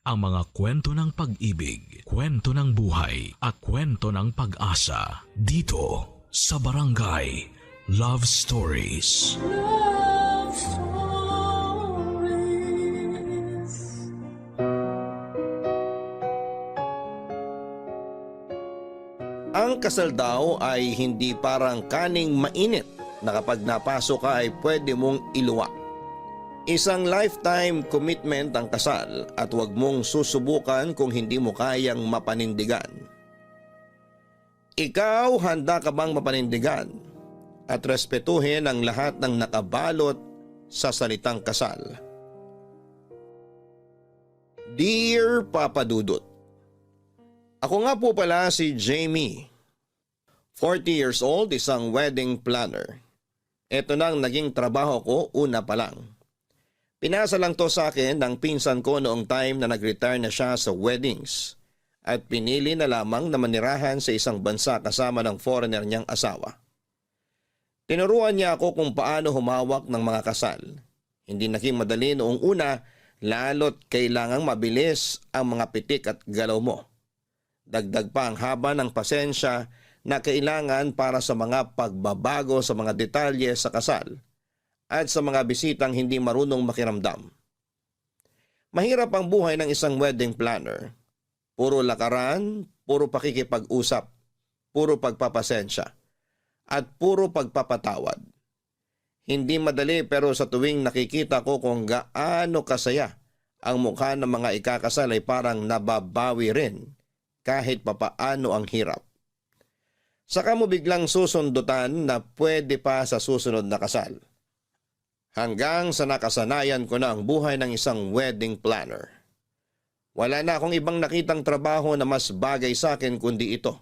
ang mga kwento ng pag-ibig, kwento ng buhay at kwento ng pag-asa dito sa Barangay Love Stories. Love Stories. Ang kasal daw ay hindi parang kaning mainit na kapag napasok ka ay pwede mong iluwa. Isang lifetime commitment ang kasal at huwag mong susubukan kung hindi mo kayang mapanindigan. Ikaw, handa ka bang mapanindigan at respetuhin ang lahat ng nakabalot sa salitang kasal? Dear Papa Dudut, ako nga po pala si Jamie. 40 years old, isang wedding planner. Ito na ang naging trabaho ko una pa lang. Pinasa lang to sa akin ng pinsan ko noong time na nag-retire na siya sa weddings at pinili na lamang na manirahan sa isang bansa kasama ng foreigner niyang asawa. Tinuruan niya ako kung paano humawak ng mga kasal. Hindi naging madali noong una, lalo't kailangang mabilis ang mga pitik at galaw mo. Dagdag pa ang haba ng pasensya na kailangan para sa mga pagbabago sa mga detalye sa kasal at sa mga bisitang hindi marunong makiramdam. Mahirap ang buhay ng isang wedding planner. Puro lakaran, puro pakikipag-usap, puro pagpapasensya, at puro pagpapatawad. Hindi madali pero sa tuwing nakikita ko kung gaano kasaya ang mukha ng mga ikakasal ay parang nababawi rin kahit papaano ang hirap. Saka mo biglang susundutan na pwede pa sa susunod na kasal. Hanggang sa nakasanayan ko na ang buhay ng isang wedding planner. Wala na akong ibang nakitang trabaho na mas bagay sa akin kundi ito.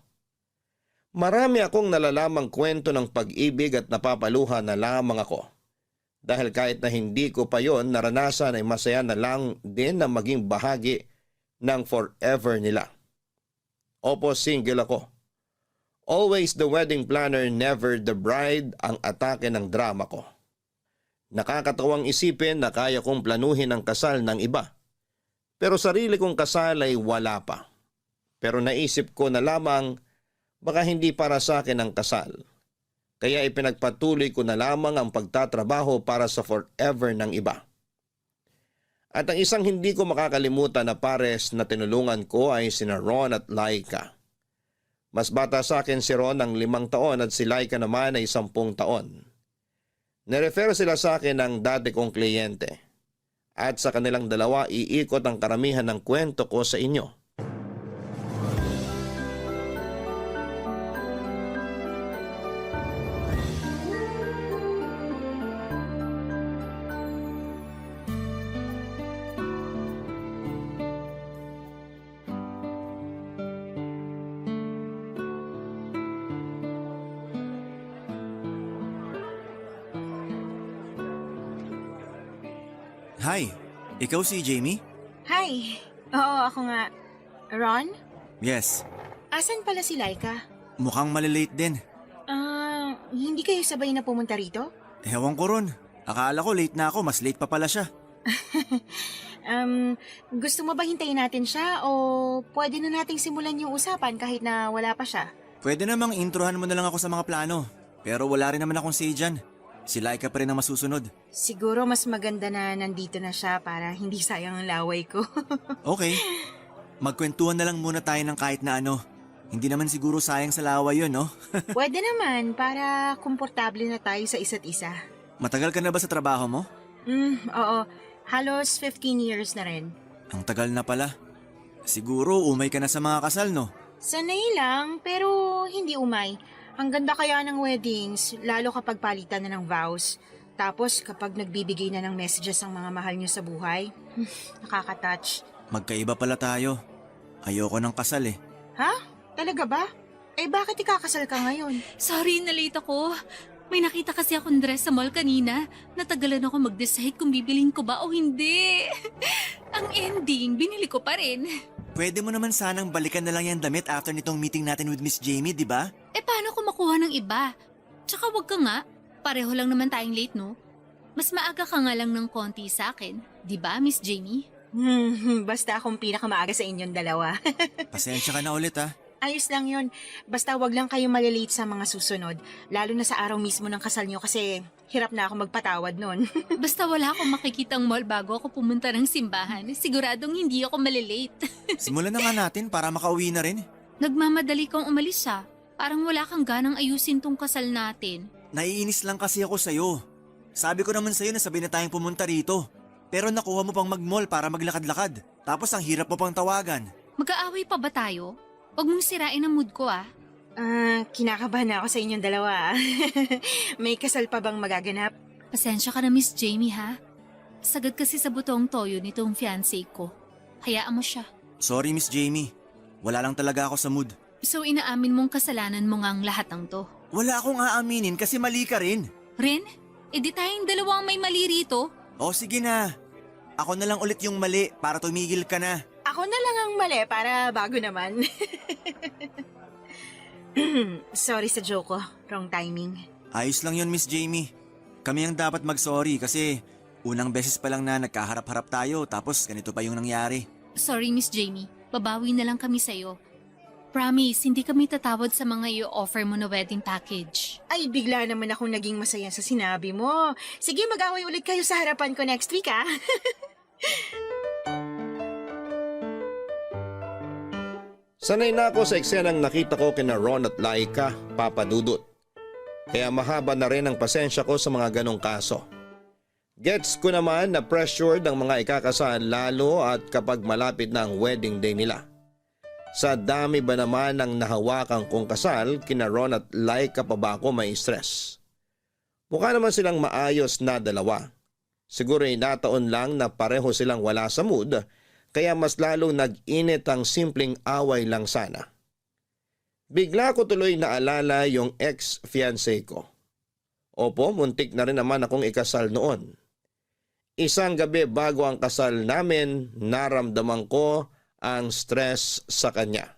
Marami akong nalalamang kwento ng pag-ibig at napapaluha na lamang ako. Dahil kahit na hindi ko pa yon naranasan ay masaya na lang din na maging bahagi ng forever nila. Opo, single ako. Always the wedding planner, never the bride ang atake ng drama ko. Nakakatawang isipin na kaya kong planuhin ang kasal ng iba. Pero sarili kong kasal ay wala pa. Pero naisip ko na lamang baka hindi para sa akin ang kasal. Kaya ipinagpatuloy ko na lamang ang pagtatrabaho para sa forever ng iba. At ang isang hindi ko makakalimutan na pares na tinulungan ko ay sina Ron at Laika. Mas bata sa akin si Ron ng 5 taon at si Laika naman ay 10 taon. Nirefer sila sa akin ng dati kong kliyente. At sa kanilang dalawa iikot ang karamihan ng kwento ko sa inyo. Hi, ikaw si Jamie? Hi! Oo, ako nga. Ron? Yes, Asan pala si Laika? mukhang malilate din. Hindi kayo sabay na pumunta rito? Ewan ko ron. Akala ko late na ako, mas late pa pala siya. Gusto mo ba hintayin natin siya o pwede na nating simulan yung usapan kahit na wala pa siya? Pwede namang introhan mo na lang ako sa mga plano. Pero wala rin naman akong say dyan. Si Laika pa rin ang masusunod. Siguro mas maganda na nandito na siya para hindi sayang ang laway ko. Okay. Magkwentuhan na lang muna tayo ng kahit na ano. Hindi naman siguro sayang sa laway yun, no? Pwede naman para komportable na tayo sa isa't isa. Matagal ka na ba sa trabaho mo? Oo. Halos 15 years na rin. Ang tagal na pala. Siguro umay ka na sa mga kasal, no? Sanay lang, pero hindi umay. Ang ganda kaya ng weddings, lalo kapag palitan na ng vows. Tapos kapag nagbibigay na ng messages ang mga mahal nyo sa buhay. Nakaka-touch. Magkaiba pala tayo. Ayoko ng kasal eh. Ha? Talaga ba? Eh bakit ikakasal ka ngayon? Sorry, na-late ako. May nakita kasi akong dress sa mall kanina. Natagalan ako mag-decide kung bibilin ko ba o hindi. Ang ending, binili ko pa rin. Pwede mo naman sanang balikan na lang yung damit after nitong meeting natin with Miss Jamie, di ba? Eh paano ko makuha ng iba? Tsaka wag ka nga. Pareho lang naman tayong late, no? Mas maaga ka nga lang ng konti sa akin. Di ba, Miss Jamie? Basta akong pinakamaaga sa inyong dalawa. Pasensya ka na ulit ha. Ayos lang yun. Basta wag lang kayo malilate sa mga susunod. Lalo na sa araw mismo ng kasal nyo kasi hirap na ako magpatawad nun. Basta wala akong makikitang mall bago ako pumunta ng simbahan. Siguradong hindi ako malilate. Simulan na nga natin para makauwi na rin. Nagmamadali kang umalis Parang wala kang ganang ayusin tong kasal natin. Naiinis lang kasi ako sa'yo. Sabi ko naman sa'yo na sabi na tayong pumunta rito. Pero nakuha mo pang mag-mall para maglakad-lakad. Tapos ang hirap mo pang tawagan. Mag-aaway pa ba tayo? Huwag mong sirain ang mood ko Kinakabahan na ako sa inyong dalawa. May kasal pa bang magaganap? Pasensya ka na Miss Jamie ha. Sagad kasi sa butong toyo nitong fiancé ko. Hayaan mo siya. Sorry Miss Jamie. Wala lang talaga ako sa mood. So inaamin mong kasalanan mo ngang lahat ng to. Wala akong aaminin kasi mali ka rin. Ren, edi tayong dalawang may mali rito. O sige na. Ako na lang ulit yung mali para tumigil ka na. Ako na lang ang mali para bago naman. Sorry sa joke ko. Wrong timing. Ayos lang yun Miss Jamie. Kami ang dapat mag-sorry kasi unang beses pa lang na nagkaharap-harap tayo tapos ganito pa yung nangyari. Sorry Miss Jamie, babawi na lang kami sa'yo. Promise, hindi kami tatawad sa mga i-offer mo na wedding package. Ay, bigla naman akong naging masaya sa sinabi mo. Sige, mag-away ulit kayo sa harapan ko next week, ha? Sanay na ako sa eksenang nakita ko kina Ron at Laika, Papa Dudut. Kaya mahaba na rin ang pasensya ko sa mga ganong kaso. Gets ko naman na pressured ang mga ikakasal lalo at kapag malapit na ang wedding day nila. Sa dami ba naman ng nahawakan kong kasal, kina Ron at Laika pa ba ako may stress? Mukha naman silang maayos na dalawa. Siguro ay nataon lang na pareho silang wala sa mood, kaya mas lalong nag-init ang simpleng away lang sana. Bigla ko tuloy naalala yung ex-fiancé ko. Opo, muntik na rin naman akong ikasal noon. Isang gabi bago ang kasal namin, naramdaman ko ang stress sa kanya.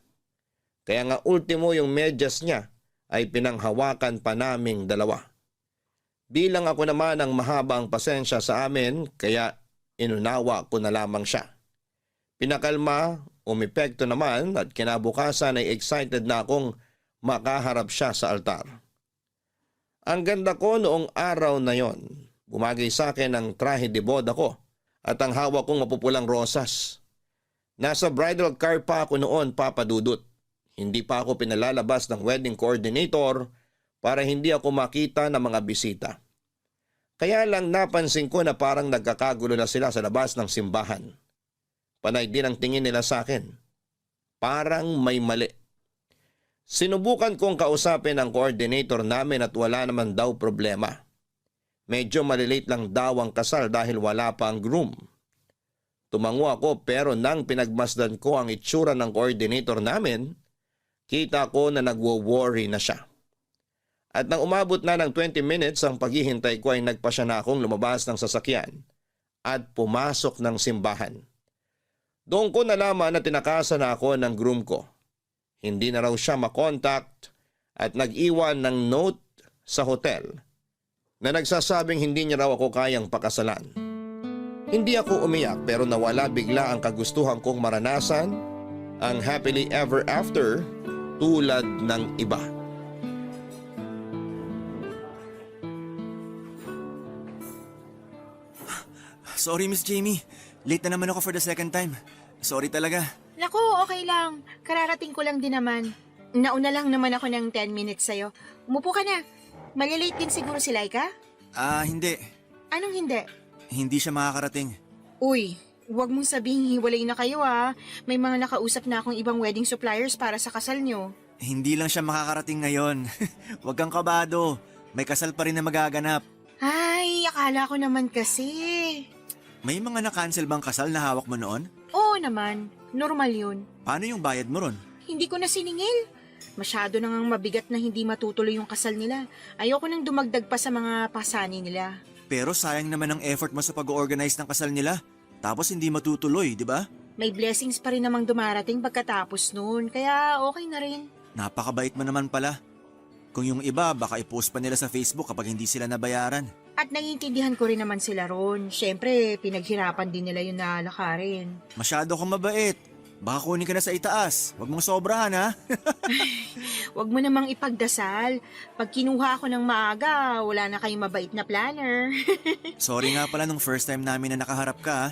Kaya nga ultimo yung medyas niya ay pinanghawakan pa naming dalawa. Bilang ako naman ang mahaba ang pasensya sa amin, kaya inunawa ko na lamang siya. Pinakalma, umepekto naman at kinabukasan ay excited na akong makaharap siya sa altar. Ang ganda ko noong araw na yon. Bumagay sa akin ang trahe de boda ko at ang hawak kong mapupulang rosas. Nasa bridal car pa ako noon, Papa Dudut. Hindi pa ako pinalalabas ng wedding coordinator para hindi ako makita ng mga bisita. Kaya lang napansin ko na parang nagkakagulo na sila sa labas ng simbahan. Panay din ang tingin nila sa akin. Parang may mali. Sinubukan kong kausapin ang coordinator namin at wala naman daw problema. Medyo malilate lang daw ang kasal dahil wala pa ang groom. Tumango ako pero nang pinagmasdan ko ang itsura ng coordinator namin, kita ko na nagwo-worry na siya. At nang umabot na ng 20 minutes ang paghihintay ko ay nagpa siya na akong lumabas ng sasakyan at pumasok ng simbahan. Doon ko nalaman na tinakasan na ako ng groom ko. Hindi na raw siya makontak at nag-iwan ng note sa hotel na nagsasabing hindi niya raw ako kayang pakasalan. Hindi ako umiyak pero nawala bigla ang kagustuhan kong maranasan ang happily ever after tulad ng iba. Sorry Miss Jamie, late na naman ako for the second time. Sorry talaga. Naku, okay lang. Kararating ko lang din naman. Nauna lang naman ako ng 10 minutes sa'yo. Umupo ka na. Malilate din siguro si Laika? Hindi. Anong hindi? Hindi siya makakarating. Uy, huwag mong sabihing hiwalay na kayo May mga nakausap na akong ibang wedding suppliers para sa kasal nyo. Hindi lang siya makakarating ngayon. Huwag kang kabado. May kasal pa rin na magaganap. Ay, akala ko naman kasi. May mga na-cancel bang kasal na hawak mo noon? Oo naman, normal yun. Paano yung bayad mo ron? Hindi ko na siningil. Masyado nang mabigat na hindi matutuloy yung kasal nila. Ayoko nang dumagdag pa sa mga pasani nila. Pero sayang naman ang effort mo sa pag-organize ng kasal nila. Tapos hindi matutuloy, di ba? May blessings pa rin namang dumarating pagkatapos noon, kaya okay na rin. Napakabait mo naman pala. Kung yung iba, baka i-post pa nila sa Facebook kapag hindi sila nabayaran. At naiintindihan ko rin naman sila ron. Siyempre, pinaghirapan din nila yung nalakarin. Masyado kang mabait. Baka kunin ka na sa itaas. Huwag mong sobrahan ha. Huwag mo namang ipagdasal. Pag kinuha ako ng maaga, wala na kayong mabait na planner. Sorry nga pala nung first time namin na nakaharap ka ha.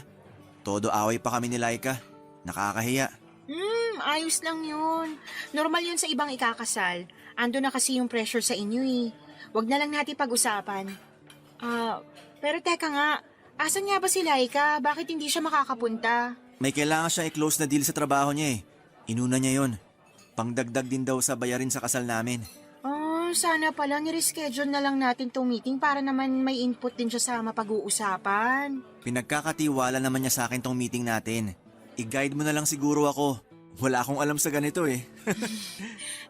Todo away pa kami ni Laika. Nakakahiya. Ayos lang yun. Normal yun sa ibang ikakasal. Ando na kasi yung pressure sa inyo eh. Huwag na lang natin pag-usapan. Pero teka nga, asan nga ba si Laika? Bakit hindi siya makakapunta? May kailangan siyang i-close na deal sa trabaho niya eh. Inuna niya yon. Pangdagdag din daw sa bayarin sa kasal namin. Sana pala nireschedule na lang natin tong meeting para naman may input din siya sa mapag-uusapan. Pinagkakatiwala naman niya sa akin tong meeting natin. I-guide mo na lang siguro ako. Wala akong alam sa ganito eh.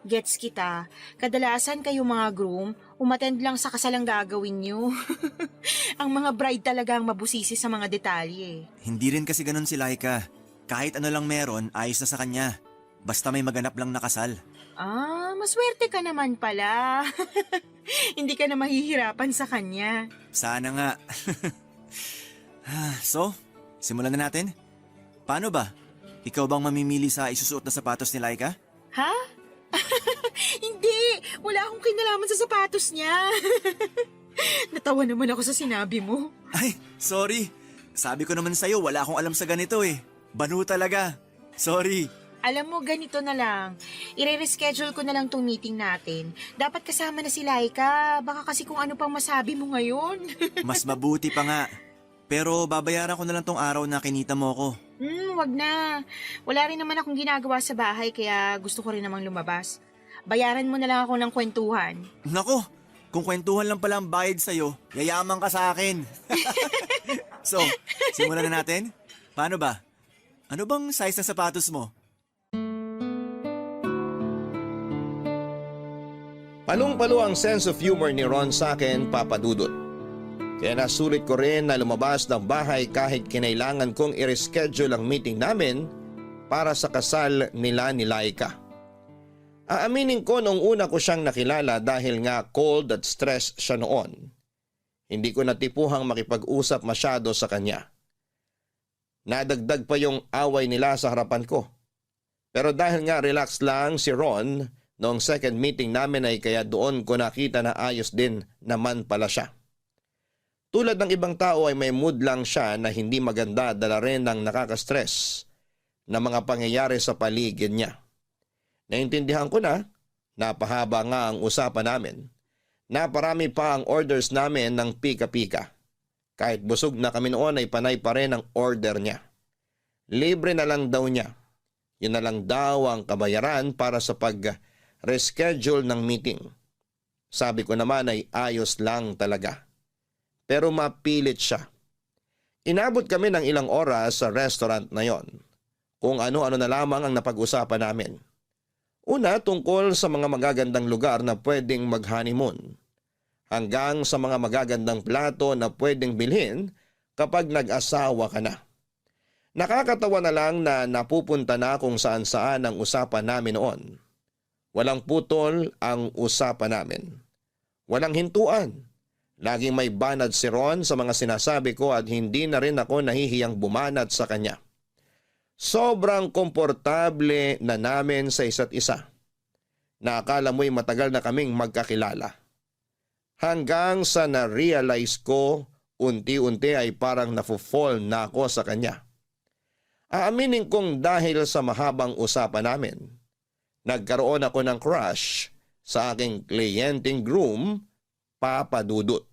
Gets kita. Kadalasan kayo mga groom, umattend lang sa kasal ang gagawin nyo. Ang mga bride talaga ang mabusisi sa mga detalye. Hindi rin kasi ganun si Laika. Kahit ano lang meron, ayos na sa kanya. Basta may maganap lang na kasal. Maswerte ka naman pala. Hindi ka na mahihirapan sa kanya. Sana nga. So, simulan na natin? Paano ba? Ikaw bang mamimili sa isusuot na sapatos ni Laika? Ha? Hindi! Wala akong kinalaman sa sapatos niya. Natawa naman ako sa sinabi mo. Ay, sorry. Sabi ko naman sa'yo, wala akong alam sa ganito eh. Banu talaga. Sorry. Alam mo, ganito na lang. I-reschedule ko na lang tong meeting natin. Dapat kasama na si Laika. Baka kasi kung ano pang masabi mo ngayon. Mas mabuti pa nga. Pero babayaran ko na lang tong araw na kinita mo ko. Wag na. Wala rin naman akong ginagawa sa bahay kaya gusto ko rin namang lumabas. Bayaran mo na lang ako ng kwentuhan. Nako, kung kwentuhan lang pala ang bayad sa'yo, yayaman ka sa akin. So, simulan na natin? Paano ba? Ano bang size ng sapatos mo? Palong-palo ang sense of humor ni Ron sa akin, Papa Dudut. Kaya nasulit ko rin na lumabas ng bahay kahit kinailangan kong i-reschedule ang meeting namin para sa kasal nila ni Laika. Aaminin ko nung una ko siyang nakilala dahil nga cold at stressed siya noon. Hindi ko natipuhang makipag-usap masyado sa kanya. Nadagdag pa yung away nila sa harapan ko. Pero dahil nga relax lang si Ron noong second meeting namin ay kaya doon ko nakita na ayos din naman pala siya. Tulad ng ibang tao ay may mood lang siya na hindi maganda dala rin ng nakaka-stress na mga pangyayari sa paligid niya. Naintindihan ko na, napahaba nga ang usapan namin. Naparami pa ang orders namin ng pika-pika. Kahit busog na kami noon ay panay pa rin ang order niya. Libre na lang daw niya. Yun na lang daw ang kabayaran para sa pag-reschedule ng meeting. Sabi ko naman ay ayos lang talaga. Pero mapilit siya. Inabot kami ng ilang oras sa restaurant na yon. Kung ano-ano na lamang ang napag-usapan namin. Una tungkol sa mga magagandang lugar na pwedeng mag-honeymoon. Hanggang sa mga magagandang plato na pwedeng bilhin kapag nag-asawa ka na. Nakakatawa na lang na napupunta na kung saan-saan ang usapan namin noon. Walang putol ang usapan namin. Walang hintuan. Laging may banad si Ron sa mga sinasabi ko at hindi na rin ako nahihiyang bumanat sa kanya. Sobrang komportable na namin sa isa't isa. Nakakala mo'y matagal na kaming magkakilala. Hanggang sa na-realize ko, unti-unti ay parang nafo-fall na ako sa kanya. Aaminin kong dahil sa mahabang usapan namin, nagkaroon ako ng crush sa aking kliyenteng groom, Papa Dudut.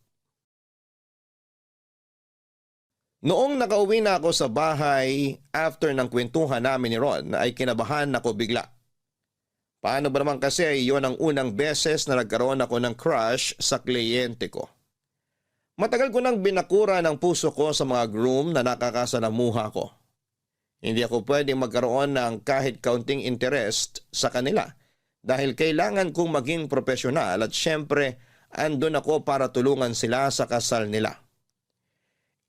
Noong nakauwi na ako sa bahay after ng kwentuhan namin ni Ron ay kinabahan ako bigla. Paano ba naman kasi ay iyon ang unang beses na nagkaroon ako ng crush sa kliyente ko. Matagal ko nang binakura ng puso ko sa mga groom na nakakasalamuha ko. Hindi ako pwedeng magkaroon ng kahit kaunting interest sa kanila dahil kailangan kong maging profesional at syempre andun ako para tulungan sila sa kasal nila.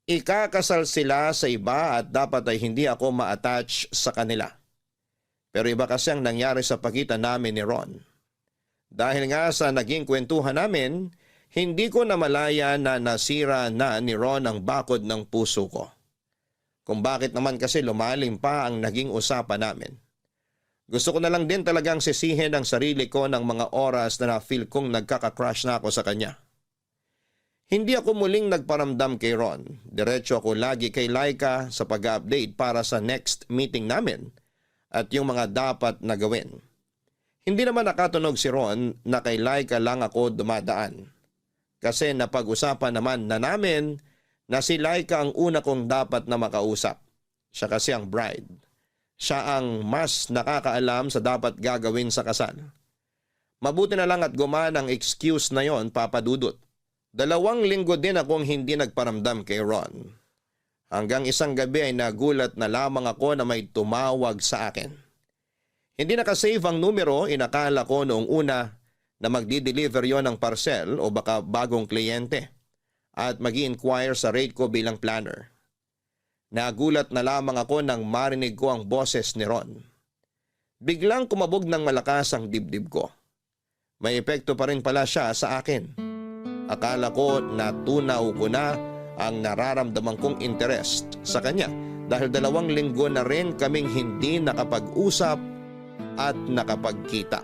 Ikakasal sila sa iba at dapat ay hindi ako ma-attach sa kanila. Pero iba kasi ang nangyari sa pagitan namin ni Ron. Dahil nga sa naging kwentuhan namin, Hindi ko namalaya na nasira na ni Ron ang bakod ng puso ko. Kung bakit naman kasi lumalim pa ang naging usapan namin. Gusto ko na lang din talagang sisihin ang sarili ko ng mga oras na na-feel kong nagkaka-crush na ako sa kanya. Hindi ako muling nagparamdam kay Ron. Diretso ako lagi kay Laika sa pag-update para sa next meeting namin at yung mga dapat na gawin. Hindi naman nakatunog si Ron na kay Laika lang ako dumadaan. Kasi napag-usapan naman na namin na si Laika ang una kong dapat na makausap. Siya kasi ang bride. Siya ang mas nakakaalam sa dapat gagawin sa kasal. Mabuti na lang at gumana ang excuse na yon, Papa Dudut. 2 linggo din akong hindi nagparamdam kay Ron. Hanggang isang gabi ay nagulat na lamang ako na may tumawag sa akin. Hindi nakasave ang numero, inakala ko noong una na magdi-deliver yon ng parcel o baka bagong kliyente at mag-i-inquire sa rate ko bilang planner. Nagulat na lamang ako nang marinig ko ang boses ni Ron. Biglang kumabog ng malakas ang dibdib ko. May epekto pa rin pala siya sa akin. Akala ko natunaw ko na ang nararamdaman kong interest sa kanya dahil 2 linggo na rin kaming hindi nakapag-usap at nakapagkita.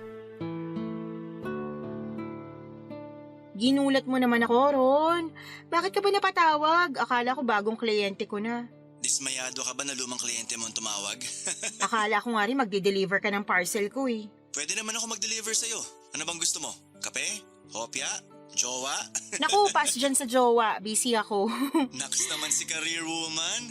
Ginulat mo naman ako, Ron. Bakit ka ba napatawag? Akala ko bagong kliyente ko na. Dismayado ka ba na lumang kliyente mo ang tumawag? Akala ko nga rin magde-deliver ka ng parcel ko eh. Pwede naman ako mag-deliver sa'yo. Ano bang gusto mo? Kape? Hopya? Jowa? Naku, pass dyan sa jowa. Busy ako. Naks naman si career woman.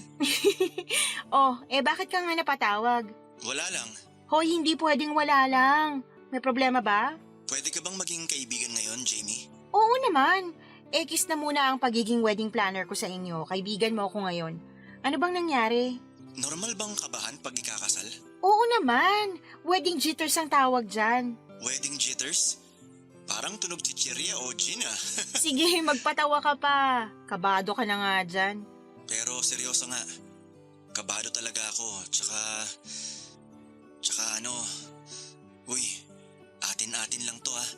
Oh, bakit ka nga napatawag? Wala lang. Hoy, hindi pwedeng wala lang. May problema ba? Pwede ka bang maging kaibigan ngayon, Jamie? Oo naman. Kiss na muna ang pagiging wedding planner ko sa inyo. Kaibigan mo ako ngayon. Ano bang nangyari? Normal bang kabahan pag ikakasal? Oo naman. Wedding jitters ang tawag dyan. Wedding jitters? Parang tunog chichirya o gin ah. Sige, magpatawa ka pa. Kabado ka na nga dyan. Pero seryoso nga. Kabado talaga ako. Tsaka ano... Uy, atin-atin lang to ah.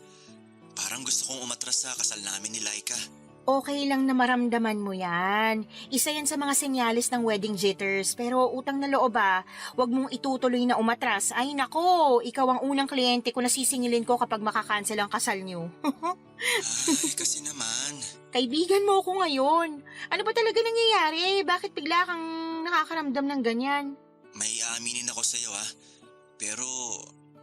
Parang gusto kong umatras sa kasal namin ni Laika. Okay lang na maramdaman mo yan. Isa yan sa mga senyalis ng wedding jitters. Pero utang na loob wag mong itutuloy na umatras. Ay nako, ikaw ang unang kliyente ko na sisingilin ko kapag makakancel ang kasal niyo. Ay, kasi naman. Kaibigan mo ako ngayon. Ano ba talaga nangyayari? Bakit bigla kang nakakaramdam ng ganyan? May aaminin ako sa'yo ah. Pero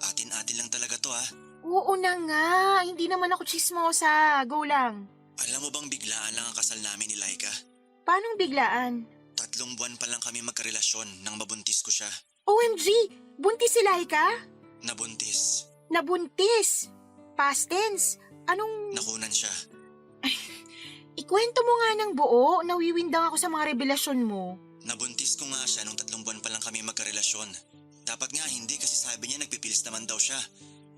atin-atin lang talaga to ah. Oo na nga, hindi naman ako chismosa. Go lang. Alam mo bang biglaan lang ang kasal namin ni Laika? Paanong biglaan? 3 buwan pa lang kami magkarelasyon nang mabuntis ko siya. OMG! Buntis si Laika? Nabuntis. Nabuntis? Past tense? Anong... Nakunan siya. Ikwento mo nga ng buo, nawiwindang ako sa mga revelasyon mo. Nabuntis ko nga siya nung 3 buwan pa lang kami magkarelasyon. Dapat nga hindi kasi sabi niya nagpipilis naman daw siya.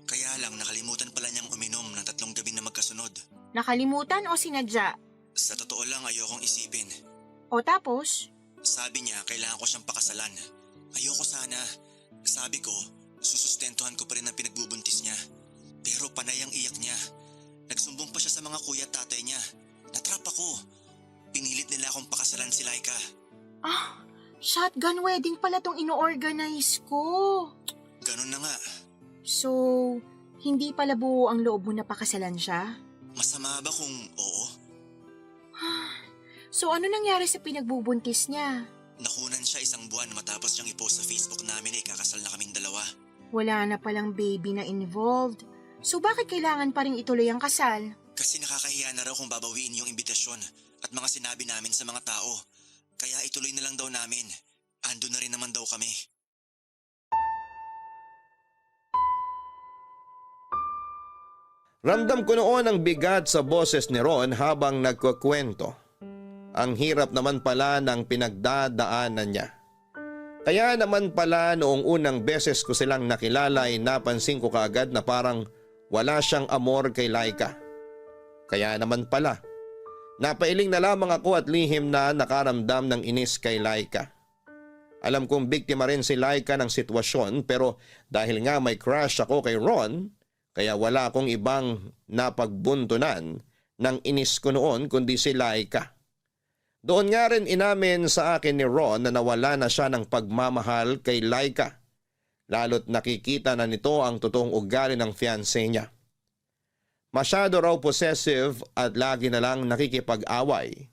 Kaya lang nakalimutan pala niyang uminom ng 3 gabi na magkasunod. Nakalimutan o sinadya? Sa totoo lang ayokong isipin. O tapos? Sabi niya kailangan ko siyang pakasalan. Ayoko sana. Sabi ko, susustentuhan ko pa rin ang pinagbubuntis niya. Pero panay ang iyak niya. Nagsumbong pa siya sa mga kuya at tatay niya. Natrap ako. Pinilit nila akong pakasalan si Laika. Shotgun wedding pala tong ino-organize ko. Ganun na nga. So, hindi pala buo ang loob mo na pakasalan siya? Masama ba kung oo? So ano nangyari sa pinagbubuntis niya? Nakunan siya 1 buwan matapos niyang i-post sa Facebook namin ikakasal na kaming 2. Wala na palang baby na involved. So bakit kailangan pa rin ituloy ang kasal? Kasi nakakahiya na raw kung babawiin yung imbitasyon at mga sinabi namin sa mga tao. Kaya ituloy na lang daw namin. Ando na rin naman daw kami. Ramdam ko noon ang bigat sa boses ni Ron habang nagkukwento. Ang hirap naman pala ng pinagdadaanan niya. Kaya naman pala noong unang beses ko silang nakilala ay napansin ko kaagad na parang wala siyang amor kay Laika. Kaya naman pala, napailing na lamang ako at lihim na nakaramdam ng inis kay Laika. Alam kong biktima rin si Laika ng sitwasyon pero dahil nga may crush ako kay Ron, kaya wala akong ibang napagbuntunan ng inis ko noon kundi si Laika. Doon nga rin inamin sa akin ni Ron na nawala na siya ng pagmamahal kay Laika, lalo't nakikita na nito ang totoong ugali ng fiancé niya. Masyado raw possessive at lagi na lang nakikipag-away.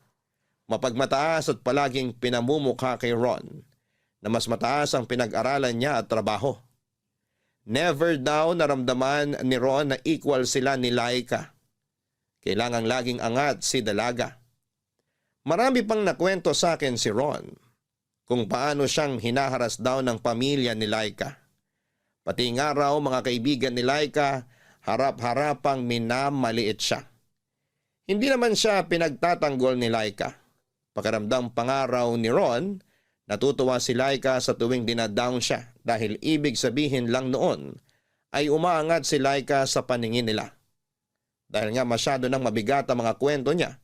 Mapagmataas at palaging pinamumukha kay Ron na mas mataas ang pinag-aralan niya at trabaho. Never daw naramdaman ni Ron na equal sila ni Laika. Kailangang laging angat si Dalaga. Marami pang nakwento sa akin si Ron kung paano siyang hinaharas daw ng pamilya ni Laika. Pati nga raw mga kaibigan ni Laika, harap-harapang minamaliit siya. Hindi naman siya pinagtatanggol ni Laika. Pakiramdam pangaraw ni Ron, natutuwa si Laika sa tuwing dinadown siya dahil ibig sabihin lang noon ay umaangat si Laika sa paningin nila. Dahil nga masyado nang mabigat ang mga kwento niya,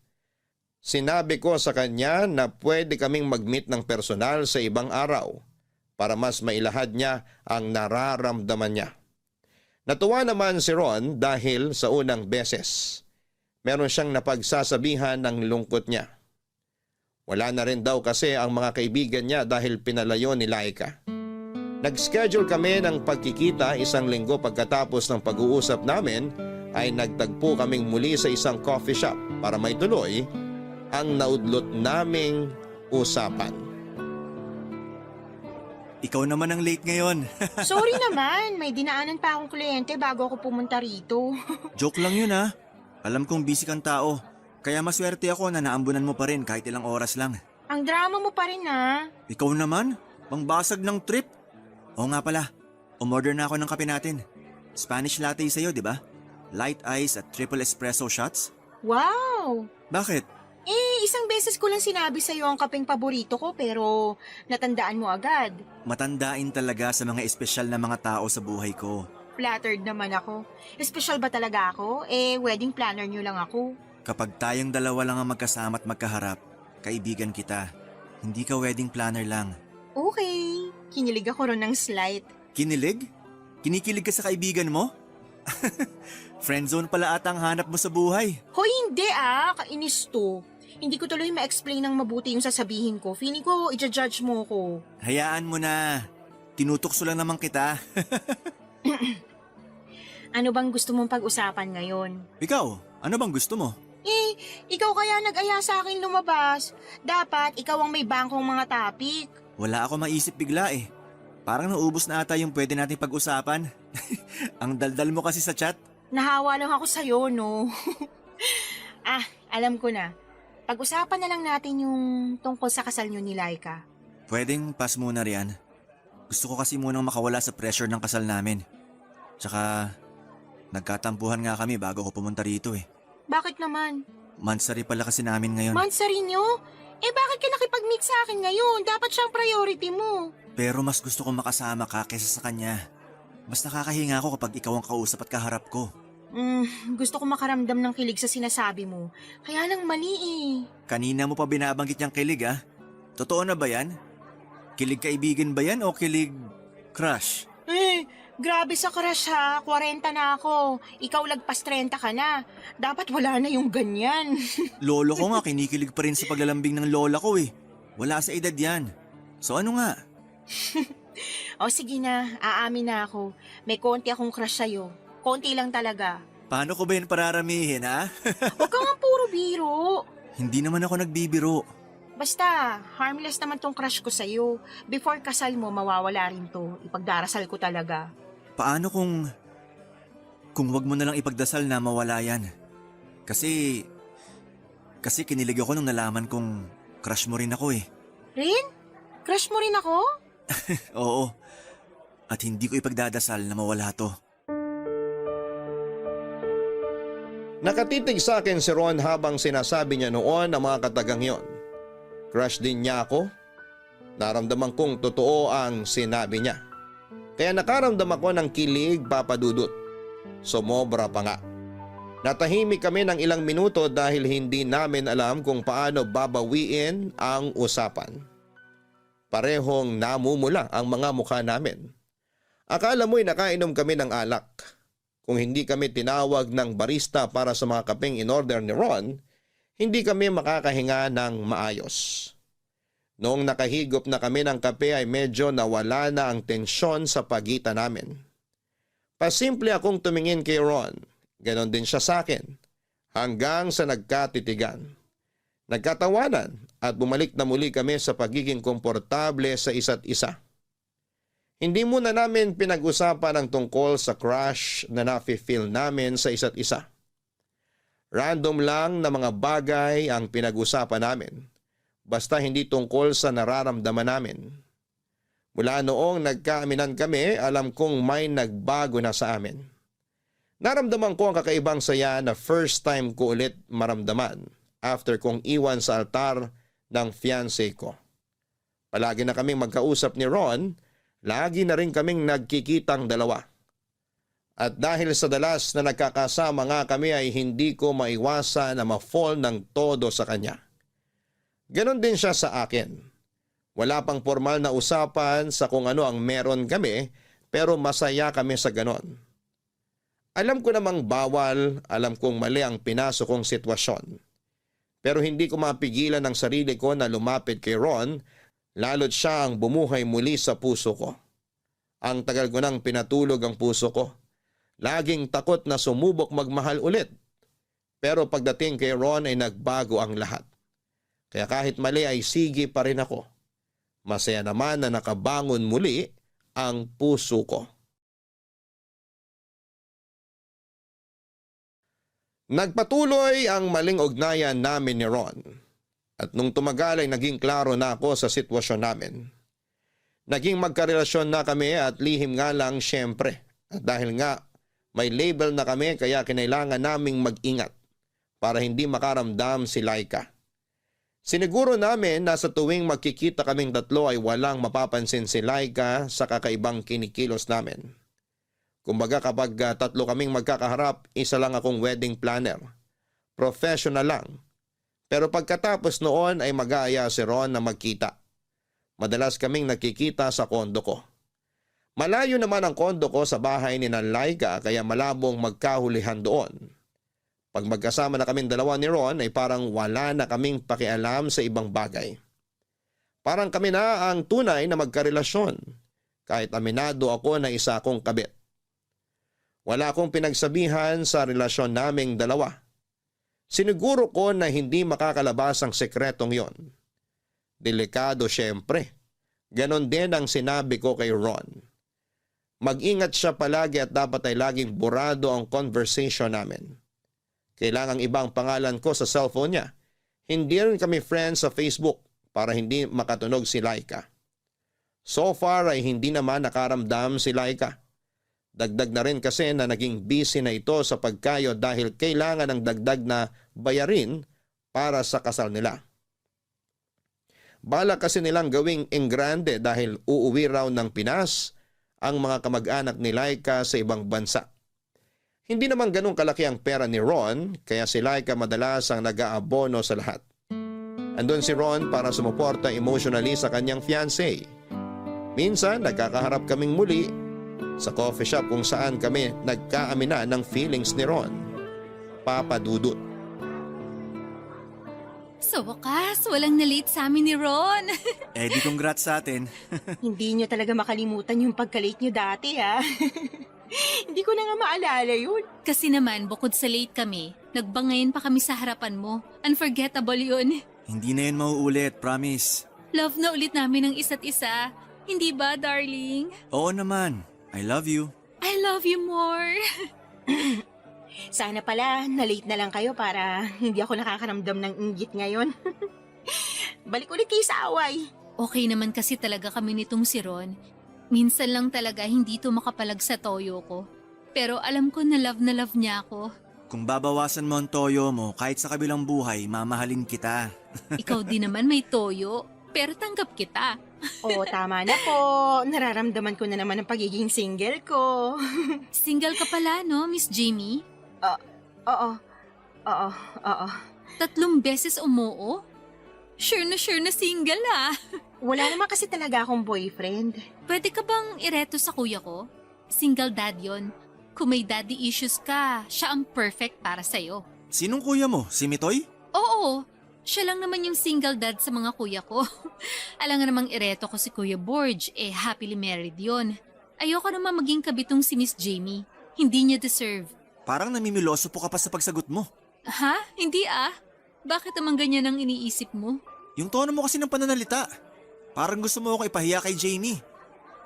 sinabi ko sa kanya na pwede kaming mag-meet ng personal sa ibang araw para mas mailahad niya ang nararamdaman niya. Natuwa naman si Ron dahil sa unang beses, meron siyang napagsasabihan ng lungkot niya. Wala na rin daw kasi ang mga kaibigan niya dahil pinalayo ni Laika. Nag-schedule kami ng pagkikita 1 linggo pagkatapos ng pag-uusap namin ay nagtagpo kaming muli sa isang coffee shop para may tuloy ang naudlot naming usapan. Ikaw naman ang late ngayon. Sorry naman, may dinaanan pa akong kliyente bago ako pumunta rito. Joke lang yun ha. Alam kong busy kang tao. Kaya maswerte ako na naambunan mo pa rin kahit ilang oras lang. Ang drama mo pa rin ha. Ikaw naman? Pangbasag ng trip? Oo nga pala, umorder na ako ng kape natin. Spanish latte sa'yo, di ba? Light ice at triple espresso shots? Wow! Bakit? Isang beses ko lang sinabi sa'yo ang kapeng paborito ko pero natandaan mo agad. Matandain talaga sa mga espesyal na mga tao sa buhay ko. Flattered naman ako. Espesyal ba talaga ako? Wedding planner nyo lang ako. Kapag tayong dalawa lang ang magkasama at magkaharap, kaibigan kita. Hindi ka wedding planner lang. Okay, kinilig ako ron ng slight. Kinilig? Kinikilig ka sa kaibigan mo? Friendzone pala ata ang hanap mo sa buhay. Hoy, hindi kainis to. Hindi ko tuloy ma-explain ng mabuti yung sasabihin ko. Feeling ko, i-judge mo ko. Hayaan mo na. Tinutukso lang naman kita. Ano bang gusto mong pag-usapan ngayon? Ikaw, ano bang gusto mo? Ikaw kaya nag-aya sa akin lumabas. Dapat ikaw ang may bangkong mga topic. Wala ako maisip bigla eh. Parang naubos na ata yung pwede nating pag-usapan. Ang daldal mo kasi sa chat. Nahawa lang ako sa'yo, no? Alam ko na. Pag-usapan na lang natin yung tungkol sa kasal nyo ni Laika. Pwedeng pass muna riyan. Gusto ko kasi munang makawala sa pressure ng kasal namin. Tsaka, nagkatampuhan nga kami bago ako pumunta rito eh. Bakit naman? Mansari pala kasi namin ngayon. Mansari nyo? Bakit ka nakipag-meet sa akin ngayon? Dapat siyang priority mo. Pero mas gusto kong makasama ka kaysa sa kanya. Mas nakakahinga ako kapag ikaw ang kausap at kaharap ko. Gusto ko makaramdam ng kilig sa sinasabi mo. Kaya lang mali eh. Kanina mo pa binabanggit niyang kilig ah. Totoo na ba yan? Kilig kaibigan ba yan o kilig crush? Grabe sa crush ha. 40 na ako. Ikaw lagpas 30 ka na. Dapat wala na yung ganyan. Lolo ko nga kinikilig pa rin sa paglalambing ng lola ko eh. Wala sa edad yan. So ano nga? O sige na, aamin na ako. May konti akong crush sa'yo. Konti lang talaga. Paano ko ba yun pararamihin ha? Huwag ka nga puro biro. Hindi naman ako nagbibiro. Basta, harmless naman tong crush ko sa'yo. Before kasal mo, mawawala rin to. Ipagdarasal ko talaga. Paano kung wag mo na lang ipagdasal na mawala yan? Kasi kinilig ako nung nalaman kong crush mo rin ako eh. Rin? Crush mo rin ako? Oo. At hindi ko ipagdadasal na mawala to. Nakatitig sa akin si Ron habang sinasabi niya noon ang mga katagang yon. Crush din niya ako. Naramdaman kong totoo ang sinabi niya. Kaya nakaramdam ako ng kilig, Papa Dudut. Sumobra pa nga. Natahimik kami ng ilang minuto dahil hindi namin alam kung paano babawiin ang usapan. Parehong namumula ang mga mukha namin. Akala mo'y nakainom kami ng alak. kung hindi kami tinawag ng barista para sa mga kapeng in-order ni Ron, hindi kami makakahinga ng maayos. Noong nakahigop na kami ng kape ay medyo nawala na ang tensyon sa pagitan namin. Pasimple akong tumingin kay Ron, ganon din siya sa akin, hanggang sa nagkatitigan. Nagkatawanan at bumalik na muli kami sa pagiging komportable sa isa't isa. Hindi muna namin pinag-usapan ang tungkol sa crush na nafe-feel namin sa isa't isa. Random lang na mga bagay ang pinag-usapan namin, basta hindi tungkol sa nararamdaman namin. Mula noong nagkaaminan kami, alam kong may nagbago na sa amin. Naramdaman ko ang kakaibang saya na first time ko ulit maramdaman after kong iwan sa altar ng fiancé ko. Palagi na kaming magkausap ni Ron, lagi na rin kaming nagkikitang dalawa. At dahil sa dalas na nagkakasama nga kami ay hindi ko maiwasan na ma-fall ng todo sa kanya. Ganon din siya sa akin. Wala pang formal na usapan sa kung ano ang meron kami, pero masaya kami sa ganon. Alam ko namang bawal, alam kong mali ang pinasok kong sitwasyon. Pero hindi ko mapigilan ang sarili ko na lumapit kay Ron, lalo't siya ang bumuhay muli sa puso ko. Ang tagal ko nang pinatulog ang puso ko. Laging takot na sumubok magmahal ulit. Pero pagdating kay Ron ay nagbago ang lahat. Kaya kahit mali ay sige pa rin ako. Masaya naman na nakabangon muli ang puso ko. Nagpatuloy ang maling ugnayan namin ni Ron. At nung tumagal ay naging klaro na ako sa sitwasyon namin. Naging magkarelasyon na kami at lihim nga lang syempre. At dahil nga may label na kami kaya kinailangan naming mag-ingat para hindi makaramdam si Laika. Siniguro namin na sa tuwing magkikita kaming tatlo ay walang mapapansin si Laika sa kakaibang kinikilos namin. Kumbaga kapag tatlo kaming magkakaharap, isa lang akong wedding planner. Professional lang. Pero pagkatapos noon ay mag-aaya si Ron na magkita. Madalas kaming nakikita sa kondo ko. Malayo naman ang kondo ko sa bahay ni Laika kaya malabong magkahulihan doon. Pag magkasama na kaming dalawa ni Ron ay parang wala na kaming pakialam sa ibang bagay. Parang kami na ang tunay na magkarelasyon, kahit aminado ako na isa akong kabit. Wala akong pinagsabihan sa relasyon naming dalawa. Siniguro ko na hindi makakalabas ang sekretong yon. Delikado syempre. Ganon din ang sinabi ko kay Ron. Mag-ingat siya palagi at dapat ay laging burado ang conversation namin. Kailangang ibang pangalan ko sa cellphone niya. Hindi rin kami friends sa Facebook para hindi makatunog si Laika. So far ay hindi naman nakaramdam si Laika. Dagdag na rin kasi na naging busy na ito sa pagkayo dahil kailangan ng dagdag na bayarin para sa kasal nila. Bala kasi nilang gawing engrande dahil uuwi raw ng Pinas ang mga kamag-anak ni Laika sa ibang bansa. Hindi naman ganun kalaki ang pera ni Ron kaya si Laika madalas ang nag-aabono sa lahat. Andun si Ron para sumuporta emotionally sa kanyang fiancé. Minsan nagkakaharap kaming muli sa coffee shop kung saan kami nagkaamina ng feelings ni Ron. Papa Dudut. Sa wakas, walang na-late sa amin ni Ron. Eh di congrats sa atin. Hindi nyo talaga makalimutan yung pagka-late nyo dati, ha? Hindi ko na nga maalala yun. Kasi naman, bukod sa late kami, nagbangayan pa kami sa harapan mo. Unforgettable yun. Hindi na yun mauulit, promise. Love na ulit namin ang isa't isa. Hindi ba, darling? Oo naman. I love you. I love you more. Sana pala, na-late na lang kayo para hindi ako nakakaramdam ng inggit ngayon. Balik ulit kayo sa away. Okay naman kasi talaga kami nitong si Ron. Minsan lang talaga hindi to makapalag sa toyo ko. Pero alam ko na love niya ako. Kung babawasan mo ang toyo mo, kahit sa kabilang buhay, mamahalin kita. Ikaw din naman may toyo, pero tanggap kita. Oo, tama na po. Nararamdaman ko na naman ang pagiging single ko. Single ka pala, no, Miss Jamie? Oo. 3 beses umuo? Sure na single ah. Wala naman kasi talaga akong boyfriend. Pwede ka bang ireto sa kuya ko? Single dad yon. Kung may daddy issues ka, siya ang perfect para sa'yo. Sinong kuya mo? Si Mitoy? Oo, siya lang naman yung single dad sa mga kuya ko. Alam nga namang ireto ko si Kuya Borge, happily married yon. Ayoko naman maging kabitong si Miss Jamie. Hindi niya deserve. Parang namimiloso po ka pa sa pagsagot mo. Ha? Hindi ah. Bakit naman ganyan ang iniisip mo? Yung tono mo kasi ng pananalita. Parang gusto mo ako ipahiya kay Jamie.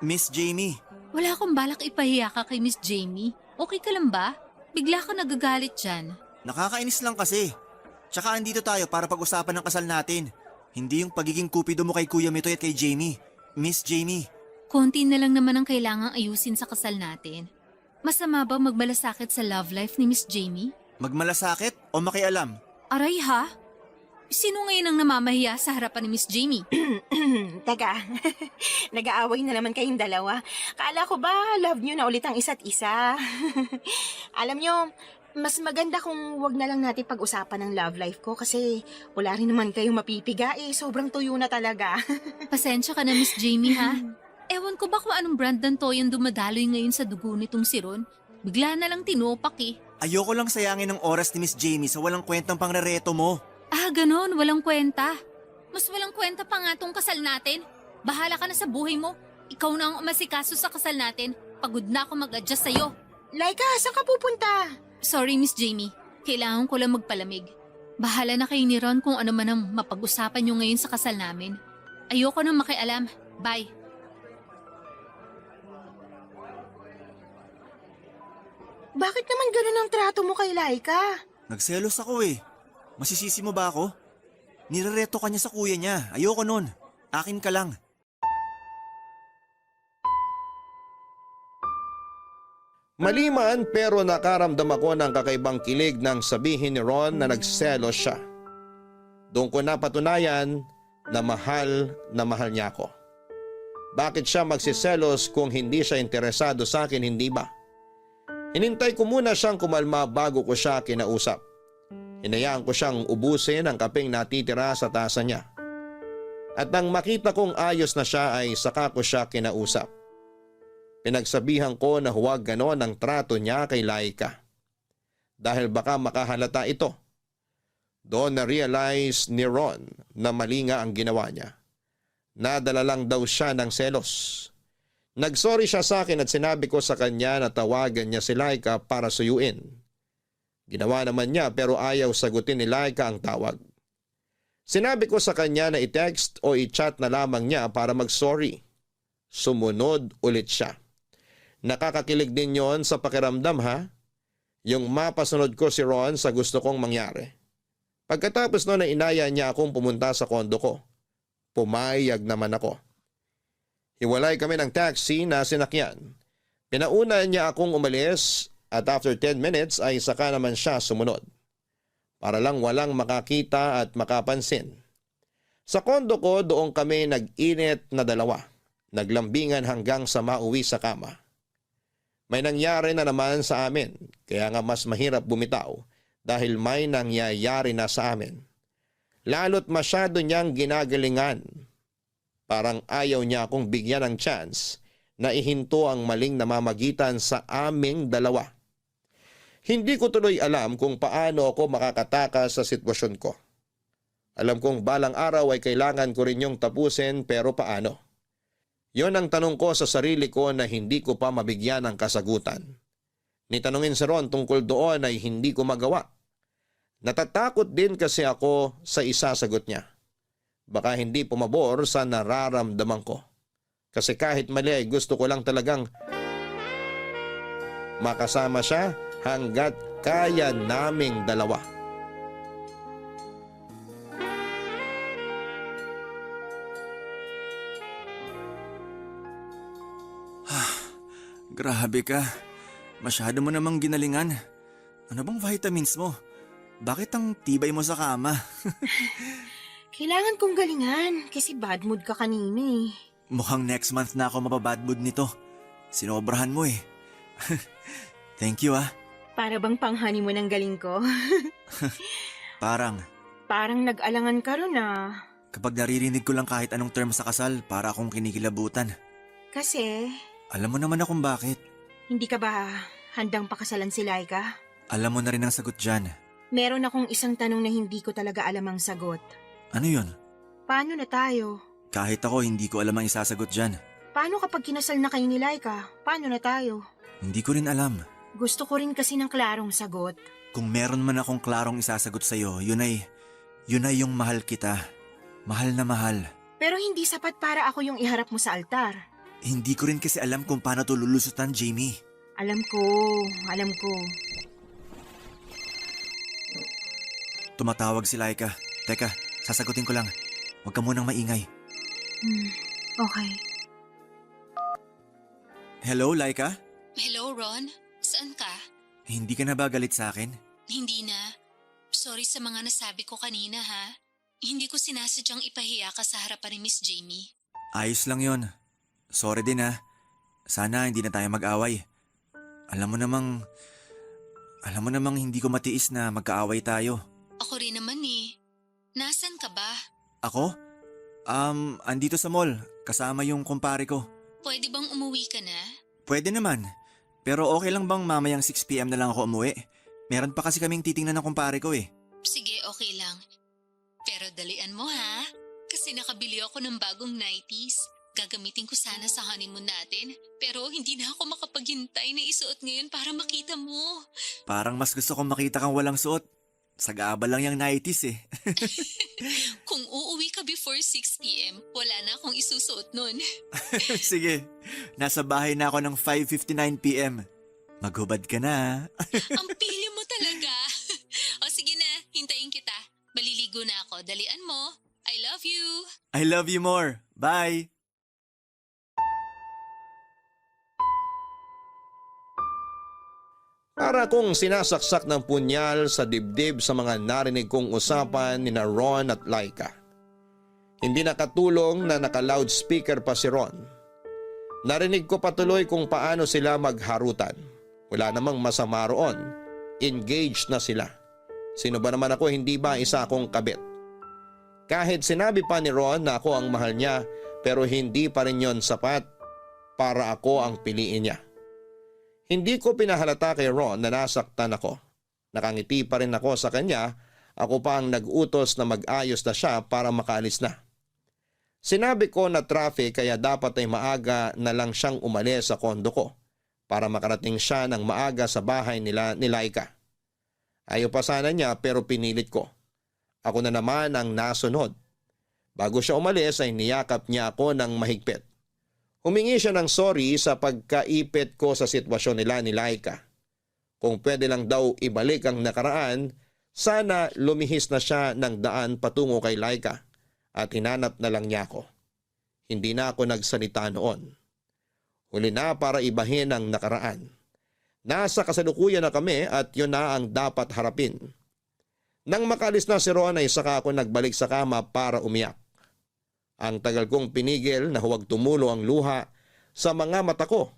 Miss Jamie. Wala akong balak ipahiya ka kay Miss Jamie. Okay ka lang ba? Bigla ka nagagalit dyan. Nakakainis lang kasi. Tsaka andito tayo para pag-usapan ng kasal natin. Hindi yung pagiging kupido mo kay Kuya Mitoy at kay Jamie. Miss Jamie. Konti na lang naman ang kailangang ayusin sa kasal natin. Masama ba magmalasakit sa love life ni Miss Jamie? Magmalasakit o makialam? Aray ha? Sino ngayon ang namamahiya sa harapan ni Miss Jamie? Teka, nag-aaway na naman kayong dalawa. Kala ko ba love nyo na ulit ang isa't isa? Alam nyo, mas maganda kung wag na lang natin pag-usapan ng love life ko kasi wala rin naman kayong mapipiga sobrang tuyo na talaga. Pasensya ka na Miss Jamie ha? Ewan ko ba kung anong brand ng toy ang dumadaloy ngayon sa dugo nitong si Ron? Bigla na lang tinupak Ayoko lang sayangin ng oras ni Miss Jamie sa walang kwentang pangrereto mo. Ah, ganon, walang kwenta. Mas walang kwenta pa nga tong kasal natin. Bahala ka na sa buhay mo. Ikaw na ang umasikaso sa kasal natin. Pagod na ako mag-adjust sa'yo. Laika, saan ka pupunta? Sorry Miss Jamie, kailangan ko lang magpalamig. Bahala na kayo ni Ron kung ano man ang mapag-usapan nyo ngayon sa kasal namin. Ayoko nang makialam. Bye. Bakit naman ganun ang trato mo kay Laika? Nagselos ako Masisisi mo ba ako? Nirereto ka niya sa kuya niya. Ayoko nun. Akin ka lang. Maliman pero nakaramdam ako ng kakaibang kilig nang sabihin ni Ron na nagselos siya. Doon ko napatunayan na mahal niya ako. Bakit siya magsiselos kung hindi siya interesado sa akin, hindi ba? Hinintay ko muna siyang kumalma bago ko siya kinausap. Hinayaan ko siyang ubusin ang kapeng natitira sa tasa niya. At nang makita kong ayos na siya ay saka ko siya kinausap. Pinagsabihan ko na huwag ganon ang trato niya kay Laika. Dahil baka makahalata ito. Doon na-realize ni Ron na mali nga ang ginawa niya. Nadala lang daw siya ng selos. Nagsorry siya sa akin at sinabi ko sa kanya na tawagan niya si Laika para suyuin. Ginawa naman niya pero ayaw sagutin ni Laika ang tawag. Sinabi ko sa kanya na i-text o i-chat na lamang niya para mag-sorry. Sumunod ulit siya. Nakakakilig din yon sa pakiramdam ha? Yung mapasunod ko si Ron sa gusto kong mangyari. Pagkatapos noon ay inaya niya akong pumunta sa kondo ko. Pumayag naman ako. Hiwalay kami ng taxi na sinakyan. Pinauna niya akong umalis at after 10 minutes ay saka naman siya sumunod. Para lang walang makakita at makapansin. Sa kondo ko doon kami nag-init na dalawa. Naglambingan hanggang sa mauwi sa kama. May nangyari na naman sa amin kaya nga mas mahirap bumitaw dahil may nangyayari na sa amin. Lalo't masyado niyang ginagalingan. Parang ayaw niya akong bigyan ng chance na ihinto ang maling namamagitan sa aming dalawa. Hindi ko tuloy alam kung paano ako makakatakas sa sitwasyon ko. Alam kong balang araw ay kailangan ko rin yung tapusin pero paano? Yon ang tanong ko sa sarili ko na hindi ko pa mabigyan ng kasagutan. Nitanungin si Ron tungkol doon ay hindi ko magawa. Natatakot din kasi ako sa isasagot niya. Baka hindi pumabor sa nararamdaman ko. Kasi kahit mali ay gusto ko lang talagang makasama siya hanggat kaya naming dalawa. Grabe ka. Masyado mo namang ginalingan. Ano bang vitamins mo? Bakit ang tibay mo sa kama? Kailangan kong galingan kasi bad mood ka kanina Mukhang next month na ako mapabad mood nito. Sinobrahan mo Thank you Para bang panghani mo ng galing ko? Parang nag-alangan ka ron kapag naririnig ko lang kahit anong term sa kasal para akong kinikilabutan. Kasi Alam mo naman na kung bakit. hindi ka ba Handang pakasalan si Laika? Alam mo na rin ang sagot dyan. Meron akong isang tanong na hindi ko talaga alam ang sagot. Ano yun? Paano na tayo? Kahit ako hindi ko alam ang isasagot dyan. Paano kapag kinasal na kayo ni Laika? Paano na tayo? Hindi ko rin alam. Gusto ko rin kasi ng klarong sagot. Kung meron man akong klarong isasagot sa'yo, yun ay yung mahal kita. Mahal na mahal. Pero hindi sapat para ako yung iharap mo sa altar. Hindi ko rin kasi alam kung paano to lulusutan, Jamie. Alam ko. Tumatawag si Laika. Teka, sasagutin ko lang. Huwag ka munang maingay. Okay. Hello, Laika? Hello, Ron? Saan ka? Hindi ka na ba galit sa akin? Hindi na. Sorry sa mga nasabi ko kanina, ha? Hindi ko sinasadyang ipahiya ka sa harapan ni Miss Jamie. Ayos lang yon. Sorry din ha. Sana hindi na tayo mag-away. Alam mo namang hindi ko matiis na magkaaway tayo. Ako rin naman eh. Nasaan ka ba? Ako? Andito sa mall. Kasama yung kumpare ko. Pwede bang umuwi ka na? Pwede naman. Pero okay lang bang mamayang 6 PM na lang ako umuwi? Meron pa kasi kaming titingnan ng kumpare ko eh. Sige, okay lang. Pero dalian mo ha? Kasi nakabili ako ng bagong 90s. Gagamitin ko sana sa honeymoon natin. Pero hindi na ako makapaghintay na isuot ngayon para makita mo. Parang mas gusto kong makita kang walang suot. Sag-aabal lang yung 90s eh. Kung uuwi ka before 6 p.m., wala na akong isusuot nun. Sige, nasa bahay na ako ng 5:59 PM. Maghubad ka na. Ang pili mo talaga. O sige na, hintayin kita. Baliligo na ako. Dalian mo. I love you. I love you more. Bye! Para kong sinasaksak ng punyal sa dibdib sa mga narinig kong usapan ni na Ron at Laika. Hindi nakatulong na naka-loudspeaker pa si Ron. Narinig ko patuloy kung paano sila magharutan. Wala namang masama roon. Engaged na sila. Sino ba naman ako, hindi ba isa akong kabit? Kahit sinabi pa ni Ron na ako ang mahal niya, pero hindi pa rin yon sapat para ako ang piliin niya. Hindi ko pinahalata kay Ron na nasaktan ako. Nakangiti pa rin ako sa kanya, ako pa ang nag-utos na mag-ayos na siya para makaalis na. Sinabi ko na traffic kaya dapat ay maaga na lang siyang umalis sa kondo ko para makarating siya ng maaga sa bahay nila ni Laika. Ayaw pa sana niya pero pinilit ko. Ako na naman ang nasunod. Bago siya umalis ay niyakap niya ako ng mahigpit. Humingi siya ng sorry sa pagkaipit ko sa sitwasyon nila ni Laika. Kung pwede lang daw ibalik ang nakaraan, sana lumihis na siya ng daan patungo kay Laika at hinanap na lang niya ako. Hindi na ako nagsalita noon. Huli na para ibahin ang nakaraan. Nasa kasalukuyan na kami at yun na ang dapat harapin. Nang makalis na si Ron ay saka ako nagbalik sa kama para umiyak. Ang tagal kong pinigil na huwag tumulo ang luha sa mga mata ko.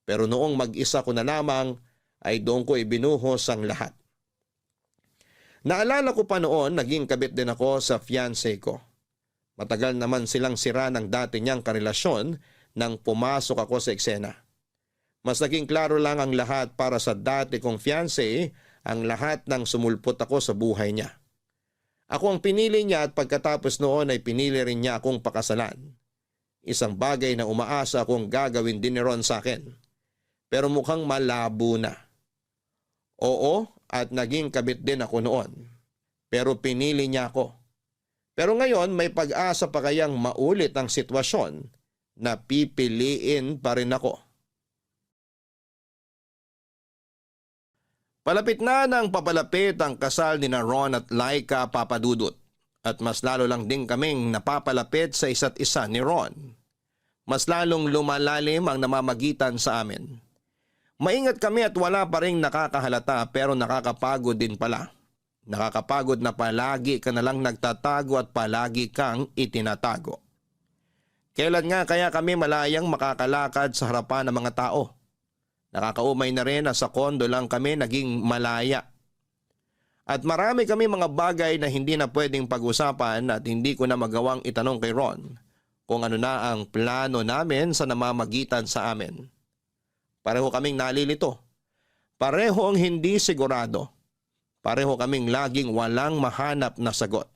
Pero noong mag-isa ko na lamang ay doon ko ibinuhos ang lahat. Naalala ko pa noon naging kabit din ako sa fiancé ko. Matagal naman silang sira ng dati niyang karelasyon nang pumasok ako sa eksena. Mas naging klaro lang ang lahat para sa dati kong fiancé, ang lahat ng sumulpot ako sa buhay niya. Ako ang pinili niya at pagkatapos noon ay pinili rin niya akong pakasalan. Isang bagay na umaasa akong gagawin din ni Ron sa akin. Pero mukhang malabo na. Oo, at naging kabit din ako noon. Pero pinili niya ako. Pero ngayon may pag-asa pa kayang maulit ang sitwasyon na pipiliin pa rin ako. Palapit na nang papalapit ang kasal ni na Ron at Laika Papadudut at mas lalo lang din kaming napapalapit sa isa't isa ni Ron. Mas lalong lumalalim ang namamagitan sa amin. Maingat kami at wala pa ring nakakahalata pero nakakapagod din pala. Nakakapagod na palagi ka na lang nagtatago at palagi kang itinatago. Kailan nga kaya kami malayang makakalakad sa harapan ng mga tao? Nakakaumay na rin na sa kondo lang kami naging malaya. At marami kami mga bagay na hindi na pwedeng pag-usapan at hindi ko na magawang itanong kay Ron kung ano na ang plano namin sa namamagitan sa amin. Pareho kaming nalilito Pareho ang hindi sigurado. Pareho kaming laging walang mahanap na sagot.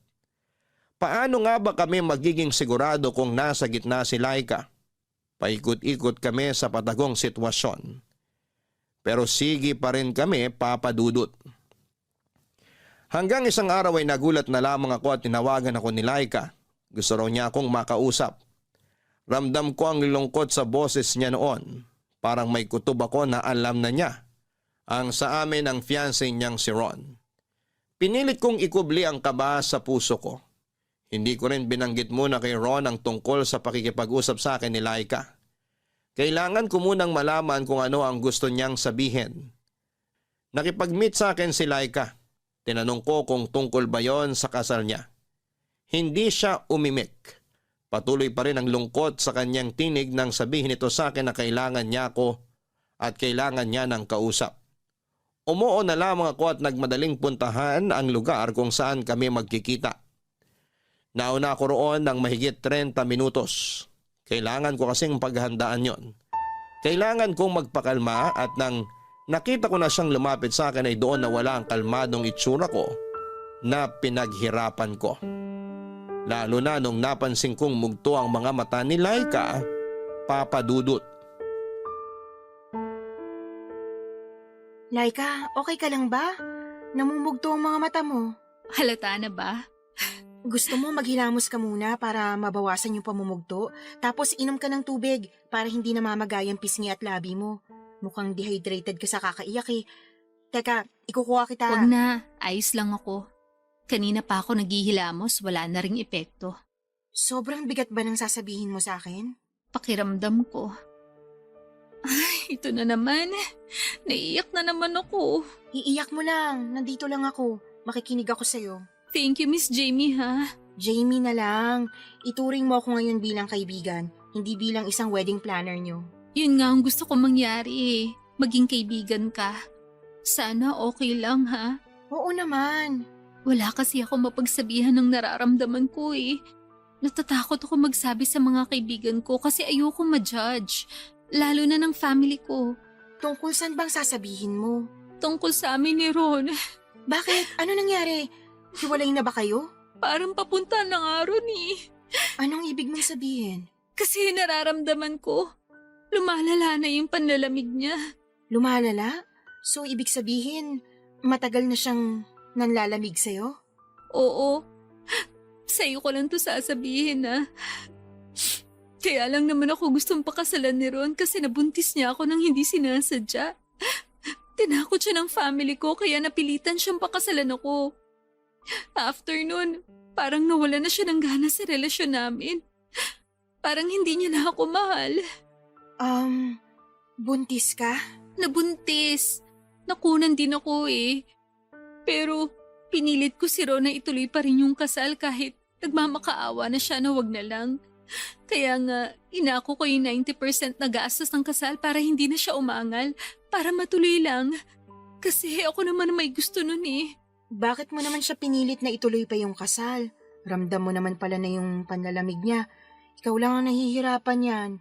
Paano nga ba kami magiging sigurado kung nasa gitna si Laika? Paikot-ikot kami sa patagong sitwasyon. Pero sige pa rin kami, Papa Dudut. Hanggang isang araw ay nagulat na lamang ako at tinawagan ako ni Laika. Gusto raw niya akong makausap. Ramdam ko ang lungkot sa boses niya noon. Parang may kutob ako na alam na niya ang sa amin ang fiancé niyang si Ron. Pinilit kong ikubli ang kaba sa puso ko. Hindi ko rin binanggit muna kay Ron ang tungkol sa pakikipag-usap sa akin ni Laika. Kailangan ko munang malaman kung ano ang gusto niyang sabihin. Nakipag-meet sa akin si Laika. Tinanong ko kung tungkol ba yon sa kasal niya. Hindi siya umimik. Patuloy pa rin ang lungkot sa kanyang tinig nang sabihin ito sa akin na kailangan niya ako at kailangan niya ng kausap. Umuo na lamang ako at nagmadaling puntahan ang lugar kung saan kami magkikita. Nauna ako roon ng mahigit 30 minutos. Kailangan ko kasing paghandaan yon. Kailangan kong magpakalma at nang nakita ko na siyang lumapit sa akin ay doon na wala ang kalmadong itsura ko na pinaghirapan ko. Lalo na nung napansin kong mugto ang mga mata ni Laika, Papa Dudut. Laika, okay ka lang ba? Namumugto ang mga mata mo. Halata na ba? Gusto mo maghilamos ka muna para mabawasan yung pamumugto, tapos inom ka ng tubig para hindi namamagay ang pisngi at labi mo. Mukhang dehydrated ka sa kakaiyak eh. Teka, ikukuha kita. Huwag na, ayos lang ako. Kanina pa ako naghihilamos, wala na ring epekto. Sobrang bigat ba ng sasabihin mo sa akin? Pakiramdam ko. Ay, ito na naman. Naiiyak na naman ako. Iiyak mo lang, nandito lang ako. Makikinig ako sa'yo. Thank you, Miss Jamie, ha? Jamie na lang. Ituring mo ako ngayon bilang kaibigan, hindi bilang isang wedding planner nyo. Yun nga ang gusto ko mangyari eh. Maging kaibigan ka. Sana okay lang, ha? Oo naman. Wala kasi ako mapagsabihan ng nararamdaman ko eh. Natatakot ako magsabi sa mga kaibigan ko kasi ayoko ma-judge. Lalo na ng family ko. Tungkol saan bang sasabihin mo? Tungkol sa amin ni Ron. Bakit? Ano nangyari? Hiwalay na ba kayo? Parang papunta ng araw ni. Anong ibig mong sabihin? Kasi nararamdaman ko, lumalala na yung panlalamig niya. Lumalala? So ibig sabihin, matagal na siyang nanlalamig sa'yo? Oo. Sa'yo ko lang to sasabihin na. Kaya lang naman ako gustong pakasalan ni Ron kasi nabuntis niya ako nang hindi sinasadya. Tinakot siya ng family ko kaya napilitan siyang pakasalan ako. After nun, parang nawala na siya ng gana sa relasyon namin. Parang hindi niya na ako mahal. Buntis ka? Nabuntis. Nakunan din ako eh. Pero pinilit ko si Ron na ituloy pa rin yung kasal kahit nagmamakaawa na siya na wag na lang. Kaya nga, inako ko yung 90% na gastos ng kasal para hindi na siya umangal, para matuloy lang. Kasi ako naman may gusto nun eh. Bakit mo naman siya pinilit na ituloy pa yung kasal? Ramdam mo naman pala na yung panlalamig niya. Ikaw lang ang nahihirapan yan.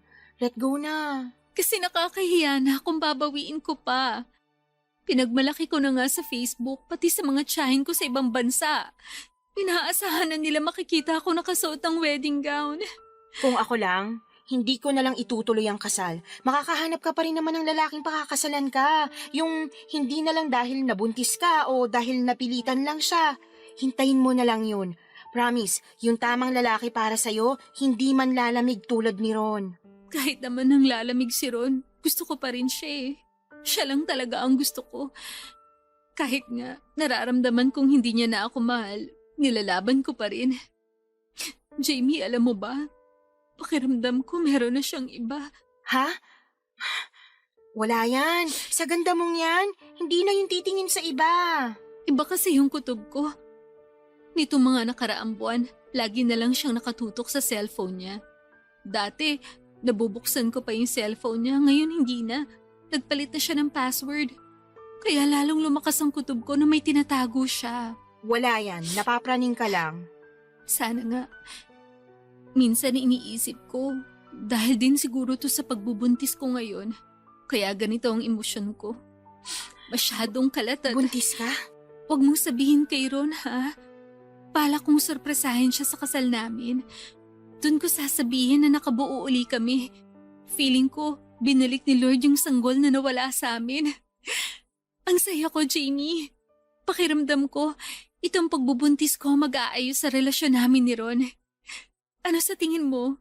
Let go na. Kasi nakakahiya na kung babawiin ko pa. Pinagmalaki ko na nga sa Facebook, pati sa mga tiyahin ko sa ibang bansa. Inaasahan na nila makikita ako nakasuot ng wedding gown. Kung ako lang, hindi ko na lang itutuloy ang kasal. Makakahanap ka pa rin naman ng lalaking pakakasalan ka. Yung hindi na lang dahil nabuntis ka o dahil napilitan lang siya. Hintayin mo na lang yun. Promise, yung tamang lalaki para sa'yo, hindi man lalamig tulad ni Ron. Kahit naman nang lalamig si Ron, gusto ko pa rin siya eh. Siya lang talaga ang gusto ko. Kahit nga, nararamdaman kong hindi niya na ako mahal, nilalaban ko pa rin. Jamie, alam mo ba? Pakiramdam ko meron na siyang iba. Ha? Wala yan. Sa ganda mong yan, hindi na yung titingin sa iba. Iba kasi yung kutob ko. Nitong mga nakaraang buwan, lagi na lang siyang nakatutok sa cellphone niya. Dati, nabubuksan ko pa yung cellphone niya, ngayon hindi na. Nagpalit na siya ng password. Kaya lalong lumakas ang kutob ko na may tinatago siya. Wala yan, napapraning ka lang. Sana nga. Minsan iniisip ko, dahil din siguro to sa pagbubuntis ko ngayon, kaya ganito ang emosyon ko. Masyadong kalat at Buntis ka? huwag mong sabihin kay Ron, ha? Bala kong sorpresahin siya sa kasal namin. Doon ko sasabihin na nakabuo uli kami. Feeling ko, binalik ni Lord yung sanggol na nawala sa amin. Ang saya ko, Jamie. Pakiramdam ko, itong pagbubuntis ko mag-aayos sa relasyon namin ni Ron. Ano sa tingin mo?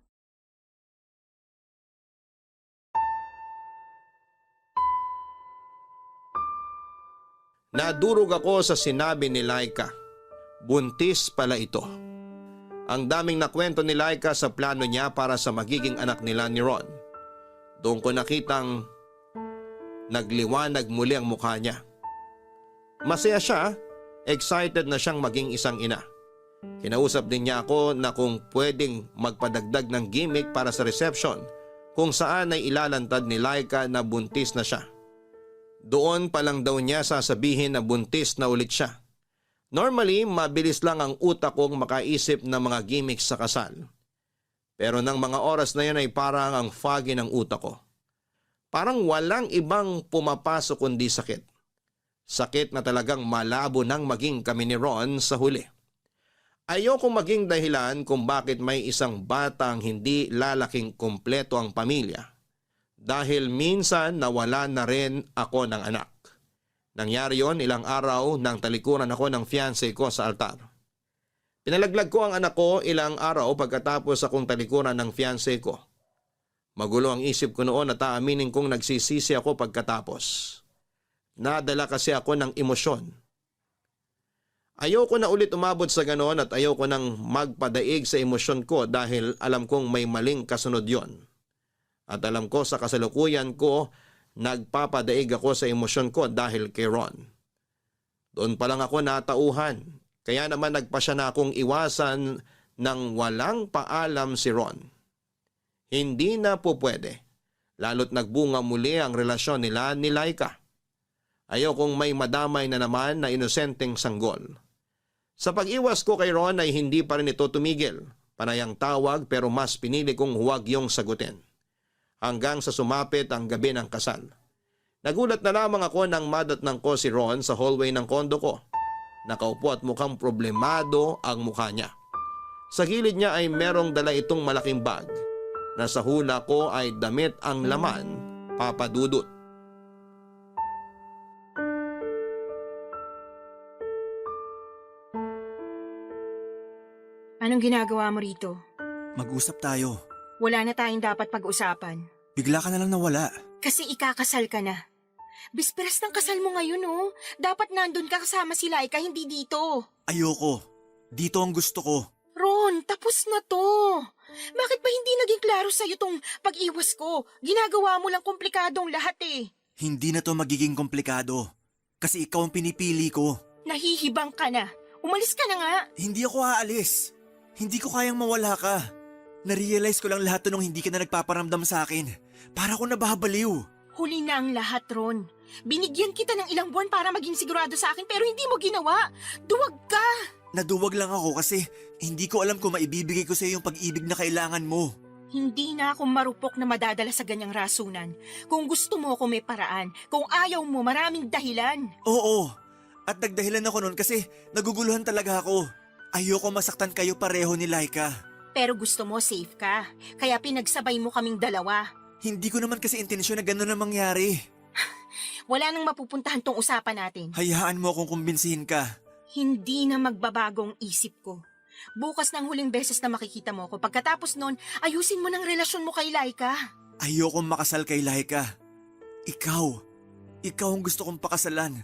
Nadurog ako sa sinabi ni Laika. Buntis pala ito. Ang daming nakwento ni Laika sa plano niya para sa magiging anak nila ni Ron. Doon ko nakitang nagliwanag muli ang mukha niya. Masaya siya, excited na siyang maging isang ina. Kinausap din niya ako na kung pwedeng magpadagdag ng gimmick para sa reception kung saan ay ilalantad ni Laika na buntis na siya. Doon pa lang daw niya sasabihin na buntis na ulit siya. Normally, mabilis lang ang utak kong makaisip ng mga gimmicks sa kasal. Pero nang mga oras na yun ay parang ang foggy ng utak ko. Parang walang ibang pumapasok kundi sakit. Sakit na talagang malabo nang maging kami ni Ron sa huli. Ayokong maging dahilan kung bakit may isang batang hindi lalaking kumpleto ang pamilya. Dahil minsan nawala na rin ako ng anak. Nangyari yon ilang araw nang talikuran ako ng fiancé ko sa altar. Pinalaglag ko ang anak ko ilang araw pagkatapos akong talikuran ng fiancé ko. Magulo ang isip ko noon at aaminin kong nagsisisi ako pagkatapos. Nadala kasi ako ng emosyon. Ayoko na ulit umabot sa ganon at ayoko nang magpadaig sa emosyon ko dahil alam kong may maling kasunod yon. At alam ko sa kasalukuyan ko, nagpapadaig ako sa emosyon ko dahil kay Ron. Doon pa lang ako natauhan, kaya naman nagpasya na akong iwasan ng walang paalam si Ron. Hindi na po pwede, lalo't nagbunga muli ang relasyon nila ni Laika. Ayokong may madamay na naman na inosenteng sanggol. Sa pag-iwas ko kay Ron ay hindi pa rin ito tumigil. Panayang tawag pero mas pinili kong huwag yung sagutin. Hanggang sa sumapit ang gabi ng kasal. Nagulat na lamang ako nang madatnang ko si Ron sa hallway ng kondo ko. Nakaupo at mukhang problemado ang mukha niya. Sa gilid niya ay merong dala itong malaking bag na sa hula ko ay damit ang laman, Papa Dudut. Anong ginagawa mo rito? Mag-usap tayo. Wala na tayong dapat pag-usapan. Bigla ka na lang nawala. Kasi ikakasal ka na. Bisperas ng kasal mo ngayon, oh. Dapat nandun ka kasama si Laika, hindi dito. Ayoko. Dito ang gusto ko. Ron, tapos na to. Bakit ba hindi naging klaro sa'yo tong pag-iwas ko? Ginagawa mo lang komplikadong lahat eh. Hindi na to magiging komplikado. Kasi ikaw ang pinipili ko. Nahihibang ka na. Umalis ka na nga. Hindi ako aalis. Hindi ko kayang mawala ka. Narealize ko lang lahat to nung hindi ka na nagpaparamdam sa akin. Para ko nababaliw. Huli na ang lahat, Ron. Binigyan kita ng ilang buwan para maging sigurado sa akin pero hindi mo ginawa. Duwag ka. Naduwag lang ako kasi hindi ko alam kung maibibigay ko sa iyo yung pag-ibig na kailangan mo. Hindi na ako marupok na madadala sa ganyang rasunan. Kung gusto mo ako may paraan. Kung ayaw mo, maraming dahilan. Oo. At nagdahilan ako nun kasi naguguluhan talaga ako. Ayoko masaktan kayo pareho ni Laika. Pero gusto mo safe ka. Kaya pinagsabay mo kaming dalawa. Hindi ko naman kasi intensyon na gano'n na mangyari. Wala nang mapupuntahan tong usapan natin. Hayaan mo akong kumbinsihin ka. Hindi na magbabagong isip ko. Bukas ng huling beses na makikita mo ako. Pagkatapos nun, ayusin mo ng relasyon mo kay Laika. Ayokong makasal kay Laika. Ikaw ang gusto kong pakasalan.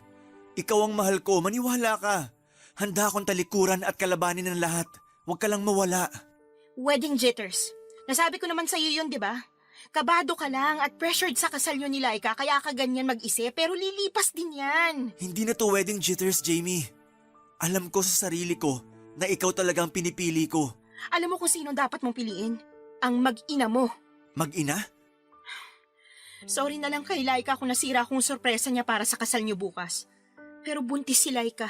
Ikaw ang mahal ko, maniwala ka. Handa akong talikuran at kalabanin ng lahat. Huwag ka lang mawala. Wedding jitters. Nasabi ko naman sa'yo yun, di ba? Kabado ka lang at pressured sa kasal yun ni Laika kaya ka ganyan mag-isip pero lilipas din yan. Hindi na to wedding jitters, Jamie. Alam ko sa sarili ko na ikaw talaga ang pinipili ko. Alam mo kung sino dapat mong piliin? Ang mag-ina mo. Mag-ina? Sorry na lang kay Laika kung nasira kong sorpresa niya para sa kasal niyo bukas. Pero buntis si Laika.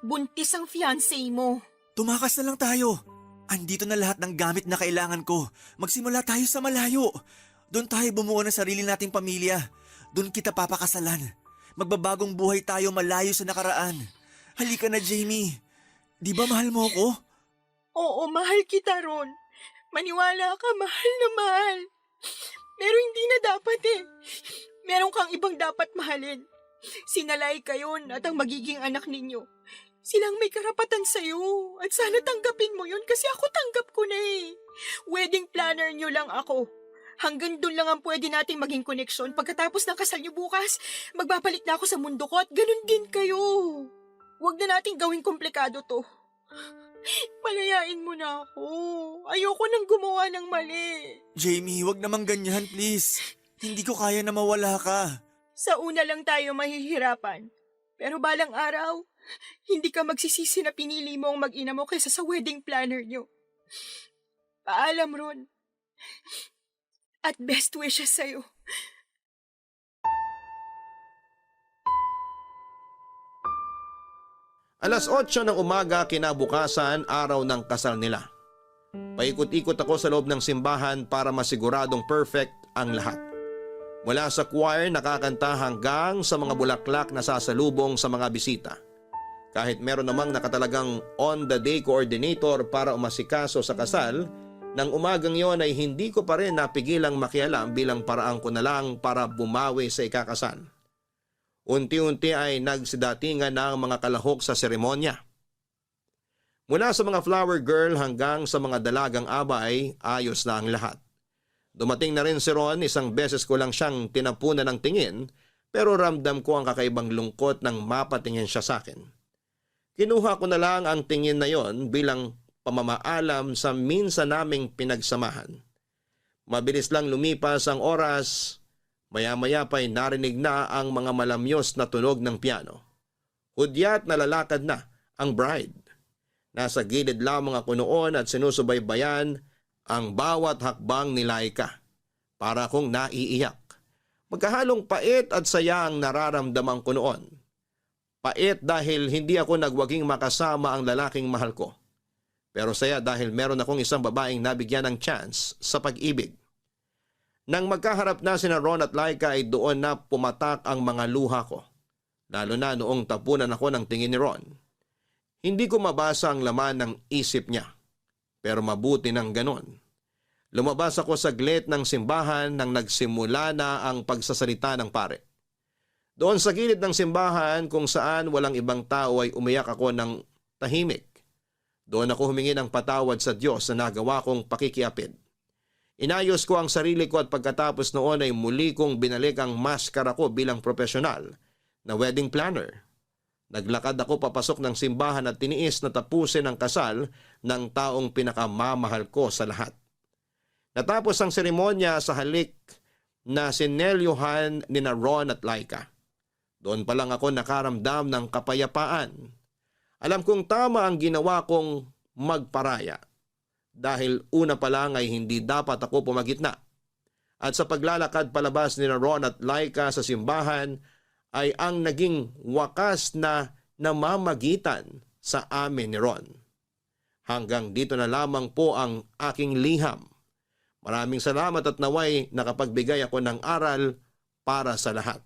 Buntis ang fiancé mo. Tumakas na lang tayo. Andito na lahat ng gamit na kailangan ko. Magsimula tayo sa malayo. Doon tayo bumuo ng sarili nating pamilya. Doon kita papakasalan. Magbabagong buhay tayo malayo sa nakaraan. Halika na, Jamie. Di ba mahal mo ako? Oo, mahal kita, Ron. Maniwala ka, mahal na mahal. Pero hindi na dapat eh. Meron kang ibang dapat mahalin. Sinalay kayo at ang magiging anak ninyo. Silang may karapatan sa'yo. At sana tanggapin mo yun kasi ako tanggap ko na eh. Wedding planner nyo lang ako. Hanggang doon lang ang pwede nating maging koneksyon. Pagkatapos ng kasal nyo bukas, magbabalik na ako sa mundo ko at ganun din kayo. Huwag na nating gawing komplikado to. Palayain mo na ako. Ayoko nang gumawa ng mali. Jamie, wag namang ganyan, please. Hindi ko kaya na mawala ka. Sa una lang tayo mahihirapan. Pero balang araw, hindi ka magsisisi na pinili mo ang mag-ina mo kaysa sa wedding planner nyo. Paalam, Ron. At best wishes sa'yo. Alas 8 ng umaga kinabukasan, araw ng kasal nila. Paikot-ikot ako sa loob ng simbahan para masiguradong perfect ang lahat. Mula sa choir nakakanta hanggang sa mga bulaklak na sasalubong sa mga bisita. Kahit meron namang nakatalagang on-the-day coordinator para umasikaso sa kasal, nang umagang yon ay hindi ko pa rin napigilang makialam bilang paraan ko na lang para bumawi sa ikakasal. Unti-unti ay nagsidatingan na ang mga kalahok sa seremonya. Mula sa mga flower girl hanggang sa mga dalagang abay, ayos na ang lahat. Dumating na rin si Ron, isang beses ko lang siyang tinapunan ng tingin, pero ramdam ko ang kakaibang lungkot nang mapatingin siya sa akin. Kinuha ko na lang ang tingin na yon bilang pamamaalam sa minsan naming pinagsamahan. Mabilis lang lumipas ang oras, maya-maya pa'y narinig na ang mga malamyos na tunog ng piano. Hudyat na lalakad na ang bride. Nasa gilid lamang ako noon at sinusubaybayan ang bawat hakbang ni Laika. Para akong naiiyak. Magkahalong pait at saya ang nararamdaman ko noon. Pait dahil hindi ako nagwaging makasama ang lalaking mahal ko. Pero saya dahil meron akong isang babaeng nabigyan ng chance sa pag-ibig. Nang magkaharap na sina Ron at Laika ay doon na pumatak ang mga luha ko. Lalo na noong tapunan ako ng tingin ni Ron. Hindi ko mabasa ang laman ng isip niya. Pero mabuti ng ganon. Lumabas ako saglit ng simbahan nang nagsimula na ang pagsasalita ng pare. Doon sa gilid ng simbahan kung saan walang ibang tao ay umiyak ako ng tahimik. Doon ako humingi ng patawad sa Diyos na nagawa kong pakikiapid. Inayos ko ang sarili ko at pagkatapos noon ay muli kong binalik ang maskara ko bilang profesional na wedding planner. Naglakad ako papasok ng simbahan at tiniis na tapusin ang kasal ng taong pinakamamahal ko sa lahat. Natapos ang seremonya sa halik na sinelyohan ni na Ron at Laika. Doon pa lang ako nakaramdam ng kapayapaan. Alam kong tama ang ginawa kong magparaya. Dahil una pa lang ay hindi dapat ako pumagitna. At sa paglalakad palabas ni na Ron at Laika sa simbahan ay ang naging wakas na namamagitan sa amin ni Ron. Hanggang dito na lamang po ang aking liham. Maraming salamat at naway nakapagbigay ako ng aral para sa lahat.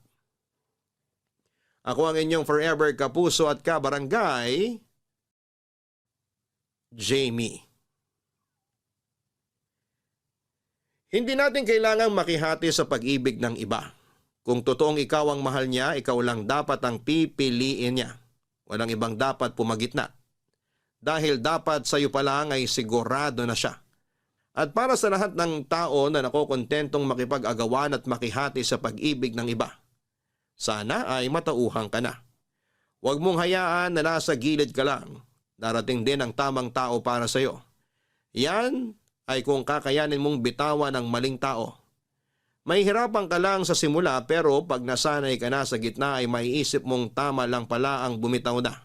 Ako ang inyong forever kapuso at kabarangay, Jamie. Hindi natin kailangang makihati sa pag-ibig ng iba. Kung totoong ikaw ang mahal niya, ikaw lang dapat ang pipiliin niya. Walang ibang dapat pumagitna. Dahil dapat sa iyo pa lang ay sigurado na siya. At para sa lahat ng tao na nakokontentong makipag-agawan at makihati sa pag-ibig ng iba, sana ay matauhan ka na. Huwag mong hayaan na nasa gilid ka lang. Darating din ang tamang tao para sa iyo. Yan ay kung kakayanin mong bitawan ang maling tao. May hirapan ka lang sa simula pero pag nasanay ka na sa gitna ay maiisip mong tama lang pala ang bumitaw na.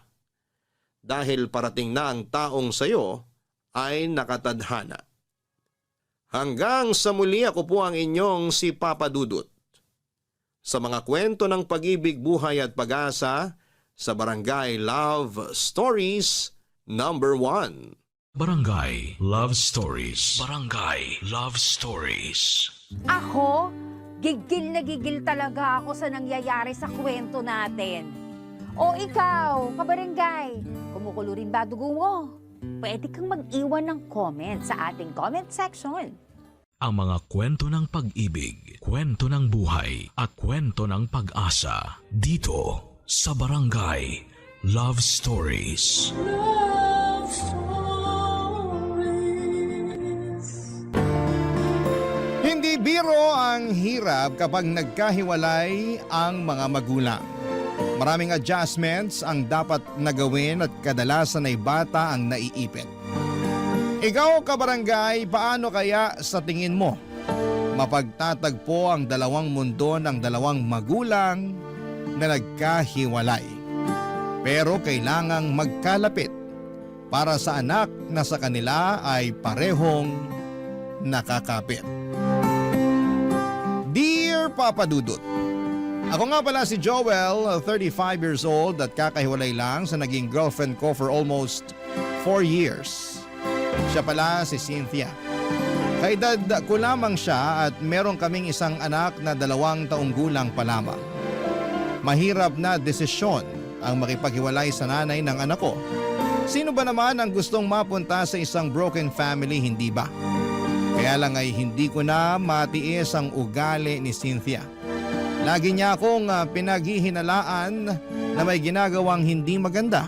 Dahil parating na ang taong sa iyo ay nakatadhana. Hanggang sa muli, ako po ang inyong si Papa Dudut. Sa mga kwento ng pag-ibig, buhay at pag-asa sa Barangay Love Stories number 1. Barangay Love Stories. Barangay Love Stories. Ako, Gigil na gigil talaga ako sa nangyayari sa kwento natin. O ikaw, kabarangay, kumukulo rin ba dugo mo? Pwede kang mag-iwan ng comment sa ating comment section. Ang mga kwento ng pag-ibig, kwento ng buhay at kwento ng pag-asa dito sa Barangay Love Stories. Love Stories. Hindi biro ang hirap kapag nagkahiwalay ang mga magulang. Maraming adjustments ang dapat nagawin at kadalasan ay bata ang naiipit. Ikaw, kabarangay, paano kaya sa tingin mo mapagtatagpo ang dalawang mundo ng dalawang magulang na nagkahiwalay? Pero kailangang magkalapit para sa anak na sa kanila ay parehong nakakapit. Dear Papa Dudut, ako nga pala si Joel, 35 years old at kakahiwalay lang sa naging girlfriend ko for almost 4 years. Siya pala si Cynthia. Kaedad ko lamang siya at meron kaming isang anak na 2 taong gulang pa lamang. Mahirap na desisyon ang makipaghiwalay sa nanay ng anak ko. Sino ba naman ang gustong mapunta sa isang broken family, hindi ba? Kaya lang ay hindi ko na matiis ang ugali ni Cynthia. Lagi niya akong pinaghihinalaan na may ginagawang hindi maganda.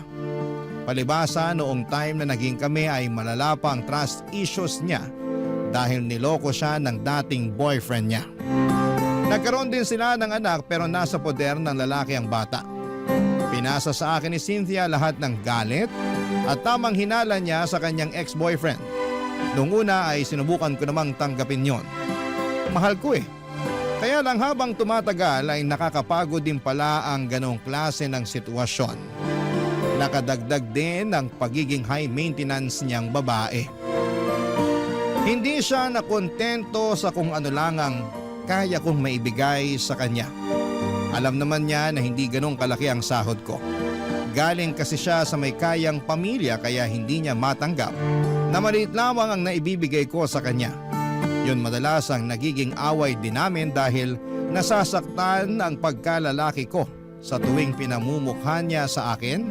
Palibasa noong time na naging kami ay malala pa ang trust issues niya dahil niloko siya ng dating boyfriend niya. Nagkaroon din sila ng anak pero nasa poder ng lalaki ang bata. Pinasa sa akin ni Cynthia lahat ng galit at tamang hinala niya sa kanyang ex-boyfriend. Noong una ay sinubukan ko namang tanggapin yon. Mahal ko eh. Kaya lang habang tumatagal ay nakakapagod din pala ang ganong klase ng sitwasyon. Nakadagdag din ang pagiging high maintenance niyang babae. Hindi siya nakontento sa kung ano lang ang kaya kong maibigay sa kanya. Alam naman niya na hindi ganong kalaki ang sahod ko. Galing kasi siya sa may kayang pamilya kaya hindi niya matanggap na maliit lamang ang naibibigay ko sa kanya. Yun madalas ang nagiging away din namin dahil nasasaktan ang pagkalalaki ko sa tuwing pinamumukha niya sa akin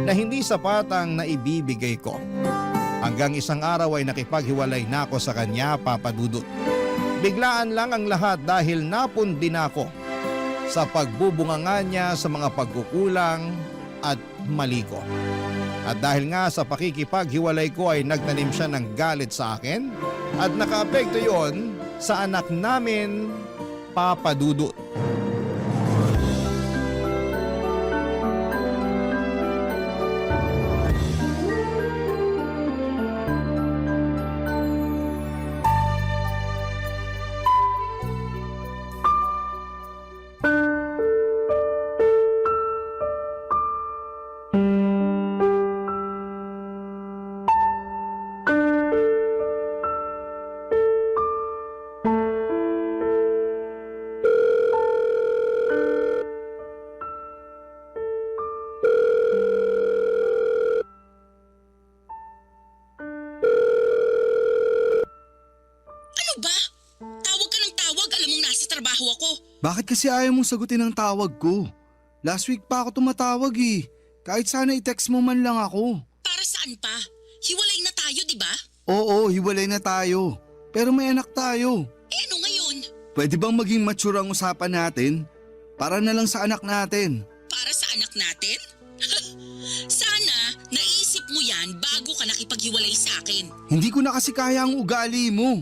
na hindi sapat ang naibibigay ko. Hanggang isang araw ay nakipaghiwalay na ako sa kanya, Papa Dudut. Biglaan lang ang lahat dahil napundi na ako sa pagbubunganga niya sa mga pagkukulang at mali ko. At dahil nga sa pakikipaghiwalay ko ay nagtanim siya ng galit sa akin at nakaapekto yon sa anak namin, Papa Dudut. Bakit kasi ayaw mong sagutin ang tawag ko? Last week pa ako tumatawag eh. Kahit sana i-text mo man lang ako. Para saan pa? Hiwalay na tayo, di ba? Oo, hiwalay na tayo. Pero may anak tayo. Eh ano ngayon? Pwede bang maging mature ang usapan natin? Para na lang sa anak natin. Para sa anak natin? Sana naisip mo yan bago ka nakipaghiwalay sa akin. Hindi ko na kasi kaya ang ugali mo.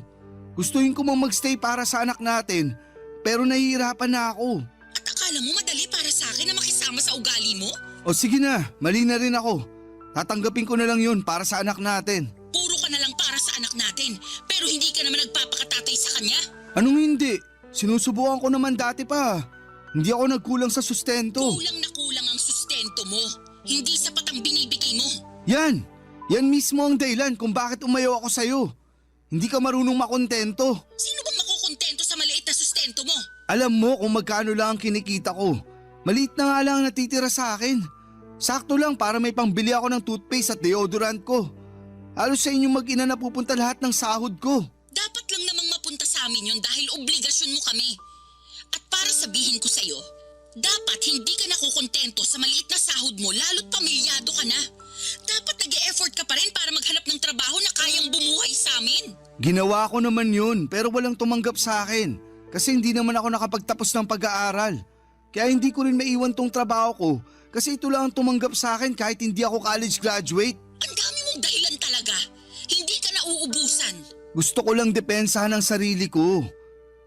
Gustuhin ko mang magstay para sa anak natin. Pero nahihirapan na ako. At akala mo madali para sa akin na makisama sa ugali mo? O sige na, mali na rin ako. Tatanggapin ko na lang yun para sa anak natin. Puro ka na lang para sa anak natin, pero hindi ka naman nagpapakatatay sa kanya? Anong hindi? Sinusubukan ko naman dati pa. Hindi ako nagkulang sa sustento. Kulang na kulang ang sustento mo. Hindi sapat ang binibigay mo. Yan mismo ang dahilan kung bakit umayaw ako sa'yo. Hindi ka marunong makontento. Sino bang makukontento sa maliit na sustento mo? Alam mo kung magkano lang ang kinikita ko. Maliit na nga lang ang natitira sa akin. Sakto lang para may pangbili ako ng toothpaste at deodorant ko. Halos sa inyong mag-ina na pupunta lahat ng sahod ko. Dapat lang namang mapunta sa amin yun dahil obligasyon mo kami. sasabihin ko sa'yo, dapat hindi ka nakukontento sa maliit na sahod mo lalo't pamilyado ka na. Dapat nag-e-effort ka pa rin para maghanap ng trabaho na kayang bumuhay sa amin. Ginawa ko naman yun pero walang tumanggap sa akin. Kasi hindi naman ako nakapagtapos ng pag-aaral. Kaya hindi ko rin maiwan tong trabaho ko kasi ito lang ang tumanggap sa akin kahit hindi ako college graduate. Ang dami mong dahilan talaga. Hindi ka na uubusan. Gusto ko lang depensahan ang sarili ko.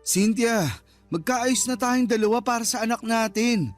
Cynthia, magkaayos na tayong dalawa para sa anak natin.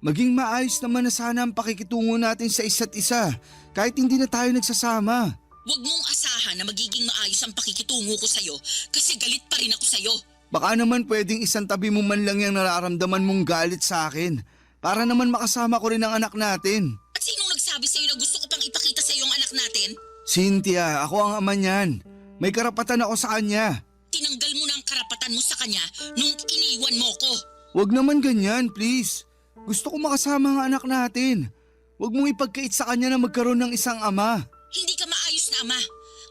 Maging maayos naman na sana ang pakikitungo natin sa isa't isa kahit hindi na tayo nagsasama. Huwag mong asahan na magiging maayos ang pakikitungo ko sa'yo kasi galit pa rin ako sa'yo. Baka naman pwedeng isang tabi mo man lang yung nararamdaman mong galit sa akin para naman makasama ko rin ang anak natin. At sinong nagsabi sa'yo na gusto ko pang ipakita sa'yo ang anak natin? Cynthia, ako ang ama niyan. May karapatan ako sa kanya. Tinanggal mo na ang karapatan mo sa kanya nung iniwan mo ko. Huwag naman ganyan, please. Gusto ko makasama ang anak natin. Huwag mong ipagkait sa kanya na magkaroon ng isang ama. Hindi ka maayos na ama.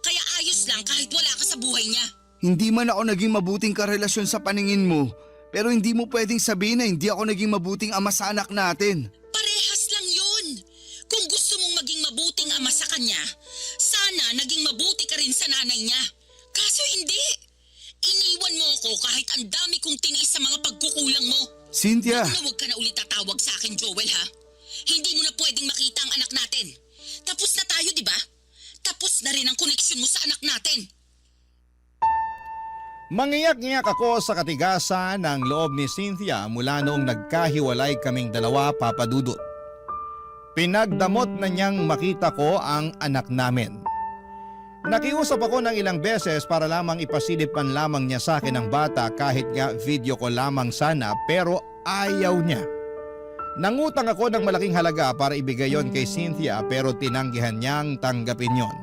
Kaya ayos lang kahit wala ka sa buhay niya. Hindi man ako naging mabuting karelasyon sa paningin mo, pero hindi mo pwedeng sabihin na hindi ako naging mabuting ama sa anak natin. Parehas lang yun. Kung gusto mong maging mabuting ama sa kanya, sana naging mabuti ka rin sa nanay niya. Kaso hindi. Iniwan mo ako kahit ang dami kong tiniis sa mga pagkukulang mo. Cynthia! Huwag ka na ulit tatawag sa akin, Joel, ha? Hindi mo na pwedeng makita ang anak natin. Tapos na tayo, di ba? Tapos na rin ang koneksyon mo sa anak natin. Mangiyak-ngiyak ako sa katigasan ng loob ni Cynthia mula noong nagkahiwalay kaming dalawa, Papa Dudut. Pinagdamot na niyang makita ko ang anak namin. Nakiusap ako ng ilang beses para lamang ipasilip man lamang niya sa akin ang bata kahit nga video ko lamang sana pero ayaw niya. Nangutang ako ng malaking halaga para ibigay yon kay Cynthia pero tinanggihan niyang tanggapin yon.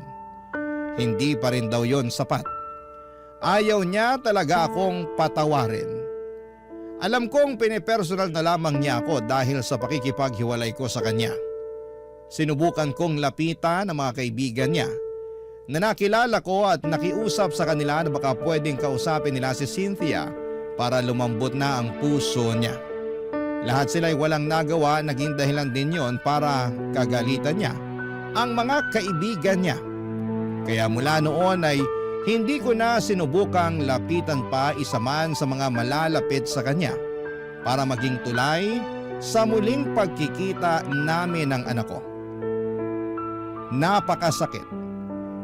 Hindi pa rin daw yon sapat. Ayaw niya talaga akong patawarin. Alam kong pinipersonal na lamang niya ako dahil sa pakikipaghiwalay ko sa kanya. Sinubukan kong lapitan ang mga kaibigan niya na nakilala ko at nakiusap sa kanila na baka pwedeng kausapin nila si Cynthia para lumambot na ang puso niya. Lahat sila'y walang nagawa, naging dahilan din yon para kagalitan niya ang mga kaibigan niya. Kaya mula noon ay hindi ko na sinubukang lapitan pa isa man sa mga malalapit sa kanya para maging tulay sa muling pagkikita namin ng anak ko. Napakasakit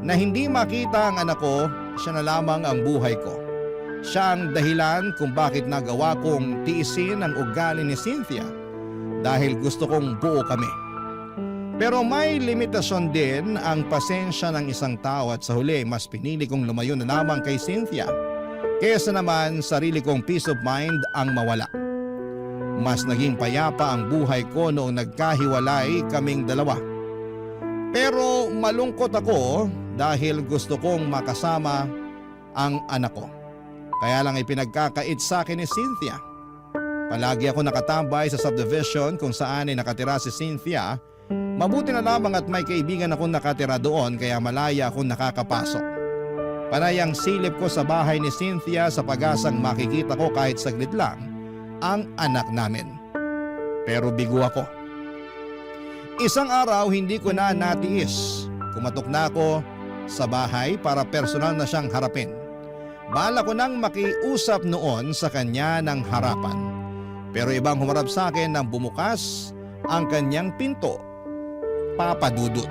na hindi makita ang anak ko, siya na lamang ang buhay ko. Siya ang dahilan kung bakit nagawa kong tiisin ang ugali ni Cynthia dahil gusto kong buo kami. Pero may limitasyon din ang pasensya ng isang tao at sa huli mas pinili kong lumayo na lamang kay Cynthia kaysa naman sarili kong peace of mind ang mawala. Mas naging payapa ang buhay ko noong nagkahiwalay kaming dalawa. Pero malungkot ako dahil gusto kong makasama ang anak ko. Kaya lang ipinagkakait sa akin ni Cynthia. Palagi ako nakatambay sa subdivision kung saan ay nakatira si Cynthia. Mabuti na lamang at may kaibigan akong nakatira doon kaya malaya akong nakakapasok. Panay ang silip ko sa bahay ni Cynthia sa pag-asang makikita ko kahit saglit lang ang anak namin. Pero bigo ako. Isang araw hindi ko na natiis. Kumatok na ako sa bahay para personal na siyang harapin. Bala ko nang makiusap noon sa kanya ng harapan. Pero ibang humarap sa akin nang bumukas ang kanyang pinto. Papa Dudut.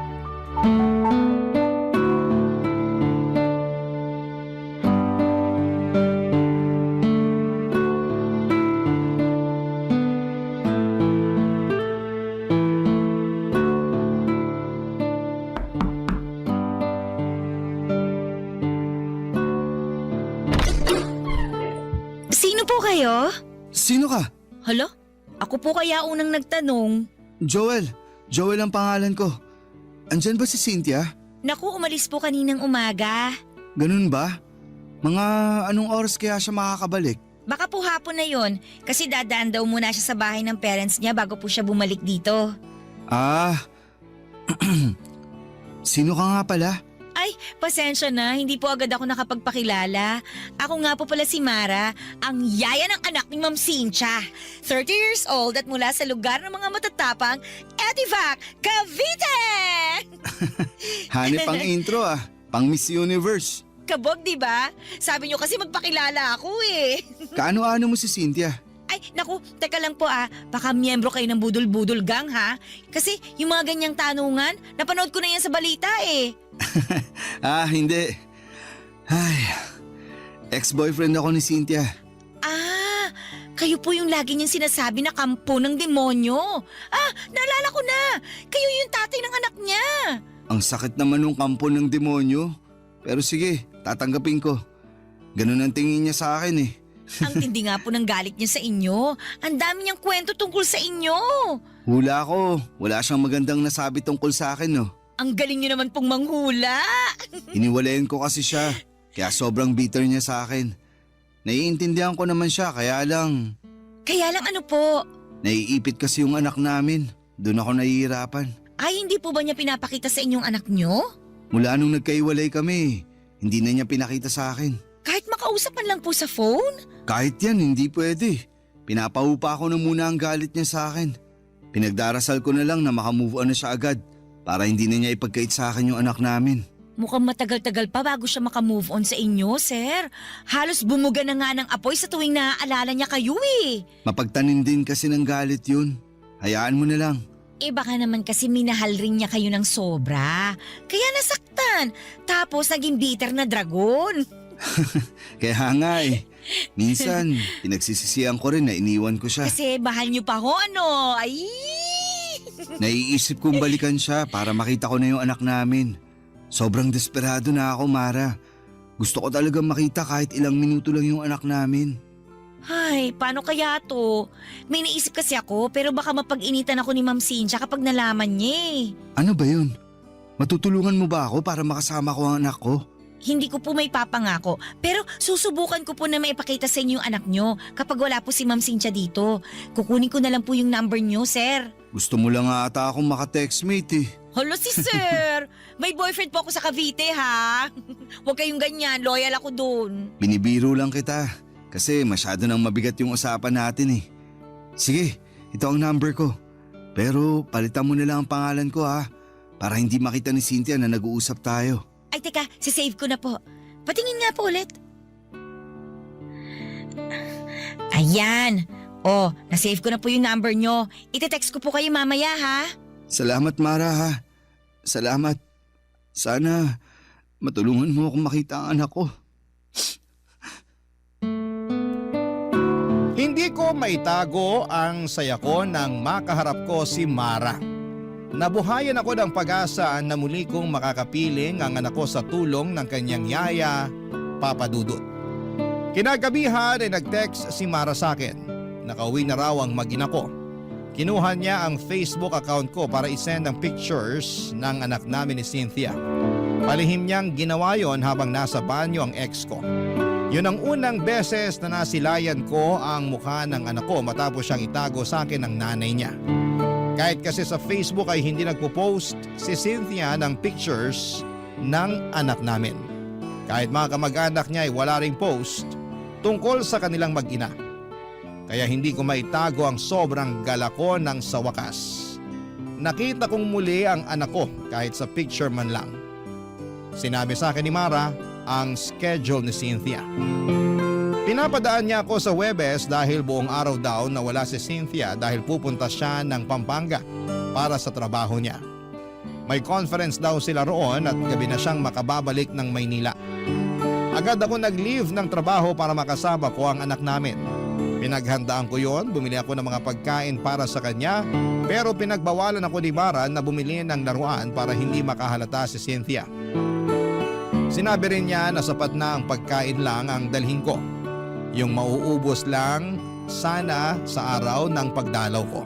Sino po kayo? Sino ka? Hala? Ako po kaya unang nagtanong. Joel. Joel ang pangalan ko. Andyan ba si Cynthia? Naku, umalis po kaninang umaga. Ganun ba? Mga anong oras kaya siya makakabalik? Baka po hapon na yon kasi dadaan daw muna siya sa bahay ng parents niya bago po siya bumalik dito. Ah, sino ka nga pala? Ay, pasensya na, hindi po agad ako nakapagpakilala. Ako nga po pala si Mara, ang yaya ng anak ni Ma'am Cynthia. 30 years old at mula sa lugar ng mga matatapang, Etivac, Cavite! Hanep ang intro pang Miss Universe. Kabog, di ba? Sabi niyo kasi magpakilala ako eh. Kaano-ano mo si Cynthia? Ay, naku, teka lang po baka miyembro kayo ng Budol-Budol Gang ha? Kasi yung mga ganyang tanungan, napanood ko na yan sa balita eh. Hindi. Ay, ex-boyfriend ako ni Cynthia. Kayo po yung lagi niyang sinasabi na kampo ng demonyo. Naalala ko na. Kayo yung tatay ng anak niya. Ang sakit naman ng kampo ng demonyo. Pero sige, tatanggapin ko. Ganun ang tingin niya sa akin eh. Ang tindi nga po ng galit niya sa inyo. Ang dami niyang kwento tungkol sa inyo. Hula ko, wala siyang magandang nasabi tungkol sa akin no. Ang galing niyo naman pong manghula. Iniwalayan ko kasi siya, kaya sobrang bitter niya sa akin. Naiintindihan ko naman siya, kaya lang Kaya lang ano po? naiipit kasi yung anak namin. Doon ako nahihirapan. Ay, hindi po ba niya pinapakita sa inyong anak niyo? Mula nung nagkaiwalay kami, hindi na niya pinakita sa akin. Kahit makausapan lang po sa phone? Kahit yan, hindi pwede. Pinapahupa ko na muna ang galit niya sa akin. Pinagdarasal ko na lang na makamove on na siya agad para hindi na niya ipagkait sa akin yung anak namin. Mukhang matagal-tagal pa bago siya makamove on sa inyo, sir. Halos bumuga na nga ng apoy sa tuwing naaalala niya kayo eh. Mapagtanim din kasi ng galit yun. Hayaan mo na lang. Baka naman kasi minahal rin niya kayo ng sobra. Kaya nasaktan. Tapos naging bitter na dragon. Kaya nga eh. Minsan, pinagsisisihan ko rin na iniwan ko siya. Kasi mahal niyo pa ho, ano? Ay! Naiisip kong balikan siya para makita ko na yung anak namin. Sobrang desperado na ako, Mara. Gusto ko talagang makita kahit ilang minuto lang yung anak namin. Ay, paano kaya to? May naisip kasi ako pero baka mapag-initan ako ni Ma'am Cynthia kapag nalaman niya eh. Ano ba yun? Matutulungan mo ba ako para makasama ko ang anak ko? Hindi ko po may papangako, pero susubukan ko po na maipakita sa inyo yung anak nyo kapag wala po si Ma'am Cynthia dito. Kukunin ko na lang po yung number nyo, sir. Gusto mo lang ata akong maka-textmate eh. Hala si sir! May boyfriend po ako sa Cavite ha! Huwag kayong ganyan, loyal ako dun. Binibiro lang kita kasi masyado nang mabigat yung usapan natin eh. Sige, ito ang number ko. Pero palitan mo na lang ang pangalan ko para hindi makita ni Cynthia na nag-uusap tayo. Ay teka, sisave ko na po. Patingin nga po ulit. Ayan! Nasave ko na po yung number nyo. Ite-text ko po kayo mamaya ha. Salamat Mara Salamat. Sana matulungan mo akong makita ang anak ko. Hindi ko maitago ang saya ko nang makaharap ko si Mara. Nabuhayan ako ng pag-asa na muli kong makakapiling ang anak ko sa tulong ng kanyang yaya, Papa Dudut. Kinagabihan ay nag-text si Mara sa akin. Nakauwi na raw ang mag-ina ko. Kinuha niya ang Facebook account ko para isend ang pictures ng anak namin ni Cynthia. Palihim niyang ginawa yon habang nasa banyo ang ex ko. Yun ang unang beses na nasilayan ko ang mukha ng anak ko matapos siyang itago sa akin ng nanay niya. Kahit kasi sa Facebook ay hindi nagpo-post si Cynthia ng pictures ng anak namin. Kahit mga kamag-anak niya ay wala ring post tungkol sa kanilang mag-ina. Kaya hindi ko maitago ang sobrang gala ko nang sa wakas. Nakita kong muli ang anak ko kahit sa picture man lang. Sinabi sa akin ni Mara ang schedule ni Cynthia. Pinapadaan niya ako sa Huwebes dahil buong araw daw na wala si Cynthia dahil pupunta siya ng Pampanga para sa trabaho niya. May conference daw sila roon at gabi na siyang makababalik ng Maynila. Agad ako nag-leave ng trabaho para makasama ko ang anak namin. Pinaghandaan ko yon, bumili ako ng mga pagkain para sa kanya pero pinagbawalan ako ni Mara na bumili ng laruan para hindi makahalata si Cynthia. Sinabi rin niya na sapat na ang pagkain lang ang dalhin ko. Yung mauubos lang sana sa araw ng pagdalaw ko.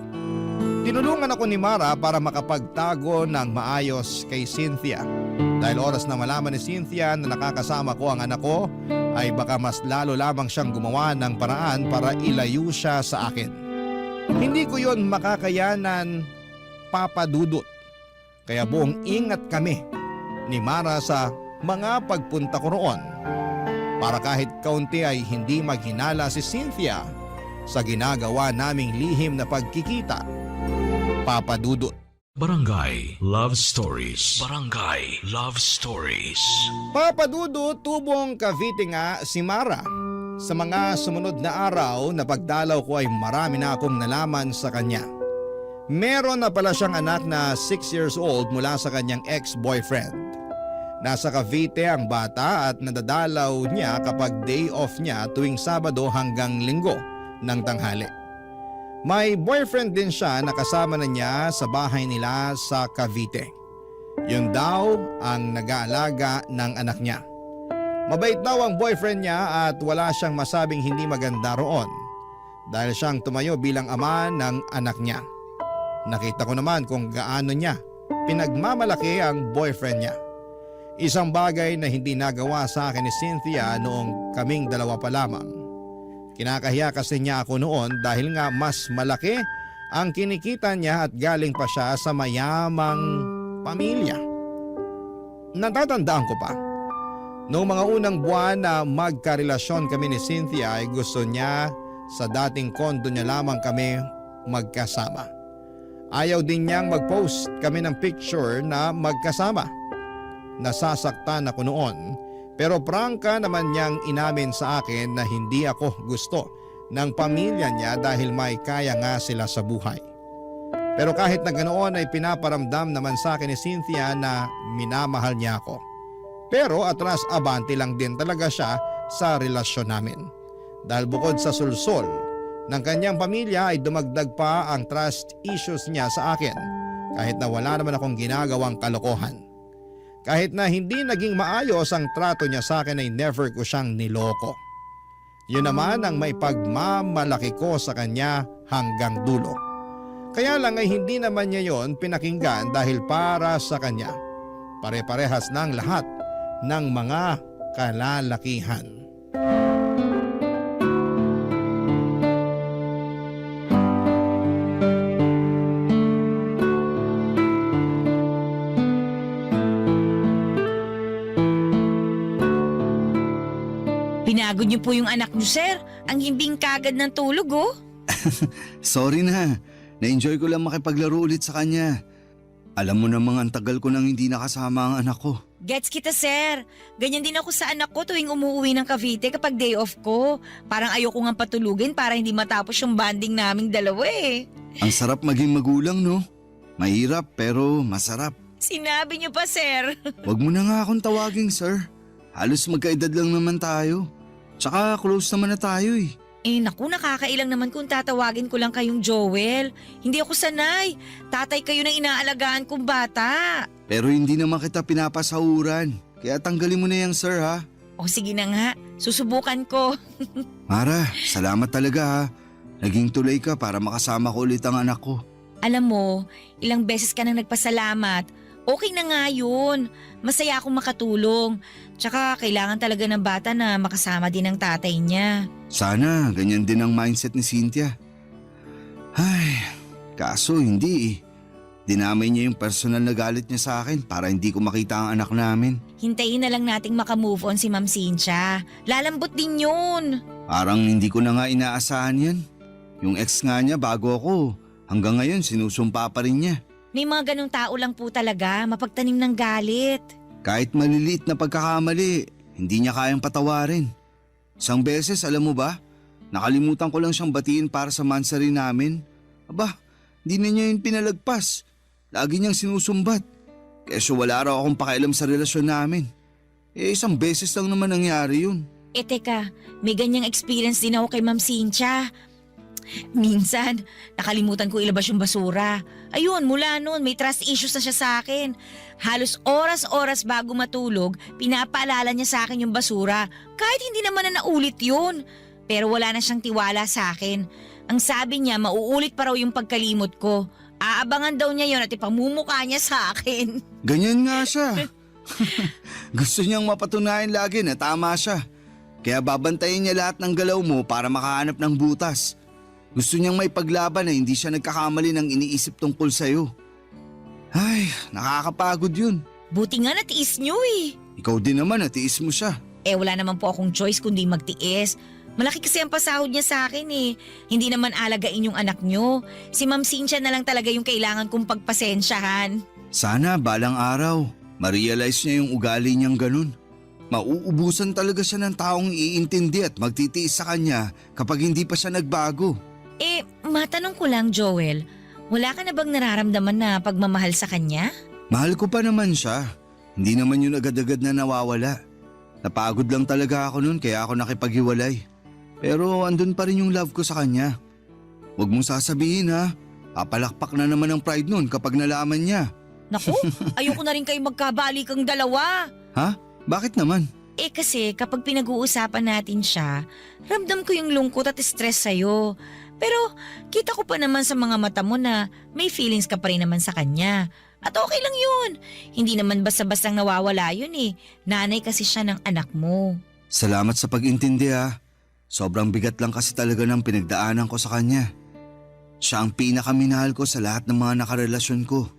Tinulungan ako ni Mara para makapagtago ng maayos kay Cynthia. Dahil oras na malaman ni Cynthia na nakakasama ko ang anak ko, ay baka mas lalo lamang siyang gumawa ng paraan para ilayo siya sa akin. Hindi ko yon makakayanan, Papa Dudut. Kaya buong ingat kami ni Mara sa mga pagpunta ko roon para kahit kaunti ay hindi maghinala si Cynthia sa ginagawa naming lihim na pagkikita. Papa Dudut. Barangay Love Stories. Barangay Love Stories. Papa Dudut, tubong Cavite nga si Mara. Sa mga sumunod na araw na pagdalaw ko ay marami na akong nalaman sa kanya. Meron na pala siyang anak na 6 years old mula sa kanyang ex-boyfriend. Nasa Cavite ang bata at nadadalaw niya kapag day off niya tuwing Sabado hanggang Linggo ng tanghali. May boyfriend din siya na kasama na niya sa bahay nila sa Cavite. Yun daw ang nag-aalaga ng anak niya. Mabait daw ang boyfriend niya at wala siyang masabing hindi maganda roon dahil siyang tumayo bilang ama ng anak niya. Nakita ko naman kung gaano niya pinagmamalaki ang boyfriend niya. Isang bagay na hindi nagawa sa akin ni Cynthia noong kaming dalawa pa lamang. Kinakahiya kasi niya ako noon dahil nga mas malaki ang kinikita niya at galing pa siya sa mayamang pamilya. Natatandaan ko pa, noong mga unang buwan na magkarelasyon kami ni Cynthia ay gusto niya sa dating kondo niya lamang kami magkasama. Ayaw din niyang mag-post kami ng picture na magkasama. Nasasaktan ako noon pero prangka naman niyang inamin sa akin na hindi ako gusto ng pamilya niya dahil may kaya nga sila sa buhay. Pero kahit na ganoon ay pinaparamdam naman sa akin ni Cynthia na minamahal niya ako. Pero atras abante lang din talaga siya sa relasyon namin. Dahil bukod sa sulsol ng kanyang pamilya ay dumagdag pa ang trust issues niya sa akin kahit na wala naman akong ginagawang kalokohan. Kahit na hindi naging maayos ang trato niya sa akin ay never ko siyang niloko. Yun naman ang may pagmamalaki ko sa kanya hanggang dulo. Kaya lang ay hindi naman niya yon pinakinggan dahil para sa kanya, pare-parehas ng lahat ng mga kalalakihan. Pinagod niyo po yung anak niyo, sir. Ang himbing kagad ng tulog, oh. Sorry na. Na-enjoy ko lang makipaglaro ulit sa kanya. Alam mo namang ang tagal ko nang hindi nakasama ang anak ko. Gets kita, sir. Ganyan din ako sa anak ko tuwing umuwi ng Cavite kapag day off ko. Parang ayoko nga patulugin para hindi matapos yung bonding naming dalawa eh. Ang sarap maging magulang, no? Mahirap pero masarap. Sinabi niyo pa, sir. Wag mo na nga akong tawaging sir. Halos magkaedad lang naman tayo. Tsaka close naman na tayo eh. Eh naku, nakakailang naman kung tatawagin ko lang kayong Joel. Hindi ako sanay. Tatay kayo ng inaalagaan kong bata. Pero hindi naman kita pinapasahuran. Kaya tanggalin mo na yung sir ha. O sige na nga, susubukan ko. Mara, salamat talaga ha. Naging tulay ka para makasama ko ulit ang anak ko. Alam mo, ilang beses ka nang nagpasalamat. Okay na nga yun. Masaya akong makatulong. Tsaka kailangan talaga ng bata na makasama din ang tatay niya. Sana ganyan din ang mindset ni Cynthia. Ay, kaso hindi eh. Dinamay niya yung personal na galit niya sa akin para hindi ko makita ang anak namin. Hintayin na lang nating makamove on si Ma'am Cynthia. Lalambot din yun. Parang hindi ko na nga inaasahan yan. Yung ex nga niya bago ako, hanggang ngayon sinusumpa pa rin niya. May mga ganong tao lang po talaga, mapagtanim ng galit. Kahit maliliit na pagkakamali, hindi niya kayang patawarin. Isang beses, alam mo ba, nakalimutan ko lang siyang batiin para sa mansari namin. Aba, hindi na niya yun pinalagpas. Lagi niyang sinusumbat. Keso wala raw akong pakialam sa relasyon namin. Eh, isang beses lang naman nangyari yun. Eh teka, may ganyang experience din ako kay Ma'am Cynthia. Minsan, nakalimutan ko ilabas yung basura. Ayun, mula noon may trust issues na siya sa akin. Halos oras-oras bago matulog, pinapaalala niya sa akin yung basura. Kahit hindi naman na naulit yun. Pero wala na siyang tiwala sa akin. Ang sabi niya, mauulit pa raw yung pagkalimot ko. Aabangan daw niya yon at ipamumukha niya sa akin. Ganyan nga siya. Gusto niyang mapatunayan lagi na tama siya. Kaya babantayin niya lahat ng galaw mo para makahanap ng butas. Gusto niyang may paglaban na hindi siya nagkakamali ng iniisip tungkol sa'yo. Ay, nakakapagod yun. Buti nga natiis niyo eh. Ikaw din naman, natiis mo siya. Wala naman po akong choice kundi magtiis. Malaki kasi ang pasahod niya sa akin eh. Hindi naman alagain yung anak niyo. Si Ma'am Cynthia na lang talaga yung kailangan kong pagpasensyahan. Sana balang araw, ma-realize niya yung ugali niyang ganun. Mauubusan talaga siya ng taong iintindi at magtitiis sa kanya kapag hindi pa siya nagbago. Matanong ko lang, Joel. Wala ka na bang nararamdaman na pagmamahal sa kanya? Mahal ko pa naman siya. Hindi naman yun agad-agad na nawawala. Napagod lang talaga ako nun kaya ako nakipaghiwalay. Pero andun pa rin yung love ko sa kanya. Huwag mong sasabihin ha, papalakpak na naman ang pride nun kapag nalaman niya. Naku, ayoko na rin kayo magkabalikan dalawa. Ha? Bakit naman? Kasi kapag pinag-uusapan natin siya, ramdam ko yung lungkot at stress sa'yo. Pero kita ko pa naman sa mga mata mo na may feelings ka pa rin naman sa kanya. At okay lang yun. Hindi naman basta-bastang nawawala yun eh. Nanay kasi siya ng anak mo. Salamat sa pag-intindi ha. Sobrang bigat lang kasi talaga ng pinagdaanan ko sa kanya. Siya ang pinakaminahal ko sa lahat ng mga nakarelasyon ko.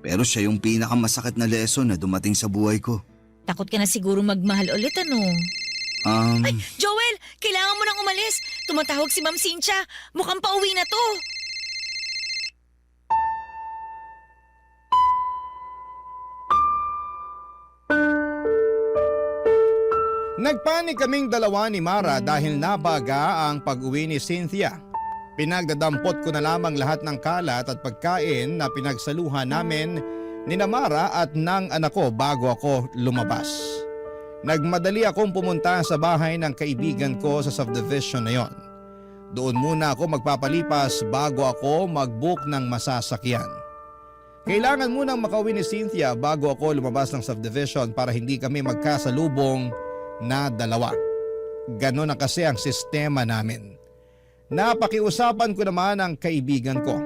Pero siya yung pinakamasakit na lesson na dumating sa buhay ko. Takot ka na siguro magmahal ulit ano? Ay, Joel! Kailangan mo nang umalis. Tumatawag si Ma'am Cynthia. Mukhang pauwi na to. Nagpanik kaming dalawa ni Mara dahil nabaga ang pag-uwi ni Cynthia. Pinagdadampot ko na lamang lahat ng kalat at pagkain na pinagsaluhan namin ni Mara at ng anak ko bago ako lumabas. Nagmadali akong pumunta sa bahay ng kaibigan ko sa subdivision na yon. Doon muna ako magpapalipas bago ako mag-book ng masasakyan. Kailangan munang makauwi ni Cynthia bago ako lumabas ng subdivision para hindi kami magkasalubong na dalawa. Ganon na kasi ang sistema namin. Napakiusapan ko naman ang kaibigan ko.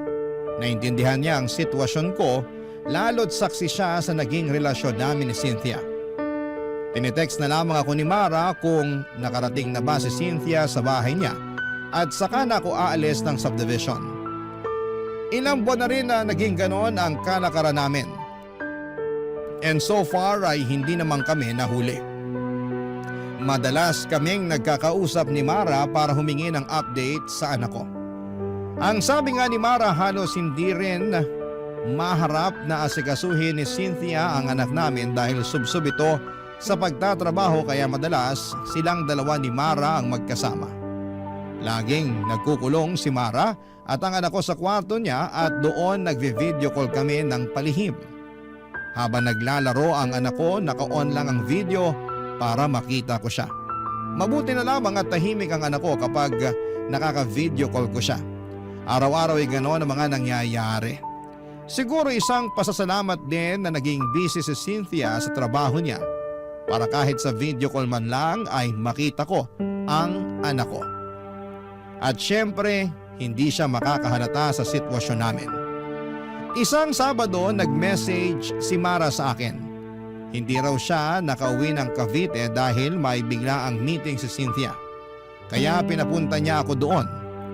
Naintindihan niya ang sitwasyon ko lalo't saksi siya sa naging relasyon namin ni Cynthia. Tinitext na lamang ako ni Mara kung nakarating na ba si Cynthia sa bahay niya at saka na ako aalis ng subdivision. Ilang buwan na rin na naging ganon ang kalakaran namin. And so far ay hindi naman kami nahuli. Madalas kaming nagkakausap ni Mara para humingi ng update sa anak ko. Ang sabi nga ni Mara halos hindi rin maharap na asikasuhin ni Cynthia ang anak namin dahil subsob ito sa pagtatrabaho kaya madalas silang dalawa ni Mara ang magkasama. Laging nagkukulong si Mara at ang anak ko sa kwarto niya at doon nagvi-video call kami ng palihim. Habang naglalaro ang anak ko, naka-on lang ang video para makita ko siya. Mabuti na lamang at tahimik ang anak ko kapag nakaka-video call ko siya. Araw-araw ay gano'n ang mga nangyayari. Siguro isang pasasalamat din na naging busy si Cynthia sa trabaho niya para kahit sa video call man lang ay makita ko ang anak ko. At syempre, hindi siya makakahalata sa sitwasyon namin. Isang Sabado nag-message si Mara sa akin. Hindi raw siya nakauwi ng Cavite dahil may bigla ang meeting si Cynthia. Kaya pinapunta niya ako doon.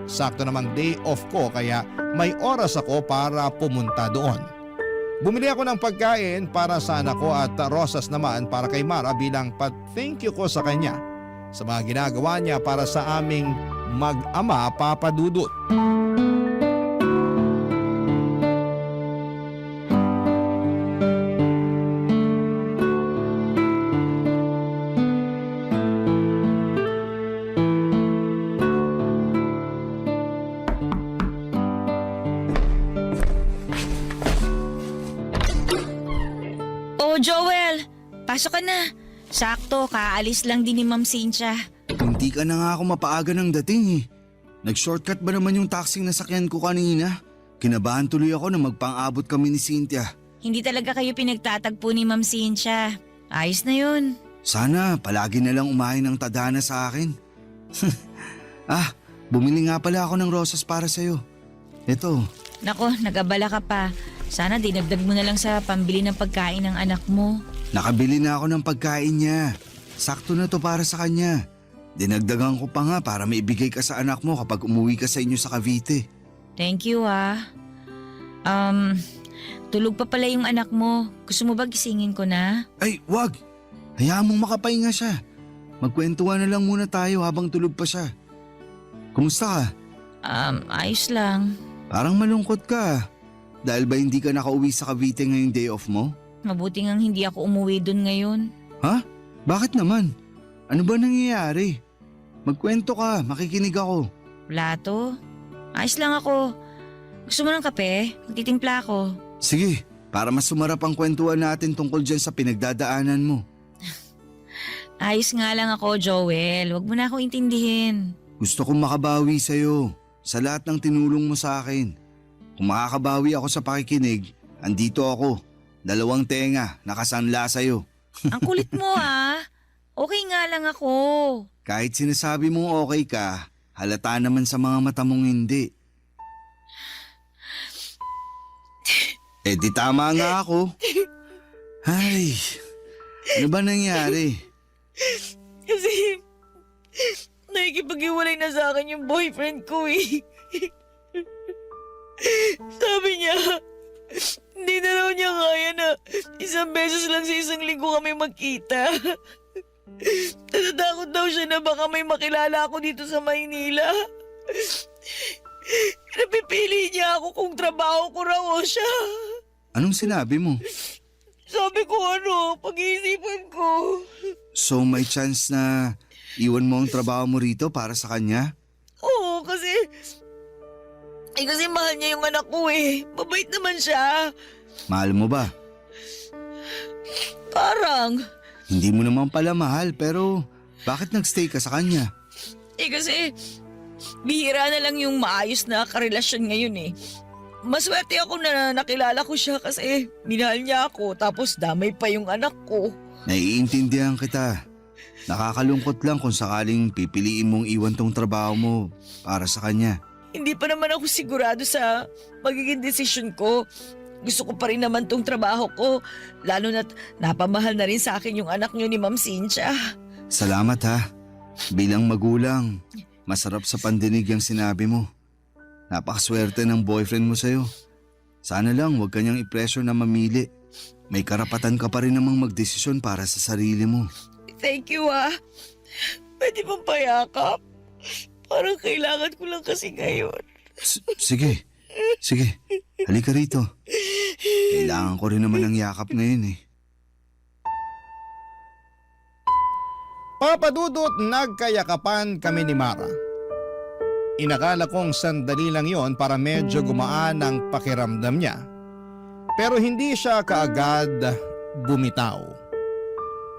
Sakto namang day off ko kaya may oras ako para pumunta doon. Bumili ako ng pagkain para sa anak ko at rosas naman para kay Mara bilang thank you ko sa kanya sa mga ginagawa niya para sa aming mag-ama Papa Dudut. Oh, Joel! Pasok ka na. Sakto, kaalis lang din ni Ma'am Cynthia. Hindi ka na nga ako mapaaga ng dating eh. Nag-shortcut ba naman yung taxing nasakyan ko kanina? Kinabahan tuloy ako na magpang-abot kami ni Cynthia. Hindi talaga kayo pinagtatagpo ni Ma'am Cynthia. Ayos na yun. Sana palagi na lang umahin ng tadhana sa akin. Bumili nga pala ako ng rosas para sa'yo. Ito. Nako, nag-abala ka pa. Sana dinagdag mo na lang sa pambili ng pagkain ng anak mo. Nakabili na ako ng pagkain niya. Sakto na to para sa kanya. Dinagdagan ko pa nga para maibigay ka sa anak mo kapag umuwi ka sa inyo sa Cavite. Thank you tulog pa pala yung anak mo. Gusto mo ba gisingin ko na? Ay, wag! Hayaan mong makapahinga siya. Magkwentuhan na lang muna tayo habang tulog pa siya. Kumusta ka? Ayos lang. Parang malungkot ka. Dahil ba hindi ka nakauwi sa Cavite ngayong day off mo? Mabuti ngang hindi ako umuwi dun ngayon. Ha? Bakit naman? Ano ba nangyayari? Magkwento ka, makikinig ako. Wala to. Ayos lang ako. Gusto mo ng kape? Magtitimpla ako. Sige, para mas sumarap ang kwentuhan natin tungkol dyan sa pinagdadaanan mo. Ayos nga lang ako, Joel. Huwag mo na akong intindihin. Gusto kong makabawi sa'yo sa lahat ng tinulong mo sa akin. Kung makakabawi ako sa pakikinig, andito ako. 2 tenga, nakasanla sa'yo. Ang kulit mo Okay nga lang ako. Kahit sinasabi mong okay ka, halata naman sa mga mata mong hindi. Di tama nga ako. Ay, ano ba nangyari? Kasi nakikipag-iwalay na sa akin yung boyfriend ko Sabi niya, hindi na raw niya kaya na 1 beses lang sa 1 linggo kami magkita. Natatakot daw siya na baka may makilala ako dito sa Maynila. Napipili niya ako kung trabaho ko raw o siya. Anong sinabi mo? Sabi ko pag-iisipan ko. So may chance na iwan mo ang trabaho mo rito para sa kanya? Oo, kasi mahal niya yung anak ko Mabait naman siya. Mahal mo ba? Parang. Hindi mo naman pala mahal pero bakit nagstay ka sa kanya? Kasi bihira na lang yung maayos na karelasyon ngayon Maswerte ako na nakilala ko siya kasi minahal niya ako tapos damay pa yung anak ko. Naiintindihan kita. Nakakalungkot lang kung sakaling pipiliin mong iwan tong trabaho mo para sa kanya. Hindi pa naman ako sigurado sa magiging desisyon ko. Gusto ko pa rin naman tong trabaho ko, lalo na't napamahal na rin sa akin yung anak niyo ni Ma'am Cynthia. Salamat ha. Bilang magulang, masarap sa pandinig yung sinabi mo. Napakaswerte ng boyfriend mo sa'yo. Sana lang huwag kanyang i-pressure na mamili. May karapatan ka pa rin namang magdesisyon para sa sarili mo. Thank you Pwede bang payakap? Parang kailangan ko lang kasi ngayon. Sige. Halika rito. Kailangan ko rin naman ng yakap ngayon Papadudot, nagkayakapan kami ni Mara. Inakala kong sandali lang yon para medyo gumaan ang pakiramdam niya. Pero hindi siya kaagad bumitaw.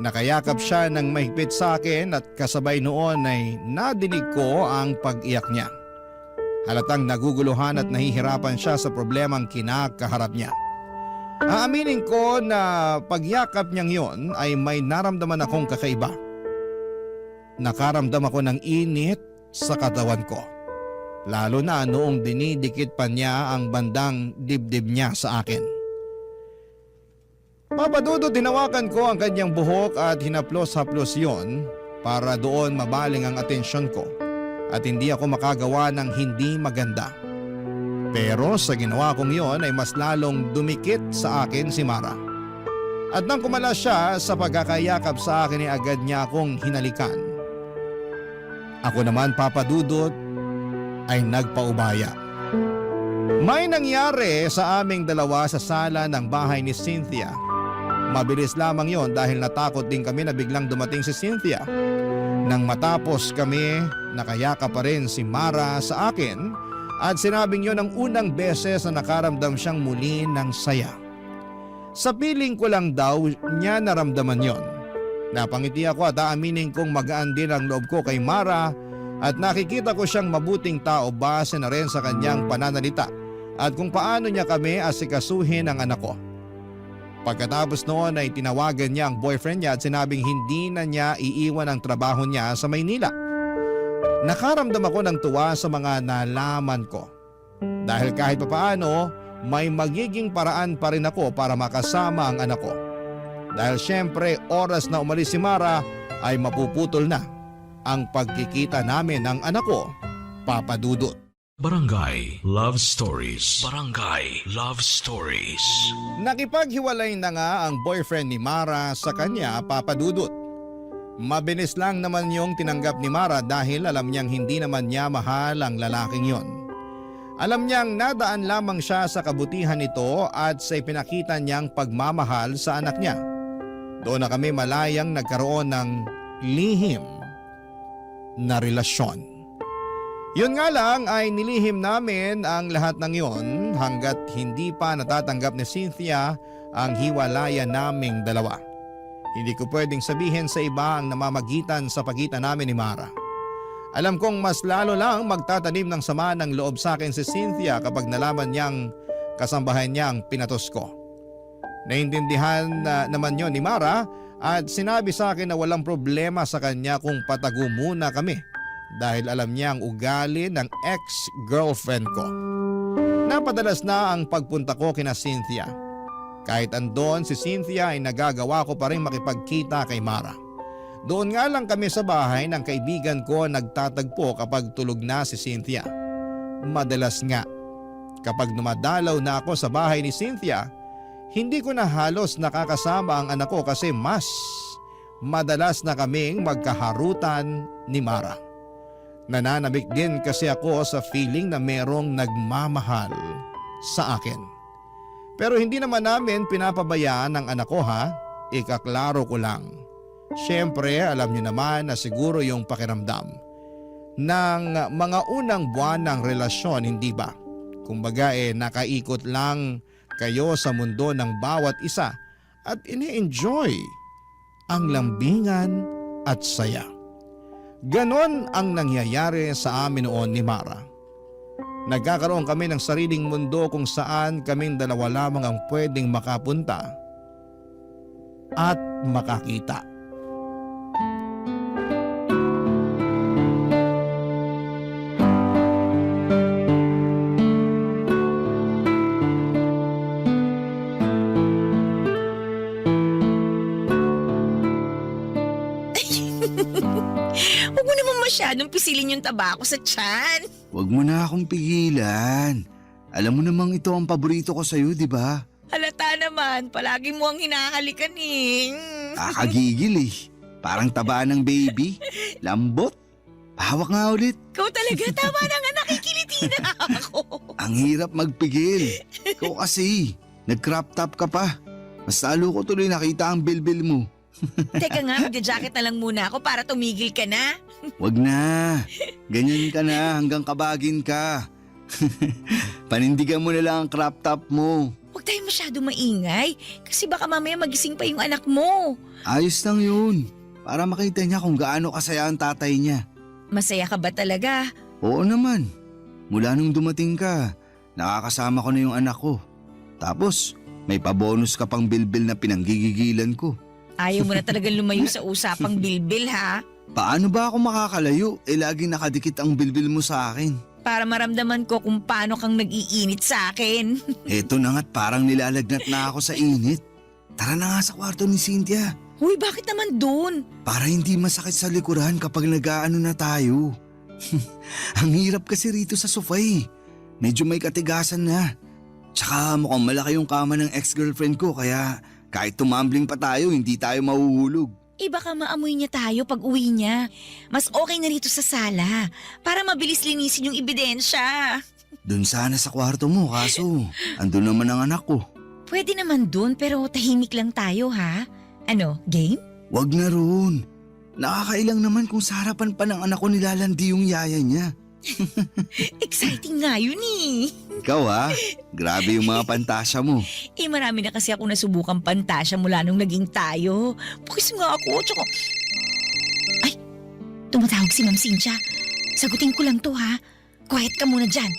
Nakayakap siya ng mahigpit sa akin at kasabay noon ay nadinig ko ang pag-iyak niya. Halatang naguguluhan at nahihirapan siya sa problemang kinakaharap niya. Aaminin ko na pagyakap niyang yon ay may naramdaman akong kakaiba. Nakaramdam ako ng init sa katawan ko. Lalo na noong dinidikit pa niya ang bandang dibdib niya sa akin. Papadudot, tinawakan ko ang kanyang buhok at hinaplos-haplos yon para doon mabaling ang atensyon ko at hindi ako makagawa ng hindi maganda. Pero sa ginawa kong yon ay mas lalong dumikit sa akin si Mara. At nang kumala siya sa pagkakayakap sa akin ay agad niya akong hinalikan. Ako naman, Papadudot, ay nagpaubaya. May nangyari sa aming dalawa sa sala ng bahay ni Cynthia. Mabilis lamang yon dahil natakot din kami na biglang dumating si Cynthia. Nang matapos kami, nakayakap pa rin si Mara sa akin at sinabing yon ang unang beses na nakaramdam siyang muli ng saya. Sa piling ko lang daw niya naramdaman yon. Napangiti ako at aaminin kong magaan din ang loob ko kay Mara at nakikita ko siyang mabuting tao base na rin sa kanyang pananalita at kung paano niya kami asikasuhin ang anak ko. Pagkatapos noon ay tinawagan niya ang boyfriend niya at sinabing hindi na niya iiwan ang trabaho niya sa Maynila. Nakaramdam ako ng tuwa sa mga nalaman ko. Dahil kahit papaano, may magiging paraan pa rin ako para makasama ang anak ko. Dahil syempre oras na umalis si Mara ay mapuputol na ang pagkikita namin ng anak ko, Papadudot. Barangay Love Stories. Barangay Love Stories. Nakipaghiwalay na nga ang boyfriend ni Mara sa kanya, Papa Dudut. Mabilis lang naman yung tinanggap ni Mara dahil alam niyang hindi naman niya mahal ang lalaking yon. Alam niyang nadaan lamang siya sa kabutihan nito at sa ipinakita niyang pagmamahal sa anak niya. Doon na kami malayang nagkaroon ng lihim na relasyon. Yun nga lang ay nilihim namin ang lahat ng yon hanggat hindi pa natatanggap ni Cynthia ang hiwalayan naming dalawa. Hindi ko pwedeng sabihin sa iba ang namamagitan sa pagitan namin ni Mara. Alam kong mas lalo lang magtatanim ng sama ng loob sa akin si Cynthia kapag nalaman niyang kasambahay niya ang pinatos ko. Naintindihan naman yon ni Mara at sinabi sa akin na walang problema sa kanya kung patago muna kami dahil alam niya ang ugali ng ex-girlfriend ko. Napadalas na ang pagpunta ko kina Cynthia. Kahit andon si Cynthia ay nagagawa ko pa rin makipagkita kay Mara. Doon nga lang kami sa bahay ng kaibigan ko nagtatagpo kapag tulog na si Cynthia. Madalas nga, kapag dumadalaw na ako sa bahay ni Cynthia, hindi ko na halos nakakasama ang anak ko kasi mas madalas na kaming magkaharutan ni Mara. Nananabik din kasi ako sa feeling na merong nagmamahal sa akin. Pero hindi naman namin pinapabayaan ang anak ko ha, ikaklaro ko lang. Siyempre alam niyo naman na siguro yung pakiramdam ng mga unang buwan ng relasyon, hindi ba? Kumbaga nakaikot lang kayo sa mundo ng bawat isa at ini-enjoy ang lambingan at saya. Ganon ang nangyayari sa amin noon ni Mara. Nagkakaroon kami ng sariling mundo kung saan kaming dalawa lamang ang pwedeng makapunta at makakita. Huwag mo naman masyadong pisilin yung tabako sa tiyan. Huwag mo na akong pigilan. Alam mo namang ito ang paborito ko sa'yo, di ba? Halata naman, palagi mo ang hinahalikan eh. Kakagigil eh. Parang taba ng baby. Lambot. Hawak nga ulit. Ikaw talaga, tama na nga, nakikiliti na ako. Ang hirap magpigil. Ikaw kasi, nag-crop top ka pa. Mas lalo ko tuloy nakita ang bilbil mo. Teka nga, magja-jacket na lang muna ako para tumigil ka na. Wag na. Ganyan ka na hanggang kabagin ka. Panindigan mo na lang ang crop top mo. Huwag tayo masyado maingay kasi baka mamaya magising pa yung anak mo. Ayos lang yun. Para makita niya kung gaano kasaya ang tatay niya. Masaya ka ba talaga? Oo naman. Mula nung dumating ka, nakakasama ko na yung anak ko. Tapos, may pabonus ka pang bilbil na pinanggigigilan ko. Ayaw mo na talagang lumayo sa usapang bilbil ha? Paano ba ako makakalayo? Laging nakadikit ang bilbil mo sa akin. Para maramdaman ko kung paano kang nag-iinit sa akin. Eto na nga't parang nilalagnat na ako sa init. Tara na nga sa kwarto ni Cynthia. Huy, bakit naman doon? Para hindi masakit sa likuran kapag nag-aano na tayo. Ang hirap kasi rito sa sofa eh. Medyo may katigasan na. Tsaka mukhang malaki yung kama ng ex-girlfriend ko kaya kahit tumambling pa tayo hindi tayo mahuhulog. Baka maamoy niya tayo pag uwi niya. Mas okay na rito sa sala para mabilis linisin yung ebidensya. Doon sana sa kwarto mo kaso andun naman ang anak ko. Pwede naman doon pero tahimik lang tayo ha? Ano, game? Wag na roon. Nakakailang naman kung sa harapan pa ng anak ko nilalandi yung yaya niya. Exciting nga yun eh. Ikaw ha, grabe yung mga pantasya mo. Marami na kasi ako nasubukang pantasya mula nung naging tayo. Bukis nga ako, tsaka... Ay, tumatawag si Ma'am Cynthia. Sagutin ko lang to ha. Quiet ka muna dyan.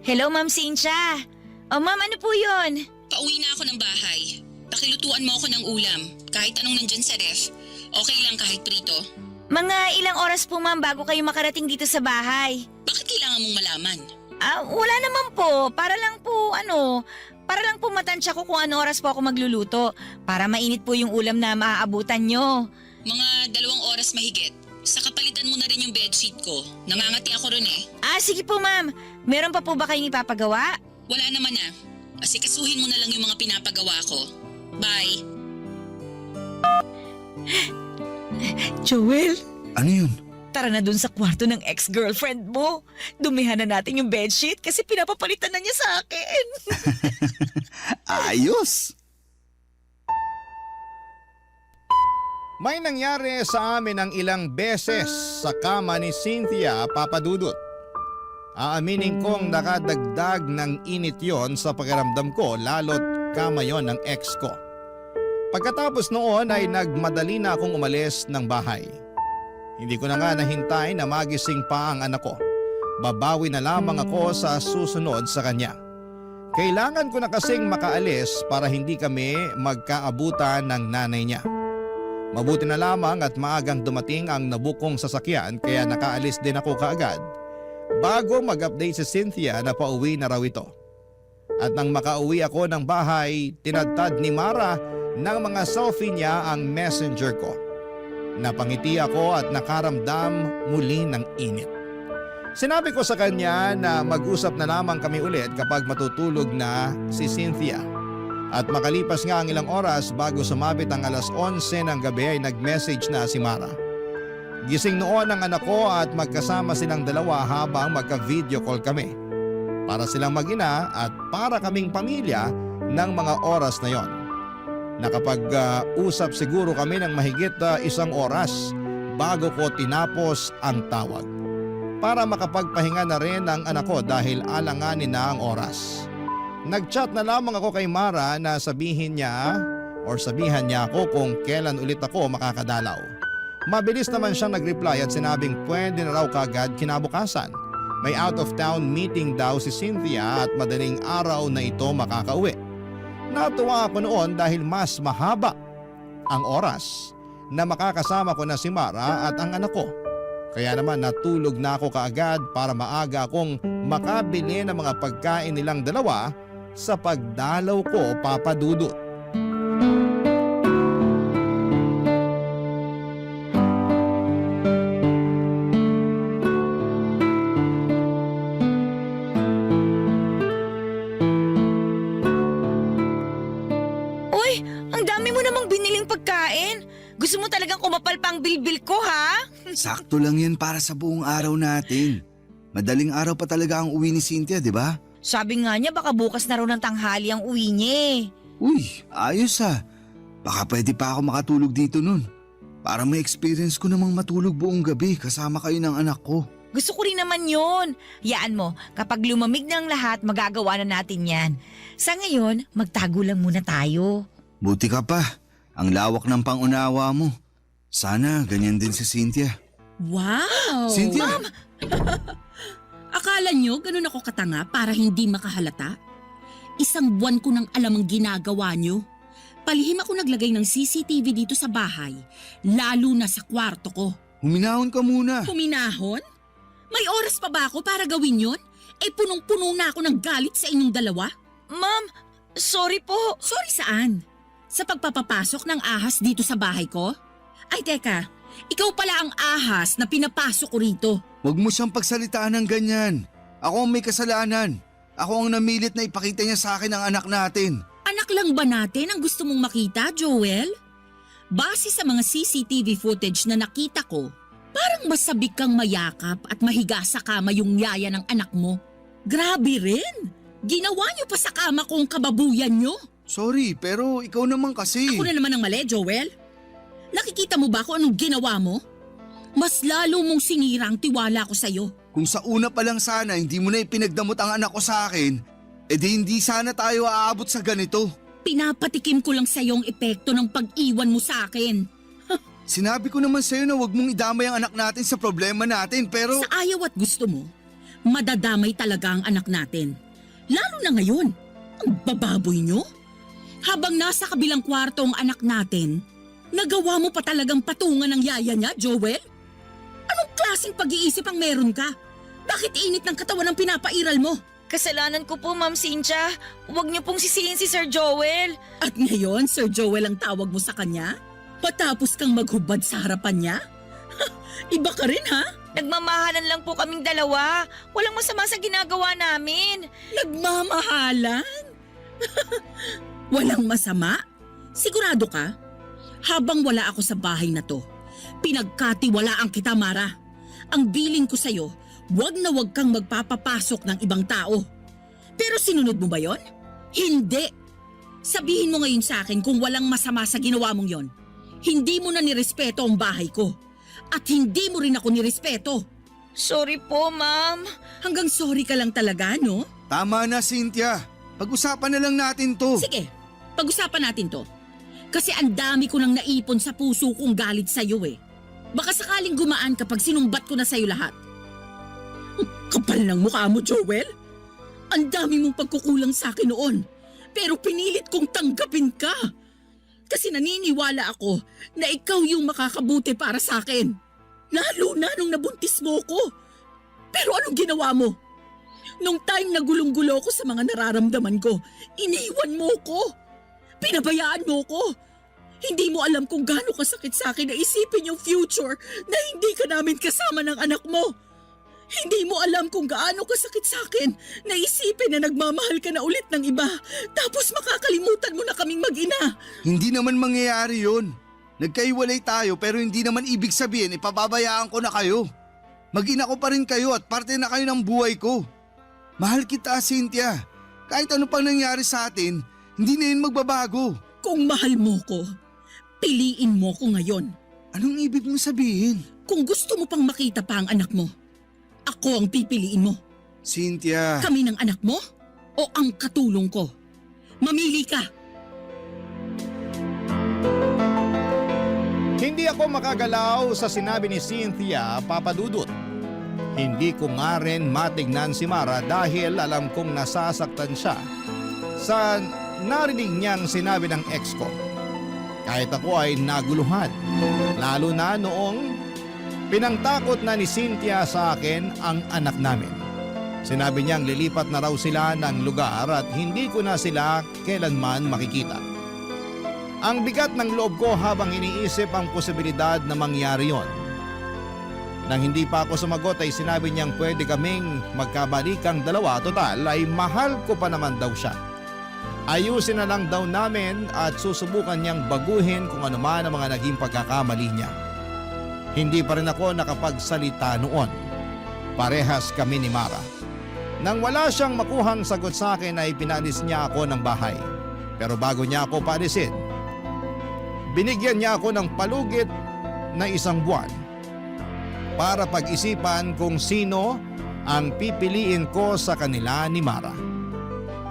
Hello, Ma'am Cynthia. Oh, Ma'am, ano po yun? Pauwi na ako ng bahay. Pakilutuan mo ako ng ulam. Kahit anong nandyan sa ref. Okay lang kahit prito. Mga ilang oras po, Ma'am, bago kayo makarating dito sa bahay. Bakit kailangan mong malaman? Wala naman po. Para lang po matansya ko kung ano oras po ako magluluto. Para mainit po yung ulam na maaabutan nyo. Mga 2 oras mahigit. sa kapalitan mo na rin yung bedsheet ko. Nangangati ako ron eh. Sige po ma'am. Meron pa po ba kayong ipapagawa? Wala naman na. Asikasuhin mo na lang yung mga pinapagawa ko. Bye. Joel, Ano yun? tara na dun sa kwarto ng ex-girlfriend mo. Dumihan na natin yung bedsheet kasi pinapapalitan na niya sa akin. Ayos! May nangyari sa amin ng ilang beses sa kama ni Cynthia, Papa Dudut. Aaminin kong nakadagdag ng init yon sa pakiramdam ko lalo't kama yon ng ex ko. Pagkatapos noon ay nagmadali na akong umalis ng bahay. Hindi ko na nga nahintay na magising pa ang anak ko. Babawi na lamang ako sa susunod sa kanya. Kailangan ko na kasing makaalis para hindi kami magkaabutan ng nanay niya. Mabuti na lamang at maagang dumating ang nabukong sasakyan kaya nakaalis din ako kaagad bago mag-update si Cynthia na pauwi na raw ito. At nang makauwi ako ng bahay, tinadtad ni Mara ng mga selfie niya ang messenger ko. Napangiti ako at nakaramdam muli ng init. Sinabi ko sa kanya na mag-usap na lamang kami ulit kapag matutulog na si Cynthia. At makalipas nga ang ilang oras bago sumabit ang alas 11 ng gabi ay nag-message na si Mara. Gising noon ang anak ko at magkasama silang dalawa habang magka-video call kami. Para silang mag-ina at para kaming pamilya ng mga oras na yon. Nakapag-usap siguro kami ng mahigit 1 oras bago ko tinapos ang tawag. Para makapagpahinga na rin ang anak ko dahil alanganin na ang oras. Nag-chat na lamang ako kay Mara na sabihan niya ako kung kailan ulit ako makakadalaw. Mabilis naman siyang nag-reply at sinabing pwede na raw kagad kinabukasan. May out of town meeting daw si Cynthia at madaling araw na ito makakauwi. Natuwa ako noon dahil mas mahaba ang oras na makakasama ko na si Mara at ang anak ko. Kaya naman natulog na ako kaagad para maaga akong makabili ng mga pagkain nilang dalawa sa pagdalaw ko, Papa Dudut. Uy, ang dami mo namang biniling pagkain. Gusto mo talagang kumapal pang bilbil ko, ha? Sakto lang yan para sa buong araw natin. Madaling araw pa talaga ang uwi ni Cynthia, di ba? Sabi nga niya baka bukas na raw ng tanghali ang uwi niya eh. Uy, ayos ah. Baka pwede pa ako makatulog dito nun. Para may experience ko namang matulog buong gabi kasama kayo ng anak ko. Gusto ko rin naman yon. Yaan mo, kapag lumamig na ang lahat, magagawa na natin yan. Sa ngayon, magtago lang muna tayo. Buti ka pa. Ang lawak ng pangunawa mo. Sana ganyan din si Cynthia. Wow! Cynthia! Akala nyo ganun ako katanga para hindi makahalata? 1 buwan ko nang alam ang ginagawa nyo. Palihim ako naglagay ng CCTV dito sa bahay, lalo na sa kwarto ko. Huminahon ka muna. Huminahon? May oras pa ba ako para gawin yon? Punong-puno na ako ng galit sa inyong dalawa. Ma'am, sorry po. Sorry saan? Sa pagpapapasok ng ahas dito sa bahay ko? Ay teka, ikaw pala ang ahas na pinapasok ko rito. Huwag mo siyang pagsalitaan ng ganyan. Ako ang may kasalanan. Ako ang namilit na ipakita niya sa akin ang anak natin. Anak lang ba natin ang gusto mong makita, Joel? Base sa mga CCTV footage na nakita ko, parang masabik kang mayakap at mahiga sa kama yung yaya ng anak mo. Grabe rin! Ginawa niyo pa sa kama ko ang kababuyan niyo. Sorry, pero ikaw naman kasi. Ako na naman ang mali, Joel. Nakikita mo ba kung anong ginawa mo? Mas lalo mong sinira ang tiwala ko sa'yo. Kung sa una pa lang sana hindi mo na ipinagdamot ang anak ko sa akin, edi hindi sana tayo aabot sa ganito. Pinapatikim ko lang sa'yo ang epekto ng pag-iwan mo sa akin. Sinabi ko naman sa'yo na huwag mong idamay ang anak natin sa problema natin pero… Sa ayaw at gusto mo, madadamay talaga ang anak natin. Lalo na ngayon, ang bababoy nyo. Habang nasa kabilang kwarto ang anak natin, nagawa mo pa talagang patungan ng yaya niya, Joel? Anong klaseng pag-iisip ang meron ka? Bakit init ng katawan ang pinapairal mo? Kasalanan ko po, Ma'am Cynthia. Huwag niyo pong sisihin si Sir Joel. At ngayon, Sir Joel ang tawag mo sa kanya? Patapos kang maghubad sa harapan niya? Iba ka rin ha? Nagmamahalan lang po kaming dalawa. Walang masama sa ginagawa namin. Nagmamahalan? Walang masama? Sigurado ka? Habang wala ako sa bahay na to, pinagkatiwalaan kita, Mara. Ang bilin ko sa'yo, wag na wag kang magpapapasok ng ibang tao. Pero sinunod mo ba yon? Hindi. Sabihin mo ngayon sa akin kung walang masama sa ginawa mong yon. Hindi mo na nirespeto ang bahay ko. At hindi mo rin ako nirespeto. Sorry po, ma'am. Hanggang sorry ka lang talaga, no? Tama na, Cynthia. Pag-usapan na lang natin to. Sige, pag-usapan natin to. Kasi ang dami ko nang naipon sa puso kong galit sa'yo eh. Baka sakaling gumaan kapag sinumbat ko na sa'yo lahat. Kapal ng mukha mo, Joel. Ang dami mong pagkukulang sa akin noon. Pero pinilit kong tanggapin ka. Kasi naniniwala ako na ikaw yung makakabuti para sa akin. Lalo na nung nabuntis mo ko. Pero anong ginawa mo? Nung time na gulong-gulo ko sa mga nararamdaman ko, iniwan mo ko. Pinabayaan mo ko. Hindi mo alam kung gaano kasakit sa akin na isipin yung future na hindi ka namin kasama ng anak mo. Hindi mo alam kung gaano kasakit sa akin na isipin na nagmamahal ka na ulit ng iba tapos makakalimutan mo na kaming mag-ina. Hindi naman mangyayari yun. Nagkaiwalay tayo pero hindi naman ibig sabihin ipababayaan ko na kayo. Mag-ina ko pa rin kayo at parte na kayo ng buhay ko. Mahal kita, Cynthia. Kahit ano pang nangyari sa atin, hindi na yun magbabago. Kung mahal mo ko, piliin mo ko ngayon. Anong ibig mo sabihin? Kung gusto mo pang makita pa ang anak mo, ako ang pipiliin mo. Cynthia. Kami ng anak mo o ang katulong ko? Mamili ka. Hindi ako makagalaw sa sinabi ni Cynthia, Papa Dudut. Hindi ko nga rin matignan si Mara dahil alam kong nasasaktan siya sa narinig niyang sinabi ng ex ko. Kahit ako ay naguluhan, lalo na noong pinangtakot na ni Cynthia sa akin ang anak namin. Sinabi niyang lilipat na raw sila ng lugar at hindi ko na sila kailanman makikita. Ang bigat ng loob ko habang iniisip ang posibilidad na mangyari yon. Nang hindi pa ako sumagot ay sinabi niyang pwede kaming magkabalikang dalawa, total ay mahal ko pa naman daw siya. Ayusin na lang daw namin at susubukan niyang baguhin kung ano man ang mga naging pagkakamali niya. Hindi pa rin ako nakapagsalita noon. Parehas kami ni Mara. Nang wala siyang makuhang sagot sa akin ay pinalis niya ako ng bahay. Pero bago niya ako paalisin, binigyan niya ako ng palugit na 1 buwan para pag-isipan kung sino ang pipiliin ko sa kanila ni Mara.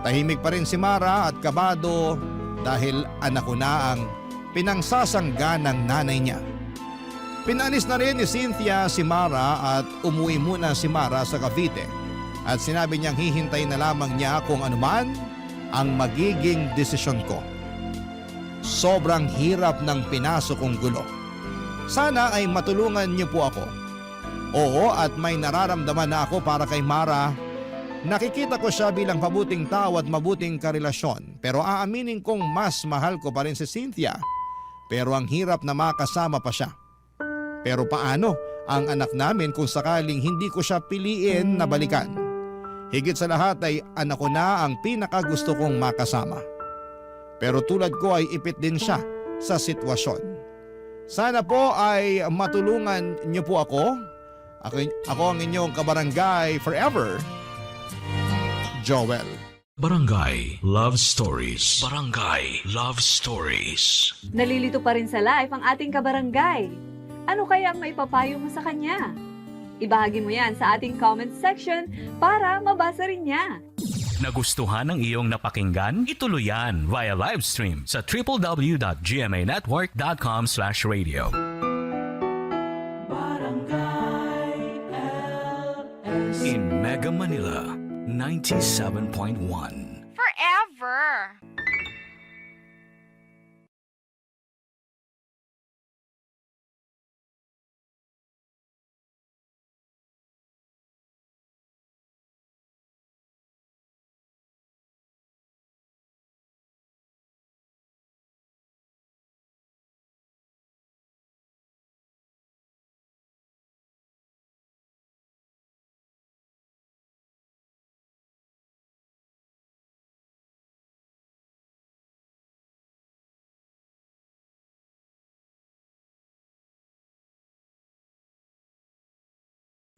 Tahimik pa rin si Mara at kabado dahil anak ko na ang pinangsasangga ng nanay niya. Pinalis na rin ni Cynthia si Mara at umuwi muna si Mara sa Cavite at sinabi niyang hihintay na lamang niya kung anuman ang magiging desisyon ko. Sobrang hirap ng pinasok kong gulo. Sana ay matulungan niyo po ako. Oo, at may nararamdaman na ako para kay Mara. Nakikita ko siya bilang mabuting tao at mabuting karelasyon, pero aaminin kong mas mahal ko pa rin si Cynthia. Pero ang hirap na makasama pa siya. Pero paano ang anak namin kung sakaling hindi ko siya piliin na balikan? Higit sa lahat ay anak ko na ang pinakagusto kong makasama. Pero tulad ko ay ipit din siya sa sitwasyon. Sana po ay matulungan niyo po ako. Ako ang inyong kabarangay forever, Joel. Barangay Love Stories. Barangay Love Stories. Nalilito pa rin sa life ang ating kabarangay. Ano kaya ang maipapayo mo sa kanya? Ibahagi mo yan sa ating comment section para mabasa rin niya. Nagustuhan ng iyong napakinggan? Ituloy yan via live stream sa www.gmanetwork.com/radio. In Mega Manila, 97.1. Forever!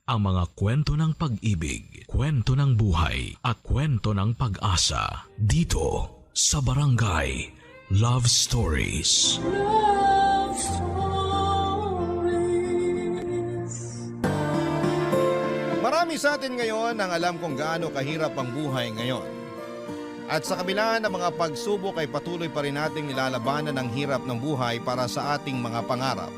ang mga kwento ng pag-ibig, kwento ng buhay at kwento ng pag-asa dito sa Barangay Love Stories. Love Stories. Marami sa atin ngayon ang alam kung gaano kahirap ang buhay ngayon. At sa kabila ng mga pagsubok ay patuloy pa rin nating nilalabanan ang hirap ng buhay para sa ating mga pangarap.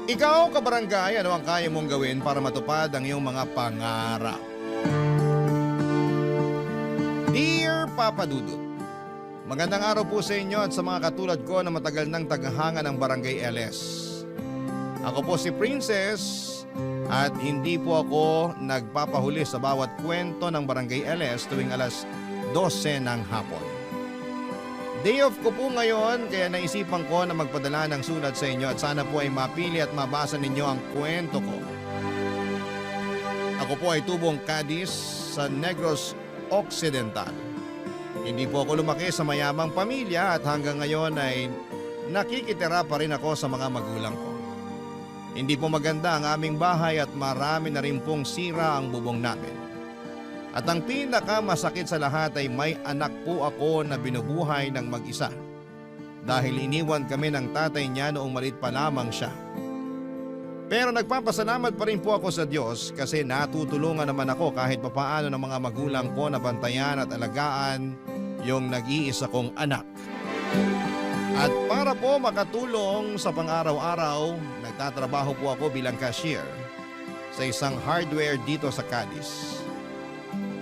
Ikaw, kabarangay, ano ang kaya mong gawin para matupad ang iyong mga pangarap? Dear Papa Dudut, magandang araw po sa inyo at sa mga katulad ko na matagal nang tagahanga ng Barangay LS. Ako po si Princess at hindi po ako nagpapahuli sa bawat kwento ng Barangay LS tuwing alas 12 ng hapon. Day off ko po ngayon kaya naisipan ko na magpadala ng sulat sa inyo at sana po ay mapili at mabasa ninyo ang kwento ko. Ako po ay tubong Cadiz sa Negros Occidental. Hindi po ako lumaki sa mayamang pamilya at hanggang ngayon ay nakikitira pa rin ako sa mga magulang ko. Hindi po maganda ang aming bahay at marami na rin pong sira ang bubong namin. At ang pinakamasakit sa lahat ay may anak po ako na binubuhay ng mag-isa. Dahil iniwan kami ng tatay niya noong maliit pa lamang siya. Pero nagpapasalamat pa rin po ako sa Diyos kasi natutulungan naman ako kahit papaano ng mga magulang ko na bantayan at alagaan yung nag-iisa kong anak. At para po makatulong sa pang-araw-araw, nagtatrabaho po ako bilang cashier sa isang hardware dito sa Cadiz.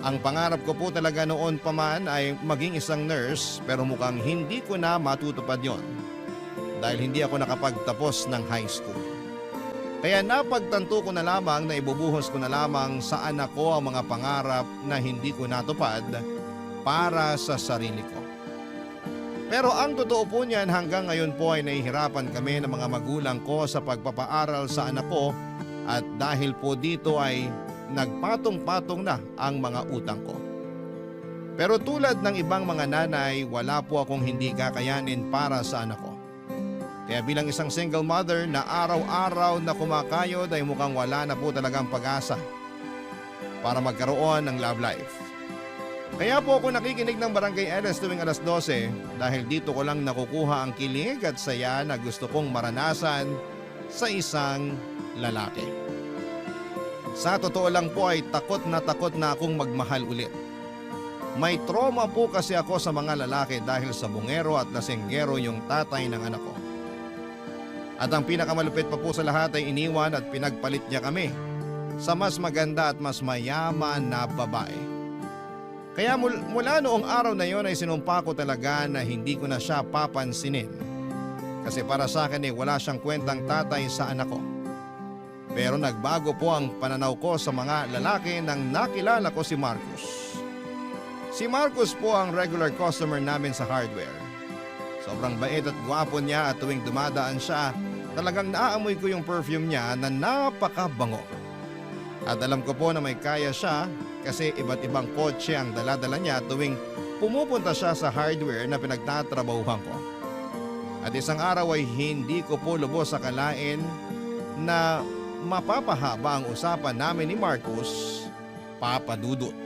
Ang pangarap ko po talaga noon pa man ay maging isang nurse pero mukhang hindi ko na matutupad yon dahil hindi ako nakapagtapos ng high school. Kaya napagtanto ko na lamang na ibubuhos ko na lamang sa anak ko ang mga pangarap na hindi ko natupad para sa sarili ko. Pero ang totoo po niyan hanggang ngayon po ay nahihirapan kami ng mga magulang ko sa pagpapaaral sa anak ko at dahil po dito ay nagpatong-patong na ang mga utang ko. Pero tulad ng ibang mga nanay, wala po akong hindi kakayanin para sa anak ko. Kaya bilang isang single mother na araw-araw na kumakayod ay mukhang wala na po talagang pag-asa para magkaroon ng love life. Kaya po ako nakikinig ng Barangay LS tuwing alas 12 dahil dito ko lang nakukuha ang kilig at saya na gusto kong maranasan sa isang lalaki. Sa totoo lang po ay takot na akong magmahal ulit. May trauma po kasi ako sa mga lalaki dahil sa bungero at lasenggero yung tatay ng anak ko. At ang pinakamalupit pa po sa lahat ay iniwan at pinagpalit niya kami sa mas maganda at mas mayaman na babae. Kaya mula noong araw na yon ay sinumpa ko talaga na hindi ko na siya papansinin. Kasi para sa akin ay wala siyang kwentang tatay sa anak ko. Pero nagbago po ang pananaw ko sa mga lalaki nang nakilala ko si Marcos. Si Marcos po ang regular customer namin sa hardware. Sobrang bait at gwapo niya at tuwing dumadaan siya, talagang naaamoy ko yung perfume niya na napakabango. At alam ko po na may kaya siya kasi iba't ibang kotse ang dala-dala niya tuwing pumupunta siya sa hardware na pinagtatrabahuhan ko. At isang araw ay hindi ko po lubos akalain na mapapahaba ang usapan namin ni Marcos, Papa Dudut.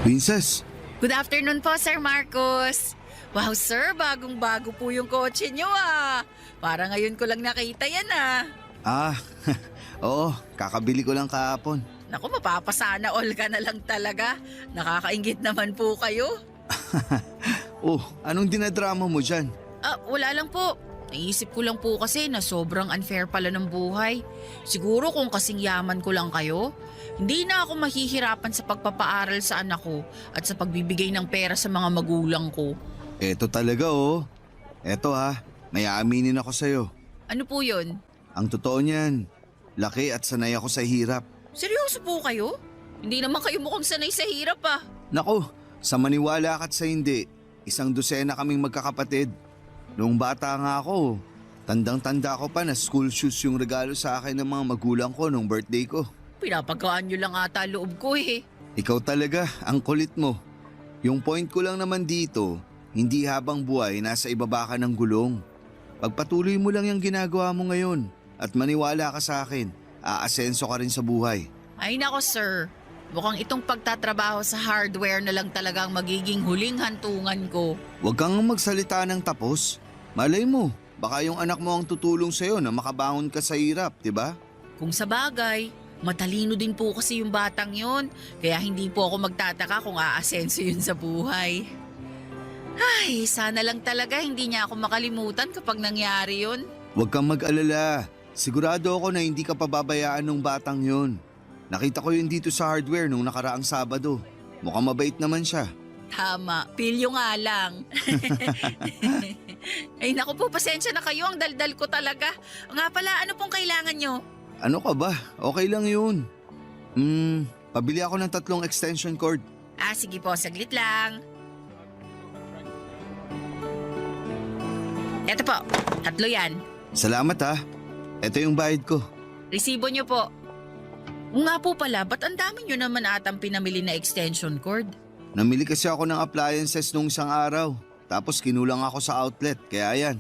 Princess, Good afternoon po, Sir Marcos. Wow, sir, bagong-bago po yung kotse nyo ah. Para ngayon ko lang nakita yan ah. oo, kakabili ko lang kahapon. Naku, mapapasana all ka na lang talaga. Nakakaingit naman po kayo. Anong dinadrama mo dyan? Wala lang po. Naisip ko lang po kasi na sobrang unfair pala ng buhay. Siguro kung kasing yaman ko lang kayo, hindi na ako mahihirapan sa pagpapaaral sa anak ko at sa pagbibigay ng pera sa mga magulang ko. Eto talaga oh. Eto ha, may aaminin ako sa'yo. Ano po yun? Ang totoo niyan, Laki at sanay ako sa hirap. Seryoso po kayo? Hindi naman kayo mukhang sanay sa hirap ah. Nako, sa maniwala ka't sa hindi, 100 kaming magkakapatid. Noong bata nga ako, tandang-tanda ko pa na school shoes yung regalo sa akin ng mga magulang ko nung birthday ko. Pinapagkaan nyo lang ata loob ko eh. Ikaw talaga, ang kulit mo. Yung point ko lang naman dito, hindi habang buhay nasa ibaba ka ng gulong. Pagpatuloy mo lang yung ginagawa mo ngayon at maniwala ka sa akin, aasenso ka rin sa buhay. Ay nako sir, mukhang itong pagtatrabaho sa hardware na lang talagang magiging huling hantungan ko. Huwag kang magsalita ng tapos. Malay mo, baka yung anak mo ang tutulong sa'yo na makabangon ka sa hirap, di ba? Kung sa bagay, matalino din po kasi yung batang yon, kaya hindi po ako magtataka kung aasenso yun sa buhay. Ay, sana lang talaga hindi niya ako makalimutan kapag nangyari yun. Huwag kang mag-alala. Sigurado ako na hindi ka pababayaan ng batang yon. Nakita ko yun dito sa hardware nung nakaraang Sabado. Mukhang mabait naman siya. Tama, pilyo nga lang. Ay naku po, pasensya na kayo, ang daldal ko talaga. Nga pala, ano pong kailangan nyo? Ano ka ba? Okay lang yun. Pabili ako ng 3 extension cord. Sige po, saglit lang. Eto po, 3 yan. Salamat ha. Ito yung bayad ko. Resibo nyo po. Nga po pala, ba't ang dami nyo naman atang pinamili na extension cord? Namili kasi ako ng appliances nung isang araw. Tapos kinulang ako sa outlet, kaya yan.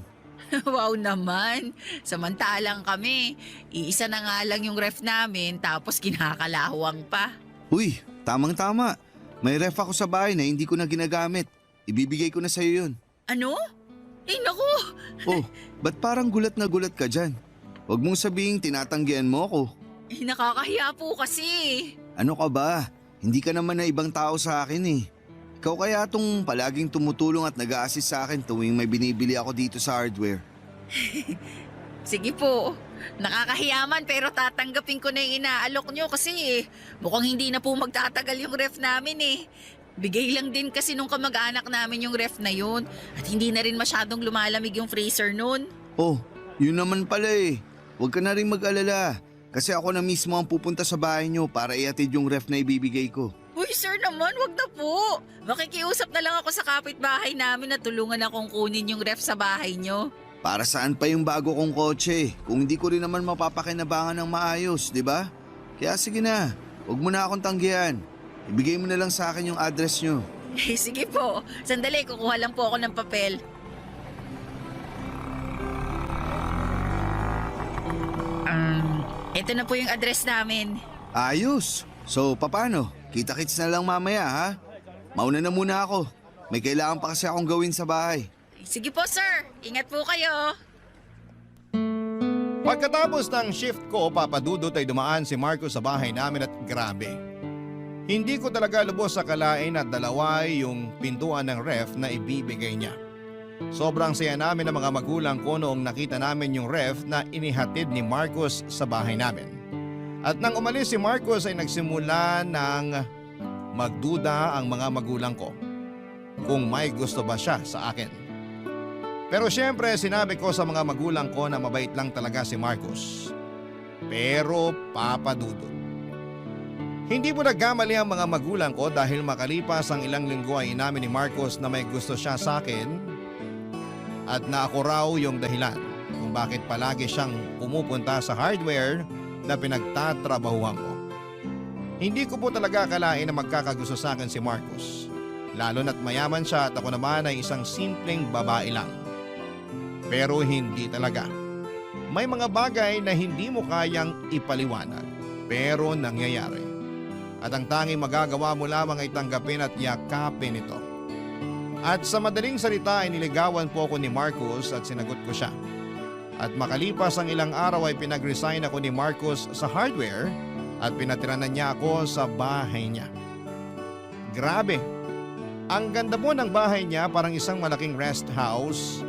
Wow naman. Samantalang kami, iisa na nga lang yung ref namin tapos kinakalawang pa. Uy, tamang-tama. May ref ako sa bahay na hindi ko na ginagamit. Ibibigay ko na sa'yo yun. Ano? Eh naku! Oh, ba't parang gulat na gulat ka dyan? Huwag mong sabihin tinatanggihan mo ako. Nakakahiya po kasi. Ano ka ba? Hindi ka naman na ibang tao sa akin eh. Ikaw kaya tong palaging tumutulong at nag-a-assist sa akin tuwing may binibili ako dito sa hardware. Sige po. Nakakahiyaman pero tatanggapin ko na yung inaalok nyo kasi mukhang hindi na po magtatagal yung ref namin eh. Bigay lang din kasi nung kamag-anak namin yung ref na yun at hindi na rin masyadong lumalamig yung freezer nun. Oh, yun naman pala eh. Huwag ka na rin mag-alala kasi ako na mismo ang pupunta sa bahay nyo para ihatid yung ref na ibibigay ko. Uy sir naman, wag na po. Makikiusap na lang ako sa kapitbahay namin na tulungan akong kunin yung ref sa bahay nyo. Para saan pa yung bago kong kotse kung hindi ko rin naman mapapakinabangan ng maayos, di ba? Kaya sige na, huwag mo na akong tanggihan. Ibigay mo na lang sa akin yung address nyo. Sige po, sandali kukuha lang po ako ng papel. Ito na po yung address namin. Ayos! So, paano? Kita-kits na lang mamaya ha? Mauna na muna ako. May kailangan pa kasi akong gawin sa bahay. Sige po sir, ingat po kayo. Pagkatapos ng shift ko, papadudot ay dumaan si Marcos sa bahay namin at grabe. Hindi ko talaga lubos sa kalain at dalawa yung pintuan ng ref na ibibigay niya. Sobrang saya namin ng mga magulang ko noong nakita namin yung ref na inihatid ni Marcos sa bahay namin. At nang umalis si Marcos ay nagsimula ng magduda ang mga magulang ko kung may gusto ba siya sa akin. Pero syempre sinabi ko sa mga magulang ko na mabait lang talaga si Marcos. Pero papadudot. Hindi po nagkamali ang mga magulang ko dahil makalipas ang ilang linggo ay inamin ni Marcos na may gusto siya sa akin at na ako raw yung dahilan kung bakit palagi siyang pumupunta sa hardware na pinagtatrabahuhan ko. Hindi ko po talaga akalain na magkakagusto sa akin si Marcos. Lalo na't mayaman siya at ako naman ay isang simpleng babae lang. Pero hindi talaga. May mga bagay na hindi mo kayang ipaliwanag pero nangyayari. At ang tanging magagawa mo lamang ay tanggapin at yakapin ito. At sa madaling salita ay niligawan po ako ni Marcos at sinagot ko siya. At makalipas ang ilang araw ay pinag-resign ako ni Marcos sa hardware at pinatiranan niya ako sa bahay niya. Grabe! Ang ganda po ng bahay niya, parang isang malaking rest house.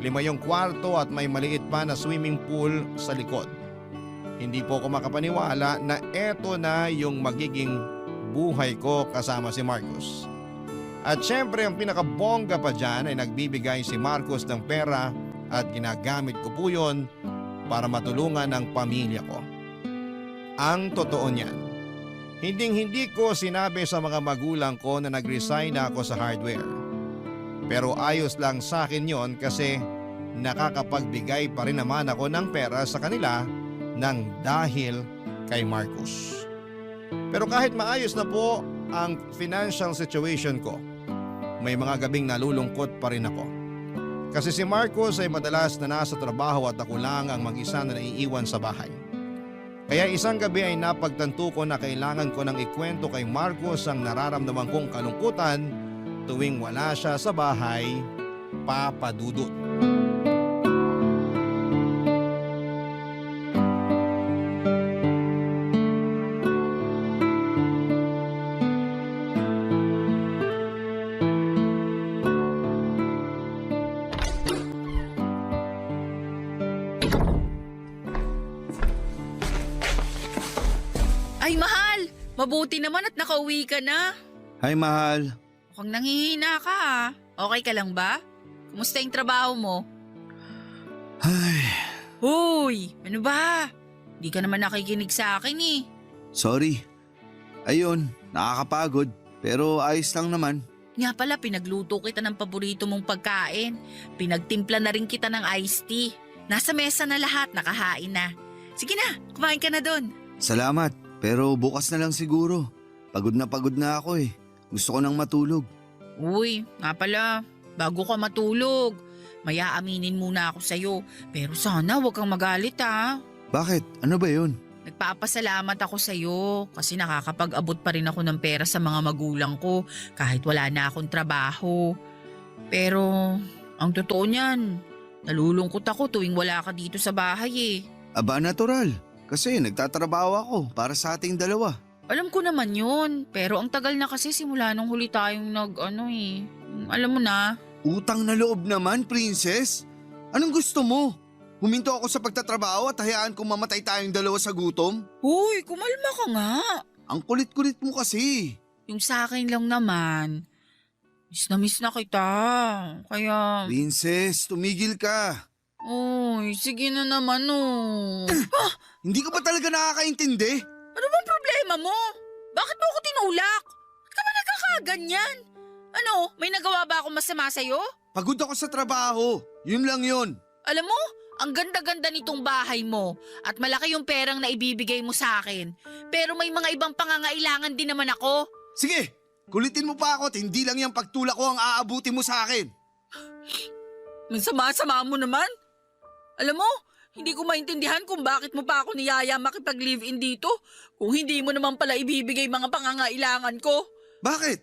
5 yung kwarto at may maliit pa na swimming pool sa likod. Hindi po ako makapaniwala na eto na yung magiging buhay ko kasama si Marcos. At syempre ang pinakabongga pa dyan ay nagbibigay si Marcos ng pera at ginagamit ko po yun para matulungan ang pamilya ko. Ang totoo niyan, hindi ko sinabi sa mga magulang ko na nag-resign na ako sa hardware. Pero ayos lang sa akin yon kasi nakakapagbigay pa rin naman ako ng pera sa kanila ng dahil kay Marcos. Pero kahit maayos na po ang financial situation ko, may mga gabing nalulungkot pa rin ako. Kasi si Marcos ay madalas na nasa trabaho at ako lang ang mag-isa na naiiwan sa bahay. Kaya isang gabi ay napagtanto ko na kailangan ko nang ikwento kay Marcos ang nararamdaman kong kalungkutan tuwing wala siya sa bahay, Papa Dudut. Ay, mahal! Mabuti naman at nakauwi ka na. Hi, mahal. Mukhang nanghihina ka ah. Okay ka lang ba? Kumusta yung trabaho mo? Ay, Uy, ano ba? Di ka naman nakikinig sa akin eh. sorry. Ayun, nakakapagod. Pero ayos lang naman. Nga pala, pinagluto kita ng paborito mong pagkain. Pinagtimpla na rin kita ng iced tea. Nasa mesa na lahat, nakahain na. Sige na, kumain ka na doon. Salamat. Pero bukas na lang siguro. Pagod na ako eh. Gusto ko nang matulog. Uy, nga pala, bago ka matulog, may aaminin muna ako sa'yo. Pero sana huwag kang magalit ha. Bakit? Ano ba yun? Nagpapasalamat ako sa'yo kasi nakakapag-abot pa rin ako ng pera sa mga magulang ko kahit wala na akong trabaho. Pero ang totoo niyan, nalulungkot ako tuwing wala ka dito sa bahay eh. Aba, natural. Kasi nagtatrabaho ako para sa ating dalawa. Alam ko naman yun, pero ang tagal na kasi simula nung huli tayong alam mo na. Utang na loob naman, princess. Anong gusto mo? Huminto ako sa pagtatrabaho at hayaan kong mamatay tayong dalawa sa gutom? Uy, kumalma ka nga. Ang kulit-kulit mo kasi. Yung sa akin lang naman, miss na kita. Kaya, Princess, tumigil ka. uy, sige na naman oh. Hindi ka ba talaga nakakaintindi? Ano bang problema mo? Bakit mo ako tinulak? Ba't ka ba nagkakaganyan? Ano, may nagawa ba ako masama sa'yo? Pagod ako sa trabaho. Yun lang yun. Alam mo, ang ganda-ganda nitong bahay mo at malaki yung perang na ibibigay mo sa akin. Pero may mga ibang pangangailangan din naman ako. Sige, kulitin mo pa ako at hindi lang yung pagtulak ko ang aabuti mo sa akin. Sama-sama mo naman. Alam mo, hindi ko maintindihan kung bakit mo pa ako niyaya makipag-live-in dito kung hindi mo naman pala ibibigay mga pangangailangan ko. Bakit?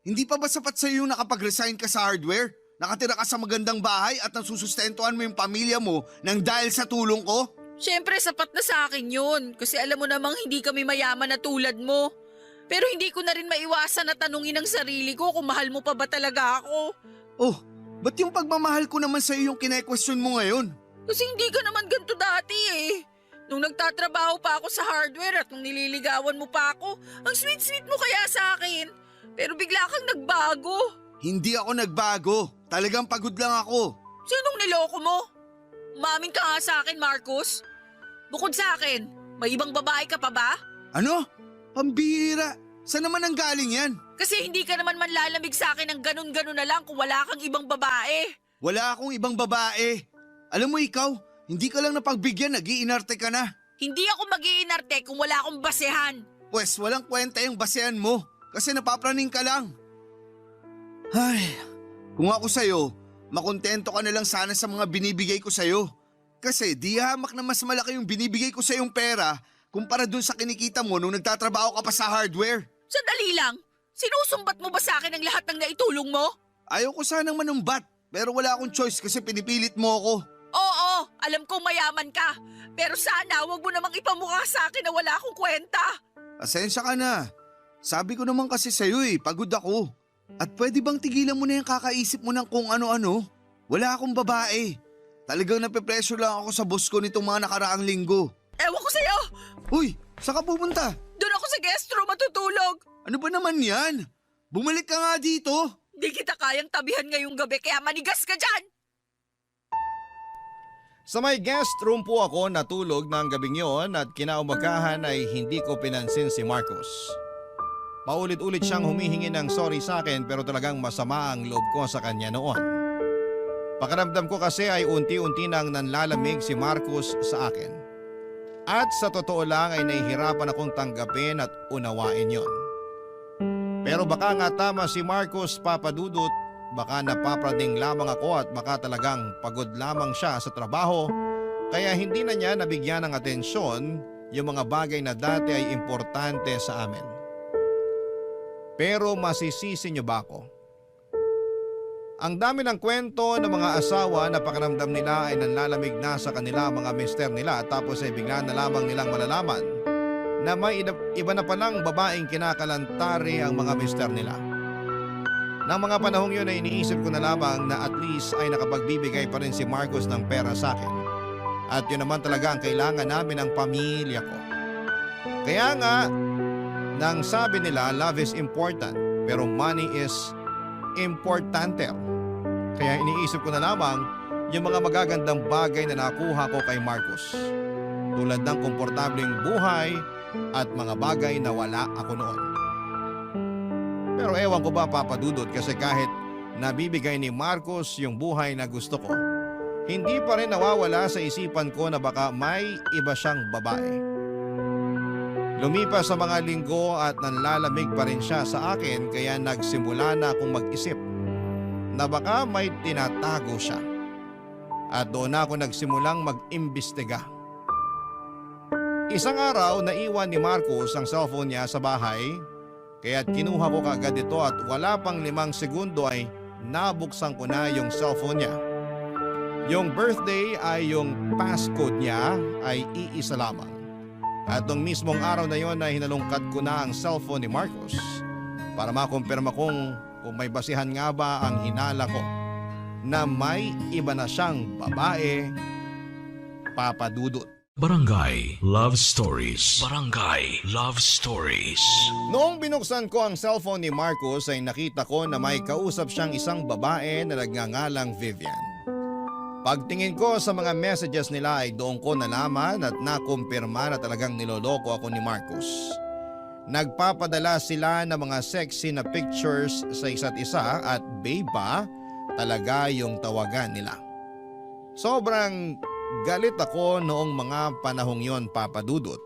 Hindi pa ba sapat sa iyo nakapag-resign ka sa hardware? Nakatira ka sa magandang bahay at nasusustentuhan mo yung pamilya mo nang dahil sa tulong ko? Siyempre, sapat na sa akin yun kasi alam mo namang hindi kami mayaman na tulad mo. Pero hindi ko na rin maiwasan na tanungin ang sarili ko kung mahal mo pa ba talaga ako. Oh, ba't yung pagmamahal ko naman sa iyo yung kine-question mo ngayon? Kasi hindi ka naman ganito dati eh. Nung nagtatrabaho pa ako sa hardware at nung nililigawan mo pa ako, ang sweet-sweet mo kaya sa akin. Pero bigla kang nagbago. Hindi ako nagbago. Talagang pagod lang ako. Sinong niloko mo? Umamin ka nga sa akin, Marcos. Bukod sa akin, may ibang babae ka pa ba? Ano? Pambihira. Saan naman ang galing yan? Kasi hindi ka naman manlalamig sa akin ng ganun-ganun na lang kung wala kang ibang babae. Wala akong ibang babae. Alam mo ikaw, hindi ka lang napagbigyan, nag-iinarte ka na. Hindi ako mag-iinarte kung wala akong basehan. Pwes walang kwenta yung basehan mo kasi napapraning ka lang. Ay, kung ako sa'yo, makontento ka na lang sana sa mga binibigay ko sa'yo. Kasi di hamak na mas malaki yung binibigay ko sa'yong pera kumpara dun sa kinikita mo nung nagtatrabaho ka pa sa hardware. Sandali lang, sinusumbat mo ba sa akin ang lahat ng naitulong mo? Ayaw ko sanang manumbat pero wala akong choice kasi pinipilit mo ako. Oo, alam kong mayaman ka. Pero sana wag mo namang ipamukha sa akin na wala akong kwenta. Asensya ka na. Sabi ko naman kasi sa'yo pagod ako. At pwede bang tigilan mo na yung kakaisip mo ng kung ano-ano? Wala akong babae. Talagang nape-pressure lang ako sa boss ko nitong mga nakaraang linggo. Ewan ko sa'yo! Uy, saan ka pupunta? Doon ako sa guest room matutulog. Ano ba naman yan? Bumalik ka nga dito. Di kita kayang tabihan ngayong gabi kaya manigas ka dyan. Sa may guest room po ako natulog ng gabing yon at kinaumagahan ay hindi ko pinansin si Marcos. Paulit-ulit siyang humihingi ng sorry sa akin pero talagang masama ang loob ko sa kanya noon. Pakiramdam ko kasi ay unti-unti nang nanlalamig si Marcos sa akin. At sa totoo lang ay nahihirapan akong tanggapin at unawain yon. Pero baka nga tama si Marcos, Papa Dudut, baka napapraning lamang ako at baka talagang pagod lamang siya sa trabaho kaya hindi na niya nabigyan ng atensyon yung mga bagay na dati ay importante sa amin. Pero masisisi niyo ba ako? Ang dami ng kwento ng mga asawa na pakiramdam nila ay nanlalamig na sa kanila mga mister nila tapos ay bigla na lamang nilang malalaman na may iba na palang babaeng kinakalantari ang mga mister nila. Nang mga panahong yun ay iniisip ko na lamang na at least ay nakapagbibigay pa rin si Marcos ng pera sa akin. At yun naman talaga ang kailangan namin ng pamilya ko. Kaya nga, nang sabi nila love is important pero money is importanter. Kaya iniisip ko na lamang yung mga magagandang bagay na nakuha ko kay Marcos. Tulad ng komportableng buhay at mga bagay na wala ako noon. Pero ewan ko ba Papa Dudut kasi kahit nabibigay ni Marcos yung buhay na gusto ko, hindi pa rin nawawala sa isipan ko na baka may iba siyang babae. Lumipas sa mga linggo at nanlalamig pa rin siya sa akin kaya nagsimula na akong mag-isip na baka may tinatago siya. At doon ako nagsimulang mag-imbestiga. Isang araw naiwan ni Marcos ang cellphone niya sa bahay kaya't kinuha ko kaagad ito at wala pang 5 segundo ay nabuksan ko na yung cellphone niya. Yung birthday ay yung passcode niya ay iisa lamang. At nung mismong araw na yon ay hinalungkat ko na ang cellphone ni Marcos para makumpirma kung may basihan nga ba ang hinala ko na may iba na siyang babae, Papa Dudut. Barangay Love Stories. Barangay Love Stories. Noong binuksan ko ang cellphone ni Marcos ay nakita ko na may kausap siyang isang babae na nagngangalang Vivian. Pagtingin ko sa mga messages nila ay doon ko nalaman at nakumpirma na talagang niloloko ako ni Marcos. Nagpapadala sila ng mga sexy na pictures sa isa't isa at babe pa talaga yung tawagan nila. Sobrang galit ako noong mga panahong yon Papa Dudut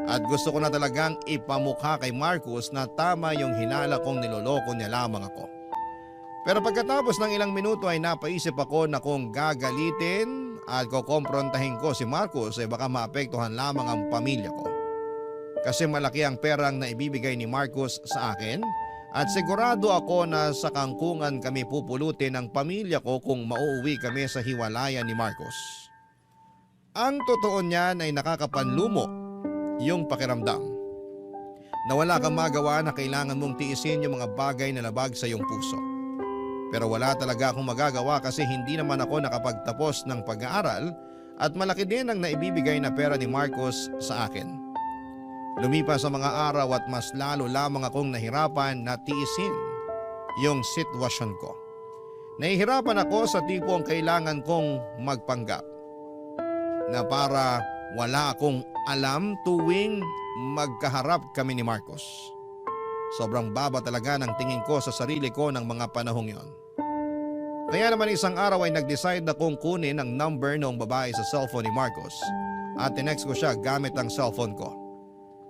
at gusto ko na talagang ipamukha kay Marcos na tama yung hinala kong niloloko niya lamang ako. Pero pagkatapos ng ilang minuto ay napaisip ako na kung gagalitin at kukomprontahin ko si Marcos ay baka maapektuhan lamang ang pamilya ko. Kasi malaki ang perang na ibibigay ni Marcos sa akin at sigurado ako na sa kangkungan kami pupulutin ng pamilya ko kung mauuwi kami sa hiwalayan ni Marcos. Ang totoo niyan ay nakakapanlumo yung pakiramdam na wala kang magawa na kailangan mong tiisin yung mga bagay na labag sa iyong puso. Pero wala talaga akong magagawa kasi hindi naman ako nakapagtapos ng pag-aaral at malaki din ang naibibigay na pera ni Marcos sa akin. Lumipas sa mga araw at mas lalo lamang akong nahirapan na tiisin yung sitwasyon ko. Nahihirapan ako sa tipong kailangan kong magpanggap na para wala akong alam tuwing magkaharap kami ni Marcos. Sobrang baba talaga ng tingin ko sa sarili ko ng mga panahong yon. Kaya naman isang araw ay nag-decide akong kunin ang number ng babae sa cellphone ni Marcos at tinext ko siya gamit ang cellphone ko.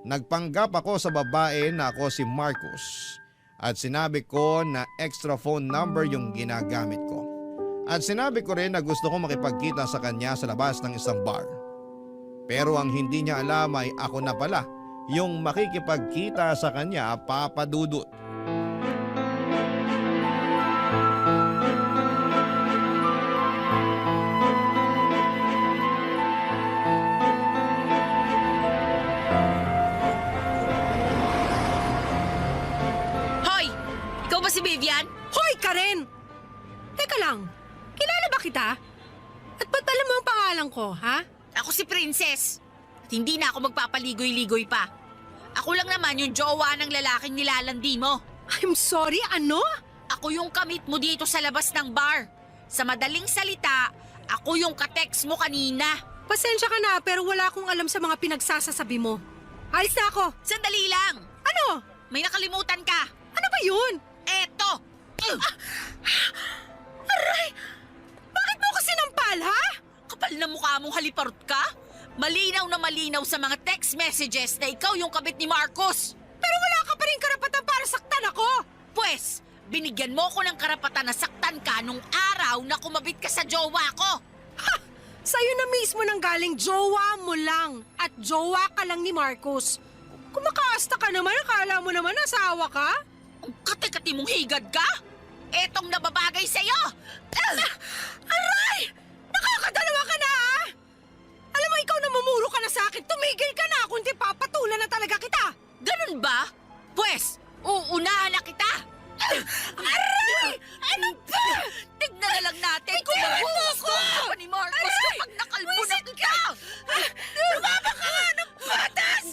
Nagpanggap ako sa babae na ako si Marcos at sinabi ko na extra phone number yung ginagamit ko. At sinabi ko rin na gusto ko makipagkita sa kanya sa labas ng isang bar. Pero ang hindi niya alam ay ako na pala yung makikipagkita sa kanya, Papa Dudut. Hoy! Ikaw ba si Vivian? Hoy, Karen! Teka lang, kilala ba kita? At ba't alam mo ang pangalan ko, ha? Ako si Princess. At hindi na ako magpapaligoy-ligoy pa. Ako lang naman yung jowa ng lalaking nilalandi mo. I'm sorry, ano? Ako yung kamit mo dito sa labas ng bar. Sa madaling salita, Ako yung ka-text mo kanina. Pasensya ka na pero wala akong alam sa mga pinagsasasabi mo. Alis na ako. Sandali lang. Ano? May nakalimutan ka. Ano ba yun? Eto. Aray! Bakit mo ko sinampal, ha? Kapal na mukha mong haliparot ka? Malinaw na malinaw sa mga text messages na ikaw yung kabit ni Marcos. Pero wala ka pa rin karapatan para saktan ako. Pwes, binigyan mo ko ng karapatan na saktan ka nung araw na kumabit ka sa jowa ko. Ha! Sa'yo na mismo nang galing jowa mo lang. At jowa ka lang ni Marcos. Kumakaasta ka naman, akala mo naman asawa ka? Ang kati-kati mong higad ka? Etong nababagay sa'yo! Aray! Nakakadalawa ka na, ha? Alam mo, ikaw namumuro ka na sa akin. Tumigil ka na, kundi papatulan na talaga kita. Ganun ba? Pwes, uunahan na kita! Aray! Ano ba? Tignan na lang natin kung magugustuhan ka pa ni Marcos kapag nakalbo na kita! Lumaba ka nga ng patas!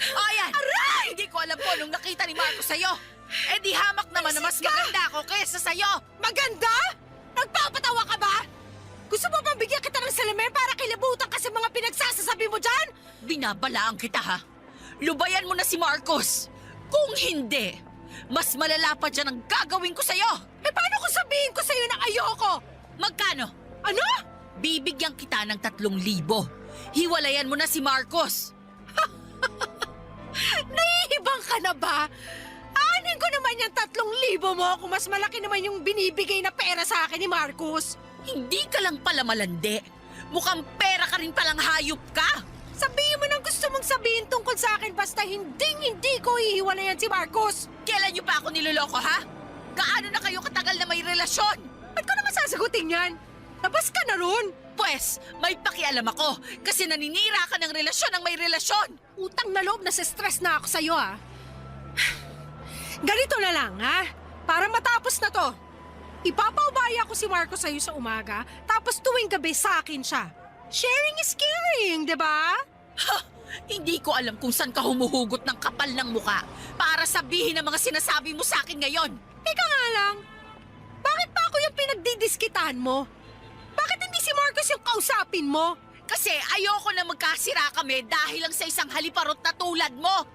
Ayan! Aray! Hindi ko alam po nung nakita ni Marcos sa'yo. Eh di hamak naman na mas maganda ako kesa sa'yo. Maganda? Nagpapatawa ka ba? Gusto mo bang bigyan kita ng salamin para kilabutan ka sa mga pinagsasasabi mo dyan? Binabalaan kita ha. Lubayan mo na si Marcos. Kung hindi, mas malala pa dyan ang gagawin ko sa'yo. Eh paano kung sabihin ko sa'yo na ayoko? Magkano? Ano? Bibigyan kita ng 3,000. Hiwalayan mo na si Marcos. Nahihibang ka na ba? Anin ko naman yung 3,000 mo kung mas malaki naman yung binibigay na pera sa akin ni Marcos. Hindi ka lang pala malandi. Mukhang pera ka rin palang hayop ka. Sabihin mo nang gusto mong sabihin tungkol sa akin basta hindi ko ihiwalayan si Marcos. Kailan niyo pa ako niloloko ha? Gaano na kayo katagal na may relasyon? Ba't ko naman sasagutin yan? Labas ka na ron. Pwes, may pakialam ako kasi naninira ka ng relasyon ng may relasyon. Utang na loob na stress na ako sa'yo, ha? Ganito na lang, ha? Para matapos na to. Ipapaubaya ko si Marcos sa'yo sa umaga, tapos tuwing gabi sa akin siya. Sharing is caring, di ba? Ha! Hindi ko alam kung saan ka humuhugot ng kapal ng muka para sabihin ang mga sinasabi mo sa akin ngayon. Teka nga lang, bakit pa ako yung pinagdidiskitahan mo? Bakit hindi si Marcos yung kausapin mo? Kasi ayoko na magkasira kami dahil lang sa isang haliparot na tulad mo.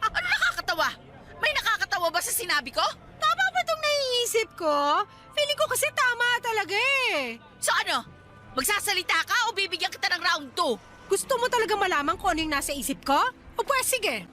Ano nakakatawa? May nakakatawa ba sa sinabi ko? Tama ba itong naiisip ko? Feeling ko kasi tama talaga eh. So ano? Magsasalita ka o bibigyan kita ng round 2? Gusto mo talaga malaman kung ano yung nasa isip ko? O pues sige.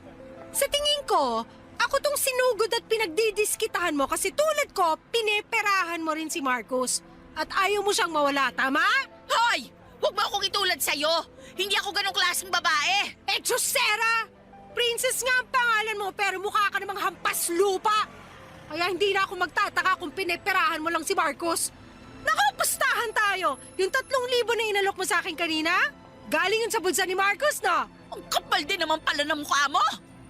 Sa tingin ko, ako tong sinugod at pinagdidiskitahan mo kasi tulad ko, pineperahan mo rin si Marcos. At ayaw mo siyang mawala, tama? Hoy! Huwag mo akong itulad sa'yo! Hindi ako ganong klaseng babae! Eh, Josera! Princess nga ang pangalan mo pero mukha ka namang hampas lupa! Kaya hindi na ako magtataka kung pineperahan mo lang si Marcos. Nakapustahan tayo! Yung 3,000 na inalok mo sa akin kanina? Galing yun sa bulsa ni Marcos, no? Ang kapal din naman pala ng mukha mo!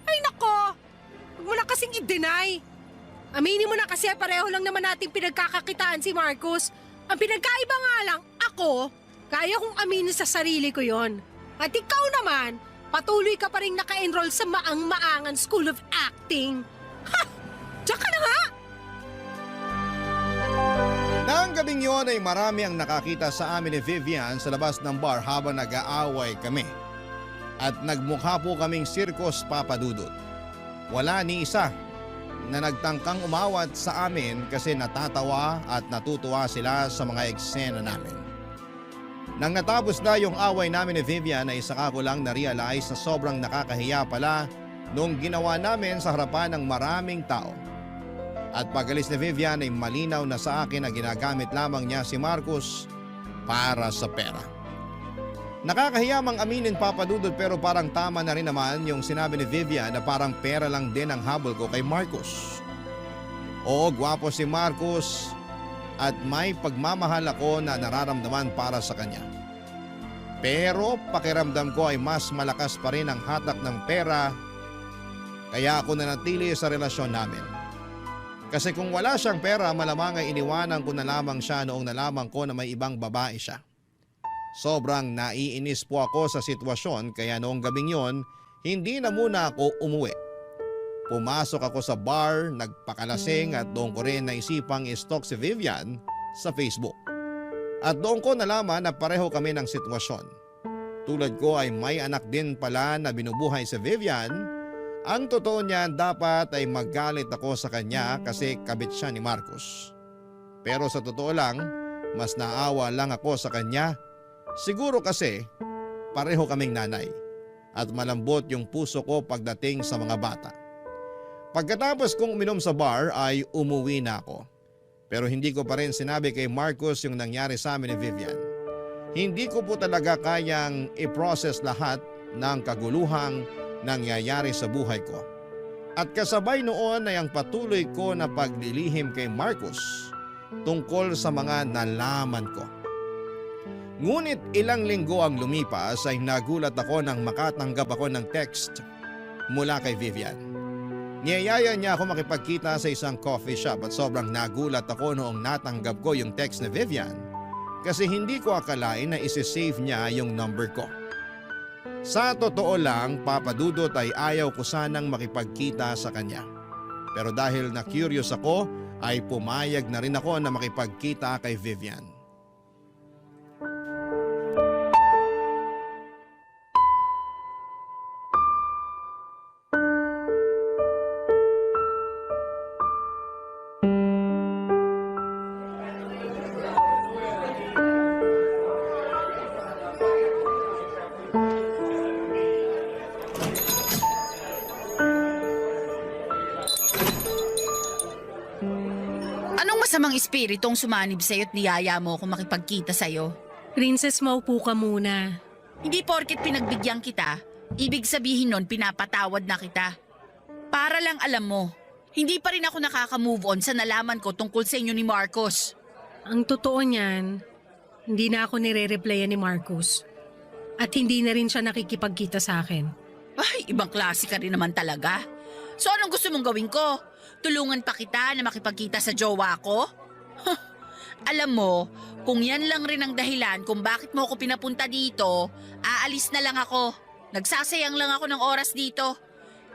Ay nako! Huwag mo na kasing i-deny. Aminin mo na kasi pareho lang naman nating pinagkakakitaan si Marcos. Ang pinagkaiba nga lang, ako, kaya kong aminin sa sarili ko yon. At ikaw naman, patuloy ka pa rin naka-enroll sa maang-maangan School of Acting. Ha! Diyan ka na nga! Nang gabing yon ay marami ang nakakita sa amin ni Vivian sa labas ng bar habang nag-aaway kami. At nagmukha po kaming sirkos papadudot. Wala ni isa na nagtangkang umawat sa amin kasi natatawa at natutuwa sila sa mga eksena namin. Nang natapos na yung away namin ni Vivian ay saka ko lang na-realize na sobrang nakakahiya pala nung ginawa namin sa harapan ng maraming tao. At pag-alis ni Vivian ay malinaw na sa akin na ginagamit lamang niya si Marcos para sa pera. Nakakahiya mang aminin papadudod pero parang tama na rin naman yung sinabi ni Vivian na parang pera lang din ang habol ko kay Marcos. Oo, gwapo si Marcos at may pagmamahal ako na nararamdaman para sa kanya. Pero pakiramdam ko ay mas malakas pa rin ang hatak ng pera kaya ako nanatili sa relasyon namin. Kasi kung wala siyang pera malamang ay iniwanan ko na lamang siya noong nalaman ko na may ibang babae siya. Sobrang naiinis po ako sa sitwasyon kaya noong gabing yon, hindi na muna ako umuwi. Pumasok ako sa bar, nagpakalasing at doon ko rin naisipang i-stalk si Vivian sa Facebook. At doon ko nalaman na pareho kami ng sitwasyon. Tulad ko ay may anak din pala na binubuhay si Vivian. Ang totoo niyan, dapat ay magalit ako sa kanya kasi kabit siya ni Marcos. Pero sa totoo lang, mas naawa lang ako sa kanya. Siguro kasi pareho kaming nanay at malambot yung puso ko pagdating sa mga bata. Pagkatapos kong uminom sa bar ay umuwi na ako. Pero hindi ko pa rin sinabi kay Marcos yung nangyari sa amin ni Vivian. Hindi ko po talaga kayang i-process lahat ng kaguluhang nangyayari sa buhay ko. At kasabay noon ay ang patuloy ko na paglilihim kay Marcos tungkol sa mga nalaman ko. Ngunit ilang linggo ang lumipas ay nagulat ako nang makatanggap ako ng text mula kay Vivian. Niyayaya niya ako makipagkita sa isang coffee shop at sobrang nagulat ako noong natanggap ko yung text ni Vivian kasi hindi ko akalain na isi-save niya yung number ko. Sa totoo lang, Papa Dudot, ay ayaw ko sanang makipagkita sa kanya. Pero dahil na curious ako, ay pumayag na rin ako na makipagkita kay Vivian. Anong masamang espiritong sumanib sa'yo at niyaya mo kung makipagkita sa'yo? Princess, maupo ka muna. Hindi porket pinagbigyan kita, ibig sabihin nun pinapatawad na kita. Para lang alam mo, hindi pa rin ako nakaka-move on sa nalaman ko tungkol sa inyo ni Marcos. Ang totoo niyan, hindi na ako nire-replyan ni Marcos. At hindi na rin siya nakikipagkita sa akin. Ay, ibang klase ka rin naman talaga. So anong gusto mong gawin ko? Tulungan pa kita na makipagkita sa jowa ko? Alam mo, kung yan lang rin ang dahilan kung bakit mo ako pinapunta dito, aalis na lang ako. Nagsasayang lang ako ng oras dito.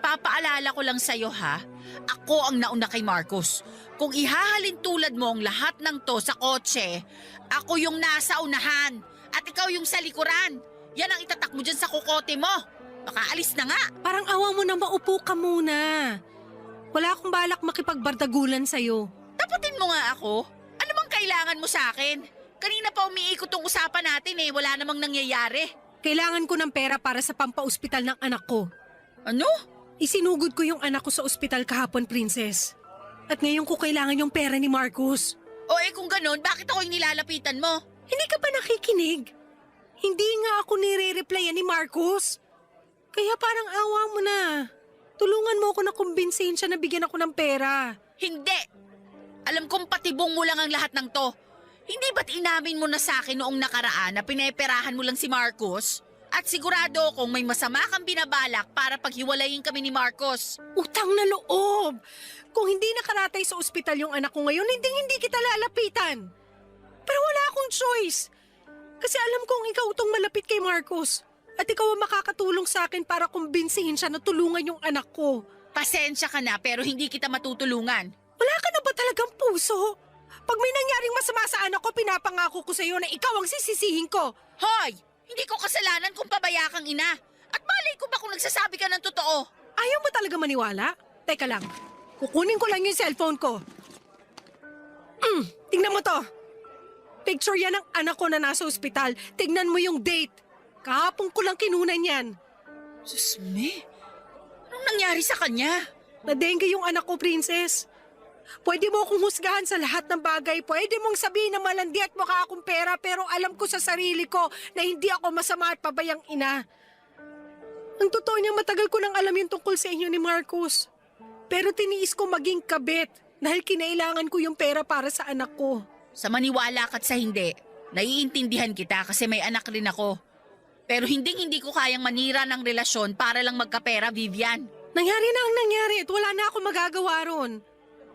Papaalala ko lang sa'yo ha, ako ang nauna kay Marcos. Kung ihahalin tulad mo ang lahat ng to sa kotse, ako yung nasa unahan at ikaw yung sa likuran. Yan ang itatak mo dyan sa kukote mo. Baka alis na nga. Parang awa mo na maupo ka muna. Wala akong balak makipagbardagulan sa'yo. Taputin mo nga ako. Ano bang kailangan mo sa akin? Kanina pa umiikot tong usapan natin eh. Wala namang nangyayari. Kailangan ko ng pera para sa pampaospital ng anak ko. Ano? Isinugod ko yung anak ko sa ospital kahapon, Princess. At ngayon ko kailangan yung pera ni Marcos. O kung ganun, bakit ako yung nilalapitan mo? Hindi ka ba nakikinig? Hindi nga ako nire-replyan ni Marcos. Kaya parang awa mo na. Tulungan mo ako na kumbinsihin siya na bigyan ako ng pera. Hindi! Alam kong patibong mo lang ang lahat ng to. Hindi ba't inamin mo na sa akin noong nakaraan na pineperahan mo lang si Marcos? At sigurado akong may masama kang binabalak para paghiwalayin kami ni Marcos. Utang na loob! Kung hindi nakaratay sa ospital yung anak ko ngayon, hindi kita lalapitan. Pero wala akong choice. Kasi alam kong ikaw itong malapit kay Marcos. At ikaw ang makakatulong sa akin para kumbinsihin siya na tulungan yung anak ko. Pasensya ka na pero hindi kita matutulungan. Wala ka na ba talagang puso? Pag may nangyaring masama sa anak ko, pinapangako ko sa iyo na ikaw ang sisisihin ko. Hoy! Hindi ko kasalanan kung pabaya kang ina. At malay ko ba kung nagsasabi ka ng totoo? Ayaw mo talaga maniwala? Teka lang, kukunin ko lang yung cellphone ko. Tingnan mo to. Picture yan ng anak ko na nasa ospital. Tignan mo yung date. Kahapon ko lang kinunan yan. Susme, anong nangyari sa kanya? Na-dengue yung anak ko, Princess. Pwede mo akong husgahan sa lahat ng bagay. Pwede mong sabihin na malandi at mukha akong pera, pero alam ko sa sarili ko na hindi ako masama at pabayang ina. Ang totoo niya, matagal ko nang alam yung tungkol sa inyo ni Marcos. Pero tiniis ko maging kabit dahil kinailangan ko yung pera para sa anak ko. Sa maniwala ka't sa hindi, naiintindihan kita kasi may anak rin ako. Pero hindi ko kayang manira ng relasyon para lang magkapera, Vivian. Nangyari na ang nangyari at wala na ako magagawa ron.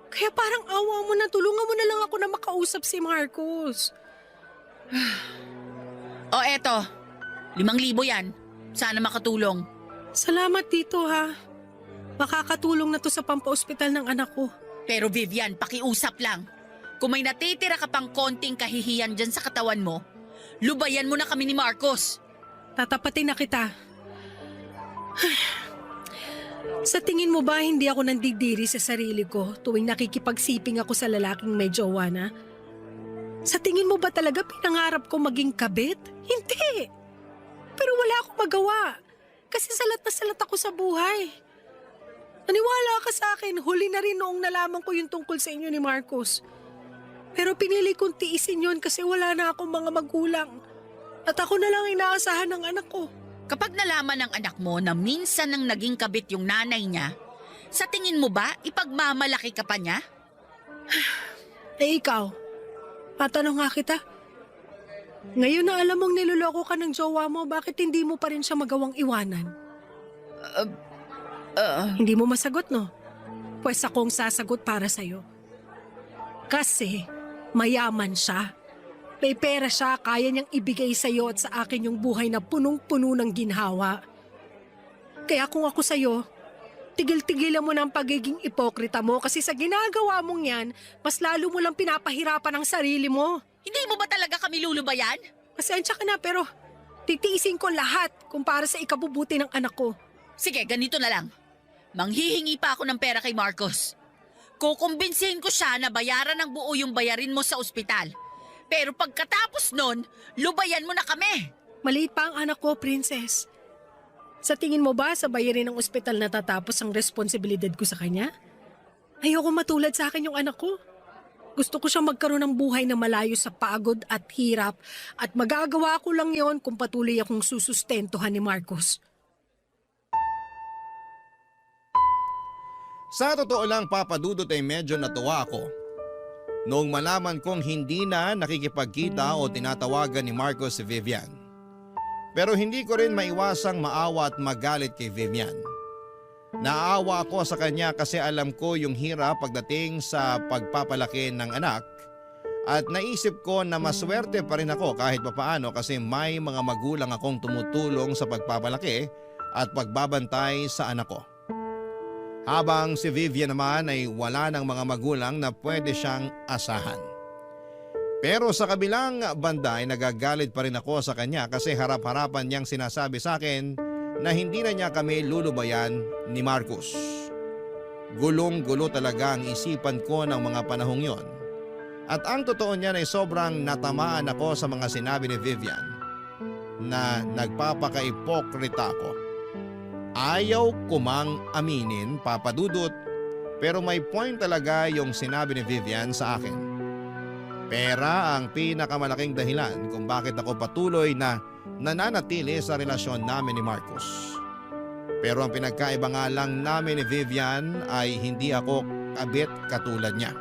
Kaya parang awa mo na, tulungan mo na lang ako na makausap si Marcos. O eto, 5,000 yan. Sana makatulong. Salamat dito ha. Makakatulong na to sa pampaospital ng anak ko. Pero Vivian, pakiusap lang. Kung may natitira ka pang konting kahihiyan dyan sa katawan mo, lubayan mo na kami ni Marcos. Tatapatin na kita. Sa tingin mo ba hindi ako nandidiri sa sarili ko tuwing nakikipagsiping ako sa lalaking may jowa na? Sa tingin mo ba talaga pinangarap ko maging kabit? Hindi. Pero wala akong magawa. Kasi salat na salat ako sa buhay. Naniwala ka sa akin, huli na rin noong nalaman ko yung tungkol sa inyo ni Marcos. Pero pinili kong tiisin yun kasi wala na akong mga magulang. At ako na lang inaasahan ng anak ko. Kapag nalaman ng anak mo na minsan nang naging kabit yung nanay niya, sa tingin mo ba ipagmamalaki ka pa niya? Eh ikaw, patanong nga kita. Ngayon na alam mong niloloko ka ng jowa mo, bakit hindi mo pa rin siya magawang iwanan? Hindi mo masagot, no? Pues akong sasagot para sa'yo. Kasi mayaman siya. May pera siya, kaya niyang ibigay sa'yo at sa akin yung buhay na punong-puno ng ginhawa. Kaya kung ako sa'yo, tigil-tigilan mo ng pagiging ipokrita mo kasi sa ginagawa mong yan, mas lalo mo lang pinapahirapan ang sarili mo. Hindi mo ba talaga kami lulubayan? Pasensya ka na pero titiisin ko lahat kung para sa ikabubuti ng anak ko. Sige, ganito na lang. Manghihingi pa ako ng pera kay Marcos. Kukumbinsihin ko siya na bayaran ng buo yung bayarin mo sa ospital. Pero pagkatapos nun, lubayan mo na kami. Maliit pa ang anak ko, Princess. Sa tingin mo ba sa bayarin ng ospital natatapos ang responsibilidad ko sa kanya? Ayoko matulad sa akin yung anak ko. Gusto ko siyang magkaroon ng buhay na malayo sa pagod at hirap at magagawa ko lang yon kung patuloy akong susustentuhan ni Marcos. Sa totoo lang, Papa Dudut, ay medyo natuwa ako noong malaman kong hindi na nakikipagkita o tinatawagan ni Marcos si Vivian. Pero hindi ko rin maiwasang maawa at magalit kay Vivian. Naawa ako sa kanya kasi alam ko yung hirap pagdating sa pagpapalaki ng anak at naisip ko na maswerte pa rin ako kahit papaano kasi may mga magulang akong tumutulong sa pagpapalaki at pagbabantay sa anak ko. Habang si Vivian naman ay wala ng mga magulang na pwede siyang asahan. Pero sa kabilang banda ay nagagalit pa rin ako sa kanya kasi harap-harapan niyang sinasabi sa akin na hindi na niya kami lulubayan ni Marcos. Gulong-gulo talaga ang isipan ko ng mga panahong yon. At ang totoo niyan ay sobrang natamaan ako sa mga sinabi ni Vivian na nagpapaka-ipokrita ako. Ayaw ko mang aminin, Papa Dudut, pero may point talaga yung sinabi ni Vivian sa akin. Pera ang pinakamalaking dahilan kung bakit ako patuloy na nananatili sa relasyon namin ni Marcos. Pero ang pinagkaiba nga lang namin ni Vivian ay hindi ako kabit katulad niya.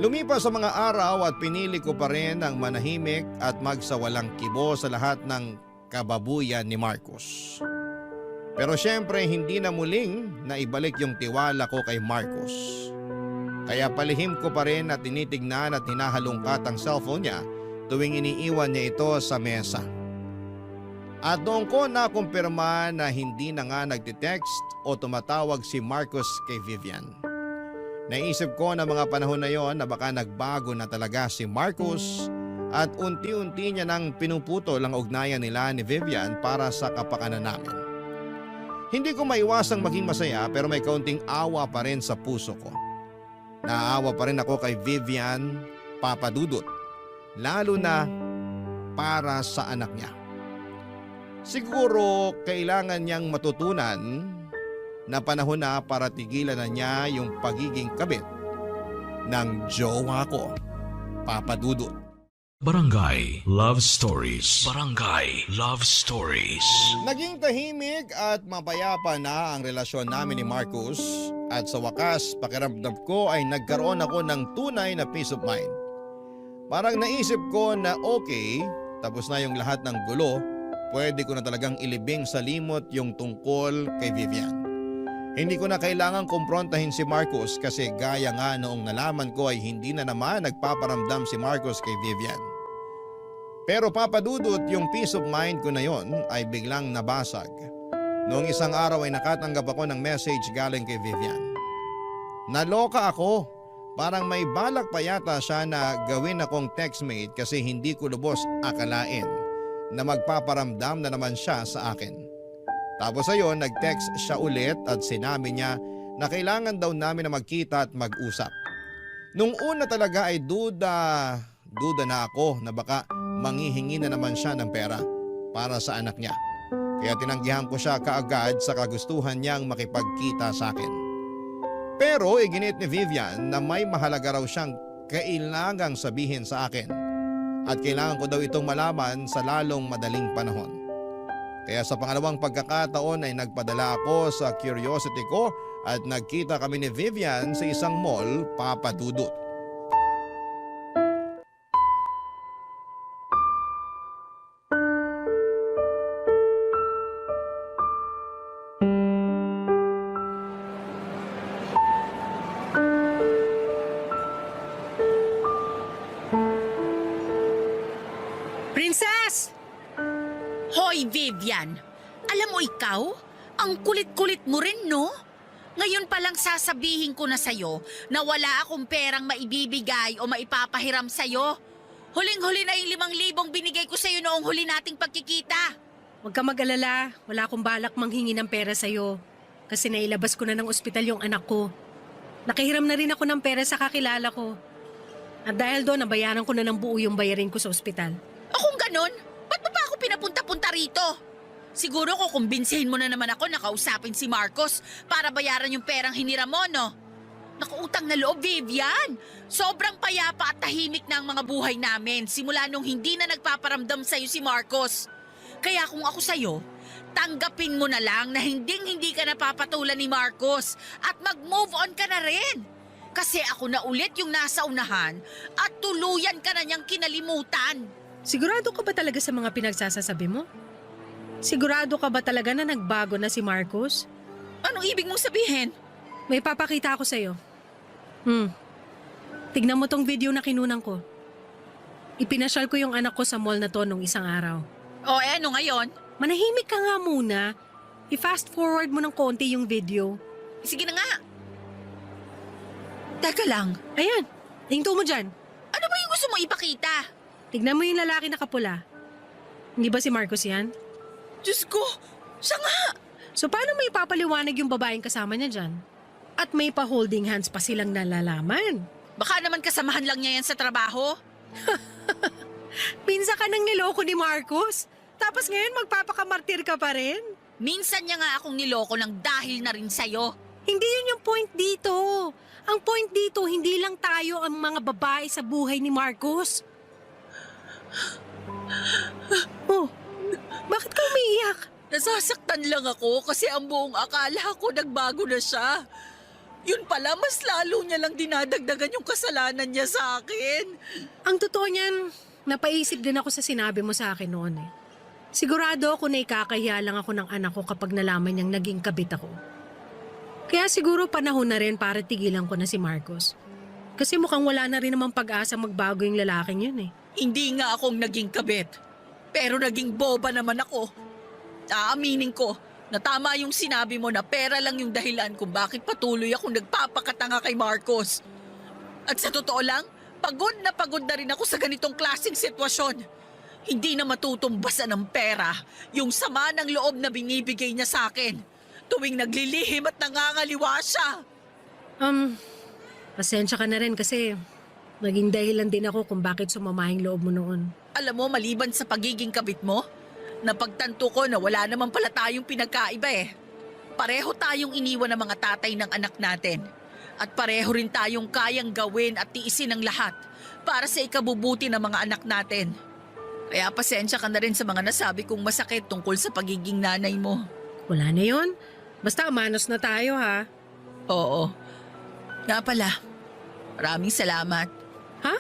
Lumipas sa mga araw at pinili ko pa rin ang manahimik at magsawalang kibo sa lahat ng kababuyan ni Marcos. Pero syempre hindi na muling naibalik yung tiwala ko kay Marcos. Kaya palihim ko pa rin at tinitignan at hinahalungkat ang cellphone niya tuwing iniiwan niya ito sa mesa. At doon ko nakumpirma na hindi na nga nagtitext o tumatawag si Marcos kay Vivian. Naisip ko na mga panahon na yon na baka nagbago na talaga si Marcos at unti-unti niya nang pinuputol ang ugnayan nila ni Vivian para sa kapakanan namin. Hindi ko maiwasang maging masaya pero may kaunting awa pa rin sa puso ko. Naawa pa rin ako kay Vivian, Papa Dudut, lalo na para sa anak niya. Siguro kailangan niyang matutunan na panahon na para tigilan na niya yung pagiging kabit ng jowa ko, Papa Dudut. Barangay Love Stories. Barangay Love Stories. Naging tahimik at mapayapa na ang relasyon namin ni Marcos at sa wakas pakiramdam ko ay nagkaroon ako ng tunay na peace of mind. Parang naisip ko na okay, tapos na yung lahat ng gulo, pwede ko na talagang ilibing sa limot yung tungkol kay Vivian. Hindi ko na kailangang kumprontahin si Marcos kasi gaya nga noong nalaman ko ay hindi na naman nagpaparamdam si Marcos kay Vivian. Pero Papa Dudut, yung peace of mind ko na yon ay biglang nabasag. Noong isang araw ay nakatanggap ako ng message galing kay Vivian. Naloka ako Parang may balak pa yata siya na gawin akong textmate kasi hindi ko lubos akalain na magpaparamdam na naman siya sa akin. Tapos ayon, nag-text siya ulit at sinabi niya na kailangan daw namin na magkita at mag-usap. Nung una talaga ay duda na ako na baka manghihingi na naman siya ng pera para sa anak niya. Kaya tinanggihan ko siya kaagad sa kagustuhan niyang makipagkita sa akin. Pero iginit ni Vivian na may mahalaga raw siyang kailangang sabihin sa akin at kailangan ko daw itong malaman sa lalong madaling panahon. Kaya sa pangalawang pagkakataon ay nagpadala ako sa curiosity ko at nagkita kami ni Vivian sa isang mall, Papa Dudut. Princess! Hoy, Vivian! Alam mo ikaw, ang kulit-kulit mo rin, no? Ngayon pa lang sasabihin ko na sa'yo na wala akong perang maibibigay o maipapahiram sa'yo. Huling-huli na yung 5,000 binigay ko sa'yo noong huli nating pagkikita. Huwag ka mag-alala, wala akong balak manghingi ng pera sa'yo. Kasi nailabas ko na ng ospital yung anak ko. Nakahiram na rin ako ng pera sa kakilala ko. At dahil doon, nabayaran ko na ng buo yung bayarin ko sa ospital. Kung ganun, ba't mo pa ako pinapunta-punta rito? Siguro kukumbinsihin mo na naman ako na kausapin si Marcos para bayaran yung perang hiniram mo, no? Nakuutang na loob, Vivian. Sobrang payapa at tahimik na ang mga buhay namin simula nung hindi na nagpaparamdam sa'yo si Marcos. Kaya kung ako sa'yo, tanggapin mo na lang na hindi ka napapatulan ni Marcos at mag-move on ka na rin. Kasi ako na ulit yung nasa unahan at tuluyan ka na niyang kinalimutan. Sigurado ka ba talaga sa mga pinagsasasabi mo? Sigurado ka ba talaga na nagbago na si Marcos? Anong ibig mong sabihin? May papakita ako sa'yo. Tignan mo tong video na kinunan ko. Ipinasyal ko yung anak ko sa mall na to nung isang araw. O ano ngayon? Manahimik ka nga muna. I-fast forward mo ng konti yung video. Sige na nga. Teka lang. Ayan, hinto mo dyan. Ano ba yung gusto mo ipakita? Tignan mo yung lalaki na kapula. Hindi ba si Marcos yan? Diyos ko, siya nga! So paano may papaliwanag yung babaeng kasama niya dyan? At may pa-holding hands pa silang nalalaman. Baka naman kasamahan lang niya yan sa trabaho. Pinsa ka nang niloko ni Marcos. Tapos ngayon magpapakamartir ka pa rin. Minsan niya nga akong niloko ng dahil na rin sa'yo. Hindi yun yung point dito. Ang point dito, hindi lang tayo ang mga babae sa buhay ni Marcos. Oh, bakit ka umiiyak? Nasasaktan lang ako kasi ang buong akala ko nagbago na siya. Yun pala, mas lalo niya lang dinadagdagan yung kasalanan niya sa akin. Ang totoo niyan, napaisip din ako sa sinabi mo sa akin noon eh. Sigurado ako na ikakahiya lang ako ng anak ko kapag nalaman niyang naging kabit ako. Kaya siguro panahon na rin para tigilan ko na si Marcos. Kasi mukhang wala na rin namang pag-asa magbago yung lalaking yun eh. Hindi nga akong naging kabit. Pero naging boba naman ako. Aaminin ko na tama yung sinabi mo na pera lang yung dahilan kung bakit patuloy akong nagpapakatanga kay Marcos. At sa totoo lang, pagod na rin ako sa ganitong klaseng sitwasyon. Hindi na matutumbasan ng pera yung sama ng loob na binibigay niya sa akin tuwing naglilihim at nangangaliwa siya. Pasensya ka na rin kasi naging dahilan din ako kung bakit sumama yung loob mo noon. Alam mo, maliban sa pagiging kabit mo, napagtanto ko na wala naman pala tayong pinagkaiba eh. Pareho tayong iniwan ng mga tatay ng anak natin. At pareho rin tayong kayang gawin at tiisin ang lahat para sa ikabubuti ng mga anak natin. Kaya pasensya ka na rin sa mga nasabi kong masakit tungkol sa pagiging nanay mo. Wala na yun. Basta manos na tayo ha. Oo. Nga pala, maraming salamat. Ha?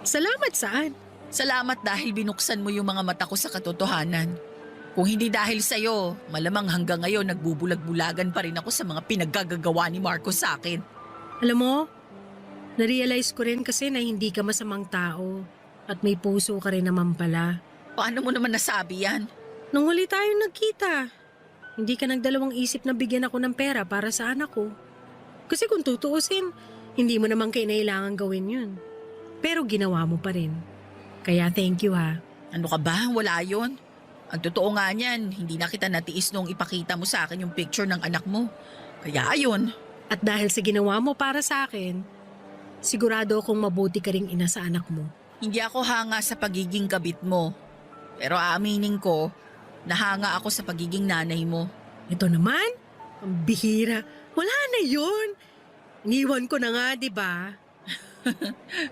Salamat saan? Salamat dahil binuksan mo yung mga mata ko sa katotohanan. Kung hindi dahil sa'yo, malamang hanggang ngayon nagbubulag-bulagan pa rin ako sa mga pinaggagawa ni Marcos sa akin. Alam mo, narealize ko rin kasi na hindi ka masamang tao at may puso ka rin naman pala. Paano mo naman nasabi yan? Nung huli tayong nagkita, hindi ka nagdalawang isip na bigyan ako ng pera para sa anak ko. Kasi kung tutuusin, Hindi mo naman kailangan gawin yun. Pero ginawa mo pa rin. Kaya thank you ha. Ano ka ba? Wala yon. Ang totoo nga niyan, hindi na kita natiis nung ipakita mo sa akin yung picture ng anak mo. Kaya ayun. At dahil sa ginawa mo para sa akin, sigurado akong mabuti ka ring ina sa anak mo. Hindi ako hanga sa pagiging kabit mo. Pero aaminin ko, nahanga ako sa pagiging nanay mo. Ito naman, ang bihira. Wala na yun. Iniwan ko na nga, di ba?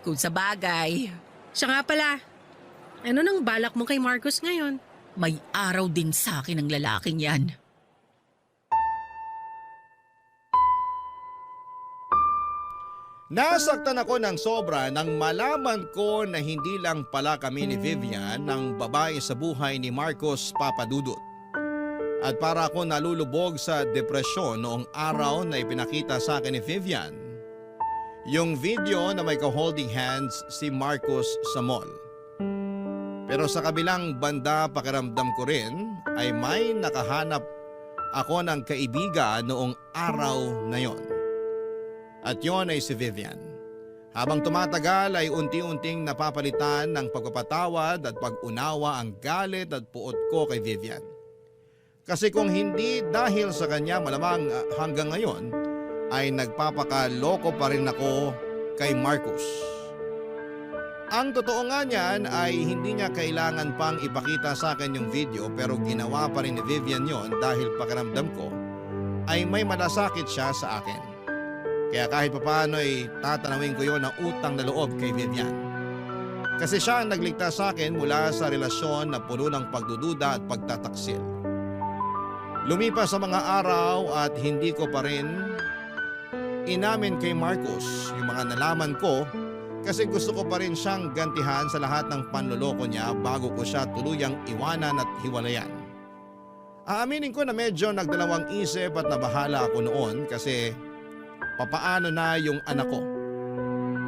Kung sa bagay. Siya nga pala, ano nang balak mo kay Marcos ngayon? May araw din sa akin ang lalaking yan. Nasaktan ako ng sobra nang malaman ko na hindi lang pala kami ni Vivian ng babae sa buhay ni Marcos Papadudut. At para ako nalulubog sa depresyon noong araw na ipinakita sa akin ni Vivian, yung video na may ka-holding hands si Marcos sa mall. Pero sa kabilang banda pakiramdam ko rin ay may nakahanap ako ng kaibigan noong araw na yon. At yon ay si Vivian. Habang tumatagal ay unti-unting napapalitan ng pagpapatawad at pag-unawa ang galit at puot ko kay Vivian. Kasi kung hindi dahil sa kanya malamang hanggang ngayon ay nagpapakaloko pa rin ako kay Marcos. Ang totoo nga niyan ay hindi niya kailangan pang ipakita sa akin yung video pero ginawa pa rin ni Vivian yon dahil pakiramdam ko ay may malasakit siya sa akin. Kaya kahit papaano ay tatanawin ko yon ng utang na loob kay Vivian. Kasi siya ang nagligtas sa akin mula sa relasyon na puno ng pagdududa at pagtataksil. Lumipas sa mga araw at hindi ko pa rin inamin kay Marcos yung mga nalaman ko kasi gusto ko pa rin siyang gantihan sa lahat ng panloloko niya bago ko siya tuluyang iwanan at hiwalayan. Aaminin ko na medyo nagdalawang isip at nabahala ako noon kasi papaano na yung anak ko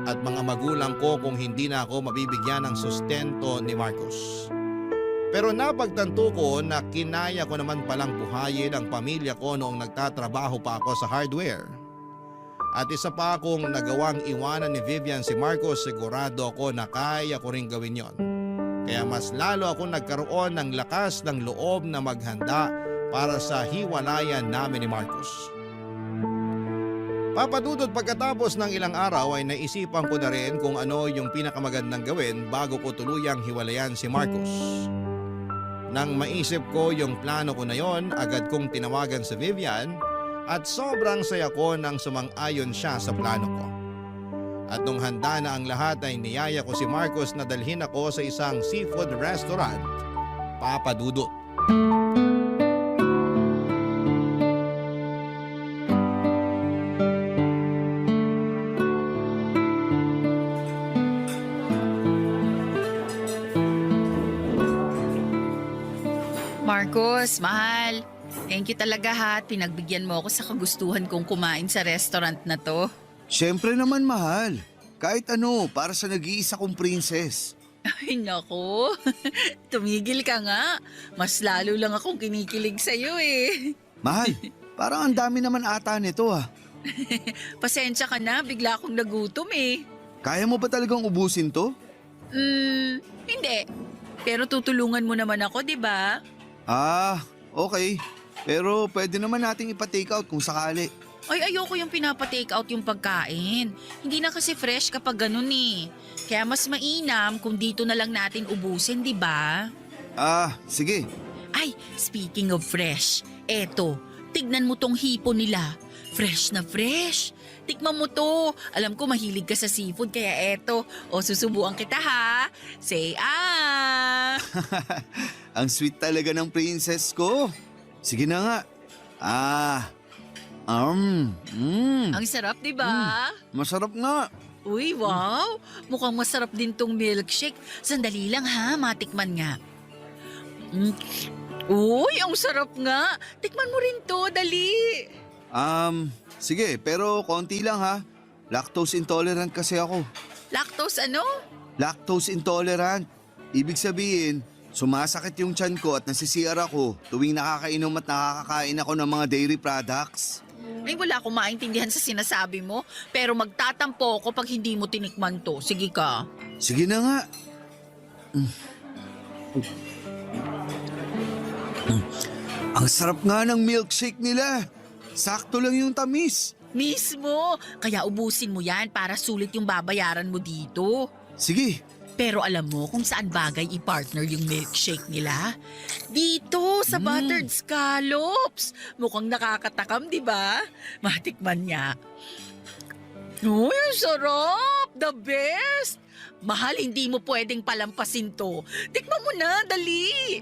at mga magulang ko kung hindi na ako mabibigyan ng sustento ni Marcos. Pero napagtanto ko na kinaya ko naman palang buhayin ang pamilya ko noong nagtatrabaho pa ako sa hardware. At isa pa akong nagawang iwanan ni Vivian si Marcos, sigurado ako na kaya ko rin gawin yon. Kaya mas lalo ako nagkaroon ng lakas ng loob na maghanda para sa hiwalayan namin ni Marcos. Papadudot pagkatapos ng ilang araw ay naisipan ko na rin kung ano yung pinakamagandang gawin bago ko tuluyang hiwalayan si Marcos. Nang maisip ko yung plano ko na yon, agad kong tinawagan si Vivian at sobrang saya ko nang sumang-ayon siya sa plano ko. At nung handa na ang lahat ay niyaya ko si Marcos na dalhin ako sa isang seafood restaurant, Papadudot. Marcos, mahal. Thank you talaga ha at pinagbigyan mo ako sa kagustuhan kong kumain sa restaurant na to. Siyempre naman mahal. Kahit ano, para sa nag-iisa kong princess. Ay nako, tumigil ka nga. Mas lalo lang akong kinikilig sa'yo eh. Mahal, parang ang dami naman ata nito ah. Pasensya ka na, bigla akong nagutom eh. Kaya mo ba talagang ubusin to? Hindi. Pero tutulungan mo naman ako, di ba? Ah, okay. Pero pwede naman nating ipa-take out kung sakali. Ay, ayoko yung pinapa-take out yung pagkain. Hindi na kasi fresh kapag ganun eh. Kaya mas mainam kung dito na lang natin ubusin, di ba? Ah, sige. Ay, speaking of fresh, eto, tignan mo tong hipon nila. Fresh na fresh. Tikman mo to. Alam ko mahilig ka sa seafood kaya eto. O susubuan kita ha. Say ah. Ang sweet talaga ng princess ko. Sige na nga. Ang sarap, di ba? Masarap nga. Uy, wow. Mukhang masarap din tong milkshake. Sandali lang ha, matikman nga. Uy, ang sarap nga. Tikman mo rin to, dali. Sige, pero konti lang ha. Lactose intolerant kasi ako. Lactose ano? Lactose intolerant. Ibig sabihin, sumasakit yung tiyan ko at nasisiyar ako tuwing nakakainom at nakakakain ako ng mga dairy products. Ay, wala akong maintindihan sa sinasabi mo. Pero magtatampo ako pag hindi mo tinikman to. Sige ka. Sige na nga. Ang sarap nga ng milkshake nila. Sakto lang yung tamis. Mismo. Kaya ubusin mo yan para sulit yung babayaran mo dito. Sige. Pero alam mo kung saan bagay i-partner yung milkshake nila? Dito, sa buttered scallops. Mukhang nakakatakam, di ba? Matikman niya. Uy, ang sarap! The best! Mahal, hindi mo pwedeng palampasin to. Tikman mo na, dali!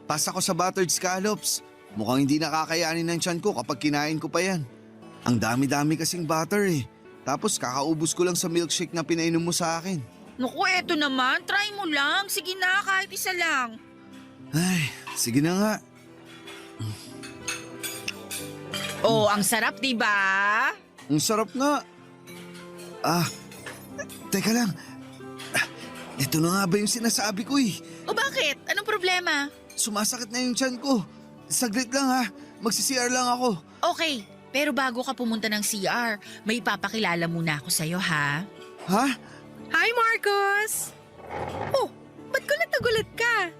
Pasa ko sa buttered scallops. Mukhang hindi nakakayanin ng tiyan ko kapag kinain ko pa yan. Ang dami-dami kasing butter eh. Tapos kakaubos ko lang sa milkshake na pinainom mo sa akin. Naku, eto naman. Try mo lang. Sige na, kahit isa lang. Ay, sige na nga. Oh, ang sarap, di ba? Ang sarap nga. Teka lang. Ito na nga ba yung sinasabi ko eh. O bakit? Anong problema? Sumasakit na yung tiyan ko. Saglit lang ha. Magsi-CR lang ako. Okay, pero bago ka pumunta ng CR, may ipapakilala muna ako sa'yo, ha? Ha? Hi, Marcos! Oh, ba't gulat ka?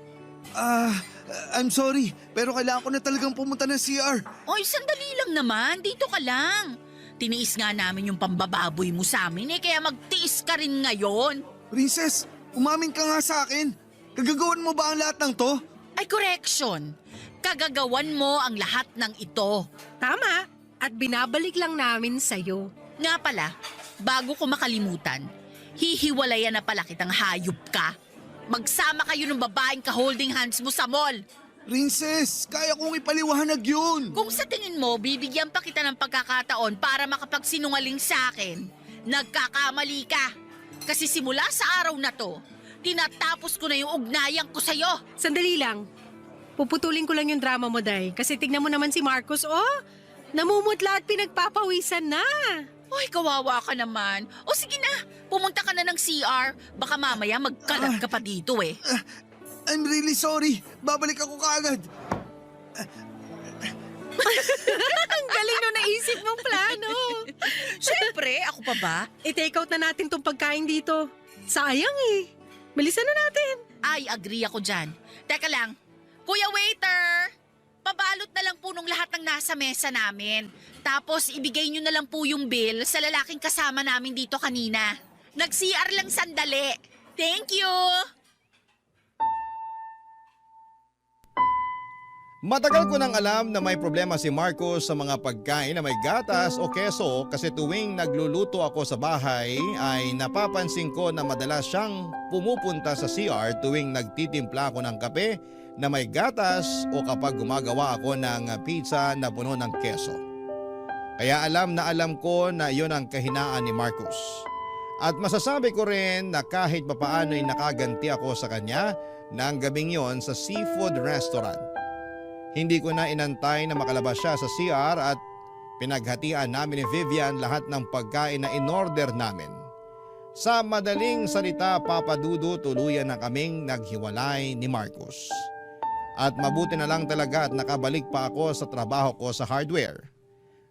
I'm sorry. Pero kailangan ko na talagang pumunta ng CR. Oy, sandali lang naman. Dito ka lang. Tiniis nga namin yung pambababoy mo sa amin kaya magtiis ka rin ngayon. Princess, umamin ka nga sa akin. Kagagawan mo ba ang lahat ng to? Ay, correction. Kagagawan mo ang lahat ng ito. Tama. At binabalik lang namin sa'yo. Nga pala, bago ko makalimutan, hihiwalayan na pala kitang hayop ka. Magsama kayo ng babaeng ka-holding hands mo sa mall. Princess, kaya kong ipaliwanag yun. Kung sa tingin mo, bibigyan pa kita ng pagkakataon para makapagsinungaling sa akin, nagkakamali ka. Kasi simula sa araw na to, tinatapos ko na yung ugnayan ko sa'yo. Sandali lang. Puputulin ko lang yung drama mo, Day. Kasi tignan mo naman si Marcos, namumutla at pinagpapawisan na. Uy, kawawa ka naman. O sige na, pumunta ka na ng CR. Baka mamaya magkalat ka pa dito eh. I'm really sorry. Babalik ako kaagad. Ang galing no naisip mong plano. Siyempre, ako pa ba? I-take out na natin tong pagkain dito. Sayang eh. Bilisan na natin. Ay, agree ako dyan. Teka lang, Kuya Waiter! Pabalot na lang po nung lahat ng nasa mesa namin. Tapos ibigay nyo na lang po yung bill sa lalaking kasama namin dito kanina. Nag-CR lang sandali. Thank you! Matagal ko nang alam na may problema si Marcos sa mga pagkain na may gatas o keso kasi tuwing nagluluto ako sa bahay ay napapansin ko na madalas siyang pumupunta sa CR tuwing nagtitimpla ako ng kape na may gatas o kapag gumagawa ako ng pizza na puno ng keso. Kaya alam na alam ko na iyon ang kahinaan ni Marcos. At masasabi ko rin na kahit papaano ay nakaganti ako sa kanya ng gabing yon sa seafood restaurant. Hindi ko na inantay na makalabas siya sa CR at pinaghatian namin ni Vivian lahat ng pagkain na in-order namin. Sa madaling salita, Papa Dudu, tuluyan na kaming naghiwalay ni Marcos. At mabuti na lang talaga at nakabalik pa ako sa trabaho ko sa hardware.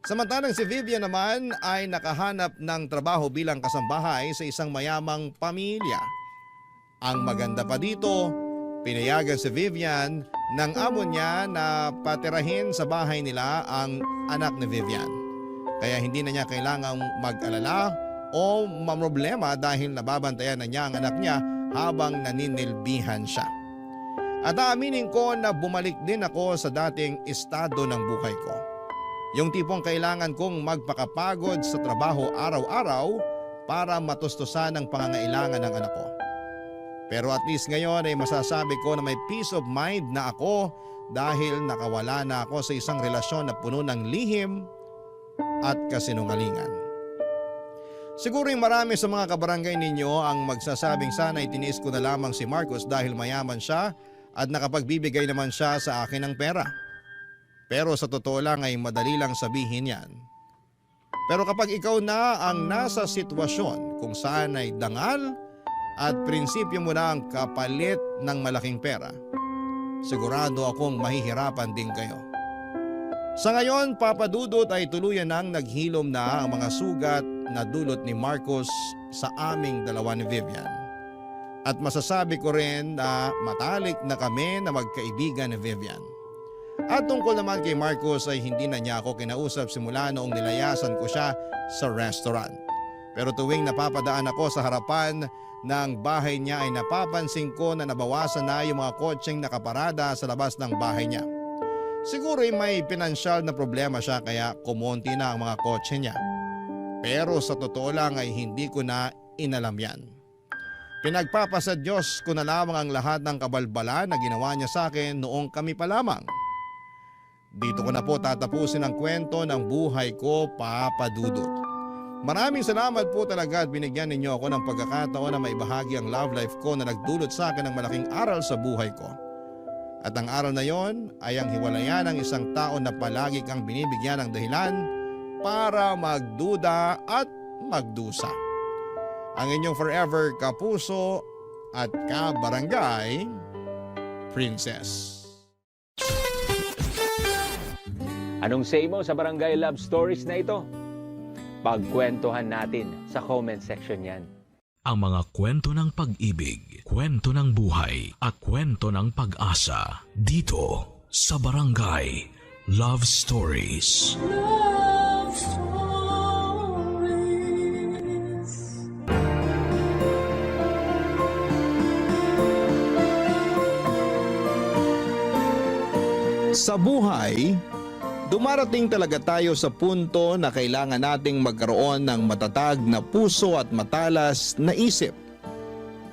Samantalang si Vivian naman ay nakahanap ng trabaho bilang kasambahay sa isang mayamang pamilya. Ang maganda pa dito, pinayagan si Vivian ng amo niya na patirahin sa bahay nila ang anak ni Vivian. Kaya hindi na niya kailangang mag-alala o mamroblema dahil nababantayan na niya ang anak niya habang naninilbihan siya. At aaminin ko na bumalik din ako sa dating estado ng buhay ko. Yung tipong kailangan kong magpakapagod sa trabaho araw-araw para matustusan ang pangangailangan ng anak ko. Pero at least ngayon ay masasabi ko na may peace of mind na ako dahil nakawala na ako sa isang relasyon na puno ng lihim at kasinungalingan. Siguro yung marami sa mga kabarangay ninyo ang magsasabing sana itiniis ko na lamang si Marcos dahil mayaman siya at nakapagbibigay naman siya sa akin ng pera. Pero sa totoo lang ay madali lang sabihin yan. Pero kapag ikaw na ang nasa sitwasyon kung saan ay dangal at prinsipyo mo na ang kapalit ng malaking pera, sigurado akong mahihirapan din kayo. Sa ngayon, Papa Dudut, ay tuluyan nang naghilom na ang mga sugat na dulot ni Marcos sa aming dalawa ni Vivian. At masasabi ko rin na matalik na kami na magkaibigan ni Vivian. At tungkol naman kay Marcos ay hindi na niya ako kinausap simula noong nilayasan ko siya sa restaurant. Pero tuwing napapadaan ako sa harapan ng bahay niya ay napapansin ko na nabawasan na yung mga kotseng nakaparada sa labas ng bahay niya. Siguro may pinansyal na problema siya kaya kumonti na ang mga kotse niya. Pero sa totoo lang ay hindi ko na inalam yan. Pinagpapasa Diyos ko na lamang ang lahat ng kabalbala na ginawa niya sa akin noong kami pa lamang. Dito ko na po tatapusin ang kwento ng buhay ko, Papa Dudut. Maraming salamat po talaga at binigyan ninyo ako ng pagkakataon na maibahagi ang love life ko na nagdulot sa akin ng malaking aral sa buhay ko. At ang aral na yon ay ang hiwalayan ng isang tao na palagi kang binibigyan ng dahilan para magduda at magdusa. Ang inyong forever kapuso at kabarangay Princess. Anong say mo sa Barangay Love Stories na ito? Pagkwentuhan natin sa comment section yan. Ang mga kwento ng pag-ibig, kwento ng buhay at kwento ng pag-asa dito sa Barangay Love Stories. Love Stories. Sa buhay, dumarating talaga tayo sa punto na kailangan nating magkaroon ng matatag na puso at matalas na isip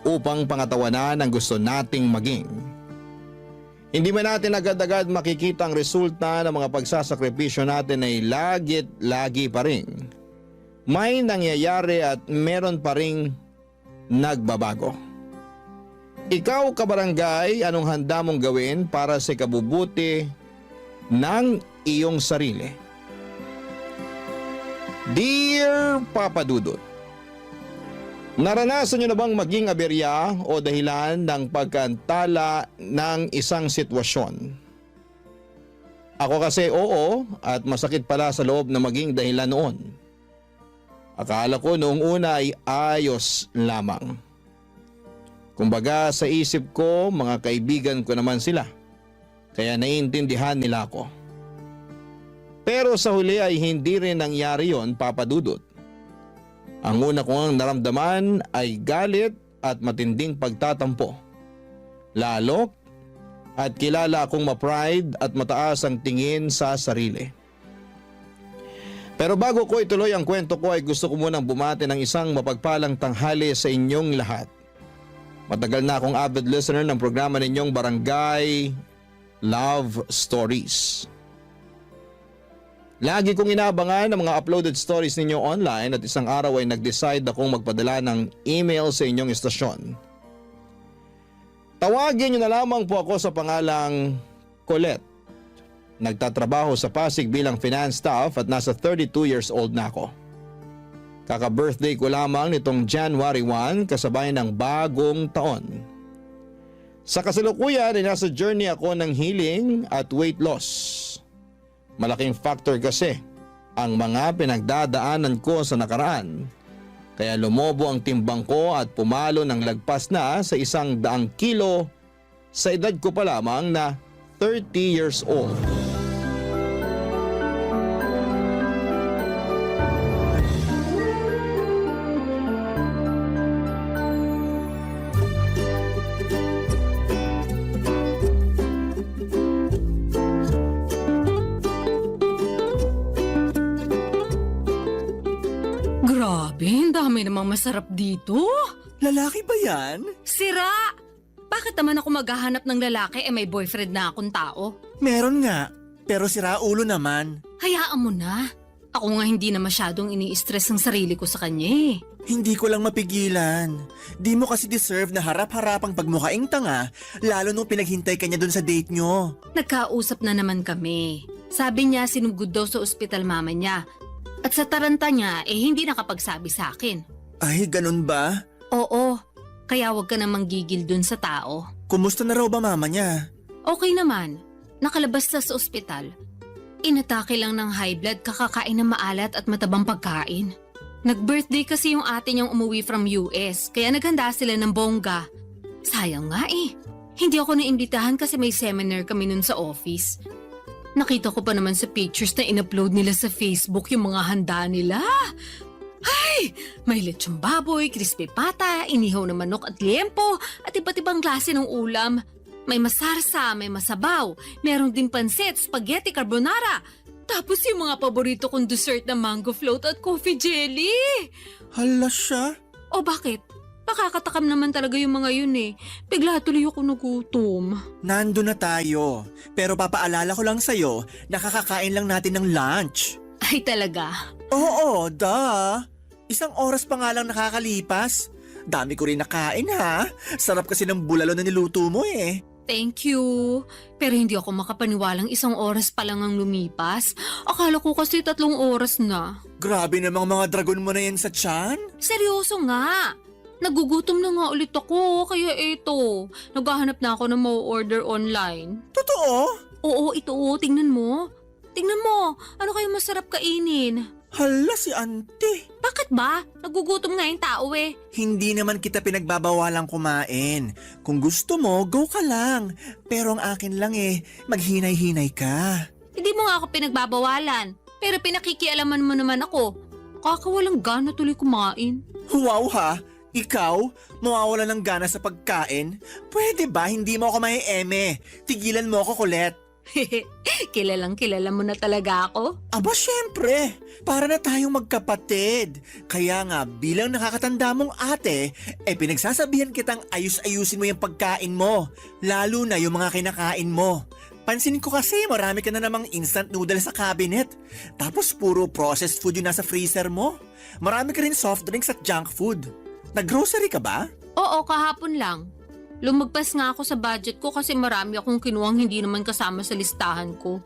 upang pangatawanan ang gusto nating maging. Hindi man natin agad-agad makikita ang resulta ng mga pagsasakripisyo natin ay lagi pa rin. May nangyayari at meron pa ring nagbabago. Ikaw, kabarangay, anong handa mong gawin para sa kabubuti ng iyong sarili? Dear Papa Dudut, naranasan niyo na bang maging aberya o dahilan ng pagkantala ng isang sitwasyon? Ako kasi oo, at masakit pala sa loob na maging dahilan noon. Akala ko noong una ay ayos lamang. Kumbaga sa isip ko, mga kaibigan ko naman sila. Kaya naiintindihan nila ako. Pero sa huli ay hindi rin nangyari yon, Papa Dudut. Ang una kong naramdaman ay galit at matinding pagtatampo. Lalo at kilala akong ma-pride at mataas ang tingin sa sarili. Pero bago ko ituloy ang kwento ko ay gusto ko munang bumati ng isang mapagpalang tanghali sa inyong lahat. Matagal na akong avid listener ng programa ninyong Barangay Love Stories. Lagi kong inaabangan ang mga uploaded stories ninyo online at isang araw ay nag-decide akong magpadala ng email sa inyong istasyon. Tawagin niyo na lamang po ako sa pangalang Colette. Nagtatrabaho sa Pasig bilang finance staff at nasa 32 years old na ako. Kaka-birthday ko lamang nitong January 1 kasabay ng bagong taon. Sa kasalukuyan ay nasa journey ako ng healing at weight loss. Malaking factor kasi ang mga pinagdadaanan ko sa nakaraan. Kaya lumobo ang timbang ko at pumalo ng lagpas na sa 100 kilo sa edad ko pa lamang na 30 years old. Grabe, ang dami namang masarap dito. Lalaki ba yan? Sira! Bakit naman ako maghahanap ng lalaki may boyfriend na akong tao? Meron nga, pero sira ulo naman. Hayaan mo na. Ako nga hindi na masyadong ini-stress ang sarili ko sa kanya eh. Hindi ko lang mapigilan. Di mo kasi deserve na harap-harapang pagmukhaing tanga, lalo nung pinaghintay ka niya dun sa date nyo. Nagkausap na naman kami. Sabi niya sinugod daw sa ospital mama niya. At sa taranta niya, hindi nakapagsabi sa akin. Ay, ganun ba? Oo, kaya wag ka namang gigil dun sa tao. Kumusta na raw ba mama niya? Okay naman, nakalabas na sa ospital. Inatake lang ng high blood kakakain ng maalat at matabang pagkain. Nag-birthday kasi yung ate niyang umuwi from US, kaya naghanda sila ng bongga. Sayang nga eh. Hindi ako naimbitahan kasi may seminar kami nun sa office. Nakita ko pa naman sa pictures na in-upload nila sa Facebook yung mga handa nila. Ay! May lechong baboy, crispy pata, inihaw na manok at liempo, at iba't ibang klase ng ulam. May masarsa, may masabaw, meron din pansit, spaghetti carbonara. Tapos yung mga paborito kong dessert na mango float at coffee jelly. Hala siya. O bakit? Nakakatakam naman talaga yung mga yun eh. Bigla tuloy ako nagutom. Nando na tayo. Pero papaalala ko lang sa'yo, nakakakain lang natin ng lunch. Ay talaga? Oo, duh. 1 oras pa nga lang nakakalipas. Dami ko rin nakain ha. Sarap kasi ng bulalo na niluto mo eh. Thank you. Pero hindi ako makapaniwalang 1 oras pa lang ang lumipas. Akala ko kasi 3 oras na. Grabe namang mga dragon mo na yan sa tiyan. Seryoso nga. Nagugutom na nga ulit ako, kaya eto. Naghahanap na ako ng ma-order online. Totoo? Oo, ito. Tingnan mo. Tingnan mo. Ano kayo masarap kainin? Hala si auntie. Bakit ba? Nagugutom nga yung tao eh. Hindi naman kita pinagbabawalang kumain. Kung gusto mo, go ka lang. Pero ang akin lang eh, maghinay-hinay ka. Hindi mo nga ako pinagbabawalan. Pero pinakikialaman mo naman ako. Kakawalang gana tuloy kumain. Wow ha? Ikaw? Mawawala ng gana sa pagkain? Pwede ba hindi mo ako maieme? Tigilan mo ako, Colette. Kilalang kilala mo na talaga ako? Aba syempre, para na tayong magkapatid. Kaya nga bilang nakakatanda mong ate, pinagsasabihan kitang ayus-ayusin mo yung pagkain mo. Lalo na yung mga kinakain mo. Pansin ko kasi marami ka na namang instant noodles sa cabinet. Tapos puro processed food yung nasa freezer mo. Marami ka rin soft drinks at junk food. Nag-grocery ka ba? Oo, kahapon lang. Lumagpas nga ako sa budget ko kasi marami akong kinuhang hindi naman kasama sa listahan ko.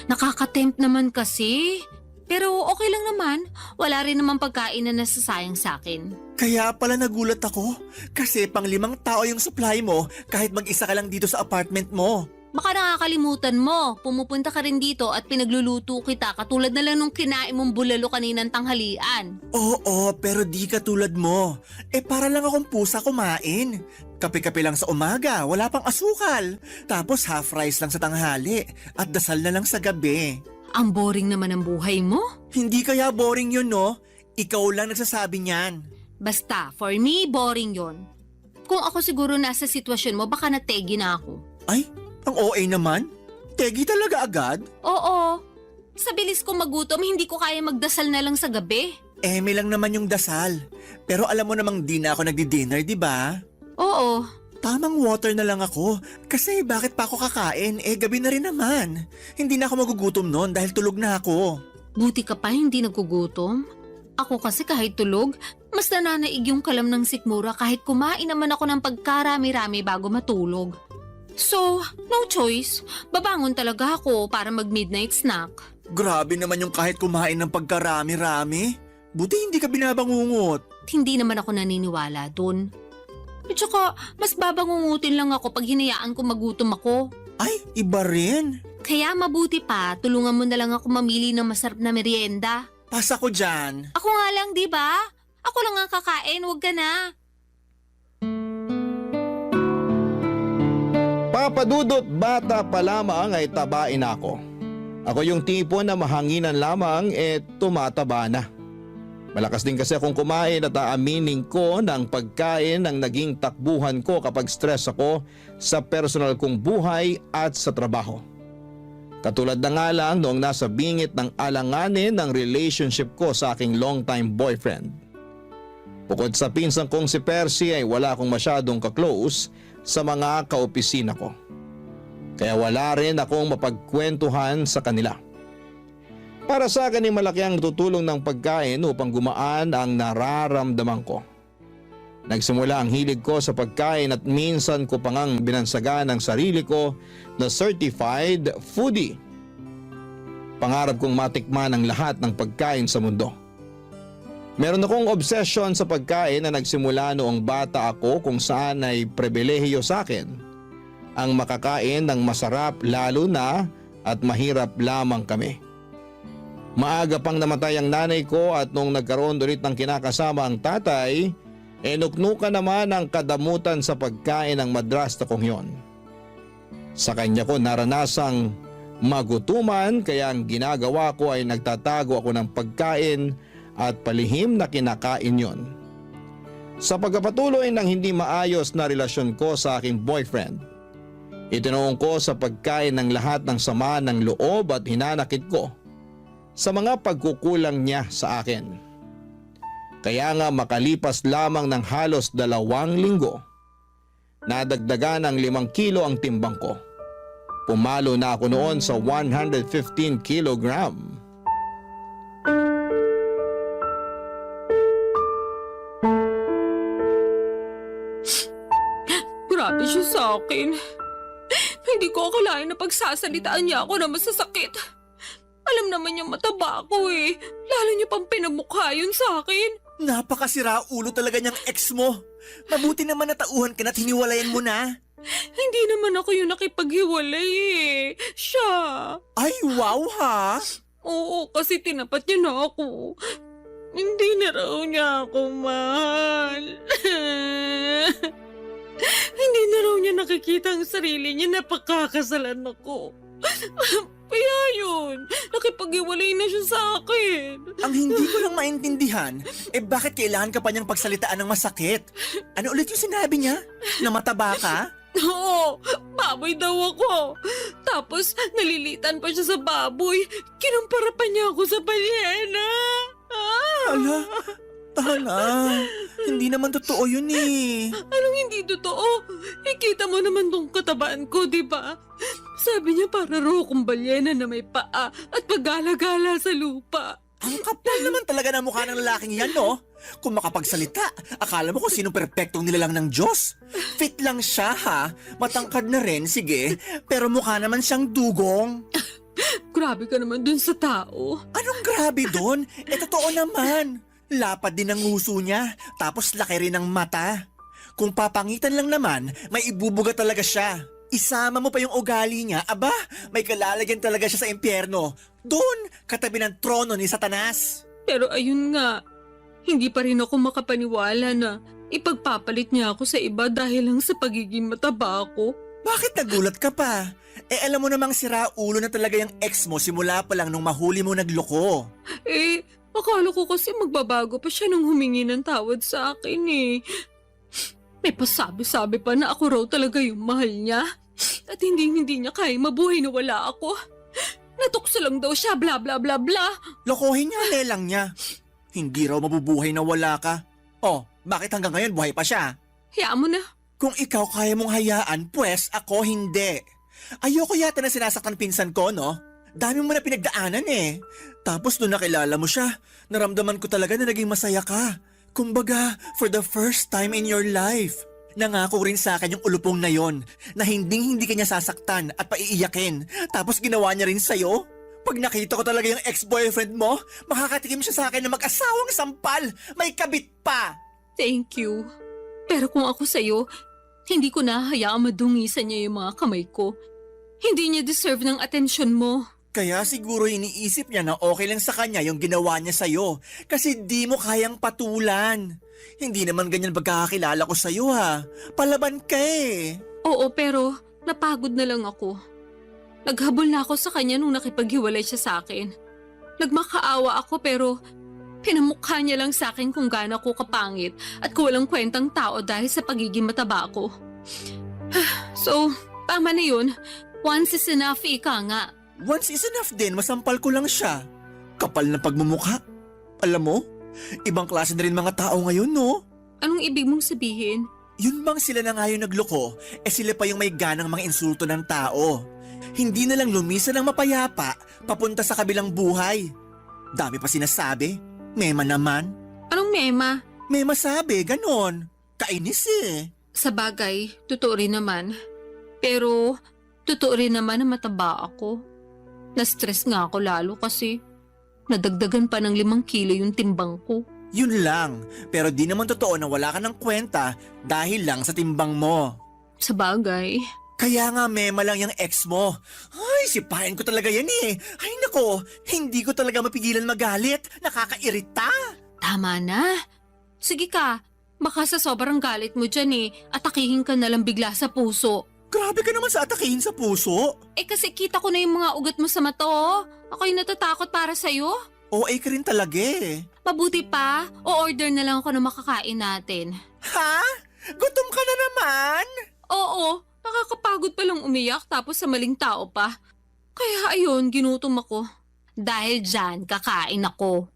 Nakaka-tempt naman kasi. Pero okay lang naman. Wala rin naman pagkain na nasasayang sa akin. Kaya pala nagulat ako. Kasi pang 5 tao yung supply mo kahit mag-isa ka lang dito sa apartment mo. Baka nakakalimutan mo. Pumupunta ka rin dito at pinagluluto kita katulad na lang nung kinain mong bulalo kaninang tanghalian. Oo, pero di katulad mo. Para lang akong pusa kumain. Kape-kape lang sa umaga, wala pang asukal. Tapos half rice lang sa tanghali at dasal na lang sa gabi. Ang boring naman ang buhay mo. Hindi kaya boring yun, no? Ikaw lang nagsasabi niyan. Basta, for me, boring yon. Kung ako siguro nasa sitwasyon mo, baka nategi na ako. Ay, ang OA naman? Tegi talaga agad? Oo. Sa bilis ko magutom, hindi ko kaya magdasal na lang sa gabi. May lang naman yung dasal. Pero alam mo namang di na ako nagdi-dinner, di ba? Oo. Tamang water na lang ako. Kasi bakit pa ako kakain? Gabi na rin naman. Hindi na ako magugutom noon dahil tulog na ako. Buti ka pa hindi nagugutom. Ako kasi kahit tulog, mas nananaig yung kalam ng sikmura kahit kumain naman ako ng pagkarami-rami bago matulog. So, no choice. Babangon talaga ako para mag-midnight snack. Grabe naman yung kahit kumain ng pagkarami-rami. Buti hindi ka binabangungot. Hindi naman ako naniniwala dun. At saka, mas babangungutin lang ako pag hinayaan ko magutom ako. Ay, iba rin. Kaya mabuti pa, tulungan mo na lang ako mamili ng masarap na merienda. Pasa ko dyan. Ako nga lang, di ba? Ako lang ang kakain, wag ka na. Papadudot, bata pa lamang ay tabain ako. Ako yung tipo na mahanginan lamang tumataba na. Malakas din kasi akong kumain at aaminin ko na ang pagkain ang naging takbuhan ko kapag stress ako sa personal kong buhay at sa trabaho. Katulad na nga lang noong nasa bingit ng alanganin ng relationship ko sa aking long-time boyfriend. Bukod sa pinsan kong si Percy ay wala akong masyadong ka-close sa mga kaopisina ko. Kaya wala rin akong mapagkwentuhan sa kanila. Para sa akin ay malaki ang tutulong ng pagkain upang gumaan ang nararamdaman ko. Nagsimula ang hilig ko sa pagkain at minsan ko pangang binansagan ang sarili ko na certified foodie. Pangarap kong matikman ang lahat ng pagkain sa mundo. Meron akong obsession sa pagkain na nagsimula noong bata ako kung saan ay pribilehiyo sa akin ang makakain ng masarap lalo na at mahirap lamang kami. Maaga pang namatay ang nanay ko at nung nagkaroon ulit ng kinakasama ang tatay, nuknukan naman ang kadamutan sa pagkain ng madrasta kong yon. Sa kanya ko naranasang magutuman kaya ang ginagawa ko ay nagtatago ako ng pagkain at palihim na kinakain yon. Sa pagpapatuloy ng hindi maayos na relasyon ko sa aking boyfriend, itinuong ko sa pagkain ng lahat ng sama ng loob at hinanakit ko sa mga pagkukulang niya sa akin. Kaya nga makalipas lamang ng halos 2 linggo, nadagdagan ng 5 kilo ang timbang ko. Pumalo na ako noon sa 115 kilogram. Grabe siya sa akin. Hindi ko akalain na pagsasalitaan niya ako na masasakit. Alam naman niya mataba ako eh. Lalo niya pang pinamukha yun sa akin. Napakasira ulo talaga niyang ex mo. Mabuti naman natauhan ka na't hiniwalayan mo na. Hindi naman ako yung nakipaghiwalay eh. Siya. Ay, wow ha? Oo, kasi tinapat niya na ako. Hindi na raw niya ako mahal. Hindi na raw niya nakikita ang sarili niya na pagkakasalan ako. Kaya yun, nakipag-iwalay na siya sa akin. Ang hindi ko lang maintindihan, bakit kailangan ka pa niyang pagsalitaan ng masakit? Ano ulit yung sinabi niya? Na mataba ka? Oo, baboy daw ako. Tapos nalilitan pa siya sa baboy. Kinumpara pa niya ako sa balyena. Ala, tala. Hindi naman totoo yun eh. Anong hindi totoo? Ikita mo naman tong katabaan ko, di ba? Sabi niya para raw akong balyena na may paa at paggala-gala sa lupa. Ang kapal naman talaga ng mukha ng lalaking yan, no? Kung makapagsalita, akala mo kung sinong perpektong nilalang ng Diyos. Fit lang siya, ha? Matangkad na rin, sige. Pero mukha naman siyang dugong. Grabe ka naman dun sa tao. Anong grabe dun? Totoo naman. Lapad din ang nguso niya, tapos laki rin ang mata. Kung papangitan lang naman, may ibubuga talaga siya. Isama mo pa yung ugali niya, aba, may kalalagyan talaga siya sa impyerno. Doon, katabi ng trono ni Satanas. Pero ayun nga, hindi pa rin ako makapaniwala na ipagpapalit niya ako sa iba dahil lang sa pagiging mataba ako. Bakit nagulat ka pa? Alam mo namang sira ulo na talaga yung ex mo simula pa lang nung mahuli mo nagloko. Akala ko kasi magbabago pa siya nung humingi ng tawad sa akin eh. May pasabi-sabi pa na ako raw talaga yung mahal niya. At hindi niya kaya mabuhay na wala ako. Natukso lang daw siya, bla bla bla bla. Lokohin niya, lelang niya. Hindi raw mabubuhay na wala ka. Oh, bakit hanggang ngayon buhay pa siya? Hayaan mo na. Kung ikaw kaya mong hayaan, pues ako hindi. Ayoko yata na sinasaktan pinsan ko, no? Dami mo na pinagdaanan eh. Tapos nung nakilala mo siya, naramdaman ko talaga na naging masaya ka. Kumbaga, for the first time in your life. Nangako rin sa akin yung ulupong na yon na hindi ka niya sasaktan at paiiyakin. Tapos ginawa niya rin sa'yo. Pag nakita ko talaga yung ex-boyfriend mo, makakatikim siya sa akin na mag-asawang sampal. May kabit pa. Thank you. Pero kung ako sa'yo, hindi ko na hayaang madungisan niya yung mga kamay ko. Hindi niya deserve ng atensyon mo. Kaya siguro iniisip niya na okay lang sa kanya yung ginawa niya sa'yo kasi di mo kayang patulan. Hindi naman ganyan pagkakakilala ko sa'yo ha. Palaban ka eh. Oo, pero napagod na lang ako. Naghabol na ako sa kanya nung nakipaghiwalay siya sa akin. Nagmakaawa ako pero pinamukha niya lang sa akin kung gaano ako kapangit at walang kwentang tao dahil sa pagiging mataba ko. So, tama na yun. Once is enough, ika nga. Once is enough din, masampal ko lang siya. Kapal na pagmumukha. Alam mo, ibang klase na rin mga tao ngayon, no? Anong ibig mong sabihin? Yun bang sila na nga yung nagloko, sila pa yung may ganang mga insulto ng tao. Hindi na lang lumisa ng mapayapa, papunta sa kabilang buhay. Dami pa sinasabi. Mema naman. Anong mema? Mema sabi, ganon. Kainis eh. Sa bagay, totoo rin naman. Pero, totoo rin naman na mataba ako. Na-stress nga ako lalo kasi nadagdagan pa ng 5 kilo yung timbang ko. Yun lang, pero di naman totoo na wala ka ng kwenta dahil lang sa timbang mo. Sa bagay. Kaya nga mema lang yung ex mo. Ay, Sipain ko talaga yan eh. Ay nako, hindi ko talaga mapigilan magalit. Nakakairita. Tama na. Sige ka, baka sa sobrang galit mo dyan atakihin ka na lang bigla sa puso. Grabe ka naman sa atakihin sa puso. Kasi kita ko na yung mga ugat mo sa mata Ako'y natatakot para sa'yo. OA ka rin talaga eh. Mabuti pa, o-order na lang ako ng makakain natin. Ha? Gutom ka na naman? Oo, nakakapagod palang umiyak tapos sa maling tao pa. Kaya ayun, ginutom ako. Dahil dyan, kakain ako.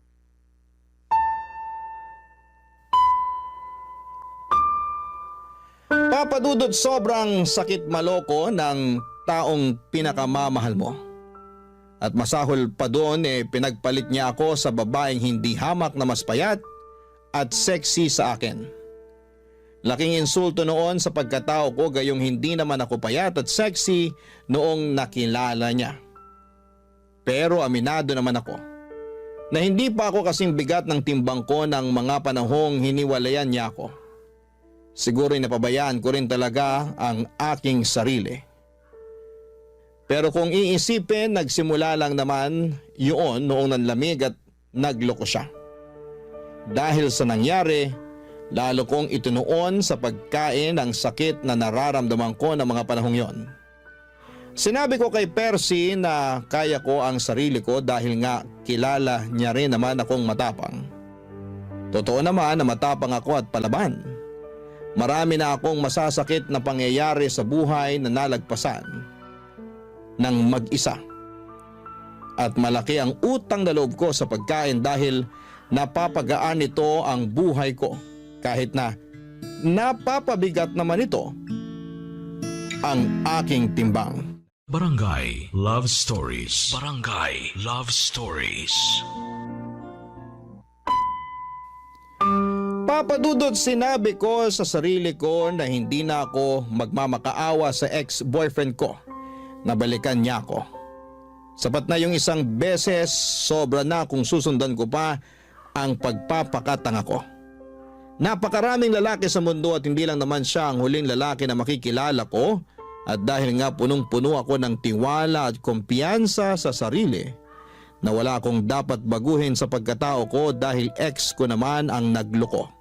Papa Dudut, sobrang sakit maloko ng taong pinakamamahal mo. At masahol pa doon pinagpalit niya ako sa babaeng hindi hamak na mas payat at sexy sa akin. Laking insulto noon sa pagkatao ko gayong hindi naman ako payat at sexy noong nakilala niya. Pero aminado naman ako na hindi pa ako kasing bigat ng timbang ko ng mga panahong hiniwalayan niya ako. Siguro'y napabayaan ko rin talaga ang aking sarili. Pero kung iisipin, nagsimula lang naman yun noong nanlamig at nagloko siya. Dahil sa nangyari, lalo kong itunuon sa pagkain ang sakit na nararamdaman ko ng mga panahong yon. Sinabi ko kay Percy na kaya ko ang sarili ko dahil nga kilala niya rin naman akong matapang. Totoo naman na matapang ako at palaban. Marami na akong masasakit na pangyayari sa buhay na nalagpasan ng mag-isa. At malaki ang utang na loob ko sa pagkain dahil napapagaan ito ang buhay ko kahit na napapabigat naman ito ang aking timbang. Barangay Love Stories. Barangay Love Stories. Papa Dudut, sinabi ko sa sarili ko na hindi na ako magmamakaawa sa ex-boyfriend ko. Nabalikan niya ako. Sapat na yung isang beses, sobra na kung susundan ko pa ang pagpapakatanga ko. Napakaraming lalaki sa mundo at hindi lang naman siya ang huling lalaki na makikilala ko. At dahil nga punong-puno ako ng tiwala at kumpiyansa sa sarili, na wala akong dapat baguhin sa pagkatao ko dahil ex ko naman ang nagloko.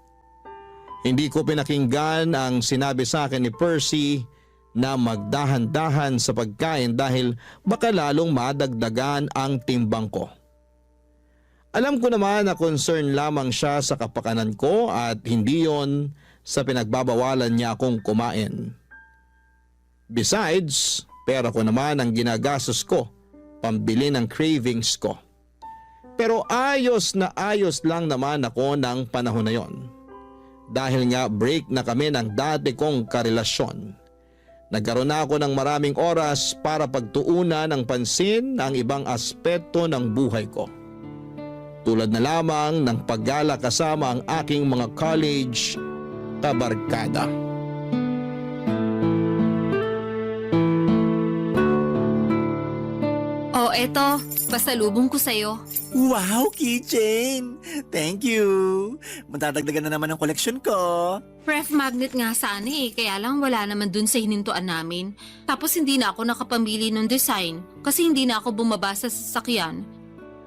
Hindi ko pinakinggan ang sinabi sa akin ni Percy na magdahan-dahan sa pagkain dahil baka lalong madagdagan ang timbang ko. Alam ko naman na concern lamang siya sa kapakanan ko at hindi yon sa pinagbabawalan niya akong kumain. Besides, pera ko naman ang ginagastos ko, pambili ng cravings ko. Pero ayos na ayos lang naman ako ng panahon na yon. Dahil nga break na kami ng dati kong karelasyon. Nagkaroon na ako ng maraming oras para pagtuunan ng pansin ang ibang aspeto ng buhay ko. Tulad na lamang ng paggala kasama ang aking mga college kabarkada. Eto, pasalubong ko sa'yo. Wow, keychain! Thank you! Matadagdagan na naman ang koleksyon ko. Ref magnet nga sana kaya lang wala naman dun sa hinintuan namin. Tapos hindi na ako nakapamili ng design kasi hindi na ako bumaba sa sasakyan.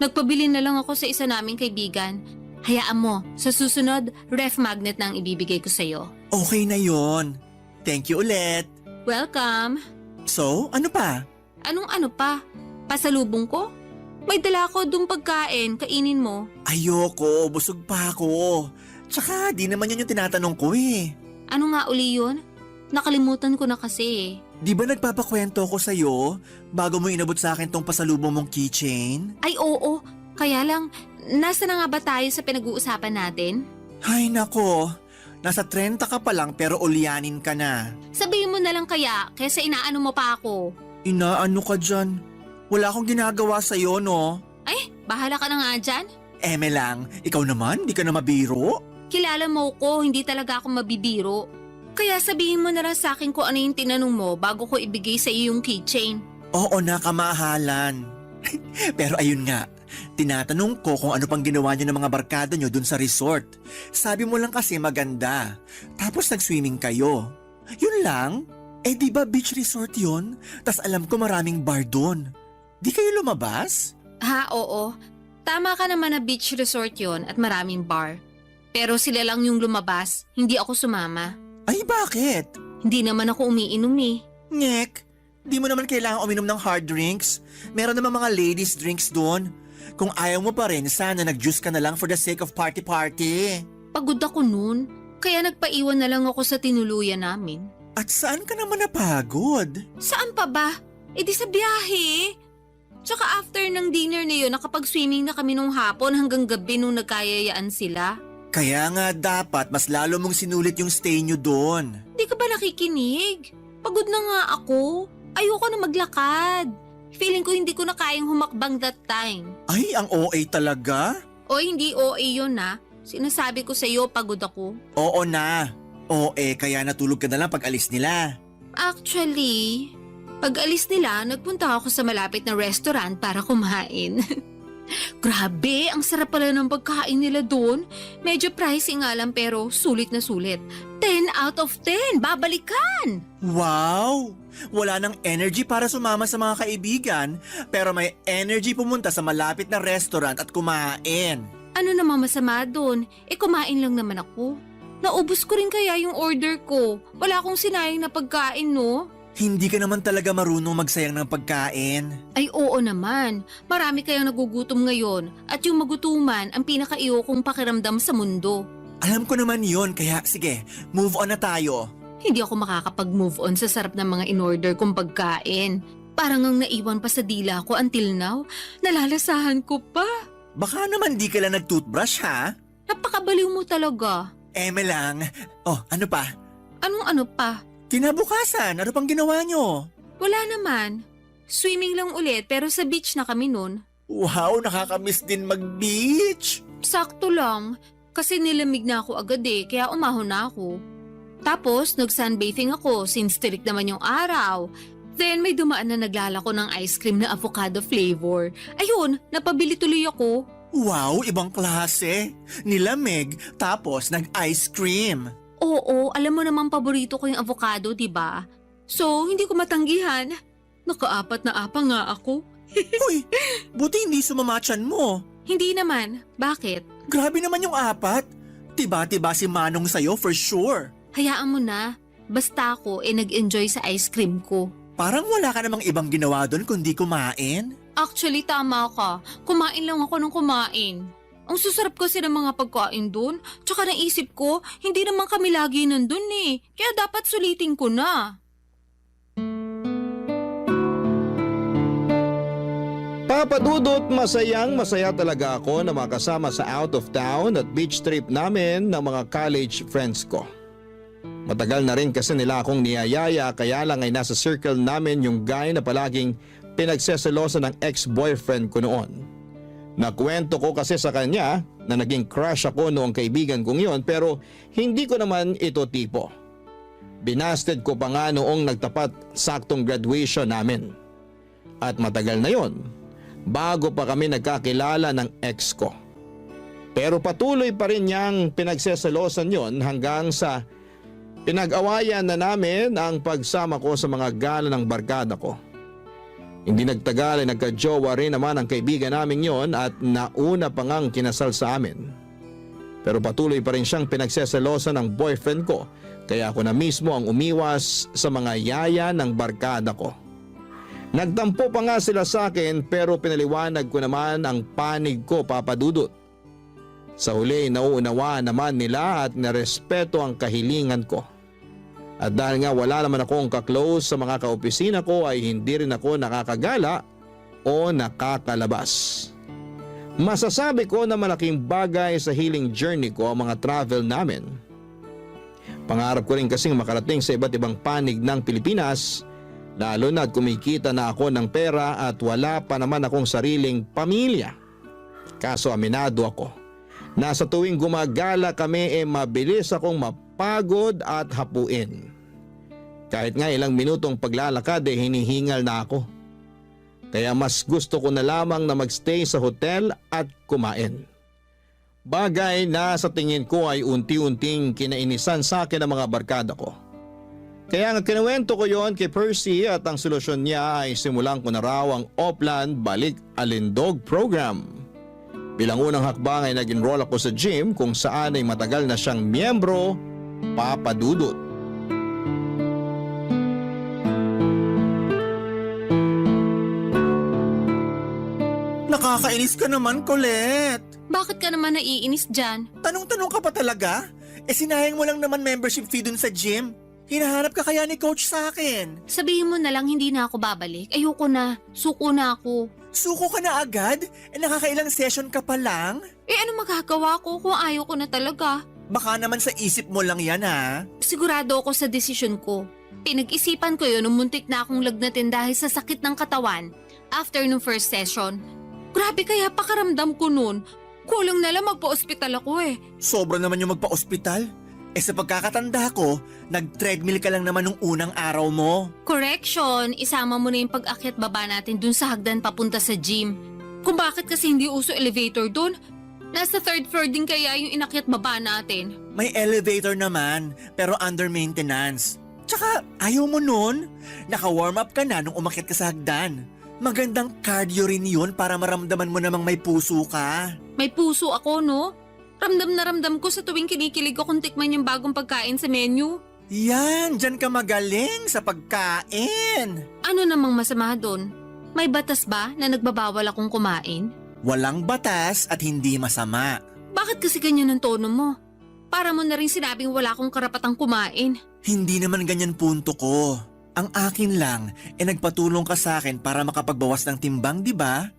Nagpabili na lang ako sa isa naming kaibigan. Hayaan mo, sa susunod, ref magnet na ang ibibigay ko sa'yo. Okay na yon. Thank you ulit. Welcome! So, ano pa? Anong ano pa? Pasalubong ko? May dala ko dung pagkain, kainin mo. Ayoko, busog pa ako. Tsaka di naman yun yung tinatanong ko eh. Ano nga uli yun? Nakalimutan ko na kasi. Di ba nagpapakwento ko sa'yo bago mo inabot sa akin tong pasalubong mong keychain? Ay oo, kaya lang, nasa na nga ba tayo sa pinag-uusapan natin? Ay nako, nasa 30 ka pa lang pero ulyanin ka na. Sabihin mo na lang kaya, kaysa inaano mo pa ako. Inaano ka dyan? Wala akong ginagawa sa'yo, no? Ay, bahala ka na nga dyan. Eme lang, ikaw naman, di ka na mabiro. Kilala mo ko, hindi talaga ako mabibiro. Kaya sabihin mo na lang sa akin kung ano yung tinanong mo bago ko ibigay sa iyo yung keychain. Oo na, kamahalan. Pero ayun nga, tinatanong ko kung ano pang ginawa niyo ng mga barkada niyo dun sa resort. Sabi mo lang kasi maganda. Tapos nag-swimming kayo. Yun lang? Eh di ba beach resort yun? Tas alam ko maraming bar doon. Di kayo lumabas? Ha, oo. Tama ka naman na beach resort yon at maraming bar. Pero sila lang yung lumabas, hindi ako sumama. Ay bakit? Hindi naman ako umiinom eh. Ngek, di mo naman kailangan uminom ng hard drinks. Meron naman mga ladies drinks doon. Kung ayaw mo pa rin, sana nag-juice ka na lang for the sake of party-party. Pagod ako nun, kaya nagpaiwan na lang ako sa tinuluyan namin. At saan ka naman napagod? Saan pa ba? Eh di sa biyahe. Tsaka after ng dinner na yun, nakapag-swimming na kami nung hapon hanggang gabi nung nagkayayaan sila. Kaya nga dapat mas lalo mong sinulit yung stay nyo doon. Di ka ba nakikinig? Pagod na nga ako. Ayoko na maglakad. Feeling ko hindi ko na kayang humakbang that time. Ay, ang OA talaga? O hindi OA yun na. Sinasabi ko sa iyo pagod ako. Oo na. OA, kaya natulog ka na lang pag alis nila. Actually, pag alis nila, nagpunta ako sa malapit na restaurant para kumain. Grabe, ang sarap pala ng pagkain nila doon. Medyo pricey nga lang pero sulit na sulit. 10 out of 10, babalikan! Wow! Wala nang energy para sumama sa mga kaibigan, pero may energy pumunta sa malapit na restaurant at kumain. Ano namang masama doon? Eh kumain lang naman ako. Naubos ko rin kaya yung order ko. Wala akong sinayang na pagkain, no? Hindi ka naman talaga marunong magsayang ng pagkain. Ay oo naman. Marami kayang nagugutom ngayon at yung magutuman ang pinakaiyokong pakiramdam sa mundo. Alam ko naman yon, kaya sige, move on na tayo. Hindi ako makakapag-move on sa sarap ng mga in-order kong pagkain. Parang ang naiwan pa sa dila ko until now. Nalalasahan ko pa. Baka naman di ka lang nag-toothbrush ha? Napakabaliw mo talaga. Eme lang. Oh, ano pa? Anong ano pa? Kinabukasan, ano pang ginawa nyo? Wala naman. Swimming lang ulit pero sa beach na kami nun. Wow, nakakamiss din mag-beach. Sakto lang. Kasi nilamig na ako agad eh, kaya umahon na ako. Tapos nag-sunbathing ako since tirik naman yung araw. Then may dumaan na naglalako ng ice cream na avocado flavor. Ayun, napabili tuloy ako. Wow, ibang klase. Nilamig, tapos nag-ice cream. Oo, alam mo namang paborito ko yung avocado, diba? So, hindi ko matanggihan. Nakaapat na apa nga ako. Uy, buti hindi sumamatchan mo. Hindi naman. Bakit? Grabe naman yung apat. Tiba-tiba si Manong sa'yo for sure. Hayaan mo na. Basta ako nag-enjoy sa ice cream ko. Parang wala ka namang ibang ginawa doon kundi kumain. Actually, tama ka. Kumain lang ako ng kumain. Ang susarap kasi ng mga pagkain doon. Tsaka naisip ko, hindi naman kami lagi nandun eh. Kaya dapat sulitin ko na. Papadudot, masaya talaga ako na makasama sa out of town at beach trip namin ng mga college friends ko. Matagal na rin kasi nila akong niyayaya kaya lang ay nasa circle namin yung guy na palaging pinagseselosan ng ex-boyfriend ko noon. Nakwento ko kasi sa kanya na naging crush ako noong kaibigan kong yon pero hindi ko naman ito tipo. Binasted ko pa nga noong nagtapat saktong graduation namin. At matagal na yon, bago pa kami nagkakilala ng ex ko. Pero patuloy pa rin niyang pinagseselosan yon hanggang sa pinag-awayan na namin ang pagsama ko sa mga gala ng barkada ko. Hindi nagtagal ay nagka-jowa rin naman ang kaibigan namin yon at nauna pa ngang kinasal sa amin. Pero patuloy pa rin siyang pinagseselosan ng boyfriend ko kaya ako na mismo ang umiwas sa mga yaya ng barkada ko. Nagtampo pa nga sila sa akin pero pinaliwanag ko naman ang panig ko, papadudot. Sa huli nauunawaan naman nila at narespeto ang kahilingan ko. At dahil nga wala naman akong kaklose sa mga kaopisina ko ay hindi rin ako nakakagala o nakakalabas. Masasabi ko na malaking bagay sa healing journey ko ang mga travel namin. Pangarap ko rin kasing makarating sa iba't ibang panig ng Pilipinas, lalo na at kumikita na ako ng pera at wala pa naman akong sariling pamilya. Kaso aminado ako, nasa tuwing gumagala kami mabilis akong mapagod at hapuin. Kahit nga ilang minutong paglalakad hinihingal na ako. Kaya mas gusto ko na lamang na magstay sa hotel at kumain. Bagay na sa tingin ko ay unti-unting kinainisan sa akin ng mga barkada ko. Kaya nga kinuwento ko yon kay Percy at ang solusyon niya ay simulan ko na raw ang Oplan Balik Alindog program. Bilang unang hakbang ay nag-enroll ako sa gym kung saan ay matagal na siyang miyembro, Papa Dudut. Nakakainis ka naman, Colette. Bakit ka naman naiinis dyan? Tanong-tanong ka pa talaga? Sinayang mo lang naman membership fee dun sa gym. Hinahanap ka kaya ni coach sa akin? Sabihin mo na lang hindi na ako babalik. Ayoko na. Suko na ako. Suko ka na agad? Nakakailang session ka pa lang? Ano magagawa ko kung ayaw ko na talaga? Baka naman sa isip mo lang yan ha? Sigurado ako sa desisyon ko. Pinag-isipan ko yun nung muntik na akong lagnatin dahil sa sakit ng katawan after nung first session. Grabe kaya pakaramdam ko nun. Kulang na lang magpa-ospital ako eh. Sobra naman yung magpa-ospital. Sa pagkakatanda ko, nag-treadmill ka lang naman nung unang araw mo. Correction, isama mo na yung pag-akyat baba natin dun sa hagdan papunta sa gym. Kung bakit kasi hindi uso elevator dun? Nasa 3rd floor din kaya yung inakyat baba natin. May elevator naman, pero under maintenance. Tsaka ayaw mo nun. Naka-warm up ka na nung umakyat ka sa hagdan. Magandang cardio rin yun para maramdaman mo namang may puso ka. May puso ako, no? Ramdam na ramdam ko sa tuwing kinikilig ko kung tikman yung bagong pagkain sa menu. Yan, dyan ka magaling sa pagkain. Ano namang masama doon? May batas ba na nagbabawal akong kumain? Walang batas at hindi masama. Bakit kasi ganyan ang tono mo? Para mo na rin sinabing wala akong karapatang kumain. Hindi naman ganyan punto ko. Ang akin lang, nagpatulong ka sa akin para makapagbawas ng timbang, di ba?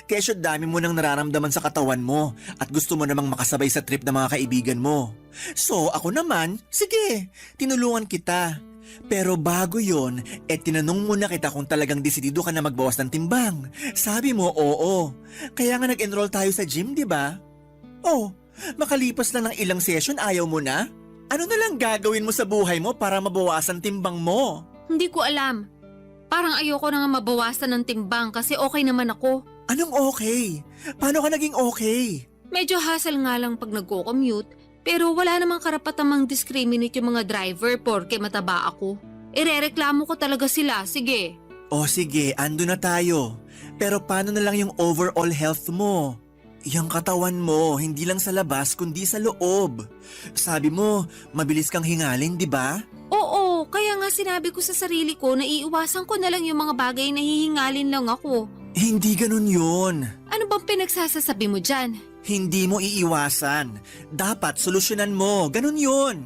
Kesyo dami mo nang nararamdaman sa katawan mo at gusto mo namang makasabay sa trip ng mga kaibigan mo. So ako naman, sige, tinulungan kita. Pero bago yon, tinanong muna kita kung talagang desidido ka na magbawas ng timbang. Sabi mo, oo. Kaya nga nag-enroll tayo sa gym, di ba? Oh, makalipas lang ng ilang session ayaw mo na? Ano na lang gagawin mo sa buhay mo para mabawasan timbang mo? Hindi ko alam. Parang ayoko na nga mabawasan ng timbang kasi okay naman ako. Anong okay? Paano ka naging okay? Medyo hassle nga lang pag nagko-commute, pero wala namang karapatang mang-discriminate yung mga driver porke mataba ako. Irereklamo ko talaga sila, sige. O sige, ando na tayo. Pero paano na lang yung overall health mo? Yung katawan mo, hindi lang sa labas kundi sa loob. Sabi mo, mabilis kang hingalin, di ba? Oo, kaya nga sinabi ko sa sarili ko na iiwasan ko na lang yung mga bagay na hihingalin lang ako. Hindi ganun yun. Ano bang pinagsasasabi mo dyan? Hindi mo iiwasan. Dapat solusyonan mo. Ganun yun.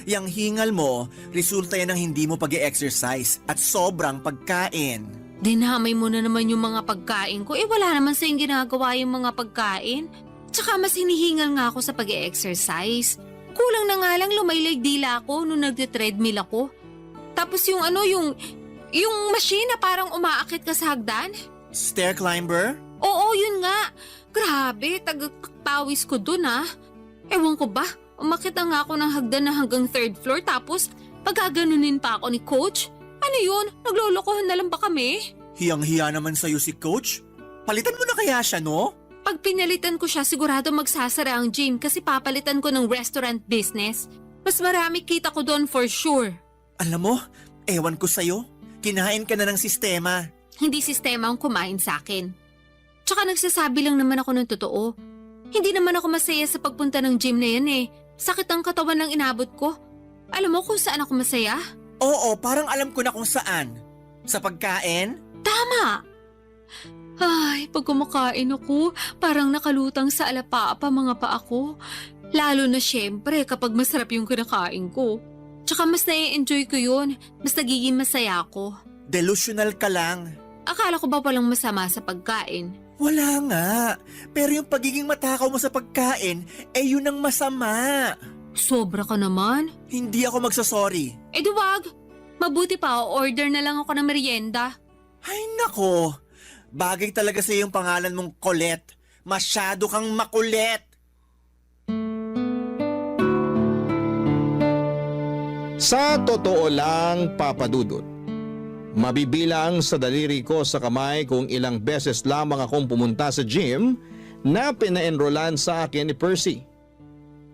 Yang hingal mo, resulta yan ng hindi mo pag-e-exercise at sobrang pagkain. Dinamay mo na naman yung mga pagkain ko. Wala naman sa yung ginagawa yung mga pagkain. Tsaka mas hinihingal nga ako sa pag-e-exercise. Kulang na nga lang lumaylay dila ako nung nagte-treadmill ako. Tapos yung machine na parang umaakit ka sa hagdan. Stair climber? Oo, yun nga. Grabe, tagapawis ko dun ah. Ewan ko ba, umakit na nga ako ng hagdan na hanggang 3rd floor tapos pagkaganunin pa ako ni coach. Ano yun? Naglolokohan na lang ba kami? Hiyang-hiya naman sa'yo si coach. Palitan mo na kaya siya, no? Pag pinalitan ko siya, sigurado magsasara ang gym kasi papalitan ko ng restaurant business. Mas marami kita ko doon for sure. Alam mo, ewan ko sa'yo. Kinain ka na ng sistema. Hindi sistema ang kumain sa akin. Tsaka nagsasabi lang naman ako ng totoo. Hindi naman ako masaya sa pagpunta ng gym na yan eh. Sakit ang katawan lang inabot ko. Alam mo kung saan ako masaya? Oo, parang alam ko na kung saan. Sa pagkain? Tama! Ay, pag kumakain ako, parang nakalutang sa alapaapa mga paa ko. Lalo na syempre kapag masarap yung kinakain ko. Tsaka mas nai-enjoy ko yun, mas nagiging masaya ako. Delusional ka lang. Akala ko ba walang masama sa pagkain? Wala nga. Pero yung pagiging matakaw mo sa pagkain, yun ang masama. Sobra ka naman. Hindi ako magsasorry. Di wag. Mabuti pa, order na lang ako ng merienda. Ay nako. Bagay talaga sa yung pangalan mong Colette. Masyado kang makulit. Sa totoo lang, Papa Dudut, mabibilang sa daliri ko sa kamay kung ilang beses lamang akong pumunta sa gym na pina-enrollan sa akin ni Percy.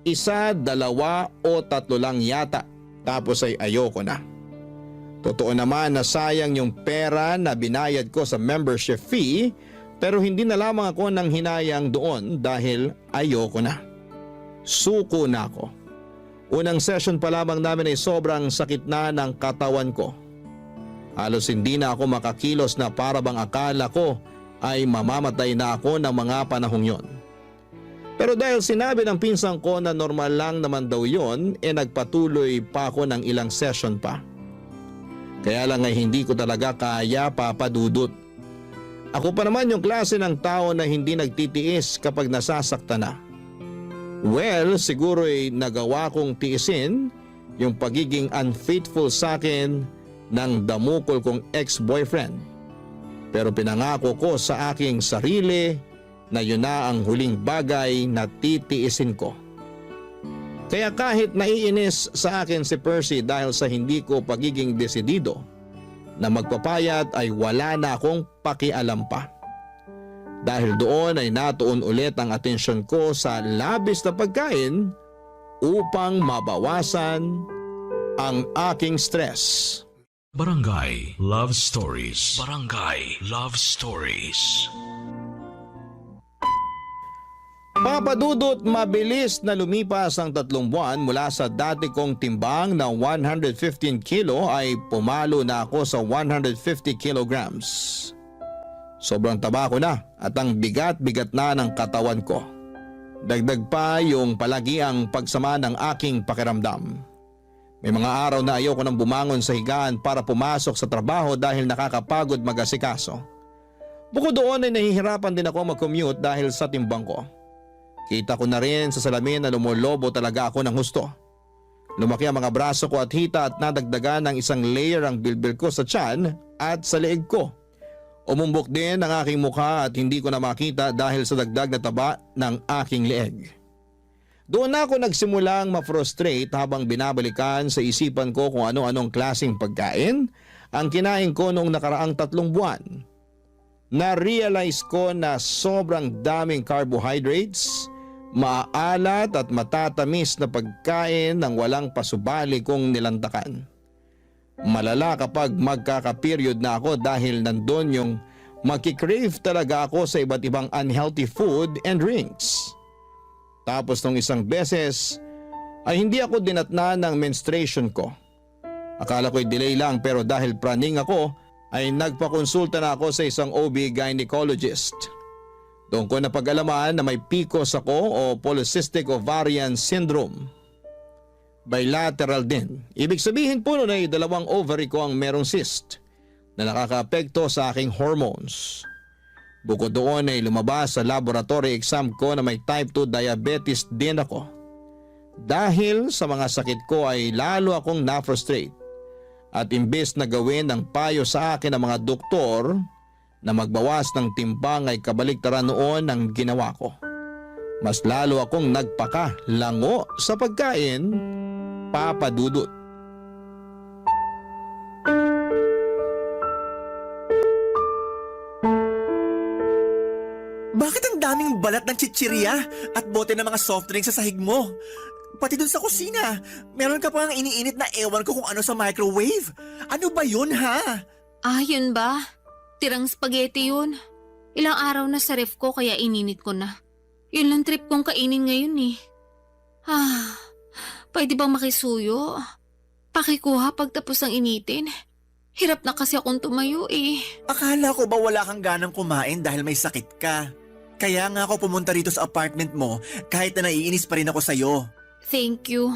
1, 2 o 3 lang yata, tapos ay ayoko na. Totoo naman na sayang yung pera na binayad ko sa membership fee, pero hindi na lamang ako nang hinayang doon dahil ayoko na. Suko na ako. Unang session pa lamang namin ay sobrang sakit na ng katawan ko. Halos hindi na ako makakilos na para bang akala ko ay mamamatay na ako ng mga panahong yon. Pero dahil sinabi ng pinsan ko na normal lang naman daw yon, nagpatuloy pa ako ng ilang session pa. Kaya lang ay hindi ko talaga kaya, Papa Dudut. Ako pa naman yung klase ng tao na hindi nagtitiis kapag nasasaktan na. Well, siguro ay nagawa kong tiisin yung pagiging unfaithful sa akin ng damukol kong ex-boyfriend. Pero pinangako ko sa aking sarili na yun na ang huling bagay na titiisin ko. Kaya kahit naiinis sa akin si Percy dahil sa hindi ko pagiging desidido na magpapayat ay wala na akong pakialam pa. Dahil doon ay natuon ulit ang atensyon ko sa labis na pagkain upang mabawasan ang aking stress. Barangay Love Stories. Barangay Love Stories. Papa Dudut, mabilis na lumipas ang 3 buwan mula sa dati kong timbang na 115 kilo ay pumalo na ako sa 150 kilograms. Sobrang taba ko na at ang bigat-bigat na ng katawan ko. Dagdag pa yung palagiang pagsama ng aking pakiramdam. May mga araw na ayoko nang bumangon sa higaan para pumasok sa trabaho dahil nakakapagod mag-asikaso. Bukod doon ay nahihirapan din ako mag-commute dahil sa timbang ko. Kita ko na rin sa salamin na lumolobo talaga ako ng husto. Lumaki ang mga braso ko at hita at nadagdagan ng isang layer ang bilbil ko sa tiyan at sa leeg ko. Umumbok din ang aking mukha at hindi ko na makita dahil sa dagdag na taba ng aking leeg. Doon ako nagsimulang ma-frustrate habang binabalikan sa isipan ko kung ano-anong klaseng pagkain ang kinain ko noong nakaraang 3 buwan. Na-realize ko na sobrang daming carbohydrates, maalat at matatamis na pagkain ng walang pasubali kong nilantakan. Malala kapag magkaka-period na ako dahil nandun yung magkikrave talaga ako sa iba't ibang unhealthy food and drinks. Tapos nung isang beses ay hindi ako dinatna ng menstruation ko. Akala ko'y delay lang pero dahil praning ako ay nagpakonsulta na ako sa isang OB gynecologist. Doon ko napag-alaman na may PCOS ako o Polycystic Ovarian Syndrome. Bilateral din. Ibig sabihin po nun ay 2 ovary ko ang merong cyst na nakakaapekto sa aking hormones. Bukod doon ay lumabas sa laboratory exam ko na may type 2 diabetes din ako. Dahil sa mga sakit ko ay lalo akong na-frustrate. At imbes na gawin ang payo sa akin ng mga doktor na magbawas ng timbang ay kabaliktaran noon ang ginawa ko. Mas lalo akong nagpaka-lango sa pagkain, Papa Dudut. Bakit ang daming balat ng chichirya at bote ng mga soft drinks sa sahig mo? Pati dun sa kusina, meron ka pang iniinit na ewan ko kung ano sa microwave. Ano ba yun ha? Ah, yun ba? Tirang spaghetti yun. Ilang araw na sa ref ko kaya ininit ko na. Yun lang trip kong kainin ngayon eh. Pwede bang makisuyo? Pakikuha pagtapos ng initin. Hirap na kasi akong tumayo eh. Akala ko ba wala kang ganang kumain dahil may sakit ka? Kaya nga ako pumunta rito sa apartment mo kahit na naiinis pa rin ako sa'yo. Thank you.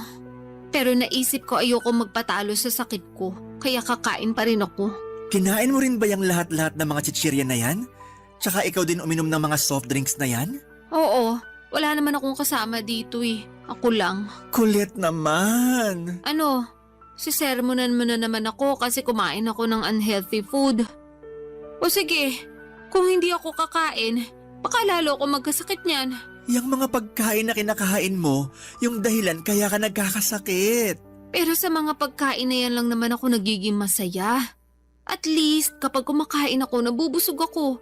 Pero naisip ko ayoko magpatalo sa sakit ko, kaya kakain pa rin ako. Kinain mo rin ba yung lahat-lahat ng mga chichirya na yan? Tsaka ikaw din uminom ng mga soft drinks na yan? Oo, wala naman akong kasama dito eh. Ako lang. Kulit naman. Ano? Sisermonan mo na naman ako kasi kumain ako ng unhealthy food. O sige, kung hindi ako kakain, baka lalo ako magkasakit niyan. Yang mga pagkain na kinakain mo, yung dahilan kaya ka nagkakasakit. Pero sa mga pagkain na yan lang naman ako nagiging masaya. At least kapag kumakain ako, nabubusog ako.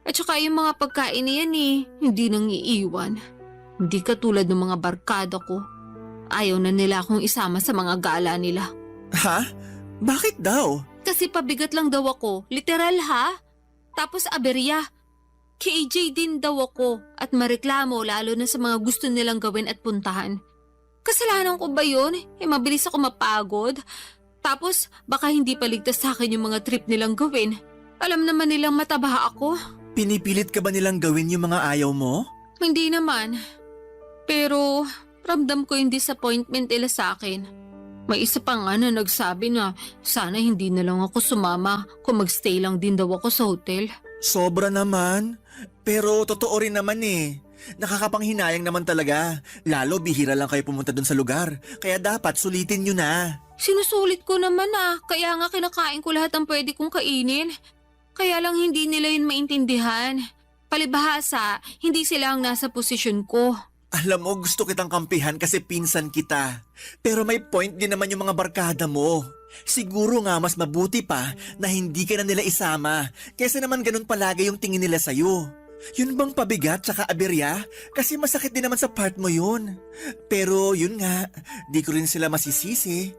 At saka yung mga pagkain na yan hindi nang iiwan. Hindi katulad ng mga barkada ko. Ayaw na nila akong isama sa mga gala nila. Ha? Bakit daw? Kasi pabigat lang daw ako. Literal ha? Tapos aberya. KJ din daw ako at mareklamo lalo na sa mga gusto nilang gawin at puntahan. Kasalanan ko ba yun? Mabilis ako mapagod. Tapos baka hindi paligtas sa akin yung mga trip nilang gawin. Alam naman nilang mataba ako. Pinipilit ka ba nilang gawin yung mga ayaw mo? Hindi naman. Pero ramdam ko yung disappointment nila sa akin. May isa pa nga na nagsabi na sana hindi na lang ako sumama kung magstay lang din daw ako sa hotel. Sobra naman. Pero totoo rin naman eh. Nakakapanghinayang naman talaga. Lalo bihira lang kayo pumunta dun sa lugar. Kaya dapat sulitin nyo na. Sinusulit ko naman kaya nga kinakain ko lahat ng pwede kong kainin. Kaya lang hindi nila yun maintindihan. Palibhasa, hindi sila ang nasa posisyon ko. Alam mo, gusto kitang kampihan kasi pinsan kita. Pero may point din naman yung mga barkada mo. Siguro nga mas mabuti pa na hindi ka na nila isama kaysa naman ganun palagi yung tingin nila sa'yo. Yun bang pabigat tsaka aberya? Kasi masakit din naman sa part mo yun. Pero yun nga, di ko rin sila masisisi.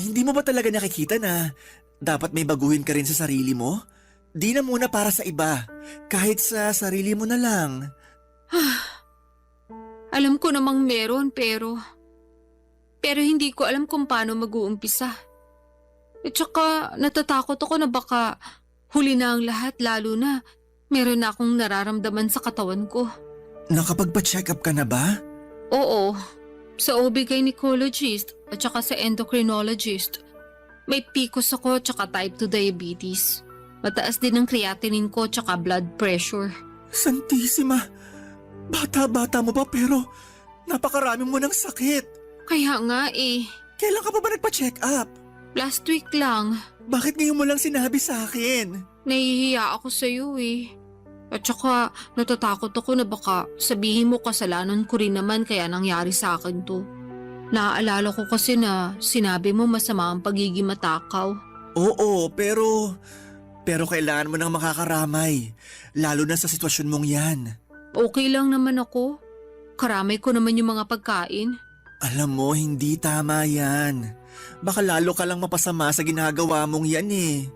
Hindi mo ba talaga nakikita na dapat may baguhin ka rin sa sarili mo? Di na muna para sa iba, kahit sa sarili mo na lang. Alam ko namang meron pero hindi ko alam kung paano mag-uumpisa. At saka natatakot ako na baka huli na ang lahat lalo na meron na akong nararamdaman sa katawan ko. Nakapagpa-check up ka na ba? Oo, sa OB-gynecologist at saka sa endocrinologist. May PCOS ako at saka type 2 diabetes. Mataas din ang creatinine ko at saka blood pressure. Santisima! Bata-bata mo ba pero napakarami mo ng sakit. Kaya nga eh. Kailan ka pa ba nagpa-check up? Last week lang. Bakit ngayon mo lang sinabi sa akin? Nahihiya ako sa iyo eh. At saka natatakot ako na baka sabihin mo kasalanan ko rin naman kaya nangyari sa akin to. Naaalala ko kasi na sinabi mo masama ang pagiging matakaw. Oo, pero kailangan mo nang makakaramay. Lalo na sa sitwasyon mong yan. Okay lang naman ako. Karamay ko naman yung mga pagkain. Alam mo, hindi tama yan. Baka lalo ka lang mapasama sa ginagawa mong yan eh.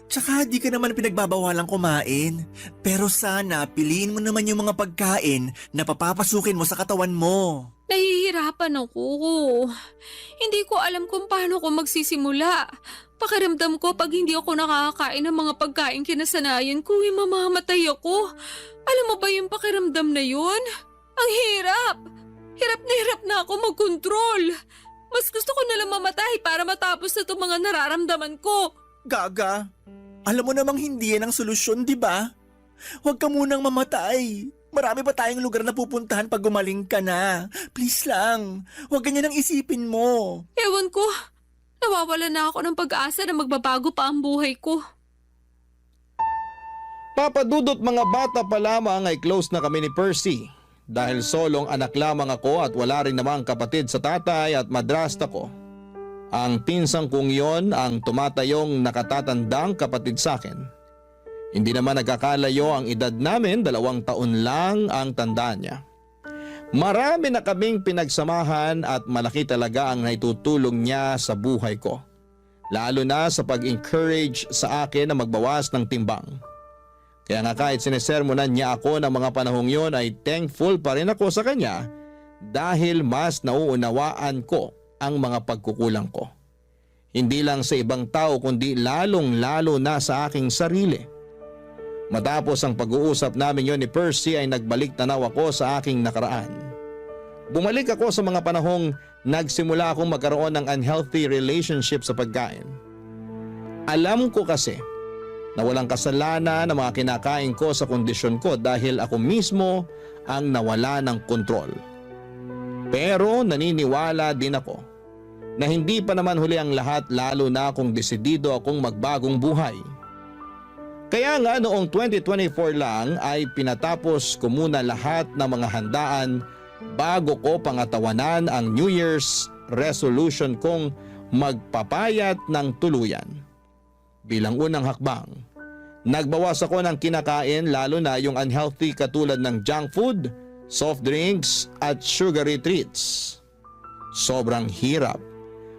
Tsaka di ka naman pinagbabawalang kumain. Pero sana piliin mo naman yung mga pagkain na papapasukin mo sa katawan mo. Nahihirapan ako. Hindi ko alam kung paano ko magsisimula. Pakiramdam ko pag hindi ako nakakakain ng mga pagkain kinasanayan ko, mamamatay ako. Alam mo ba yung pakiramdam na yun? Ang hirap! Hirap na ako mag-control. Mas gusto ko nalang mamatay para matapos na itong mga nararamdaman ko. Gaga, alam mo namang hindi yan ang solusyon, di ba? Huwag ka munang mamatay. Marami pa tayong lugar na pupuntahan pag gumaling ka na. Please lang, huwag ganyan ang isipin mo. Ewan ko, nawawala na ako ng pag-asa na magbabago pa ang buhay ko. Papadudot mga bata pa lamang ay close na kami ni Percy. Dahil solong anak lamang ako at wala rin namang kapatid sa tatay at madrasta ko. Ang pinsang kong yon ang tumatayong nakatatandang kapatid sa akin. Hindi naman nagkakalayo ang edad namin, 2 taon lang ang tanda niya. Marami na kaming pinagsamahan at malaki talaga ang naitutulong niya sa buhay ko. Lalo na sa pag-encourage sa akin na magbawas ng timbang. Kaya nga kahit sinesermonan niya ako ng mga panahong yon ay thankful pa rin ako sa kanya dahil mas nauunawaan ko ang mga pagkukulang ko. Hindi lang sa ibang tao kundi lalong-lalo na sa aking sarili. Matapos ang pag-uusap namin yon ni Percy ay nagbalik tanaw ako sa aking nakaraan. Bumalik ako sa mga panahong nagsimula akong magkaroon ng unhealthy relationship sa pagkain. Alam ko kasi na walang kasalanan ng mga kinakain ko sa kondisyon ko dahil ako mismo ang nawala ng kontrol. Pero naniniwala din ako na hindi pa naman huli ang lahat lalo na kung desidido akong magbagong buhay. Kaya nga noong 2024 lang ay pinatapos ko muna lahat ng mga handaan bago ko pangatawanan ang New Year's resolution kong magpapayat ng tuluyan. Bilang unang hakbang, nagbawas ako ng kinakain lalo na yung unhealthy katulad ng junk food, soft drinks at sugary treats. Sobrang hirap.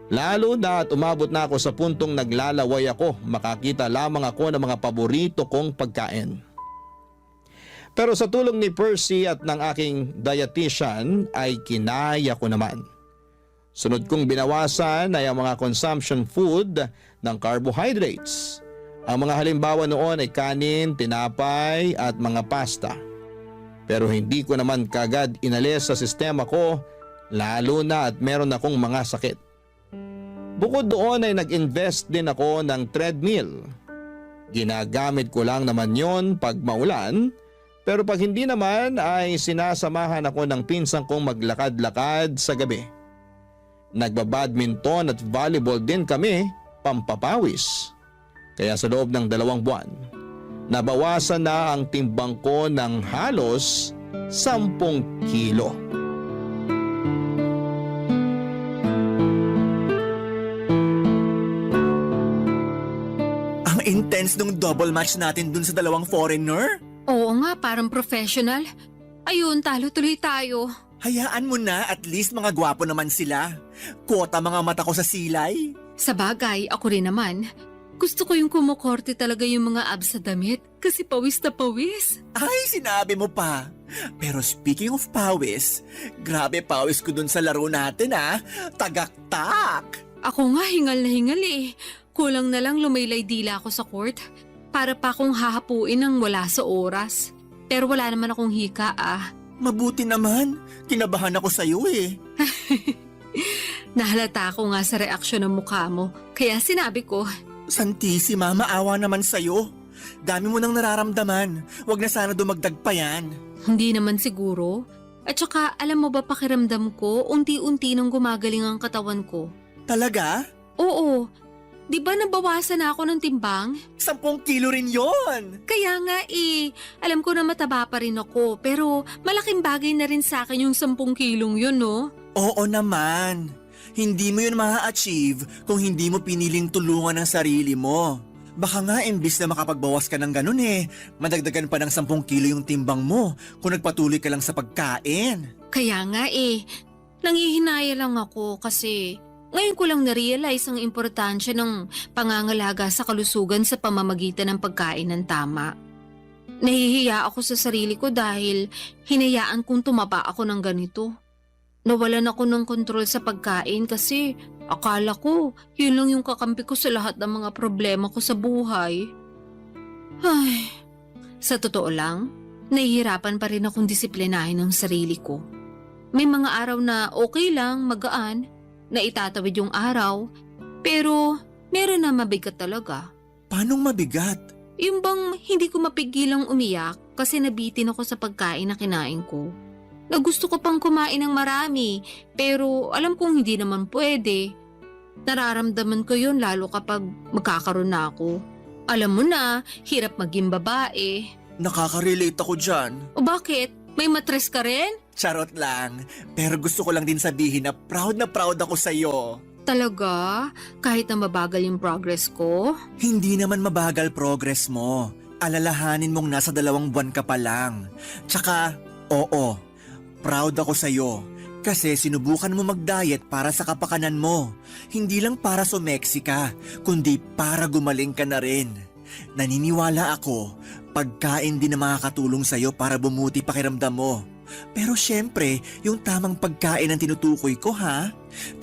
Lalo na at umabot na ako sa puntong naglalaway ako, makakita lamang ako ng mga paborito kong pagkain. Pero sa tulong ni Percy at ng aking dietitian ay kinaya ko naman. Sunod kong binawasan ay ang mga consumption food ng carbohydrates. Ang mga halimbawa noon ay kanin, tinapay at mga pasta. Pero hindi ko naman kagad inalis sa sistema ko, lalo na at meron akong mga sakit. Bukod doon ay nag-invest din ako ng treadmill. Ginagamit ko lang naman yon pag maulan, pero pag hindi naman ay sinasamahan ako ng pinsan kong maglakad-lakad sa gabi. Nagbabadminton at volleyball din kami, pampapawis. Kaya sa loob ng 2 buwan, nabawasan na ang timbang ko ng halos 10 kilo. Ang intense nung double match natin dun sa 2 foreigner. Oo nga, parang professional. Ayun, talo tuloy tayo. Hayaan mo na, at least mga gwapo naman sila. Kuota mga mata ko sa silay. Sa bagay, ako rin naman. Gusto ko yung kumukorte talaga yung mga abs sa damit kasi pawis na pawis. Ay, sinabi mo pa. Pero speaking of pawis, grabe pawis ko dun sa laro natin Tagaktak! Ako nga hingal na hingal eh. Kulang na lang lumaylay dila ako sa court para pa akong hahapuin ng wala sa oras. Pero wala naman akong hika Mabuti naman. Kinabahan ako sa'yo eh. Nahalata ko nga sa reaksyon ng mukha mo. Kaya sinabi ko, Santissima, maawa naman sa'yo. Dami mo nang nararamdaman. Huwag na sana dumagdag pa yan. hindi naman siguro. At saka alam mo ba pakiramdam ko, unti-unti nang gumagaling ang katawan ko. Talaga? Oo. Di ba nabawasan na ako ng timbang? 10 kilo rin yon. Kaya nga alam ko na mataba pa rin ako, pero malaking bagay na rin sa akin yung 10 kilong yun, no? Oo naman. Hindi mo yun ma-achieve kung hindi mo piniling tulungan ang sarili mo. Baka nga imbis na makapagbawas ka ng ganun madagdagan pa ng 10 kilo yung timbang mo kung nagpatuloy ka lang sa pagkain. Kaya nga nangihinaya lang ako kasi ngayon ko lang na-realize ang importansya ng pangangalaga sa kalusugan sa pamamagitan ng pagkain ng tama. Nahihiya ako sa sarili ko dahil hinayaan kong tumaba ako ng ganito. Nawalan ako ng kontrol sa pagkain kasi akala ko yun lang yung kakampi ko sa lahat ng mga problema ko sa buhay. Ay, sa totoo lang, nahihirapan pa rin akong disiplinahin ang sarili ko. May mga araw na okay lang, magaan, na itatawid yung araw, pero meron na mabigat talaga. Paanong mabigat? Yung bang hindi ko mapigilang umiyak kasi nabitin ako sa pagkain na kinain ko. Na gusto ko pang kumain ng marami, pero alam kong hindi naman pwede. Nararamdaman ko yun lalo kapag magkakaroon na ako. Alam mo na, hirap maging babae. Nakaka-relate ako dyan. O bakit? May matres ka rin? Charot lang. Pero gusto ko lang din sabihin na proud ako sa'yo. Talaga? Kahit na mabagal yung progress ko? Hindi naman mabagal progress mo. Alalahanin mong nasa 2 buwan ka pa lang. Tsaka, oo, proud ako sa'yo. Kasi sinubukan mo mag-diet para sa kapakanan mo. Hindi lang para sumeksi ka, kundi para gumaling ka na rin. Naniniwala ako, pagkain din na makakatulong sa'yo para bumuti pakiramdam mo. Pero syempre, yung tamang pagkain ang tinutukoy ko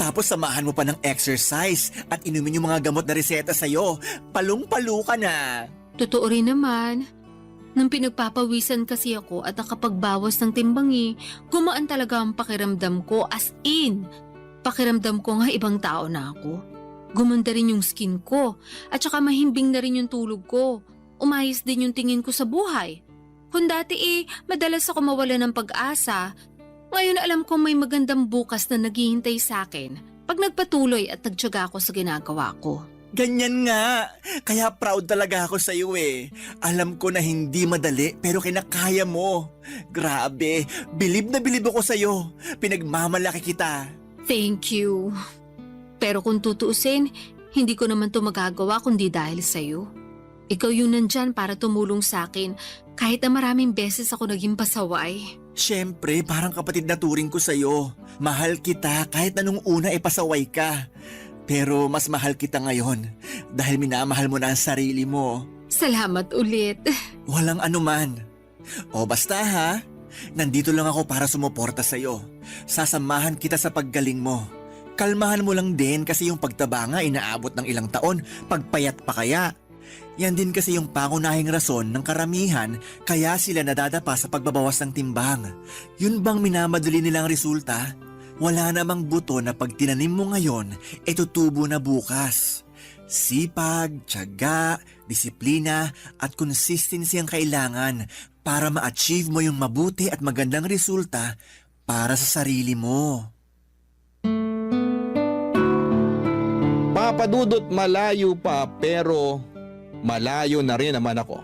Tapos samahan mo pa ng exercise at inumin yung mga gamot na reseta sa'yo. Palung-palo ka na. Totoo rin naman. Nang pinagpapawisan kasi ako at nakapagbawas ng timbang gumaan talaga ang pakiramdam ko as in. Pakiramdam ko nga ibang tao na ako. Gumanda rin yung skin ko at saka mahimbing na rin yung tulog ko. Umayos din yung tingin ko sa buhay. Kung dati madalas ako mawala ng pag-asa, ngayon alam kong may magandang bukas na naghihintay sa akin pag nagpatuloy at nagtiyaga ako sa ginagawa ko. Ganyan nga. Kaya proud talaga ako sa iyo Alam ko na hindi madali pero kinakaya mo. Grabe, bilib na bilib ako sa iyo. Pinagmamalaki kita. Thank you. Pero kung tutuusin, hindi ko naman to magagawa kundi dahil sa iyo. Ikaw yung nandyan para tumulong sa akin kahit na maraming beses ako naging pasaway. Siyempre, parang kapatid na turing ko sa iyo. Mahal kita kahit na nung una pasaway ka. Pero mas mahal kita ngayon dahil minamahal mo na ang sarili mo. Salamat ulit. Walang anuman. O basta ha, nandito lang ako para sumuporta sa'yo. Sasamahan kita sa paggaling mo. Kalmahan mo lang din kasi yung pagtaba nga inaabot ng ilang taon, pagpayat pa kaya. Yan din kasi yung pangunahing rason ng karamihan kaya sila nadadapa sa pagbabawas ng timbang. Yun bang minamadali nilang resulta? Wala namang buto na pag tinanim mo ngayon, tutubo na bukas. Sipag, tiyaga, disiplina at consistency ang kailangan para ma-achieve mo yung mabuti at magandang resulta para sa sarili mo. Papa Dudut, malayo pa pero malayo na rin naman ako.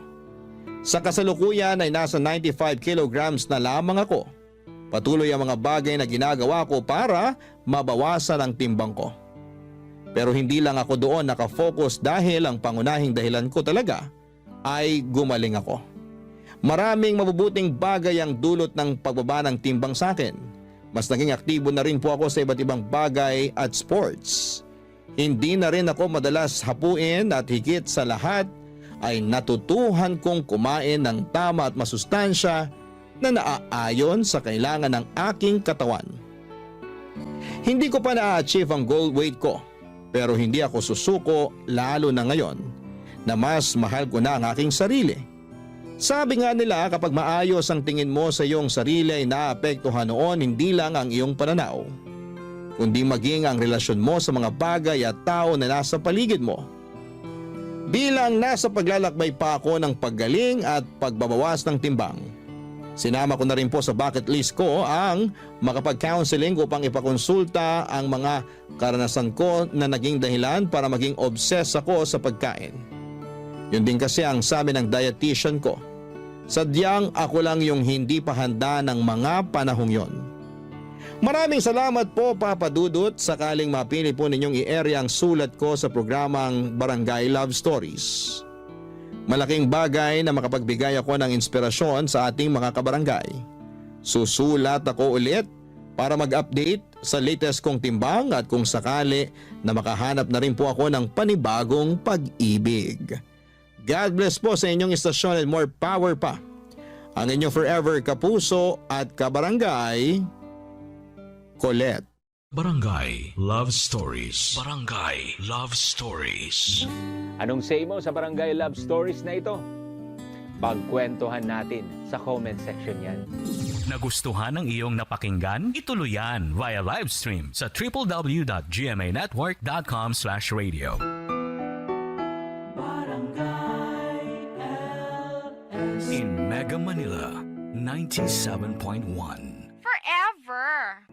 Sa kasalukuyan ay nasa 95 kilograms na lamang ako. Patuloy ang mga bagay na ginagawa ko para mabawasan ang timbang ko. Pero hindi lang ako doon nakafocus dahil ang pangunahing dahilan ko talaga ay gumaling ako. Maraming mabubuting bagay ang dulot ng pagbaba ng timbang sa akin. Mas naging aktibo na rin po ako sa iba't ibang bagay at sports. Hindi na rin ako madalas hapuin at higit sa lahat ay natutuhan kong kumain ng tama at masustansya na naaayon sa kailangan ng aking katawan. Hindi ko pa na-achieve ang goal weight ko pero hindi ako susuko lalo na ngayon na mas mahal ko na ang aking sarili. Sabi nga nila kapag maayos ang tingin mo sa iyong sarili ay naapektuhan noon hindi lang ang iyong pananaw, kundi maging ang relasyon mo sa mga bagay at tao na nasa paligid mo. Bilang nasa paglalakbay pa ako ng paggaling at pagbabawas ng timbang, sinama ko na rin po sa bucket list ko ang makapag-counseling upang ipakonsulta ang mga karanasan ko na naging dahilan para maging obsessed ako sa pagkain. Yun din kasi ang sabi ng dietitian ko. Sadyang ako lang yung hindi pa handa ng mga panahong yon. Maraming salamat po Papa Dudut, sakaling mapili po ninyong i-area ang sulat ko sa programang Barangay Love Stories. Malaking bagay na makapagbigay ako ng inspirasyon sa ating mga kabarangay. Susulat ako ulit para mag-update sa latest kong timbang at kung sakali na makahanap na rin po ako ng panibagong pag-ibig. God bless po sa inyong istasyon and more power pa. Ang inyong forever kapuso at kabarangay, Colette. Barangay Love Stories. Barangay Love Stories. Anong say mo sa Barangay Love Stories na ito? Pagkwentuhan natin sa comment section yan. Nagustuhan ng iyong napakinggan? Ituloy yan via live stream sa www.gmanetwork.com/radio. In Mega Manila, 97.1. Forever!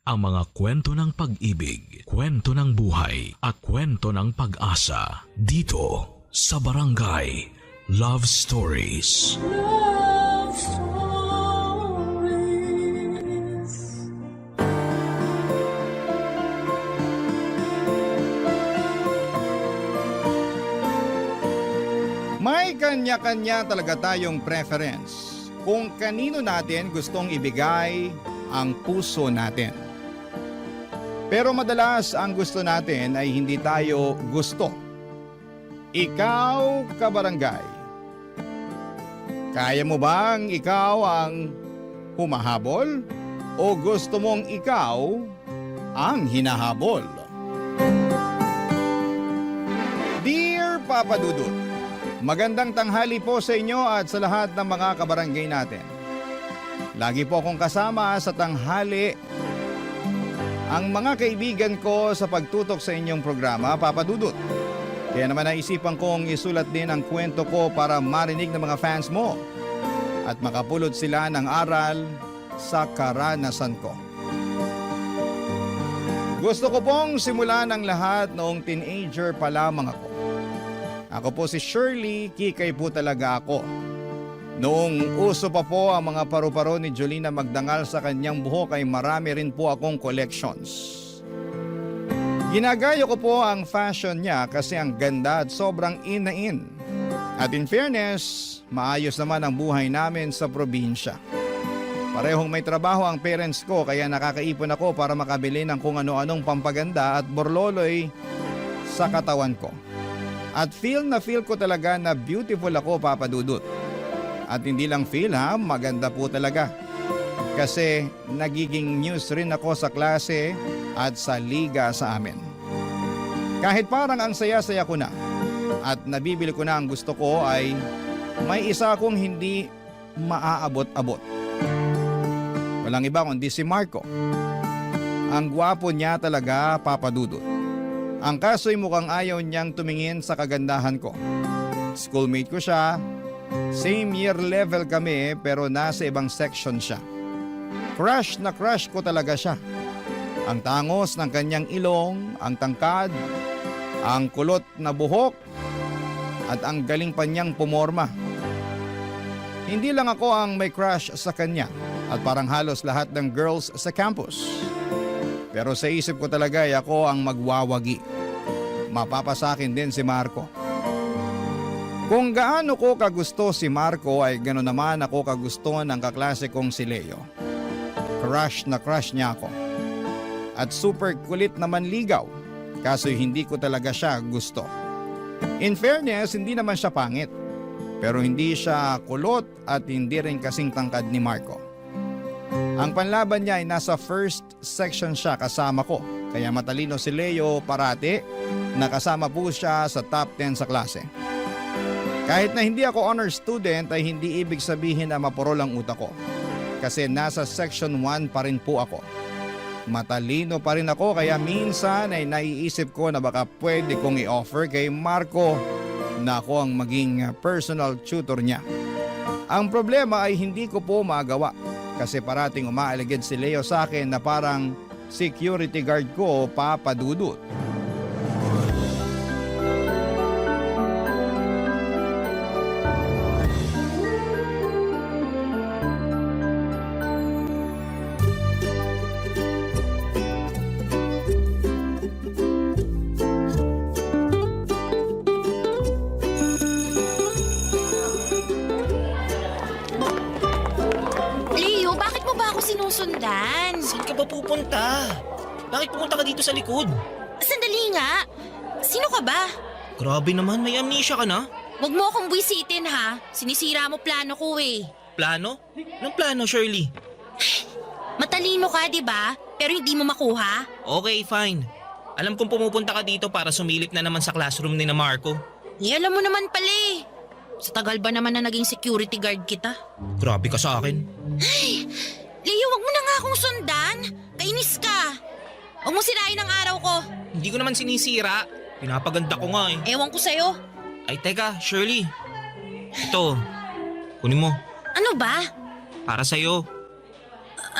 Ang mga kwento ng pag-ibig, kwento ng buhay at kwento ng pag-asa dito sa Barangay Love Stories. Love Stories. May kanya-kanya talaga tayong preference kung kanino natin gustong ibigay ang puso natin. Pero madalas ang gusto natin ay hindi tayo gusto. Ikaw, kabarangay, kaya mo bang ikaw ang humahabol o gusto mong ikaw ang hinahabol? Dear Papa Dudut, magandang tanghali po sa inyo at sa lahat ng mga kabarangay natin. Lagi po akong kasama sa tanghali ang mga kaibigan ko sa pagtutok sa inyong programa, Papa Dudut. Kaya naman naisipan kong isulat din ang kwento ko para marinig ng mga fans mo at makapulot sila ng aral sa karanasan ko. Gusto ko pong simulan ang lahat noong teenager pa lamang ako. Ako po si Shirley, kikay po talaga ako. Noong uso pa po ang mga paru-paro ni Jolina Magdangal sa kanyang buhok ay marami rin po akong collections. Ginagayo ko po ang fashion niya kasi ang ganda at sobrang in na in. At in fairness, maayos naman ang buhay namin sa probinsya. Parehong may trabaho ang parents ko kaya nakakaipon ako para makabili ng kung ano-anong pampaganda at borloloy sa katawan ko. At feel ko talaga na beautiful ako, Papa Dudut. At hindi lang feel ha, maganda po talaga. Kasi nagiging news rin ako sa klase at sa liga sa amin. Kahit parang ang saya-saya ko na at nabibili ko na ang gusto ko ay may isa akong hindi maaabot-abot. Walang iba kundi si Marco. Ang gwapo niya talaga, Papa Dudut. Ang kaso'y mukhang ayaw niyang tumingin sa kagandahan ko. Schoolmate ko siya. Same year level kami pero nasa ibang section siya. Crush na crush ko talaga siya. Ang tangos ng kanyang ilong, ang tangkad, ang kulot na buhok, at ang galing pa niyang pumorma. Hindi lang ako ang may crush sa kanya at parang halos lahat ng girls sa campus. Pero sa isip ko talaga ay ako ang magwawagi. Mapapasakin din si Marco. Kung gaano ko kagusto si Marco ay gano'n naman ako kagusto ng kaklase kong si Leo. Crush na crush niya ako. At super kulit naman ligaw, kaso hindi ko talaga siya gusto. In fairness, hindi naman siya pangit. Pero hindi siya kulot at hindi rin kasing tangkad ni Marco. Ang panlaban niya ay nasa first section siya kasama ko. Kaya matalino si Leo parati, nakasama po siya sa top 10 sa klase. Kahit na hindi ako honor student ay hindi ibig sabihin na mapurol ang utak ko. Kasi nasa section 1 pa rin po ako. Matalino pa rin ako kaya minsan ay naiisip ko na baka pwede kong i-offer kay Marco na ako ang maging personal tutor niya. Ang problema ay hindi ko po magawa kasi parating umaaligid si Leo sa akin na parang security guard ko, Papa Dudut. Sinusundan. Saan ka ba pupunta? Bakit pupunta ka dito sa likod? Sandali nga. Sino ka ba? Grabe naman, may amnesia ka na. Huwag mo akong buwisitin ha. Sinisira mo plano ko eh. Plano? Anong plano, Shirley? Matalino ka, di ba? Pero hindi mo makuha. Okay, fine. Alam kong pumupunta ka dito para sumilip na naman sa classroom ni na Marco. Alam mo naman pala eh. Sa tagal ba naman na naging security guard kita? Grabe ka sa akin. Ay, Leo, wag mo na nga akong sundan. Kainis ka. Huwag mo sirain ang araw ko. Hindi ko naman sinisira. Pinapaganda ko nga eh. Ewan ko sa'yo. Ay teka, Shirley. Ito, kunin mo. Ano ba? Para sa'yo.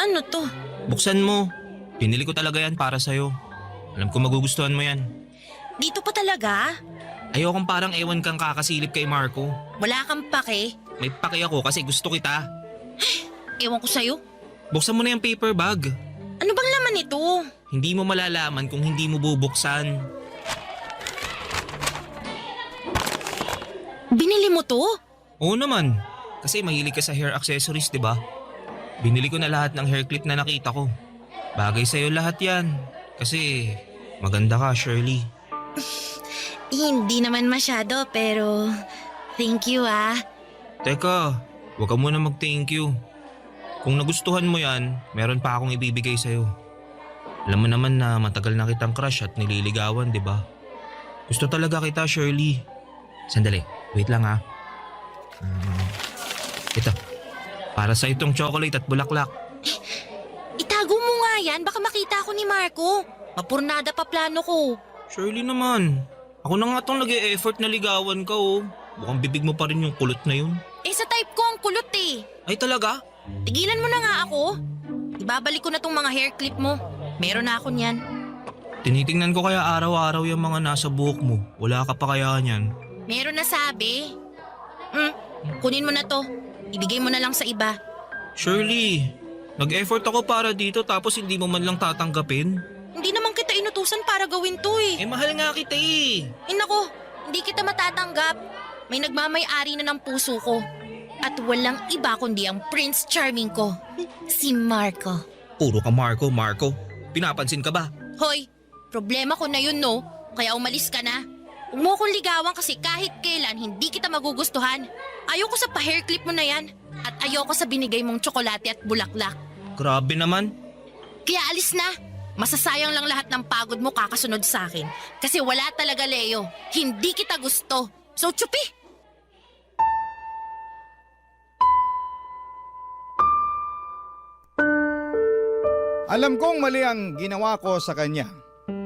Ano to? Buksan mo. Pinili ko talaga yan para sa'yo. Alam ko magugustuhan mo yan. Dito pa talaga? Ayokong parang ewan kang kakasilip kay Marco. Wala kang pake? May pake ako kasi gusto kita. Ewan ko sa'yo. Buksan mo na yung paper bag. Ano bang laman nito? Hindi mo malalaman kung hindi mo bubuksan. Binili mo to? Oo naman. Kasi mahilig ka sa hair accessories, di ba? Binili ko na lahat ng hair clip na nakita ko. Bagay sa'yo lahat yan. Kasi maganda ka, Shirley. Hindi naman masyado pero thank you ah. Teka, huwag ka muna mag-thank you. Kung nagustuhan mo yan, meron pa akong ibibigay sa'yo. Alam mo naman na matagal na kitang crush at nililigawan, di ba? Gusto talaga kita, Shirley. Sandali, wait lang ha. Ito, para sa itong chocolate at bulaklak. Itago mo nga nga yan, baka makita ako ni Marco. Mapurnada pa plano ko. Shirley naman, ako na nga tong nag-e-effort na ligawan ka oh. Mukhang bibig mo pa rin yung kulot na yun. Eh sa type ko ang kulot eh. Ay talaga? Tigilan mo na nga ako. Ibabalik ko na tong mga hair clip mo. Meron na ako niyan. Tinitingnan ko kaya araw-araw yung mga nasa buhok mo. Wala ka pa kaya niyan. Meron na sabi. Kunin mo na to. Ibigay mo na lang sa iba. Shirley, nag-effort ako para dito tapos hindi mo man lang tatanggapin. Hindi naman kita inutusan para gawin to eh. Eh mahal nga kita eh. Nako, hindi kita matatanggap. May nagmamay-ari na ng puso ko. At walang iba kundi ang Prince Charming ko. Si Marco. Puro ka Marco. Pinapansin ka ba? Hoy, problema ko na yun no. Kaya umalis ka na. Huwag mo akong ligawan kasi kahit kailan hindi kita magugustuhan. Ayoko sa pa-hair clip mo na yan. At ayoko sa binigay mong tsokolate at bulaklak. Grabe naman. Kaya alis na. Masasayang lang lahat ng pagod mo kakasunod sa akin. Kasi wala talaga, Leo. Hindi kita gusto. So, tsupi! Alam kong mali ang ginawa ko sa kanya.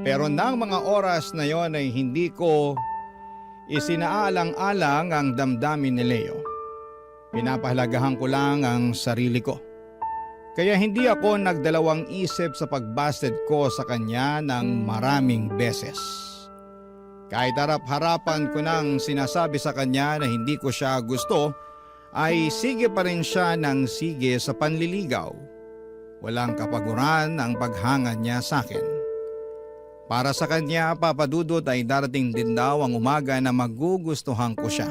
Pero nang mga oras na yon ay hindi ko isinaalang-alang ang damdamin ni Leo. Pinapahalagahan ko lang ang sarili ko. Kaya hindi ako nagdalawang isip sa pagbasted ko sa kanya ng maraming beses. Kahit harap-harapan ko nang sinasabi sa kanya na hindi ko siya gusto, ay sige pa rin siya ng sige sa panliligaw. Walang kapaguran ang paghanga niya sa akin. Para sa kanya, Papa Dudut, ay darating din daw ang umaga na magugustuhan ko siya.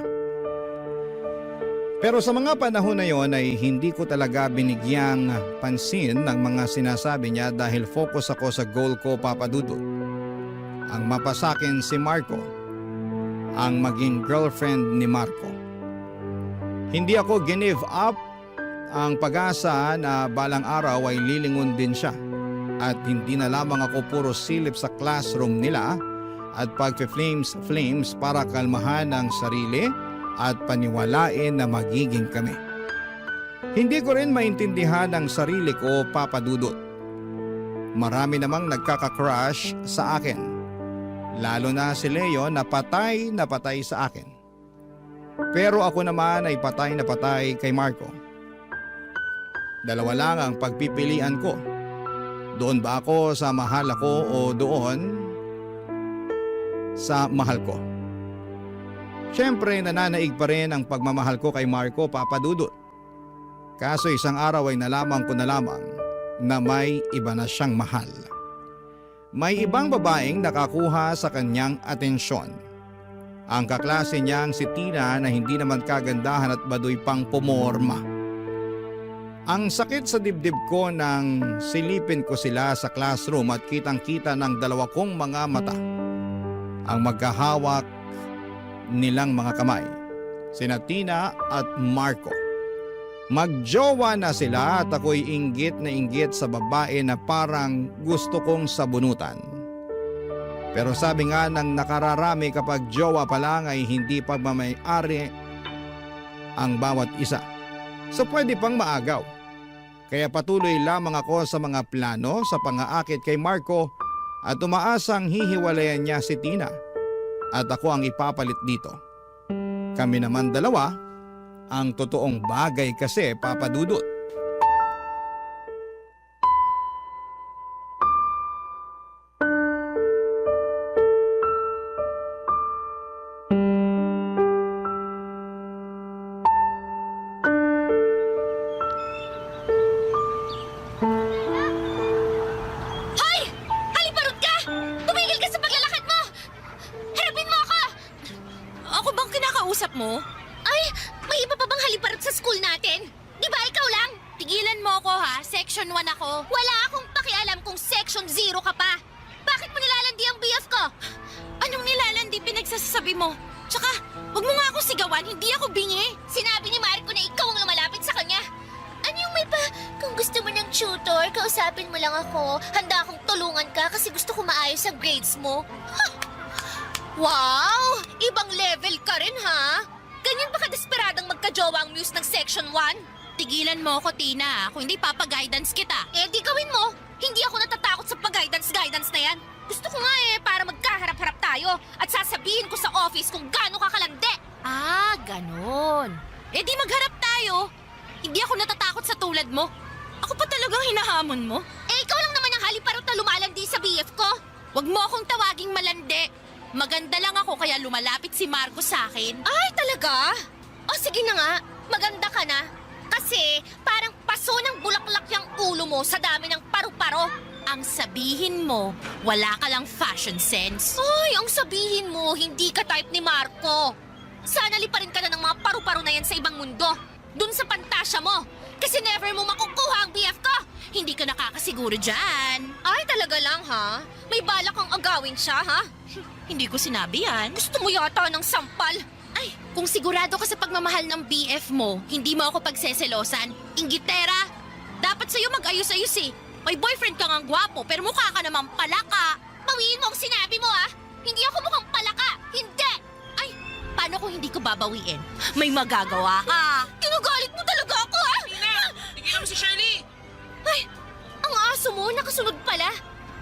Pero sa mga panahon na yon ay hindi ko talaga binigyang pansin ng mga sinasabi niya dahil focus ako sa goal ko, Papa Dudut. Ang mapasakin si Marco, ang maging girlfriend ni Marco. Hindi ako give up ang pag-asa na balang araw ay lilingon din siya. At hindi na lamang ako puro silip sa classroom nila at pag-flames para kalmahan ang sarili at paniwalain na magiging kami. Hindi ko rin maintindihan ang sarili ko, Papa Dudut. Marami namang nagkaka-crush sa akin. Lalo na si Leo na patay sa akin. Pero ako naman ay patay na patay kay Marco. Dalawa lang ang pagpipilian ko. Doon ba ako sa mahal ako o doon sa mahal ko? Siyempre nananaig pa rin ang pagmamahal ko kay Marco, Papa Dudut. Kaso isang araw ay nalaman ko na lamang na may iba na siyang mahal. May ibang babaeng nakakuha sa kanyang atensyon. Ang kaklase niyang si Tina na hindi naman kagandahan at baduy pang pumorma. Ang sakit sa dibdib ko nang silipin ko sila sa classroom at kitang-kita ng dalawa kong mga mata. Ang magkahawak nilang mga kamay, sina Tina at Marco. Magjowa na sila at ako'y inggit na inggit sa babae na parang gusto kong sabunutan. Pero sabi nga ng nakararami kapag jowa pa lang ay hindi pa mamay-ari ang bawat isa. So pwede pang maagaw. Kaya patuloy lamang ako sa mga plano sa pang-aakit kay Marco at umaasang hihiwalayan niya si Tina at ako ang ipapalit dito. Kami naman dalawa ang totoong bagay kasi, Papa Dudut. Mo? Ay, may iba pa bang haliparot sa school natin? Di ba ikaw lang? Tigilan mo ako ha, section 1 ako. Wala akong pakialam kung section 0 ka pa. Bakit mo nilalandi ang BF ko? Anong nilalandi pinagsasabi mo? Tsaka, huwag mo nga ako sigawan, hindi ako bingi. Sinabi ni Marco na ikaw ang lumalapit sa kanya. Ano yung may pa? Kung gusto mo ng tutor, kausapin mo lang ako. Handa akong tulungan ka kasi gusto ko maayos ang grades mo. Wow! Ibang level ka rin, ha? Ganyan ba ka-desperadang magka-jowa ang muse ng Section 1? Tigilan mo ako, Tina. Kung hindi, papaguidance kita. Eh, di gawin mo. Hindi ako natatakot sa pag-guidance na yan. Gusto ko nga para magkaharap-harap tayo at sasabihin ko sa office kung gaano ka kalandi. Ah, ganon. Eh di magharap tayo. Hindi ako natatakot sa tulad mo. Ako pa talagang hinahamon mo. Ikaw lang naman ang haliparot na lumalandi sa BF ko. Huwag mo akong tawaging malandi. Maganda lang ako kaya lumalapit si Marco sa akin. Ay, talaga? O sige na nga, maganda ka na. Kasi parang paso ng bulaklak yung ulo mo sa dami ng paru-paro. Ang sabihin mo, wala ka lang fashion sense. Ay, ang sabihin mo, hindi ka type ni Marco. Sana liparin ka na ng mga paru-paro na yan sa ibang mundo. Dun sa pantasya mo. Kasi never mo makukuha ang BF ko. Hindi ka nakakasiguro dyan. Ay, talaga lang ha? May balak kang agawin siya ha? Hindi ko sinabi yan. Gusto mo yata ng sampal. Ay, kung sigurado ka sa pagmamahal ng BF mo, hindi mo ako pagseselosan. Inggitera, dapat sa'yo mag-ayos-ayos eh. May boyfriend ka ngang gwapo, pero mukha ka naman palaka. Bawiin mo ang sinabi mo ha? Hindi ako mukhang palaka. Hindi! Ay, paano kung hindi ko babawiin? May magagawa ka. Tinugalit mo talaga ako ha? Tina, tigilan mo si Shirley. Ay, ang aso mo nakasunod pala.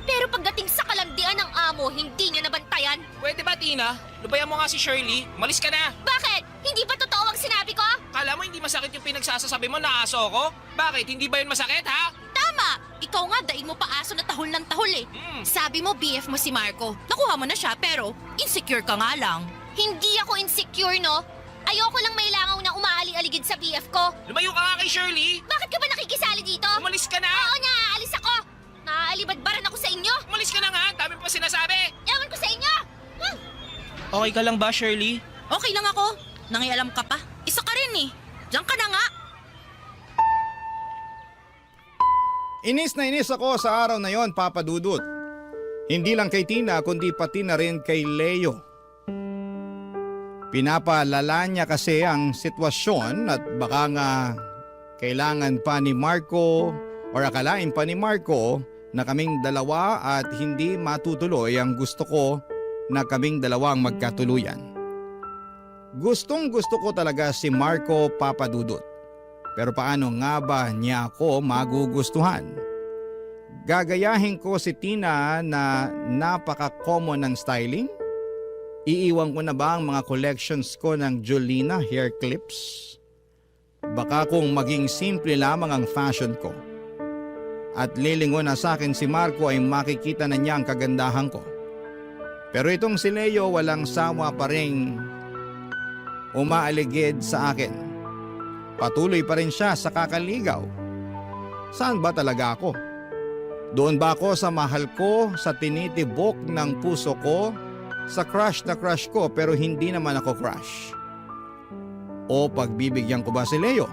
Pero pagdating sa kalandian ng amo, hindi niya nabantayan. Pwede ba, Tina? Lubayan mo nga si Shirley. Malis ka na. Bakit? Hindi ba totoo ang sinabi ko? Kala mo hindi masakit yung pinagsasasabi mo na aso ko? Bakit? Hindi ba yun masakit, ha? Tama! Ikaw nga, daig mo pa aso na tahol ng tahol eh. Sabi mo, BF mo si Marco. Nakuha mo na siya, pero insecure ka nga lang. Hindi ako insecure, no? Ayoko lang may langaw na umaali-aligid sa BF ko. Lumayo ka nga kay Shirley. Bakit ka ba nakikisali dito? Umalis ka na. Oo na, alis ako. Naaalibadbaran ako sa inyo. Umalis ka na nga. Dami pa sinasabi. Ewan ko sa inyo. Okay ka lang ba, Shirley? Okay lang ako. Nangialam ka pa. Isa ka rin eh. Diyan ka na nga. Inis na inis ako sa araw na yon, Papa Dudut. Hindi lang kay Tina kundi pati na rin kay Leo. Pinapalala niya kasi ang sitwasyon at baka nga kailangan pa ni Marco or akalain pa ni Marco na kaming dalawa at hindi matutuloy ang gusto ko na kaming dalawang magkatuluyan. Gustong gusto ko talaga si Marco, Papa Dudut. Pero paano nga ba niya ako magugustuhan? Gagayahin ko si Tina na napaka-common ng styling? Iiwan ko na ba ang mga collections ko ng Jolina hair clips? Baka kung maging simple lamang ang fashion ko. At lilingon na sa akin si Marco ay makikita na niya ang kagandahan ko. Pero itong si Leo walang sawa pa ring umaaligid sa akin. Patuloy pa rin siya sa kakaligaw. Saan ba talaga ako? Doon ba ako sa mahal ko, sa tinitibok ng puso ko, sa crush na crush ko pero hindi naman ako crush? O pagbibigyan ko ba si Leo?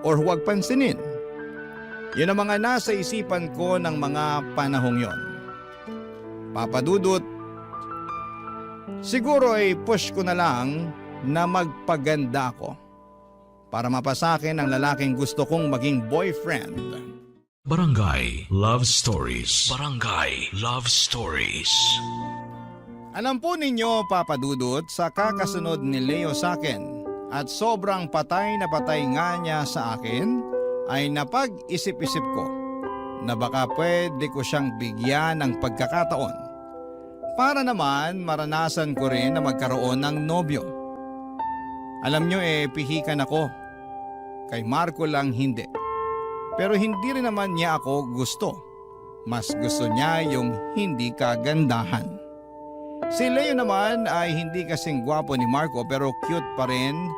Or huwag pansinin? Yun ang mga nasa isipan ko ng mga panahong yon. Papa Dudut, siguro ay push ko na lang na magpaganda ako para mapasakin ang lalaking gusto kong maging boyfriend. Barangay Love Stories. Barangay Love Stories. Alam po ninyo, Papa Dudut, sa kakasunod ni Leo sa akin at sobrang patay na patay nga niya sa akin, ay napag-isip-isip ko na baka pwede ko siyang bigyan ng pagkakataon para naman maranasan ko rin na magkaroon ng nobyo. Alam nyo pihikan ako. Kay Marco lang hindi. Pero hindi rin naman niya ako gusto. Mas gusto niya yung hindi kagandahan. Si Leo naman ay hindi kasing gwapo ni Marco pero cute pa rin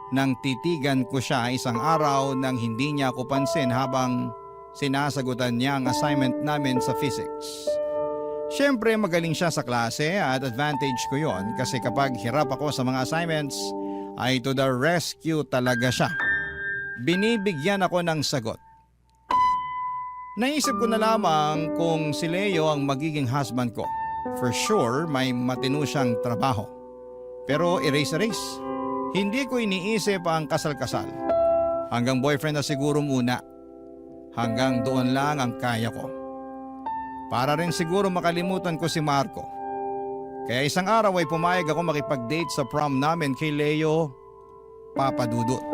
nang titigan ko siya isang araw nang hindi niya ako pansin habang sinasagutan niya ang assignment namin sa physics. Siyempre magaling siya sa klase at advantage ko yon kasi kapag hirap ako sa mga assignments ay to the rescue talaga siya. Binibigyan ako ng sagot. Naisip ko na lamang kung si Leo ang magiging husband ko. For sure may matino siyang trabaho. Pero erase. Hindi ko iniisip ang kasal-kasal. Hanggang boyfriend na siguro muna. Hanggang doon lang ang kaya ko. Para rin siguro makalimutan ko si Marco. Kaya isang araw ay pumayag ako makipag-date sa prom namin kay Leo, Papa Dudut.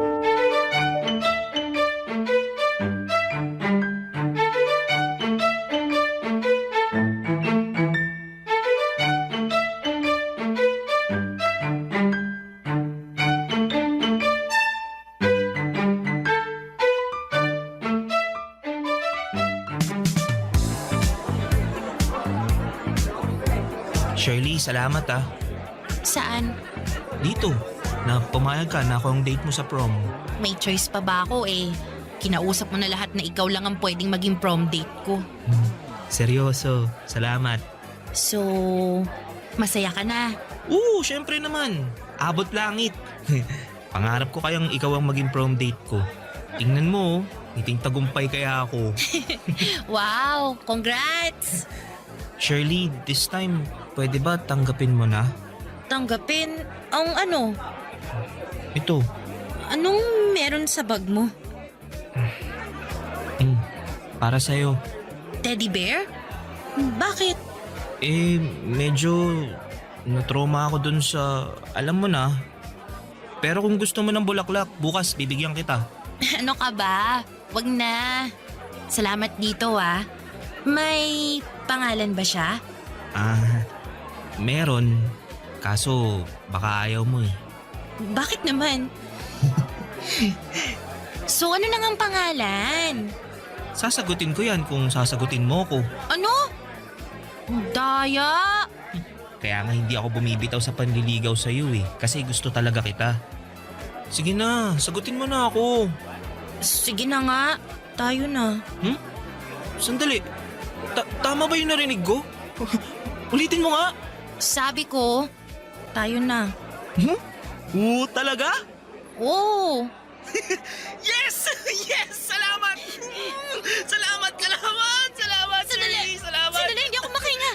Shirley, salamat ah. Saan? Dito, na pumayag ka na ako ang date mo sa prom. May choice pa ba ako eh? Kinausap mo na lahat na ikaw lang ang pwedeng maging prom date ko. Seryoso, salamat. So, masaya ka na? Oo, syempre naman. Abot langit. Pangarap ko kayang ikaw ang maging prom date ko. Tingnan mo, ngiting tagumpay kaya ako. Wow, congrats! Shirley, this time, pwede ba tanggapin mo na? Tanggapin ang ano? Ito. Anong meron sa bag mo? Para sa'yo. Teddy bear? Bakit? Medyo na-trauma ako dun sa, alam mo na. Pero kung gusto mo ng bulaklak, bukas bibigyan kita. Ano ka ba? Wag na. Salamat dito ah. May pangalan ba siya? Meron. Kaso baka ayaw mo eh. Bakit naman? So ano nang ang pangalan? Sasagutin ko yan kung sasagutin mo ko. Ano? Daya! Kaya nga hindi ako bumibitaw sa panliligaw sa iyo eh. Kasi gusto talaga kita. Sige na, sagutin mo na ako. Sige na nga. Tayo na. Sandali. Tama ba yung narinig ko? Ulitin mo nga. Sabi ko, tayo na. Oo, talaga? Oo. Yes! Yes! Salamat! Salamat! Salamat! Salamat! Sandali! Salamat! Sandali, hindi ako makahinga.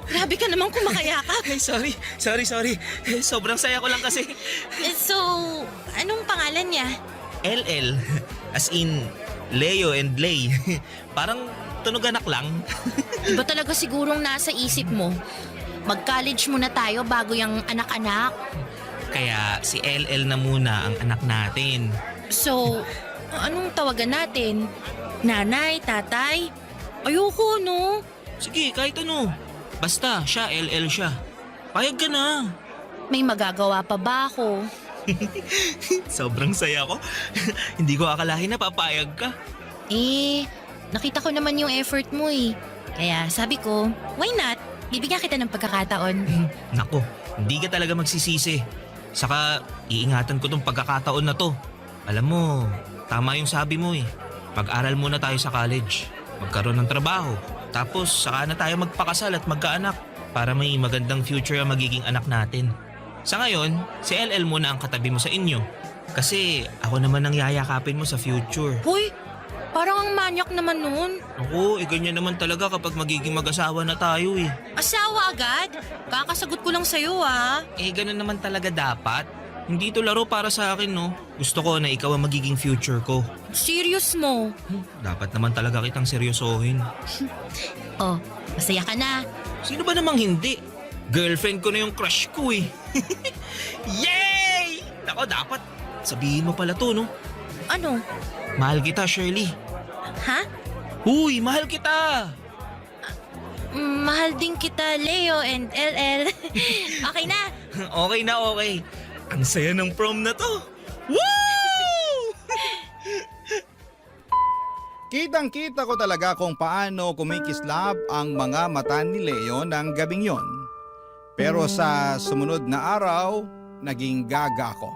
Grabe ka naman kumakayakap. Ay, sorry. Sobrang saya ko lang kasi. So, anong pangalan niya? LL. As in, Leo and Lay. Parang tunog anak lang. Iba talaga sigurong nasa isip mo. Mag-college muna tayo bago yung anak-anak. Kaya si LL na muna ang anak natin. So, anong tawagan natin? Nanay, tatay? Ayoko, no? Sige, kahit ano. Basta, siya, LL siya. Payag ka na. May magagawa pa ba ako? Sobrang saya ko. Hindi ko akalain na papayag ka. Nakita ko naman yung effort mo eh. Kaya sabi ko, why not? Bibigyan kita ng pagkakataon. Nako, hindi ka talaga magsisisi. Saka, iingatan ko tong pagkakataon na to. Alam mo, tama yung sabi mo eh. Mag-aral muna tayo sa college. Magkaroon ng trabaho. Tapos, saka na tayo magpakasal at magkaanak. Para may magandang future ang magiging anak natin. Sa ngayon, si LL muna ang katabi mo sa inyo. Kasi ako naman ang yayakapin mo sa future. Hoy, parang ang manyak naman nun. Ako, ganyan naman talaga kapag magiging mag-asawa na tayo eh. Asawa agad? Kakasagot ko lang sa'yo ah. Ganun naman talaga dapat. Hindi to laro para sa akin no. Gusto ko na ikaw ang magiging future ko. Serious mo? Dapat naman talaga kitang seryosohin. Oh, masaya ka na. Sino ba namang hindi? Girlfriend ko na yung crush ko eh. Yay! Nako, dapat sabihin mo pala to no. Ano? Mahal kita, Shirley. Ha? Huy, mahal kita! Mahal din kita, Leo and LL. Okay na? Okay na, okay. Ang saya ng prom na to. Woo! Kitang-kita ko talaga kung paano kumikislap ang mga mata ni Leo ng gabing yon. Pero sa sumunod na araw, naging gaga ako.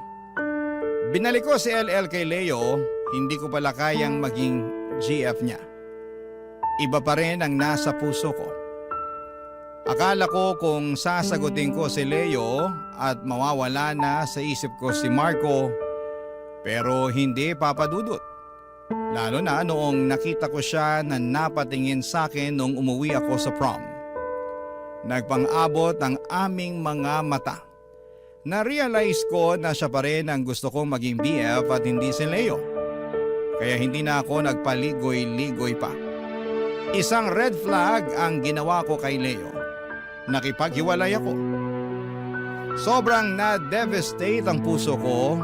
Binalik ko si LL kay Leo, hindi ko pala kayang maging GF niya. Iba pa rin ang nasa puso ko. Akala ko kung sasagutin ko si Leo at mawawala na sa isip ko si Marco, pero hindi papadudot. Lalo na noong nakita ko siya na napatingin sa akin noong umuwi ako sa prom. Nagpang-abot ang aming mga mata. Na-realize ko na siya pa rin ang gusto kong maging BF at hindi si Leo. Kaya hindi na ako nagpaligoy-ligoy pa. Isang red flag ang ginawa ko kay Leo. Nakipaghiwalay ako. Sobrang na-devastate ang puso ko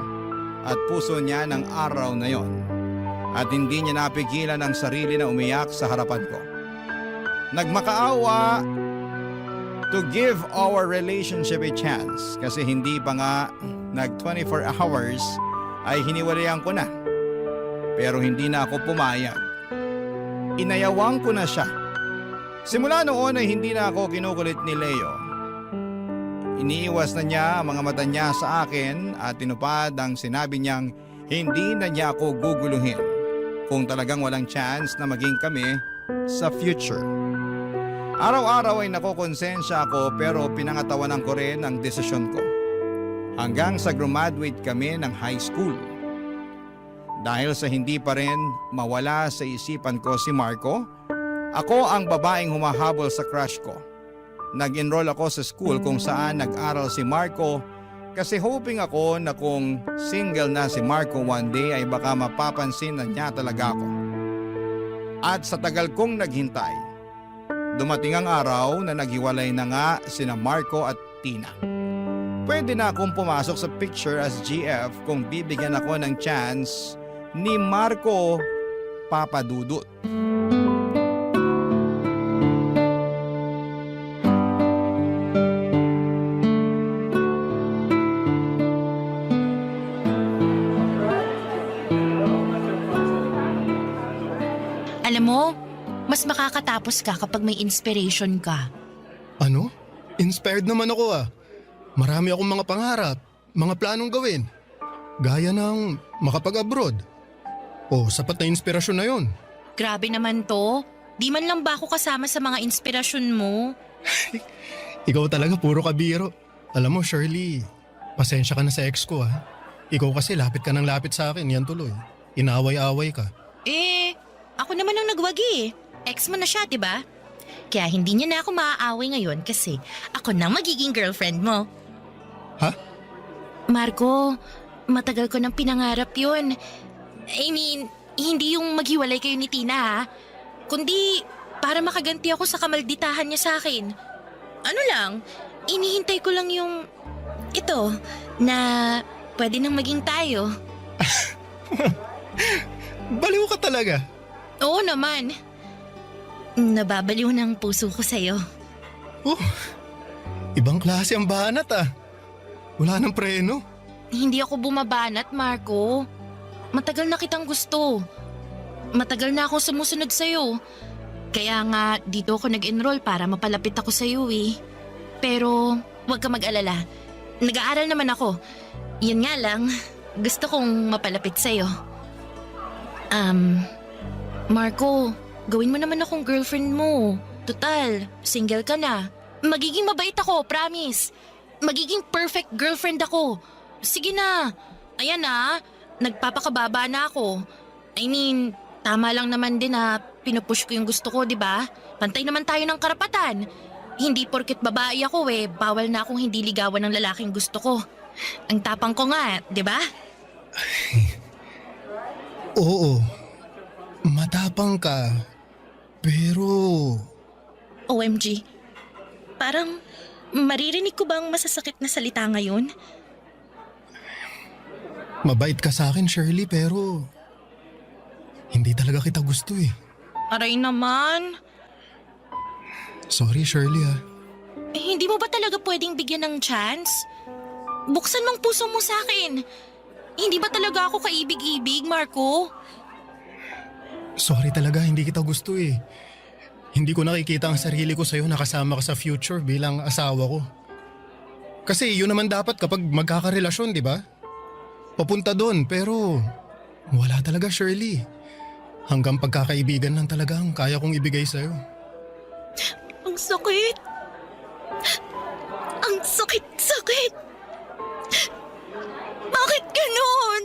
at puso niya ng araw na yon. At hindi niya napigilan ang sarili na umiyak sa harapan ko. Nagmakaawa to give our relationship a chance kasi hindi pa nga nag 24 hours ay hiniwalayan ko na. Pero hindi na ako pumayag. Inayawang ko na siya. Simula noon ay hindi na ako kinukulit ni Leo. Iniiwas na niya ang mga mata niya sa akin at tinupad ang sinabi niyang hindi na niya ako guguluhin kung talagang walang chance na maging kami sa future. Araw-araw ay nakokonsensya ako pero pinangatawanan ko rin ang desisyon ko. Hanggang sa graduate kami ng high school. Dahil sa hindi pa rin mawala sa isipan ko si Marco, ako ang babaeng humahabol sa crush ko. Nag-enroll ako sa school kung saan nag-aral si Marco kasi hoping ako na kung single na si Marco one day ay baka mapapansin na niya talaga ako. At sa tagal kong naghintay, dumating ang araw na naghiwalay na nga sina Marco at Tina. Pwede na akong pumasok sa picture as GF kung bibigyan ako ng chance ni Marco Papadudut. Alam mo, mas makakatapos ka kapag may inspiration ka. Ano? Inspired naman ako ah. Marami akong mga pangarap, mga planong gawin. Gaya ng makapag-abroad. O, sapat na inspirasyon na yon. Grabe naman to. Di man lang ba ako kasama sa mga inspirasyon mo? Ikaw talaga puro kabiro. Alam mo Shirley, pasensya ka na sa ex ko ah. Ikaw kasi lapit ka ng lapit sa akin, yan tuloy. Inaway-away ka. Ako naman ang nagwagi eh. Ex mo na siya, diba? Kaya hindi niya na ako maaaway ngayon kasi ako nang magiging girlfriend mo. Ha? Marco, matagal ko nang pinangarap yun. I mean, hindi yung maghiwalay kayo ni Tina ha. Kundi para makaganti ako sa kamalditahan niya sa akin. Ano lang, inihintay ko lang yung ito na pwede nang maging tayo. Baliw ka talaga. Oo naman. Nababaliw ng puso ko sa'yo. Ibang klase ang banat ah. Wala nang preno. Hindi ako bumabanat, Marco. Matagal na kitang gusto. Matagal na ako sumusunod sa'yo. Kaya nga dito ako nag-enroll para mapalapit ako sa'yo eh. Pero huwag ka mag-alala. Nag-aaral naman ako. Yun nga lang, gusto kong mapalapit sa'yo. Marco, gawin mo naman akong girlfriend mo. Total, single ka na. Magiging mabait ako, promise. Magiging perfect girlfriend ako. Sige na. Ayan na, nagpapakababa na ako. I mean, tama lang naman din na pinupush ko yung gusto ko, di ba? Pantay naman tayo ng karapatan. Hindi porket babae ako bawal na akong hindi ligawan ng lalaking gusto ko. Ang tapang ko nga, di ba? Oo, matapang ka. Pero... OMG, parang maririnig ko bang masasakit na salita ngayon? Mabait ka sa akin, Shirley, pero... hindi talaga kita gusto eh. Aray naman. Sorry, Shirley ah. Hindi mo ba talaga pwedeng bigyan ng chance? Buksan mong puso mo sa akin. Hindi ba talaga ako kaibig-ibig, Marco? Sorry talaga, hindi kita gusto eh. Hindi ko nakikita ang sarili ko sa'yo na kasama ka sa future bilang asawa ko. Kasi yun naman dapat kapag magkakarelasyon, di ba? Papunta doon, pero wala talaga, Shirley. Hanggang pagkakaibigan lang talaga ang kaya kong ibigay sa'yo. Ang sakit. Ang sakit-sakit. Bakit ganun?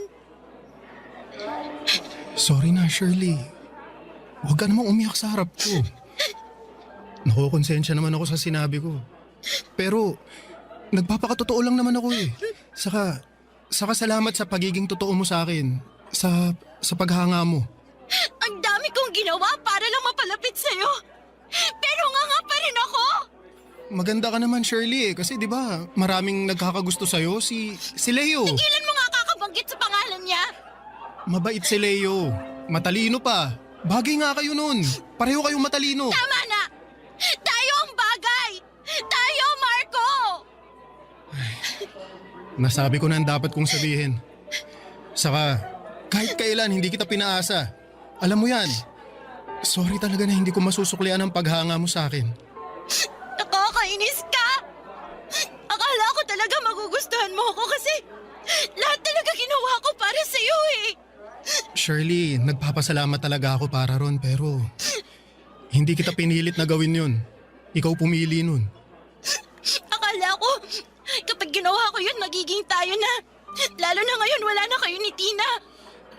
Sorry na, Shirley. Huwag ka namang umiyak sa harap ko. Nakukonsensya naman ako sa sinabi ko. Pero, nagpapakatotoo lang naman ako eh. Saka salamat sa pagiging totoo mo sa akin. Sa paghanga mo. Ang dami kong ginawa para lang mapalapit sa'yo. Pero nga pa rin ako. Maganda ka naman, Shirley eh. Kasi di ba maraming nagkakagusto sa'yo. Si Leo. Tigilan mo nga kakabanggit sa pangalan niya. Mabait si Leo. Matalino pa. Bagay nga kayo nun. Pareho kayong matalino. Tama na. Tayo ang bagay. Tayo, Marco. Nasabi ko na ang dapat kong sabihin. Saka, kahit kailan hindi kita pinaasa. Alam mo yan. Sorry talaga na hindi ko masusuklian ang paghanga mo sa akin. Nakakainis ka! Akala ko talaga magugustuhan mo ako kasi lahat talaga ginawa ko para sa'yo eh. Shirley, nagpapasalamat talaga ako para ron pero hindi kita pinilit na gawin yun. Ikaw pumili nun. Akala ko kapag ginawa ko yun magiging tayo na. Lalo na ngayon wala na kayo ni Tina.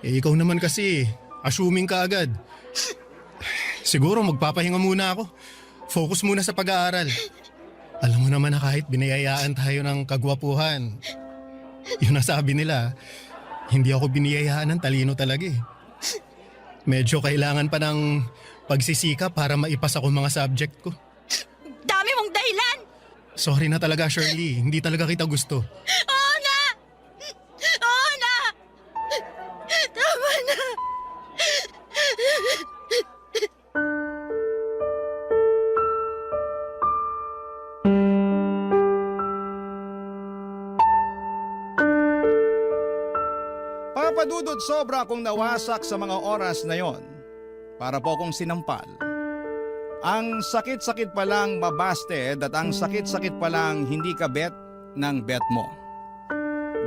Eh ikaw naman kasi, assuming ka agad. Siguro magpapahinga muna ako. Focus muna sa pag-aaral. Alam mo naman na kahit biniyayaan tayo ng kagwapuhan, yun nasabi nila, hindi ako biniyayaan ng talino talaga eh. Medyo kailangan pa ng pagsisikap para maipasa ko mga subject ko. Dami mong dahilan! Sorry na talaga Shirley, hindi talaga kita gusto. Oo na! Oo na! Tama na! Papadudot, sobra akong nawasak sa mga oras na yon. Para po akong sinampal. Ang sakit-sakit pa lang mabasted at ang sakit-sakit pa lang hindi ka bet ng bet mo.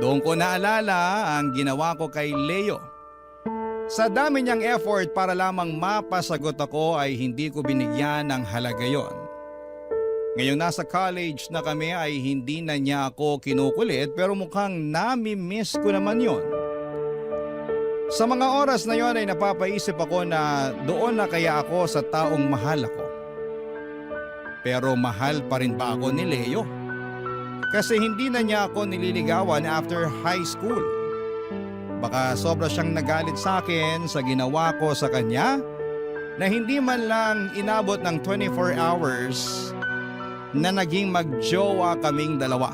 Doon ko naalala ang ginawa ko kay Leo. Sa dami niyang effort para lamang mapasagot ako ay hindi ko binigyan ng halaga yon. Ngayong nasa college na kami ay hindi na niya ako kinukulit pero mukhang nami-miss ko naman yon. Sa mga oras na yon ay napapaisip ako na doon na kaya ako sa taong mahal ako. Pero mahal pa rin ba ako ni Leo? Kasi hindi na niya ako nililigawan after high school. Baka sobra siyang nagalit sa akin sa ginawa ko sa kanya na hindi man lang inabot ng 24 hours na naging magjowa kaming dalawa.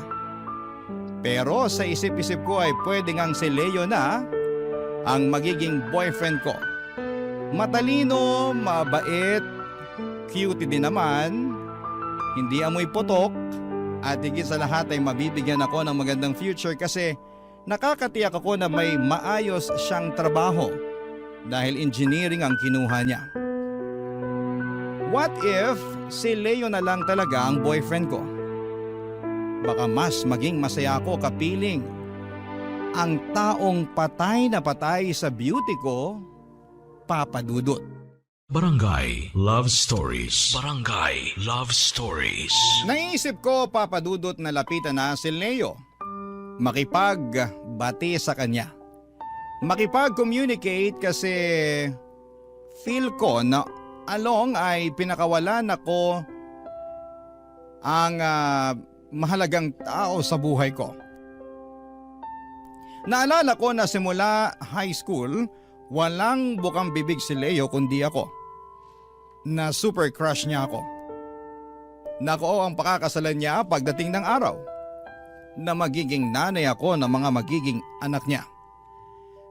Pero sa isip-isip ko ay pwede ngang si Leo na ang magiging boyfriend ko. Matalino, mabait, cute din naman, hindi amoy putok, at higit sa lahat ay mabibigyan ako ng magandang future kasi nakakatiyak ako na may maayos siyang trabaho dahil engineering ang kinuha niya. What if si Leo na lang talaga ang boyfriend ko? Baka mas maging masaya ako kapiling ang taong patay na patay sa beauty ko, Papadudot. Barangay Love Stories. Barangay Love Stories. Naisip ko, Papadudot, na lapitan na si Leo. Makipagbati sa kanya. Makipag-communicate kasi feel ko na along ay pinakawalan ako ang mahalagang tao sa buhay ko. Naalala ko na simula high school, walang bukang bibig si Leo kundi ako. Na super crush niya ako. Nako ang pakakasalan niya pagdating ng araw. Na magiging nanay ako ng mga magiging anak niya.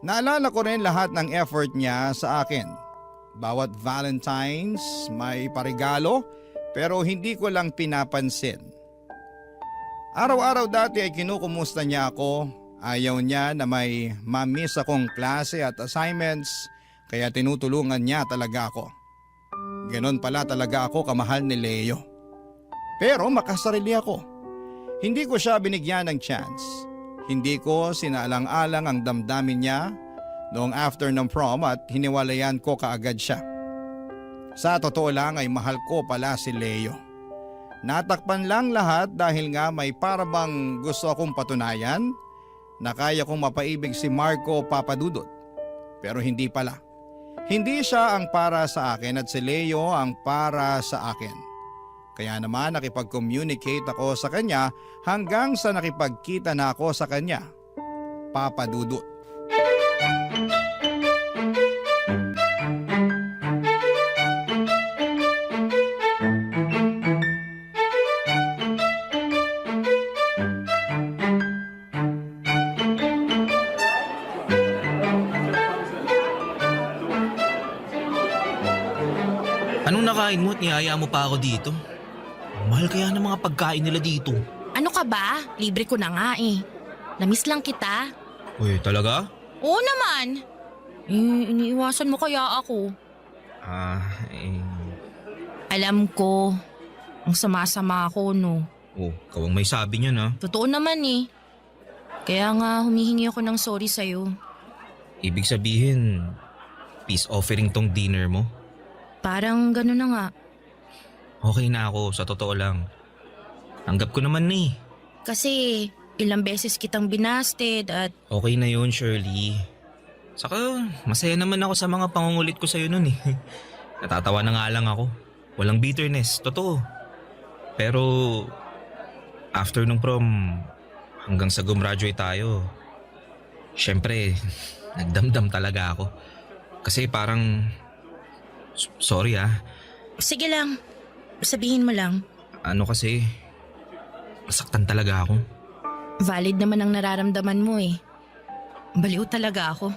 Naalala ko rin lahat ng effort niya sa akin. Bawat Valentine's may parigalo pero hindi ko lang pinapansin. Araw-araw dati ay kinukumusta niya ako. Ayaw niya na may mamiss akong klase at assignments kaya tinutulungan niya talaga ako. Ganon pala talaga ako kamahal ni Leo. Pero makasarili ako. Hindi ko siya binigyan ng chance. Hindi ko sinaalang-alang ang damdamin niya noong after ng prom at hiniwalayan ko kaagad siya. Sa totoo lang ay mahal ko pala si Leo. Natakpan lang lahat dahil nga may parabang gusto akong patunayan na kaya kong mapaibig si Marco, Papadudot. Pero hindi pala. Hindi siya ang para sa akin at si Leo ang para sa akin. Kaya naman nakipag-communicate ako sa kanya hanggang sa nakipagkita na ako sa kanya, Papadudot. Anong nakain mo at niyaya mo pa ako dito? Mahal kaya ng mga pagkain nila dito. Ano ka ba? Libre ko na nga eh. Namiss lang kita. Uy, talaga? Oo naman. Iniiwasan mo kaya ako. Alam ko, ang sama-sama ako, no? Oh, ikaw ang may sabi niyan ha. Totoo naman eh. Kaya nga humihingi ako ng sorry sa'yo. Ibig sabihin, peace offering tong dinner mo? Parang gano'n na nga. Okay na ako, sa totoo lang. Tanggap ko naman na eh. Kasi ilang beses kitang binasted at Okay na yun, Shirley. Saka, masaya naman ako sa mga pangungulit ko sa'yo nun eh. Natatawa na nga lang ako. Walang bitterness, totoo. Pero, after nung prom, hanggang sa gumraduate tayo, syempre, nagdamdam talaga ako. Kasi parang, sorry ah. sige lang, sabihin mo lang. Ano kasi, masaktan talaga ako. Valid naman ang nararamdaman mo eh. Baliw talaga ako.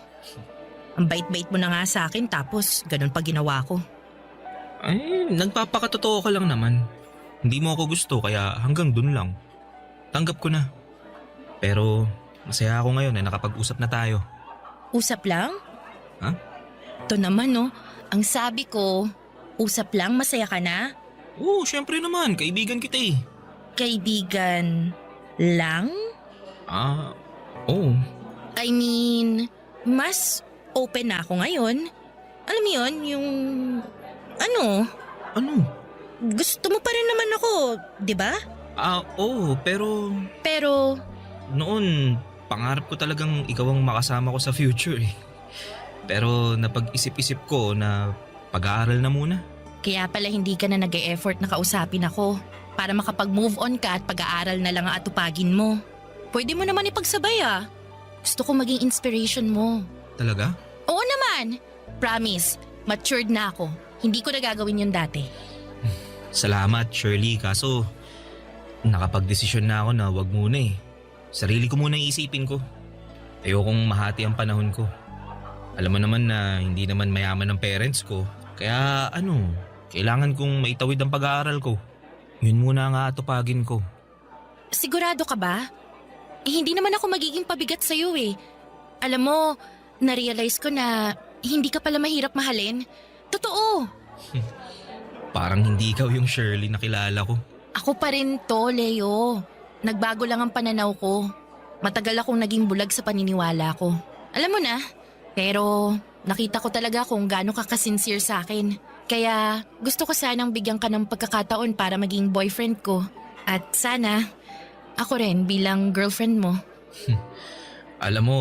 Ang bait-bait mo na nga sa akin tapos ganun pa ginawa ko. Ay, nagpapakatotoo ka lang naman. Hindi mo ako gusto kaya hanggang dun lang. Tanggap ko na. Pero masaya ako ngayon na nakapag-usap na tayo. Usap lang? Ha? Ito naman no, ang sabi ko, usap lang, masaya ka na? Oo, syempre naman. Kaibigan kita eh. Kaibigan lang? Oo. I mean, mas open na ako ngayon. Alam mo yun, yung... Ano? Gusto mo pa rin naman ako, di ba? Oo, pero... Pero... Noon, pangarap ko talagang ikaw ang makasama ko sa future eh. Pero napag-isip-isip ko na pag-aaral na muna. Kaya pala hindi ka na nag-e-effort na kausapin ako para makapag-move on ka at pag-aaral na lang ang atupagin mo. Pwede mo naman ipagsabay ah. Gusto ko maging inspiration mo. Talaga? Oo naman. Promise, matured na ako. Hindi ko na gagawin yun dati. Salamat, Shirley. Kaso, nakapag-desisyon na ako na wag muna eh. Sarili ko muna iisipin ko. Ayokong mahati ang panahon ko. Alam mo naman na hindi naman mayaman ng parents ko. Kaya kailangan kong maitawid ang pag-aaral ko. Yun muna nga atupagin ko. Sigurado ka ba? Hindi naman ako magiging pabigat sa'yo eh. Alam mo, na-realize ko na hindi ka pala mahirap mahalin. Totoo. Parang hindi ikaw yung Shirley na kilala ko. Ako pa rin to, Leo. Nagbago lang ang pananaw ko. Matagal akong naging bulag sa paniniwala ko. Alam mo na, pero nakita ko talaga kung gaano ka kasincere sa akin. Kaya gusto ko sanang bigyan ka ng pagkakataon para maging boyfriend ko. At sana, ako rin bilang girlfriend mo. Alam mo,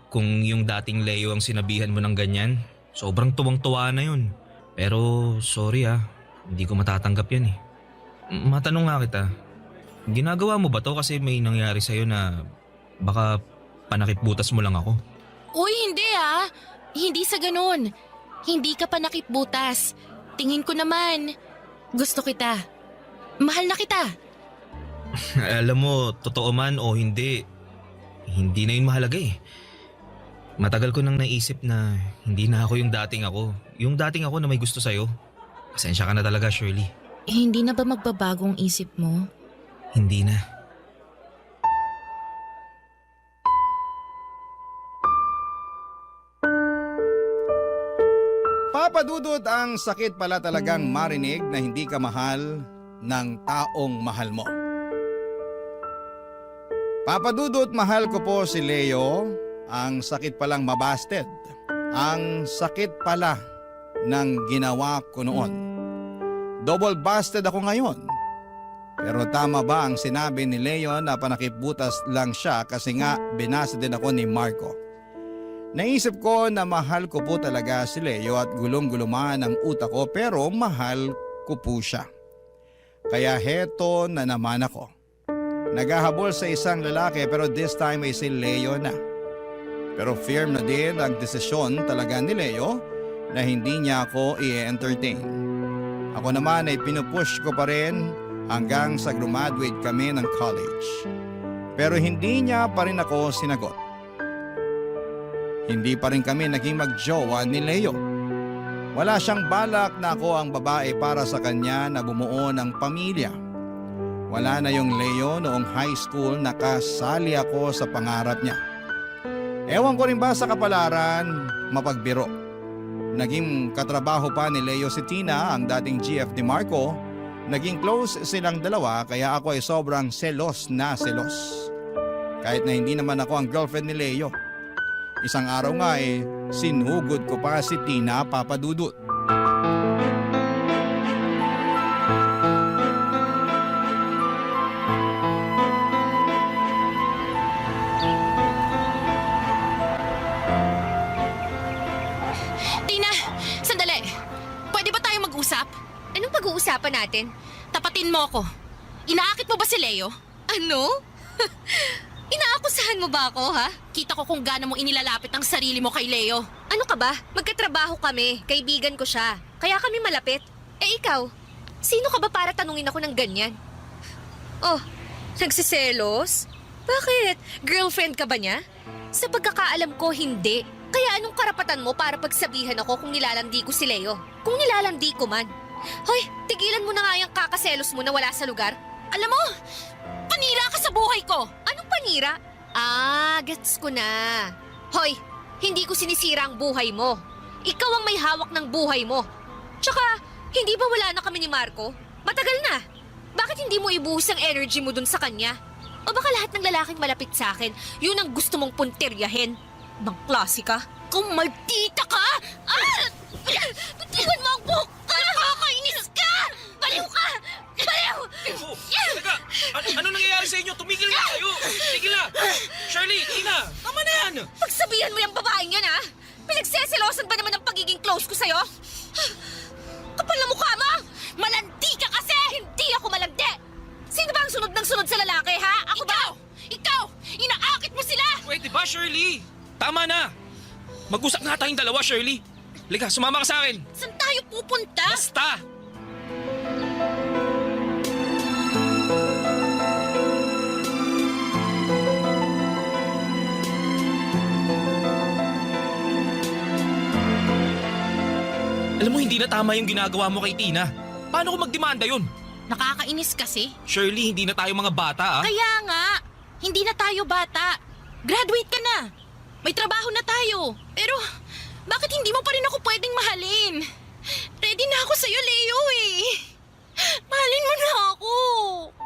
kung yung dating Leo ang sinabihan mo ng ganyan, sobrang tuwang-tuwa na yun. Pero sorry hindi ko matatanggap yan eh. Matanong nga kita, ginagawa mo ba to kasi may nangyari sa'yo na baka panakipbutas mo lang ako? Uy, hindi Hindi sa ganun. Hindi ka pa nakipbutas. Tingin ko naman, gusto kita. Mahal na kita. Alam mo, totoo man o hindi na yun mahalaga eh. Matagal ko nang naisip na hindi na ako yung dating ako. Yung dating ako na may gusto sa'yo. Pasensya ka na talaga, Shirley. Hindi na ba magbabagong isip mo? Hindi na. Papadudot, ang sakit pala talagang marinig na hindi ka mahal ng taong mahal mo. Papadudot, mahal ko po si Leo. Ang sakit palang mabasted. Ang sakit pala ng ginawa ko noon. Double busted ako ngayon. Pero tama ba ang sinabi ni Leo na panakipbutas lang siya kasi nga binasa din ako ni Marco? Naisip ko na mahal ko po talaga si Leo at gulong-guluman ang utak ko pero mahal ko po siya. Kaya heto na naman ako. Naghahabol sa isang lalaki pero this time ay si Leo na. Pero firm na din ang desisyon talaga ni Leo na hindi niya ako i-entertain. Ako naman ay pinupush ko pa rin hanggang sa graduate kami ng college. Pero hindi niya pa rin ako sinagot. Hindi pa rin kami naging magjowa ni Leo. Wala siyang balak na ako ang babae para sa kanya na bumuo ng pamilya. Wala na yung Leo noong high school na kasali ako sa pangarap niya. Ewan ko rin ba sa kapalaran, mapagbiro. Naging katrabaho pa ni Leo si Tina, ang dating GF ni Marco. Naging close silang dalawa kaya ako ay sobrang selos na selos. Kahit na hindi naman ako ang girlfriend ni Leo. Isang araw nga sinugod ko pa si Tina, Papa Dudut. Tina, sandali. Pwede ba tayo mag-usap? Anong pag-uusapan natin? Tapatin mo ako. Inaakit mo ba si Leo? Ano? Inaakusahan mo ba ako, ha? Kita ko kung gaano mo inilalapit ang sarili mo kay Leo. Ano ka ba? Magkatrabaho kami. Kaibigan ko siya. Kaya kami malapit. Eh ikaw, sino ka ba para tanungin ako ng ganyan? Oh, nagsiselos? Bakit? Girlfriend ka ba niya? Sa pagkakaalam ko, hindi. Kaya anong karapatan mo para pagsabihan ako kung nilalandi ko si Leo? Kung nilalandi ko man. Hoy, tigilan mo na nga yung kakaselos mo na wala sa lugar. Alam mo, panira ka sa buhay ko. Anong panira? Ah, gets ko na. Hoy, hindi ko sinisira ang buhay mo. Ikaw ang may hawak ng buhay mo. Tsaka, hindi ba wala na kami ni Marco? Matagal na. Bakit hindi mo ibuhos ang energy mo dun sa kanya? O baka lahat ng lalaking malapit sa akin, yun ang gusto mong punteryahin? Bang klase ka? Kung maldita ka! Ah! Bitiwan mo ang buhok ka! Nakakainis ka! Baliw ka! Baliw! Teka, ano nangyayari sa inyo? Tumigil na kayo! Tigil na! Shirley, Tina, tama na yan! Pagsabihan mo yung babaeng yan, ha? Pinagseselosan ba naman ang pagiging close ko sa'yo? Kapal na mukha mo! Malandi ka kasi! Hindi ako malandi! Sino ba ang sunod ng sunod sa lalaki, ha? Ako ba? Ikaw! Inaakit mo sila! Pwede ba, Shirley? Tama na! Mag-usap na tayong dalawa, Shirley. Halika, sumama ka sa akin. Saan tayo pupunta? Basta! Alam mo, hindi na tama yung ginagawa mo kay Tina. Paano ko magdemanda yun? Nakakainis kasi. Shirley, hindi na tayo mga bata, ah. Kaya nga, hindi na tayo bata. Graduate ka na. May trabaho na tayo. Pero, bakit hindi mo pa rin ako pwedeng mahalin? Ready na ako sa'yo, Leo eh. Mahalin mo na ako.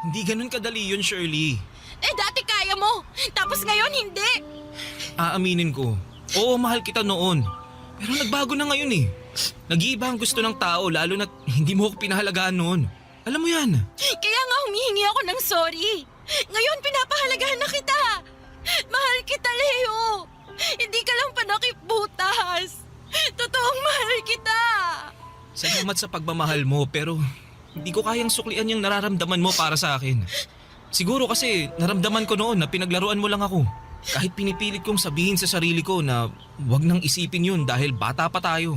Hindi ganun kadali yun, Shirley. Eh, dati kaya mo. Tapos ngayon, hindi. Aaminin ko. Oo, mahal kita noon. Pero nagbago na ngayon eh. Nag-iiba ang gusto ng tao lalo na hindi mo ako pinahalagaan noon. Alam mo yan. Kaya nga humihingi ako ng sorry. Ngayon, pinapahalagahan na kita. Mahal kita, Leo. Hindi ka lang panakip butas. Totoong mahal kita. Salamat sa pagmamahal mo pero hindi ko kayang suklian yung nararamdaman mo para sa akin. Siguro kasi naramdaman ko noon na pinaglaruan mo lang ako. Kahit pinipilit kong sabihin sa sarili ko na wag nang isipin yun dahil bata pa tayo.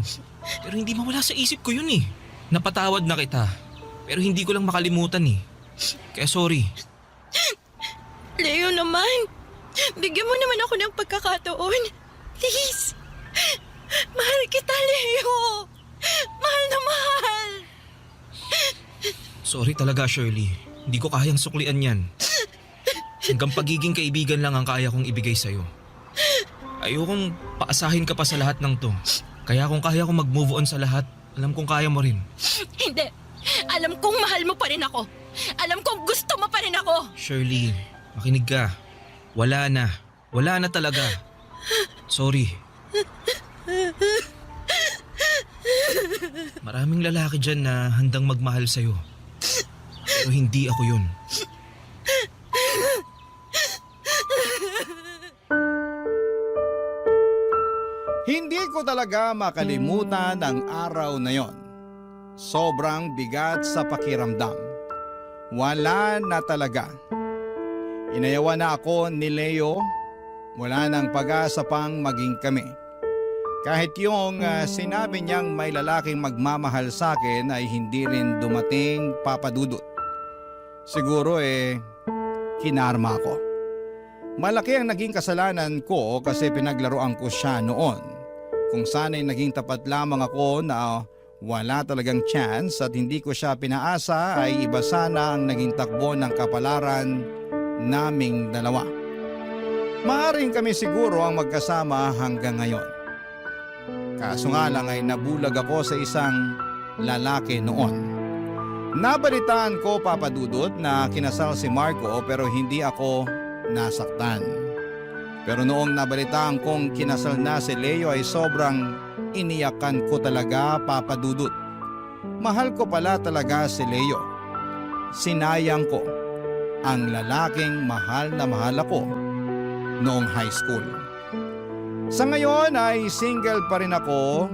Pero hindi mawala sa isip ko yun eh. Napatawad na kita. Pero hindi ko lang makalimutan eh. Kaya sorry. Leo naman, bigyan mo naman ako ng pagkakataon. Please. Mahal kita, Leo. Mahal na mahal. Sorry talaga, Shirley. Hindi ko kayang suklian yan. Hanggang pagiging kaibigan lang ang kaya kong ibigay sa'yo. Ayokong paasahin ka pa sa lahat ng to. Kaya kung kaya kong mag-move on sa lahat, alam kong kaya mo rin. Hindi. Alam kong mahal mo pa rin ako. Alam kong gusto mo pa rin ako. Shirley, makinig ka. Wala na. Wala na talaga. Sorry. Maraming lalaki dyan na handang magmahal sa'yo. Pero hindi ako yun. Hindi ko talaga makalimutan ang araw na yon. Sobrang bigat sa pakiramdam. Wala na talaga. Inayawan na ako ni Leo. Wala nang pag-asa pang maging kami. Kahit yung sinabi niyang may lalaking magmamahal sa akin ay hindi rin dumating, Papa Dudut. Siguro kinarma ko. Malaki ang naging kasalanan ko kasi pinaglaruan ko siya noon. Kung sana'y naging tapat lamang ako na wala talagang chance at hindi ko siya pinaasa ay iba sana ang naging takbo ng kapalaran naming dalawa. Maaring kami siguro ang magkasama hanggang ngayon. Kaso nga lang ay nabulag ako sa isang lalaki noon. Nabalitaan ko, Papa Dudut, na kinasal si Marco pero hindi ako nasaktan. Pero noong nabalitaan kong kinasal na si Leo ay sobrang iniyakan ko talaga, Papa Dudut. Mahal ko pala talaga si Leo. Sinayang ko ang lalaking mahal na mahal ako noong high school. Sa ngayon ay single pa rin ako.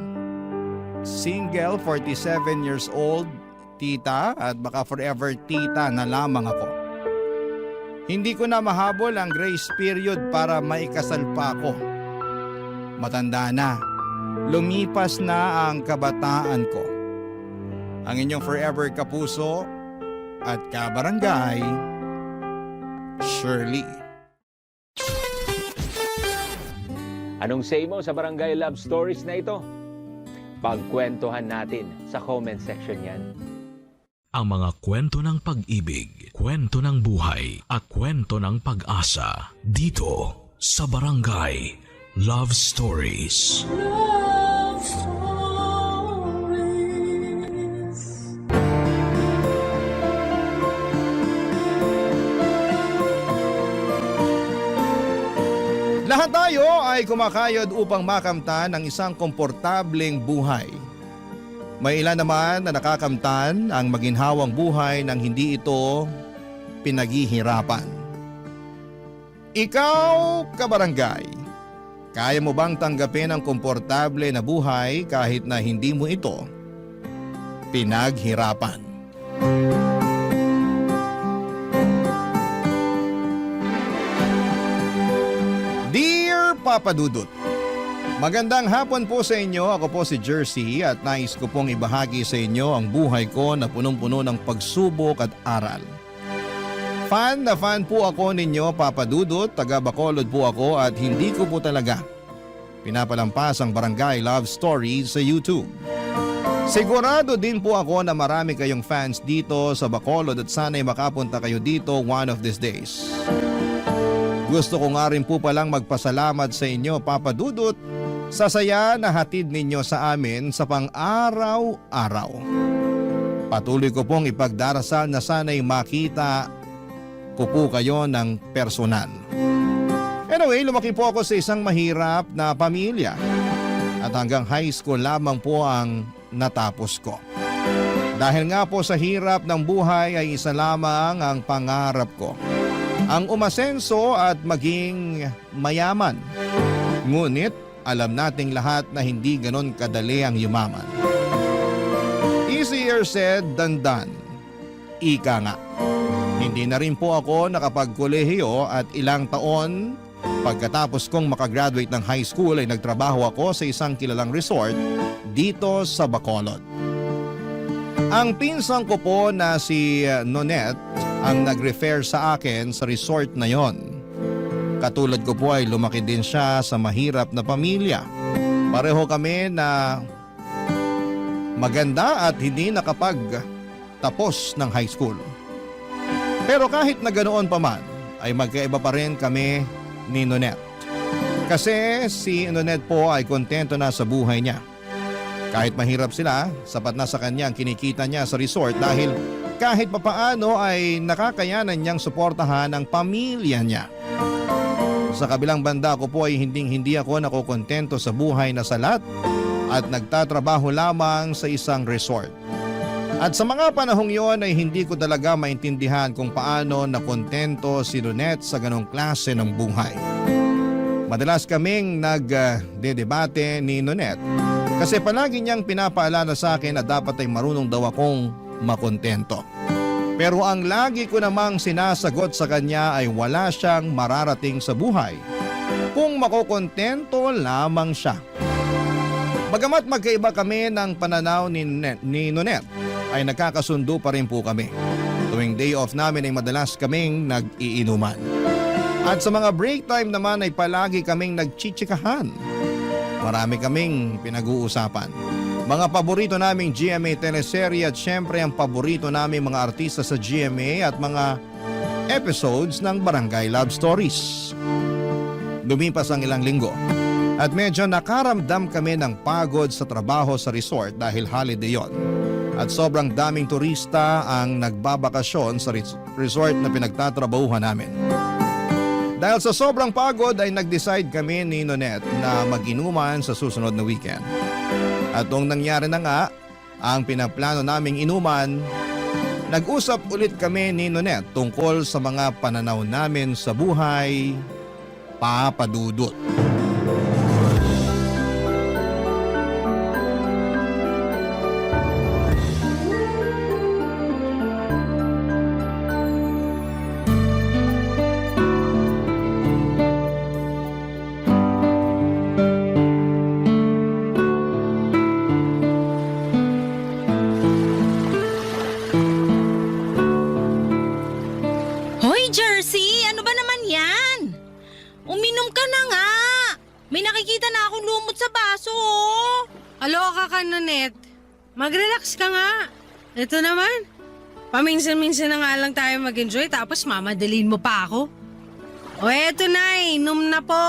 Single, 47 years old, tita, at baka forever tita na lamang ako. Hindi ko na mahabol ang grace period para maikasal pa ako. Matanda na, lumipas na ang kabataan ko. Ang inyong forever kapuso at kabarangay, Shirley. Anong say mo sa Barangay Love Stories na ito? Pagkwentuhan natin sa comment section yan. Ang mga kwento ng pag-ibig, kwento ng buhay at kwento ng pag-asa dito sa Barangay Love Stories. Love Stories. Lahat tayo ay kumakayod upang makamtan ang isang komportableng buhay. May ilan naman na nakakamtan ang maginhawang buhay nang hindi ito pinaghihirapan. Ikaw, kabarangay, kaya mo bang tanggapin ang komportable na buhay kahit na hindi mo ito pinaghirapan? Dear Papa Dudut, magandang hapon po sa inyo. Ako po si Jersey at nais ko pong ibahagi sa inyo ang buhay ko na punong-puno ng pagsubok at aral. Fan na fan po ako ninyo, Papa Dudut. Taga Bacolod po ako at hindi ko po talaga pinapalampas ang Barangay Love Stories sa YouTube. Sigurado din po ako na marami kayong fans dito sa Bacolod at sana'y makapunta kayo dito one of these days. Gusto ko nga rin po palang magpasalamat sa inyo, Papa Dudut, sa saya na hatid ninyo sa amin sa pang-araw-araw. Patuloy ko pong ipagdarasal na sana'y makita ko po kayo ng personal. Anyway, lumaki po ako sa isang mahirap na pamilya at hanggang high school lamang po ang natapos ko. Dahil nga po sa hirap ng buhay ay isa lamang ang pangarap ko. Ang umasenso at maging mayaman. Ngunit alam nating lahat na hindi ganon kadali ang yumaman. Easier said than done. Ika nga. Hindi na rin po ako nakapagkolehiyo at ilang taon pagkatapos kong makagraduate ng high school ay nagtrabaho ako sa isang kilalang resort dito sa Bacolod. Ang pinsang ko po na si Nonette ang nag-refer sa akin sa resort na yon. Katulad ko po ay lumaki din siya sa mahirap na pamilya. Pareho kami na maganda at hindi nakapagtapos ng high school. Pero kahit na ganoon pa man, ay magkaiba pa rin kami ni Nonette. Kasi si Nonette po ay kontento na sa buhay niya. Kahit mahirap sila, sapat na sa kanya ang kinikita niya sa resort dahil kahit papaano ay nakakayanan niyang suportahan ang pamilya niya. Sa kabilang banda ko po ay hindi ako nakokontento sa buhay na salat at nagtatrabaho lamang sa isang resort. At sa mga panahong yon ay hindi ko talaga maintindihan kung paano nakontento si Nonette sa ganong klase ng buhay. Madalas kaming nagdedebate ni Nonette kasi palagi niyang pinapaalala sa akin na dapat ay marunong daw akong makontento. Pero ang lagi ko namang sinasagot sa kanya ay wala siyang mararating sa buhay kung makokontento lamang siya. Bagamat magkaiba kami ng pananaw ni Nonette, ay nagkakasundo pa rin po kami. Tuwing day off namin ay madalas kaming nag-iinuman. At sa mga break time naman ay palagi kaming nagchichikahan. Marami kaming pinag-uusapan. Mga paborito naming GMA teleserye at syempre ang paborito naming mga artista sa GMA at mga episodes ng Barangay Love Stories. Lumipas ang ilang linggo. At medyo nakaramdam kami ng pagod sa trabaho sa resort dahil holiday yon. At sobrang daming turista ang nagbabakasyon sa resort na pinagtatrabahuhan namin. Dahil sa sobrang pagod ay nag-decide kami ni Nonette na mag-inuman sa susunod na weekend. At nung nangyari na nga ang pinaplano naming inuman, nag-usap ulit kami ni Nonette tungkol sa mga pananaw namin sa buhay, Papa Dudut. Hoy, Jersey! Ano ba naman yan? Uminom ka na nga! May nakikita na akong lumot sa baso, oh! Aloka ka, Nonette. Mag-relax ka nga. Ito naman. Paminsan-minsan na nga lang tayo mag-enjoy tapos mamadalin mo pa ako. O eto na, inom na po.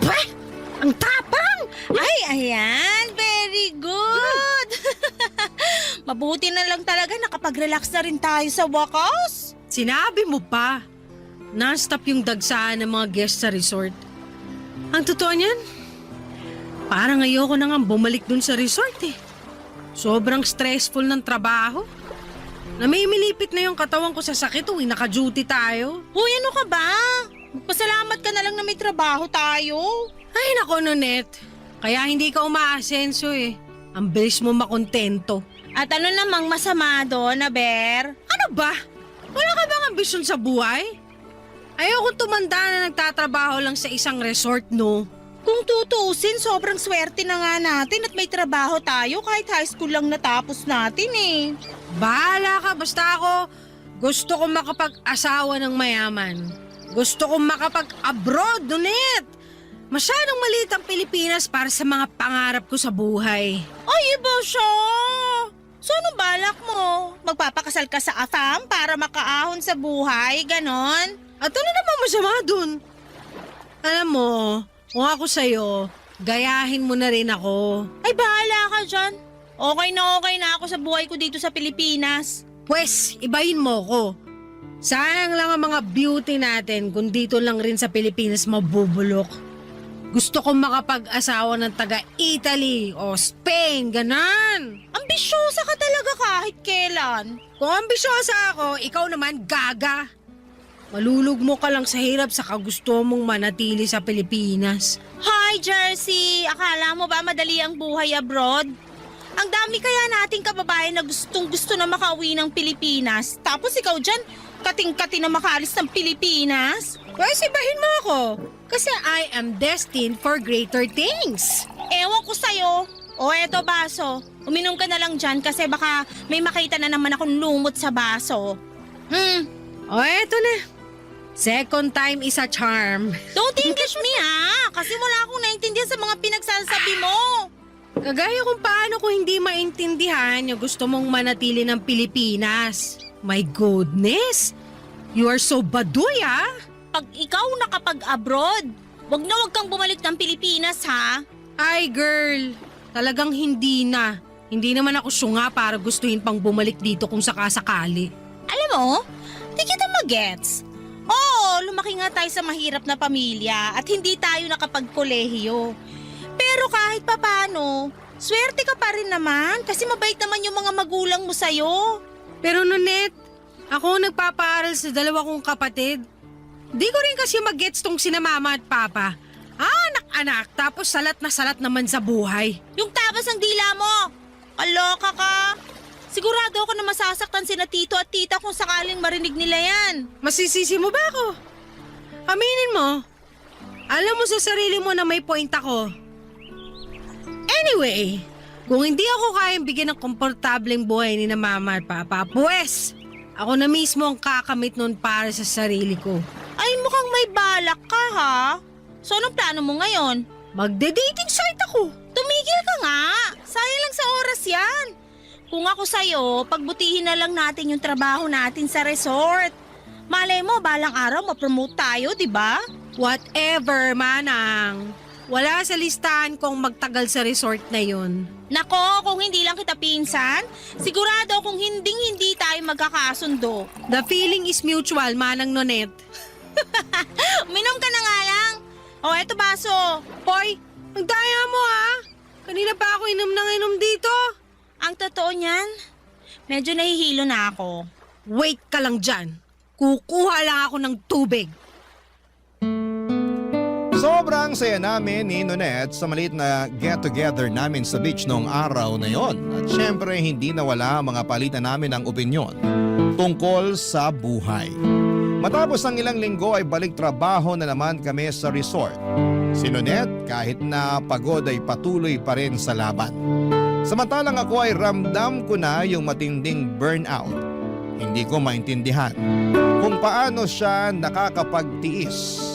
Bah! Ang tapang! Ay, ayan! Very good! Mabuti na lang talaga nakapag-relax na rin tayo sa wakas. Sinabi mo pa. Non-stop yung dagsaan ng mga guests sa resort. Ang totoo niyan, parang ayoko na nga bumalik dun sa resort eh. Sobrang stressful ng trabaho. Namimilipit na yung katawan ko sa sakit tuwing naka-duty tayo. Hoy, ano ka ba? Magpasalamat ka na lang na may trabaho tayo. Ay nako, Nonette. Kaya hindi ka umaasenso eh. Ang bilis mo makontento. At ano namang masama doon, Aber? Ano ba? Wala ka bang ambisyon sa buhay? Ayokong tumanda na nagtatrabaho lang sa isang resort, no? Kung tutuusin, sobrang swerte na nga natin at may trabaho tayo kahit high school lang natapos natin eh. Bahala ka, basta ako gusto kong makapag-asawa ng mayaman. Gusto kong makapag-abroad, Nonette. Masyadong maliit ang Pilipinas para sa mga pangarap ko sa buhay. Ay, iba siya! So anong balak mo? Magpapakasal ka sa AFAM para makaahon sa buhay, ganon? At ano naman masama dun? Alam mo, kung ako sa'yo, gayahin mo na rin ako. Ay, bahala ka dyan. Okay na ako sa buhay ko dito sa Pilipinas. Pwes, ibahin mo ko. Sayang lang ang mga beauty natin kung dito lang rin sa Pilipinas mabubulok. Gusto kong makapag-asawa ng taga-Italy o Spain, ganan. Ambisyosa ka talaga kahit kailan. Kung ambisyosa ako, ikaw naman gaga. Malulugmo ka lang sa hirap sa kagusto mong manatili sa Pilipinas. Hi, Jersey! Akala mo ba madali ang buhay abroad? Ang dami kaya nating kababayan na gustong-gusto na makauwi ng Pilipinas. Tapos ikaw dyan, kating-kati na makaalis ng Pilipinas? Pwes, ibahin mo ako. Kasi I am destined for greater things. Ewan ko sa'yo. O eto baso, uminom ka na lang dyan kasi baka may makita na naman akong lumot sa baso. O eto na. Second time is a charm. Don't English me ha, kasi wala akong naintindihan sa mga pinagsasabi mo. Kagaya kung paano ko hindi maintindihan yung gusto mong manatili ng Pilipinas. My goodness, you are so baduy ha. Pag ikaw nakapag-abroad, wag kang bumalik ng Pilipinas ha. Ay girl, talagang hindi na. Hindi naman ako syunga para gustuhin pang bumalik dito kung sakasakali. Alam mo, di kita magets. Oo, lumaki nga tayo sa mahirap na pamilya at hindi tayo nakapagkolehiyo. Pero kahit papano, swerte ka pa rin naman kasi mabait naman yung mga magulang mo sa'yo. Pero Nonette, ako nagpapaaral sa dalawa kong kapatid. Di ko rin kasi mag-gets tong sina mama at papa. Anak-anak, tapos salat na salat naman sa buhay. Yung tabas ng dila mo! Kaloka ka! Sigurado ako na masasaktan sina tito at tita kung sakaling marinig nila yan. Masisisi mo ba ako? Aminin mo, alam mo sa sarili mo na may point ako. Anyway, kung hindi ako kayang bigyan ng komportableng buhay ni na mama at papa, pues, ako na mismo ang kakamit nun para sa sarili ko. Ay, mukhang may balak ka ha? So anong plano mo ngayon? Magde-dating site ako. Tumigil ka nga. Sayang lang sa oras yan. Kung ako sa'yo, pagbutihin na lang natin yung trabaho natin sa resort. Malay mo, balang araw ma-promote tayo, di ba? Whatever, Manang. Wala sa listahan kong magtagal sa resort na yun. Nako, kung hindi lang kita pinsan, sigurado kung hindi tayo magkakasundo. The feeling is mutual, Manang Nonet. Minom ka na nga lang. O, eto baso. Hoy, ang daya mo ha. Kanina pa ako inom ng inom dito. Ang totoo niyan, medyo nahihilo na ako. Wait ka lang dyan. Kukuha lang ako ng tubig. Sobrang saya namin ni Nonet sa maliit na get-together namin sa beach noong araw na yon. At syempre hindi nawala ang mga palitan namin ng opinyon tungkol sa buhay. Matapos ang ilang linggo ay balik trabaho na naman kami sa resort. Si Nonet kahit na pagod ay patuloy pa rin sa laban. Samantalang ako ay ramdam ko na yung matinding burnout. Hindi ko maintindihan kung paano siya nakakapagtiis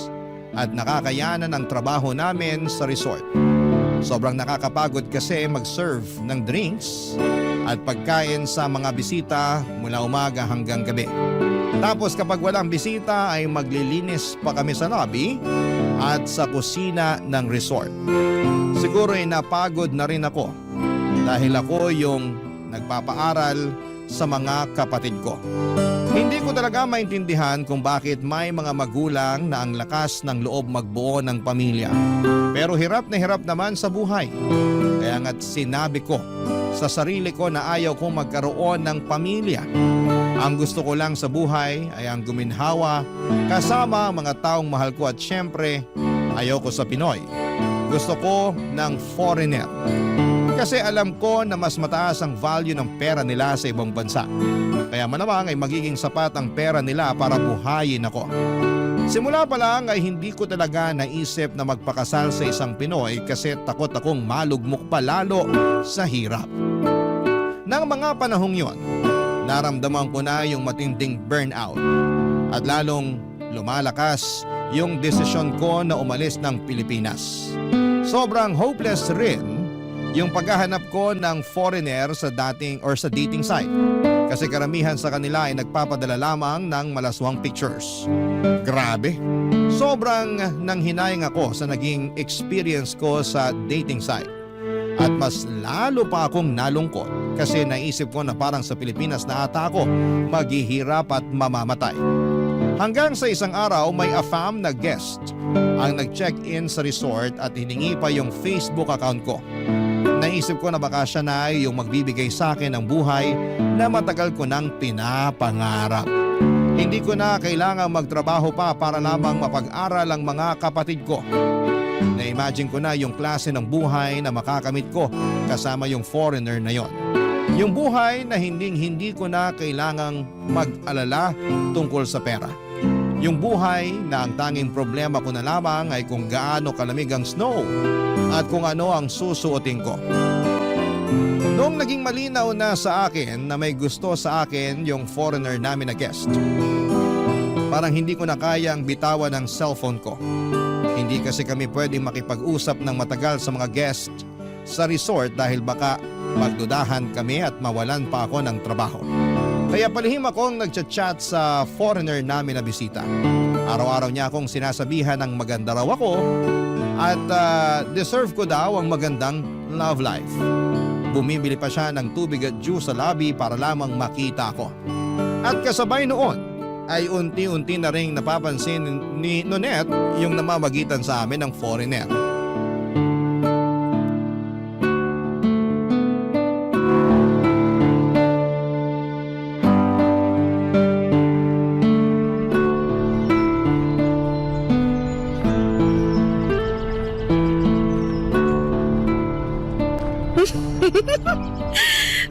at nakakayanan ang trabaho namin sa resort. Sobrang nakakapagod kasi mag-serve ng drinks at pagkain sa mga bisita mula umaga hanggang gabi. Tapos kapag walang bisita ay maglilinis pa kami sa lobby at sa kusina ng resort. Siguro ay napagod na rin ako dahil ako yung nagpapaaral sa mga kapatid ko. Hindi ko talaga maintindihan kung bakit may mga magulang na ang lakas ng loob magbuo ng pamilya. Pero hirap na hirap naman sa buhay. Kaya nga't sinabi ko sa sarili ko na ayaw kong magkaroon ng pamilya. Ang gusto ko lang sa buhay ay ang guminhawa kasama ang mga taong mahal ko at syempre ayaw ko sa Pinoy. Gusto ko ng foreigner. Kasi alam ko na mas mataas ang value ng pera nila sa ibang bansa. Kaya malamang ay magiging sapat ang pera nila para buhayin ako. Simula pa lang ay hindi ko talaga naisip na magpakasal sa isang Pinoy kasi takot akong malugmok pa lalo sa hirap. Nang mga panahong yon, naramdaman ko na yung matinding burnout at lalong lumalakas yung desisyon ko na umalis ng Pilipinas. Sobrang hopeless rin yung paghahanap ko ng foreigner sa dating site. Kasi karamihan sa kanila ay nagpapadala lamang ng malaswang pictures. Grabe. Sobrang nanghinayang ako sa naging experience ko sa dating site. At mas lalo pa akong nalungkot kasi naisip ko na parang sa Pilipinas na ata ako maghihirap at mamamatay. Hanggang sa isang araw may AFAM na guest ang nag-check-in sa resort at hiningi pa yung Facebook account ko. Naisip ko na baka siya na yung magbibigay sa akin ng buhay na matagal ko nang pinapangarap. Hindi ko na kailangang magtrabaho pa para lamang mapag-aral ang mga kapatid ko. Na-imagine ko na yung klase ng buhay na makakamit ko kasama yung foreigner na yon. Yung buhay na hindi ko na kailangang mag-alala tungkol sa pera. Yung buhay na ang tanging problema ko na lamang ay kung gaano kalamig ang snow at kung ano ang susuotin ko. Noong naging malinaw na sa akin na may gusto sa akin yung foreigner namin na guest, parang hindi ko na kayang bitawan ang cellphone ko. Hindi kasi kami pwedeng makipag-usap ng matagal sa mga guest sa resort dahil baka magdudahan kami at mawalan pa ako ng trabaho. Kaya palihim akong nagchat-chat sa foreigner namin na bisita. Araw-araw niya akong sinasabihan ng maganda raw ako at deserve ko daw ang magandang love life. Bumibili pa siya ng tubig at juice sa lobby para lamang makita ko. At kasabay noon ay unti-unti na ring napapansin ni Nonet yung namamagitan sa amin ng foreigner.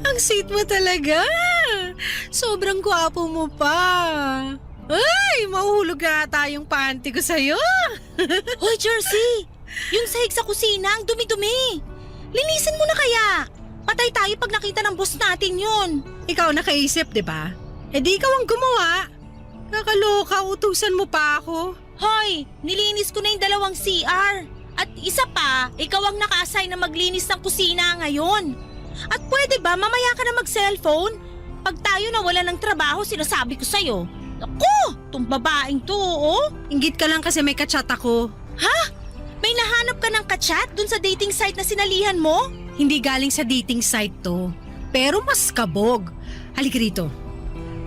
Ang sweet mo talaga. Sobrang gwapo mo pa. Ay, mahuhulog na ata yung panty ko sa'yo. Hoy, Jersey! Yung sahig sa kusina, ang dumi-dumi. Linisin mo na kaya. Patay tayo pag nakita ng boss natin yun. Ikaw nakaisip, di ba? Eh di ikaw ang gumawa. Kakaloka, utusan mo pa ako. Hoy, nilinis ko na yung 2 CR. At isa pa, ikaw ang naka-assign na maglinis ng kusina ngayon. At pwede ba mamaya ka na mag-cellphone? Pag tayo nawala ng trabaho, sinasabi ko sa'yo. Ako! Tong babaeng to, oh. Inggit ka lang kasi may kachat ako. Ha? May nahanap ka ng kachat dun sa dating site na sinalihan mo? Hindi galing sa dating site to. Pero mas kabog. Halika rito.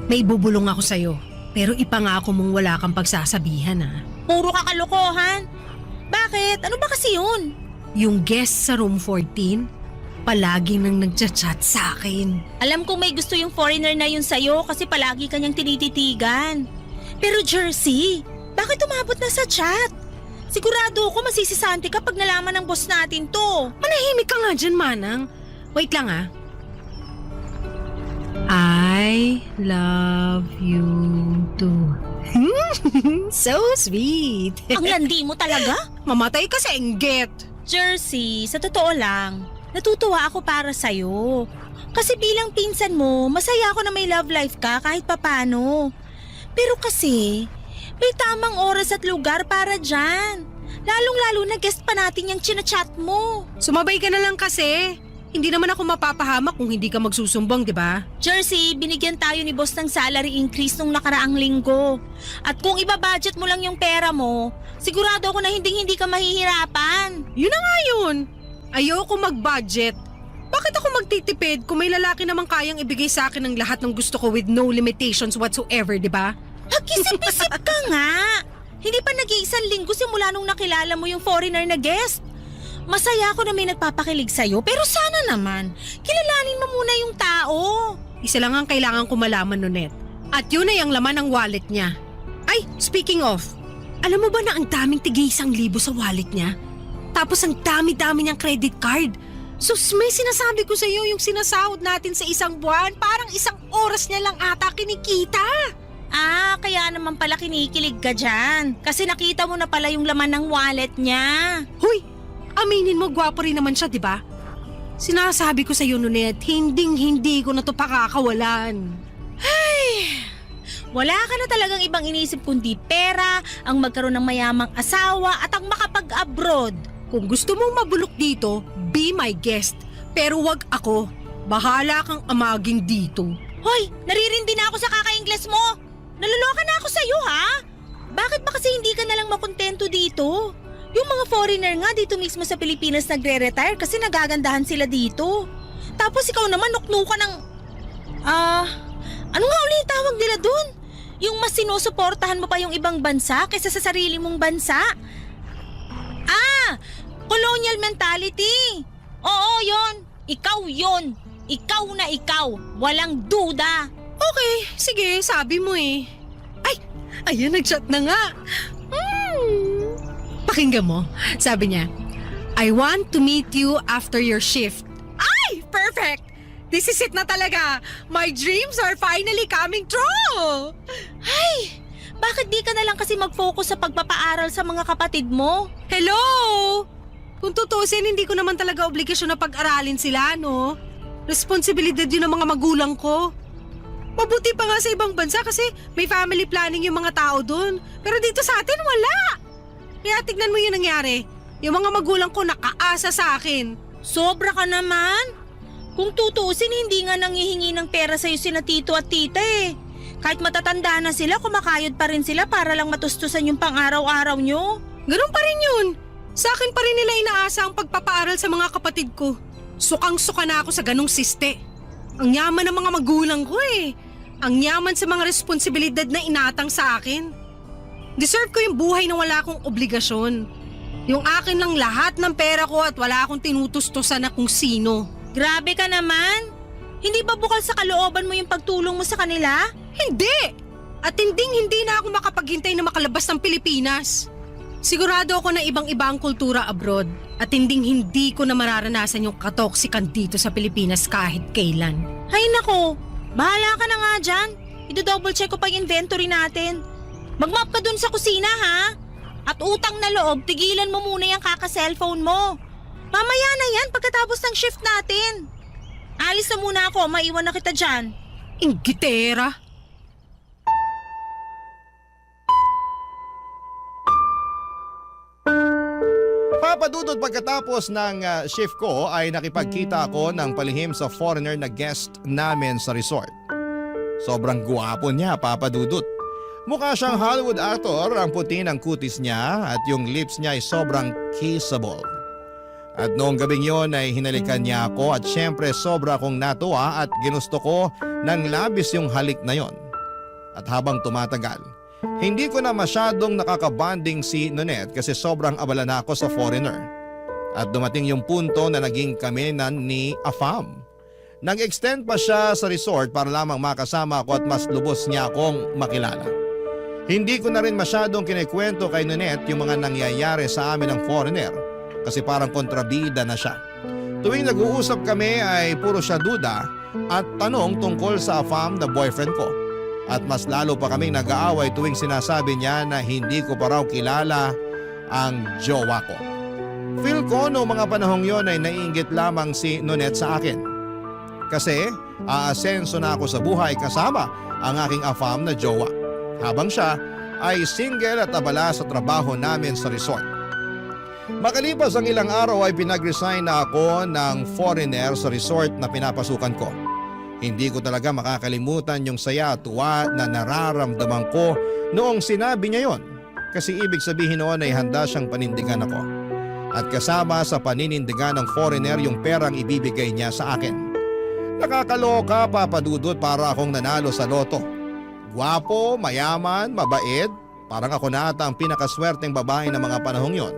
May ibubulong ako sa'yo. Pero ipangako mong wala kang pagsasabihan, ha? Puro ka kalokohan. Bakit? Ano ba kasi yun? Yung guest sa room 14, palagi nang nagchat-chat sa akin. Alam kong may gusto yung foreigner na yun sa'yo kasi palagi kanyang tinititigan. Pero Jersey, bakit umabot na sa chat? Sigurado ako masisisante ka pag nalaman ng boss natin to. Manahimik ka nga dyan, Manang. Wait lang, ha? I love you too. So sweet. Ang landi mo talaga? Mamatay ka sa inggit. Jersey, sa totoo lang, natutuwa ako para sa'yo. Kasi bilang pinsan mo, masaya ako na may love life ka kahit papano. Pero kasi, may tamang oras at lugar para dyan. Lalong-lalo na guest pa natin yung chinachat mo. Sumabay ka na lang kasi. Hindi naman ako mapapahamak kung hindi ka magsusumbong, di ba? Jersey, binigyan tayo ni boss ng salary increase nung nakaraang linggo. At kung ibabudget mo lang yung pera mo, sigurado ako na hindi ka mahihirapan. Yun na nga yun. Ayoko mag-budget. Bakit ako magtitipid kung may lalaki namang kayang ibigay sa akin ng lahat ng gusto ko with no limitations whatsoever, di ba? Mag-isip-isip ka nga. Hindi pa nag-iisang linggo simula nung nakilala mo yung foreigner na guest. Masaya ako na may nagpapakilig sa'yo, pero sana naman, kilalanin mo muna yung tao. Isa lang ang kailangan ko malaman, Nonet. At yun ay ang laman ng wallet niya. Ay, speaking of, alam mo ba na ang daming tig-1,000 sa wallet niya? Tapos ang dami-dami niyang credit card. So may sinasabi ko sa'yo yung sinasahod natin sa isang buwan, parang isang oras niya lang ata kinikita. Ah, kaya naman pala kinikilig ka dyan. Kasi nakita mo na pala yung laman ng wallet niya. Huy! Aminin mo, gwapo rin naman siya, di ba? Sinasabi ko sa iyo, Nonet, hindi ko na to pakakawalan. Ay, wala ka na talagang ibang inisip kundi pera, ang magkaroon ng mayamang asawa at ang makapag-abroad. Kung gusto mong mabulok dito, be my guest. Pero wag ako. Bahala kang amaging dito. Hoy, naririndi na ako sa kaka-Ingles mo. Naluloka na ako sa iyo, ha? Bakit ba kasi hindi ka nalang makontento dito? Yung mga foreigner nga dito mismo sa Pilipinas nagre-retire kasi nagagandahan sila dito. Tapos ikaw naman nuknuka ng... ano nga ulit tawag nila dun? Yung mas sinusuportahan mo pa yung ibang bansa kaysa sa sarili mong bansa? Colonial mentality. Oo, yon. Ikaw yon. Ikaw na ikaw. Walang duda. Okay, sige, sabi mo eh. Ay, ayan, nag-chat na nga. Pakinggan mo, sabi niya, I want to meet you after your shift. Ay, perfect! This is it na talaga. My dreams are finally coming true. Ay, bakit di ka na lang kasi mag-focus sa pagpapaaral sa mga kapatid mo? Hello! Kung tutusin, hindi ko naman talaga obligasyon na pag-aralin sila, no? Responsibilidad yun ng mga magulang ko. Mabuti pa nga sa ibang bansa kasi may family planning yung mga tao dun. Pero dito sa atin, wala. Kaya tignan mo yung nangyari. Yung mga magulang ko nakaasa sa akin. Sobra ka naman. Kung tutuusin, hindi nga nangihingi ng pera sa'yo sina tito at tita eh. Kahit matatanda na sila, kumakayod pa rin sila para lang matustusan yung pang-araw-araw nyo. Ganun pa rin yun. Sa akin pa rin nila inaasa ang pagpapaaral sa mga kapatid ko. Sukang-suka na ako sa ganong siste. Ang yaman ng mga magulang ko eh. Ang yaman sa mga responsibilidad na inatang sa akin. Deserve ko yung buhay na wala akong obligasyon. Yung akin lang lahat ng pera ko at wala akong tinutustusan na kung sino. Grabe ka naman. Hindi ba bukal sa kalooban mo yung pagtulong mo sa kanila? Hindi! At hindi na ako makapaghintay na makalabas ng Pilipinas. Sigurado ako na ibang-iba ang kultura abroad at hindi ko na mararanasan yung katoksikan dito sa Pilipinas kahit kailan. Hay nako, bahala ka na nga dyan. I-double check ko pa yung inventory natin. Mag-map ka dun sa kusina, ha? At utang na loob, tigilan mo muna yung kaka-cellphone mo. Mamaya na yan pagkatapos ng shift natin. Alis na muna ako, maiwan na kita dyan. Inggitera. Papadudod pagkatapos ng shift ko ay nakipagkita ako ng palihim sa foreigner na guest namin sa resort. Sobrang guwapo niya, Papadudot. Mukha siyang Hollywood actor, ang puti ng kutis niya at yung lips niya ay sobrang kissable. At noong gabing yon ay hinalikan niya ako at syempre sobra akong natuwa at ginusto ko ng labis yung halik na yon. At habang tumatagal, hindi ko na masyadong nakakabanding si Nonette kasi sobrang abala na ako sa foreigner. At dumating yung punto na naging kami na ni Afam. Nag-extend pa siya sa resort para lamang makasama ako at mas lubos niya akong makilala. Hindi ko na rin masyadong kinikwento kay Nonette yung mga nangyayari sa amin ng foreigner kasi parang kontrabida na siya. Tuwing nag-uusap kami ay puro siya duda at tanong tungkol sa Afam na boyfriend ko. At mas lalo pa kaming nag-aaway tuwing sinasabi niya na hindi ko pa raw kilala ang jowa ko. Feel ko noong mga panahong yon ay naiinggit lamang si Nonette sa akin. Kasi aasenso na ako sa buhay kasama ang aking Afam na jowa. Habang siya ay single at abala sa trabaho namin sa resort. Makalipas ang ilang araw ay pinag-resign na ako ng foreigner sa resort na pinapasukan ko. Hindi ko talaga makakalimutan yung saya at tuwa na nararamdaman ko noong sinabi niya yon. Kasi ibig sabihin noon ay handa siyang panindigan ako. At kasama sa paninindigan ng foreigner yung perang ibibigay niya sa akin. Nakakaloka, Papa Dudut, para akong nanalo sa loto. Gwapo, mayaman, mabait, parang ako na ata ang pinakaswerteng babae ng mga panahong yon.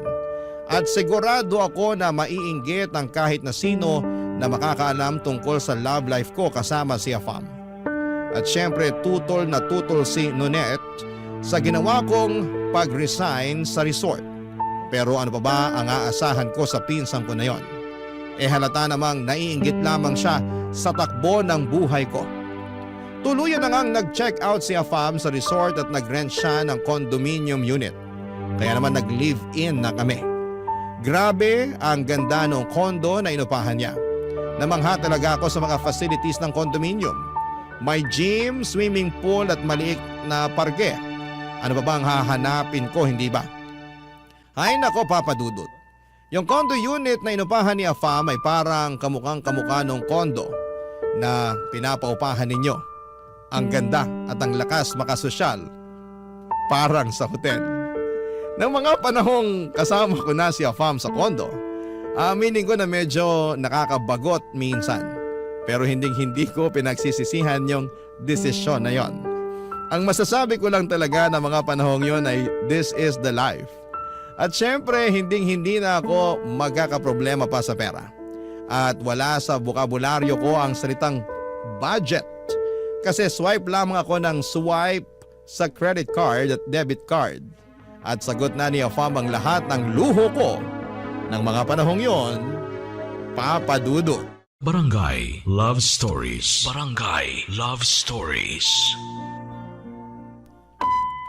At sigurado ako na maiinggit ang kahit na sino na makakaalam tungkol sa love life ko kasama si Afam. At syempre tutol na tutol si Nonette sa ginawa kong pag-resign sa resort. Pero ano pa ba ang aasahan ko sa pinsan ko na yon? Halata namang naiinggit lamang siya sa takbo ng buhay ko. Tuluyan na ngang nag-check out si Afam sa resort at nag-rent siya ng condominium unit. Kaya naman nag-live-in na kami. Grabe ang ganda ng condo na inupahan niya. Namangha talaga ako sa mga facilities ng condominium. May gym, swimming pool at maliit na parke. Ano pa ba ang hahanapin ko, hindi ba? Ay nako, Papa Dudut. Yung condo unit na inupahan ni Afam ay parang kamukhang kamukha ng condo na pinapaupahan ninyo. Ang ganda at ang lakas makasosyal, parang sa hotel. Nang mga panahong kasama ko na si Afam sa kondo, aminin ko na medyo nakakabagot minsan. Pero hindi ko pinagsisisihan yung desisyon na yon. Ang masasabi ko lang talaga na mga panahong yon ay this is the life. At syempre hindi na ako magkakaproblema pa sa pera. At wala sa bokabularyo ko ang salitang budget. Kasi swipe lamang ako ng swipe sa credit card at debit card. At sagot na ni Afam ang lahat ng luho ko ng mga panahong yon, Papa Dudut. Barangay Love Stories. Barangay Love Stories.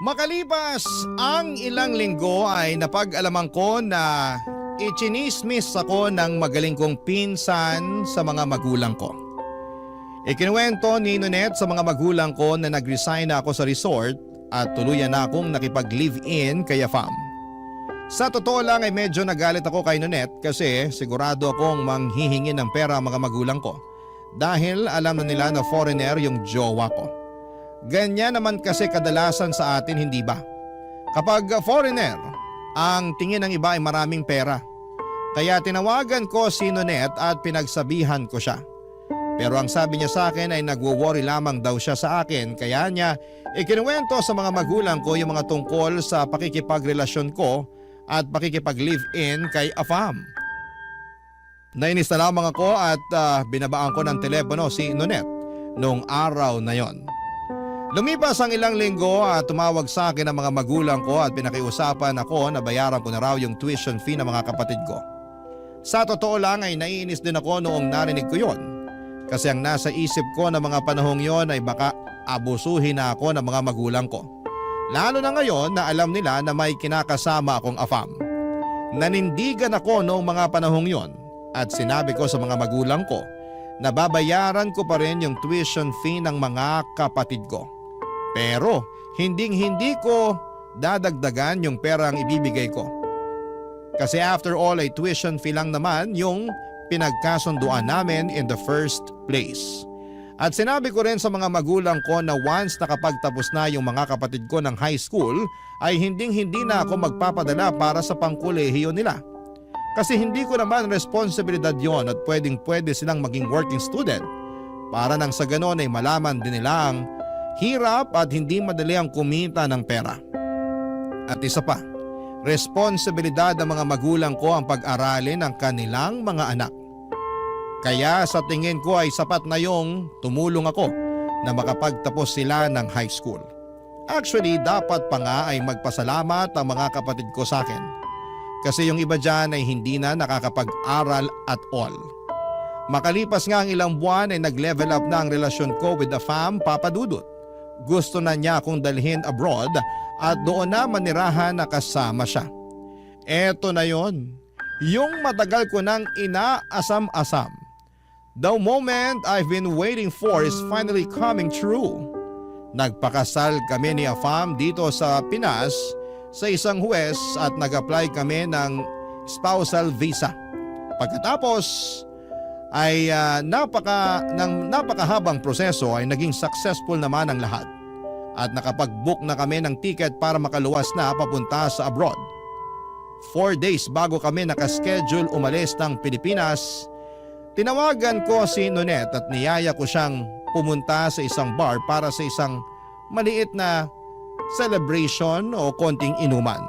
Makalipas ang ilang linggo ay napag-alaman ko na ichinismis ako ng magaling kong pinsan sa mga magulang ko. Ikinuwento ni Nonette sa mga magulang ko na nag-resign na ako sa resort at tuluyan na akong nakipag-live-in kay Afam. Sa totoo lang ay medyo nagalit ako kay Nonette kasi sigurado akong manghihingi ng pera ang mga magulang ko dahil alam na nila na foreigner yung jowa ko. Ganyan naman kasi kadalasan sa atin, hindi ba? Kapag foreigner, ang tingin ng iba ay maraming pera. Kaya tinawagan ko si Nonette at pinagsabihan ko siya. Pero ang sabi niya sa akin ay nagwo-worry lamang daw siya sa akin kaya niya ikinuwento sa mga magulang ko yung mga tungkol sa pakikipagrelasyon ko at pakikipag-live-in kay Afam. Nainis na lamang ako at binabaan ko ng telepono si Nonette noong araw na yon. Lumipas ang ilang linggo at tumawag sa akin ang mga magulang ko at pinakiusapan ako na bayaran ko na raw yung tuition fee ng mga kapatid ko. Sa totoo lang ay naiinis din ako noong narinig ko yon. Kasi ang nasa isip ko na mga panahong yon ay baka abusuhin na ako ng mga magulang ko. Lalo na ngayon na alam nila na may kinakasama akong Afam. Nanindigan ako noong mga panahong yon at sinabi ko sa mga magulang ko na babayaran ko pa rin yung tuition fee ng mga kapatid ko. Pero hindi ko dadagdagan yung perang ibibigay ko. Kasi after all ay tuition fee lang naman yung pinagkasunduan namin in the first place. At sinabi ko rin sa mga magulang ko na once nakapagtapos na yung mga kapatid ko ng high school ay hinding-hindi na ako magpapadala para sa pangkolehiyo nila. Kasi hindi ko naman responsibilidad yon at pwedeng-pwede silang maging working student para nang sa ganon ay malaman din nila ang hirap at hindi madali ang kumita ng pera. At isa pa, responsibilidad ng mga magulang ko ang pag-aralin ng kanilang mga anak. Kaya sa tingin ko ay sapat na yung tumulong ako na makapagtapos sila ng high school. Actually, dapat pa nga ay magpasalamat ang mga kapatid ko sa akin. Kasi yung iba dyan ay hindi na nakakapag-aral at all. Makalipas nga ang ilang buwan ay nag-level up na ang relasyon ko with the fam, Papa Dudut. Gusto na niya akong dalhin abroad at doon na manirahan na kasama siya. Eto na yon, yung matagal ko nang inaasam-asam. The moment I've been waiting for is finally coming true. Nagpakasal kami ni Afam dito sa Pinas sa isang huwes at nag-apply kami ng spousal visa. Pagkatapos ay napakahabang proseso ay naging successful naman ang lahat. At nakapag-book na kami ng ticket para makaluwas na papunta sa abroad. 4 days bago kami nakaschedule umalis ng Pilipinas, tinawagan ko si Nonet at niyaya ko siyang pumunta sa isang bar para sa isang maliit na celebration o konting inuman.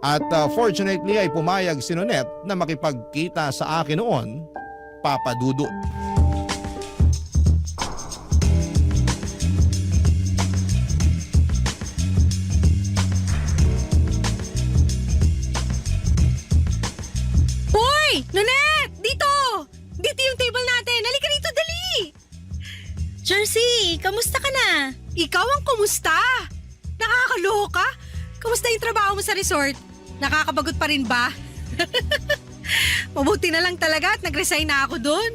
At fortunately ay pumayag si Nonet na makipagkita sa akin noon, Papa Dudut. Hoy! Nonet! Dito! Dito yung table natin! Halika rito, dali! Jersey, kamusta ka na? Ikaw ang kumusta? Nakakaloka ka? Kamusta yung trabaho mo sa resort? Nakakabagot pa rin ba? Mabuti na lang talaga at nag-resign na ako doon.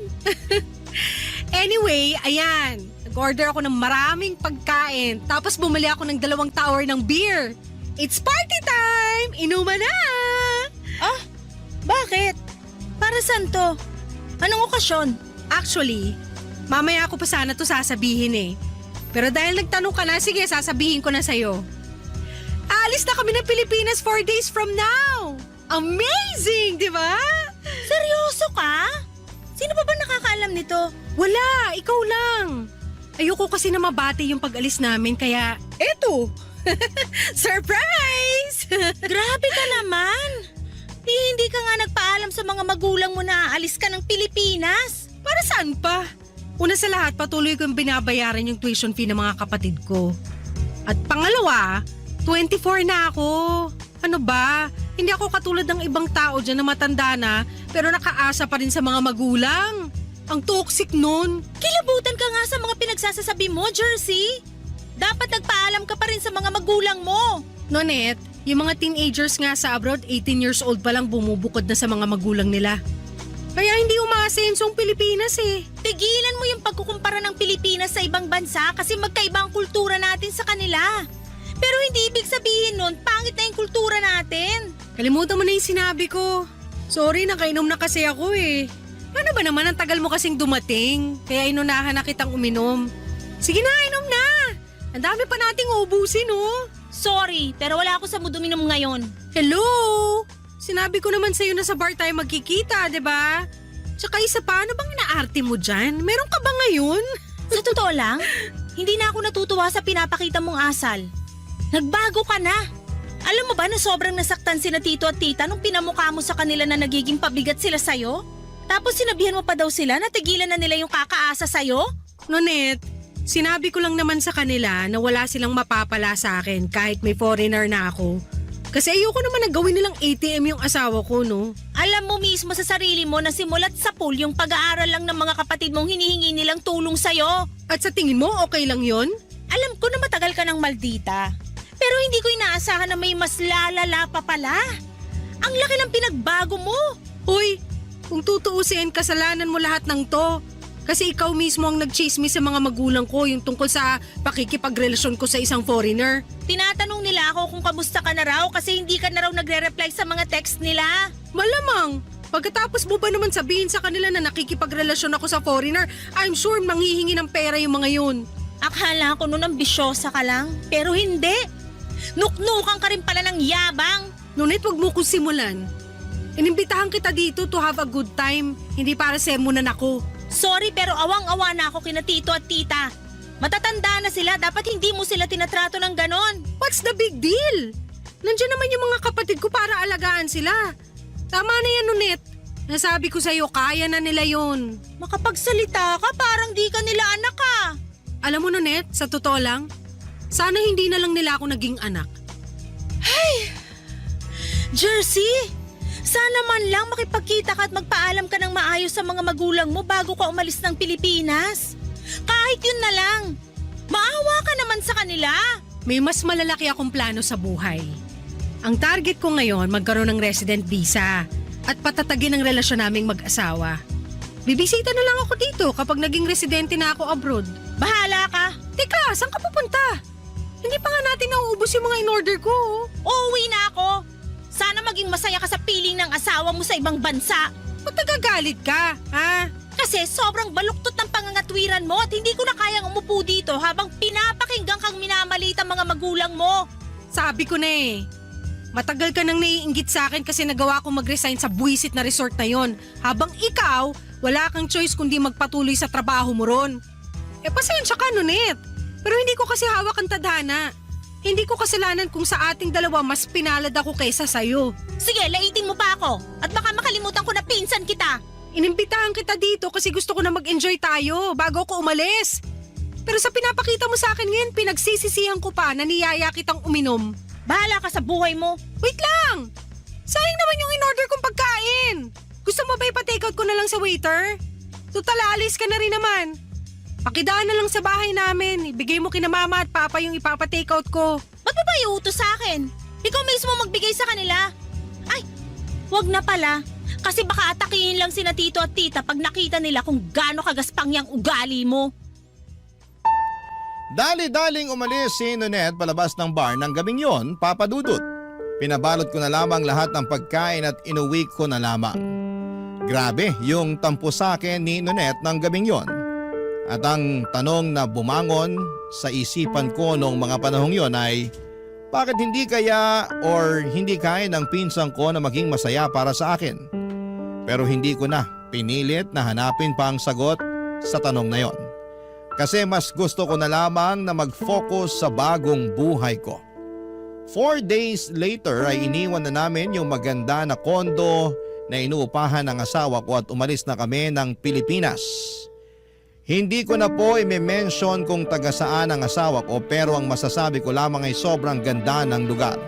Anyway, ayan. Nag-order ako ng maraming pagkain. Tapos bumili ako ng 2 tower ng beer. It's party time! Inuman na! Ah, bakit? Para saan to? Anong okasyon? Actually, mamaya ako pa sana to sasabihin eh. Pero dahil nagtanong ka na, sige, sasabihin ko na sa'yo. Alis na kami ng Pilipinas 4 days from now! Amazing, di ba? Seryoso ka? Sino pa ba nakakaalam nito? Wala, ikaw lang. Ayoko kasi na mabati yung pag-alis namin, kaya eto! Surprise! Grabe ka naman! Hindi ka nga nagpaalam sa mga magulang mo na aalis ka ng Pilipinas. Para saan pa? Una sa lahat, patuloy kong binabayaran yung tuition fee ng mga kapatid ko. At pangalawa, 24 na ako. Ano ba? Hindi ako katulad ng ibang tao dyan na matanda na pero nakaasa pa rin sa mga magulang. Ang toxic nun. Kilabutan ka nga sa mga pinagsasasabi mo, Jersey. Dapat nagpaalam ka pa rin sa mga magulang mo. Nonet, yung mga teenagers nga sa abroad, 18 years old pa lang bumubukod na sa mga magulang nila. Kaya hindi umaasenso ang Pilipinas eh. Tigilan mo yung pagkukumpara ng Pilipinas sa ibang bansa kasi magkaiba ang kultura natin sa kanila. Pero hindi ibig sabihin nun, pangit na yung kultura natin. Kalimutan mo na yung sinabi ko. Sorry, nakainom na kasi ako eh. Ano ba naman, ang tagal mo kasing dumating. Kaya inunahan na kitang uminom. Sige na, inom na. Ang dami pa nating ubusin oh. Sorry, pero wala ako sa mood uminom ngayon. Hello? Sinabi ko naman sa'yo na sa bar tayo magkikita, di ba? Tsaka isa pa, ano bang inaarte mo dyan? Meron ka ba ngayon? Sa totoo lang, hindi na ako natutuwa sa pinapakita mong asal. Nagbago ka na. Alam mo ba na sobrang nasaktan sina tito at tita nung pinamukha mo sa kanila na nagiging pabigat sila sa'yo? Tapos sinabihan mo pa daw sila na tigilan na nila yung kakaasa sa'yo? Nonet, sinabi ko lang naman sa kanila na wala silang mapapala sa akin kahit may foreigner na ako. Kasi ayoko naman na gawin nilang ATM yung asawa ko, no? Alam mo mismo sa sarili mo na simulat sa pool yung pag-aaral lang ng mga kapatid mong hinihingi nilang tulong sa'yo. At sa tingin mo, okay lang yon? Alam ko na matagal ka ng maldita. Pero hindi ko inaasahan na may mas lalala pa pala. Ang laki ng pinagbago mo. Uy, kung tutuusin, kasalanan mo lahat ng to. Kasi ikaw mismo ang nag-chismis sa mga magulang ko yung tungkol sa pakikipagrelasyon ko sa isang foreigner. Tinatanong nila ako kung kamusta ka na raw kasi hindi ka na raw nagre-reply sa mga text nila. Malamang, Pagkatapos mo ba naman sabihin sa kanila na nakikipagrelasyon ako sa foreigner, I'm sure manghihingi ng pera yung mga yun. Akala ko noon ambisyosa ka lang, pero hindi. Nuknukan ka rin pala ng yabang. Ngunit wag mo kong simulan. Inimbitahan kita dito to have a good time, hindi para sermonan ako. Sorry pero awang-awa na ako kina tito at tita. Matatanda na sila, dapat hindi mo sila tinatrato ng ganon. What's the big deal? Nandiyan naman yung mga kapatid ko para alagaan sila. Tama na yan, Nunet. Nasabi ko sa'yo, kaya na nila yun. Makapagsalita ka, parang di ka nila anak ka. Alam mo, Nunet, sa totoo lang, sana hindi na lang nila ako naging anak. Hey! Jersey! Sana man lang makipagkita ka at magpaalam ka ng maayos sa mga magulang mo bago ka umalis ng Pilipinas. Kahit yun na lang. Maawa ka naman sa kanila. May mas malalaki akong plano sa buhay. Ang target ko ngayon, magkaroon ng resident visa at patatagin ang relasyon naming mag-asawa. Bibisita na lang ako dito kapag naging residente na ako abroad. Bahala ka. Teka, saan ka pupunta? Hindi pa nga natin nauubos yung mga in-order ko. Uuwi na ako. Sana maging masaya ka sa piling ng asawa mo sa ibang bansa. Ba't nagagalit ka, ha? Kasi sobrang baluktot ng pangangatwiran mo at hindi ko na kayang umupo dito habang pinapakinggan kang minamalit ang mga magulang mo. Sabi ko na eh. Matagal ka nang naiinggit sa akin kasi nagawa ko mag-resign sa buwisit na resort na yon. Habang ikaw, wala kang choice kundi magpatuloy sa trabaho mo ron. Pasensya ka, Nunet. Pero hindi ko kasi hawak ang tadhana. Hindi ko kasalanan kung sa ating dalawa mas pinalad ako kaysa sa'yo. Sige, laitin mo pa ako. At baka makalimutan ko na pinsan kita. Inimbitahan kita dito kasi gusto ko na mag-enjoy tayo bago ako umalis. Pero sa pinapakita mo sa akin ngayon, pinagsisisihan ko pa na niyaya kitang uminom. Bahala ka sa buhay mo. Wait lang! Sayang naman yung in-order kong pagkain. Gusto mo ba ipa-takeout ko na lang sa waiter? Total, alis ka na rin naman. Pakidaan na lang sa bahay namin. Ibigay mo kina mama at papa yung ipapa-takeout ko. Ba't mo ba iutos sa akin? Ikaw mismo magbigay sa kanila. Ay, wag na pala. Kasi baka atakihin lang sina tito at tita pag nakita nila kung gaano kagaspang yung ugali mo. Dali-daling umalis si Nunet palabas ng bar ng gabing yon, Papa Dudut. Pinabalot ko na lamang lahat ng pagkain at inuwi ko na lamang. Grabe yung tampo sa akin ni Nunet ng gabing yon. At ang tanong na bumangon sa isipan ko noong mga panahong yon ay, bakit hindi kaya or hindi kaya ng pinsan ko na maging masaya para sa akin? Pero hindi ko na pinilit na hanapin pa ang sagot sa tanong na yon. Kasi mas gusto ko na lamang na mag-focus sa bagong buhay ko. 4 days later ay iniwan na namin yung maganda na kondo na inuupahan ng asawa ko at umalis na kami ng Pilipinas. Hindi ko na po i-mention kung taga saan ang asawa ko pero ang masasabi ko lamang ay sobrang ganda ng lugar.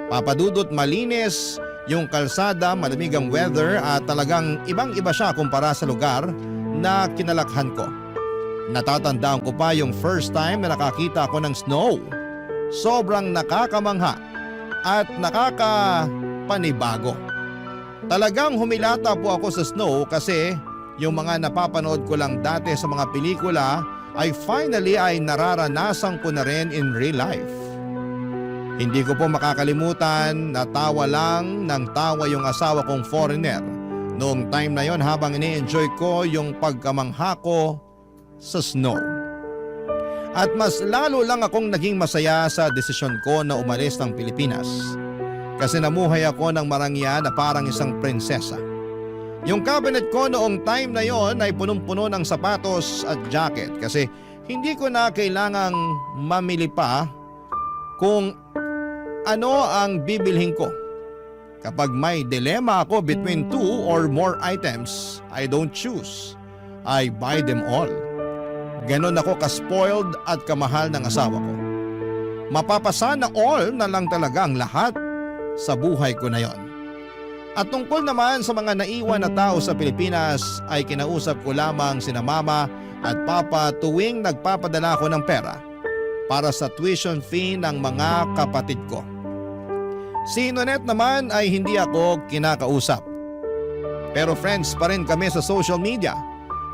Papadudot malinis yung kalsada, malamig ang weather at talagang ibang-iba siya kumpara sa lugar na kinalakhan ko. Natatandaan ko pa yung first time na nakakita ako ng snow. Sobrang nakakamangha at nakakapanibago. Talagang humilata po ako sa snow kasi yung mga napapanood ko lang dati sa mga pelikula ay finally ay nararanasan ko na rin in real life. Hindi ko po makakalimutan na tawa lang ng tawa yung asawa kong foreigner noong time na yon habang ini-enjoy ko yung pagkamangha ko sa snow. At mas lalo lang akong naging masaya sa desisyon ko na umalis ng Pilipinas kasi namuhay ako ng marangya na parang isang prinsesa. Yung cabinet ko noong time na yon ay punong-puno ng sapatos at jacket kasi hindi ko na kailangang mamili pa kung ano ang bibilhin ko. Kapag may dilema ako between 2 or more items, I don't choose. I buy them all. Ganon ako ka-spoiled at kamahal ng asawa ko. Mapapasana all na lang talaga ang lahat sa buhay ko na yon. At tungkol naman sa mga naiwan na tao sa Pilipinas ay kinausap ko lamang sina mama at papa tuwing nagpapadala ko ng pera para sa tuition fee ng mga kapatid ko. Si Nonet naman ay hindi ako kinakausap. Pero friends pa rin kami sa social media.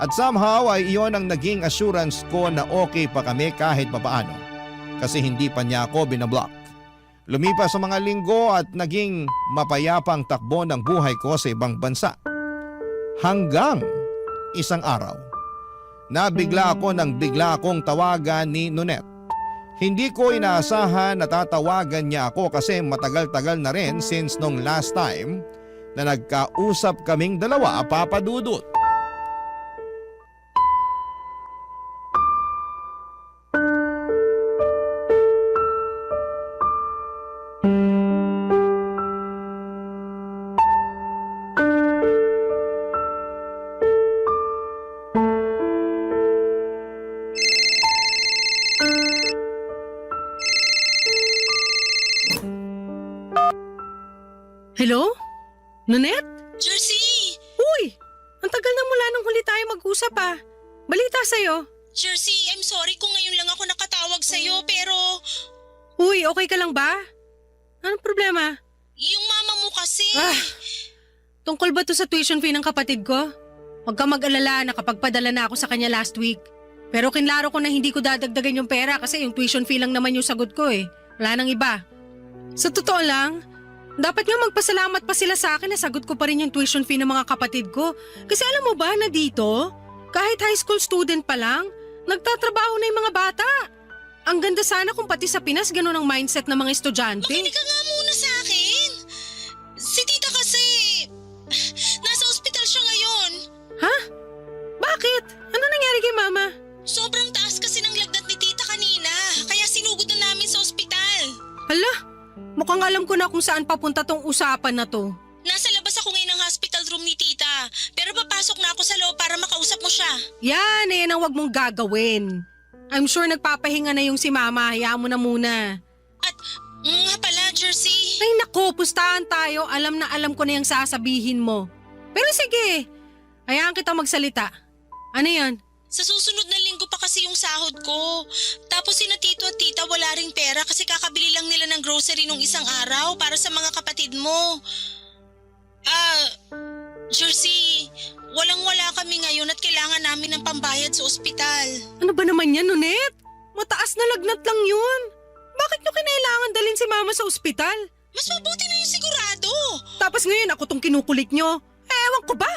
At somehow ay iyon ang naging assurance ko na okay pa kami kahit papaano. Kasi hindi pa niya ako binablock. Lumipas sa mga linggo at naging mapayapang takbo ng buhay ko sa ibang bansa. Hanggang isang araw, nabigla ako nang bigla akong tawagan ni Nonette. Hindi ko inaasahan na tatawagan niya ako kasi matagal-tagal na rin since nung last time na nagkausap kaming dalawa, Papa Dudut. Hello? Nonette? Jersey! Uy! Ang tagal na mula nung huli tayo mag-usap ah. Balita sa'yo. Jersey, I'm sorry kung ngayon lang ako nakatawag sa'yo pero... Uy, okay ka lang ba? Anong problema? Yung mama mo kasi... Tungkol ba to sa tuition fee ng kapatid ko? Huwag ka mag-alala, nakapagpadala na ako sa kanya last week. Pero kinlaro ko na hindi ko dadagdagan yung pera kasi yung tuition fee lang naman yung sagot ko eh. Wala nang iba. Sa totoo lang, dapat nga magpasalamat pa sila sa akin na sagot ko pa rin yung tuition fee ng mga kapatid ko. Kasi alam mo ba na dito, kahit high school student pa lang, nagtatrabaho na yung mga bata. Ang ganda sana kung pati sa Pinas ganun ang mindset ng mga estudyante. Makinig ka nga muna sa akin. Si tita kasi, nasa ospital siya ngayon. Ha? Bakit? Ano nangyari kay mama? Sobrang taas kasi ng lagnat ni tita kanina, kaya sinugod na namin sa ospital. Hala, mukhang alam ko na kung saan papunta tong usapan na to. Nasa labas ako ngayon ng hospital room ni tita, pero papasok na ako sa loob para makausap mo siya. Yan ang wag mong gagawin. I'm sure nagpapahinga na yung si mama, hayaan mo na muna. At nga pala, Jersey. Ay nako, pustahan tayo, alam na alam ko na yung sasabihin mo. Pero sige, hayaan kita magsalita. Ano yan? Sa susunod na linggo pa kasi yung sahod ko. Tapos sina tito at tita wala ring pera kasi kakabili lang nila ng grocery nung isang araw para sa mga kapatid mo. Jersey, walang-wala kami ngayon at kailangan namin ng pambayad sa ospital. Ano ba naman yan, Nonette? Mataas na lagnat lang yun. Bakit nyo kinailangan dalhin si mama sa ospital? Mas mabuti na yung sigurado. Tapos ngayon ako tong kinukulit nyo. Ewan ko ba?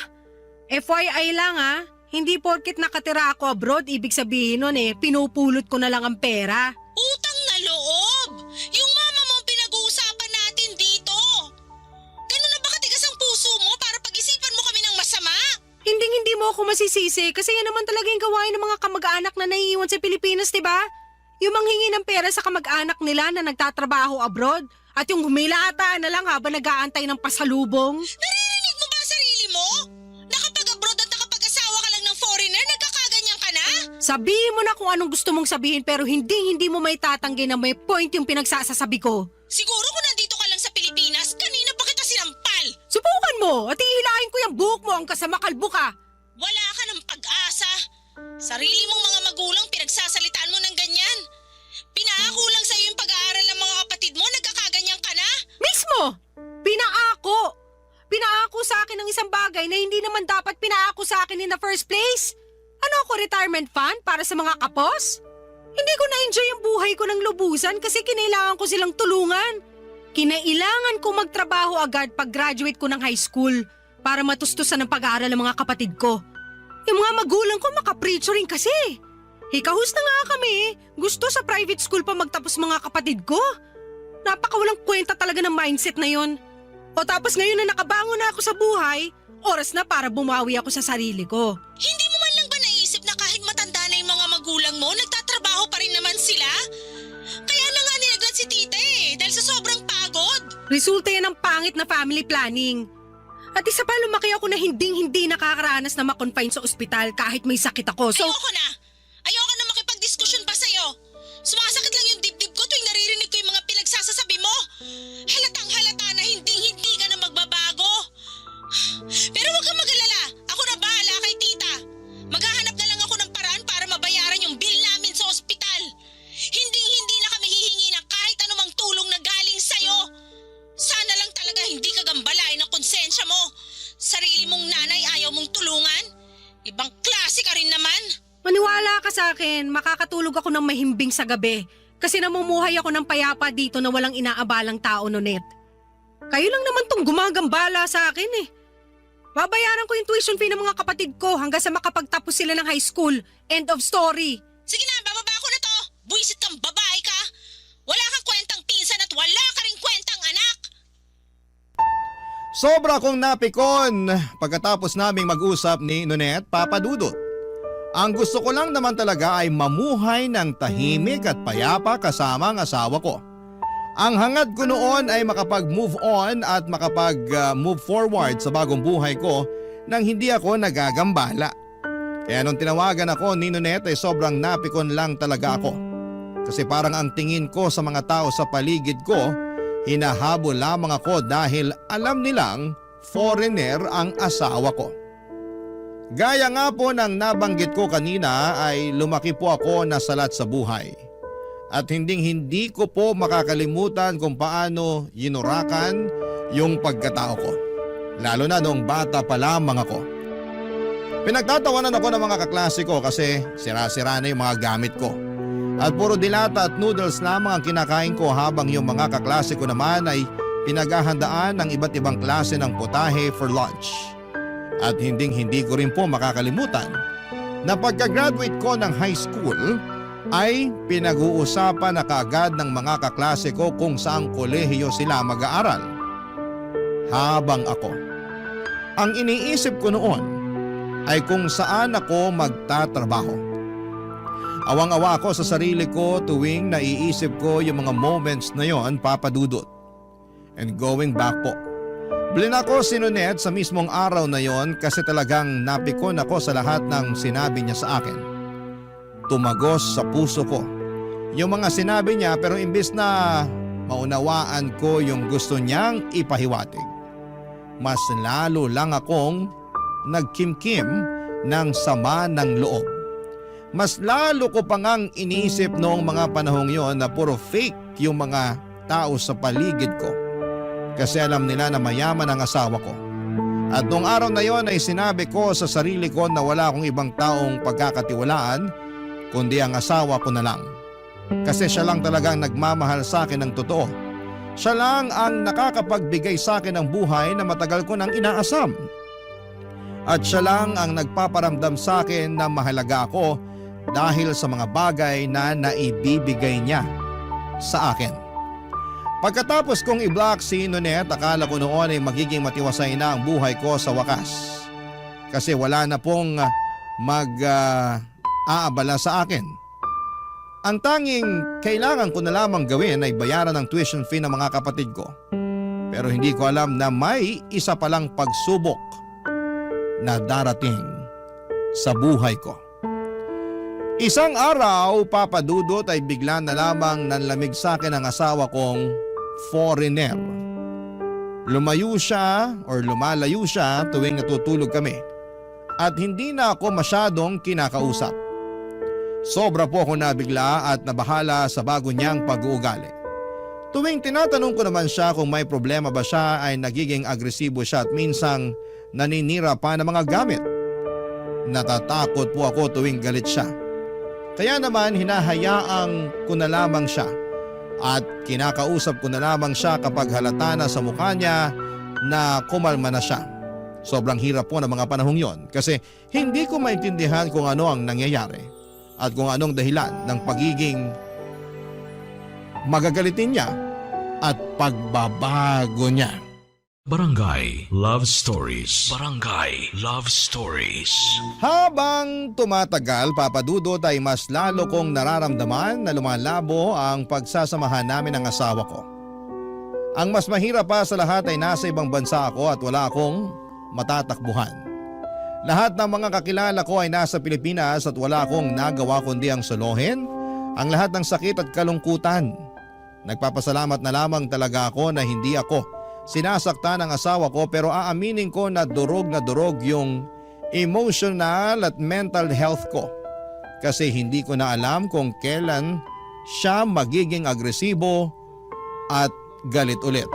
FYI lang hindi porket nakatira ako abroad, ibig sabihin nun pinupulot ko na lang ang pera. Utang na loob! Yung mama mo pinag-uusapan natin dito. Ganun na ba katigas ang puso mo para pag-isipan mo kami ng masama? Hindi mo ako masisisi kasi yan naman talaga yung gawain ng mga kamag-anak na naiiwan sa Pilipinas, diba? Yung manghingi ng pera sa kamag-anak nila na nagtatrabaho abroad at yung humilata na lang habang nag-aantay ng pasalubong. Naririnig mo ba ang sarili mo? Nakapag-abroad at nakapag-asawa ka lang ng foreigner, nagkakaganyan ka na? Sabihin mo na kung anong gusto mong sabihin pero hindi mo may tatanggi na may point yung pinagsasasabi ko. Siguro kung nandito ka lang sa Pilipinas, kanina pa kita sinampal. Subukan mo at ihilahin ko yung buhok mo hanggang sa makalbo ka. Wala ka ng pag-asa. Sarili mong mga magulang pinagsasalitaan mo ng ganyan. Pinaako lang sa'yo yung pag-aaral ng mga kapatid mo, nagkakaganyan ka na? Mismo! Pinaako! Pinaako sa akin ng isang bagay na hindi naman dapat pinaako sa akin in the first place. Ano ako, retirement fund para sa mga kapos? Hindi ko na-enjoy yung buhay ko ng lubusan kasi kinailangan ko silang tulungan. Kinailangan ko magtrabaho agad pag-graduate ko ng high school para matustusan ng pag-aaral ng mga kapatid ko. Yung mga magulang ko makaprecho rin kasi. Hikahus na nga kami. Gusto sa private school pa magtapos mga kapatid ko. Napakawalang kwenta talaga ng mindset na yon. O tapos ngayon na nakabangon na ako sa buhay, oras na para bumawi ako sa sarili ko. Hindi mo man lang ba naisip na kahit matanda na yung mga magulang mo, nagtatrabaho pa rin naman sila? Kaya na nga nilaglat si tita dahil sa sobrang pagod. Resulta yan ng pangit na family planning. At isa pa, lumaki ako na hindi nakakaranas na ma-confine sa ospital kahit may sakit ako. So, Ayoko na makipag-diskusyon pa sa'yo. Sumasakit lang yung dibdib ko tuwing naririnig ko yung mga pinagsasasabi mo. Halatang halata na hindi ka na magbabago. Pero huwag kang mag-alala. Ako na bahala kay tita. Maghahanap na lang ako ng paraan para mabayaran yung bill namin sa ospital. Hindi na kami hihingi ng kahit anumang tulong na galing sa'yo. Sana lang talaga hindi ka gambalain ang konsensya mo. Sarili mong nanay ayaw mong tulungan. Ibang klase ka rin naman. maniwala ka sa akin, makakatulog ako ng mahimbing sa gabi. Kasi namumuhay ako ng payapa dito na walang inaabalang tao, Nonet. Kayo lang naman tong gumagambala sa akin eh. Babayaran ko yung tuition fee ng mga kapatid ko hanggang sa makapagtapos sila ng high school. End of story. Sige na, bababa ko na to. Buisit kang babae ka. Wala kang kwentang pinsan at wala ka rin kwentang anak. Sobra kong napikon pagkatapos naming mag-usap ni Nonet, Papa Dudut. Ang gusto ko lang naman talaga ay mamuhay ng tahimik at payapa kasama ang asawa ko. Ang hangad ko noon ay makapag-move on at makapag-move forward sa bagong buhay ko nang hindi ako nagagambala. Kaya nung tinawagan ako ni Nonet ay sobrang napikon lang talaga ako. Kasi parang ang tingin ko sa mga tao sa paligid ko, hinahabol lamang ako dahil alam nilang foreigner ang asawa ko. Gaya nga po ng nabanggit ko kanina ay lumaki po ako na salat sa buhay. At hindi ko po makakalimutan kung paano yinurakan yung pagkatao ko. Lalo na nung bata pa lamang ako. Pinagtatawanan ako ng mga kaklase ko kasi sira-sira na yung mga gamit ko. At puro dilata at noodles lamang ang kinakain ko habang yung mga kaklase ko naman ay pinaghahandaan ng iba't ibang klase ng putahe for lunch. At hindi ko rin po makakalimutan na pagka-graduate ko ng high school ay pinag-uusapan na kaagad ng mga kaklase ko kung saang kolehiyo sila mag-aaral. Habang ako, ang iniisip ko noon ay kung saan ako magtatrabaho. Awang-awa ako sa sarili ko tuwing naiisip ko yung mga moments na yon, Papa Dudut. And going back po, blinako si Nonet sa mismong araw na yon kasi talagang napikon ako sa lahat ng sinabi niya sa akin. Tumagos sa puso ko yung mga sinabi niya, pero imbis na maunawaan ko yung gusto niyang ipahiwatig, mas lalo lang akong nagkimkim ng sama ng loob. Mas lalo ko pa ngang iniisip noong mga panahong yon na puro fake yung mga tao sa paligid ko. Kasi alam nila na mayaman ang asawa ko. At noong araw na yon ay sinabi ko sa sarili ko na wala akong ibang taong pagkakatiwalaan kundi ang asawa ko na lang. Kasi siya lang talagang nagmamahal sa akin ng totoo. Siya lang ang nakakapagbigay sa akin ng buhay na matagal ko nang inaasam. At siya lang ang nagpaparamdam sa akin na mahalaga ako dahil sa mga bagay na naibibigay niya sa akin. Pagkatapos kong i-block si Nonet, akala ko noon ay magiging matiwasay na ang buhay ko sa wakas. Kasi wala na pong aabala sa akin. Ang tanging kailangan ko na lamang gawin ay bayaran ang tuition fee ng mga kapatid ko. Pero hindi ko alam na may isa palang pagsubok na darating sa buhay ko. Isang araw, Papa Dudut, ay bigla na lamang nanlamig sa akin ang asawa kong foreigner. Lumalayo siya tuwing natutulog kami at hindi na ako masyadong kinakausap. Sobra po ako nabigla at nabahala sa bago niyang pag-uugali. Tuwing tinatanong ko naman siya kung may problema ba siya ay nagiging agresibo siya at minsang naninira pa ng mga gamit. Natatakot po ako tuwing galit siya. Kaya naman hinahayaan ko na lamang siya at kinakausap ko na lamang siya kapag halata na sa mukha niya na kumalma na siya. Sobrang hirap po ng mga panahong yon kasi hindi ko maintindihan kung ano ang nangyayari at kung anong dahilan ng pagiging magagalitin niya at pagbabago niya. Barangay Love Stories. Barangay Love Stories. Habang tumatagal, Papa Dudut, ay mas lalo kong nararamdaman na lumalabo ang pagsasamahan namin ng asawa ko. Ang mas mahirap pa sa lahat ay nasa ibang bansa ako at wala akong matatakbuhan. Lahat ng mga kakilala ko ay nasa Pilipinas at wala akong nagawa kundi ang solohin ang lahat ng sakit at kalungkutan. Nagpapasalamat na lamang talaga ako na hindi ako sinasaktan ng asawa ko, pero aaminin ko na durog yung emotional at mental health ko. Kasi hindi ko na alam kung kailan siya magiging agresibo at galit ulit.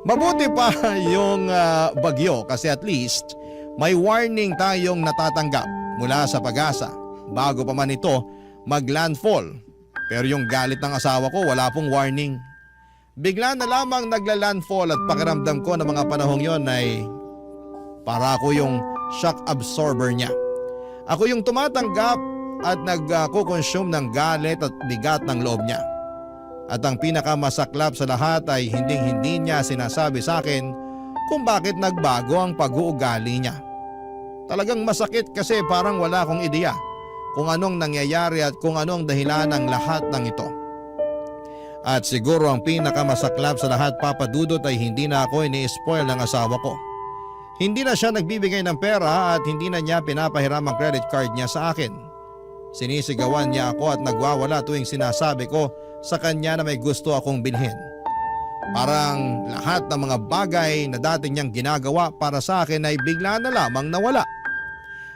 Mabuti pa yung bagyo kasi at least may warning tayong natatanggap mula sa Pag-asa. Bago pa man ito maglandfall. Pero yung galit ng asawa ko wala pong warning. Bigla na lamang nagla-landfall at pakiramdam ko na mga panahong yon ay para ako yung shock absorber niya. Ako yung tumatanggap at nagko-consume ng galit at bigat ng loob niya. At ang pinakamasaklap sa lahat ay hindi niya sinasabi sa akin kung bakit nagbago ang pag-uugali niya. Talagang masakit kasi parang wala akong ideya kung anong nangyayari at kung anong dahilan ng lahat ng ito. At siguro ang pinakamasaklap sa lahat, Papa Dudut, ay hindi na ako ini-spoil ng asawa ko. Hindi na siya nagbibigay ng pera at hindi na niya pinapahiram ang credit card niya sa akin. Sinisigawan niya ako at nagwawala tuwing sinasabi ko sa kanya na may gusto akong bilhin. Parang lahat ng mga bagay na dati niyang ginagawa para sa akin ay bigla na lamang nawala.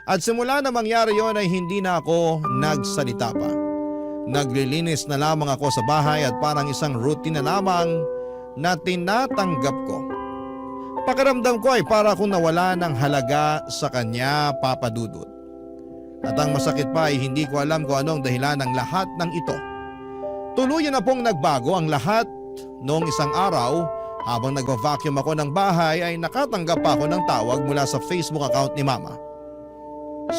At simula na mangyari yon ay hindi na ako nagsalita pa. Naglilinis na lamang ako sa bahay at parang isang routine na lamang na tinatanggap ko. Pakiramdam ko ay para akong nawala ng halaga sa kanya, Papa Dudut. At ang masakit pa ay hindi ko alam kung anong dahilan ng lahat ng ito. Tuluyan na pong nagbago ang lahat. Noong isang araw, habang nag-vacuum ako ng bahay ay nakatanggap pa ako ng tawag mula sa Facebook account ni Mama.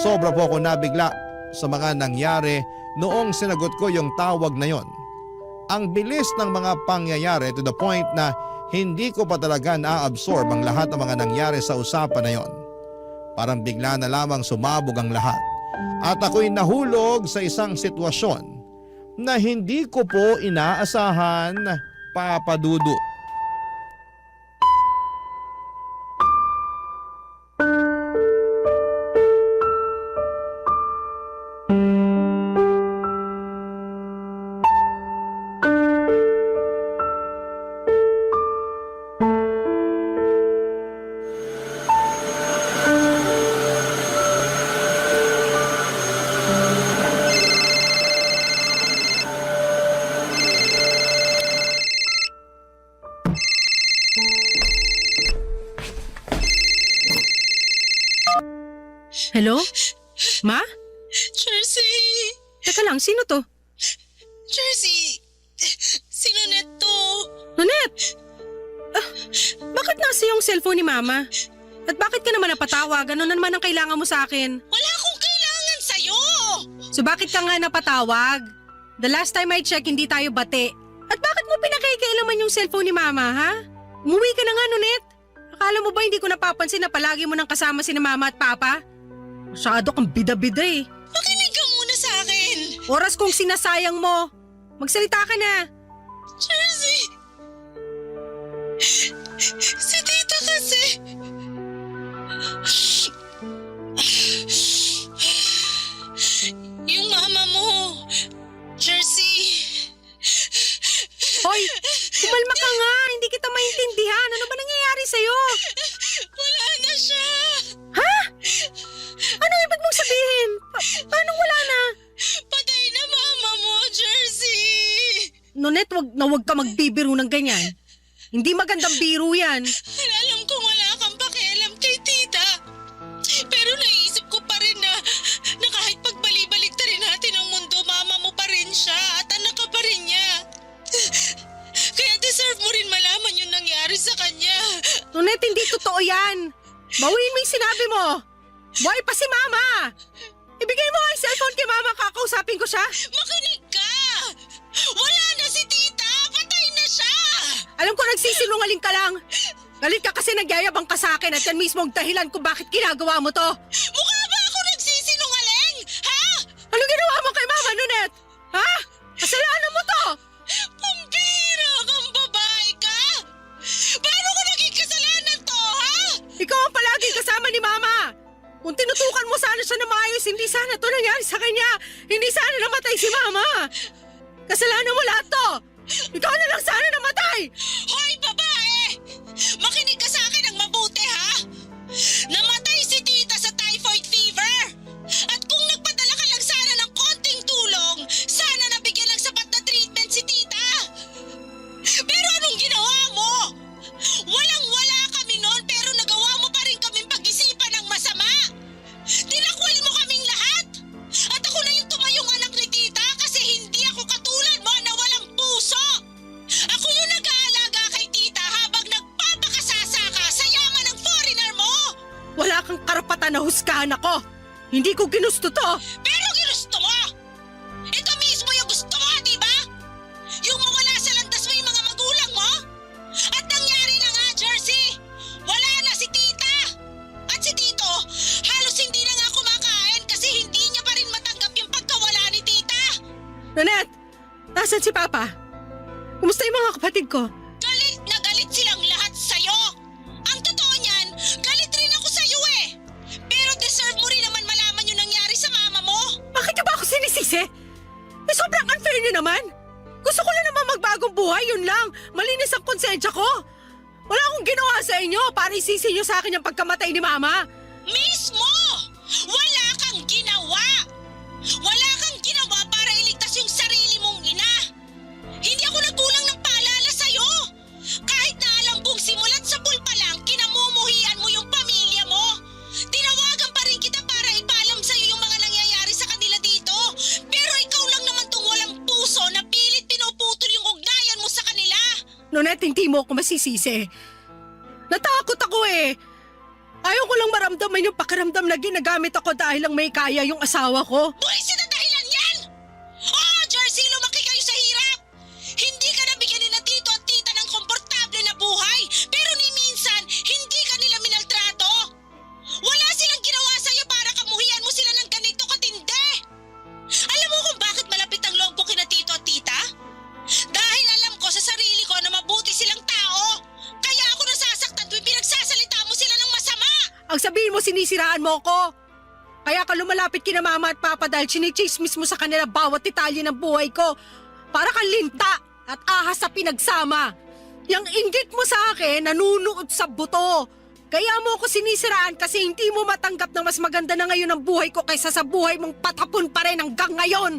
Sobra po ako nabigla sa mga nangyari noong sinagot ko yung tawag na yon. Ang bilis ng mga pangyayari to the point na hindi ko pa talaga na-absorb ang lahat ng mga nangyari sa usapan na yon. Parang bigla na lamang sumabog ang lahat. At ako'y nahulog sa isang sitwasyon na hindi ko po inaasahan, Papa Dudut. Hello? Ma? Jersey! Teka lang, sino to? Jersey! Sino neto? Nonet! Bakit nasa yung cellphone ni Mama? At bakit ka naman napatawag? Ano na naman ang kailangan mo sa akin? Wala akong kailangan sa'yo! So bakit ka nga napatawag? The last time I check, hindi tayo bate. At bakit mo pinakikailaman yung cellphone ni Mama, ha? Umuwi ka na nga, Nonet. Akala mo ba hindi ko napapansin na palagi mo nang kasama si Mama at Papa? Masyado kang bida-bida eh. Makinig ka muna sa akin! Oras kong sinasayang mo. Magsalita ka na. Jersey! Si tita kasi... Yung mama mo, Jersey... Hoy, kumalma ka nga. Hindi kita maintindihan. Ano ba nangyayari sa'yo? Wala na siya! Ha? Ano ibig mong sabihin? Paano wala na? Patay na mama mo, Jersey! Nonet, wag ka magbibiro ng ganyan. Hindi magandang biro yan. Alam kong wala kang pakialam kay tita. Pero naisip ko pa rin na kahit pagbali-balik rin natin ang mundo, mama mo pa rin siya at anak ka pa rin niya. Kaya deserve mo rin malaman yung nangyari sa kanya. Nonet, hindi totoo yan. Bawiin mo yung sinabi mo. Buhay pa si Mama. Ibigay mo ang cellphone kay Mama, kakausapin ko siya. Makinig ka! Wala na si tita! Patay na siya! Alam ko nagsisinungaling ka lang. Galit ka kasi nagyayabang ka sa akin at yan mismo ang dahilan kung bakit ginagawa mo to. Mukha ba ako nagsisinungaling? Ha? Ano ginawa mo kay Mama, Nonet? Ha? Kasalanan mo to! Pambira kang babae ka! Paano ko naging kasalanan to, ha? Ikaw ang palaging kasama ni Mama. Kung tinutukan mo sana siya na maayos, hindi sana to nangyari sa kanya. Hindi sana namatay si Mama. Kasalanan mo lahat to. Ikaw na lang sana namatay. Hoy, babae! Makinig ka sa akin ng mabuti, ha? Namatay si tita sa typhoid fever. At kung nagpadala ka lang sana ng konting tulong, sana nabigyan ng sapat na treatment si tita. Pero anong ginawa mo? Walang-wala kami noon pero nagawa mo pa rin kaming pag-isipan ng masama. Tinakwil mo kaming lahat. At ako na yung tumayong anak ni tita. nahusgahan ako. Hindi ko ginusto to. Pero ginusto mo! Ito mismo yung gusto mo, di ba? Yung mawala sa landas mo yung mga magulang mo? At nangyari na nga, Jersey! Wala na si tita! At si tito, halos hindi na nga kumakain kasi hindi niya pa rin matanggap yung pagkawala ni tita! Nanette, nasan si Papa? Kumusta yung mga kapatid ko? Galit na galit silang lahat sa'yo! Ang totoo niyan, galit rin ako sa'yo eh! Pero deserve mo rin naman malaman yung nangyari sa mama mo! Bakit niyo ba ako sinisisi? Sobrang unfair niyo naman. Gusto ko lang naman magbagong buhay, yun lang. Malinis ang konsensya ko. Wala akong ginawa sa inyo para isisi niyo sa akin yung pagkamatay ni Mama. Mismo! Wala kang ginawa! Wala kang ginawa para iligtas yung sarili mong ina! Hindi ako nagkulang ng paalala sa'yo! Kahit na alam kong simulat sa pulpa lang, kinamumuhian mo yung pamilya mo! Tinawagan pa rin kita para ipaalam sa'yo yung mga nangyayari sa kanila dito! Pero ikaw lang naman tong walang puso na pilit pinuputol yung ugnayan mo sa kanila! Nonette, hindi mo ako masisisi. Natakot ako eh. Ayaw ko lang maramdaman yung pakiramdam na ginagamit ako dahil lang may kaya yung asawa ko. Buwisit na dahilan yan! Oo, Jersey, lumaki kayo sa hirap! Hindi ka nabigyan ni na tito at tita ng komportable na buhay, pero ni minsan, hindi ka nila minaltrato! Wala silang ginawa sa'yo para kamuhian mo sila ng ganito katindi! Alam mo kung bakit malapit ang loob ko kina tito at tita? Dahil alam ko sa sarili ko na mabuti silang tao! Kaya ako nasasaktan tuwing pinagsasalita mo sila ng masama! Ang sabihin mo, sinisiraan mo ko. Kaya ka lumalapit kina Mama at Papa dahil chinichismis mo sa kanila bawat detalye ng buhay ko. Para kang linta at ahas sa pinagsama. Yang inggit mo sa akin, nanunuot sa buto. Kaya mo ako sinisiraan kasi hindi mo matanggap na mas maganda na ngayon ang buhay ko kaysa sa buhay mong patapon pa rin hanggang ngayon.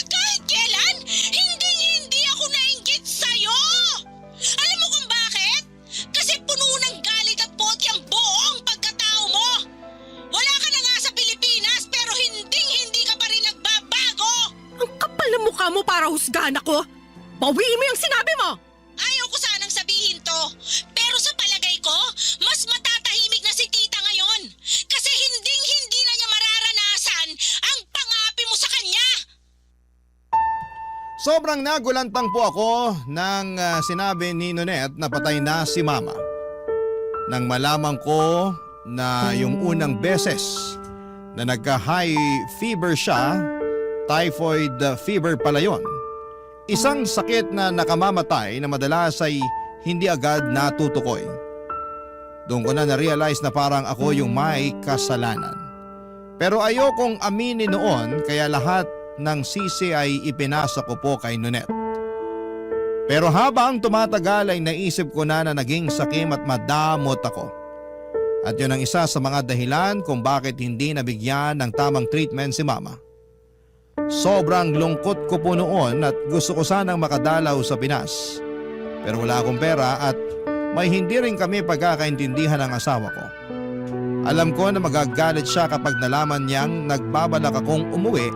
Kahit kailan, hindi ako nainggit sa'yo! Alam mo kung bakit? Kasi puno ng galit at poti ang buong pagkatao mo! Wala ka na nga sa Pilipinas pero hindi ka pa rin nagbabago! Ang kapal ng mukha mo para husgahan ako. Bawiin mo yung sinabi mo! Ayaw ko sanang sabihin to, pero sa palagay ko, mas matatahimik na si tita ngayon. Kasi hindi na niya mararanasan ang pangapi mo sa kanya! Sobrang nagulantang po ako nang sinabi ni Nonette na patay na si Mama. Nang malaman ko na yung unang beses na nagka-high fever siya, typhoid fever pala yun. Isang sakit na nakamamatay na madalas ay hindi agad natutukoy. Doon ko na na-realize na parang ako yung may kasalanan. Pero ayokong aminin noon kaya lahat ng sisi ay ipinasa ko po kay Nonette. Pero habang tumatagal ay naisip ko na naging sakim at madamot ako. At yun ang isa sa mga dahilan kung bakit hindi nabigyan ng tamang treatment si Mama. Sobrang lungkot ko po noon at gusto ko sanang makadalaw sa Pinas. Pero wala akong pera at may hindi rin kami pagkakaintindihan ng asawa ko. Alam ko na magagalit siya kapag nalaman niyang nagbabalak akong umuwi.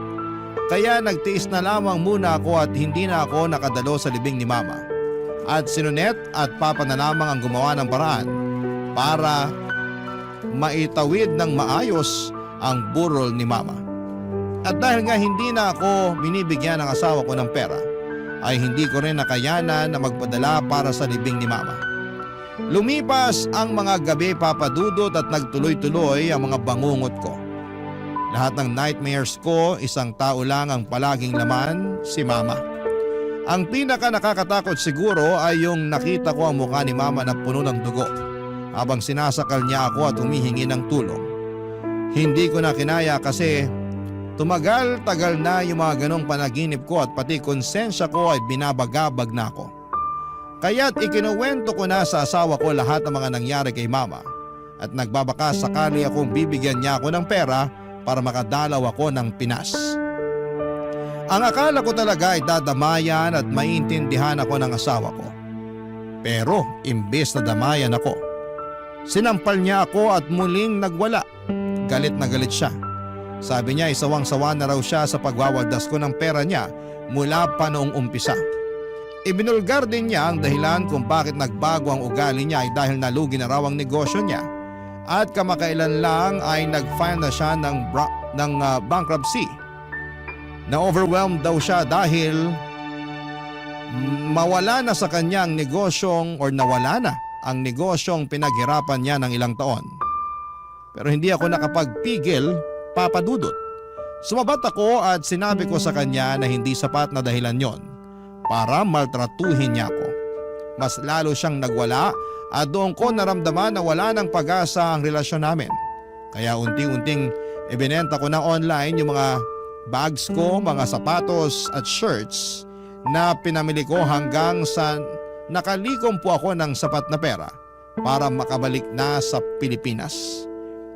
Kaya nagtiis na lamang muna ako at hindi na ako nakadalo sa libing ni Mama. At si Nonette at Papa na lamang ang gumawa ng paraan para maitawid ng maayos ang burol ni Mama. At dahil nga hindi na ako binibigyan ng asawa ko ng pera, ay hindi ko rin nakayanan na magpadala para sa libing ni Mama. Lumipas ang mga gabi papadudot at nagtuloy-tuloy ang mga bangungot ko. Lahat ng nightmares ko, isang tao lang ang palaging laman, si Mama. Ang pinaka nakakatakot siguro ay yung nakita ko ang mukha ni Mama na puno ng dugo habang sinasakal niya ako at humihingi ng tulong. Hindi ko na kinaya kasi tumagal-tagal na yung mga ganong panaginip ko at pati konsensya ko ay binabagabag na ako. Kaya't ikinuwento ko na sa asawa ko lahat ng mga nangyari kay Mama at nagbabaka sakali akong bibigyan niya ako ng pera para makadalaw ako ng Pinas. Ang akala ko talaga ay dadamayan at maintindihan ako ng asawa ko. Pero imbes na damayan ako, sinampal niya ako at muling nagwala. Galit na galit siya. Sabi niya isawang-sawa na raw siya sa pagwawaldas ko ng pera niya mula pa noong umpisa. Ibinulgar din niya ang dahilan kung bakit nagbago ang ugali niya ay dahil nalugi na raw ang negosyo niya At kamakailan lang ay nag-file na siya ng bankruptcy. Na-overwhelmed daw siya dahil mawala na sa kanyang negosyong or nawala na ang negosyong pinaghirapan niya ng ilang taon. Pero hindi ako nakapagpigil, Papa Dudut. Sumabat ako at sinabi ko sa kanya na hindi sapat na dahilan yon para maltratuhin niya ako. Mas lalo siyang nagwala at doon ko naramdaman na wala ng pag-asa ang relasyon namin. Kaya unting-unting ibinenta ko na online yung mga bags ko, mga sapatos at shirts na pinamili ko hanggang sa nakalikom po ako ng sapat na pera para makabalik na sa Pilipinas.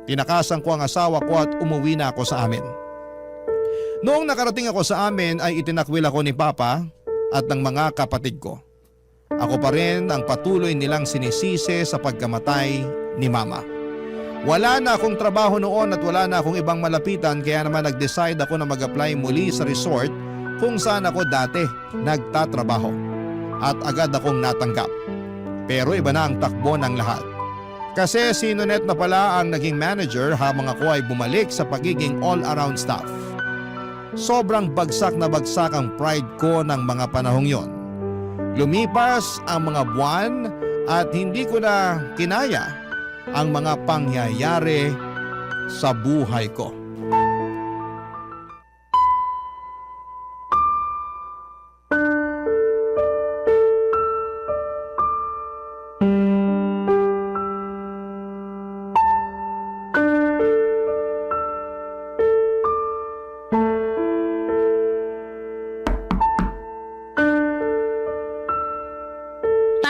Tinakasan ko ang asawa ko at umuwi na ako sa amin. Noong nakarating ako sa amin ay itinakwil ako ni Papa at ng mga kapatid ko. Ako pa rin ang patuloy nilang sinisisi sa pagkamatay ni Mama. Wala na akong trabaho noon at wala na akong ibang malapitan kaya naman nag-decide ako na mag-apply muli sa resort kung saan ako dati nagtatrabaho at agad akong natanggap. Pero iba na ang takbo ng lahat. Kasi si Nonet na pala ang naging manager habang ako ay bumalik sa pagiging all-around staff. Sobrang bagsak na bagsak ang pride ko ng mga panahong yon. Lumipas ang mga buwan at hindi ko na kinaya ang mga pangyayari sa buhay ko.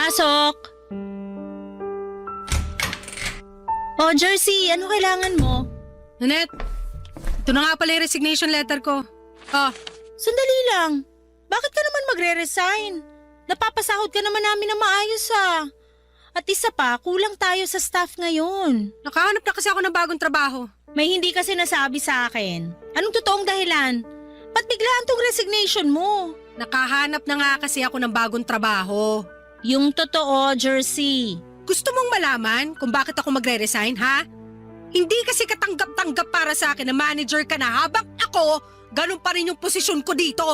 Pasok! Oh, Jersey, ano kailangan mo? Nanette, ito na nga pala yung resignation letter ko. Oh. Sandali lang. Bakit ka naman magre-resign? Napapasahod ka naman namin na maayos At isa pa, kulang tayo sa staff ngayon. Nakahanap na kasi ako ng bagong trabaho. May hindi kasi nasabi sa akin. Anong totoong dahilan? Ba't biglaan tong resignation mo? Nakahanap na nga kasi ako ng bagong trabaho. Yung totoo, Jersey. Gusto mong malaman kung bakit ako magre-resign, ha? Hindi kasi katanggap-tanggap para sa akin na manager ka na habang ako, ganun pa rin yung posisyon ko dito.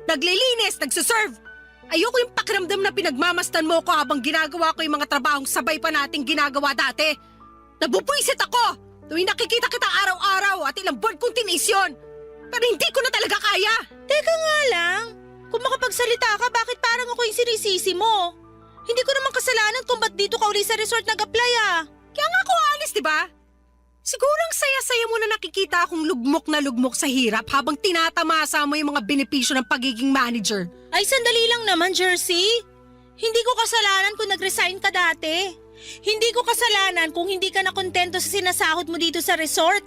Naglilinis, nagsuserve. Ayoko yung pakiramdam na pinagmamastan mo ko habang ginagawa ko yung mga trabahong sabay pa nating ginagawa dati. Nabubwisit ako tuwing nakikita kita araw-araw at ilang buwan kong tinis yun. Pero hindi ko na talaga kaya. Teka nga lang, kung makapagsalita ka, bakit parang ako yung sinisisi mo? Hindi ko naman kasalanan kung ba't dito ka uli sa resort nag-apply Kaya nga ako alis, di ba? Siguro ang saya-saya mo na nakikita akong lugmok sa hirap habang tinatamasa mo yung mga benepisyo ng pagiging manager. Ay, sandali lang naman, Jersey. Hindi ko kasalanan kung nag-resign ka dati. Hindi ko kasalanan kung hindi ka nakontento sa sinasahod mo dito sa resort.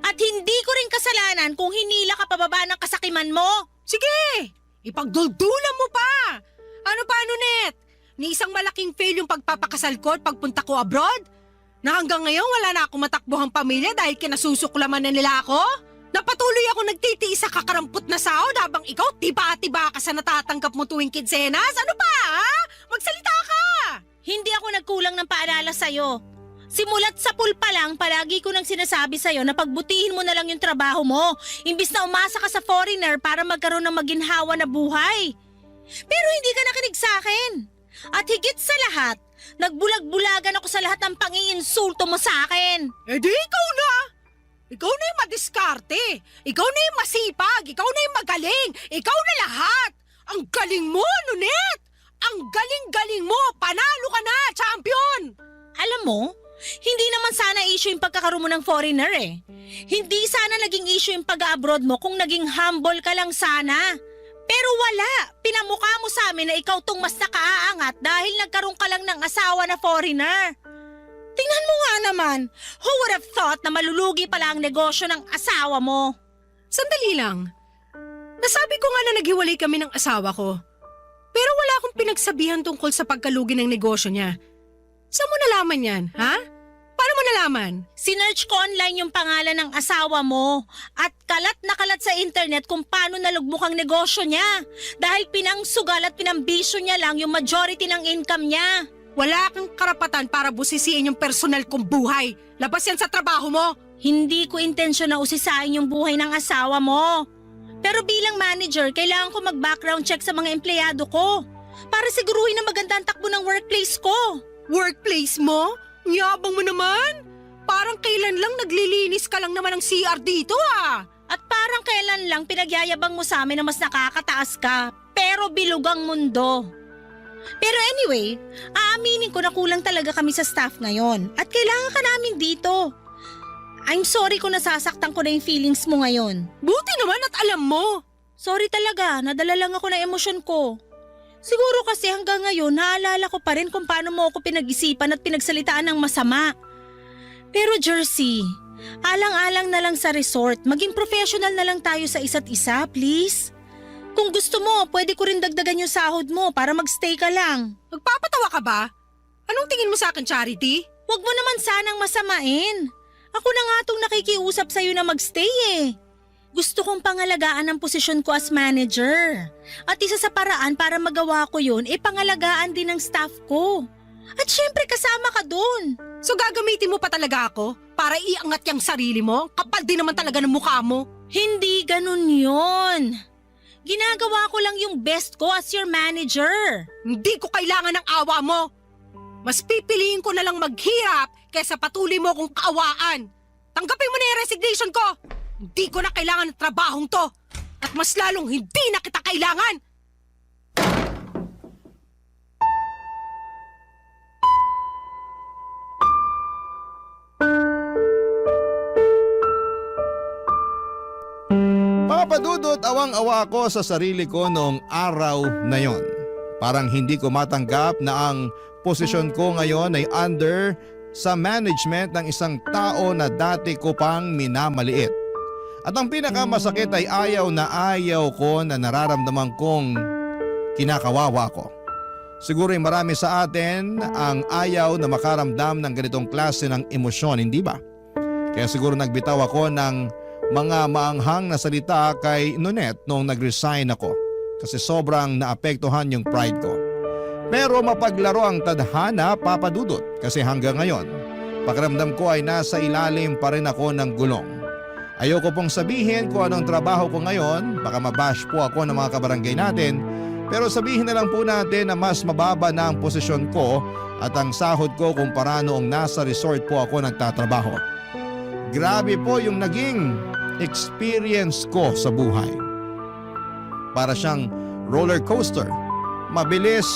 At hindi ko rin kasalanan kung hinila ka pababa ng kasakiman mo. Sige! Ipagduldulan mo pa! Ano pa, Nonet? Ni isang malaking fail yung pagpapakasal ko at pagpunta ko abroad? Na hanggang ngayon wala na akong matakbuhang pamilya dahil kinasusuklaman na nila ako? Napatuloy ako nagtitiis sa kakarampot na sahod habang ikaw tiba-tiba ka sa natatanggap mo tuwing kinsenas? Ano pa, ha? Magsalita ka! Hindi ako nagkulang ng paalala sa'yo. Simulat sa pool pa lang, palagi ko nang sinasabi sa'yo na pagbutihin mo na lang yung trabaho mo, imbis na umasa ka sa foreigner para magkaroon ng maginhawa na buhay. Pero hindi ka nakinig sa akin. At higit sa lahat, nagbulag-bulagan ako sa lahat ng pang-iinsulto mo sa akin. Eh di ikaw na! Ikaw na yung madiskarte. Ikaw na yung masipag. Ikaw na yung magaling. Ikaw na lahat. Ang galing mo, Nonet! Ang galing-galing mo! Panalo ka na, champion! Alam mo, hindi naman sana issue yung pagkakaroon mo ng foreigner Hindi sana naging issue yung pag-abroad mo kung naging humble ka lang sana. Pero wala, pinamukha mo sa amin na ikaw tong mas nakaaangat dahil nagkaroon ka lang ng asawa na foreigner. Tingnan mo nga naman, who would have thought na malulugi pala ang negosyo ng asawa mo? Sandali lang. Nasabi ko nga na naghiwalay kami ng asawa ko. Pero wala akong pinagsabihan tungkol sa pagkalugi ng negosyo niya. Saan mo nalaman yan, ha? Paano mo nalaman? Sinearch ko online yung pangalan ng asawa mo at kalat na kalat sa internet kung paano nalugmok ang negosyo niya dahil pinangsugal at pinambisyo niya lang yung majority ng income niya. Wala kang karapatan para busisiin yung personal kong buhay. Labas yan sa trabaho mo. Hindi ko intensyon na usisain yung buhay ng asawa mo. Pero bilang manager, kailangan ko mag-background check sa mga empleyado ko para siguruhin na maganda ang takbo ng workplace ko. Workplace mo? Yabang mo naman. Parang kailan lang naglilinis ka lang naman ng CR dito ah. At parang kailan lang pinagyayabang mo sa amin na mas nakakataas ka, pero bilog ang mundo. Pero anyway, aaminin ko na kulang talaga kami sa staff ngayon at kailangan ka namin dito. I'm sorry kung nasasaktan ko na yung feelings mo ngayon. Buti naman at alam mo. Sorry talaga, nadala lang ako ng emosyon ko. Siguro kasi hanggang ngayon naalala ko pa rin kung paano mo ako pinag-isipan at pinagsalitaan ng masama. Pero Jersey, alang-alang na lang sa resort, maging professional na lang tayo sa isa't isa, please. Kung gusto mo, pwede ko rin dagdagan yung sahod mo para magstay ka lang. Magpapatawa ka ba? Anong tingin mo sa akin, Charity? Huwag mo naman sanang masamain. Ako na nga itong nakikiusap sa'yo na magstay eh. Gusto kong pangalagaan ang posisyon ko as manager. At isa sa paraan para magawa ko yun, pangalagaan din ng staff ko. At syempre kasama ka dun. So gagamitin mo pa talaga ako para iangat yung sarili mo? Kapal din naman talaga ng mukha mo. Hindi ganun yon. Ginagawa ko lang yung best ko as your manager. Hindi ko kailangan ng awa mo. Mas pipiliin ko na lang maghirap kaysa patuloy mo kong kaawaan. Tanggapin mo na yung resignation ko. Hindi ko na kailangan ng trabahong to. At mas lalong hindi na kita kailangan. Papadudot, awang-awa ko sa sarili ko noong araw na yon. Parang hindi ko matanggap na ang posisyon ko ngayon ay under sa management ng isang tao na dati ko pang minamaliit. At ang pinakamasakit ay ayaw na ayaw ko na nararamdaman kong kinakawawa ko. Siguro ay marami sa atin ang ayaw na makaramdam ng ganitong klase ng emosyon, hindi ba? Kaya siguro nagbitaw ako ng mga maanghang na salita kay Nonet noong nag-resign ako kasi sobrang naapektuhan yung pride ko. Pero mapaglaro ang tadhana, papadudot, kasi hanggang ngayon, pakiramdam ko ay nasa ilalim pa rin ako ng gulong. Ayoko pong sabihin kung anong trabaho ko ngayon, baka mabash po ako ng mga kabarangay natin, pero sabihin na lang po natin na mas mababa na ang posisyon ko at ang sahod ko kumpara noong nasa resort po ako nagtatrabaho. Grabe po yung naging experience ko sa buhay. Para siyang roller coaster, mabilis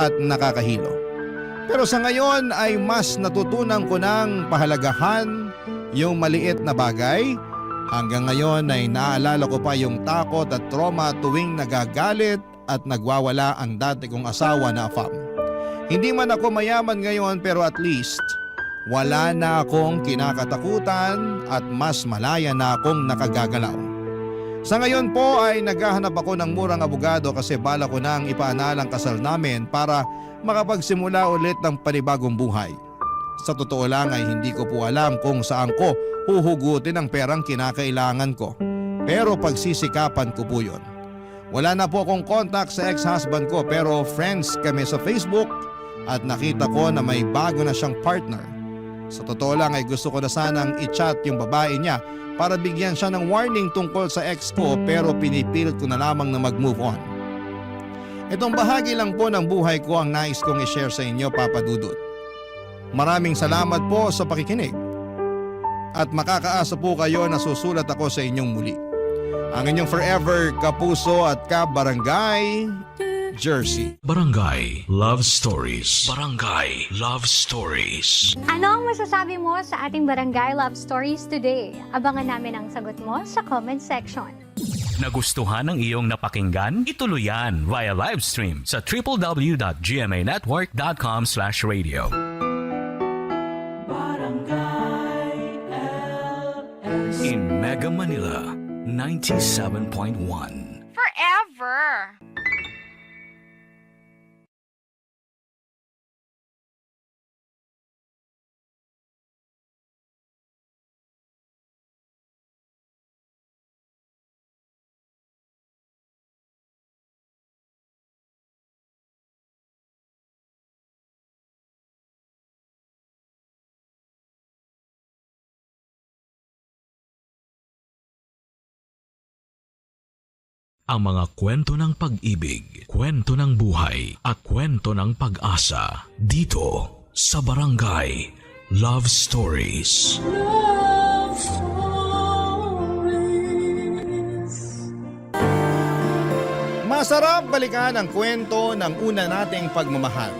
at nakakahilo. Pero sa ngayon ay mas natutunan ko ng pahalagahan yung maliit na bagay. Hanggang ngayon ay naaalala ko pa yung takot at trauma tuwing nagagalit at nagwawala ang dati kong asawa na afam. Hindi man ako mayaman ngayon pero at least wala na akong kinakatakutan at mas malaya na akong nakagagalaw. Sa ngayon po ay naghahanap ako ng murang abogado kasi bala ko nang ipaanal ang kasal namin para makapagsimula ulit ng panibagong buhay. Sa totoo lang ay hindi ko po alam kung saan ko huhugutin ang perang kinakailangan ko. Pero pagsisikapan ko po yun. Wala na po akong contact sa ex-husband ko pero friends kami sa Facebook at nakita ko na may bago na siyang partner. Sa totoo lang ay gusto ko na sanang i-chat yung babae niya para bigyan siya ng warning tungkol sa ex ko pero pinipilit ko na lamang na mag-move on. Itong bahagi lang po ng buhay ko ang nais kong i-share sa inyo, Papa Dudut. Maraming salamat po sa pakikinig at makakaasa po kayo na susulat ako sa inyong muli. Ang inyong forever kapuso at kabarangay, Jersey. Barangay Love Stories. Barangay Love Stories. Ano ang masasabi mo sa ating Barangay Love Stories today? Abangan namin ang sagot mo sa comment section. Nagustuhan ng iyong napakinggan? Ituloy yan via live stream sa www.gmanetwork.com/radio. In Mega Manila, 97.1. Forever! Ang mga kwento ng pag-ibig, kwento ng buhay at kwento ng pag-asa dito sa Barangay Love Stories. Love Stories. Masarap balikan ang kwento ng una nating pagmamahal.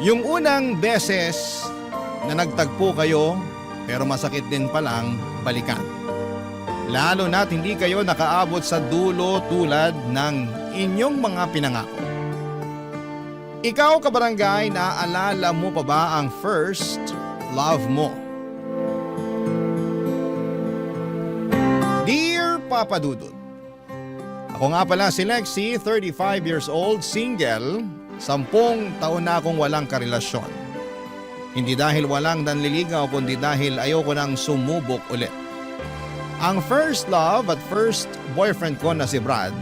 Yung unang beses na nagtagpo kayo pero masakit din palang balikan. Lalo na't hindi kayo nakaabot sa dulo tulad ng inyong mga pinangako. Ikaw kabarangay, naaalala mo pa ba ang first love mo? Dear Papa Dudut, ako nga pala si Lexie, 35 years old, single, 10 taon na akong walang karelasyon. Hindi dahil walang nanliligaw kundi dahil ayoko nang sumubok ulit. Ang first love at first boyfriend ko na si Brad,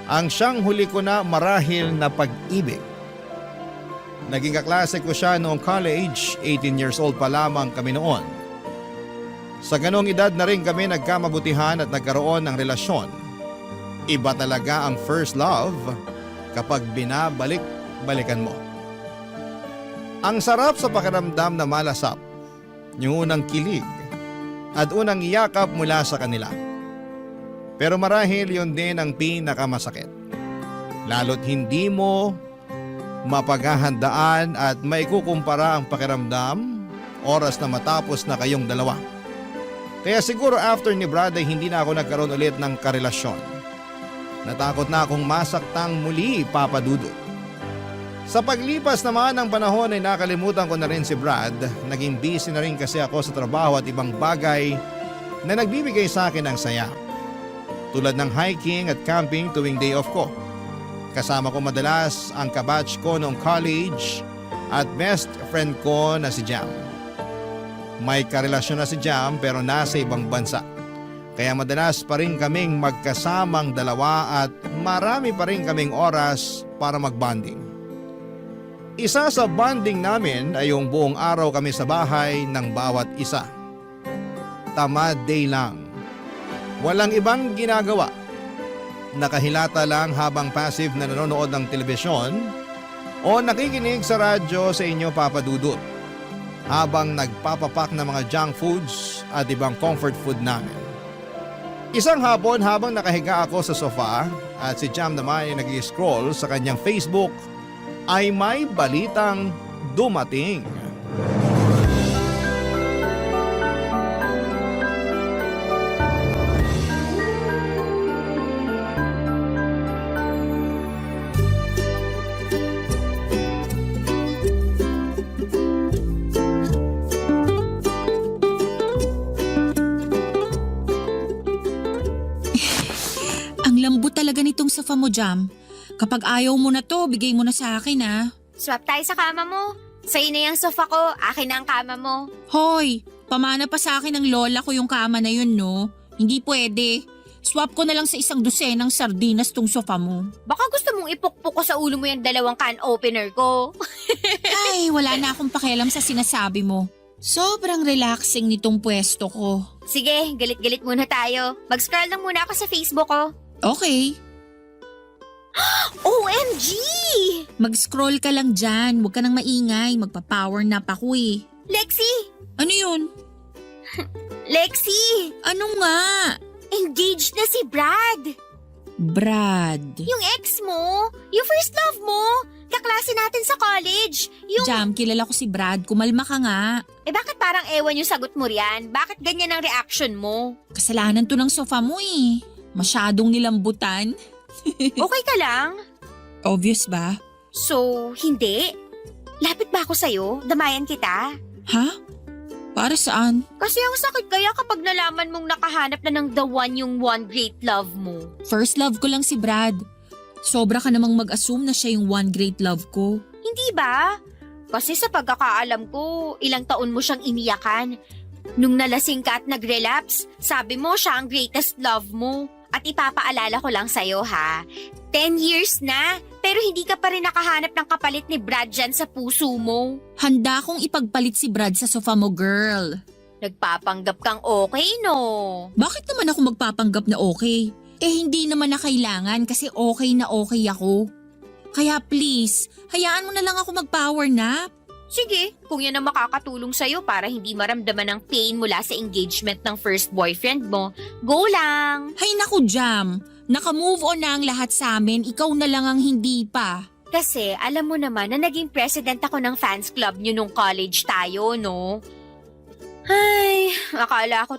ang siyang huli ko na marahil na pag-ibig. Naging kaklase ko siya noong college, 18 years old pa lamang kami noon. Sa ganong edad na rin kami nagkamabutihan at nagkaroon ng relasyon. Iba talaga ang first love kapag binabalik-balikan mo. Ang sarap sa pakiramdam na malasap, yung unang kilig, at unang yakap mula sa kanila. Pero marahil yun din ang pinakamasakit. Lalo't hindi mo mapaghahandaan at maikukumpara ang pakiramdam oras na matapos na kayong dalawa. Kaya siguro after ni Brad ay hindi na ako nagkaroon ulit ng karelasyon. Natakot na akong masaktang muli, Papa Dudut. Sa paglipas naman ng panahon ay nakalimutan ko na rin si Brad. Naging busy na rin kasi ako sa trabaho at ibang bagay na nagbibigay sa akin ng saya. Tulad ng hiking at camping tuwing day off ko. Kasama ko madalas ang kabatch ko noong college at best friend ko na si Jam. May karelasyon na si Jam pero nasa ibang bansa. Kaya madalas pa rin kaming magkasamang dalawa at marami pa rin kaming oras para magbonding. Isa sa bonding namin ay yung buong araw kami sa bahay ng bawat isa. Tamad day lang. Walang ibang ginagawa. Nakahilata lang habang passive na nanonood ng telebisyon o nakikinig sa radyo sa inyo, Papa Dudut, habang nagpapapak ng mga junk foods at ibang comfort food namin. Isang hapon habang nakahiga ako sa sofa at si Jam naman ay nag-scroll sa kanyang Facebook, ay may balitang dumating. Ang lambot talaga nitong sofa mo, Jam. Kapag ayaw mo na to, bigay mo na sa akin, ha? Swap tayo sa kama mo. Sa'yo na yung sofa ko, akin na ang kama mo. Hoy, pamana pa sa akin ng lola ko yung kama na yun, no? Hindi pwede. Swap ko na lang sa isang dosenang sardinas tong sofa mo. Baka gusto mong ipukpok ko sa ulo mo yung 2 can opener ko. Ay, wala na akong pakialam sa sinasabi mo. Sobrang relaxing nitong pwesto ko. Sige, galit-galit muna tayo. Mag-scroll lang muna ako sa Facebook ko. Okay. OMG! Mag-scroll ka lang dyan. Huwag ka nang maingay. Magpa-power nap ako eh. Lexi! Ano yun? Lexi! Ano nga? Engaged na si Brad! Brad. Yung ex mo, yung first love mo, kaklase natin sa college. Yung... Jam, kilala ko si Brad. Kumalma ka nga. Eh bakit parang ewan yung sagot mo riyan? Bakit ganyan ang reaction mo? Kasalanan to ng sofa mo eh. Masyadong nilambutan. Okay ka lang? Obvious ba? So, hindi? Lapit ba ako sa'yo? Damayan kita? Ha? Para saan? Kasi ang sakit kaya kapag nalaman mong nakahanap na ng the one yung one great love mo. First love ko lang si Brad. Sobra ka namang mag-assume na siya yung one great love ko. Hindi ba? Kasi sa pagkakaalam ko, ilang taon mo siyang iniyakan. Nung nalasing ka at nag-relapse, sabi mo siya ang greatest love mo. At ipapaalala ko lang sa'yo ha, 10 years na, pero hindi ka pa rin nakahanap ng kapalit ni Brad dyan sa puso mo. Handa kong ipagpalit si Brad sa sofa mo, girl. Nagpapanggap kang okay, no? Bakit naman ako magpapanggap na okay? Hindi naman na kailangan kasi okay na okay ako. Kaya please, hayaan mo na lang ako mag-power nap. Sige, kung yan ang makakatulong sa'yo para hindi maramdaman ng pain mula sa engagement ng first boyfriend mo, go lang! Hay naku, Jam. Naka-move on na ang lahat sa amin, ikaw na lang ang hindi pa. Kasi alam mo naman na naging president ako ng fans club nyo nung college tayo, no? Ay, akala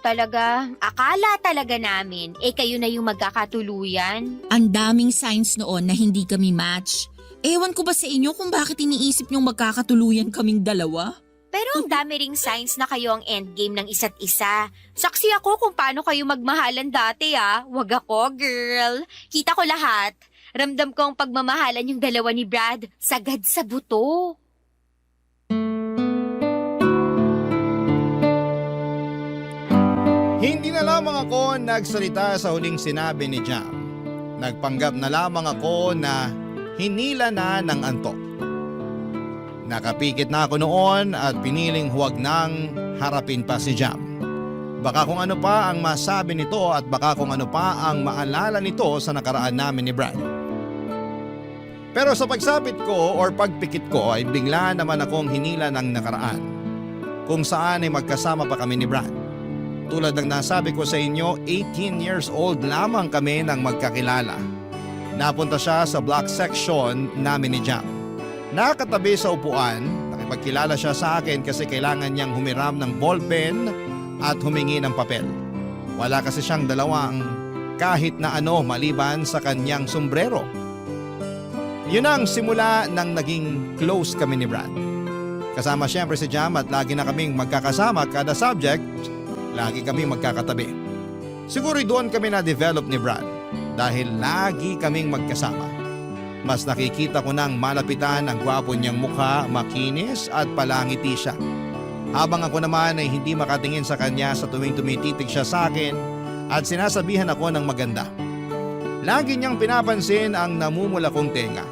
talaga namin, kayo na yung magkakatuluyan. Ang daming signs noon na hindi kami match. Ewan ko ba sa inyo kung bakit iniisip niyong magkakatuluyan kaming dalawa? Pero ang dami ring signs na kayo ang endgame ng isa't isa. Saksi ako kung paano kayo magmahalan dati Wag ako, girl. Kita ko lahat. Ramdam ko ang pagmamahalan yung dalawa ni Brad. Sagad sa buto. Hindi na lamang ako nagsalita sa huling sinabi ni Jam. Nagpanggap na lamang ako na hinila na ng antok. Nakapikit na ako noon at piniling huwag nang harapin pa si Jam. Baka kung ano pa ang masabi nito at baka kung ano pa ang maalala nito sa nakaraan namin ni Brad. Pero sa pagsapit ko or pagpikit ko ay bigla naman akong hinila ng nakaraan. Kung saan ay magkasama pa kami ni Brad. Tulad ng nasabi ko sa inyo, 18 years old lamang kami nang magkakilala. Napunta siya sa block section namin ni Jam. Nakatabi sa upuan, nakipagkilala siya sa akin kasi kailangan niyang humiram ng ballpen at humingi ng papel. Wala kasi siyang dalawang kahit na ano maliban sa kanyang sombrero. Yun ang simula ng naging close kami ni Brad. Kasama siyempre si Jam at lagi na kaming magkakasama kada subject, lagi kami magkakatabi. Siguro doon kami na-develop ni Brad dahil lagi kaming magkasama. Mas nakikita ko nang malapitan ang gwapo niyang mukha, makinis at palangiti siya. Habang ako naman ay hindi makatingin sa kanya sa tuwing tumititig siya sa akin at sinasabihan ako ng maganda. Lagi niyang pinapansin ang namumula kong tenga.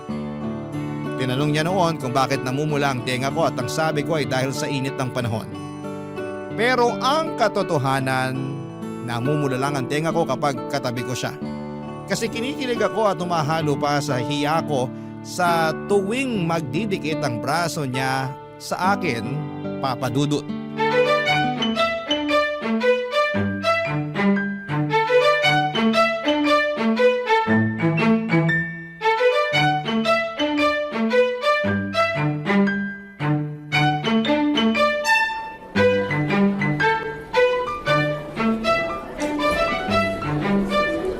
Tinanong niya noon kung bakit namumula ang tenga ko at ang sabi ko ay dahil sa init ng panahon. Pero ang katotohanan, namumula lang ang tenga ko kapag katabi ko siya. Kasi kinikilig ako at humahalo pa sa hiya ko sa tuwing magdidikit ang braso niya sa akin, Papa Dudut.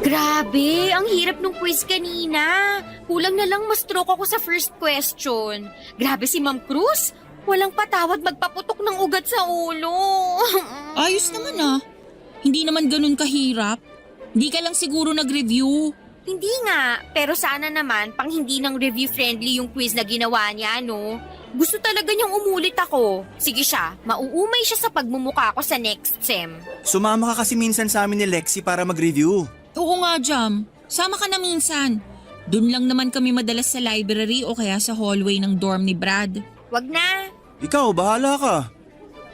Grabe, ang hirap nung quiz kanina. Kulang na lang ma-stroke ako sa first question. Grabe si Ma'am Cruz. Walang patawad magpaputok ng ugat sa ulo. Ayos naman Hindi naman ganun kahirap. Hindi ka lang siguro nag-review. Hindi nga, pero sana naman pang hindi nang review-friendly yung quiz na ginawa niya, no? Gusto talaga niyang umulit ako. Sige siya, mauumay siya sa pagmumukha ko sa next sem. Sumama ka kasi minsan sa amin ni Lexi para mag-review. Oo nga, Jam. Sama ka na minsan. Doon lang naman kami madalas sa library o kaya sa hallway ng dorm ni Brad. Wag na. Ikaw, bahala ka.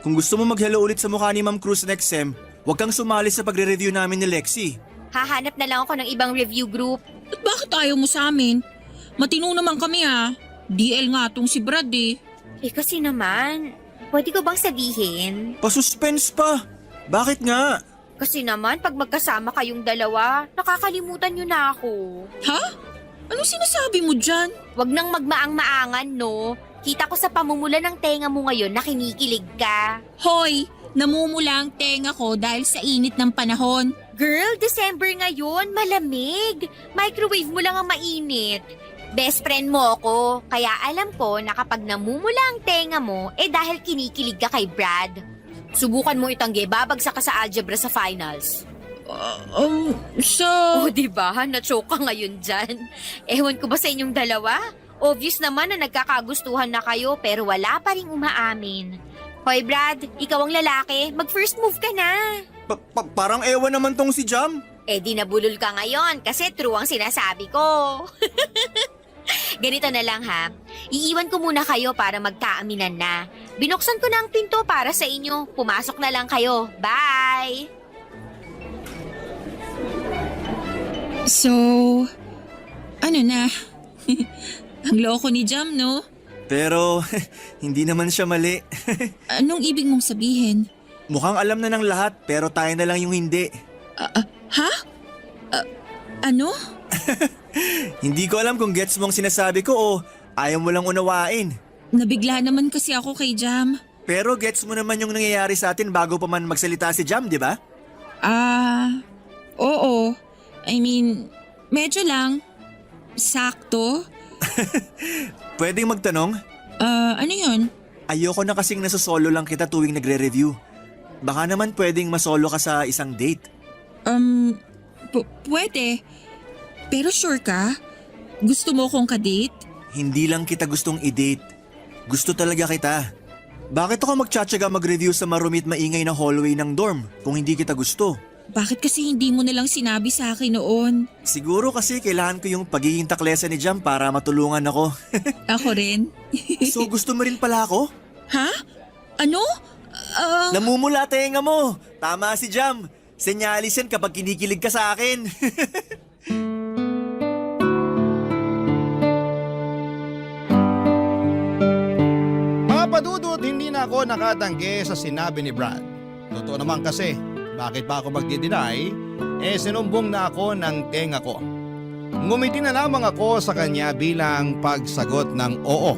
Kung gusto mo mag-hello ulit sa mukha ni Ma'am Cruz next sem, huwag kang sumali sa pagre-review namin ni Lexi. Hahanap na lang ako ng ibang review group. At bakit ayaw mo sa amin? Matino naman kami DL nga tong si Brad kasi naman, pwede ko bang sabihin? Pa-suspense pa. Bakit nga? Kasi naman, pag magkasama kayong dalawa, nakakalimutan nyo na ako. Ha? Anong sinasabi mo dyan? Wag nang magmaang-maangan, no? Kita ko sa pamumula ng tenga mo ngayon na kinikilig ka. Hoy, namumula ang tenga ko dahil sa init ng panahon. Girl, December ngayon, malamig. Microwave mo lang ang mainit. Best friend mo ako, kaya alam ko na kapag namumula ang tenga mo, dahil kinikilig ka kay Brad. Subukan mo itanggi, babagsak ka sa algebra sa finals. Diba? Na-choke ka ngayon dyan. Ewan ko ba sa inyong dalawa? Obvious naman na nagkakagustuhan na kayo pero wala pa rin umaamin. Hoy Brad, ikaw ang lalaki, mag-first move ka na. Parang ewan naman tong si Jam. Di nabulol ka ngayon kasi true ang sinasabi ko. Ganito na lang ha, iiwan ko muna kayo para magkaaminan na. Binuksan ko na ang pinto para sa inyo, pumasok na lang kayo. Bye! So, ano na? Ang loko ni Jam, no? Pero hindi naman siya mali. Anong ibig mong sabihin? Mukhang alam na ng lahat pero tayo na lang yung hindi. Ha? Ano? Hindi ko alam kung gets mo ang sinasabi ko o ayaw mo lang unawain. Nabigla naman kasi ako kay Jam. Pero gets mo naman yung nangyayari sa atin bago pa man magsalita si Jam, di ba? Oo. I mean, medyo lang. Sakto. Pwedeng magtanong? Ano yun? Ayoko na kasing nasosolo lang kita tuwing nagre-review. Baka naman pwedeng masolo ka sa isang date. Pwede. Pero sure ka? Gusto mo kong kadate? Hindi lang kita gustong i-date. Gusto talaga kita. Bakit ako magtsatsaga mag-review sa marumi at maingay na hallway ng dorm kung hindi kita gusto? Bakit kasi hindi mo nalang sinabi sa akin noon? Siguro kasi kailangan ko yung pagiging taklesa ni Jam para matulungan ako. Ako rin. So gusto mo rin pala ako? Ha? Ano? Namumula tenga mo. Tama si Jam. Senyalis yan kapag kinikilig ka sa akin. Papadudot, hindi na ako nakatanggi sa sinabi ni Brad. Totoo naman kasi, bakit pa ako magdi-deny? Sinumbong na ako ng tenga ko. Ngumiti na lamang ako sa kanya bilang pagsagot ng oo.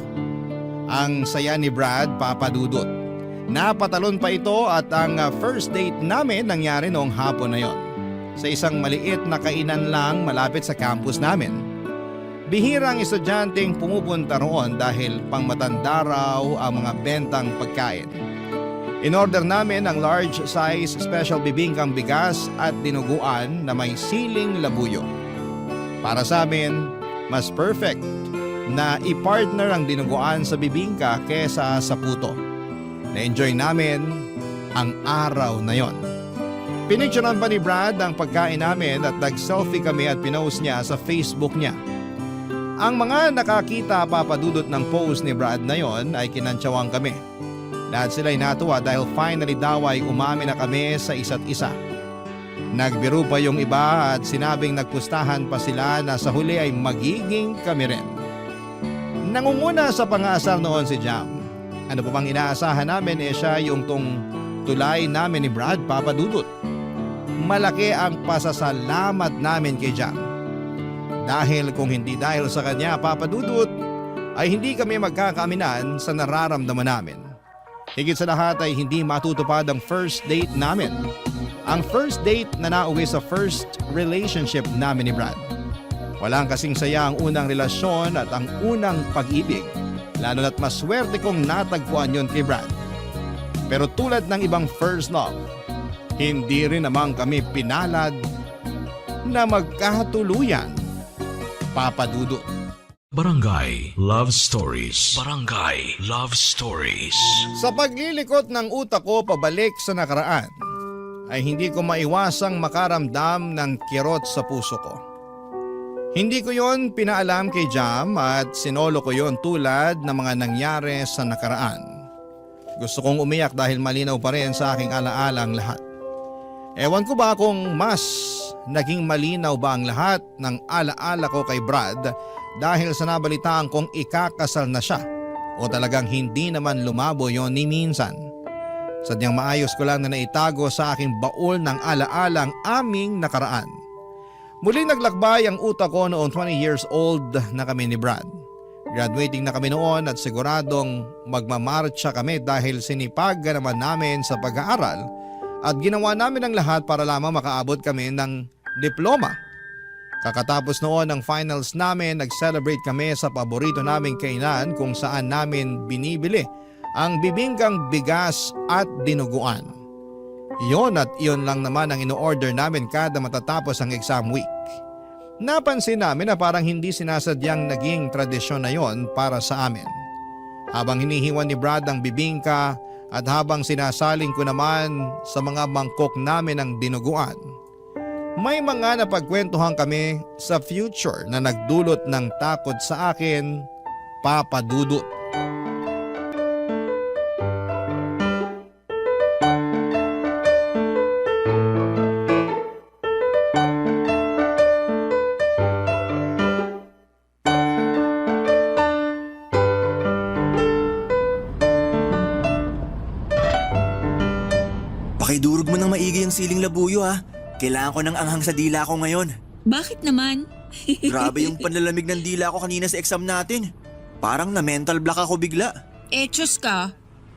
Ang saya ni Brad, Papadudot. Napatalon pa ito at ang first date namin nangyari noong hapon na yon. Sa isang maliit na kainan lang malapit sa campus namin. Bihirang estudyanteng pumupunta roon dahil pangmatanda raw ang mga bentang pagkain. In-order namin ang large size special bibingkang bigas at dinuguan na may siling labuyo. Para sa amin, mas perfect na i-partner ang dinuguan sa bibingka kesa sa puto. Na-enjoy namin ang araw na yon. Pinicturean pa ni Brad ang pagkain namin at nag-selfie kami at pinost niya sa Facebook niya. Ang mga nakakita, Papadudot, ng post ni Brad na yon ay kinantsawang kami. Lahat sila'y natuwa dahil finally daw ay umamin na kami sa isa't isa. Nagbiro pa yung iba at sinabing nagpustahan pa sila na sa huli ay magiging kami rin. Nangunguna sa pang-aasar noon si Jam. Ano pa bang inaasahan namin siya yung tong tulay namin ni Brad, Papadudot. Malaki ang pasasalamat namin kay Jam. Dahil kung hindi dahil sa kanya, Papadudot, ay hindi kami magkakaaminan sa nararamdaman namin. Higit sa lahat ay hindi matutupad ang first date namin. Ang first date na nauwi sa first relationship namin ni Brad. Walang kasing saya ang unang relasyon at ang unang pag-ibig. Lalo na't maswerte kong natagpuan yon kay Brad. Pero tulad ng ibang first love, hindi rin naman kami pinalad na magkatuluyan, Papadudot. Barangay Love Stories. Barangay Love Stories. Sa paglilikot ng utak ko pabalik sa nakaraan, ay hindi ko maiwasang makaramdam ng kirot sa puso ko. Hindi ko yon pinaalam kay Jam at sinolo ko yon tulad ng mga nangyari sa nakaraan. Gusto kong umiyak dahil malinaw pa rin sa aking alaala ang lahat. Ewan ko ba kung mas naging malinaw ba ang lahat ng alaala ko kay Brad dahil sa nabalitaan kong ikakasal na siya o talagang hindi naman lumabo yon ni minsan. Sadyang maayos ko lang na naitago sa aking baul ng alaala ang aming nakaraan. Muling naglakbay ang utak ko noong 20 years old na kami ni Brad. Graduating na kami noon at siguradong magmamarcha kami dahil sinipagan naman namin sa pag-aaral at ginawa namin ang lahat para lamang makaabot kami ng diploma. Kakatapos noon ng finals namin, nag-celebrate kami sa paborito naming kainan kung saan namin binibili ang bibingkang bigas at dinuguan. Iyon at iyon lang naman ang ino-order namin kada matatapos ang exam week. Napansin namin na parang hindi sinasadyang naging tradisyon na yon para sa amin. Habang hinihiwan ni Brad ang bibingka at habang sinasaling ko naman sa mga mangkok namin ang dinuguan, may mga napagkwentuhan kami sa future na nagdulot ng takot sa akin, Papadudot. siling labuyo ha. Kailangan ko ng anghang sa dila ko ngayon. Bakit naman? Grabe yung panlalamig ng dila ko kanina sa exam natin. Parang na-mental block ako bigla. Etos ka.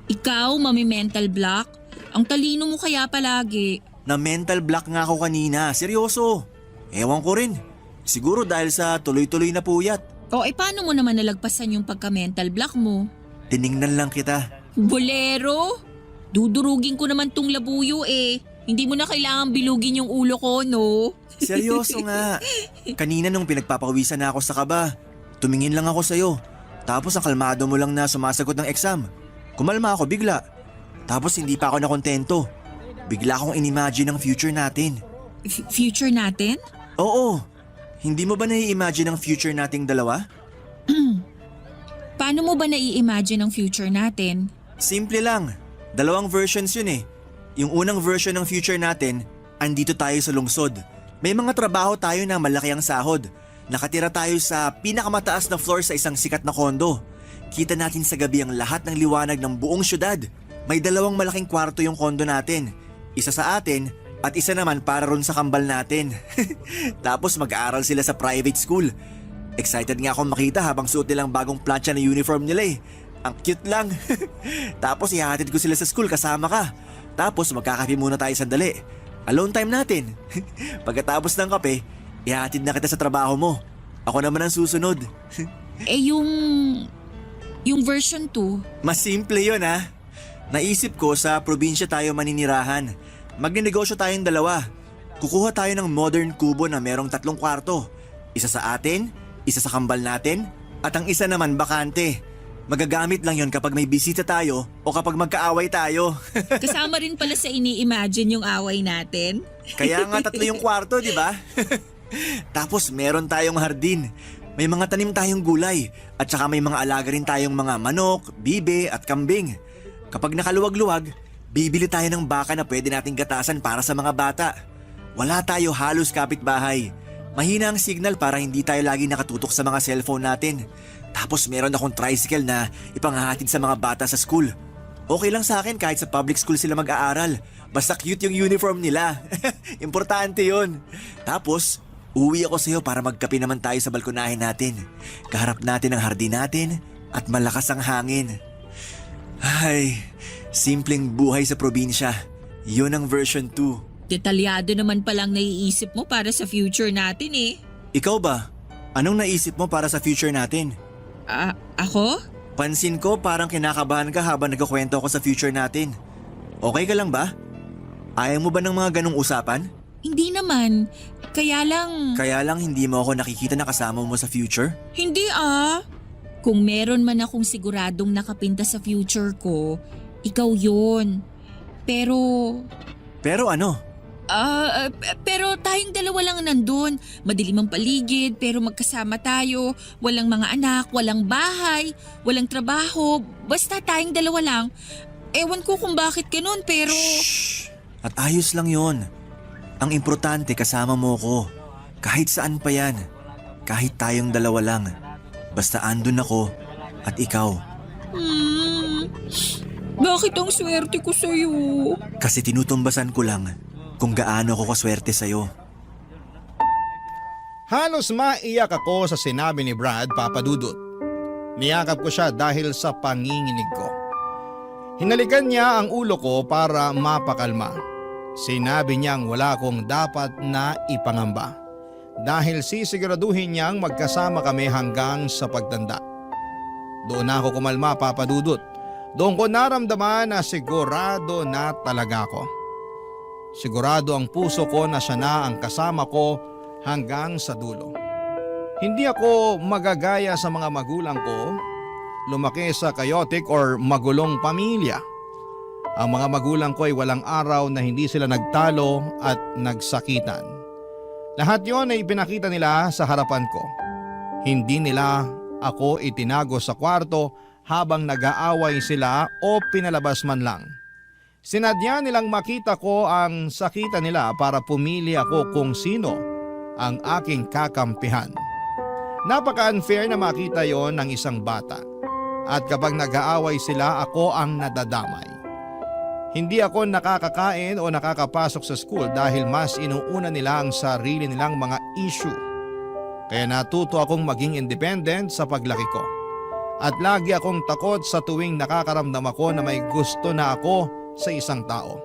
Ikaw, mami-mental block? Ang talino mo kaya palagi. Na-mental block nga ako kanina. Seryoso. Ewan ko rin. Siguro dahil sa tuloy-tuloy na puyat. O paano mo naman nalagpasan yung pagka-mental block mo? Tiningnan lang kita. Bolero? Dudurugin ko naman tong labuyo eh. Hindi mo na kailangan bilugin yung ulo ko, no? Seryoso nga. Kanina nung pinagpapawisan na ako sa kaba, tumingin lang ako sa'yo. Tapos ang kalmado mo lang na sumasagot ng exam. Kumalma ako bigla. Tapos hindi pa ako nakontento. Bigla akong inimagine ang future natin. Future natin? Oo. Hindi mo ba nai-imagine ang future nating dalawa? Paano mo ba nai-imagine ang future natin? Simple lang. Dalawang versions yun eh. Yung unang version ng future natin, andito tayo sa lungsod. May mga trabaho tayo na malaki ang sahod. Nakatira tayo sa pinakamataas na floor sa isang sikat na kondo. Kita natin sa gabi ang lahat ng liwanag ng buong syudad. May dalawang malaking kwarto yung kondo natin. Isa sa atin at isa naman para ron sa kambal natin. Tapos mag-aaral sila sa private school. Excited nga akong makita habang suot nilang bagong plancha na uniform nila eh. Ang cute lang. Tapos ihahatid ko sila sa school kasama ka. Tapos magkakape muna tayo sandali. Alone time natin. Pagkatapos ng kape, ihahatid na kita sa trabaho mo. Ako naman ang susunod. Yung version 2? Mas simple yun ha. Naisip ko sa probinsya tayo maninirahan. Magnenegosyo tayong dalawa. Kukuha tayo ng modern kubo na merong 3 kwarto. Isa sa atin, isa sa kambal natin, at ang isa naman bakante. Magagamit lang yon kapag may bisita tayo o kapag magkaaway tayo. Kasama rin pala sa ini-imagine yung away natin. Kaya nga 3 yung kwarto, di ba? Tapos meron tayong hardin. May mga tanim tayong gulay at saka may mga alaga rin tayong mga manok, bibe at kambing. Kapag nakaluwag-luwag, bibili tayo ng baka na pwede nating gatasan para sa mga bata. Wala tayo halos kapitbahay. Mahina ang signal para hindi tayo lagi nakatutok sa mga cellphone natin. Tapos meron akong tricycle na ipanghahatid sa mga bata sa school. Okay lang sa akin kahit sa public school sila mag-aaral. Basta cute yung uniform nila. Importante yun. Tapos, uwi ako sa'yo para magkape naman tayo sa balkonahin natin. Kaharap natin ang hardin natin at malakas ang hangin. Ay, simpleng buhay sa probinsya. Yun ang version 2. Detalyado naman palang naiisip mo para sa future natin eh. Ikaw ba? Anong naisip mo para sa future natin? Ako? Pansin ko parang kinakabahan ka habang nagkukwento ako sa future natin. Okay ka lang ba? Ayaw mo ba ng mga ganong usapan? Hindi naman. Kaya lang hindi mo ako nakikita na kasama mo sa future? Hindi Kung meron man akong siguradong nakapinta sa future ko, ikaw yun. Pero ano? Pero tayong dalawa lang nandun. Madilim ang paligid pero magkasama tayo. Walang mga anak, walang bahay, walang trabaho. Basta tayong dalawa lang. Ewan ko kung bakit ganun pero… Shhh! At ayos lang yon. Ang importante kasama mo ko. Kahit saan pa yan. Kahit tayong dalawa lang. Basta andun ako at ikaw. Bakit ang swerte ko sa'yo? Kasi tinutumbasan ko lang kung gaano ako kaswerte sa'yo. Halos maiyak ako sa sinabi ni Brad, Papa Dudut. Niyakap ko siya dahil sa panginginig ko. Hinalikan niya ang ulo ko para mapakalma. Sinabi niyang wala akong dapat na ipangamba. Dahil sisiguraduhin niyang magkasama kami hanggang sa pagtanda. Doon ako kumalma, Papa Dudut. Doon ko naramdaman na sigurado na talaga ako. Sigurado ang puso ko na siya na ang kasama ko hanggang sa dulo. Hindi ako magagaya sa mga magulang ko, lumaki sa chaotic or magulong pamilya. Ang mga magulang ko ay walang araw na hindi sila nagtalo at nagsakitan. Lahat yon ay ipinakita nila sa harapan ko. Hindi nila ako itinago sa kwarto habang nag-aaway sila o pinalabas man lang. Sinadya nilang makita ko ang sakitan nila para pumili ako kung sino ang aking kakampihan. Napaka-unfair na makita yon ng isang bata. At kapag nag-aaway sila, ako ang nadadamay. Hindi ako nakakakain o nakakapasok sa school dahil mas inuuna nila ang sarili nilang mga issue. Kaya natuto akong maging independent sa paglaki ko. At lagi akong takot sa tuwing nakakaramdam ako na may gusto na ako sa isang tao.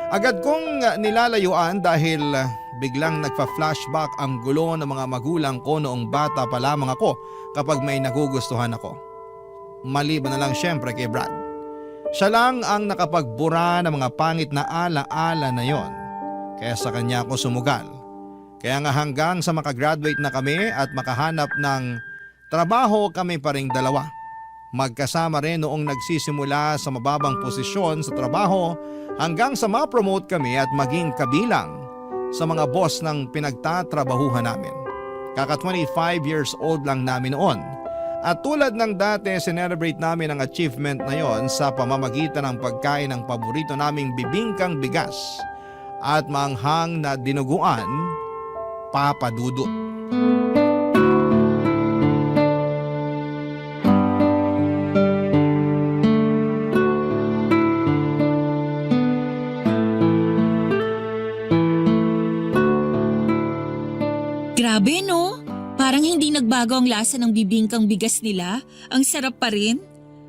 Agad kong nilalayuan dahil biglang nagpa-flashback ang gulo ng mga magulang ko noong bata pa lamang ako kapag may nagugustuhan ako. Maliban na lang syempre kay Brad. Siya lang ang nakapagbura ng mga pangit na ala-ala na yon. Kaya sa kanya ako sumugal. Kaya nga hanggang sa makagraduate na kami at makahanap ng trabaho kami pa ring dalawa. Magkasama rin noong nagsisimula sa mababang posisyon sa trabaho hanggang sa ma-promote kami at maging kabilang sa mga boss ng pinagtatrabahuhan namin. Kaka 25 years old lang namin noon. At tulad ng dati, sinelebrate namin ang achievement na yon sa pamamagitan ng pagkain ng paborito naming bibingkang bigas at manghang na dinuguan, Papa Dudut. Grabe no? Parang hindi nagbago ang lasa ng bibingkang bigas nila. Ang sarap pa rin.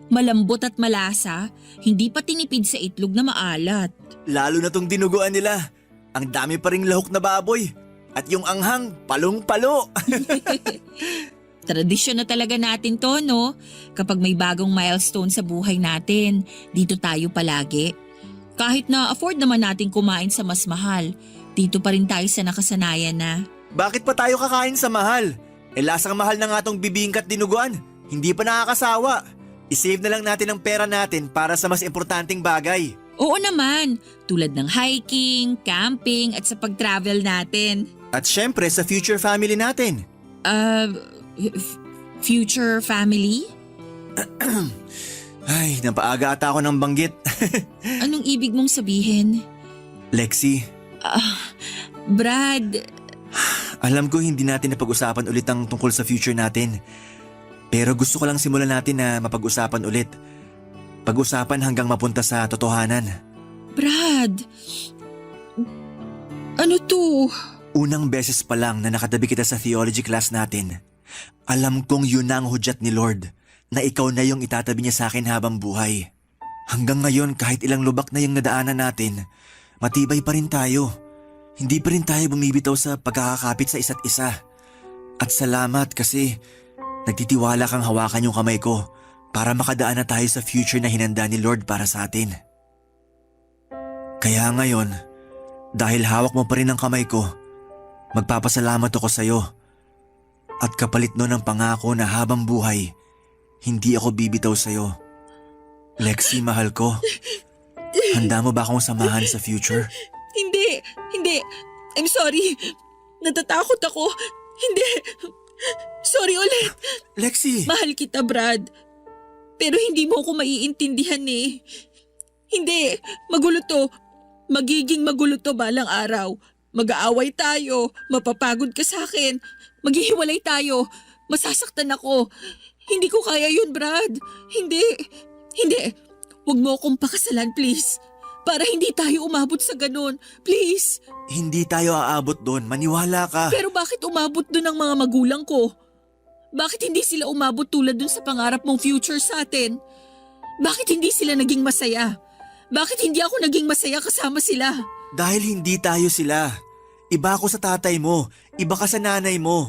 Malambot at malasa, hindi pa tinipid sa itlog na maalat. Lalo na tong dinuguan nila. Ang dami pa ring lahok na baboy. At yung anghang, palong-palo. Tradisyon na talaga natin to, no? Kapag may bagong milestone sa buhay natin, dito tayo palagi. Kahit na afford naman natin kumain sa mas mahal, dito pa rin tayo sa nakasanayan na. Bakit pa tayo kakain sa mahal? Lasang mahal na nga tong bibingkat dinuguan. Hindi pa nakakasawa. I-save na lang natin ang pera natin para sa mas importanteng bagay. Oo naman, tulad ng hiking, camping at sa pag-travel natin. At syempre sa future family natin. Future family? Ay, napaaga ata ako ng banggit. Anong ibig mong sabihin? Lexi. Brad. Alam ko hindi natin napag-usapan ulit ang tungkol sa future natin. Pero gusto ko lang simulan natin na mapag-usapan ulit. Pag-usapan hanggang mapunta sa totohanan. Brad. Ano to? Unang beses pa lang na nakatabi kita sa theology class natin. Alam kong yun na ang hudyat ni Lord na ikaw na yung itatabi niya sa akin habang buhay. Hanggang ngayon kahit ilang lubak na yung nadaanan natin, matibay pa rin tayo. Hindi pa rin tayo bumibitaw sa pagkakakapit sa isa't isa. At salamat kasi nagtitiwala kang hawakan yung kamay ko para makadaan na tayo sa future na hinanda ni Lord para sa atin. Kaya ngayon, dahil hawak mo pa rin ang kamay ko, magpapasalamat ako sa'yo. At kapalit nun ang pangako na habang buhay, hindi ako bibitaw sa'yo. Lexi, mahal ko. Handa mo ba akong samahan sa future? Hindi. I'm sorry. Natatakot ako. Hindi. Sorry ulit. Lexi! Mahal kita, Brad. Pero hindi mo ako maiintindihan eh. Hindi. Magulo to. Magiging magulo to balang araw. Mag-aaway tayo. Mapapagod ka sa akin. Maghihiwalay tayo. Masasaktan ako. Hindi ko kaya yun, Brad. Hindi. Huwag mo akong pakasalan, please. Para hindi tayo umabot sa ganun. Please. Hindi tayo aabot doon. Maniwala ka. Pero bakit umabot doon ang mga magulang ko? Bakit hindi sila umabot tulad doon sa pangarap mong future sa atin? Bakit hindi sila naging masaya? Bakit hindi ako naging masaya kasama sila? Dahil hindi tayo sila. Iba ako sa tatay mo. Iba ka sa nanay mo.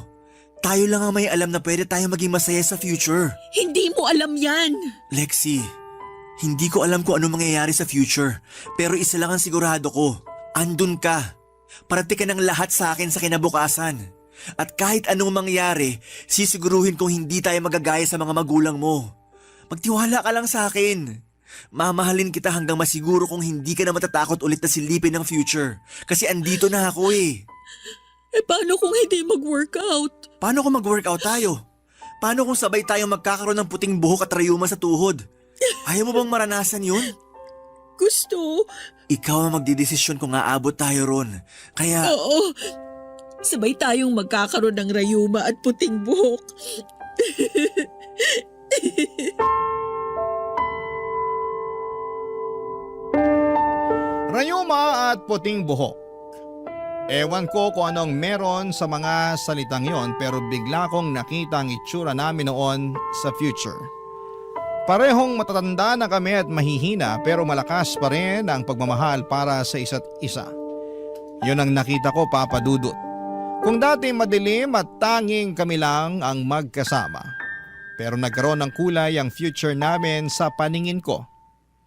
Tayo lang ang may alam na pwede tayo maging masaya sa future. Hindi mo alam yan. Lexi, hindi ko alam kung ano mangyayari sa future. Pero isa lang ang sigurado ko. Andun ka. Parati ka ng lahat sa akin sa kinabukasan. At kahit anong mangyari, sisiguruhin kong hindi tayo magagaya sa mga magulang mo. Magtiwala ka lang sa akin. Mamahalin kita hanggang masiguro kong hindi ka na matatakot ulit na silipin ng future. Kasi andito na ako eh. Paano kung hindi mag-workout? Paano kung mag-workout tayo? Paano kung sabay tayo magkakaroon ng puting buhok at rayuma sa tuhod? Ayaw mo bang maranasan yun? Gusto. Ikaw ang magdidesisyon kung aabot tayo ron. Kaya... Oo. Sabay tayong magkakaroon ng rayuma at puting buhok. Rayuma at puting buhok. Ewan ko kung anong meron sa mga salitang yon pero bigla kong nakita ang itsura namin noon sa future. Parehong matatanda na kami at mahihina pero malakas pa rin ang pagmamahal para sa isa't isa. Yun ang nakita ko, Papa Dudut. Kung dati madilim at tanging kami lang ang magkasama. Pero nagkaroon ng kulay ang future namin sa paningin ko.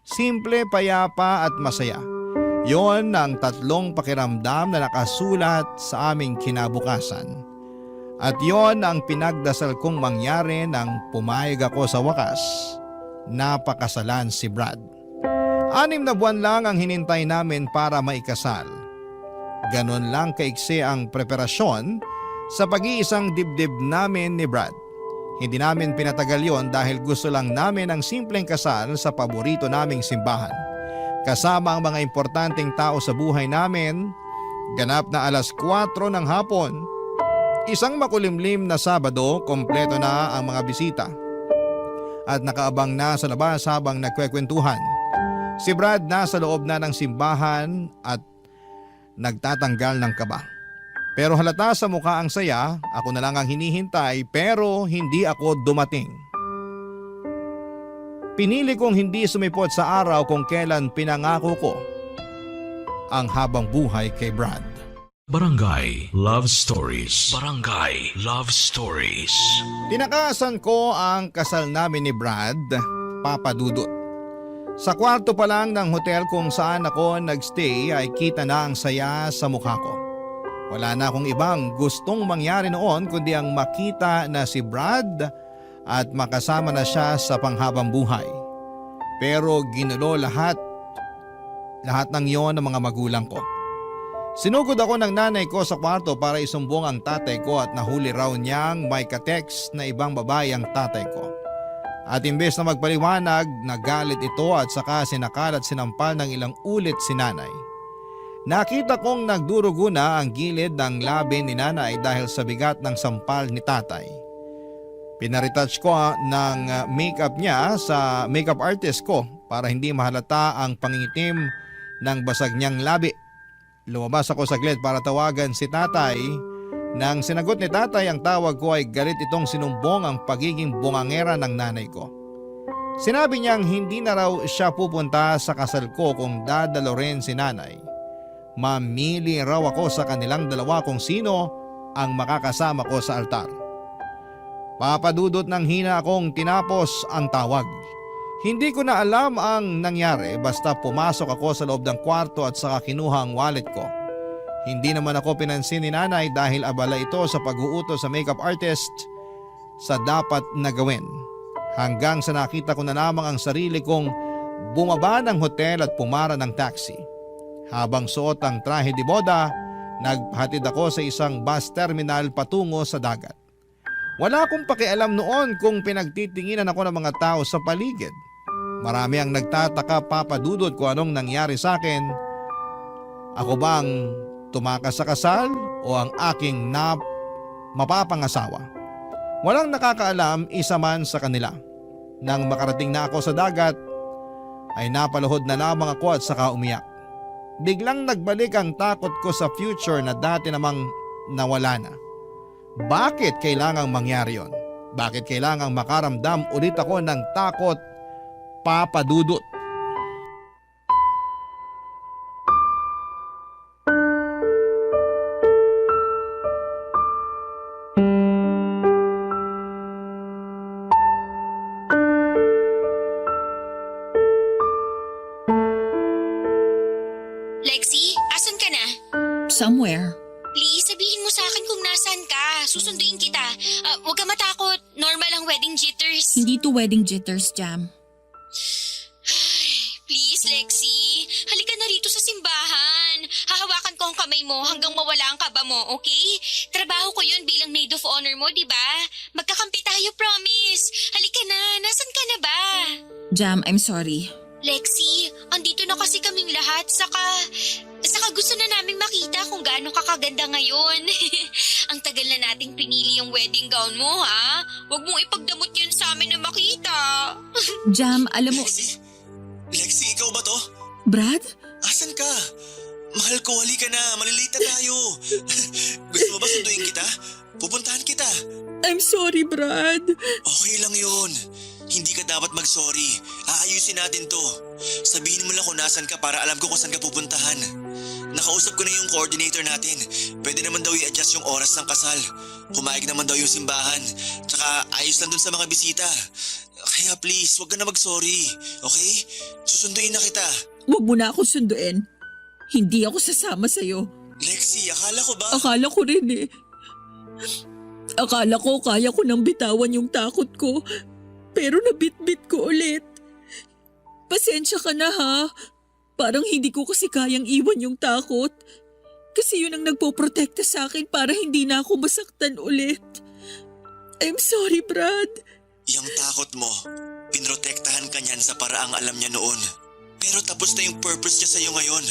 Simple, payapa at masaya. Yon ang tatlong pakiramdam na nakasulat sa aming kinabukasan. At yon ang pinagdasal kong mangyari nang pumayag ako sa wakas. Napakasalan si Brad. 6 na buwan lang ang hinintay namin para maikasal. Ganon lang kaiksi ang preparasyon sa pag-iisang dibdib namin ni Brad. Hindi namin pinatagal yon dahil gusto lang namin ang simpleng kasal sa paborito naming simbahan. Kasama ang mga importanteng tao sa buhay namin, ganap na 4:00 ng hapon. Isang makulimlim na Sabado, kompleto na ang mga bisita. At nakaabang na sa labas habang nagkwekwentuhan. Si Brad nasa loob na ng simbahan at nagtatanggal ng kaba. Pero halata sa mukha ang saya, ako na lang ang hinihintay pero hindi ako dumating. Pinili kong hindi sumipot sa araw kung kailan pinangako ko ang habang buhay kay Brad. Barangay Love Stories. Barangay Love Stories. Tinakasan ko ang kasal namin ni Brad, Papa Dudut. Sa kwarto pa lang ng hotel kung saan ako nagstay ay kita na ang saya sa mukha ko. Wala na akong ibang gustong mangyari noon kundi ang makita na si Brad at makasama na siya sa panghabang buhay. Pero ginulo lahat ng yon ng mga magulang ko. Sinugod ako ng nanay ko sa kwarto para isumbong ang tatay ko at nahuli raw niyang may ka-text na ibang babae ang tatay ko. At imbes na magpaliwanag, nagalit ito at saka sinakal at sinampal ng ilang ulit si nanay. Nakita kong nagdurugo na ang gilid ng labi ni nanay dahil sa bigat ng sampal ni tatay. Pinaretouch ko ng makeup niya sa makeup artist ko para hindi mahalata ang pangingitim ng basag niyang labi. Lumabas ako saglit para tawagan si tatay. Nang sinagot ni tatay ang tawag ko ay galit itong sinumbong ang pagiging bungangera ng nanay ko. Sinabi niyang hindi na raw siya pupunta sa kasal ko kung dadalo rin si nanay. Mamili raw ako sa kanilang dalawa kung sino ang makakasama ko sa altar. Papadudot ng hina akong tinapos ang tawag. Hindi ko na alam ang nangyari basta pumasok ako sa loob ng kwarto at saka kinuha ang wallet ko. Hindi naman ako pinansin ni nanay dahil abala ito sa pag-uutos sa makeup artist sa dapat na gawin. Hanggang sa nakita ko na lamang ang sarili kong bumaba ng hotel at pumara ng taxi. Habang suot ang trahe de boda, naghatid ako sa isang bus terminal patungo sa dagat. Wala akong pakialam noon kung pinagtitinginan ako ng mga tao sa paligid. Marami ang nagtataka, Papa Dudut, kung anong nangyari sa akin. Ako bang tumakas sa kasal o ang aking mapapangasawa? Walang nakakaalam, isa man sa kanila. Nang makarating na ako sa dagat, ay napaluhod na lamang ako at saka umiyak. Biglang nagbalik ang takot ko sa future na dati namang nawala na. Bakit kailangang mangyari yon? Bakit kailangang makaramdam ulit ako ng takot, Papa Dudut? Lexi, asan ka na? Somewhere. Please, sabihin mo sa akin kung nasaan ka. Susunduin kita. Huwag ka matakot. Normal ang wedding jitters. Hindi to wedding jitters, Jam. Please, Lexi. Halika na rito sa simbahan. Hahawakan ko ang kamay mo hanggang mawala ang kaba mo, okay? Trabaho ko yun bilang maid of honor mo, di ba? Magkakampi tayo, promise. Halika na. Nasaan ka na ba? Jam, I'm sorry. Lexi, andito na kasi kaming lahat. Saka gusto na naming makita kung gaano kakaganda ngayon. Ang tagal na nating pinili yung wedding gown mo, ha? Huwag mong ipagdamot yan sa amin na makita. Jam, alam mo... Lexi, ikaw ba to? Brad? Asan ka? Mahal ko, halika na. Malilate na tayo. Gusto mo ba sunduin kita? Pupuntahan kita. I'm sorry, Brad. Okay lang yun. Hindi ka dapat mag-sorry. Aayusin natin to. Sabihin mo lang kung nasan ka para alam ko kung saan ka pupuntahan. Nakausap ko na yung coordinator natin. Pwede naman daw i-adjust yung oras ng kasal. Pumayag naman daw yung simbahan. Tsaka ayos lang dun sa mga bisita. Kaya please, huwag ka na mag-sorry. Okay? Susunduin na kita. Huwag mo na ako sunduin. Hindi ako sasama sa'yo. Lexi, akala ko ba? Akala ko rin eh. Akala ko kaya ko nang bitawan yung takot ko. Pero nabitbit ko ulit. Pasensya ka na ha. Parang hindi ko kasi kayang iwan yung takot. Kasi yun ang nagpoprotekta sa akin para hindi na ako masaktan ulit. I'm sorry, Brad. Yung takot mo, pinrotektahan ka niyan sa paraang alam niya noon. Pero tapos na yung purpose niya sa'yo ngayon.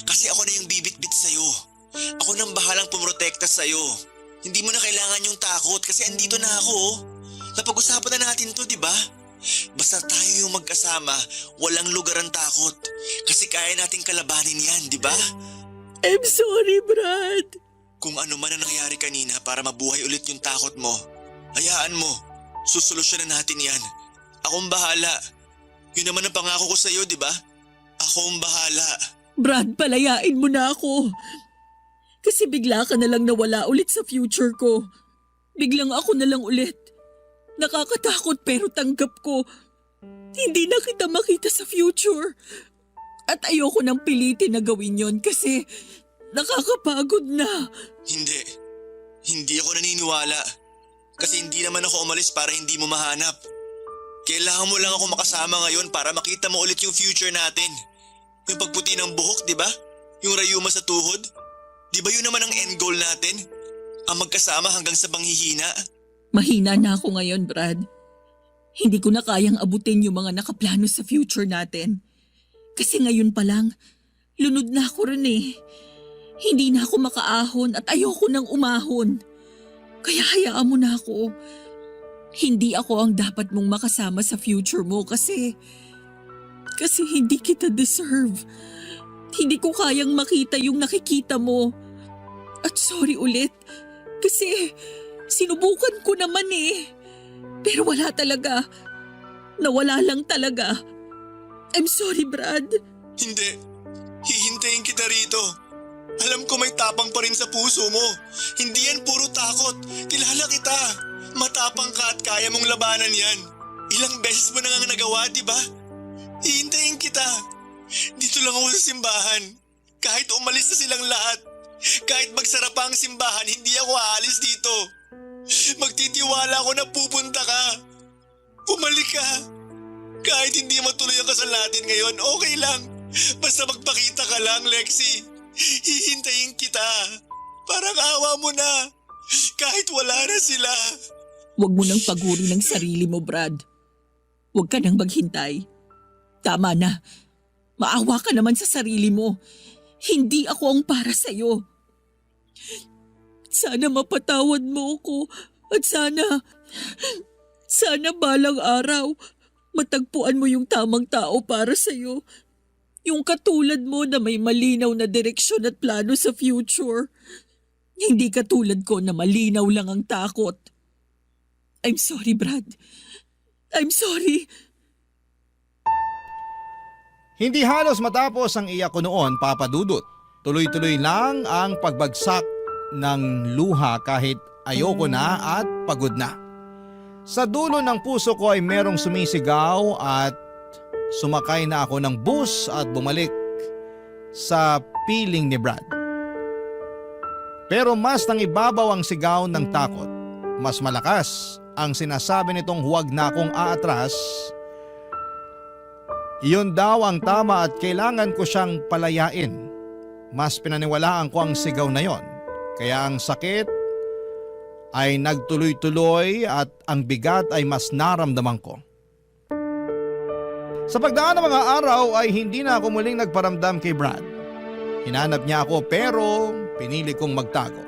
Kasi ako na yung bibit-bit sa'yo. Ako nang bahalang pumrotekta sa'yo. Hindi mo na kailangan yung takot kasi andito na ako. Napag-usapan na natin to, di ba? Basta tayo yung magkasama, walang lugar ang takot. Kasi kaya nating kalabanin yan, di ba? I'm sorry, Brad. Kung ano man ang nangyari kanina para mabuhay ulit yung takot mo, hayaan mo. Susolusyonan natin yan. Akong bahala. Yun naman ang pangako ko sa'yo, di ba? Akong bahala. Brad, palayain mo na ako. Kasi bigla ka na lang nawala ulit sa future ko. Biglang ako na lang ulit. Nakakatakot pero tanggap ko. Hindi na kita makita sa future. At ayoko nang pilitin na gawin yon kasi nakakapagod na. Hindi. Hindi ako naniniwala. Kasi hindi naman ako umalis para hindi mo mahanap. Kailangan mo lang ako makasama ngayon para makita mo ulit yung future natin. Yung pagputi ng buhok, di ba? Yung rayuma sa tuhod. Di ba yun naman ang end goal natin? Ang magkasama hanggang sa panghihina. Mahina na ako ngayon, Brad. Hindi ko na kayang abutin yung mga nakaplano sa future natin. Kasi ngayon pa lang, lunod na ako rin eh. Hindi na ako makaahon at ayoko nang umahon. Kaya hayaan mo na ako. Hindi ako ang dapat mong makasama sa future mo kasi hindi kita deserve. Hindi ko kayang makita yung nakikita mo. At sorry ulit kasi sinubukan ko naman eh. Pero wala talaga. Nawala lang talaga. I'm sorry, Brad. Hindi. Hihintayin kita rito. Alam ko may tapang pa rin sa puso mo. Hindi yan puro takot. Kilala kita. Matapang ka at kaya mong labanan yan. Ilang beses mo na nga nagawa, di ba? Hihintayin kita. Dito lang ako sa simbahan. Kahit umalis na silang lahat. Kahit magsara pa ang simbahan, hindi ako aalis dito. Magtitiwala ako na pupunta ka. Bumalik ka. Kahit hindi matuloy ang kasal natin ngayon, okay lang. Basta magpakita ka lang, Lexi. Hihintayin kita. Parang awa mo na. Kahit wala na sila. Huwag mo nang paguri ng sarili mo, Brad. Huwag ka nang maghintay. Tama na. Maawa ka naman sa sarili mo. Hindi ako ang para sa'yo. Sana mapatawad mo ako at sana balang araw matagpuan mo yung tamang tao para sa'yo. Yung katulad mo na may malinaw na direksyon at plano sa future. Hindi katulad ko na malinaw lang ang takot. I'm sorry, Brad. I'm sorry. Hindi halos matapos ang iyak ko noon, Papa Dudut. Tuloy-tuloy lang ang pagbagsak ng luha kahit ayoko na at pagod na. Sa dulo ng puso ko ay merong sumisigaw at sumakay na ako ng bus at bumalik sa piling ni Brad. Pero mas nang ibabaw ang sigaw ng takot. Mas malakas ang sinasabi nitong huwag na akong aatras. Iyon daw ang tama at kailangan ko siyang palayain. Mas pinaniwalaan ko ang sigaw na yon. Kaya ang sakit ay nagtuloy-tuloy at ang bigat ay mas naramdaman ko. Sa pagdaan ng mga araw ay hindi na ako muling nagparamdam kay Brad. Hinanap niya ako pero pinili kong magtago.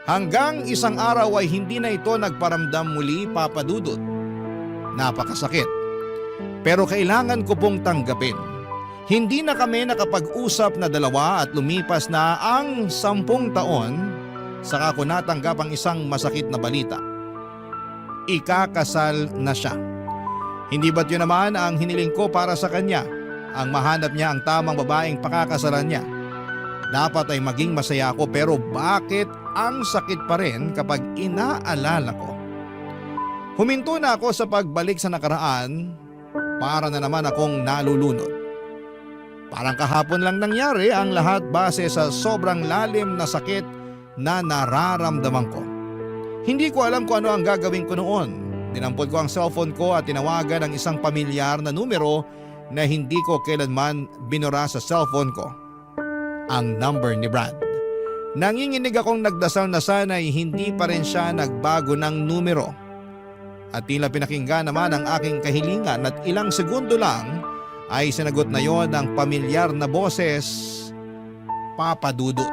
Hanggang isang araw ay hindi na ito nagparamdam muli, Papa Dudut. Napakasakit. Pero kailangan ko pong tanggapin. Hindi na kami nakapag-usap na dalawa at lumipas na ang 10 taon saka ko natanggap ang isang masakit na balita. Ikakasal na siya. Hindi ba't yun naman ang hiniling ko para sa kanya? Ang mahanap niya ang tamang babaeng pakakasalan niya. Dapat ay maging masaya ako pero bakit ang sakit pa rin kapag inaalala ko? Huminto na ako sa pagbalik sa nakaraan para na naman akong nalulunod. Parang kahapon lang nangyari ang lahat base sa sobrang lalim na sakit na nararamdaman ko. Hindi ko alam kung ano ang gagawin ko noon. Dinampot ko ang cellphone ko at tinawagan ang isang pamilyar na numero na hindi ko kailanman binura sa cellphone ko. Ang number ni Brad. Nanginginig akong nagdasal na sana'y hindi pa rin siya nagbago ng numero. At tila pinakinggan naman ang aking kahilingan at ilang segundo lang ay sinagot na yon ng pamilyar na boses, Papa Dudut.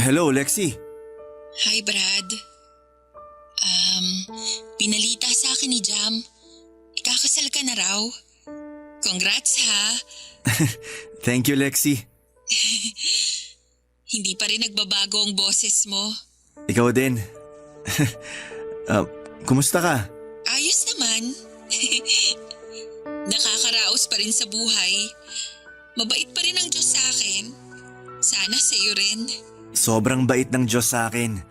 Hello, Lexi. Hi, Brad. Pinalita sa akin ni Jam. Ikakasal ka na raw. Congrats, ha? Thank you, Lexi. Hindi pa rin nagbabago ang boses mo. Ikaw din. Kumusta ka? Ayos naman. Nakakaraos pa rin sa buhay. Mabait pa rin ang Diyos sa akin. Sana sa'yo rin. Sobrang bait ng Diyos sa akin.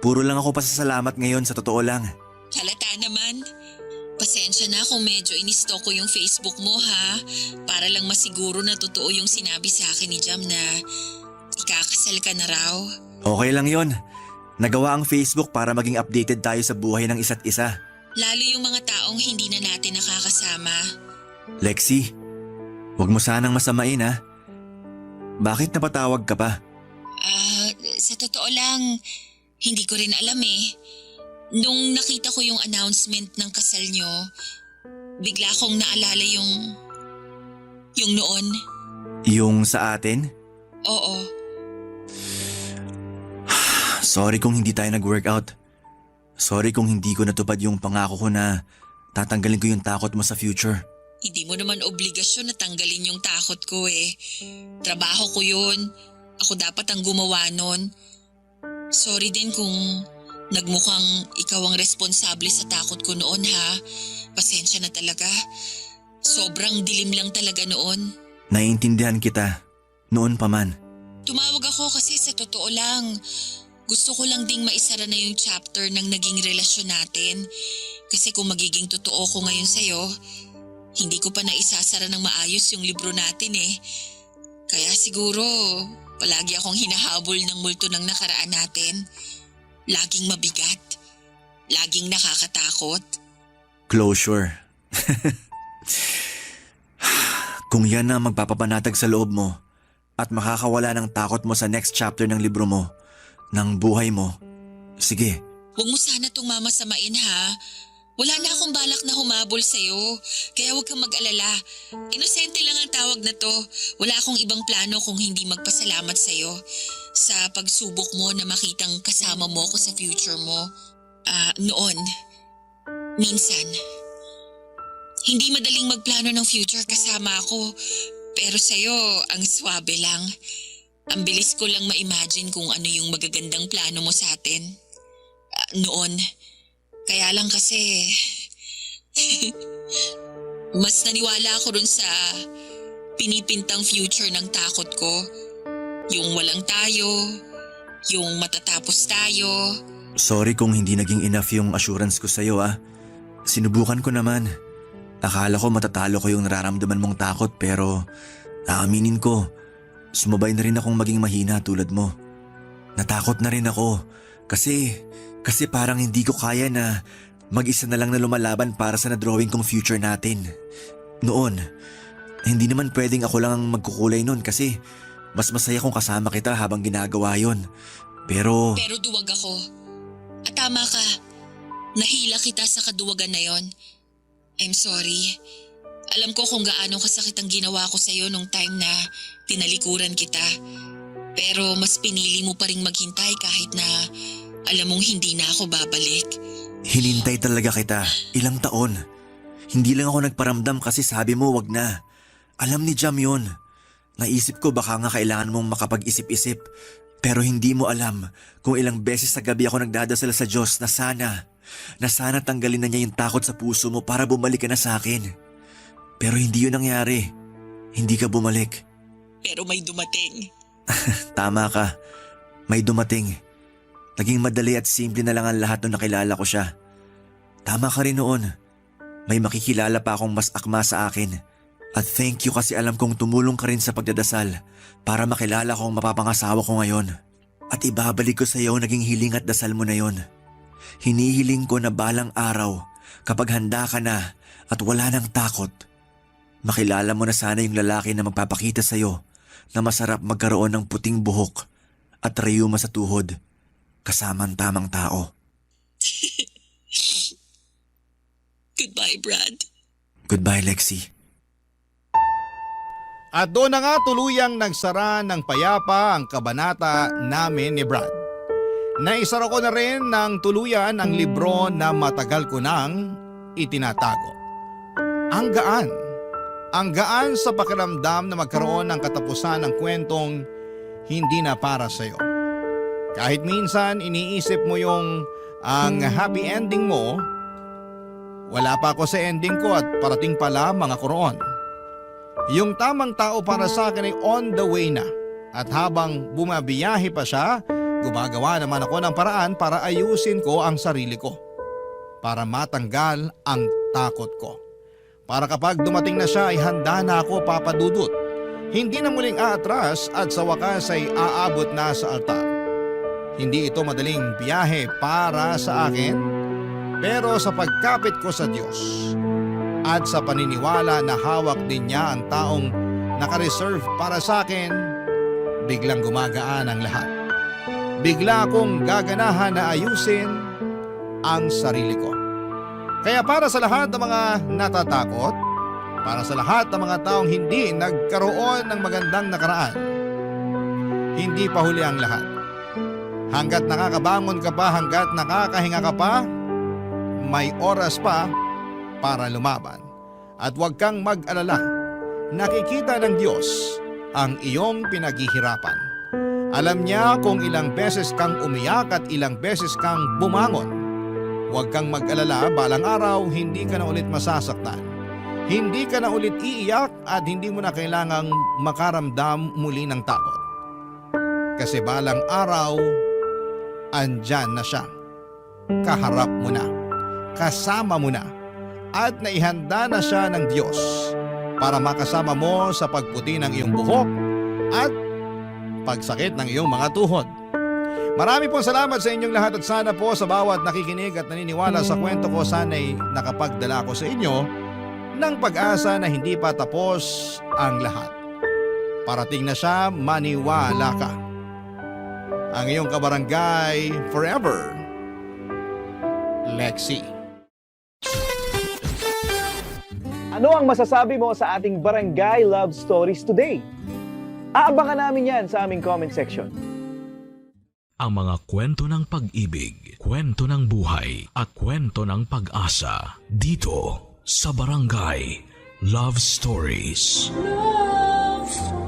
Puro lang ako pasasalamat ngayon sa totoo lang. Halata naman. Pasensya na kung medyo inistalk ko yung Facebook mo, ha? Para lang masiguro na totoo yung sinabi sa akin ni Jam na ikakasal ka na raw. Okay lang yon. Nagawa ang Facebook para maging updated tayo sa buhay ng isa't isa. Lalo yung mga taong hindi na natin nakakasama. Lexi, huwag mo sanang masamain, ha? Bakit napatawag ka pa? Sa totoo lang, hindi ko rin alam eh. Nung nakita ko yung announcement ng kasal nyo, bigla kong naalala yung noon. Yung sa atin? Oo. Sorry kung hindi tayo nag-workout. Sorry kung hindi ko natupad yung pangako ko na tatanggalin ko yung takot mo sa future. Hindi mo naman obligasyon na tanggalin yung takot ko eh. Trabaho ko yun. Ako dapat ang gumawa nun. Sorry din kung nagmukhang ikaw ang responsable sa takot ko noon, ha. Pasensya na talaga. Sobrang dilim lang talaga noon. Naiintindihan kita. Noon pa man. Tumawag ako kasi sa totoo lang. Gusto ko lang ding maisara na yung chapter ng naging relasyon natin. Kasi kung magiging totoo ko ngayon sa'yo, hindi ko pa naisasara ng maayos yung libro natin eh. Kaya siguro, palagi akong hinahabol ng multo ng nakaraan natin. Laging mabigat. Laging nakakatakot. Closure. Kung yan na magpapapanatag sa loob mo at makakawala ng takot mo sa next chapter ng libro mo, ng buhay mo, sige. Huwag mo sana itong mamasamain, ha? Wala na akong balak na humabol sa'yo, kaya huwag kang mag-alala. Inosente lang ang tawag na to. Wala akong ibang plano kung hindi magpasalamat sa'yo sa pagsubok mo na makitang kasama mo ko sa future mo. Noon, minsan. Hindi madaling magplano ng future kasama ako, pero sa'yo ang swabe lang. Ang bilis ko lang ma-imagine kung ano yung magagandang plano mo sa atin. Noon. Kaya lang kasi, mas naniwala ako dun sa pinipintang future ng takot ko. Yung walang tayo, yung matatapos tayo. Sorry kung hindi naging enough yung assurance ko sa'yo, ah. Sinubukan ko naman. Akala ko matatalo ko yung nararamdaman mong takot pero aaminin ko, sumabay na rin akong maging mahina tulad mo. Natakot na rin ako kasi parang hindi ko kaya na mag-isa na lang na lumalaban para sa na-drawing kong future natin. Noon, hindi naman pwedeng ako lang ang magkukulay noon kasi Mas masaya kung kasama kita habang ginagawa yon. Pero Pero duwag ako. At tama ka. Nahila kita sa kaduwagan na yon. I'm sorry. Alam ko kung gaano kasakit ang ginawa ko sa'yo nung time na tinalikuran kita. Pero mas pinili mo pa rin maghintay kahit na alam mong hindi na ako babalik. hinintay talaga kita. Ilang taon. Hindi lang ako nagparamdam kasi sabi mo wag na. Alam ni Jam yun. Naisip ko baka nga kailangan mong makapag-isip-isip. Pero hindi mo alam kung ilang beses sa gabi ako nagdadasal sa Diyos na sana tanggalin na niya yung takot sa puso mo para bumalik ka na sa akin. Pero hindi yun nangyari. Hindi ka bumalik. Pero may dumating. Tama ka. May dumating. Naging madali at simple na lang ang lahat nung nakilala ko siya. Tama ka rin noon. May makikilala pa akong mas akma sa akin. At thank you kasi alam kong tumulong ka rin sa pagdadasal para makilala ko ang mapapangasawa ko ngayon. At ibabalik ko sa iyo naging hiling at dasal mo na yon. Hinihiling ko na balang araw kapag handa ka na at wala nang takot, makilala mo na sana yung lalaki na magpapakita sa iyo na masarap magkaroon ng puting buhok at rayuma sa tuhod kasama ang tamang tao. Goodbye, Brad. Goodbye, Lexi. At doon na nga tuluyang nagsara ng payapa ang kabanata namin ni Brad. Naisara ko na rin ng tuluyan ang libro na matagal ko nang itinatago. Ang gaan. Ang gaan sa pakiramdam na magkaroon ng katapusan ng kwentong hindi na para sa'yo. Kahit minsan iniisip mo yung ang happy ending mo, wala pa ako sa ending ko at parating pala mga kuroon. Yung tamang tao para sa akin ay on the way na. At habang bumabiyahe pa siya, gumagawa naman ako ng paraan para ayusin ko ang sarili ko. Para matanggal ang takot ko. Para kapag dumating na siya ay handa na ako papadudot. Hindi na muling aatras at sa wakas ay aabot na sa altar. Hindi ito madaling biyahe para sa akin, pero sa pagkapit ko sa Diyos at sa paniniwala na hawak din niya ang taong nakareserve para sa akin, biglang gumagaan ang lahat. Bigla akong gaganahan na ayusin ang sarili ko. Kaya para sa lahat ng mga natatakot, para sa lahat ng mga taong hindi nagkaroon ng magandang nakaraan, hindi pa huli ang lahat. Hanggat nakakabangon ka pa, hanggat nakakahinga ka pa, may oras pa para lumaban. At huwag kang mag-alala, nakikita ng Diyos ang iyong pinaghihirapan. Alam niya kung ilang beses kang umiyak at ilang beses kang bumangon. Huwag kang mag-alala, balang araw hindi ka na ulit masasaktan. Hindi ka na ulit iiyak at hindi mo na kailangang makaramdam muli ng takot. Kasi balang araw, andyan na siya. Kaharap mo na, kasama mo na, at naihanda na siya ng Diyos para makasama mo sa pagputi ng iyong buhok at pagsakit ng iyong mga tuhod. Marami pong salamat sa inyong lahat at sana po sa bawat nakikinig at naniniwala sa kwento ko, sana'y nakapagdala ko sa inyo ng pag-asa na hindi pa tapos ang lahat. Parating na siya, maniwala ka. Ang iyong kabarangay forever, Lexi. Ano ang masasabi mo sa ating Barangay Love Stories today? Aabangan namin yan sa aming comment section. Ang mga kwento ng pag-ibig, kwento ng buhay at kwento ng pag-asa dito sa Barangay Love Stories. Love Stories.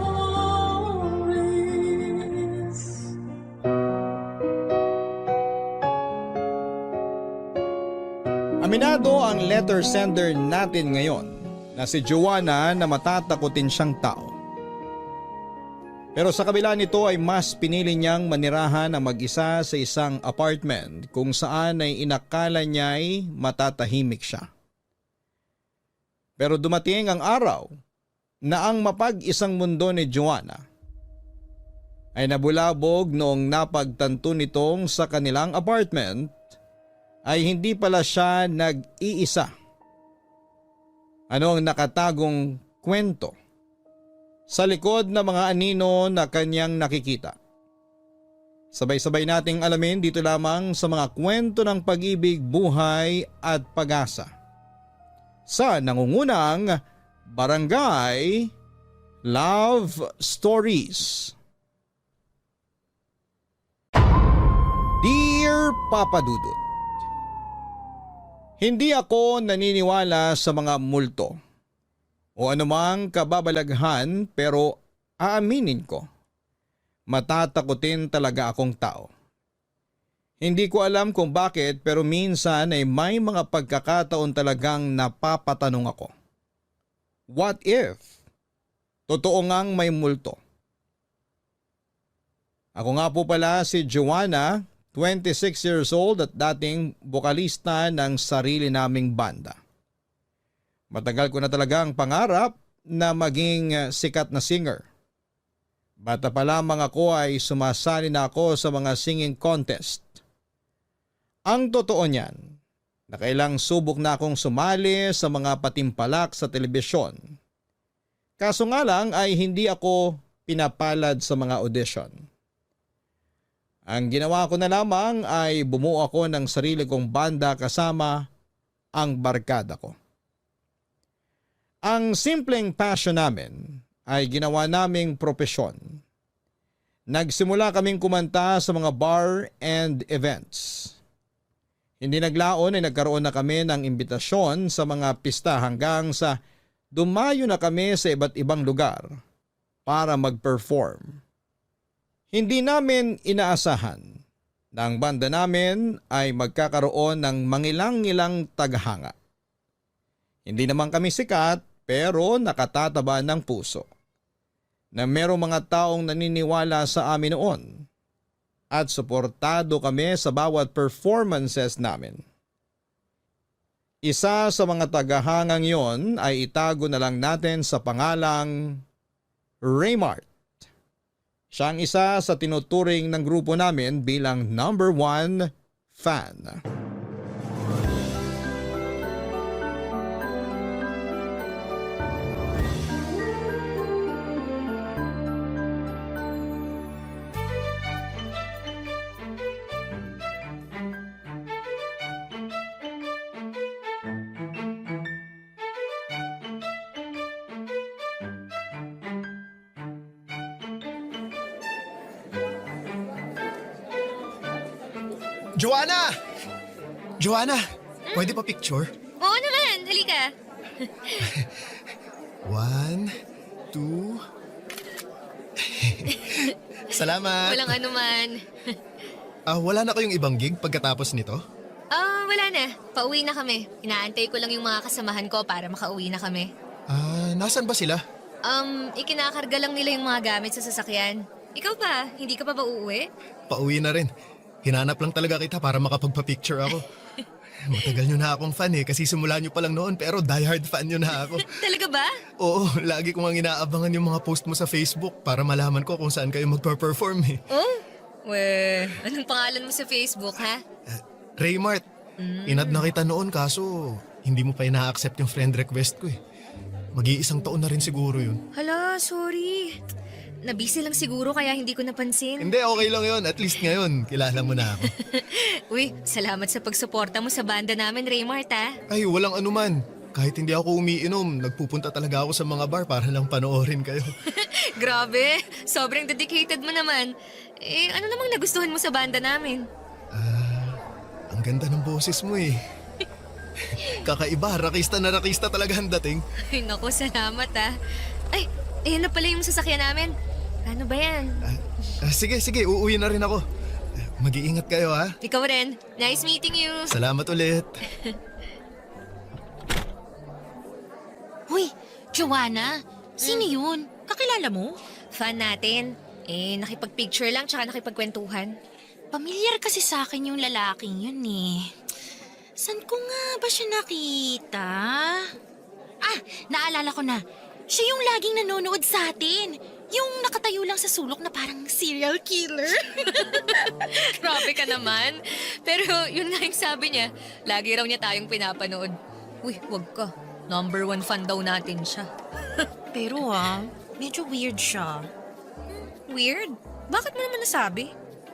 Aminado ang letter sender natin ngayon na si Joanna na matatakotin siyang tao. Pero sa kabila nito ay mas pinili niyang manirahan na mag-isa sa isang apartment kung saan ay inakala niya'y matatahimik siya. Pero dumating ang araw na ang mapag-isang mundo ni Joanna ay nabulabog noong napagtanto nitong sa kanilang apartment ay hindi pala siya nag-iisa. Ano ang nakatagong kwento sa likod ng mga anino na kanyang nakikita. Sabay-sabay nating alamin dito lamang sa mga kwento ng pag-ibig, buhay at pag-asa sa nangungunang Barangay Love Stories. Dear Papa Dudut, hindi ako naniniwala sa mga multo o anumang kababalaghan, pero aaminin ko, matatakotin talaga akong tao. Hindi ko alam kung bakit, pero minsan ay may mga pagkakataon talagang napapatanong ako. What if totoo ngang may multo? Ako nga po pala si Joanna, 26 years old at dating bokalista ng sarili naming banda. Matagal ko na talagang pangarap na maging sikat na singer. Bata pa lamang ako ay sumasali na ako sa mga singing contest. Ang totoo niyan, nakailang subok na akong sumali sa mga patimpalak sa telebisyon. Kaso nga lang ay hindi ako pinapalad sa mga audition. Ang ginawa ko na lamang ay bumuo ako ng sarili kong banda kasama ang barkada ko. Ang simpleng passion namin ay ginawa naming propesyon. Nagsimula kaming kumanta sa mga bar and events. Hindi naglaon ay nagkaroon na kami ng imbitasyon sa mga pista hanggang sa dumayo na kami sa iba't ibang lugar para mag-perform. Hindi namin inaasahan na ang banda namin ay magkakaroon ng mangilang-ilang taghanga. Hindi naman kami sikat, pero nakatataba ng puso na merong mga taong naniniwala sa amin noon at suportado kami sa bawat performances namin. Isa sa mga tagahangang yon ay itago na lang natin sa pangalang Raymart. Siya ang isa sa tinuturing ng grupo namin bilang number 1 fan. Joanna! Joanna, pwede pa picture? Oo naman, halika. 1, 2... Salamat! Walang anuman. Wala na kayong ibang gig pagkatapos nito? Wala na. Pauwi na kami. Inaantay ko lang yung mga kasamahan ko para makauwi na kami. Nasaan ba sila? Ikinakarga lang nila yung mga gamit sa sasakyan. Ikaw pa, hindi ka pa ba uuwi? Pauwi na rin. Hinanap lang talaga kita para makapagpa-picture ako. Matagal nyo na akong fan kasi simula nyo pa lang noon pero diehard fan nyo na ako. Talaga ba? Oo, lagi ko nga inaabangan yung mga post mo sa Facebook para malaman ko kung saan kayo magpa-perform Oh? Anong pangalan mo sa Facebook, ha? Raymart. Inad na kita noon kaso hindi mo pa ina-accept yung friend request ko Mag-iisang taon na rin siguro yun. Hala, sorry. Nabisi lang siguro kaya hindi ko napansin. Hindi, okay lang yun. At least ngayon, kilala mo na ako. Uy, salamat sa pagsuporta mo sa banda namin, Raymart, ha? Ay, walang anuman. Kahit hindi ako umiinom, nagpupunta talaga ako sa mga bar para lang panoorin kayo. Grabe, sobrang dedicated mo naman. Ano namang nagustuhan mo sa banda namin? Ang ganda ng boses mo Kakaiba, rakista na rakista talaga ang dating. Ay, naku, salamat, ha? Ay, ayan na pala yung sasakyan namin. Ano ba yan? Sige, uuwi na rin ako. Mag-iingat kayo, ha? Ikaw rin. Nice meeting you. Salamat ulit. Hoy, Joanna, sino yun? Kakilala mo? Fan natin. Nakipag-picture lang tsaka nakipagkwentuhan. Pamilyar kasi sa akin yung lalaking yun Saan ko nga ba siya nakita? Naalala ko na. Siya yung laging nanonood sa atin. Yung nakatayo lang sa sulok na parang serial killer. Grabe ka naman. Pero yun nga yung sabi niya. Lagi raw niya tayong pinapanood. Uy, wag ka. Number 1 fan daw natin siya. Pero Medyo weird siya. Weird? Bakit mo naman nasabi?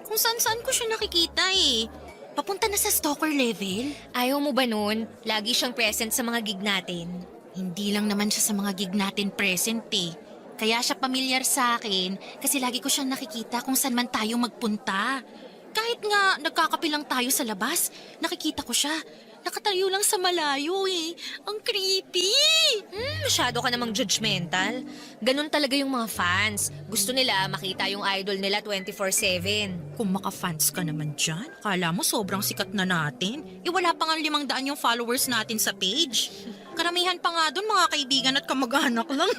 Kung saan-saan ko siya nakikita eh. Papunta na sa stalker level. Ayaw mo ba nun? Lagi siyang present sa mga gig natin. Hindi lang naman siya sa mga gig natin present eh. Kaya siya pamilyar sa akin kasi lagi ko siyang nakikita kung saan man tayo magpunta. Kahit nga nagkakape lang tayo sa labas, nakikita ko siya. Nakatayo lang sa malayo eh. Ang creepy! Masyado ka namang judgmental. Ganun talaga yung mga fans. Gusto nila makita yung idol nila 24/7. Kung maka-fans ka naman dyan, akala mo sobrang sikat na natin. Wala pa nga 500 yung followers natin sa page. Karamihan pa nga doon mga kaibigan at kamag-anak lang.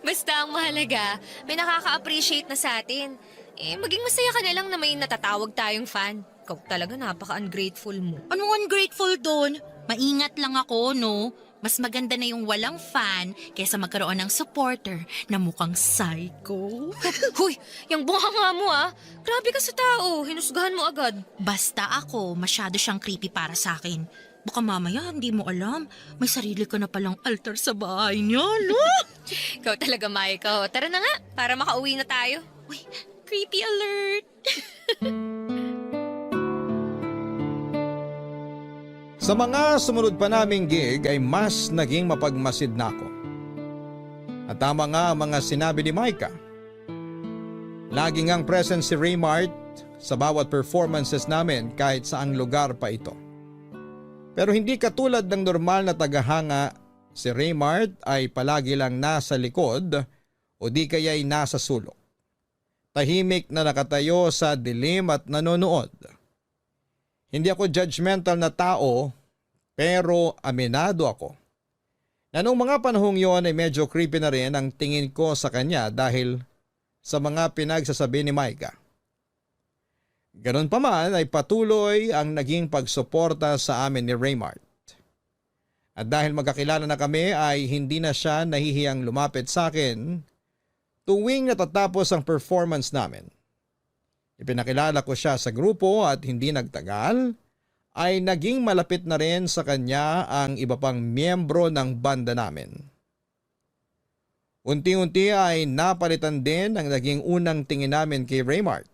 Basta ang mahalaga, may nakaka-appreciate na sa atin. Maging masaya ka na lang na may natatawag tayong fan. Ikaw talaga napaka-ungrateful mo. Anong ungrateful doon? Maingat lang ako, no? Mas maganda na yung walang fan kaysa magkaroon ng supporter na mukhang psycho. Huy, yung bunganga mo Grabe ka sa tao, hinusgahan mo agad. Basta ako, masyado siyang creepy para sa akin. Baka mamaya hindi mo alam, may sarili ka na palang altar sa bahay niya, no? Ikaw talaga, Maiko. Tara na nga, para makauwi na tayo. Uy, creepy alert! Sa mga sumunod pa naming gig ay mas naging mapagmasid na ako. At tama nga ang mga sinabi ni Micah. Lagi ngang present si Raymart sa bawat performances namin kahit saang lugar pa ito. Pero hindi katulad ng normal na tagahanga, si Raymart ay palagi lang nasa likod o di kaya'y nasa sulok. Tahimik na nakatayo sa dilim at nanonood. Hindi ako judgmental na tao pero aminado ako. Na noong mga panahong yon ay medyo creepy na rin ang tingin ko sa kanya dahil sa mga pinagsasabi ni Micah. Ganon pa man ay patuloy ang naging pagsuporta sa amin ni Raymart. At dahil magkakilala na kami ay hindi na siya nahihiyang lumapit sa akin tuwing natatapos ang performance namin. Ipinakilala ko siya sa grupo at hindi nagtagal ay naging malapit na rin sa kanya ang iba pang miyembro ng banda namin. Unti-unti ay napalitan din ang naging unang tingin namin kay Raymart.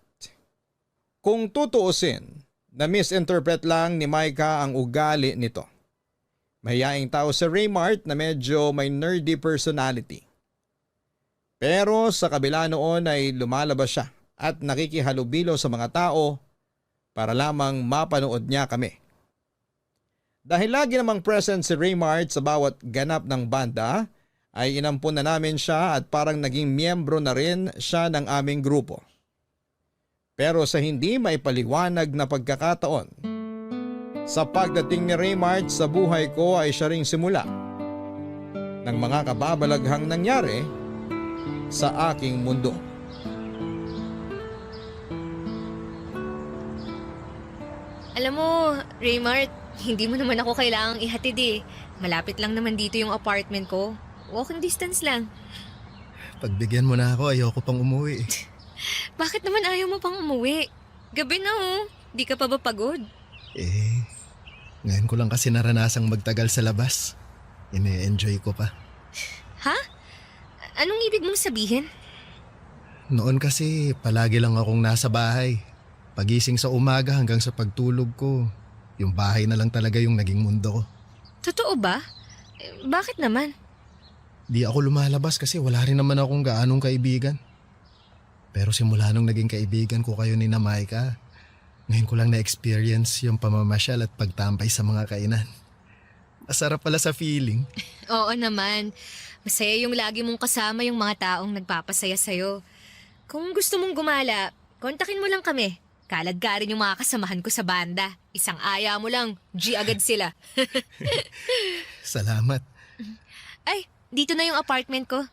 Kung tutuusin, na-misinterpret lang ni Micah ang ugali nito. Mahiyaing tao si Raymart na medyo may nerdy personality. Pero sa kabila noon ay lumalabas siya at nakikihalubilo sa mga tao para lamang mapanood niya kami. Dahil lagi namang present si Raymart sa bawat ganap ng banda, ay inampun na namin siya at parang naging miyembro na rin siya ng aming grupo. Pero sa hindi maipaliwanag na pagkakataon, sa pagdating ni Raymart sa buhay ko ay siya ring simula ng mga kababalaghang nangyari sa aking mundo. Alam mo, Raymart, hindi mo naman ako kailangang ihatid eh. Malapit lang naman dito yung apartment ko. Walking distance lang. Pagbigyan mo na ako, ayoko pang umuwi. Bakit naman ayaw mo pang umuwi? Gabi na Di ka pa ba pagod? Ngayon ko lang kasi naranasang magtagal sa labas. Ine-enjoy ko pa. Ha? Anong ibig mong sabihin? Noon kasi palagi lang akong nasa bahay. Pagising sa umaga hanggang sa pagtulog ko, yung bahay na lang talaga yung naging mundo ko. Totoo ba? Bakit naman? Di ako lumalabas kasi wala rin naman akong gaanong kaibigan. Pero simula nung naging kaibigan ko kayo ni Micah, ngayon ko lang na-experience yung pamamasyal at pagtampay sa mga kainan. Masarap pala sa feeling. Oo naman. Masaya yung lagi mong kasama yung mga taong nagpapasaya sa'yo. Kung gusto mong gumala, kontakin mo lang kami. Kalagkarin yung mga kasamahan ko sa banda. Isang aya mo lang, G agad sila. Salamat. Ay, dito na yung apartment ko.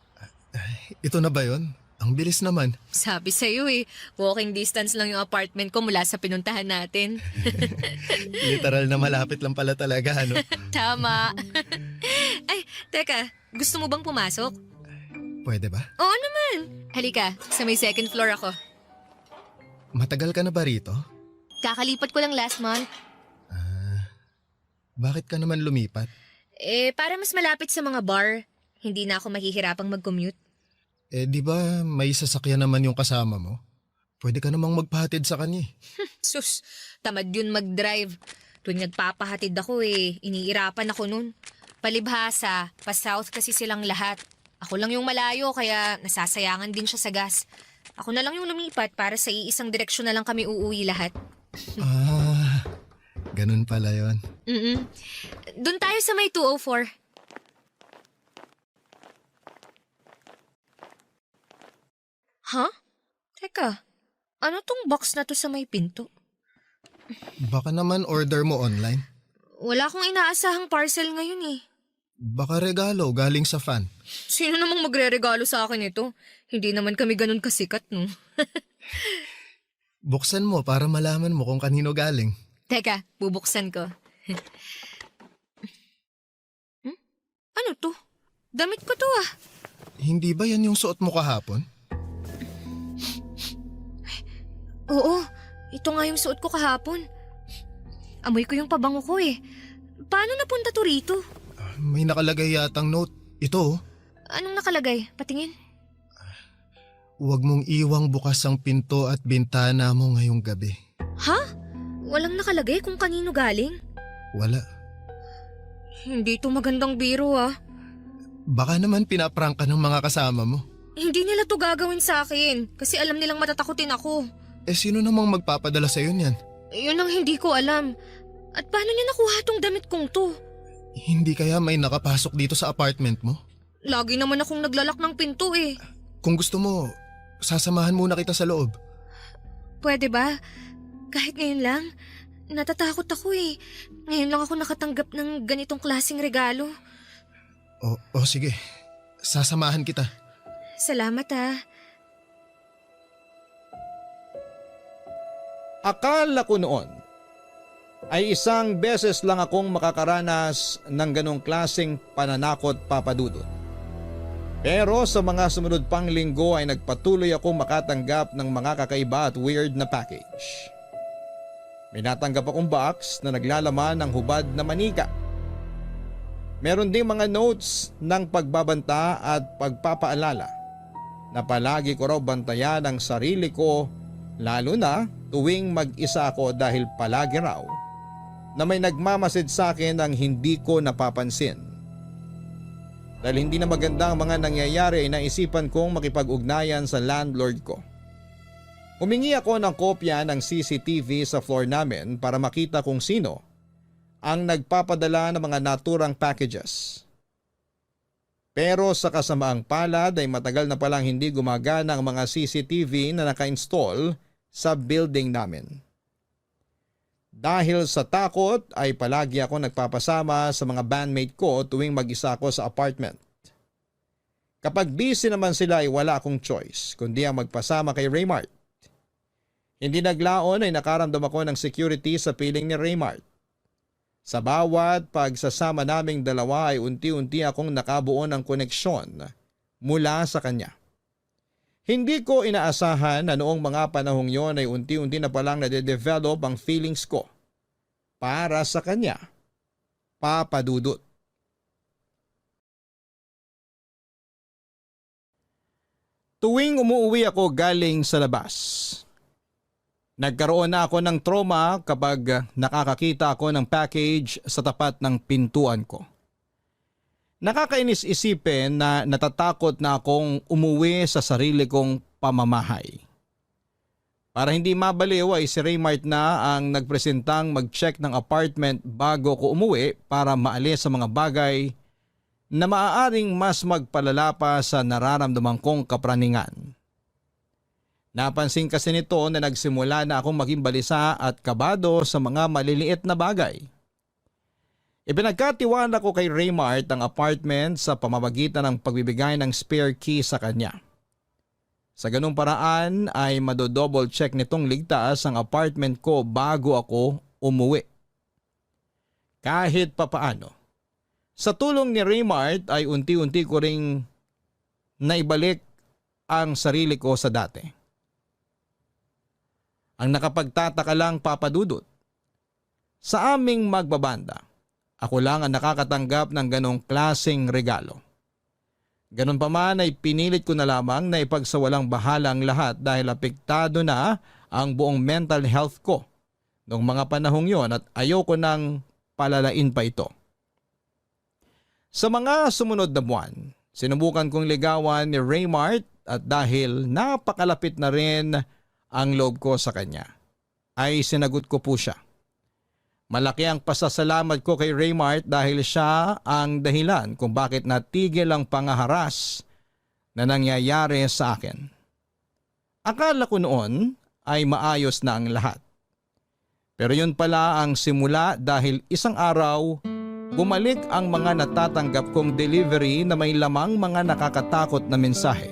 Ito na ba yun? Ang bilis naman. Sabi sa'yo walking distance lang yung apartment ko mula sa pinuntahan natin. Literal na malapit lang pala talaga, ano? Tama. Ay, teka, gusto mo bang pumasok? Pwede ba? Oo naman. Halika, sa may second floor ako. Matagal ka na ba rito? Kakalipat ko lang last month. Bakit ka naman lumipat? Para mas malapit sa mga bar. Hindi na ako mahihirapang mag-commute. Di ba may sasakyan naman yung kasama mo? Pwede ka namang magpahatid sa kanya. Sus, tamad yun mag-drive. Tuwing nagpapahatid ako iniirapan ako nun. Palibhasa, pa-south kasi silang lahat. Ako lang yung malayo kaya nasasayangan din siya sa gas. Ako na lang yung lumipat para sa iisang direksyon na lang kami uuwi lahat. Ganun pala yon. Doon tayo sa may 204. Huh? Teka, ano tong box na to sa may pinto? Baka naman order mo online. Wala akong inaasahang parcel ngayon Baka regalo galing sa fan. Sino namang magre-regalo sa akin ito? Hindi naman kami ganun kasikat, no? Buksan mo para malaman mo kung kanino galing. Teka, bubuksan ko. Ano to? Damit ko to Hindi ba yan yung suot mo kahapon? Oo, ito nga yung suot ko kahapon. Amoy ko yung pabango ko Paano napunta to rito? May nakalagay yatang note. Ito. Anong nakalagay? Patingin. Huwag mong iwang bukas ang pinto at bintana mo ngayong gabi. Ha? Walang nakalagay kung kanino galing? Wala. Hindi to magandang biro Baka naman pinaprank ka ng mga kasama mo. Hindi nila to gagawin sa akin kasi alam nilang matatakutin ako. Sino namang magpapadala sa'yo niyan? Yun ang hindi ko alam. At paano niya nakuha tong damit kong to? Hindi kaya may nakapasok dito sa apartment mo? Lagi naman akong naglalak ng pinto Kung gusto mo, sasamahan muna kita sa loob. Pwede ba? Kahit ngayon lang. Natatakot ako Ngayon lang ako nakatanggap ng ganitong klaseng regalo. O sige, sasamahan kita. Salamat Akala ko noon ay isang beses lang akong makakaranas ng ganong klaseng pananakot, Papa Dudut. Pero sa mga sumunod pang linggo ay nagpatuloy akong makatanggap ng mga kakaiba at weird na package. May natanggap akong box na naglalaman ng hubad na manika. Meron ding mga notes ng pagbabanta at pagpapaalala na palagi ko raw bantayan ang sarili ko, lalo na tuwing mag-isa ako dahil palagi raw na may nagmamasid sa akin ang hindi ko napapansin. Dahil hindi na maganda ang mga nangyayari ay naisipan kong makipag-ugnayan sa landlord ko. Humingi ako ng kopya ng CCTV sa floor namin para makita kung sino ang nagpapadala ng mga naturang packages. Pero sa kasamaang palad ay matagal na palang hindi gumagana ang mga CCTV na naka-install sa building namin. Dahil sa takot ay palagi ako nagpapasama sa mga bandmate ko tuwing mag-isa ako sa apartment. Kapag busy naman sila ay wala akong choice kundi ang magpasama kay Raymart. Hindi naglaon ay nakaramdam ako ng security sa piling ni Raymart. Sa bawat pagsasama naming dalawa ay unti-unti akong nakabuo ng koneksyon mula sa kanya. Hindi ko inaasahan na noong mga panahong yon ay unti-unti na palang nade-develop ang feelings ko para sa kanya, Papa Dudut. Tuwing umuwi ako galing sa labas, nagkaroon na ako ng trauma kapag nakakakita ako ng package sa tapat ng pintuan ko. Nakakainis isipin na natatakot na akong umuwi sa sarili kong pamamahay. Para hindi mabaliw ay si Raymart na ang nagpresentang mag-check ng apartment bago ko umuwi para maalis sa mga bagay na maaaring mas magpalala pa sa nararamdaman kong kapraningan. Napansin kasi nito na nagsimula na akong maging balisa at kabado sa mga maliliit na bagay. Ipinagkatiwala ko kay Raymart ang apartment sa pamamagitan ng pagbibigay ng spare key sa kanya. Sa ganung paraan ay madodouble check nitong ligtas ang apartment ko bago ako umuwi. Kahit papaano, sa tulong ni Raymart ay unti-unti ko ring naibalik ang sarili ko sa dati. Ang nakapagtataka lang, Papa Dudut, sa aming magbabanda, ako lang ang nakakatanggap ng ganong klaseng regalo. Ganun pa man ay pinilit ko na lamang na ipagsawalang bahala ang lahat dahil apektado na ang buong mental health ko noong mga panahong yon at ayoko nang palalain pa ito. Sa mga sumunod na buwan, sinubukan kong ligawan ni Raymart at dahil napakalapit na rin ang loob ko sa kanya, ay sinagot ko po siya. Malaki ang pasasalamat ko kay Raymart dahil siya ang dahilan kung bakit natigil ang pangaharas na nangyayari sa akin. Akala ko noon ay maayos na ang lahat. Pero yun pala ang simula dahil isang araw, bumalik ang mga natatanggap kong delivery na may lamang mga nakakatakot na mensahe.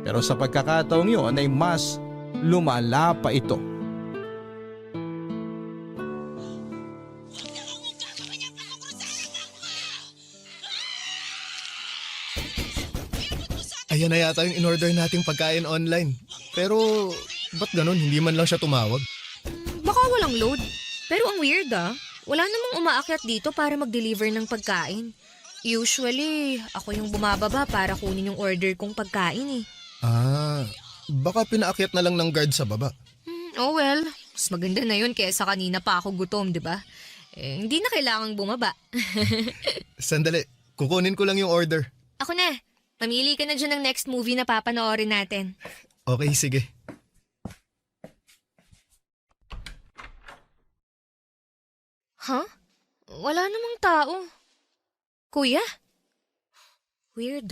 Pero sa pagkakataong yun ay mas lumala pa ito. Ayan na yata yung in-order nating pagkain online. Pero ba't ganun? Hindi man lang siya tumawag. Baka walang load. Pero ang weird wala namang umaakyat dito para mag-deliver ng pagkain. Usually, ako yung bumababa para kunin yung order kong pagkain eh. Baka pinaakyat na lang ng guard sa baba. Oh well, mas maganda na yun kaysa kanina pa ako gutom, di ba? Hindi na kailangang bumaba. Sandali, kukunin ko lang yung order. Ako na. Mamili ka na dyan ng next movie na papanoorin natin. Okay, sige. Huh? Wala namang tao. Kuya? Weird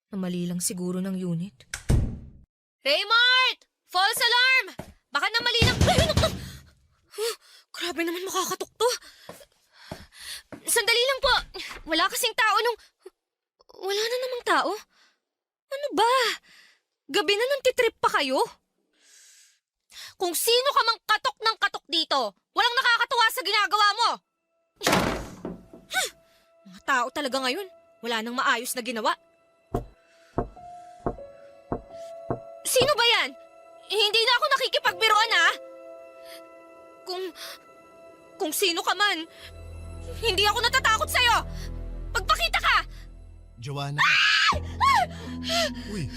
Namali lang siguro ng unit. Raymart! False alarm! Baka namali lang... Grabe naman makakatok to. Sandali lang po. Wala kasing tao nung... Wala na namang tao? Ano ba? Gabi na nang titrip pa kayo? Kung sino ka mang katok ng katok dito, walang nakakatuwa sa ginagawa mo! Mga tao talaga ngayon. Wala nang maayos na ginawa. Sino ba yan? Hindi na ako nakikipagbiroan Kung sino ka man, hindi ako natatakot sa'yo! Magpakita ka! Joanna. Uy.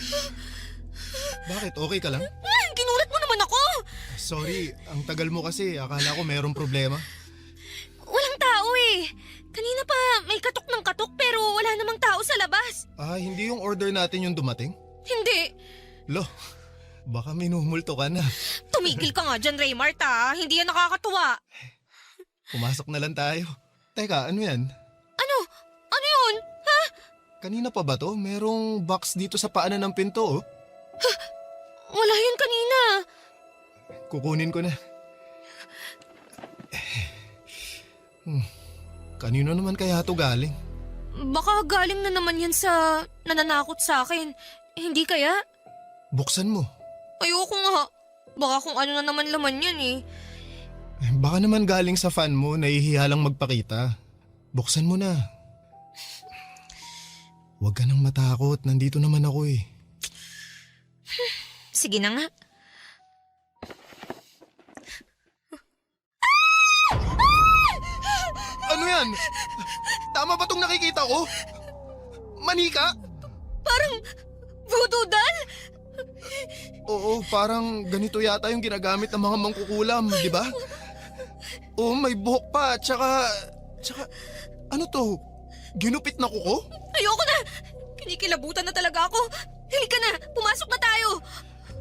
Bakit? Okay ka lang? Ginulat mo naman ako! Sorry, ang tagal mo kasi. Akala ko merong problema. Walang tao Kanina pa may katok ng katok pero wala namang tao sa labas. Hindi yung order natin yung dumating? Hindi. Lo, baka minumulto ka na. Tumigil ka nga dyan, Raymart Hindi yan nakakatuwa. Pumasok na lang tayo. Teka, ano yan? Ano? Ano yun? Ha? Kanina pa ba to? Merong box dito sa paanan ng pinto Wala yun kanina. Kukunin ko na. Kanino naman kaya to galing? Baka galing na naman yan sa nananakot sa akin. Hindi kaya? Buksan mo. Ayoko nga. Baka kung ano na naman laman yan Baka naman galing sa fan mo, nahihiya lang magpakita. Buksan mo na. Huwag ka nang matakot, nandito naman ako Sige na nga. Ano yan? Tama ba tong nakikita ko? Manika? Parang voodoo doll? Oo, parang ganito yata yung ginagamit ng mga mangkukulam, di ba? Oo, may buhok pa, tsaka ano to? Ginupit na kuko? Ayoko na! Kinikilabutan na talaga ako. Halika na, pumasok na tayo.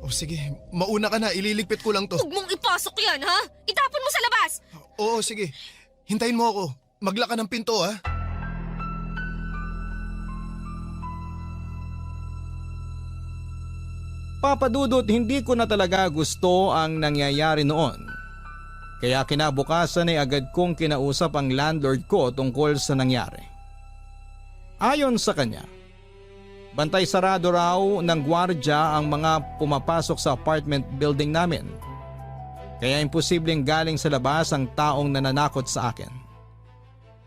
O sige, mauna ka na, ililigpit ko lang to. Huwag mong ipasok yan, ha? Itapon mo sa labas! Oo, sige. Hintayin mo ako. Magla ka ng pinto, ha? Papadudot, hindi ko na talaga gusto ang nangyayari noon. Kaya kinabukasan ay agad kong kinausap ang landlord ko tungkol sa nangyari. Ayon sa kanya, bantay sarado raw ng gwardya ang mga pumapasok sa apartment building namin. Kaya imposibleng galing sa labas ang taong nananakot sa akin.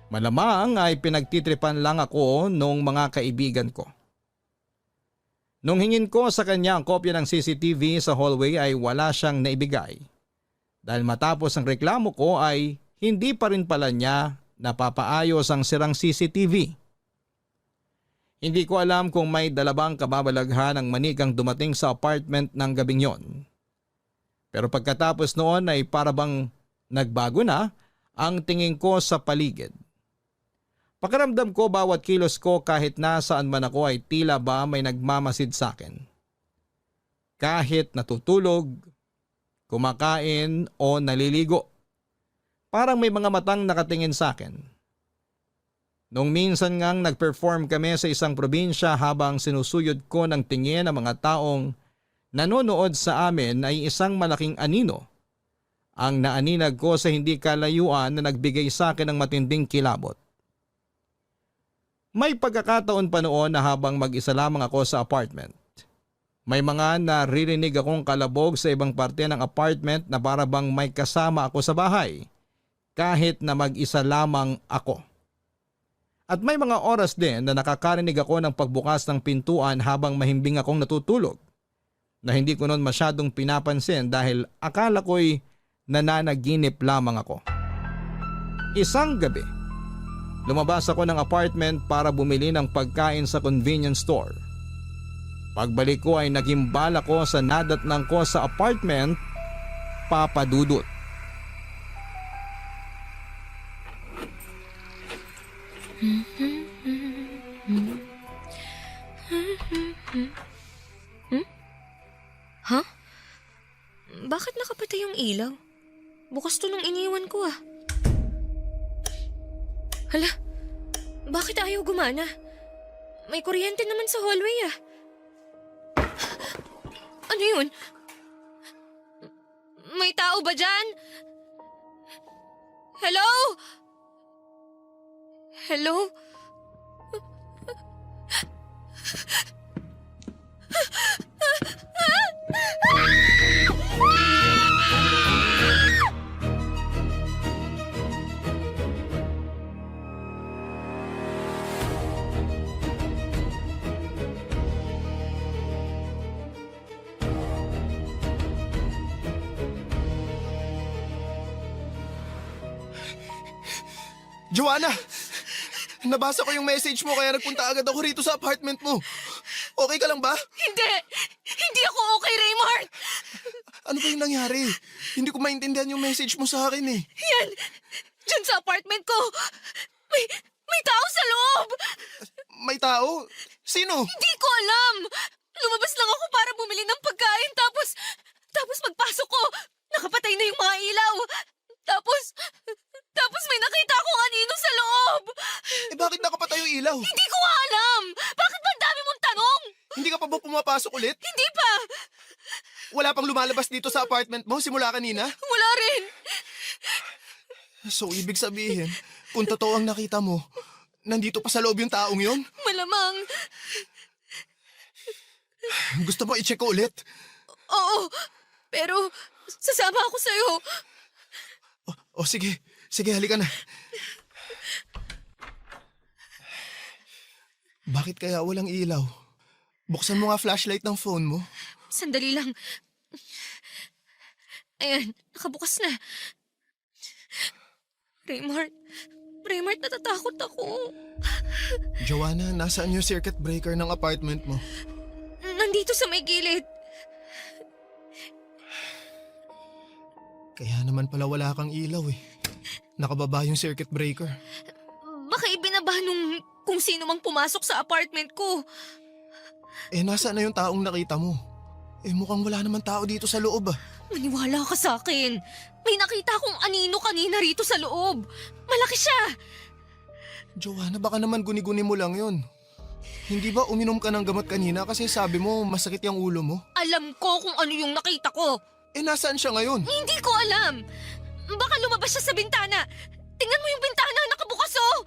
Malamang ay pinagtitripan lang ako nung mga kaibigan ko. Nung hingin ko sa kanya ang kopya ng CCTV sa hallway ay wala siyang naibigay. Dahil matapos ang reklamo ko ay hindi pa rin pala niya napapaayos ang sirang CCTV. Hindi ko alam kung may dalabang kababalaghan ng manikang dumating sa apartment ng gabing yon. Pero pagkatapos noon ay parabang nagbago na ang tingin ko sa paligid. Pakiramdam ko bawat kilos ko kahit nasaan man ako ay tila ba may nagmamasid sa akin. Kahit natutulog, kumakain o naliligo, parang may mga matang nakatingin sa akin. Nung minsan ngang nag-perform kami sa isang probinsya habang sinusuyod ko ng tingin ng mga taong nanonood sa amin ay isang malaking anino ang naaninag ko sa hindi kalayuan na nagbigay sa akin ng matinding kilabot. May pagkakataon pa noon na habang mag-isa lamang ako sa apartment. May mga naririnig akong kalabog sa ibang parte ng apartment na para bang may kasama ako sa bahay kahit na mag-isa lamang ako. At may mga oras din na nakakarinig ako ng pagbukas ng pintuan habang mahimbing akong natutulog na hindi ko noon masyadong pinapansin dahil akala ko'y nananaginip lamang ako. Isang gabi, lumabas ako ng apartment para bumili ng pagkain sa convenience store. Pagbalik ko ay naging bala ko sa nadatnang ko sa apartment, Papa Dudut. Huh? Bakit nakapatay yung ilaw? Bukas to nung iniwan ko ah. Hala, bakit ayaw gumana? May kuryente naman sa hallway ah. Ano yun? May tao ba dyan? Hello? Hello? Joanna! Nabasa ko yung message mo kaya nagpunta agad ako rito sa apartment mo. Okay ka lang ba? Hindi! Hindi ako okay, Raymart! Ano ba yung nangyari? Hindi ko maintindihan yung message mo sa akin eh. Yan! Diyan sa apartment ko! May tao sa loob! May tao? Sino? Hindi ko alam! Lumabas lang ako para bumili ng pagkain tapos pagpasok ko, nakapatay na yung mga ilaw. Tapos may nakita akong anino sa loob! Eh bakit nakapatay yung ilaw? Hindi ko nga alam! Bakit ba ang dami mong tanong? Hindi ka pa ba pumapasok ulit? Hindi pa! Wala pang lumalabas dito sa apartment mo simula kanina? Wala rin! So ibig sabihin, kung totoo ang nakita mo, nandito pa sa loob yung taong yon? Malamang. Gusto mo i-check ko ulit? Oo, pero sasama ako sa'yo. O sige, halika na. Bakit kaya walang ilaw? Buksan mo nga flashlight ng phone mo. Sandali lang. Ayan, nakabukas na. Raymart, natatakot ako. Joanna, nasaan yung circuit breaker ng apartment mo? Nandito sa may gilid. Kaya naman pala wala kang ilaw eh. Nakababa yung circuit breaker. Baka ibinaba nung kung sino mang pumasok sa apartment ko. Eh nasaan na yung taong nakita mo? Eh mukhang wala naman tao dito sa loob ah. Maniwala ka sa akin. May nakita akong anino kanina rito sa loob. Malaki siya. Joanna, baka naman guni-guni mo lang yun. Hindi ba uminom ka ng gamot kanina kasi sabi mo masakit yung ulo mo? Alam ko kung ano yung nakita ko. Eh nasaan siya ngayon? Hindi ko alam. Baka lumabas siya sa bintana. Tingnan mo yung bintana, nakabukas oh.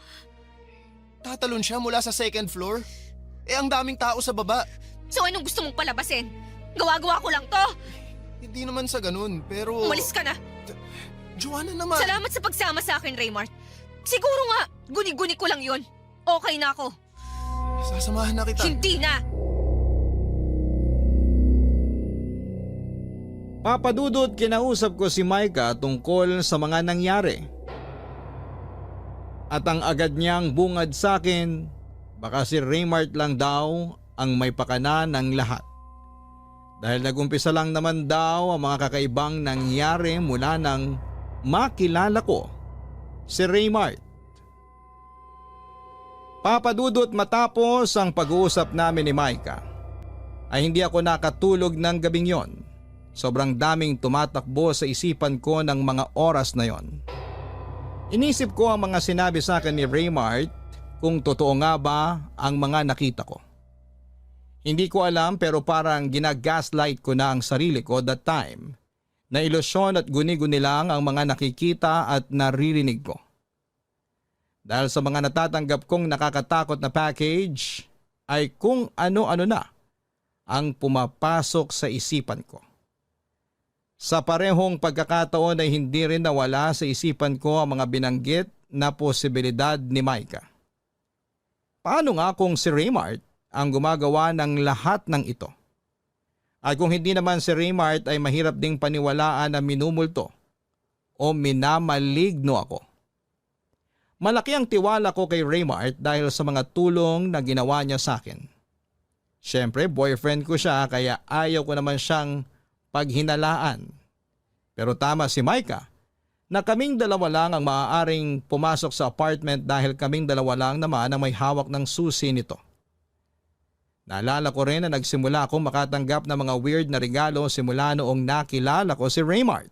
Tatalon siya mula sa second floor? Eh ang daming tao sa baba. So anong gusto mong palabasin? Gawa-gawa ko lang to. Hindi naman sa ganun, pero... Umalis ka na. Joanna naman. Salamat sa pagsama sa akin, Raymart. Siguro nga, guni-guni ko lang yun. Okay na ako. Sasamahan na kita. Hindi na! Papadudot, kinausap ko si Micah tungkol sa mga nangyari. At ang agad niyang bungad sa akin, Baka si Raymart lang daw ang may pakana ng lahat. Dahil nagumpisa lang naman daw ang mga kakaibang nangyari mula nang makilala ko si Raymart. Papadudot, matapos ang pag-uusap namin ni Micah ay hindi ako nakatulog ng gabing yon. Sobrang daming tumatakbo sa isipan ko ng mga oras na yon. Inisip ko ang mga sinabi sa akin ni Raymart kung totoo nga ba ang mga nakita ko. Hindi ko alam pero parang ginagaslight ko na ang sarili ko that time na ilusyon at guni-guni lang ang mga nakikita at naririnig ko. Dahil sa mga natatanggap kong nakakatakot na package ay kung ano-ano na ang pumapasok sa isipan ko. Sa parehong pagkakataon ay hindi rin nawala sa isipan ko ang mga binanggit na posibilidad ni Micah. Paano nga kung si Raymart ang gumagawa ng lahat ng ito? At kung hindi naman si Raymart ay mahirap ding paniwalaan na minumulto o minamaligno ako. Malaki ang tiwala ko kay Raymart dahil sa mga tulong na ginawa niya sa akin. Siyempre, boyfriend ko siya kaya ayaw ko naman siyang paghinalaan. Pero tama si Micah na kaming dalawa lang ang maaaring pumasok sa apartment dahil kaming dalawa lang naman ang may hawak ng susi nito. Naalala ko rin na nagsimula akong makatanggap ng mga weird na regalo simula noong nakilala ko si Raymart.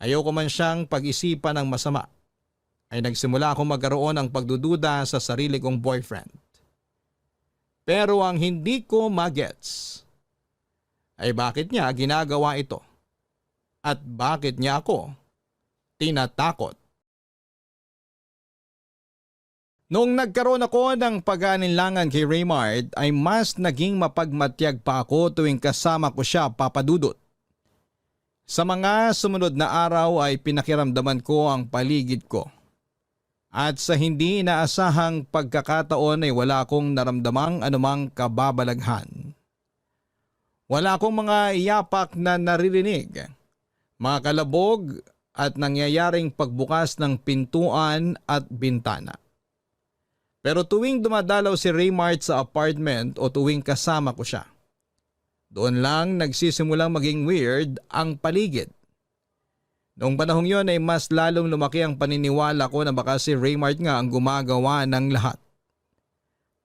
Ayoko man siyang pag-isipan ng masama, ay nagsimula akong magkaroon ng pagdududa sa sarili kong boyfriend. Pero ang hindi ko magets ay bakit niya ginagawa ito at bakit niya ako tinatakot. Noong nagkaroon ako ng pag-aalinlangan kay Raymart ay mas naging mapagmatyag pa ako tuwing kasama ko siya, papadudot. Sa mga sumunod na araw ay pinakiramdaman ko ang paligid ko. At sa hindi inaasahang pagkakataon ay wala akong naramdamang anumang kababalaghan. Wala akong mga iyapak na naririnig, mga kalabog at nangyayaring pagbukas ng pintuan at bintana. Pero tuwing dumadalaw si Raymart sa apartment o tuwing kasama ko siya, doon lang nagsisimulang maging weird ang paligid. Noong panahong yon ay mas lalong lumaki ang paniniwala ko na baka si Raymart nga ang gumagawa ng lahat.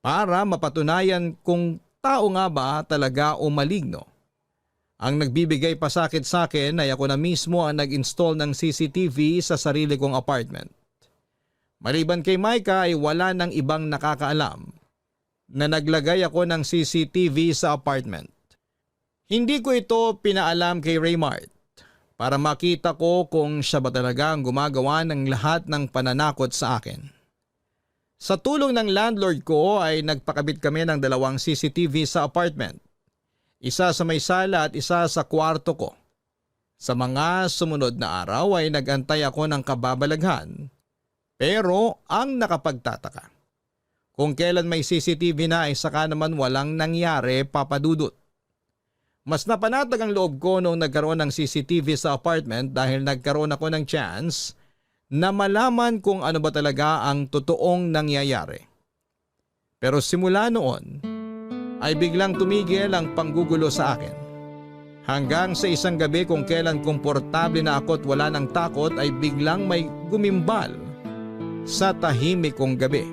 Para mapatunayan kung tao nga ba talaga o maligno. Ang nagbibigay pasakit sa akin ay ako na mismo ang nag-install ng CCTV sa sarili kong apartment. Maliban kay Micah ay wala nang ibang nakakaalam na naglagay ako ng CCTV sa apartment. Hindi ko ito pinaalam kay Raymart para makita ko kung siya ba talaga ang gumagawa ng lahat ng pananakot sa akin. Sa tulong ng landlord ko ay nagpakabit kami ng 2 CCTV sa apartment. Isa sa may sala at isa sa kwarto ko. Sa mga sumunod na araw ay nagantay ako ng kababalaghan. Pero ang nakapagtataka, kung kailan may CCTV na ay saka naman walang nangyari, papadudot. Mas napanatag ang loob ko noong nagkaroon ng CCTV sa apartment dahil nagkaroon ako ng chance na malaman kung ano ba talaga ang totoong nangyayari. Pero simula noon ay biglang tumigil ang panggugulo sa akin. Hanggang sa isang gabi kung kailan komportable na ako at wala ng takot ay biglang may gumimbal sa tahimik kong gabi.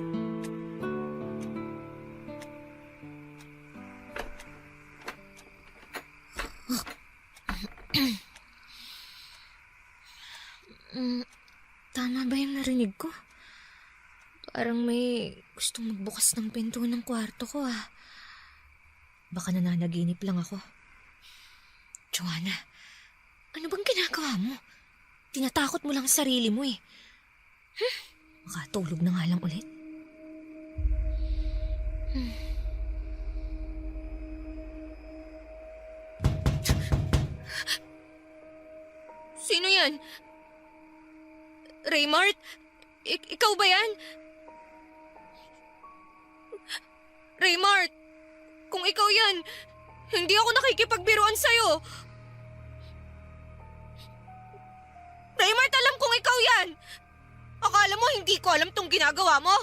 Tama ba yung narinig ko? Parang may gustong magbukas ng pinto ng kwarto ko ah. Baka nananaginip lang ako. Joanna, ano bang ginagawa mo? Tinatakot mo lang ang sarili mo eh. Makatulog na nga lang ulit. Sino yan? Raymart? Ikaw ba yan? Raymart! Kung ikaw yan, hindi ako nakikipagbiruan sa'yo. Raymart, alam kong ikaw yan! Akala mo hindi ko alam tong ginagawa mo?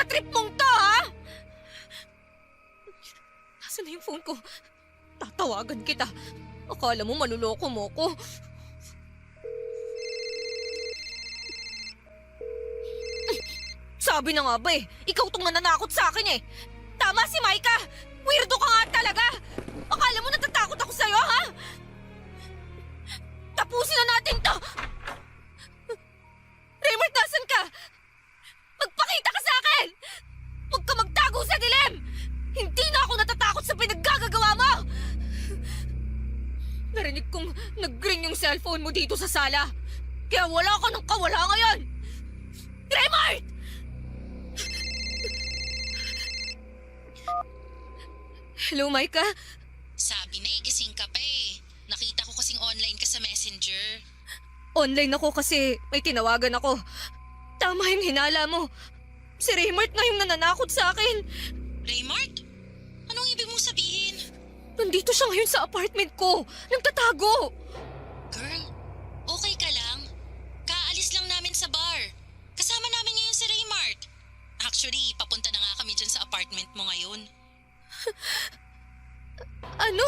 trip mong to, ha? Nasaan na yung phone ko? Tatawagan kita. Akala mo maluloko mo ko. Sabi na nga ba eh, ikaw tong nananakot sa akin eh. Tama si Micah! Weirdo ka nga talaga! Akala mo natatakot ako sa'yo, ha? Tapusin na natin to! Raymond, nasan ka? Magpakita ka sa akin! Huwag ka magtago sa dilim! Hindi na ako natatakot sa pinaggagawa mo! Narinig kong nag-ring yung cellphone mo dito sa sala. Kaya wala ka ng kawala ngayon! Raymond! Hello, Micah? Sabi na gising ka pa eh. Nakita ko kasing online ka sa Messenger. Online ako kasi may tinawagan ako. Tama yung hinala mo. Si Raymart na yung nananakot sa akin. Raymart? Anong ibig mong sabihin? Nandito siya ngayon sa apartment ko. Nagtatago. Girl, okay ka lang? Kaalis lang namin sa bar. Kasama namin ngayon si Raymart. Actually, papunta na nga kami dyan sa apartment mo ngayon. Ano?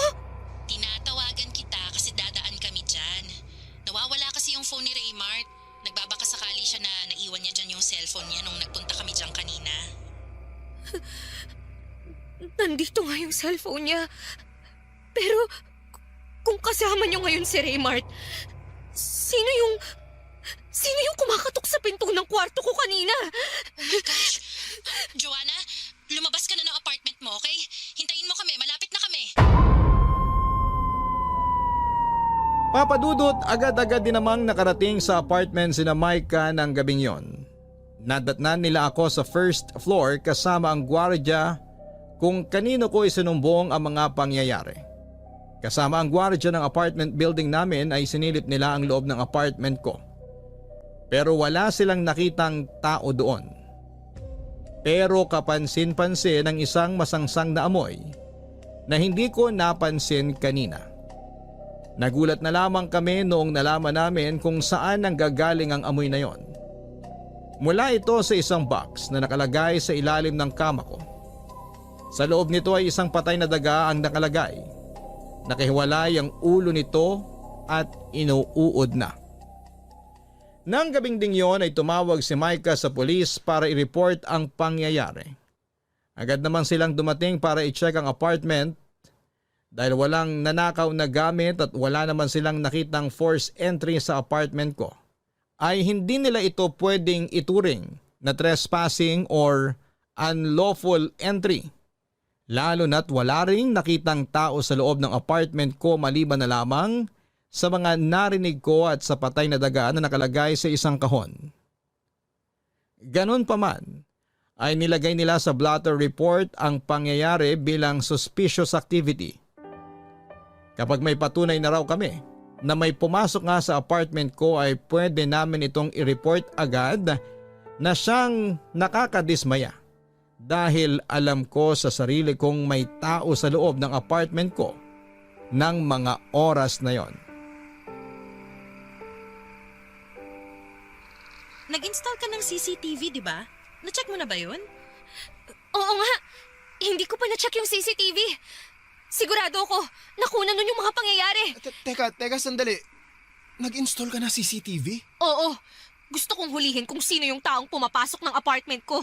Tinatawagan kita kasi dadaan kami dyan. Nawawala kasi yung phone ni Raymart. Nagbabaka sakali siya na naiwan niya dyan yung cellphone niya nung nagpunta kami dyan kanina. Nandito nga yung cellphone niya. Pero kung kasama niyo ngayon si Raymart, sino yung kumakatok sa pinto ng kwarto ko kanina? Oh my gosh! Joanna, lumabas ka na ng apartment mo, okay? Hintayin mo kami, malapit na kami. Papadudot, agad-agad din namang nakarating sa apartment sina Micah ng gabing yon. Nadatnan nila ako sa first floor kasama ang gwardiya kung kanino ko isinumbong ang mga pangyayari. Kasama ang gwardiya ng apartment building namin ay sinilip nila ang loob ng apartment ko. Pero wala silang nakitang tao doon. Pero kapansin-pansin ang isang masangsang na amoy na hindi ko napansin kanina. Nagulat na lamang kami noong nalaman namin kung saan nanggagaling ang amoy na yon. Mula ito sa isang box na nakalagay sa ilalim ng kama ko. Sa loob nito ay isang patay na daga ang nakalagay. Nakahiwalay ang ulo nito at inuuod na. Nang gabing ding yon ay tumawag si Micah sa pulis para i-report ang pangyayari. Agad naman silang dumating para i-check ang apartment. Dahil walang nanakaw na gamit at wala naman silang nakitang forced entry sa apartment ko, ay hindi nila ito pwedeng ituring na trespassing or unlawful entry. Lalo na't wala ring nakitang tao sa loob ng apartment ko maliban na lamang sa mga narinig ko at sa patay na daga na nakalagay sa isang kahon. Ganun pa man, ay nilagay nila sa blotter report ang pangyayari bilang suspicious activity. Kapag may patunay na raw kami na may pumasok nga sa apartment ko ay pwede namin itong i-report agad na siyang nakakadismaya dahil alam ko sa sarili kong may tao sa loob ng apartment ko ng mga oras na yon. Nag-install ka ng CCTV, di ba? Na-check mo na ba yun? Oo nga. Hindi ko pa na-check yung CCTV. Sigurado ako, nakuna nun yung mga pangyayari. Teka, sandali. Nag-install ka na CCTV? Oo. Gusto kong hulihin kung sino yung taong pumapasok ng apartment ko.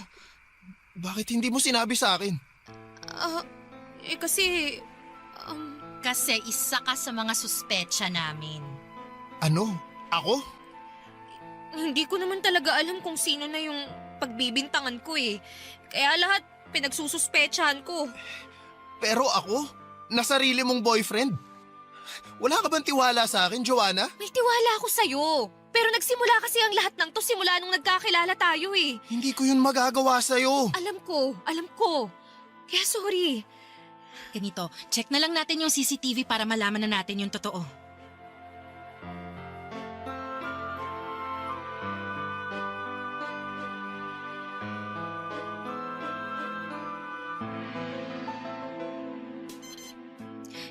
Bakit hindi mo sinabi sa akin? Kasi... Kasi isa ka sa mga suspetsya namin. Ano? Ako? Hindi ko naman talaga alam kung sino na yung pagbibintangan ko eh. Kaya lahat pinagsususpetsahan ko. Pero ako? Na sarili mong boyfriend? Wala ka bang tiwala sa akin, Joanna? May tiwala ako sa'yo. Pero nagsimula kasi ang lahat ng to simula nung nagkakilala tayo eh. Hindi ko yun magagawa sa'yo. Alam ko. Kaya sorry. Ganito, check na lang natin yung CCTV para malaman na natin yung totoo.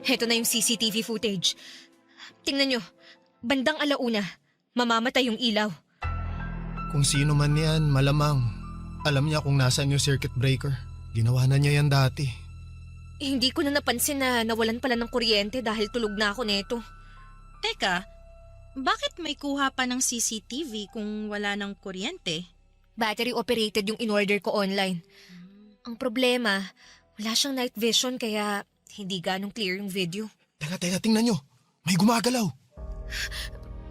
Heto na yung CCTV footage. Tingnan nyo, bandang alauna, mamamatay yung ilaw. Kung sino man yan, malamang Alam niya kung nasaan yung circuit breaker. Ginawa na niya yan dati. Hindi ko na napansin na nawalan pala ng kuryente dahil tulog na ako neto. Teka, bakit may kuha pa ng CCTV kung wala ng kuryente? Battery operated yung in-order ko online. Ang problema, wala siyang night vision kaya hindi ganong clear yung video. Teka, tingnan nyo. May gumagalaw.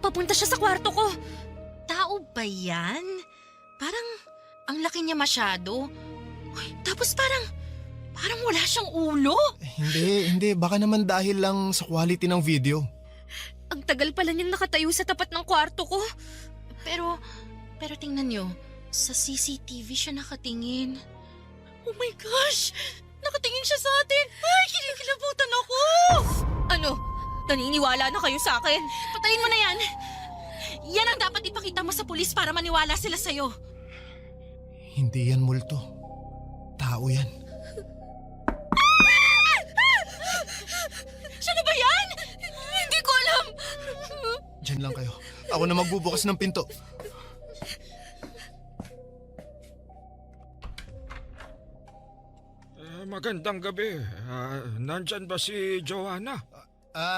Papunta siya sa kwarto ko. Tao ba yan? Parang ang laki niya masyado. Uy, tapos parang wala siyang ulo. Hindi. Baka naman dahil lang sa quality ng video. Ang tagal pala niyang nakatayo sa tapat ng kwarto ko. Pero tingnan niyo, sa CCTV siya nakatingin. Oh my gosh! Nakatingin siya sa atin! Ay, kinikilabutan ako! Ano? Naniniwala na kayo sa akin? Patayin mo na yan! Yan ang dapat ipakita mo sa pulis para maniwala sila sa'yo. Hindi yan multo. Tao yan. Siya na ba yan? Hindi ko alam! Diyan lang kayo. Ako na magbubukas ng pinto. Magandang gabi. Nandyan ba si Joanna?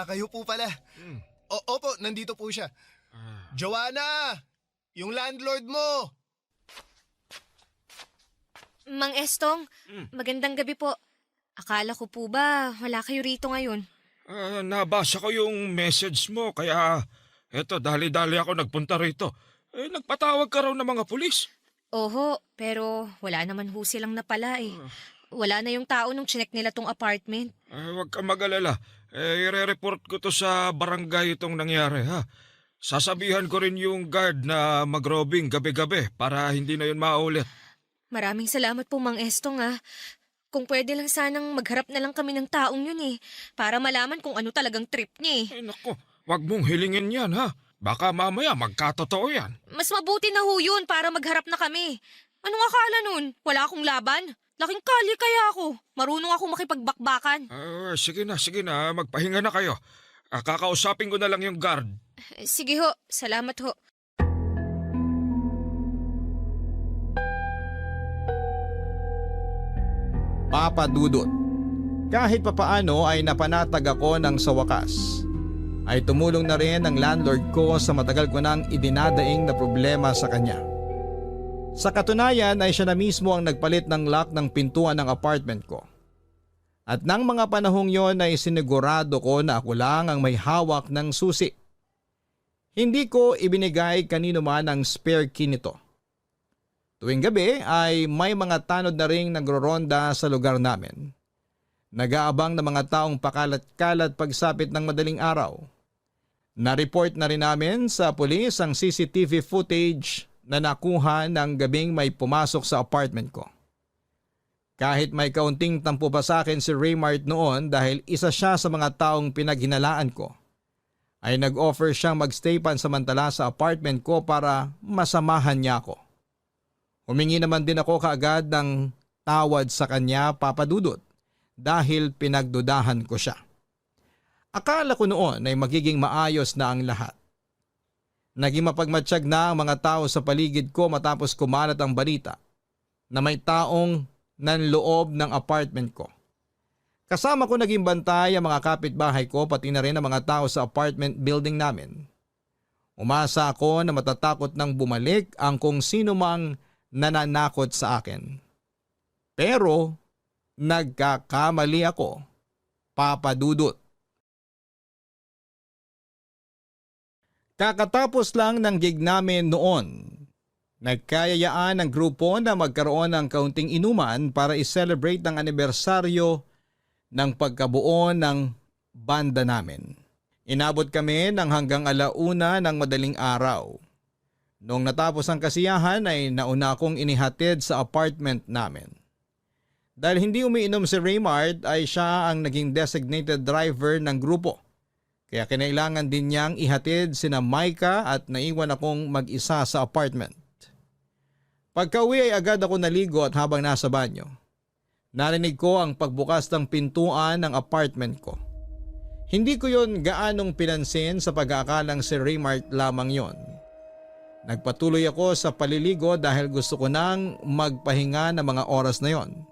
Kayo po pala. Opo, nandito po siya. Joanna! Yung landlord mo! Mang Estong, magandang gabi po. Akala ko po ba wala kayo rito ngayon? Nabasa ko yung message mo kaya eto dali-dali ako nagpunta rito. Nagpatawag ka raw ng mga pulis. Oho, pero wala naman ho silang napala eh. Wala na yung tao nung chinek nila tong apartment. Huwag ka mag-alala. I-report ko to sa barangay itong nangyari ha. Sasabihan ko rin yung guard na mag-robbing gabi-gabi para hindi na yun maulit. Maraming salamat po Mang Estong ah. Kung pwede lang sanang magharap na lang kami ng taong yun eh. Para malaman kung ano talagang trip niya eh. Ay naku, wag mong hilingin yan ha. Baka mamaya magkatotoo yan. Mas mabuti na ho yun para magharap na kami. Anong akala nun? Wala akong laban? Laking kali kaya ako. Marunong ako makipagbakbakan. Sige na. Magpahinga na kayo. Kakausapin ko na lang yung guard. Sige ho. Salamat ho. Papa Dudut. Kahit papaano ay napanatag ako ng sa wakas. Ay tumulong na rin ang landlord ko sa matagal ko nang idinadaing na problema sa kanya. Sa katunayan ay siya na mismo ang nagpalit ng lock ng pintuan ng apartment ko. At nang mga panahong yon ay sinigurado ko na ako lang ang may hawak ng susi. Hindi ko ibinigay kanino man ang spare key nito. Tuwing gabi ay may mga tanod na ring nagroronda sa lugar namin. Nag-aabang ng mga taong pakalat-kalat pagsapit ng madaling araw. Na-report na rin namin sa pulis ang CCTV footage na nakuha ng gabing may pumasok sa apartment ko. Kahit may kaunting tampo pa sa akin si Raymart noon dahil isa siya sa mga taong pinaghinalaan ko, ay nag-offer siyang magstay pansamantala sa apartment ko para masamahan niya ako. Humingi naman din ako kaagad ng tawad sa kanya, Papa Dudut, dahil pinagdudahan ko siya. Akala ko noon ay magiging maayos na ang lahat. Naging mapagmatsyag na ang mga tao sa paligid ko matapos kumalat ang balita na may taong nanloob ng apartment ko. Kasama ko naging bantay ang mga kapitbahay ko pati na rin ang mga tao sa apartment building namin. Umasa ako na matatakot nang bumalik ang kung sino mang nananakot sa akin. Pero nagkakamali ako, Papa Dudut. Kakatapos lang ng gig namin noon, nagkayayaan ng grupo na magkaroon ng kaunting inuman para i-celebrate ang anibersaryo ng pagkabuo ng banda namin. Inabot kami ng hanggang 1:00 ng madaling araw. Noong natapos ang kasiyahan ay nauna akong inihatid sa apartment namin. Dahil hindi umiinom si Raymart ay siya ang naging designated driver ng grupo. Kaya kinailangan din niyang ihatid sina Micah at naiwan akong mag-isa sa apartment. Pagka-uwi ay agad ako naligo at habang nasa banyo, narinig ko ang pagbukas ng pintuan ng apartment ko. Hindi ko yon gaanong pinansin sa pag-aakalang si Raymart lamang yon. Nagpatuloy ako sa paliligo dahil gusto ko nang magpahinga ng mga oras na yon.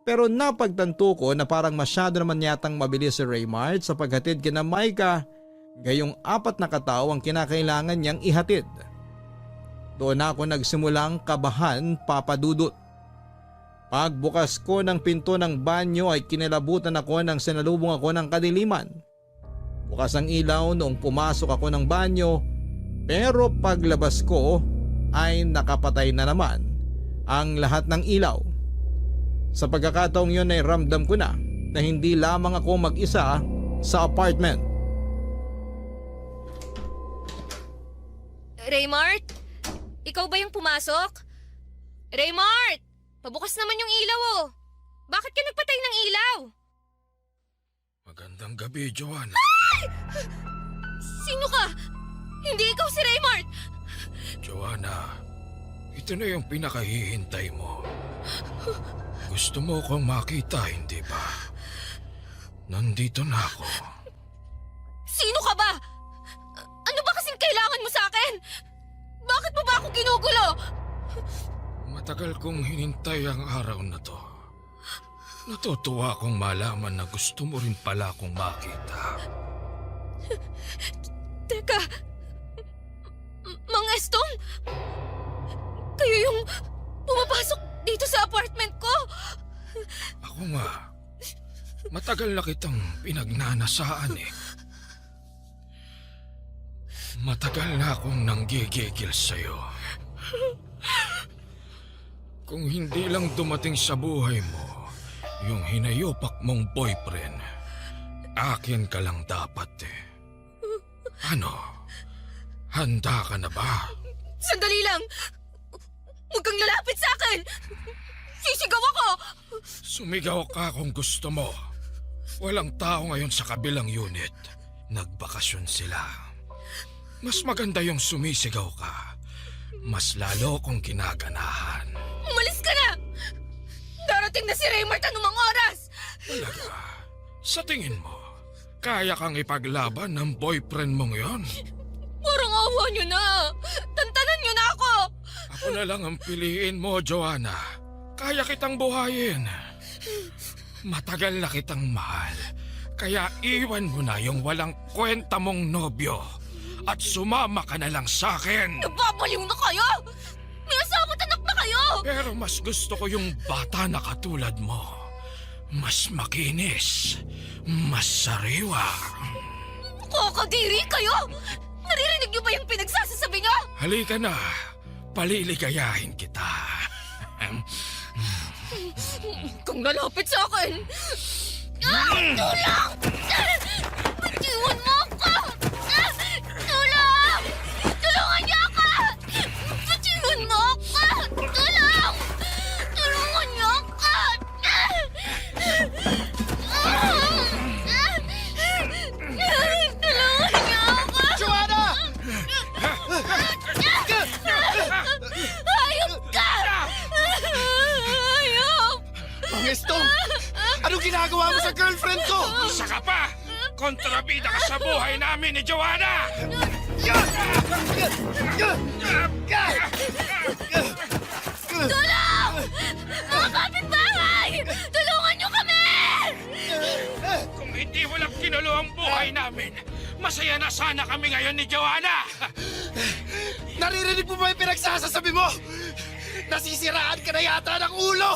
Pero napagtanto ko na parang masyado naman yatang mabilis si Raymart sa paghatid kina Micah, gayong 4 na katao ang kinakailangan niyang ihatid. Doon ako nagsimulang kabahan, Papa Dudut. Pagbukas ko ng pinto ng banyo ay kinilabutan ako nang sinalubong ako ng kadiliman. Bukas ang ilaw noong pumasok ako ng banyo, pero paglabas ko ay nakapatay na naman ang lahat ng ilaw. Sa pagkakataong yun ay ramdam ko na hindi lamang ako mag-isa sa apartment. Raymart? Ikaw ba yung pumasok? Raymart! Pabukas naman yung ilaw oh. Bakit ka nagpatay ng ilaw? Magandang gabi, Joanna. Ay! Sino ka? Hindi ikaw si Raymart! Joanna, ito na yung pinakahihintay mo. Gusto mo akong makita, hindi ba? Nandito na ako. Sino ka ba? Ano ba kasing kailangan mo sa akin? Bakit mo ba ako ginugulo? Matagal kong hinintay ang araw na to. Natutuwa akong malaman na gusto mo rin pala akong makita. Teka, Mang Estong? Kayo yung pumapasok dito sa apartment ko? Ako nga, matagal na kitang pinagnanasaan eh. Matagal na akong nanggigigil sa'yo. Kung hindi lang dumating sa buhay mo yung hinayopak mong boyfriend, akin ka lang dapat eh. Ano? Handa ka na ba? Sandali lang! Huwag kang lalapit sa akin! Sisigaw ako! Sumigaw ka kung gusto mo. Walang tao ngayon sa kabilang unit. Nagbakasyon sila. Mas maganda yung sumisigaw ka. Mas lalo kong ginaganahan. Umalis ka na! Darating na si Raymart anumang oras! Talaga? Sa tingin mo, kaya kang ipaglaban ng boyfriend mong yon? Parang awa niyo na! Tantanan niyo na ako! Ako na lang ang piliin mo, Joanna. Kaya kitang buhayin. Matagal na kitang mahal. Kaya iwan mo na yung walang kwenta mong nobyo. At sumama ka na lang sa akin. Nababaliw na kayo! May asawa't anak na kayo! Pero mas gusto ko yung bata na katulad mo. Mas makinis. Mas sariwa. Kakadiri kayo! Naririnig niyo ba yung pinagsasasabi niyo? Halika na. Paliligayahin kita. Kung lalapit sa akin! Tulong! Bitiwan mo ako! Tulong! Tulungan niyo ako! Bitiwan mo ako! Tulong! Tulungan niyo ako! Tulungan niyo ako! Joanna! Hayop ka! Hayop! Mang Estong! Anong ginagawa mo sa girlfriend ko? Isa ka pa! Kontrabida ka sa buhay namin ni Joanna! Tulong! Mga kapitbahay! Tulungan niyo kami! Kung hindi mo lang kinulo ang buhay namin, masaya na sana kami ngayon ni Joanna! Naririnig mo ba yung pinagsasasabi mo? Nasisiraan ka na yata ng ulo!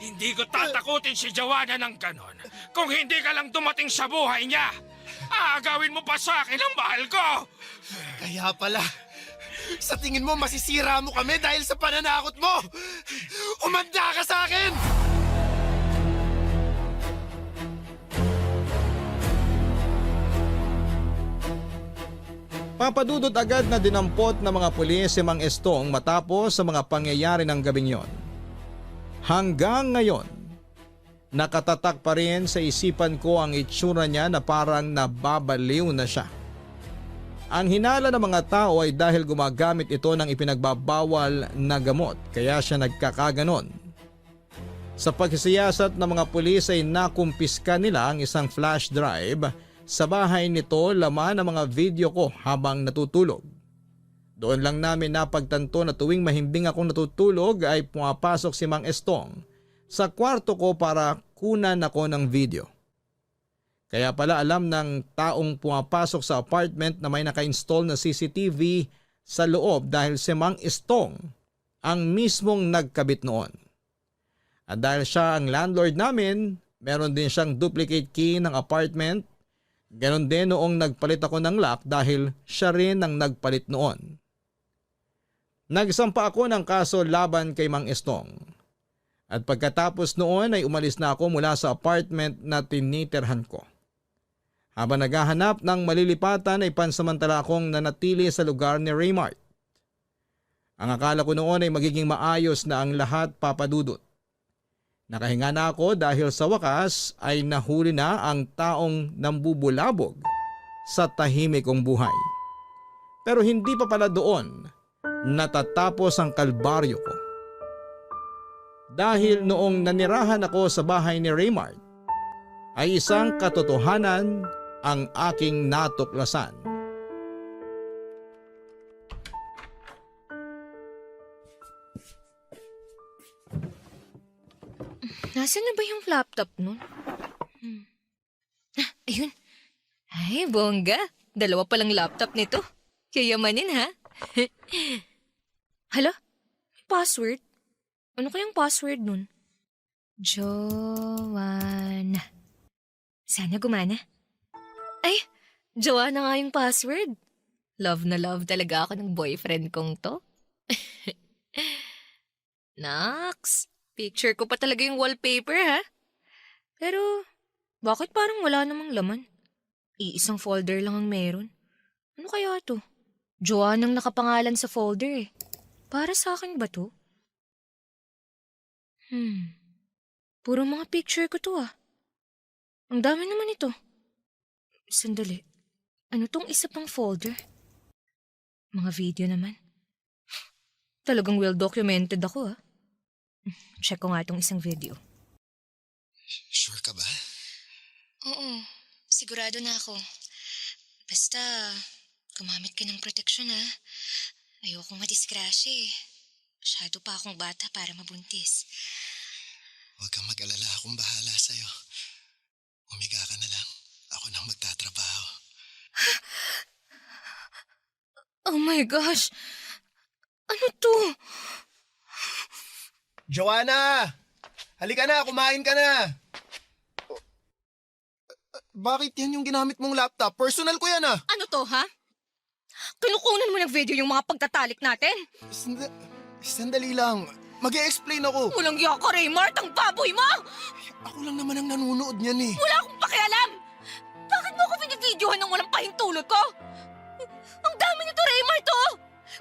Hindi ko tatakutin si Joanna ng ganon kung hindi ka lang dumating sa buhay niya. Aagawin mo pa sa akin ang mahal ko! Kaya pala, sa tingin mo masisira mo kami dahil sa pananakot mo! Umanda ka sa akin! Papadudot agad na dinampot ng mga pulis si Mang Estong matapos sa mga pangyayari ng gabing yon. Hanggang ngayon, nakatatak pa rin sa isipan ko ang itsura niya na parang nababaliw na siya. Ang hinala ng mga tao ay dahil gumagamit ito ng ipinagbabawal na gamot kaya siya nagkakaganon. Sa pagsisiyasat ng mga pulis ay nakumpiska nila ang isang flash drive. Sa bahay nito laman ang mga video ko habang natutulog. Doon lang namin napagtanto na tuwing mahimbing akong natutulog ay pumapasok si Mang Estong sa kwarto ko para kunan ako ng video. Kaya pala alam ng taong pumapasok sa apartment na may naka-install na CCTV sa loob dahil si Mang Estong ang mismong nagkabit noon. At dahil siya ang landlord namin, meron din siyang duplicate key ng apartment. Ganon din noong nagpalit ako ng lock dahil siya rin ang nagpalit noon. Nagsampa ako ng kaso laban kay Mang Estong. At pagkatapos noon ay umalis na ako mula sa apartment na tinitirhan ko. Habang naghahanap ng malilipatan ay pansamantala akong nanatili sa lugar ni Raymart. Ang akala ko noon ay magiging maayos na ang lahat, Papa Dudut. Nakahinga na ako dahil sa wakas ay nahuli na ang taong nambubulabog sa tahimik kong buhay. Pero hindi pa pala doon natatapos ang kalbaryo ko. Dahil noong nanirahan ako sa bahay ni Raymart, ay isang katotohanan ang aking natuklasan. Nasaan na ba yung laptop nun? Ayun. Ay, bongga. 2 palang laptop nito. Yayamanin ha? Hala? May password? Ano kayang password nun? Joanna. Sana gumana. Ay, Joanna nga yung password. Love na love talaga ako ng boyfriend kong to. Naks, picture ko pa talaga yung wallpaper ha? Pero, bakit parang wala namang laman? Iisang folder lang ang meron. Ano kaya to? Joanna ang nakapangalan sa folder eh. Para sa akin ba to? Puro mga picture ko to ah. Ang dami naman ito. Sandali. Ano tong isa pang folder? Mga video naman. Talagang well documented ako ah. Check ko nga itong isang video. Sure ka ba? Oo, sigurado na ako. Basta, gumamit ka ng proteksyon ha. Ayokong madisgrasya eh. Masyado pa akong bata para mabuntis. Huwag kang mag-alala, akong bahala sa'yo. Umiga ka na lang. Ako nang magtatrabaho. Oh my gosh! Ano to? Joanna! Halika na, kumain ka na! Bakit yan yung ginamit mong laptop? Personal ko yan ah! Ano to ha? Kinukunan mo ng video yung mga pagtatalik natin? Sandali lang. Mag-e-explain ako. Walang iya ka, Raymart! Ang baboy mo! Ako lang naman ang nanonood niyan eh. Wala akong pakialam! Bakit mo ako binibidyohan ng walang pahintulot ko? Ang dami nito, Raymart, oh!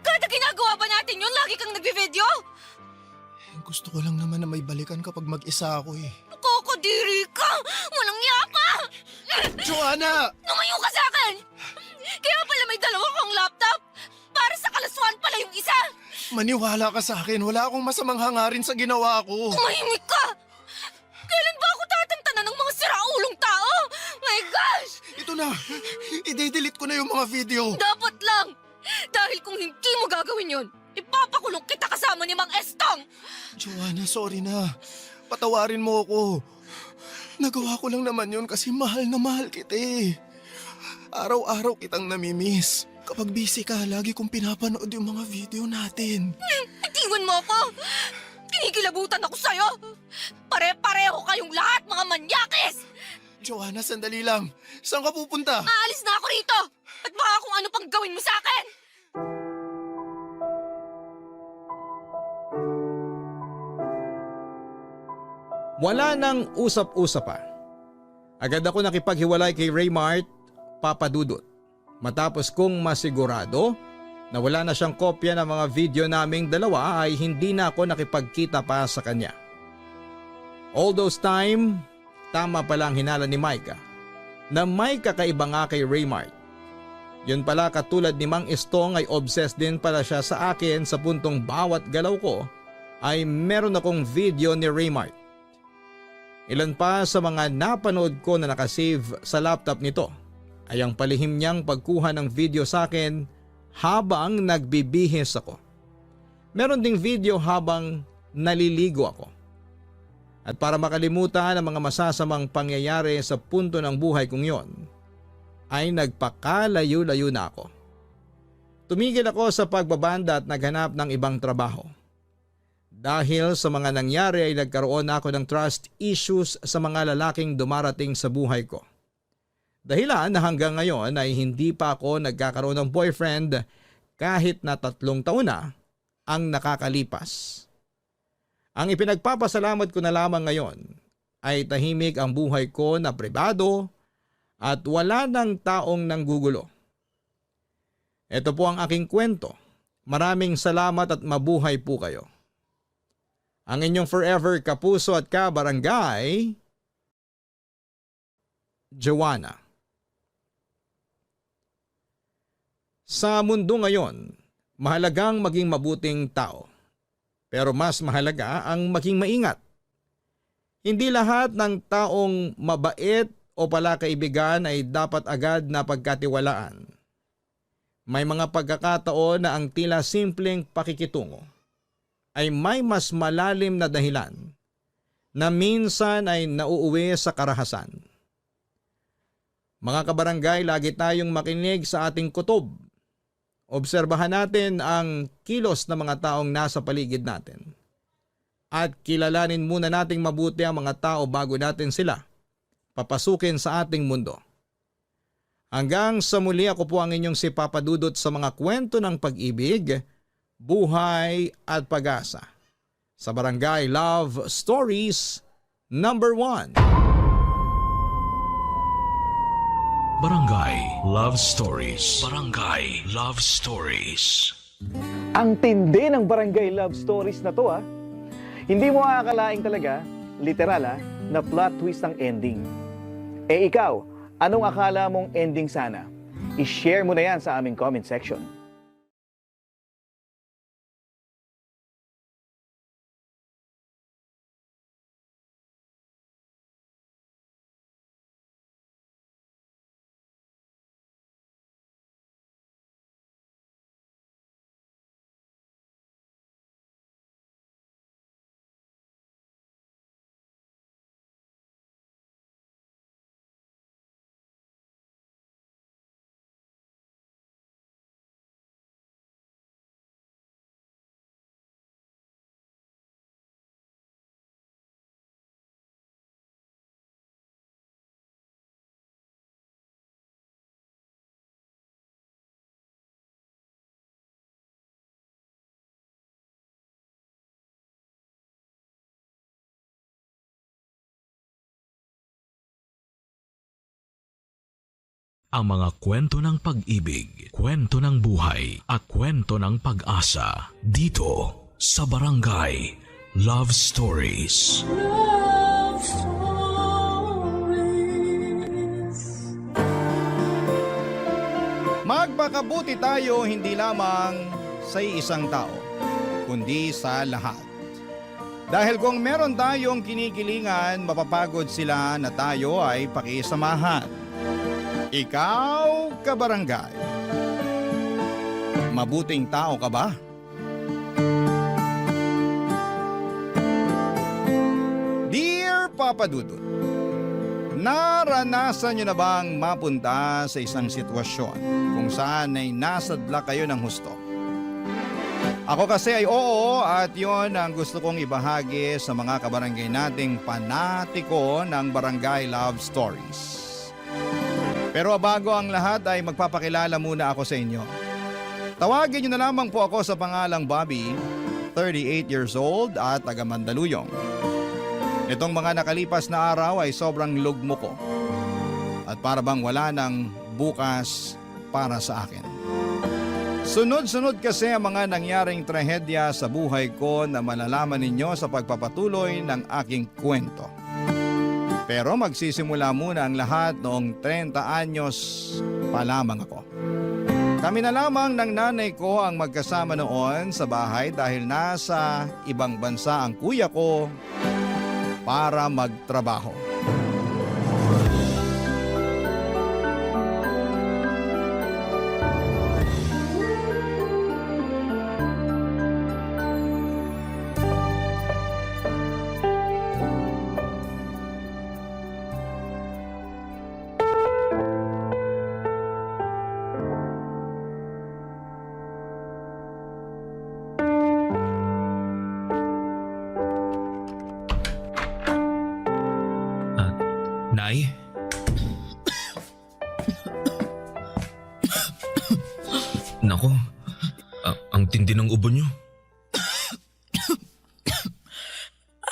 Kada ginagawa ba natin yun, lagi kang nagbi-video? Gusto ko lang naman na may balikan kapag mag-isa ako eh. Nakakadiri ka! Walang iya ka! Joanna! Lumayo ka sa akin! Kaya pala may 2 kang laptop! Para sa kalaswan pala yung isa! Maniwala ka sa akin. Wala akong masamang hangarin sa ginawa ko. Tumahimik ka! Kailan ba ako tatantanan ng mga siraulong tao? My gosh! Ito na. I-delete ko na yung mga video. Dapat lang! Dahil kung hindi mo gagawin yun, ipapakulong kita kasama ni Mang Estong! Joanna, sorry na. Patawarin mo ako. Nagawa ko lang naman yun kasi mahal na mahal kita eh. Araw-araw kitang namimiss. Kapag busy ka, lagi kong pinapanood yung mga video natin. Itiwan mo ako! Kinikilabutan ako sa'yo! Pare-pareho kayong lahat, mga manyakis! Joanna, sandali lang. Saan ka pupunta? Aalis na ako rito! At baka kung ano pang gawin mo sa akin! Wala nang usap-usap pa. Agad ako nakipaghiwalay kay Raymart, Papa Dudut. Matapos kong masigurado na wala na siyang kopya ng mga video naming dalawa ay hindi na ako nakipagkita pa sa kanya. All those time, tama pala ang hinala ni Micah na may kakaiba nga kay Raymart. Yun pala katulad ni Mang Estong ay obsessed din pala siya sa akin sa puntong bawat galaw ko ay meron akong video ni Raymart. Ilan pa sa mga napanood ko na nakasave sa laptop nito ay ang palihim niyang pagkuha ng video sa akin habang nagbibihis ako. Meron ding video habang naliligo ako. At para makalimutan ang mga masasamang pangyayari sa punto ng buhay kong yon, ay nagpakalayo-layo na ako. Tumigil ako sa pagbabanda at naghanap ng ibang trabaho. Dahil sa mga nangyari ay nagkaroon ako ng trust issues sa mga lalaking dumarating sa buhay ko. Dahilan na hanggang ngayon ay hindi pa ako nagkakaroon ng boyfriend kahit na 3 taon na ang nakakalipas. Ang ipinagpapasalamat ko na lamang ngayon ay tahimik ang buhay ko na pribado at wala ng taong nanggugulo. Ito po ang aking kwento. Maraming salamat at mabuhay po kayo. Ang inyong forever kapuso at kabarangay, Joanna. Sa mundo ngayon, mahalagang maging mabuting tao. Pero mas mahalaga ang maging maingat. Hindi lahat ng taong mabait o palakaibigan ay dapat agad na pagkatiwalaan. May mga pagkakataon na ang tila simpleng pakikitungo ay may mas malalim na dahilan na minsan ay nauuwi sa karahasan. Mga kabarangay, lagi tayong makinig sa ating kutob. Obserbahan natin ang kilos ng mga taong nasa paligid natin. At kilalanin muna nating mabuti ang mga tao bago natin sila papasukin sa ating mundo. Hanggang sa muli, ako po ang inyong si Papa Dudut sa mga kwento ng pag-ibig, buhay at pag-asa. Sa Barangay Love Stories number 1. Barangay Love Stories. Barangay Love Stories. Ang tindi ng Barangay Love Stories na to Hindi mo aakalaing talaga, literal na plot twist ang ending. Ikaw, anong akala mong ending sana? I-share mo na yan sa aming comment section. Ang mga kwento ng pag-ibig, kwento ng buhay at kwento ng pag-asa dito sa Barangay Love Stories. Love Stories. Magpakabuti tayo hindi lamang sa isang tao, kundi sa lahat. Dahil kung meron tayong kinikilingan, mapapagod sila na tayo ay pakisamahan. Ikaw, kabarangay, mabuting tao ka ba? Dear Papa Dudut, naranasan nyo na bang mapunta sa isang sitwasyon kung saan ay nasadla kayo ng husto? Ako kasi ay oo, at yon ang gusto kong ibahagi sa mga kabarangay nating panatiko ng Barangay Love Stories. Pero bago ang lahat ay magpapakilala muna ako sa inyo. Tawagin niyo na lamang po ako sa pangalang Bobby, 38 years old at taga Mandaluyong. Itong mga nakalipas na araw ay sobrang lugmo ko at para bang wala ng bukas para sa akin. Sunod-sunod kasi ang mga nangyaring trahedya sa buhay ko na malalaman ninyo sa pagpapatuloy ng aking kwento. Pero magsisimula muna ang lahat noong 30 anyos pa lamang ako. Kami na lamang ng nanay ko ang magkasama noon sa bahay dahil nasa ibang bansa ang kuya ko para magtrabaho. Nay? Nako, ang tindi ng ubo niyo.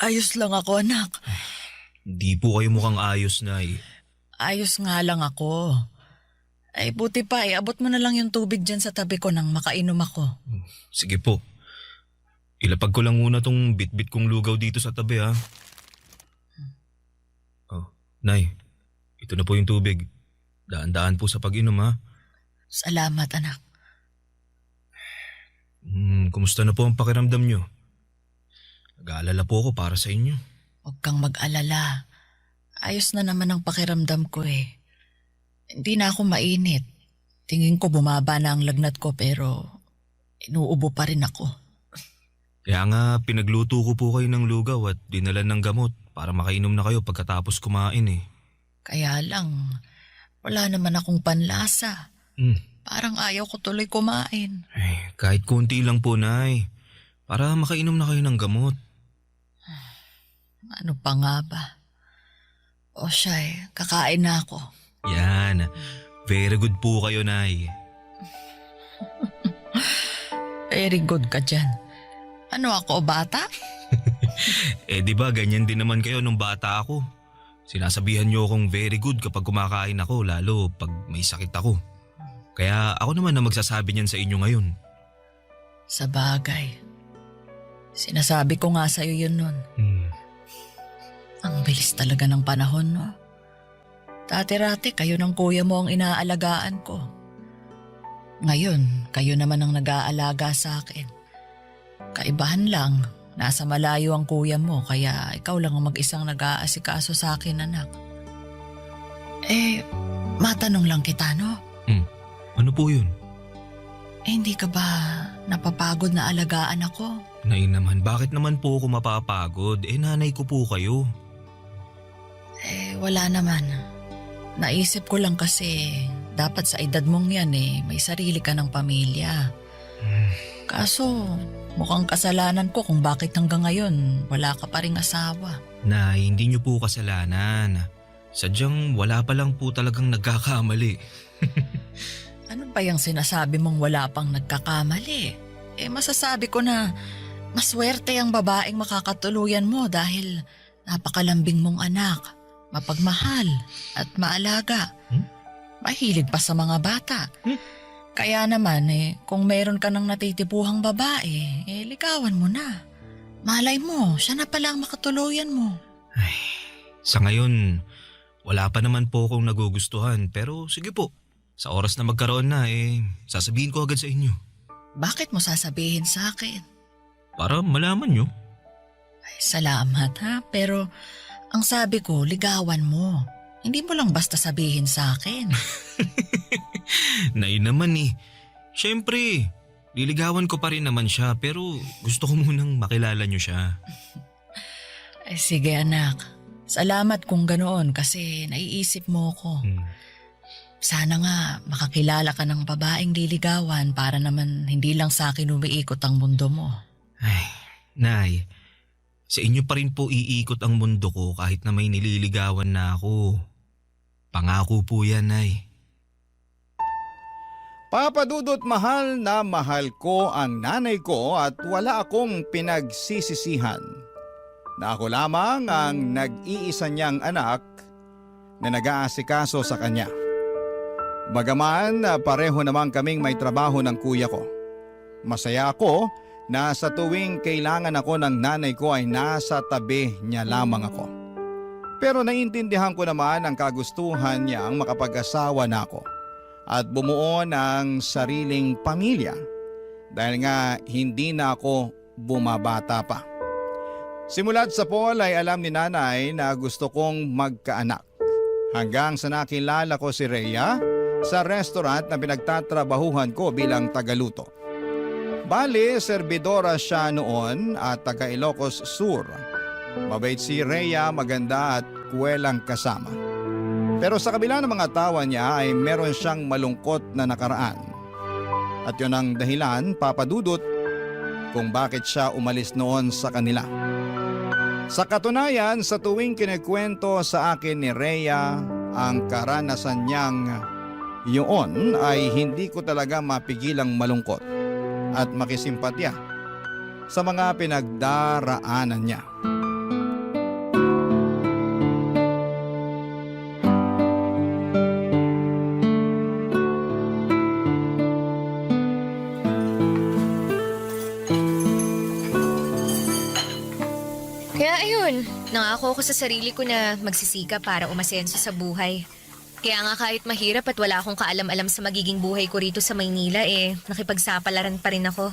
Ayos lang ako, anak. Di po kayo mukhang ayos, Nay. Ayos nga lang ako. Ay buti pa, abot mo na lang yung tubig dyan sa tabi ko nang makainom ako. Sige po. Ilapag ko lang muna tong bit-bit kong lugaw dito sa tabi, ha? Oh, Nay, ito na po yung tubig. Daan-daan po sa pag-inom, ha? Salamat, anak. Kumusta na po ang pakiramdam nyo? Nag-aalala po ako para sa inyo. Huwag kang mag-alala. Ayos na naman ang pakiramdam ko eh. Hindi na ako mainit. Tingin ko bumaba na ang lagnat ko pero inuubo pa rin ako. Kaya nga pinagluto ko po kayo ng lugaw at dinala ng gamot para makainom na kayo pagkatapos kumain eh. Kaya lang, wala naman akong panlasa. Parang ayaw ko tuloy kumain. Ay, kahit konti lang po, Nay. Para makainom na kayo ng gamot. Ano pa nga ba? O siya kakain na ako. Yan. Very good po kayo, Nay. Very good ka dyan. Ano ako, bata? Di ba ganyan din naman kayo nung bata ako. Sinasabihan niyo akong very good kapag kumakain ako, lalo pag may sakit ako. Kaya ako naman na magsasabi niyan sa inyo ngayon. Sa bagay. Sinasabi ko nga sa'yo yun nun. Ang bilis talaga ng panahon, no? Dati-rati kayo ng kuya mo ang inaalagaan ko. Ngayon, kayo naman ang nag-aalaga sa akin. Kaibahan lang, nasa malayo ang kuya mo kaya ikaw lang ang mag-isang nag-aasikaso sa akin, anak. Matanong lang kita, no? Ano po yun? Hindi ka ba napapagod na alagaan ako? Nay naman, bakit naman po ako mapapagod? Nanay ko po kayo. Wala naman. Naisip ko lang kasi dapat sa edad mong yan may sarili ka ng pamilya. Kaso mukhang kasalanan ko kung bakit hanggang ngayon wala ka pa ring asawa. Nay, hindi niyo po kasalanan. Sadyang wala pa lang po talagang nagkakamali. Ano ba yung sinasabi mong wala pang nagkakamali? Masasabi ko na maswerte ang babaeng makakatuluyan mo dahil napakalambing mong anak, mapagmahal at maalaga. Mahilig pa sa mga bata. Kaya naman kung meron ka ng natitipuhang babae, ligawan mo na. Malay mo, siya na pala ang makatuluyan mo. Sa ngayon, wala pa naman po akong nagugustuhan pero sige po. Sa oras na magkaroon na sasabihin ko agad sa inyo. Bakit mo sasabihin sa akin? Para malaman nyo. Salamat ha, pero ang sabi ko, ligawan mo. Hindi mo lang basta sabihin sa akin. Nay naman Siyempre, liligawan ko pa rin naman siya pero gusto ko munang makilala nyo siya. Sige anak, salamat kung ganoon kasi naiisip mo ko. Sana nga makakilala ka ng babaeng liligawan para naman hindi lang sa akin umiikot ang mundo mo. Nay, sa inyo pa rin po iikot ang mundo ko kahit na may nililigawan na ako. Pangako po yan, Nay. Papa Dudut, mahal na mahal ko ang nanay ko at wala akong pinagsisisihan na ako lamang ang nag-iisa niyang anak na nag-aasikaso sa kanya. Bagaman pareho naman kaming may trabaho ng kuya ko. Masaya ako na sa tuwing kailangan ako ng nanay ko ay nasa tabi niya lamang ako. Pero naiintindihan ko naman ang kagustuhan niyang makapag-asawa na ako at bumuo ng sariling pamilya dahil nga hindi na ako bumabata pa. Simulat sa Paul ay alam ni nanay na gusto kong magkaanak. Hanggang sa nakilala ko si Rhea sa restaurant na pinagtatrabahuhan ko bilang tagaluto. Bale, serbidora siya noon at taga Ilocos Sur. Mabait si Rhea, maganda at kuwelang kasama. Pero sa kabila ng mga tawa niya ay meron siyang malungkot na nakaraan. At yun ang dahilan, Papa Dudut, kung bakit siya umalis noon sa kanila. Sa katunayan, sa tuwing kinikwento sa akin ni Rhea ang karanasan niyang yun ay hindi ko talaga mapigilang malungkot at makisimpatya sa mga pinagdaraanan niya. Kaya ayun, nangako ako sa sarili ko na magsisika para umasenso sa buhay. Kaya nga kahit mahirap at wala akong kaalam-alam sa magiging buhay ko rito sa Maynila, nakipagsapalaran pa rin ako.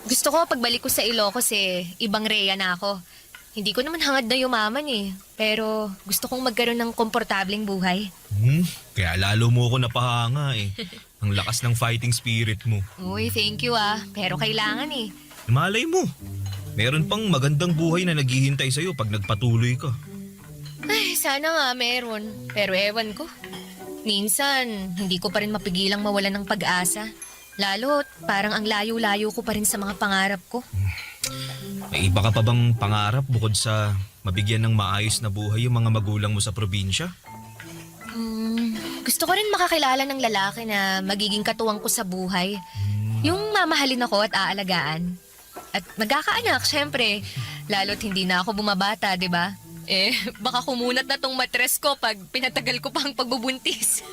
Gusto ko pagbalik ko sa Ilocos ibang Rhea na ako. Hindi ko naman hangad na yumaman pero gusto kong magkaroon ng komportableng buhay. Kaya lalo mo ako napahanga Ang lakas ng fighting spirit mo. Uy, thank you pero kailangan Malay mo, meron pang magandang buhay na naghihintay sa'yo pag nagpatuloy ka. Ay, sana nga meron. Pero ewan ko. Minsan, hindi ko pa rin mapigilang mawalan ng pag-asa. Lalo't parang ang layo-layo ko pa rin sa mga pangarap ko. May iba ka pa bang pangarap bukod sa mabigyan ng maayos na buhay yung mga magulang mo sa probinsya? Gusto ko rin makakilala ng lalaki na magiging katuwang ko sa buhay. Yung mamahalin ako at aalagaan. At magkakaanak, syempre. Lalo't hindi na ako bumabata, di ba? Baka kumunat na tong matres ko pag pinatagal ko pa ang pagbubuntis.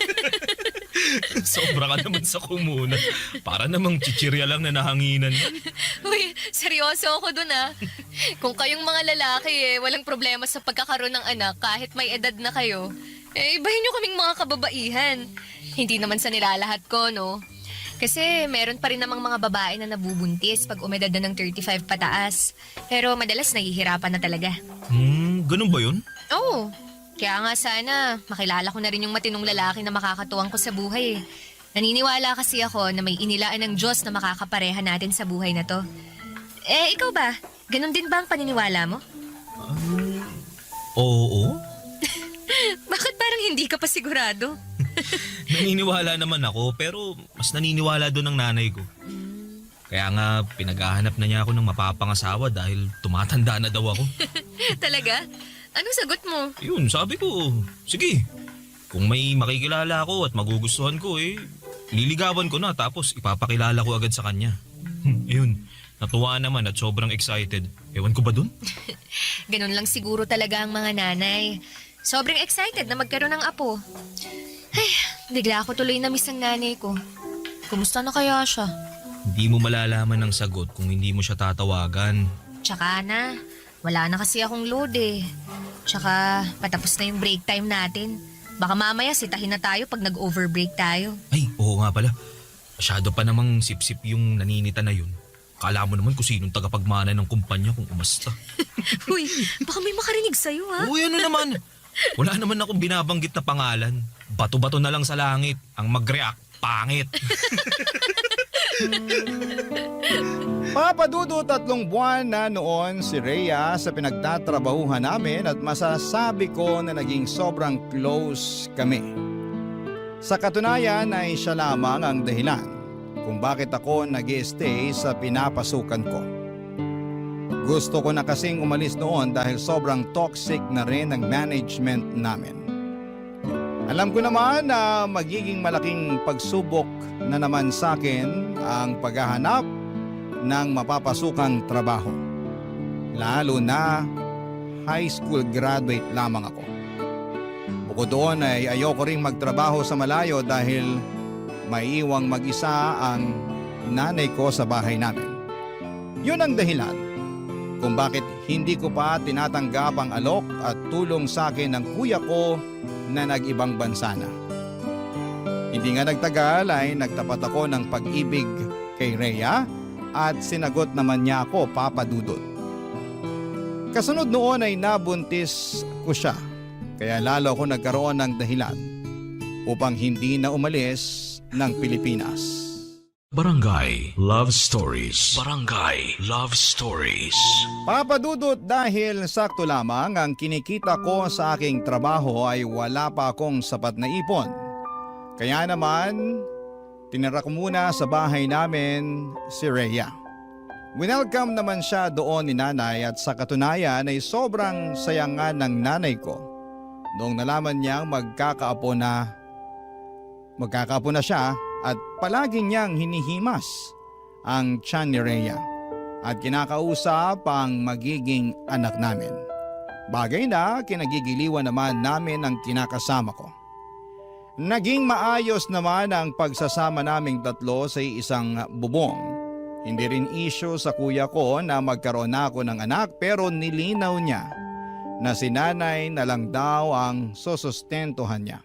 Sobra ka naman sa kumunat. Para namang chichirya lang na nahanginan. Uy, seryoso ako dun Kung kayong mga lalaki walang problema sa pagkakaroon ng anak kahit may edad na kayo, ibahin nyo kaming mga kababaihan. Hindi naman sa nilalahat ko, no? Kasi meron pa rin namang mga babae na nabubuntis pag umedad na ng 35 pataas. Pero madalas nahihirapan na talaga. Ganun ba yun? Oo. Kaya nga sana makilala ko na rin yung matinong lalaki na makakatuwang ko sa buhay. Naniniwala kasi ako na may inilaan ng Diyos na makakapareha natin sa buhay na to. Ikaw ba? Ganun din ba ang paniniwala mo? Oo. Bakit parang hindi ka pa sigurado? Naniniwala naman ako pero mas naniniwala doon ang nanay ko. Kaya nga pinaghahanap na niya ako ng mapapangasawa dahil tumatanda na daw ako. Talaga? Anong sagot mo? Yun, sabi ko, sige. Kung may makikilala ako at magugustuhan ko liligawan ko na tapos ipapakilala ko agad sa kanya. Yun, natuwa naman at sobrang excited. Ewan ko ba dun? Ganun lang siguro talaga ang mga nanay. Sobrang excited na magkaroon ng apo. Ay, bigla ako tuloy na miss ang nanay ko. Kumusta na kaya siya? Hindi mo malalaman ang sagot kung hindi mo siya tatawagan. Tsaka na, wala na kasi akong load Tsaka patapos na yung break time natin. Baka mamaya sitahin na tayo pag nag-overbreak tayo. Ay, oo nga pala. Masyado pa namang sip-sip yung naninita na yun. Kala mo naman kung sinong tagapagmana ng kumpanya kung umasta. Uy, baka may makarinig sa'yo Uy, ano naman? Wala naman akong binabanggit na pangalan. Bato-bato na lang sa langit. Ang mag-react, pangit. Papadudo 3 buwan na noon si Rhea sa pinagtatrabahuhan namin at masasabi ko na naging sobrang close kami. Sa katunayan ay siya lamang ang dahilan kung bakit ako nag-stay sa pinapasukan ko. Gusto ko na kasing umalis noon dahil sobrang toxic na rin ang management namin. Alam ko naman na magiging malaking pagsubok na naman sa akin ang paghahanap ng mapapasukang trabaho. Lalo na high school graduate lamang ako. Bukod doon ay ayoko ring magtrabaho sa malayo dahil maiiwang mag-isa ang nanay ko sa bahay namin. Yun ang dahilan kung bakit hindi ko pa tinatanggap ang alok at tulong sa akin ng kuya ko na nag-ibang bansa na. Hindi nga nagtagal ay nagtapat ako ng pag-ibig kay Rhea at sinagot naman niya ako, Papa Dudut. Kasunod noon ay nabuntis ko siya, kaya lalo ako nagkaroon ng dahilan upang hindi na umalis ng Pilipinas. Barangay Love Stories. Barangay Love Stories. Papa Dudut, dahil sakto lamang ang kinikita ko sa aking trabaho ay wala pa akong sapat na ipon. Kaya naman, tinira ko muna sa bahay namin si Rhea. Winelcome naman siya doon ni nanay at sa katunayan ay sobrang saya nga ng nanay ko noong nalaman niyang magkakaapo na siya at palagi niyang hinihimas ang tiyan ni Rhea at kinakausap ang magiging anak namin. Bagay na kinagigiliwan naman namin ang kinakasama ko. Naging maayos naman ang pagsasama naming tatlo sa isang bubong. Hindi rin issue sa kuya ko na magkaroon na ako ng anak pero nilinaw niya na si nanay na lang daw ang susustentuhan niya.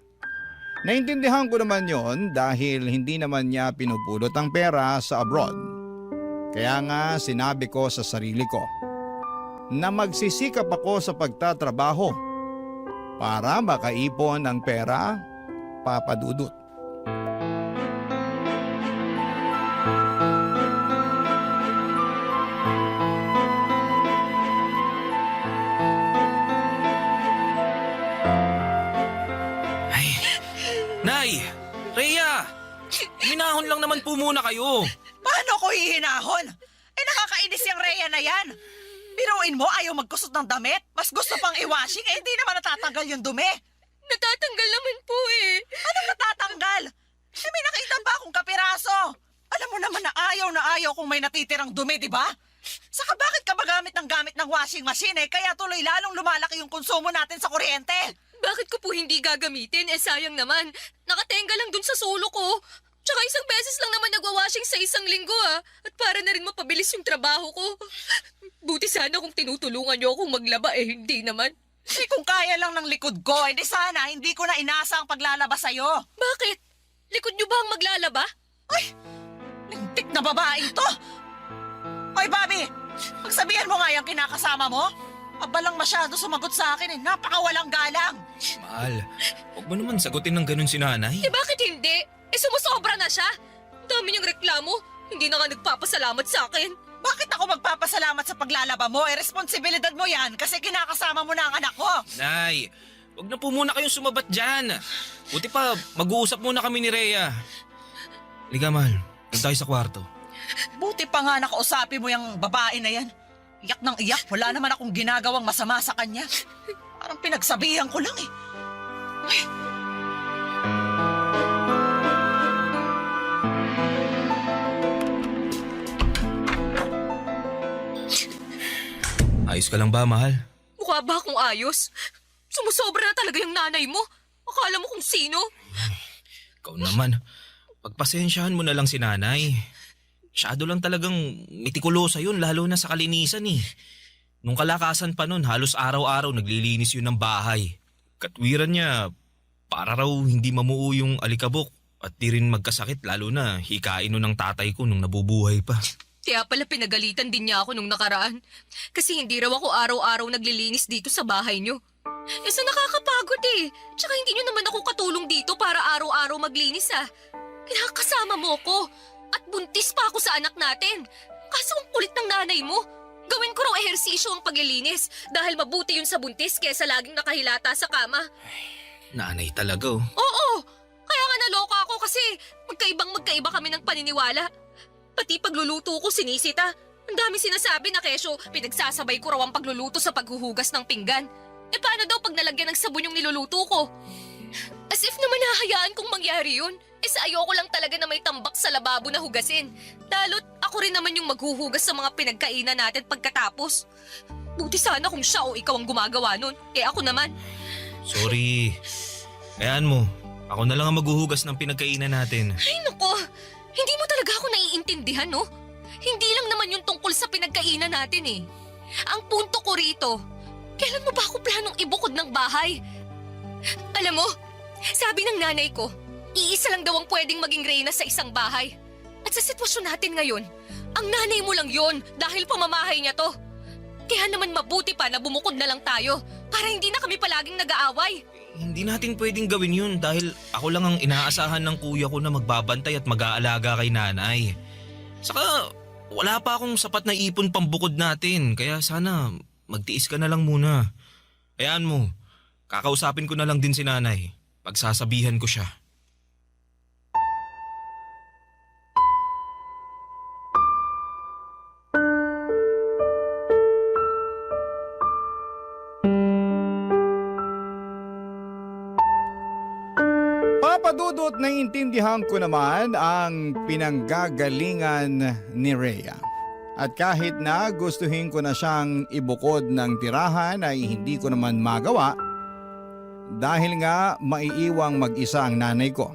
Naintindihan ko naman yon dahil hindi naman niya pinupulot ang pera sa abroad. Kaya nga sinabi ko sa sarili ko na magsisikap ako sa pagtatrabaho para makaipon ng pera, Papa Dudut. Nay! Rhea! Minahon lang naman po muna kayo. Paano ko hihinahon? Nakakainis yung Rhea na yan. Biruin mo, ayaw magkusot ng damit? Mas gusto pang i-washing, hindi naman natatanggal yung dumi. Natatanggal naman po eh. Anong natatanggal? May nakita pa akong kapiraso. Alam mo naman na ayaw kung may natitirang dumi, di ba? Saka bakit ka ba gamit ng washing machine kaya tuloy lalong lumalaki yung konsumo natin sa kuryente? Bakit ko po hindi gagamitin? Sayang naman. Nakatenga lang dun sa solo ko. Tsaka isang beses lang naman nagwa-washing sa isang linggo At para na rin mapabilis yung trabaho ko. Buti sana kung tinutulungan niyo akong maglaba hindi naman. Kung kaya lang ng likod ko, sana hindi ko na inasa ang paglalaba sa'yo. Bakit? Likod niyo ba ang maglalaba? Ay! Lintik na babaeng to! Oy, Bobby! Magsabihan mo nga yung kinakasama mo. Abalang masyado sumagot sa akin napakawalang galang. Mahal, huwag mo naman sagutin ng ganun si nanay. Bakit hindi? Sumusobra na siya. Ang dami niyang reklamo. Hindi na nga nagpapasalamat sa akin. Bakit ako magpapasalamat sa paglalaba mo? Responsibilidad mo yan kasi kinakasama mo na ang anak ko. Nay, huwag na po muna kayong sumabat dyan. Buti pa, mag-uusap muna kami ni Rhea. Liga, mahal. Doon tayo sa kwarto. Buti pa nga nakausapin mo yung babae na yan. Iyak ng iyak. Wala naman akong ginagawang masama sa kanya. Parang pinagsabihan ko lang Ay. Ayos ka lang ba, mahal? Mukha ba akong ayos? Sumusobra na talaga yung nanay mo. Akala mo kung sino? Ikaw naman. Pagpasensyahan mo na lang si nanay. Masyado lang talagang mitikulosa yun, lalo na sa kalinisan Nung kalakasan pa nun, halos araw-araw naglilinis yun ng bahay. Katwiran niya, para raw hindi mamuo yung alikabok at di rin magkasakit, lalo na hikain nun ng tatay ko nung nabubuhay pa. Kaya pala pinagalitan din niya ako nung nakaraan. Kasi hindi raw ako araw-araw naglilinis dito sa bahay niyo. Sa nakakapagod Tsaka hindi niyo naman ako katulong dito para araw-araw maglinis Kinakasama mo ko. At buntis pa ako sa anak natin. Kaso ang kulit ng nanay mo. Gawin ko raw ehersisyo ang paglilinis dahil mabuti yun sa buntis kesa laging nakahilata sa kama. Nanay talaga Oo! Kaya nga naloka ako kasi magkaiba kami ng paniniwala. Pati pagluluto ko sinisita. Ang dami sinasabi na kesyo pinagsasabay ko raw ang pagluluto sa paghuhugas ng pinggan. Paano daw pag nalagyan ng sabon yung niluluto ko? As if naman nahahayaan kong mangyari yun. Sa ayoko lang talaga na may tambak sa lababo na hugasin. Lalo't ako rin naman yung maghuhugas sa mga pinagkainan natin pagkatapos. Buti sana kung siya o ikaw ang gumagawa nun. Ako naman. Sorry. Hayaan mo. Ako na lang ang maghuhugas ng pinagkainan natin. Ay nako, hindi mo talaga ako naiintindihan Hindi lang naman yung tungkol sa pinagkainan natin Ang punto ko rito, kailan mo ba ako planong ibukod ng bahay? Alam mo, sabi ng nanay ko, iisa lang daw ang pwedeng maging reyna sa isang bahay. At sa sitwasyon natin ngayon, ang nanay mo lang yon dahil pamamahay niya to. Kaya naman mabuti pa na bumukod na lang tayo para hindi na kami palaging nag-aaway. Hindi natin pwedeng gawin yun dahil ako lang ang inaasahan ng kuya ko na magbabantay at mag-aalaga kay nanay. Saka wala pa akong sapat na ipon pambukod natin kaya sana magtiis ka na lang muna. Hayaan mo, kakausapin ko na lang din si nanay. Pagsasabihan ko siya. Papa Dudut, naiintindihan ko naman ang pinanggagalingan ni Rhea. At kahit na gustuhin ko na siyang ibukod ng tirahan ay hindi ko naman magawa dahil nga maiiwang mag-isa ang nanay ko.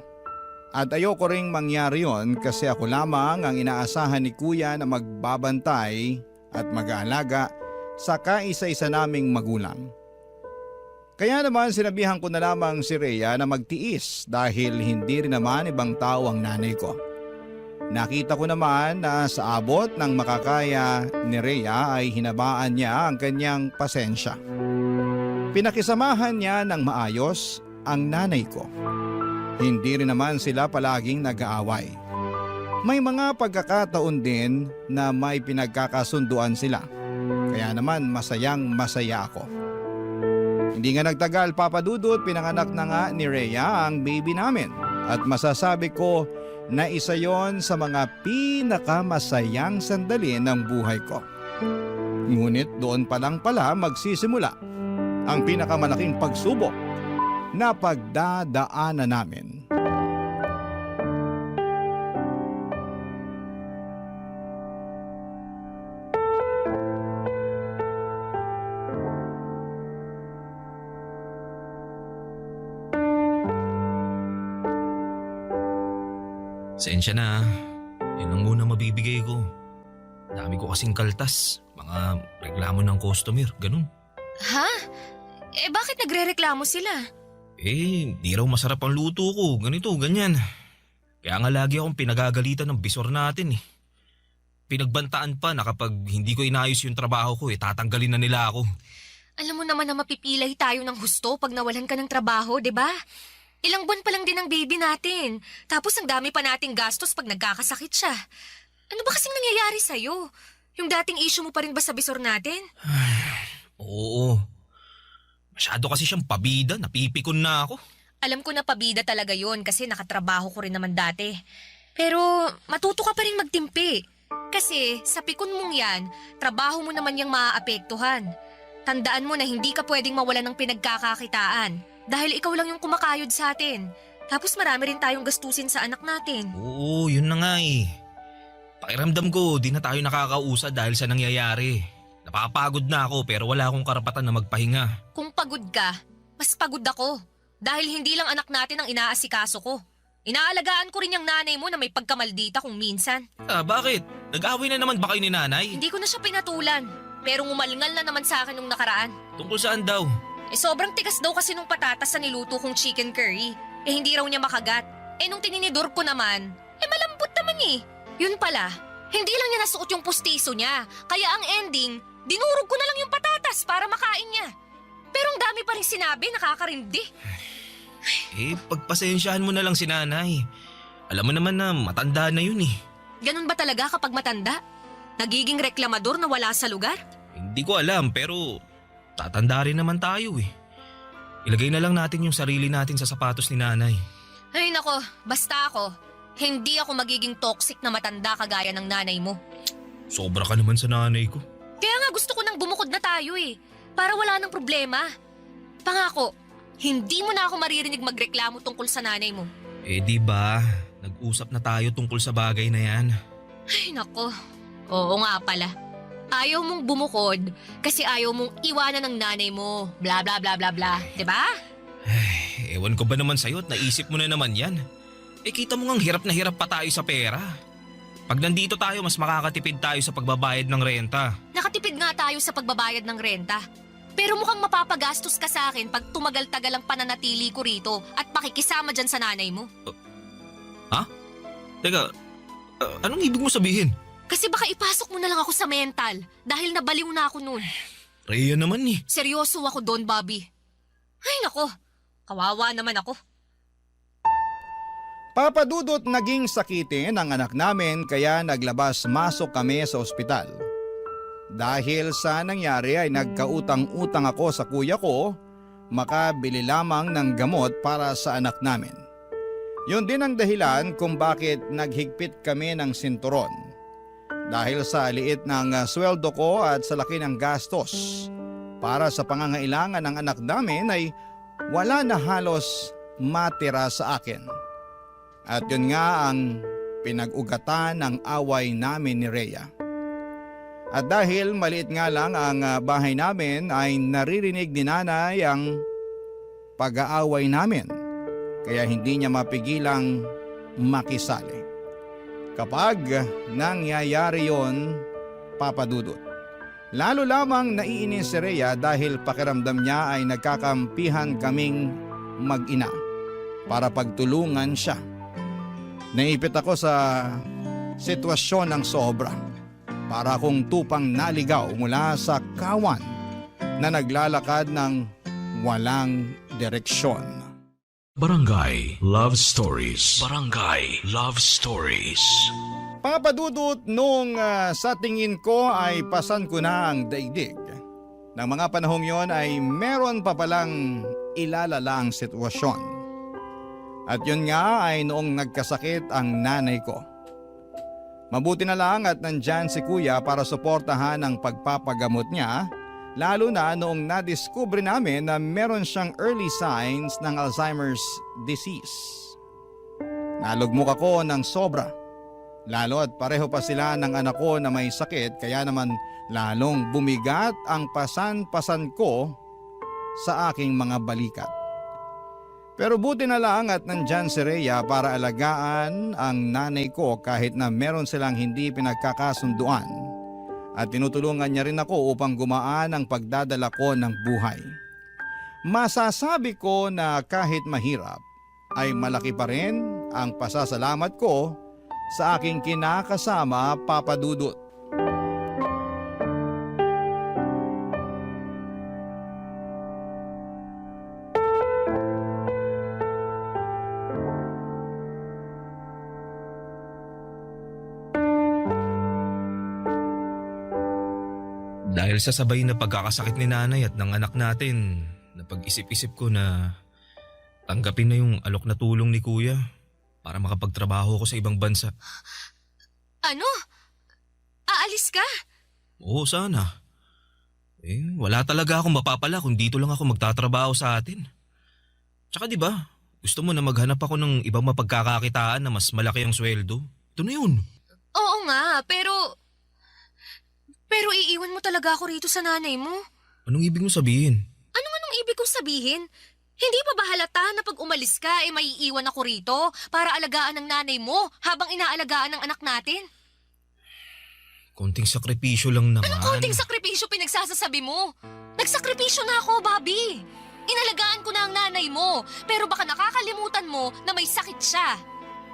At ayoko ring mangyari yon kasi ako lamang ang inaasahan ni Kuya na magbabantay at mag-aalaga sa kaisa-isa naming magulang. Kaya naman sinabihan ko na lamang si Rhea na magtiis dahil hindi rin naman ibang tao ang nanay ko. Nakita ko naman na sa abot ng makakaya ni Rhea ay hinabaan niya ang kanyang pasensya. Pinakisamahan niya ng maayos ang nanay ko. Hindi rin naman sila palaging nag-aaway. May mga pagkakataon din na may pinagkakasunduan sila. Kaya naman masaya ako. Hindi nga nagtagal, Papa Dudut, pinanganak na nga ni Rhea ang baby namin. At masasabi ko na isa yon sa mga pinakamasayang sandali ng buhay ko. Ngunit doon pa lang pala magsisimula ang pinakamalaking pagsubok na pagdadaanan namin. Sensya na. Yan ang muna mabibigay ko. Dami ko kasing kaltas. Mga reklamo ng customer, ganun. Ha? Bakit nagre-reklamo sila? Di raw masarap ang luto ko. Ganito, ganyan. Kaya nga lagi akong pinagagalitan ng bisor natin eh. Pinagbantaan pa na kapag hindi ko inayos yung trabaho ko tatanggalin na nila ako. Alam mo naman na mapipilay tayo ng husto pag nawalan ka ng trabaho, di ba? Ilang buwan pa lang din ang baby natin. Tapos ang dami pa nating gastos pag nagkakasakit siya. Ano ba kasing nangyayari sa'yo? Yung dating issue mo pa rin ba sa bisor natin? Oo. Masyado kasi siyang pabida. Napipikon na ako. Alam ko na pabida talaga yon kasi nakatrabaho ko rin naman dati. Pero matuto ka pa rin magtimpi. Kasi sa pikon mong yan, trabaho mo naman yung maaapektuhan. Tandaan mo na hindi ka pwedeng mawalan ng pinagkakakitaan. Dahil ikaw lang yung kumakayod sa atin. Tapos marami rin tayong gastusin sa anak natin. Oo, yun na nga eh. Pakiramdam ko, di na tayo nakakausad dahil sa nangyayari. Napapagod na ako pero wala akong karapatan na magpahinga. Kung pagod ka, mas pagod ako. Dahil hindi lang anak natin ang inaasikaso ko. Inaalagaan ko rin yung nanay mo na may pagkamaldita kung minsan. Bakit? Nag-away na naman ba kayo ni nanay? Hindi ko na siya pinatulan. Pero ngumalngal na naman sa akin nung nakaraan. Tungkol saan daw? Sobrang tigas daw kasi nung patatas sa niluto kong chicken curry. Hindi raw niya makagat. Nung tininidor ko naman, malambot naman eh. Yun pala, hindi lang niya nasuot yung pustiso niya. Kaya ang ending, dinurog ko na lang yung patatas para makain niya. Pero ang dami pa rin sinabi, nakakarindi. Pagpasensyahan mo na lang si nanay. Alam mo naman na matanda na yun eh. Ganun ba talaga kapag matanda? Nagiging reklamador na wala sa lugar? Hindi ko alam pero tatanda rin naman tayo eh. Ilagay na lang natin yung sarili natin sa sapatos ni nanay. Ay nako, basta ako. Hindi ako magiging toxic na matanda kagaya ng nanay mo. Sobra ka naman sa nanay ko. Kaya nga gusto ko nang bumukod na tayo eh. Para wala nang problema. Pangako, hindi mo na ako maririnig magreklamo tungkol sa nanay mo. Di ba? Nag-usap na tayo tungkol sa bagay na yan. Ay nako, oo nga pala. Ayaw mong bumukod kasi ayaw mong iwanan ng nanay mo. Bla bla bla bla bla. Diba? Ewan ko ba naman sa'yo at naisip mo na naman yan. Kita mo ngang hirap na hirap pa tayo sa pera. Pag nandito tayo, mas makakatipid tayo sa pagbabayad ng renta. Nakatipid nga tayo sa pagbabayad ng renta. Pero mukhang mapapagastos ka sa akin pag tumagal-tagal ang pananatili ko rito at pakikisama dyan sa nanay mo. Ha? Teka, anong ibig mo sabihin? Kasi baka ipasok mo na lang ako sa mental dahil nabaliw na ako noon. Rhea naman eh. Seryoso ako doon, Bobby. Ay nako, kawawa naman ako. Papa Dudut, naging sakitin ang anak namin kaya naglabas-masok kami sa ospital. Dahil sa nangyari ay nagkautang-utang ako sa kuya ko, makabili lamang ng gamot para sa anak namin. Yun din ang dahilan kung bakit naghigpit kami ng sinturon. Dahil sa liit ng sweldo ko at sa laki ng gastos, para sa pangangailangan ng anak namin ay wala na halos matira sa akin. At yun nga ang pinag-ugatan ng away namin ni Rhea. At dahil maliit nga lang ang bahay namin ay naririnig ni nanay ang pag-aaway namin. Kaya hindi niya mapigilang makisali. Kapag nangyayari yon, Papa Dudut. Lalo lamang naiinis si Rhea dahil pakiramdam niya ay nagkakampihan kaming mag-ina para pagtulungan siya. Naipit ako sa sitwasyon ng sobra. Para akong tupang naligaw mula sa kawan na naglalakad ng walang direksyon. Barangay Love Stories. Barangay Love Stories. Papadudot nung sa tingin ko ay pasan ko na ang daigdig. Nang mga panahong yon ay meron pa palang ilalala ang sitwasyon. At yun nga ay noong nagkasakit ang nanay ko. Mabuti na lang at nandyan si kuya para suportahan ang pagpapagamot niya, lalo na noong nadiskubre namin na meron siyang early signs ng Alzheimer's disease. Nalugmok ako ng sobra, lalo at pareho pa sila ng anak ko na may sakit kaya naman lalong bumigat ang pasan-pasan ko sa aking mga balikat. Pero buti na lang at nandyan si Rhea para alagaan ang nanay ko kahit na meron silang hindi pinagkakasunduan. At tinutulungan niya rin ako upang gumaan ang pagdadala ko ng buhay. Masasabi ko na kahit mahirap ay malaki pa rin ang pasasalamat ko sa aking kinakasama, Papa Dudut. Dahil sa sabay na pagkakasakit ni nanay at ng anak natin, napag-isip-isip ko na tanggapin na yung alok na tulong ni kuya para makapagtrabaho ko sa ibang bansa. Ano? Aalis ka? Oo, sana. Wala talaga akong mapapala kung dito lang ako magtatrabaho sa atin. Tsaka di ba, gusto mo na maghanap ako ng ibang mapagkakakitaan na mas malaki ang sweldo? Ito na yun. Oo nga, pero iiwan mo talaga ako rito sa nanay mo? Anong ibig mo sabihin? Anong ibig kong sabihin? Hindi pa ba halata na pag umalis ka maiiwan ako rito para alagaan ng nanay mo habang inaalagaan ng anak natin? Konting sakripisyo lang naman. Anong konting sakripisyo pinagsasasabi mo? Nagsakripisyo na ako, Bobby. Inalagaan ko na ang nanay mo, pero baka nakakalimutan mo na may sakit siya.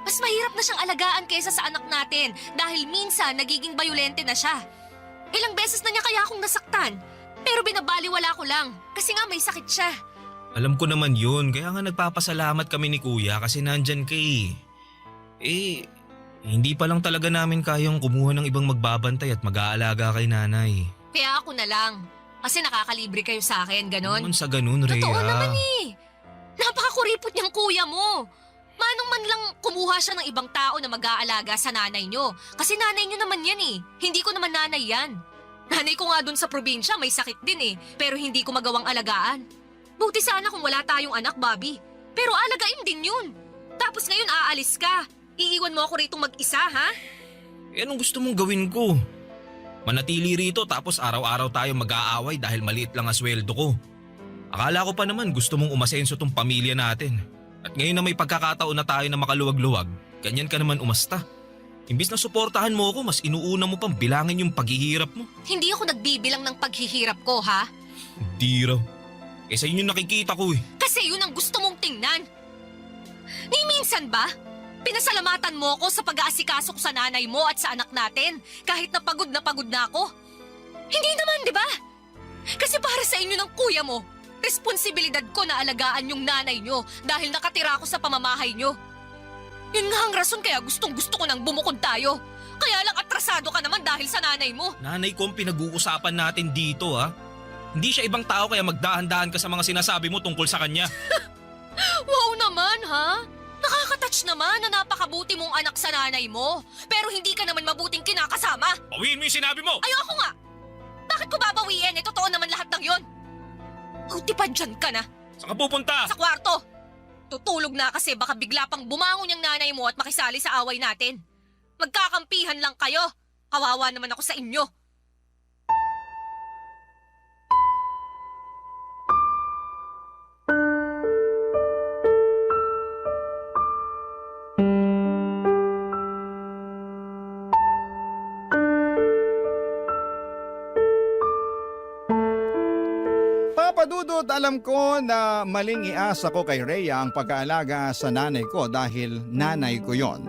Mas mahirap na siyang alagaan kaysa sa anak natin dahil minsan nagiging bayolente na siya. Ilang beses na niya kaya akong nasaktan, pero binabaliwala ko lang kasi nga may sakit siya. Alam ko naman yun, kaya nga nagpapasalamat kami ni kuya kasi nandyan ka hindi pa lang talaga namin kayang kumuha ng ibang magbabantay at mag-aalaga kay nanay. Kaya ako na lang, kasi nakakalibre kayo sa akin, ganon. Naman sa ganun, Rhea. Totoo naman Napakakuripot niyang kuya mo. Manong man lang kumuha siya ng ibang tao na mag-aalaga sa nanay niyo. Kasi nanay niyo naman yan Hindi ko naman nanay yan. Nanay ko nga dun sa probinsya may sakit din pero hindi ko magawang alagaan. Buti sana kung wala tayong anak, Bobby. Pero alagain din yun. Tapos ngayon aalis ka. Iiwan mo ako rito mag-isa, ha? Anong gusto mong gawin ko? Manatili rito tapos araw-araw tayo mag-aaway dahil maliit lang ang sweldo ko. Akala ko pa naman gusto mong umasenso tong pamilya natin. At ngayon na may pagkakataon na tayo na makaluwag-luwag, ganyan ka naman umasta. Imbis na suportahan mo ako, mas inuuna mo pang bilangin yung paghihirap mo. Hindi ako nagbibilang ng paghihirap ko, ha? Hindi raw. Sa inyo nakikita ko Kasi yun ang gusto mong tingnan. Ni minsan ba? Pinasalamatan mo ako sa pag-aasikaso ko sa nanay mo at sa anak natin kahit na pagod na ako. Hindi naman, di ba? Kasi para sa inyo ng kuya mo, responsibilidad ko na alagaan yung nanay nyo dahil nakatira ako sa pamamahay nyo. Yun nga ang rason kaya gustong-gusto ko nang bumukod tayo. Kaya lang atrasado ka naman dahil sa nanay mo. Nanay ko ang pinag-uusapan natin dito, ha? Hindi siya ibang tao kaya magdahan-dahan ka sa mga sinasabi mo tungkol sa kanya. Wow naman, ha? Nakaka-touch naman na napakabuti mong anak sa nanay mo. Pero hindi ka naman mabuting kinakasama. Bawiin mo yung sinabi mo! Ayoko nga! Bakit ko babawiin? Totoo naman lahat ng yon. Buti pa dyan ka na. Saan ka pupunta? Sa kwarto. Tutulog na kasi baka bigla pang bumangon yung nanay mo at makisali sa away natin. Magkakampihan lang kayo. Kawawa naman ako sa inyo. Papadudot, alam ko na maling iasa ko kay Rhea ang pag-aalaga sa nanay ko dahil nanay ko yon.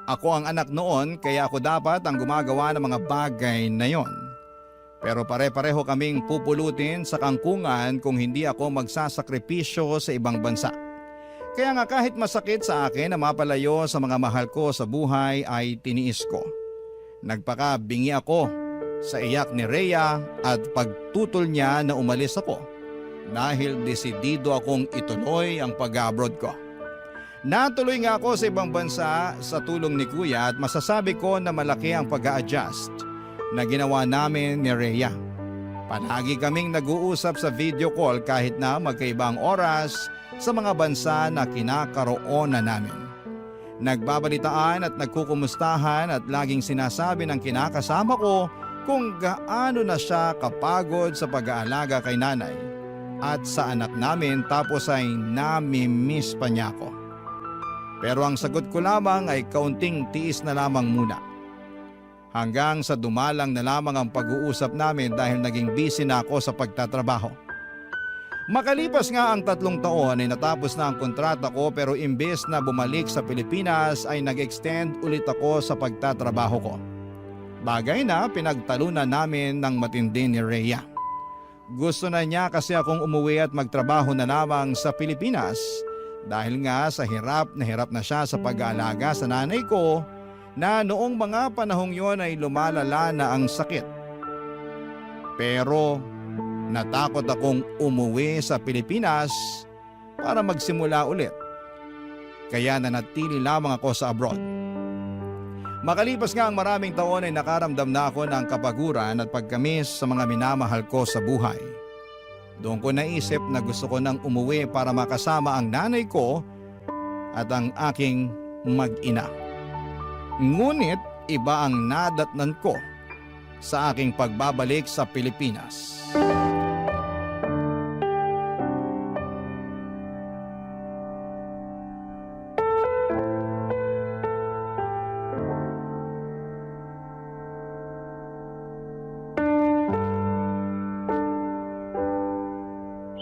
Ako ang anak noon kaya ako dapat ang gumagawa ng mga bagay na yon. Pero pare-pareho kaming pupulutin sa kangkungan kung hindi ako magsasakripisyo sa ibang bansa. Kaya nga kahit masakit sa akin na mapalayo sa mga mahal ko sa buhay ay tiniis ko. Nagpakabingi ako sa iyak ni Rhea at pagtutol niya na umalis ako dahil desidido akong ituloy ang pag-abroad ko. Natuloy nga ako sa ibang bansa sa tulong ni Kuya at masasabi ko na malaki ang pag-a-adjust na ginawa namin ni Rhea. Palagi kaming nag-uusap sa video call kahit na magkaibang oras sa mga bansa na kinakaroonan namin. Nagbabalitaan at nagkukumustahan at laging sinasabi ng kinakasama ko kung gaano na siya kapagod sa pag-aalaga kay nanay at sa anak namin tapos ay nami-miss pa niya ako. Pero ang sagot ko lamang ay kaunting tiis na lamang muna. Hanggang sa dumalang na lamang ang pag-uusap namin dahil naging busy na ako sa pagtatrabaho. Makalipas nga ang 3 taon ay natapos na ang kontrata ko pero imbes na bumalik sa Pilipinas ay nag-extend ulit ako sa pagtatrabaho ko. Bagay na pinagtalunan namin ng matindi ni Rhea. Gusto na niya kasi akong umuwi at magtrabaho na lamang sa Pilipinas dahil nga sa hirap na siya sa pag-aalaga sa nanay ko na noong mga panahong yon ay lumalala na ang sakit. Pero natakot akong umuwi sa Pilipinas para magsimula ulit. Kaya nanatili lamang ako sa abroad. Makalipas nga ang maraming taon ay nakaramdam na ako ng kapaguran at pagkamis sa mga minamahal ko sa buhay. Doon ko naisip na gusto ko nang umuwi para makasama ang nanay ko at ang aking mag-ina. Ngunit iba ang nadatnan ko sa aking pagbabalik sa Pilipinas.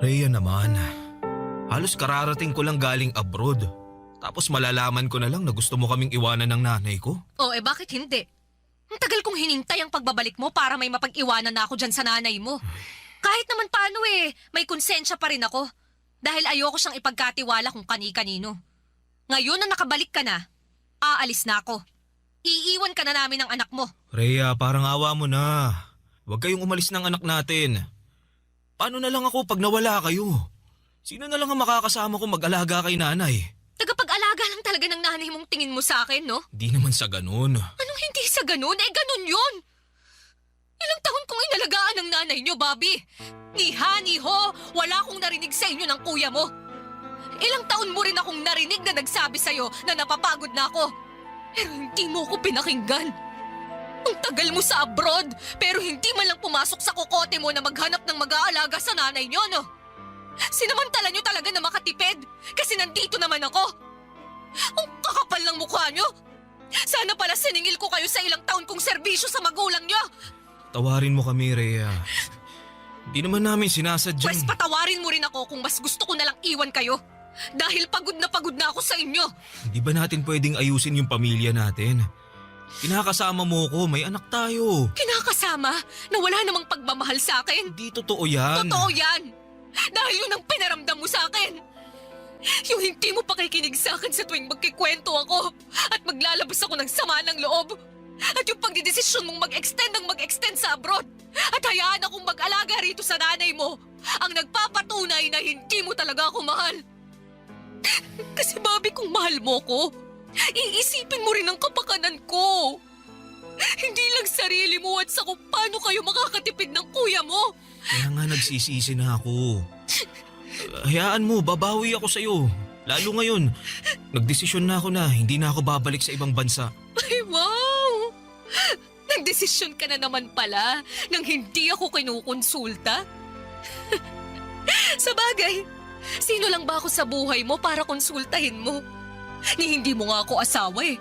Rhea naman, halos kararating ko lang galing abroad. Tapos malalaman ko na lang na gusto mo kaming iwanan ng nanay ko. Oh, bakit hindi? Ang tagal kong hinintay ang pagbabalik mo para may mapag-iwanan na ako dyan sa nanay mo. Kahit naman paano may konsensya pa rin ako. Dahil ayoko siyang ipagkatiwala kung kani-kanino. Ngayon na nakabalik ka na, aalis na ako. Iiwan ka na namin ng anak mo. Rhea, parang awa mo na. Huwag kayong umalis ng anak natin. Paano na lang ako pag nawala kayo? Sino na lang ang makakasama ko mag-alaga kay nanay? Tagapag-alaga lang talaga ng nanay mong tingin mo sa akin, no? Di naman sa ganun. Anong hindi sa ganun? Ganun yun! Ilang taon kong inalagaan ng nanay niyo, Bobby. Ni ha, ni ho, wala akong narinig sa inyo ng kuya mo. Ilang taon mo rin akong narinig na nagsabi sa'yo na napapagod na ako. Pero hindi mo ako pinakinggan. Ang tagal mo sa abroad, pero hindi man lang pumasok sa kokote mo na maghanap ng mag-aalaga sa nanay niyo, no? Sinamantala niyo talaga na makatipid kasi nandito naman ako. Ang kakapal ng mukha niyo. Sana pala siningil ko kayo sa ilang taon kong serbisyo sa magulang niyo. Tawarin mo kami, Rhea. Di naman namin sinasadyang... Pwes patawarin mo rin ako kung mas gusto ko nalang iwan kayo. Dahil pagod na ako sa inyo. Di ba natin pwedeng ayusin yung pamilya natin? Kinakasama mo ko, may anak tayo. Kinakasama na wala namang pagmamahal sa akin? Di totoo yan. Totoo yan. Dahil yun ang pinaramdam mo sa akin. Yung hindi mo pakikinig sa akin sa tuwing magkikwento ako at maglalabas ako ng sama ng loob. At yung pagdidesisyon mong mag-extend sa abroad at hayaan akong mag-alaga rito sa nanay mo ang nagpapatunay na hindi mo talaga ako mahal. Kasi Bobby, kung mahal mo ko, iisipin mo rin ang kapakanan ko. Hindi lang sarili mo at sa kung paano kayo makakatipid ng kuya mo. Kaya nga nagsisisi na ako. Hayaan mo, babawi ako sa'yo. Lalo ngayon, nagdesisyon na ako na hindi na ako babalik sa ibang bansa. Ay, wow! Nagdesisyon ka na naman pala nang hindi ako kinukonsulta? Sa bagay, sino lang ba ako sa buhay mo para konsultahin mo? Ni hindi mo nga ako asawa eh.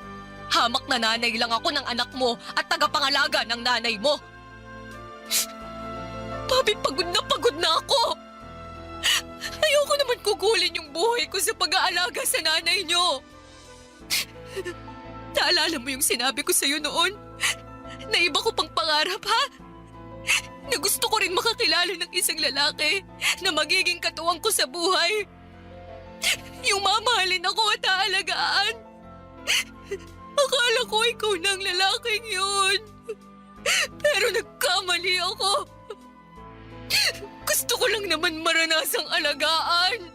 Hamak na nanay lang ako ng anak mo at tagapangalaga ng nanay mo. Bobby, pagod na ako! Ayoko naman kukulin yung buhay ko sa pag-aalaga sa nanay niyo. Naalala mo yung sinabi ko sa'yo noon? Na iba ko pang pangarap, ha? Na gusto ko rin makakilala ng isang lalaki na magiging katuwang ko sa buhay. Yung mamahalin ako at aalagaan. Akala ko ikaw na ang lalaking yun. Pero nagkamali ako. Gusto ko lang naman maranasang alagaan.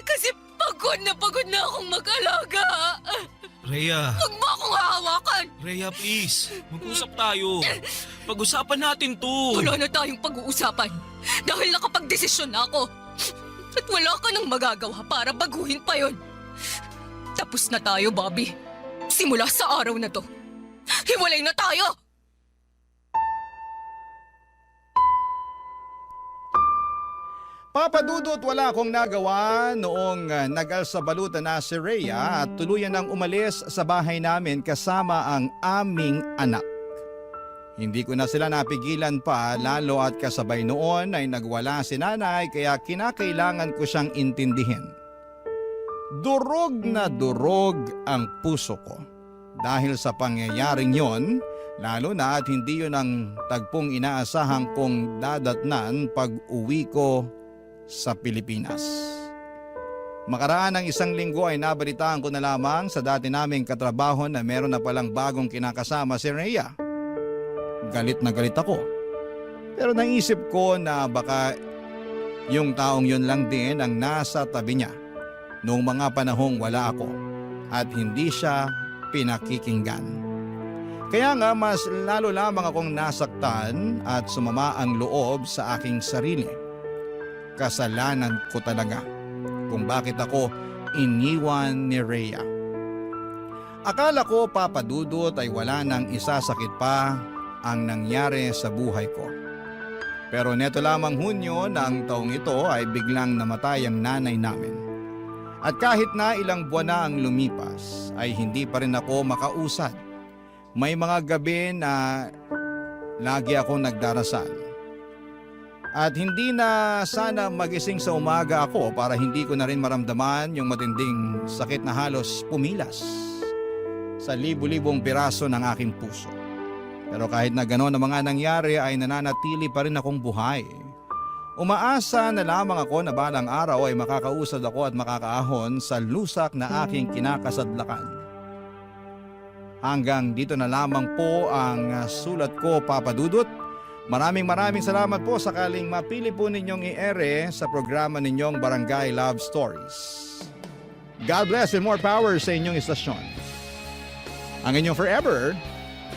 Kasi pagod na akong mag-alaga. Rhea. Huwag mo akong hahawakan. Rhea, please. Mag-usap tayo. Pag-usapan natin to. Wala na tayong pag-uusapan. Dahil nakapag-desisyon na ako. At wala ka nang magagawa para baguhin pa yon. Tapos na tayo, Bobby. Simula sa araw na to. Hiwalay na tayo! Papadudot, wala akong nagawa noong nag-alsabalutan na si Rhea at tuluyan nang umalis sa bahay namin kasama ang aming anak. Hindi ko na sila napigilan pa, lalo at kasabay noon ay nagwala si nanay, kaya kinakailangan ko siyang intindihin. Durog na durog ang puso ko dahil sa pangyayaring yon, lalo na at hindi yun ang tagpong inaasahan kong dadatnan pag uwi ko sa Pilipinas. Makaraan ng 1 linggo ay nabalitaan ko na lamang sa dati naming katrabaho na meron na palang bagong kinakasama si Rhea. Galit na galit ako. Pero naisip ko na baka yung taong yun lang din ang nasa tabi niya noong mga panahong wala ako at hindi siya pinakikinggan. Kaya nga mas lalo lamang akong nasaktan at sumama ang loob sa aking sarili. Kasalanan ko talaga kung bakit ako iniwan ni Rhea. Akala ko, Papadudot, ay wala nang isasakit pa ang nangyari sa buhay ko. Pero neto lamang Hunyo ng taong ito ay biglang namatay ang nanay namin. At kahit na ilang buwan na ang lumipas ay hindi pa rin ako makausad. May mga gabi na lagi akong nagdarasal. At hindi na sana magising sa umaga ako para hindi ko na rin maramdaman yung matinding sakit na halos pumilas sa libu-libong piraso ng aking puso. Pero kahit na gano'n ang mga nangyari ay nananatili pa rin akong buhay. Umaasa na lamang ako na balang araw ay makakausad ako at makakaahon sa lusak na aking kinakasadlakan. Hanggang dito na lamang po ang sulat ko, Papadudot. Maraming salamat po sakaling mapili po ninyong i-ere sa programa ninyong Barangay Love Stories. God bless and more power sa inyong istasyon. Ang inyong forever,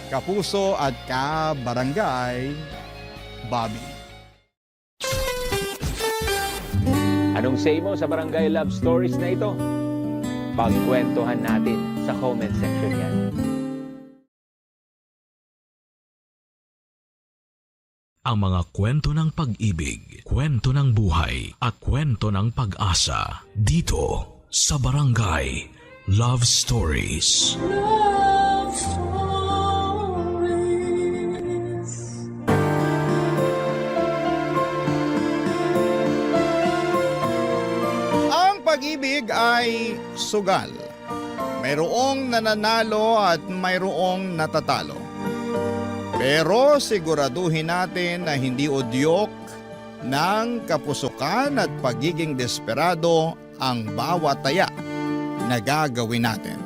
kapuso at kabarangay, Bobby. Anong say mo sa Barangay Love Stories na ito? Pagkwentuhan natin sa comment section yan. Ang mga kwento ng pag-ibig, kwento ng buhay, at kwento ng pag-asa dito sa Barangay Love Stories. Love Stories. Ang pag-ibig ay sugal. Mayroong nananalo at mayroong natatalo. Pero siguraduhin natin na hindi udyok ng kapusukan at pagiging desperado ang bawat taya na gagawin natin.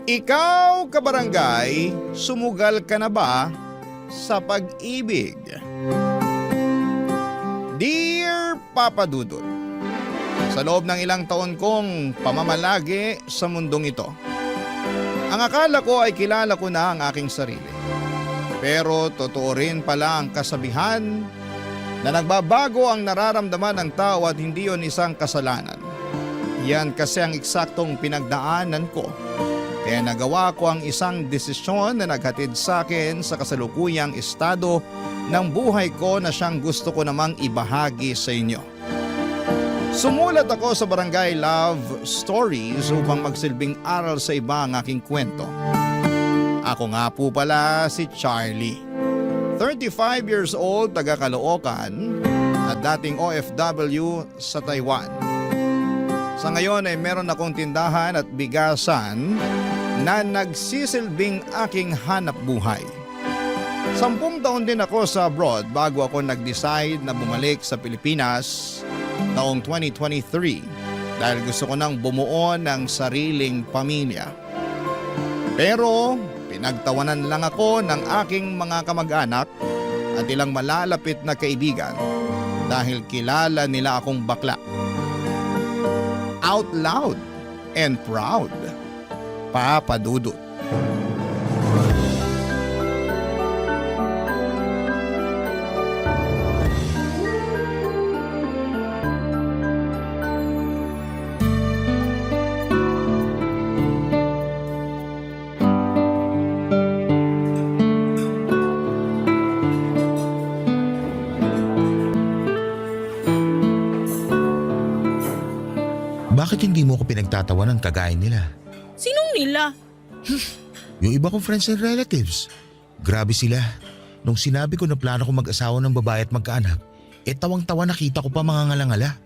Ikaw, kabarangay, sumugal ka na ba sa pag-ibig? Dear Papadudot, sa loob ng ilang taon kong pamamalagi sa mundong ito, ang akala ko ay kilala ko na ang aking sarili. Pero totoo rin pala ang kasabihan na nagbabago ang nararamdaman ng tao at hindi yon isang kasalanan. Yan kasi ang eksaktong pinagdaanan ko. Kaya nagawa ko ang isang desisyon na naghatid sa akin sa kasalukuyang estado ng buhay ko na siyang gusto ko namang ibahagi sa inyo. Sumulat ako sa Barangay Love Stories upang magsilbing aral sa iba ang aking kwento. Ako nga po pala si Charlie. 35 years old, taga Caloocan at dating OFW sa Taiwan. Sa ngayon ay meron akong tindahan at bigasan na nagsisilbing aking hanap buhay. 10 taon din ako sa abroad bago ako nag-decide na bumalik sa Pilipinas taong 2023 dahil gusto ko nang bumuo ng sariling pamilya. Pero pinagtawanan lang ako ng aking mga kamag-anak at ilang malalapit na kaibigan dahil kilala nila akong bakla. Out loud and proud, Papa Dudut. Bakit hindi mo ko pinagtatawanan kagaya nila? Sinong nila? Yung iba kong friends and relatives. Grabe sila. Nung sinabi ko na plano ko mag-asawa ng babae at magkaanak, tawang-tawa nakita ko pa mga ngalangala.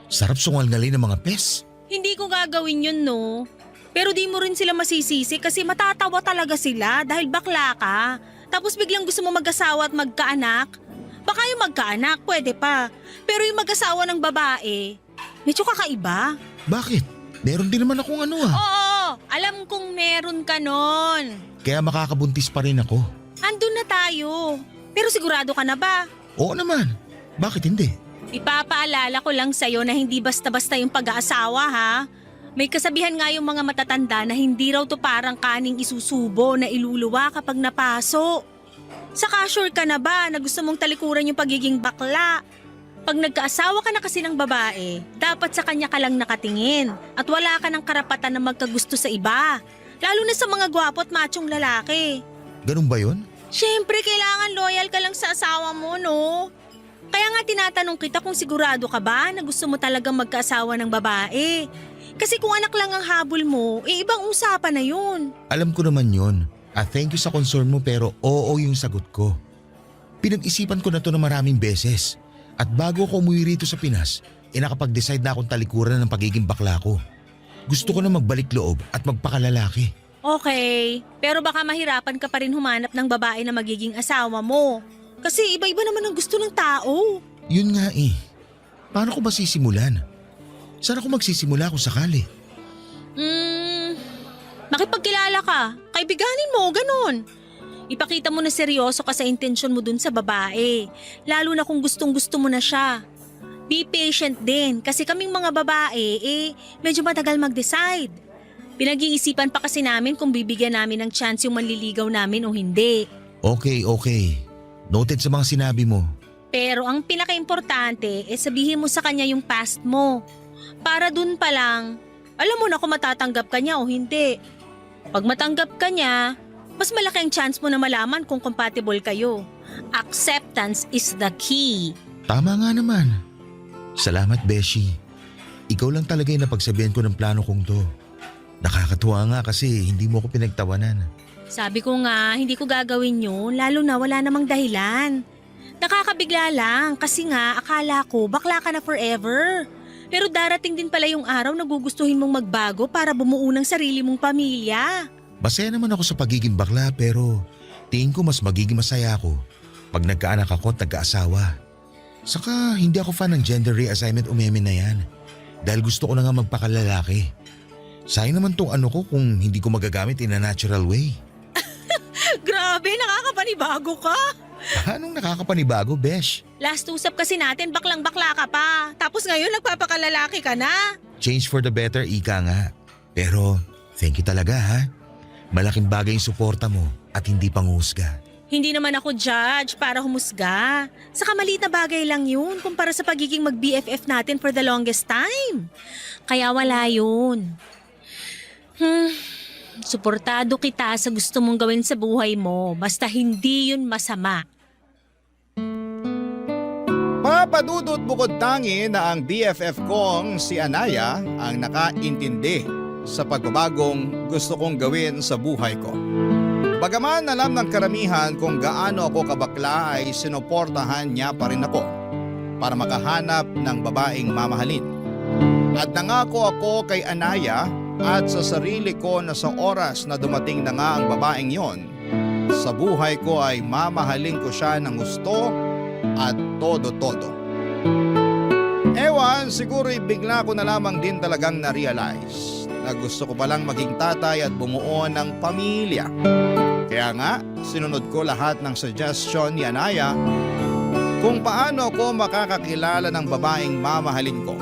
Sarap sungal-ngali ng mga pes. Hindi ko gagawin yun, no? Pero di mo rin sila masisisi kasi matatawa talaga sila dahil bakla ka. Tapos biglang gusto mo mag-asawa at magkaanak. Baka yung magkaanak, pwede pa. Pero yung mag-asawa ng babae, medyo kakaiba. Bakit? Meron din naman akong Oo, alam kong meron ka nun. Kaya makakabuntis pa rin ako. Andun na tayo. Pero sigurado ka na ba? Oo naman. Bakit hindi? Ipapaalala ko lang sa'yo na hindi basta-basta yung pag-aasawa, ha? May kasabihan nga yung mga matatanda na hindi raw to parang kaning isusubo na iluluwa kapag napaso. Saka sure ka na ba na gusto mong talikuran yung pagiging bakla? Pag nagkaasawa ka na kasi ng babae, dapat sa kanya ka lang nakatingin at wala ka ng karapatan na magkagusto sa iba. Lalo na sa mga gwapo at machong lalaki. Ganun ba yun? Siyempre, kailangan loyal ka lang sa asawa mo, no? Kaya nga tinatanong kita kung sigurado ka ba na gusto mo talagang magkaasawa ng babae. Kasi kung anak lang ang habol mo, ibang usapan na yun. Alam ko naman yun. Thank you sa concern mo pero oo yung sagot ko. Pinag-isipan ko na to na maraming beses. At bago ako umuwi rito sa Pinas, nakapag-decide na akong talikuran ng pagiging bakla ko. Gusto ko na magbalik loob at magpakalalaki. Okay, pero baka mahirapan ka pa rin humanap ng babae na magiging asawa mo. Kasi iba-iba naman ang gusto ng tao. Yun nga eh. Paano ko ba sisimulan? Saan ako magsisimula kung sakali? Makipagkilala ka. Kaibiganin mo, ganun. Ipakita mo na seryoso ka sa intensyon mo dun sa babae. Lalo na kung gustong-gusto mo na siya. Be patient din kasi kaming mga babae, medyo matagal mag-decide. Pinag-iisipan pa kasi namin kung bibigyan namin ng chance yung manliligaw namin o hindi. Okay. Noted sa mga sinabi mo. Pero ang pinaka-importante, sabihin mo sa kanya yung past mo. Para dun pa lang, alam mo na kung matatanggap ka niya o hindi. Pag matanggap ka niya, mas malaki ang chance mo na malaman kung compatible kayo. Acceptance is the key. Tama nga naman. Salamat, Beshi. Ikaw lang talaga yung napagsabihan ko ng plano kong to. Nakakatuwa nga kasi hindi mo ko pinagtawanan. Sabi ko nga, hindi ko gagawin yun, lalo na wala namang dahilan. Nakakabigla lang kasi nga akala ko bakla ka na forever. Pero darating din pala yung araw na gugustuhin mong magbago para bumuo ng sarili mong pamilya. Masaya naman ako sa pagiging bakla pero tingin ko mas magiging masaya ako pag nagkaanak ako at nagkaasawa. Saka hindi ako fan ng gender reassignment umeme na yan dahil gusto ko na nga magpakalalaki. Sayang naman tong ano ko kung hindi ko magagamit in a natural way. Grabe, nakakapanibago ka. Anong nakakapanibago, Besh? Last usap kasi natin baklang-bakla ka pa. Tapos ngayon nagpapakalalaki ka na. Change for the better, ika nga. Pero thank you talaga ha. Malaking bagay yung suporta mo at hindi panghusga. Hindi naman ako judge para humusga. Saka maliit na bagay lang yun kumpara sa pagiging mag-BFF natin for the longest time. Kaya wala yun. Suportado kita sa gusto mong gawin sa buhay mo. Basta hindi yun masama. Papadudot bukod tangi na ang BFF kong si Anaya ang nakaintindi sa pagbabagong gusto kong gawin sa buhay ko. Bagaman alam ng karamihan kung gaano ako kabakla ay sinuportahan niya pa rin ako para makahanap ng babaeng mamahalin. At nangako ako kay Anaya at sa sarili ko na sa oras na dumating na nga ang babaeng yon, sa buhay ko ay mamahalin ko siya ng gusto at todo-todo. Ewan, siguro'y bigla ko na lamang din talagang na-realize na gusto ko palang maging tatay at bumuo ng pamilya. Kaya nga, sinunod ko lahat ng suggestion ni Anaya kung paano ako makakakilala ng babaeng mamahalin ko.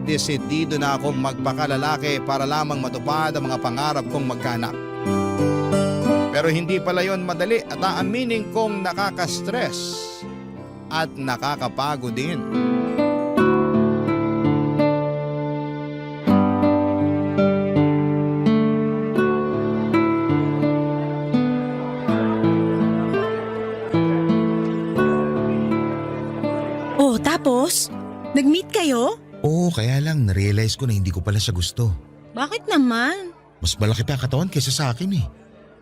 Desidido na akong magpakalalaki para lamang matupad ang mga pangarap kong magkaanak. Pero hindi pala yon madali at aaminin kong nakaka-stress at nakakapagod din. Oh, tapos? Nag-meet kayo? Oo, kaya lang na-realize ko na hindi ko pala siya gusto. Bakit naman? Mas malaki pa katawan kaysa sa akin eh.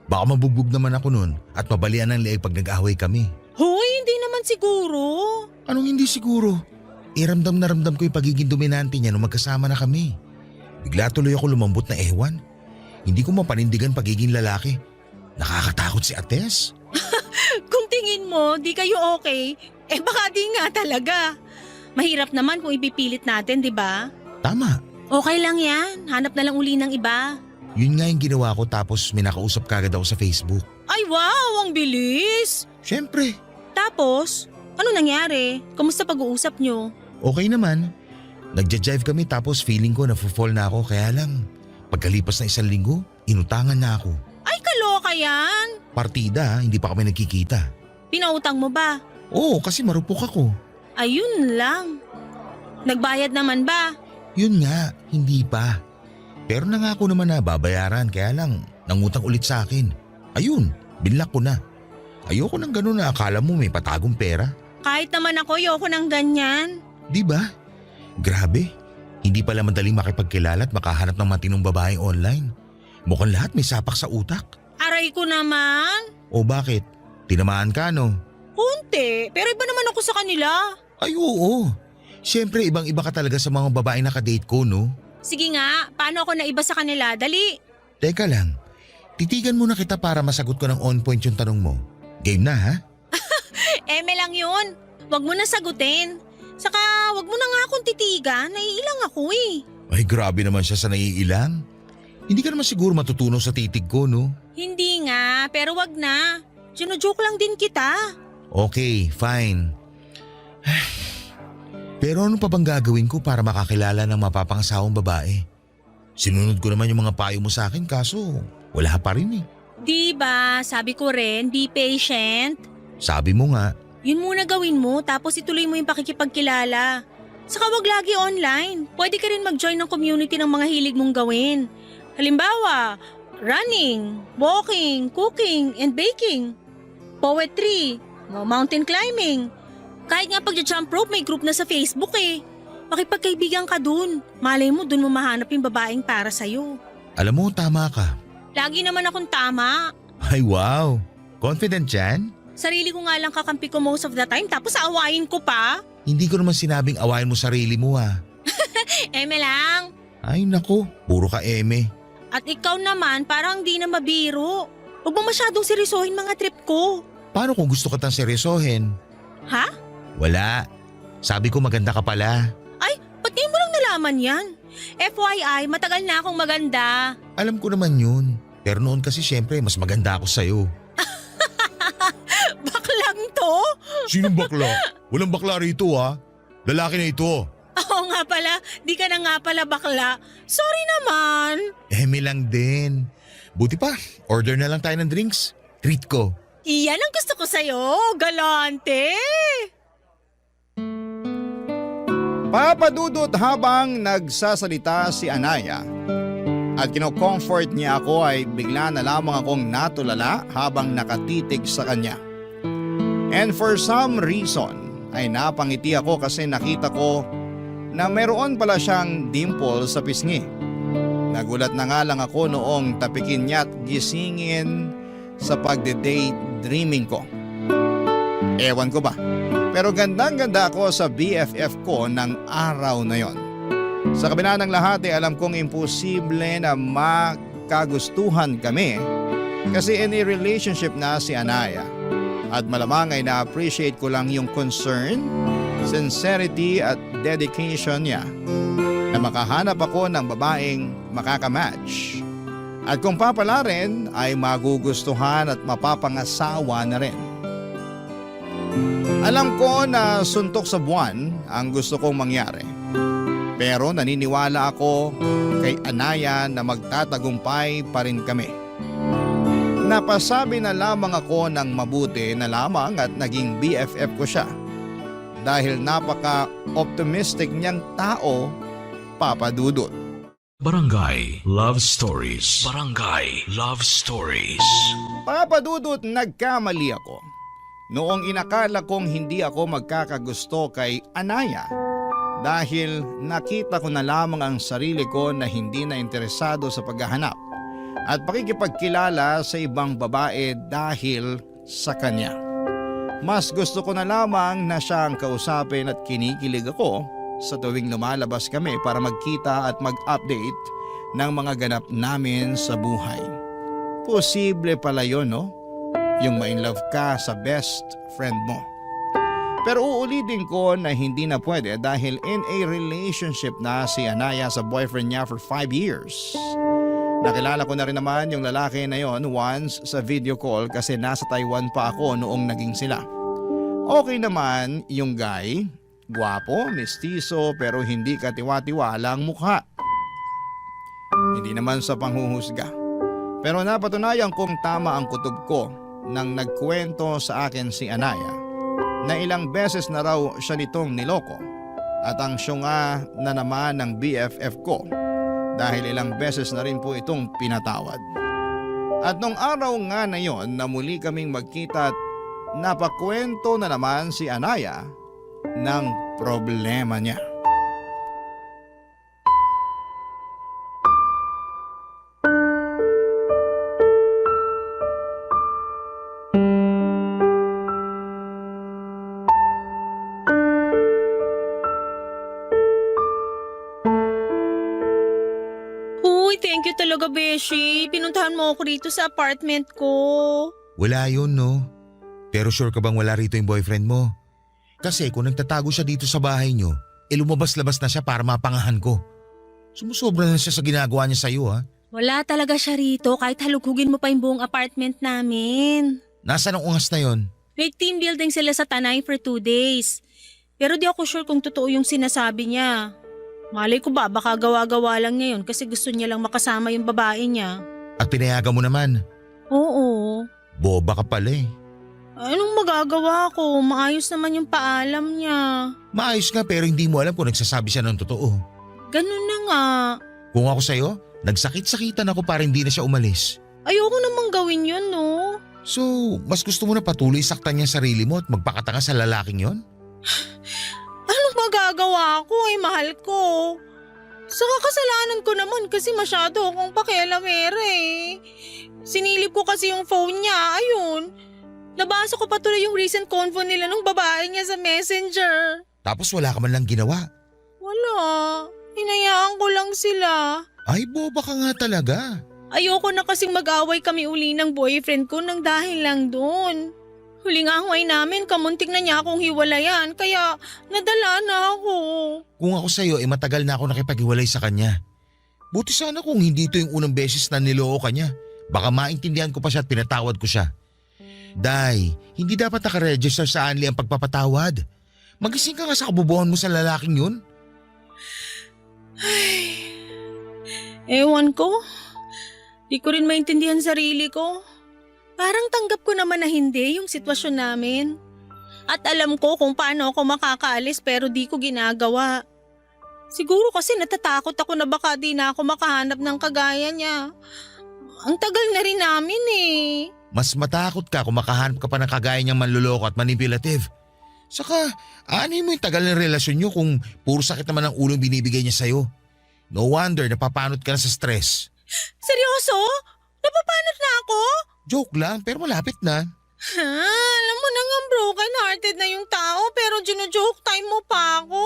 Baka mabugbog naman ako nun at mabalian ng leeg pag nag-away kami. Hoy, hindi naman siguro. Anong hindi siguro? Ramdam na ramdam ko yung pagiging dominante niya nung magkasama na kami. Bigla tuloy ako lumambot na ewan. Hindi ko mapanindigan pagiging lalaki. Nakakatakot si Ates. Kung tingin mo, di kayo okay, baka di nga talaga. Mahirap naman kung ipipilit natin, di ba? Tama. Okay lang yan. Hanap na lang uli ng iba. Yun nga yung ginawa ko tapos may nakausap kagad ako sa Facebook. Ay wow, ang bilis! Siyempre. Tapos, ano nangyari? Kamusta pag-uusap nyo? Okay naman. Nagja-jive kami tapos feeling ko na-fall na ako kaya lang. Pagkalipas na 1 linggo, inutangan na ako. Ay, kaloka yan! Partida, hindi pa kami nagkikita. Pinautang mo ba? Oo, kasi marupok ako. Ayun lang. Nagbayad naman ba? Yun nga, hindi pa. Pero nangako naman na babayaran kaya lang nangutang ulit sa akin. Ayun, binlock ko na. Ayoko nang ganun na akala mo may patagong pera. Kahit naman ako, ayoko ng ganyan. Di ba? Grabe, hindi pala madaling makipagkilala at makahanap ng matinong babae online. Mukhang lahat may sapak sa utak. Aray ko naman. O bakit? Tinamaan ka no? Kunti, pero iba naman ako sa kanila. Ay oo. Siyempre ibang-iba ka talaga sa mga babae nakadate ko no? Sige nga, paano ako naiba sa kanila? Dali. Teka lang, titigan muna kita para masagot ko ng on point yung tanong mo. Game na ha? Eme lang yun. Huwag mo na sagutin. Saka huwag mo na nga akong titigan. Naiilang ako eh. Ay grabe naman siya sa naiilang. Hindi ka naman siguro matutunaw sa titig ko no? Hindi nga, pero wag na. Sino-joke lang din kita. Okay, fine. Pero ano pa bang gagawin ko para makakilala ng mapapangasawang babae? Sinunod ko naman yung mga payo mo sa akin kaso wala pa rin eh. Diba, sabi ko rin, be patient. Sabi mo nga. Yun muna gawin mo tapos ituloy mo yung pakikipagkilala. Saka wag lagi online. Pwede ka rin mag-join ng community ng mga hilig mong gawin. Halimbawa, running, walking, cooking, and baking. Poetry, mountain climbing. Kahit nga pag-jump rope may group na sa Facebook eh. Makipagkaibigan ka dun. Malay mo dun mo mahanap yung babaeng para sa'yo. Alam mo, tama ka. Lagi naman akong tama. Ay wow, confident yan? Sarili ko nga lang kakampi ko most of the time tapos aawain ko pa. Hindi ko naman sinabing awayin mo sarili mo ha. Eme lang. Ay nako, puro ka eme. At ikaw naman parang di na mabiro. Huwag mo masyadong seryosohin mga trip ko. Paano kung gusto ka tang seryosohin? Ha? Wala. Sabi ko maganda ka pala. Ay, ba't ngayon mo lang nalaman yan? FYI, matagal na akong maganda. Alam ko naman yun. Pero noon kasi syempre mas maganda ako sa'yo. Baklang to? Sinong bakla? Walang bakla rito ha. Lalaki na ito. Oo nga pala, di ka na nga pala bakla. Sorry naman. Eme lang din. Buti pa, order na lang tayo ng drinks. Treat ko. Iyan ang gusto ko sa'yo, galante! Papadudot habang nagsasalita si Anaya at kino-comfort niya ako ay bigla na lamang akong natulala habang nakatitig sa kanya. And for some reason ay napangiti ako kasi nakita ko na meron pala siyang dimple sa pisngi. Nagulat na nga lang ako noong tapikin niya at gisingin sa pagde-daydreaming ko. Ewan ko ba, pero gandang-ganda ako sa BFF ko ng araw na yon. Sa kabila ng lahat ay alam kong imposible na makagustuhan kami kasi in a relationship na si Anaya. At malamang ay na-appreciate ko lang yung concern, sincerity at dedication niya na makahanap ako ng babaeng makakamatch. At kung papala rin ay magugustuhan at mapapangasawa na rin. Alam ko na suntok sa buwan ang gusto kong mangyari. Pero naniniwala ako kay Anaya na magtatagumpay pa rin kami. Napasabi na lamang ako ng mabuti na lamang at naging BFF ko siya. Dahil napaka-optimistic niyang tao, Papa Dudut. Barangay Love Stories. Barangay Love Stories. Papa Dudut, nagkamali ako. Noong inakala kong hindi ako magkakagusto kay Anaya dahil nakita ko na lamang ang sarili ko na hindi na interesado sa paghahanap at pakikipagkilala sa ibang babae dahil sa kanya. Mas gusto ko na lamang na siya ang kausapin at kinikilig ako sa tuwing lumalabas kami para magkita at mag-update ng mga ganap namin sa buhay. Posible pala yun, no? Yung ma-inlove ka sa best friend mo. Pero uulitin ko na hindi na pwede dahil in a relationship na si Anaya sa boyfriend niya for 5 years. Nakilala ko na rin naman yung lalaki na yon once sa video call kasi nasa Taiwan pa ako noong naging sila. Okay naman yung guy, gwapo, mestizo pero hindi katiwa-tiwala ang mukha. Hindi naman sa panghuhusga. Pero napatunayan kong tama ang kutob ko nang nagkwento sa akin si Anaya na ilang beses na raw siya nitong niloko at ang syunga na naman ng BFF ko dahil ilang beses na rin po itong pinatawad. At nung araw nga na yon na muli kaming magkita at napakwento na naman si Anaya ng problema niya. Thank you talaga, Beshi. Pinuntahan mo ako rito sa apartment ko. Wala yun, no? Pero sure ka bang wala rito yung boyfriend mo? Kasi kung nagtatago siya dito sa bahay nyo, lumabas-labas na siya para mapangahan ko. Sumusobra na siya sa ginagawa niya sa'yo, ha? Wala talaga siya rito kahit halughugin mo pa yung buong apartment namin. Nasaan ang ungas na yon? May team building sila sa Tanay for 2 days. Pero di ako sure kung totoo yung sinasabi niya. Malay ko ba, baka gawa-gawa lang niya yun kasi gusto niya lang makasama yung babae niya. At pinayagan mo naman? Oo. Boba ka pala eh. Anong magagawa ko? Maayos naman yung paalam niya. Maayos nga pero hindi mo alam kung nagsasabi siya ng totoo. Ganun na nga. Kung ako sa'yo, nagsakit-sakitan ako para hindi na siya umalis. Ayoko namang gawin yun, no? So, mas gusto mo na patuloy saktan niya sarili mo at magpakatanga sa lalaking yon? Anong magagawa ko mahal ko? Saka kasalanan ko naman kasi masyado akong pakialamera eh. Sinilip ko kasi yung phone niya, ayun. Nabasa ko pa tuloy yung recent convo nila ng babae niya sa messenger. Tapos wala ka man lang ginawa? Wala. Hinayaan ko lang sila. Ay, boba ka nga talaga. Ayoko na kasing mag-away kami uli ng boyfriend ko nang dahil lang doon. Huling away namin, kamuntik na niya akong hiwalayan, kaya nadala na ako. Kung ako sa'yo, matagal na ako nakipaghiwalay sa kanya. Buti sana kung hindi ito yung unang beses na niloko ka niya. Baka maintindihan ko pa siya at pinatawad ko siya. Day, hindi dapat nakaregister sa Anli ang pagpapatawad. Magising ka nga sa kabubuhan mo sa lalaking yun. Ay, ewan ko. Di ko rin maintindihan sarili ko. Parang tanggap ko naman na hindi yung sitwasyon namin. At alam ko kung paano ako makakaalis pero di ko ginagawa. Siguro kasi natatakot ako na baka di na ako makahanap ng kagaya niya. Ang tagal na rin namin eh. Mas matakot ka kung makahanap ka pa ng kagaya niyang manluloko at manipulative. Saka, ano mo yung tagal ng relasyon niyo kung puro sakit naman ang ulong binibigay niya sa'yo? No wonder napapanot ka na sa stress. Seryoso? Napapanot na ako? Joke lang, pero malapit na. Ha, alam mo na nga broken-hearted na yung tao pero gino-joke time mo pa ako.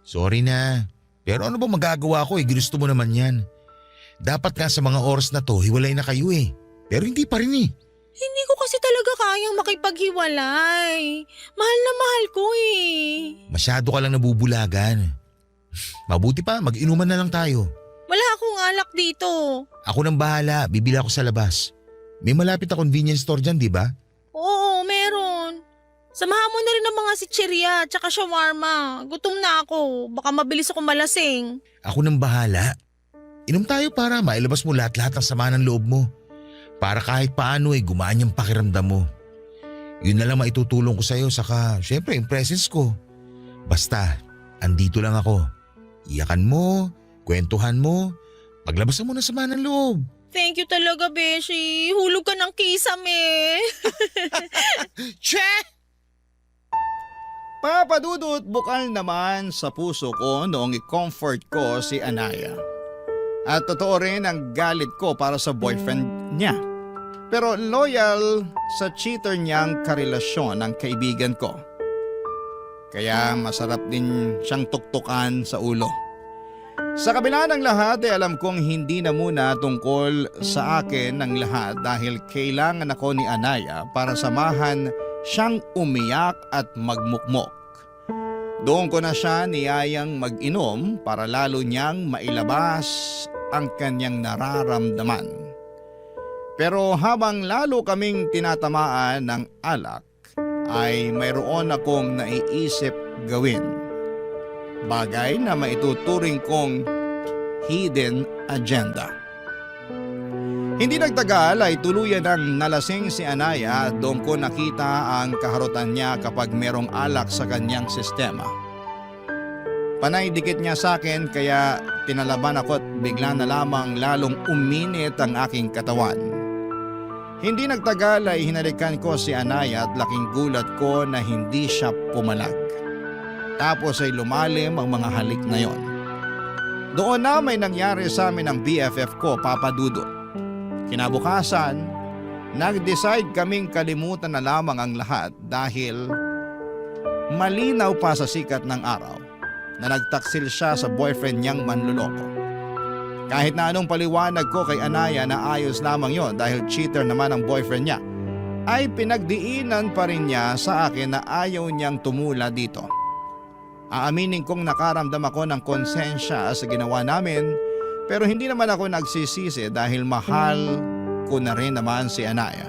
Sorry na. Pero ano ba magagawa ko ginusto mo naman yan. Dapat nga sa mga oras na to, hiwalay na kayo eh. Pero hindi pa rin eh. Hindi ko kasi talaga kayang makipaghiwalay. Mahal na mahal ko eh. Masyado ka lang nabubulagan. Mabuti pa, mag-inuman na lang tayo. Wala akong alak dito. Ako nang bahala, bibili ako sa labas. May malapit na convenience store dyan, di ba? Oo, meron. Samahan mo na rin ng mga sitsirya at saka shawarma. Gutom na ako. Baka mabilis ako malasing. Ako nang bahala. Inom tayo para mailabas mo lahat-lahat ng sama ng loob mo. Para kahit paano gumaan yung pakiramdam mo. Yun na lang maitutulong ko sa'yo saka syempre yung presence ko. Basta, andito lang ako. Iyakan mo, kwentuhan mo, paglabasan mo ng sama ng loob. Thank you talaga, Beshi. Hulog ka ng kisame. Che! Papadudot, bukal naman sa puso ko noong i-comfort ko si Anaya. At totoo rin ang galit ko para sa boyfriend niya. Pero loyal sa cheater niyang karelasyon ng kaibigan ko. Kaya masarap din siyang tuktukan sa ulo. Sa kabila ng lahat alam kong hindi na muna tungkol sa akin ng lahat dahil kailangan ako ni Anaya para samahan siyang umiyak at magmukmok. Doon ko na siya niyayang mag-inom para lalo niyang mailabas ang kanyang nararamdaman. Pero habang lalo kaming tinatamaan ng alak ay mayroon akong naiisip gawin. Bagay na maituturing kong hidden agenda. Hindi nagtagal ay tuluyan ng nalasing si Anaya at doon ko nakita ang kaharutan niya kapag merong alak sa kanyang sistema. Panay dikit niya sa akin kaya tinalaban ako at bigla na lamang lalong uminit ang aking katawan. Hindi nagtagal ay hinalikan ko si Anaya at laking gulat ko na hindi siya pumalag. Tapos ay lumalim ang mga halik na yon. Doon na may nangyari sa amin ng BFF ko, Papa Dudut. Kinabukasan, nag-decide kaming kalimutan na lamang ang lahat dahil malinaw pa sa sikat ng araw na nagtaksil siya sa boyfriend niyang manluloko. Kahit na anong paliwanag ko kay Anaya na ayos lamang yon dahil cheater naman ang boyfriend niya, ay pinagdiinan pa rin niya sa akin na ayaw niyang tumula dito. Aaminin kong nakaramdam ako ng konsensya sa ginawa namin pero hindi naman ako nagsisisi dahil mahal ko na rin naman si Anaya.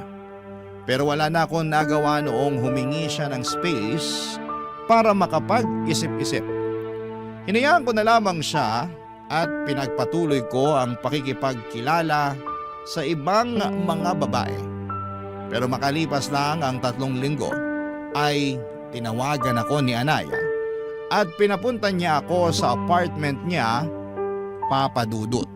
Pero wala na akong nagawa noong humingi siya ng space para makapag-isip-isip. Hinayaan ko na lamang siya at pinagpatuloy ko ang pakikipagkilala sa ibang mga babae. Pero makalipas lang ang 3 linggo ay tinawagan ako ni Anaya at pinapunta niya ako sa apartment niya, Papa Dudut.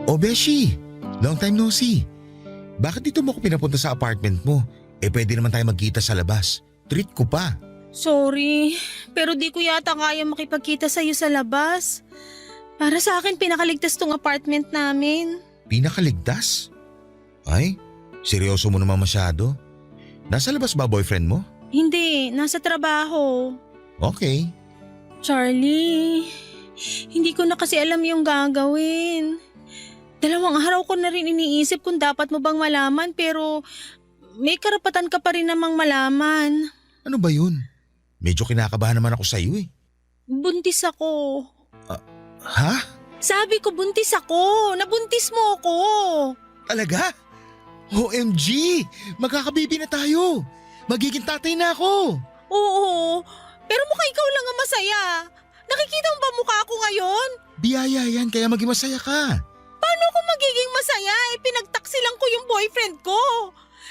O Beshi, long time no see. Bakit dito mo ako pinapunta sa apartment mo? Pwede naman tayo magkita sa labas. Treat ko pa. Sorry, pero di ko yata kaya makipagkita sa'yo sa labas. Para sa akin, pinakaligtas tong apartment namin. Pinakaligtas? Ay, seryoso mo naman masyado. Nasa labas ba boyfriend mo? Hindi, nasa trabaho. Okay. Charlie, hindi ko na kasi alam yung gagawin. 2 araw ko na rin iniisip kung dapat mo bang malaman pero may karapatan ka pa rin namang malaman. Ano ba yun? Medyo kinakabahan naman ako sa iyo eh. Buntis ako. Ha? Sabi ko buntis ako. Nabuntis mo ako. Talaga? OMG! Magkakababy na tayo! Magiging tatay na ako! Oo, pero mukhang ikaw lang ang masaya. Nakikita mo ba mukha ko ngayon? Biyaya yan, kaya maging masaya ka. Paano ako magiging masaya? Pinagtaksilan ko yung boyfriend ko.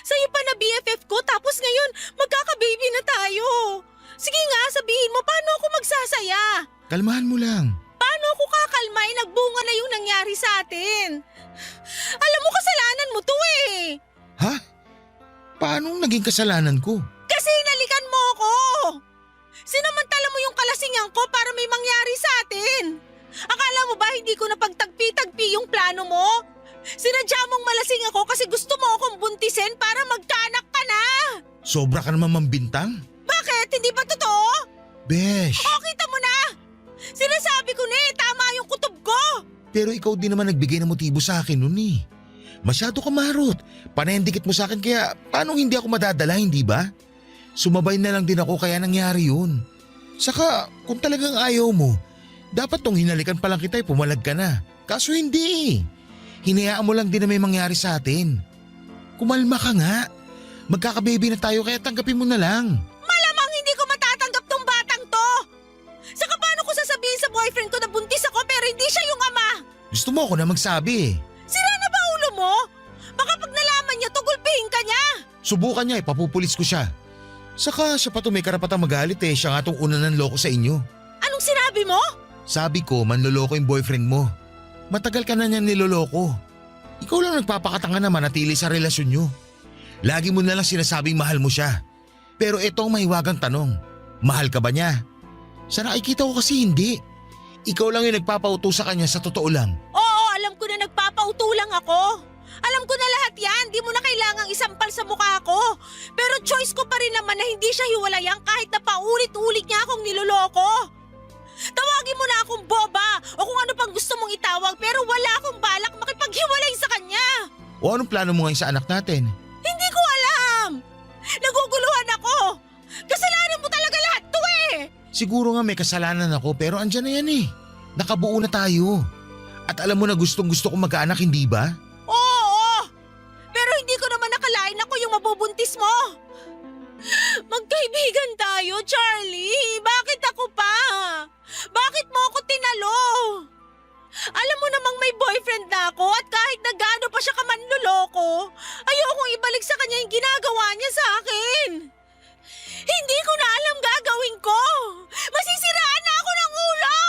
Sa'yo pa na BFF ko, tapos ngayon magkakababy na tayo. Sige nga, sabihin mo, paano ako magsasaya? Kalmahan mo lang. Paano ako kakalma? Nagbunga na yung nangyari sa atin. Alam mo, kasalanan mo to eh. Ha? Paano naging kasalanan ko? Kasi inalikan mo ako. Sinamantala mo yung kalasingan ko para may mangyari sa atin. Akala mo ba hindi ko napagtagpi-tagpi yung plano mo? Sinadya mong malasing ako kasi gusto mo akong buntisin para magkaanak ka na. Sobra ka naman mambintang? Bakit? Hindi ba totoo? Besh! O, kita mo na. Sinasabi ko na tama yung kutob ko. Pero ikaw din naman nagbigay ng motibo sa akin nun eh. Masyado ka marot. Panendikit mo sa akin kaya paano hindi ako madadala, hindi ba? Sumabay na lang din ako kaya nangyari yun. Saka kung talagang ayaw mo, dapat tong hinalikan pa lang kita pumalag ka na. Kaso hindi eh. Hinayaan mo lang din na may mangyari sa atin. Kumalma ka nga. Magkakababy na tayo kaya tanggapin mo na lang. Malamang hindi ko matatanggap tong batang to. Saka paano ko sasabihin sa boyfriend ko na buntis ako pero hindi siya yung ama? Gusto mo ako na magsabi eh. Sira na ba ulo mo? Baka pag nalaman niya, tugulpihin ka niya. Subukan niya papupulis ko siya. Saka siya pa to may karapatang magalit eh. Siya nga tong una ng loko sa inyo. Anong sinabi mo? Sabi ko manloloko yung boyfriend mo. Matagal ka na niyan niloloko. Ikaw lang nagpapakatanga na manatili sa relasyon nyo. Lagi mo na lang sinasabing mahal mo siya. Pero ito ang mahiwagang tanong. Mahal ka ba niya? Sa nakikita ko kasi hindi. Ikaw lang yung nagpapauto sa kanya sa totoo lang. Oo, alam ko na nagpapauto lang ako. Alam ko na lahat yan. Di mo na kailangang isampal sa mukha ko. Pero choice ko pa rin naman na hindi siya hiwalayan kahit na paulit-ulit niya akong niloloko. Tawagin mo na akong boba o kung ano pang gusto mong itawag pero wala akong balak makipaghiwalay sa kanya. O anong plano mo ngayon sa anak natin? Hindi ko alam. Naguguluhan ako. Kasalanan mo talaga lahat to eh. Siguro nga may kasalanan ako pero andyan na yan eh. Nakabuo na tayo. At alam mo na gustong gusto kong magkaanak, hindi ba? Oo. Pero hindi ko naman nakalain ako yung mabubuntis mo. Magkaibigan tayo, Charlie. Bakit ako pa? Bakit mo ako tinalo? Alam mo namang may boyfriend na ako at kahit na gaano pa siya kamanloloko, ayokong ibalik sa kanya yung ginagawa niya sa akin. Hindi ko na alam gagawin ko. Masisiraan na ako ng ulo.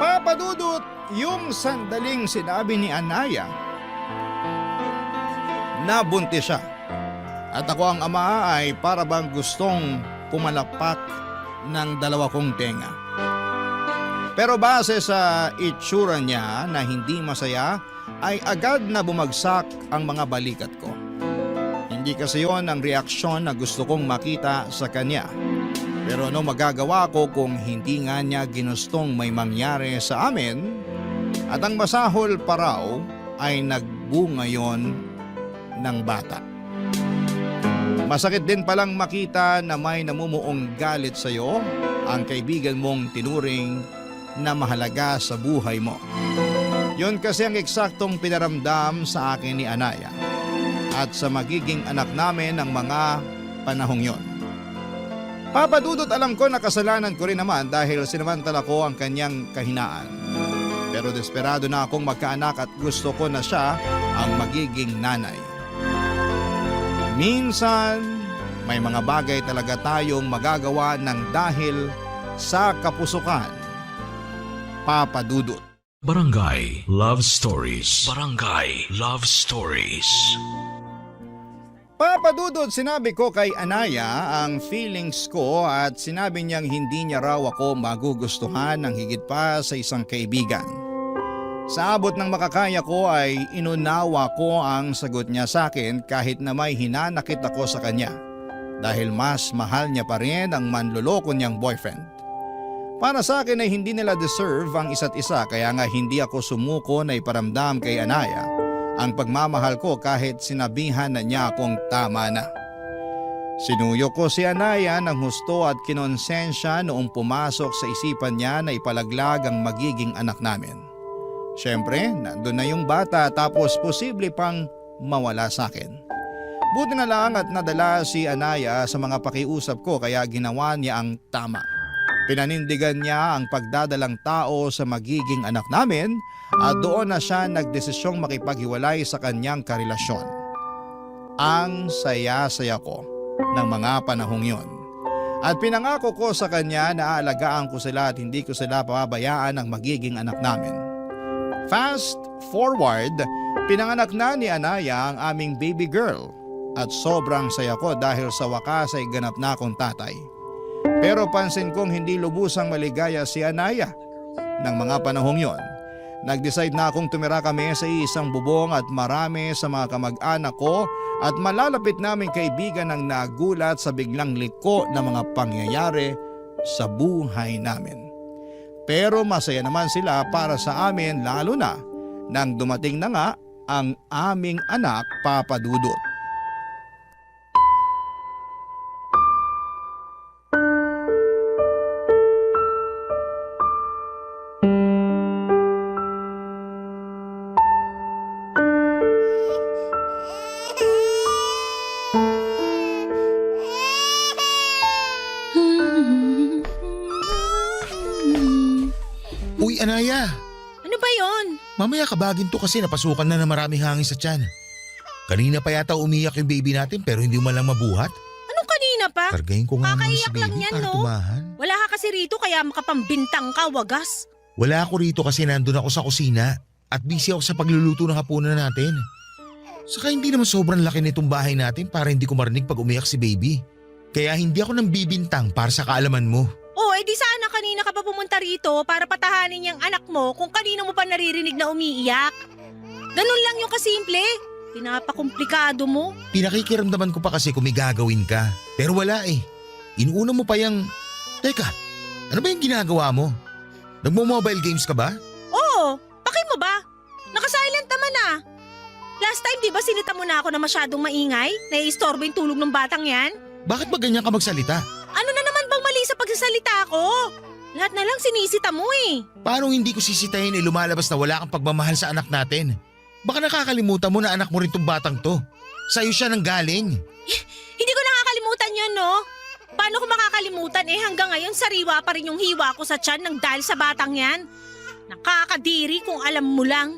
Papadudot, yung sandaling sinabi ni Anaya na buntis siya. At ako ang ama ay para bang gustong pumalapak ng dalawa kong tenga. Pero base sa itsura niya na hindi masaya ay agad na bumagsak ang mga balikat ko. Hindi kasi yon ang reaksyon na gusto kong makita sa kanya. Pero ano magagawa ko kung hindi nga niya ginustong may mangyari sa amin at ang masahol pa raw ay nagbunga yon ng bata. Masakit din palang makita na may namumuong galit sa iyo ang kaibigan mong tinuring na mahalaga sa buhay mo. Yon kasi ang eksaktong pinaramdam sa akin ni Anaya at sa magiging anak namin ng mga panahong yon. Papadudot, alam ko na kasalanan ko rin naman dahil sinamantala ko ang kanyang kahinaan. Pero desperado na akong magkaanak at gusto ko na siya ang magiging nanay. Minsan, may mga bagay talaga tayong magagawa ng dahil sa kapusukan. Papadudot. Barangay Love Stories. Barangay Love Stories. Papadudot, sinabi ko kay Anaya ang feelings ko at sinabi niyang hindi niya raw ako magugustuhan ng higit pa sa isang kaibigan. Sa abot ng makakaya ko ay inunawa ko ang sagot niya sa akin kahit na may hinanakit ako sa kanya dahil mas mahal niya pa rin ang manloloko niyang boyfriend. Para sa akin ay hindi nila deserve ang isa't isa kaya nga hindi ako sumuko na iparamdam kay Anaya ang pagmamahal ko kahit sinabihan na niya akong tama na. Sinuyo ko si Anaya ng husto at kinonsensya noong pumasok sa isipan niya na ipalaglag ang magiging anak namin. Siyempre, nandun na yung bata tapos posible pang mawala sa akin. Buti na lang at nadala si Anaya sa mga pakiusap ko kaya ginawa niya ang tama. Pinanindigan niya ang pagdadalang tao sa magiging anak namin at doon na siya nagdesisyong makipaghiwalay sa kanyang karelasyon. Ang saya-saya ko ng mga panahong yon. At pinangako ko sa kanya na aalagaan ko sila at hindi ko sila pababayaan ang magiging anak namin. Fast forward, pinanganak na ni Anaya ang aming baby girl at sobrang saya ko dahil sa wakas ay ganap na akong tatay. Pero pansin kong hindi lubusang maligaya si Anaya ng mga panahong yon. Nag-decide na akong tumira kami sa isang bubong at marami sa mga kamag-anak ko at malalapit naming kaibigan ang nagulat sa biglang liko na mga pangyayari sa buhay namin. Pero masaya naman sila para sa amin lalo na nang dumating na nga ang aming anak Papa Dudut. Uy, Anaya! Ano ba yon? Mamaya kabagin to kasi napasukan na ng maraming hangin sa tiyan. Kanina pa yata umiyak yung baby natin pero hindi mo lang mabuhat. Anong kanina pa? Kargahin ko nga muna si Kakaiyak lang baby yan, para no? tumahan. Wala ka kasi rito kaya makapambintang ka, wagas. Wala ako rito kasi nandun ako sa kusina at busy ako sa pagluluto ng hapunan natin. Saka hindi naman sobrang laki nitong bahay natin para hindi ko marinig pag umiyak si baby. Kaya hindi ako nang bibintang para sa kaalaman mo. Oh, edi sana kanina ka pa pumunta rito para patahanin yung anak mo kung kanino mo pa naririnig na umiiyak. Ganun lang yung kasimple. Pinapakomplikado mo. Pinakikiramdaman ko pa kasi kung may gagawin ka. Pero wala eh. Inuuna mo pa yung… Teka, ano ba yung ginagawa mo? Nagmo-mobile games ka ba? Oo, pakin mo ba? Nakasilent naman ah. Last time di ba sinita mo na ako na masyadong maingay? Naiistorbo yung tulog ng batang yan? Bakit ba ganyan ka magsalita? Ano na naman bang mali sa pagsasalita ko? Lahat na lang sinisita mo eh. Paano hindi ko sisitahin eh lumalabas na wala kang pagmamahal sa anak natin? Baka nakakalimutan mo na anak mo rin tong batang to. Sa'yo siya nang galing. Hindi ko nakakalimutan yun, no? Paano ko makakalimutan eh hanggang ngayon sariwa pa rin yung hiwa ko sa tiyan ng dahil sa batang yan? Nakakadiri kung alam mo lang.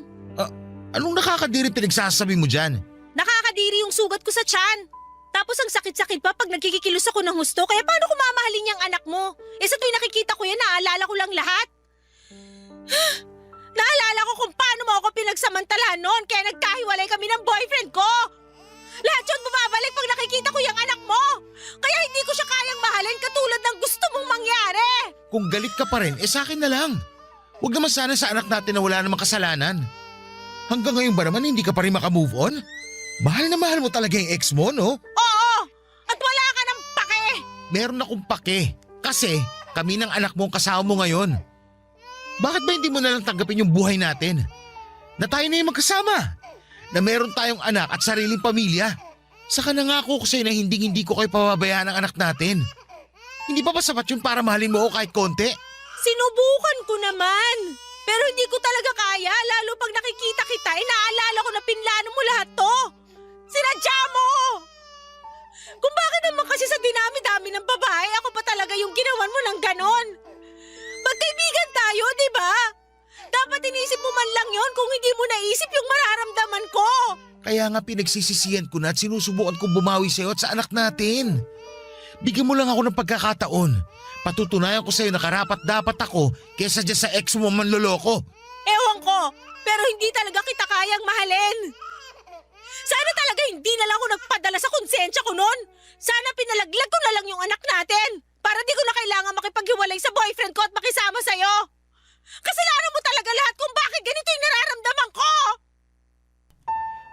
Anong nakakadiri pinagsasabi mo dyan? Nakakadiri yung sugat ko sa tiyan. Tapos ang sakit-sakit pa pag nagkikikilos ako ng husto. Kaya paano ko mamahalin yung anak mo? Eh sa tuwing nakikita ko yan, naaalala ko lang lahat. Naalala ko kung paano mo ako pinagsamantalahan noon kaya nagkahiwalay kami ng boyfriend ko. Lahat yun bumabalik pag nakikita ko yung anak mo. Kaya hindi ko siya kayang mahalin katulad ng gusto mong mangyari. Kung galit ka pa rin, eh sa akin na lang. Huwag naman sana sa anak natin na wala namang kasalanan. Hanggang ngayon ba naman hindi ka pa rin makamove on? Mahal na mahal mo talaga yung ex mo, no? Oo! At wala ka ng pake! Meron akong pake. Kasi kami ng anak mo ang kasama mo ngayon. Bakit ba hindi mo na lang tanggapin yung buhay natin? Na tayo na yung magkasama. Na meron tayong anak at sariling pamilya. Saka nangako ko sa'yo na hindi ko kayo pababayaan ng anak natin. Hindi pa ba sapat yun para mahalin mo ako kahit konti? Sinubukan ko naman. Pero hindi ko talaga kaya, lalo pag nakikita kita, inaalala ko na pinlano mo lahat to. Sinadya mo! Kung bakit naman kasi sa dinami-dami ng babae, ako pa talaga yung ginawan mo ng ganon. Magkaibigan tayo, di ba? Dapat inisip mo man lang yon kung hindi mo naisip yung mararamdaman ko. Kaya nga pinagsisisihan ko na at sinusubukan kong bumawi sa'yo at sa anak natin. Bigyan mo lang ako ng pagkakataon. Patutunayan ko sa'yo na karapat-dapat ako kesa dyan sa ex mo manloloko. Ewan ko, pero hindi talaga kita kayang mahalin. Sana talaga hindi na lang ako nagpadala sa konsensya ko noon. Sana pinalaglag ko na lang yung anak natin para di ko na kailangan makipaghiwalay sa boyfriend ko at makisama sa'yo. Kasalanan mo talaga lahat kung bakit ganito yung nararamdaman ko.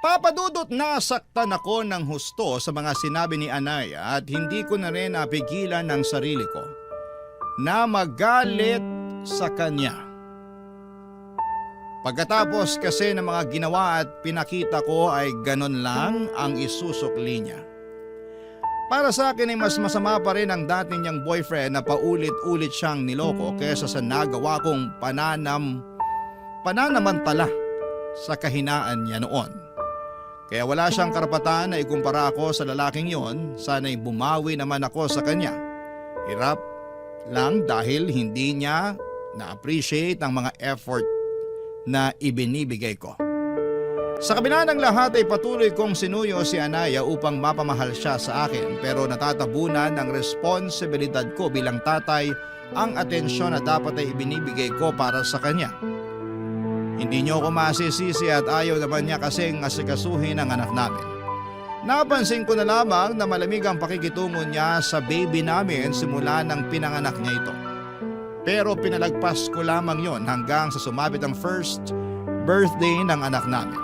Papa Dudut, nasaktan ako ng husto sa mga sinabi ni Anaya at hindi ko na rin napigilan ang sarili ko na magalit sa kanya. Pagkatapos kasi ng mga ginawa at pinakita ko ay ganon lang ang isusukli niya. Para sa akin ay mas masama pa rin ang dati niyang boyfriend na paulit-ulit siyang niloko kesa sa nagawa kong pananamantala sa kahinaan niya noon. Kaya wala siyang karapatan na ikumpara ako sa lalaking yon, sana'y bumawi naman ako sa kanya. Hirap lang dahil hindi niya na-appreciate ang mga effort na ibinibigay ko. Sa kabila ng lahat ay patuloy kong sinuyo si Anaya upang mapamahal siya sa akin, pero natatabunan ng responsibilidad ko bilang tatay ang atensyon na dapat ay ibinibigay ko para sa kanya. Hindi niyo ako masisisi at ayaw naman niya kasing asikasuhin ang anak namin. Napansin ko na lamang na malamig ang pakikitungo niya sa baby namin simula nang pinanganak niya ito. Pero pinalagpas ko lamang yon hanggang sa sumapit ang first birthday ng anak namin.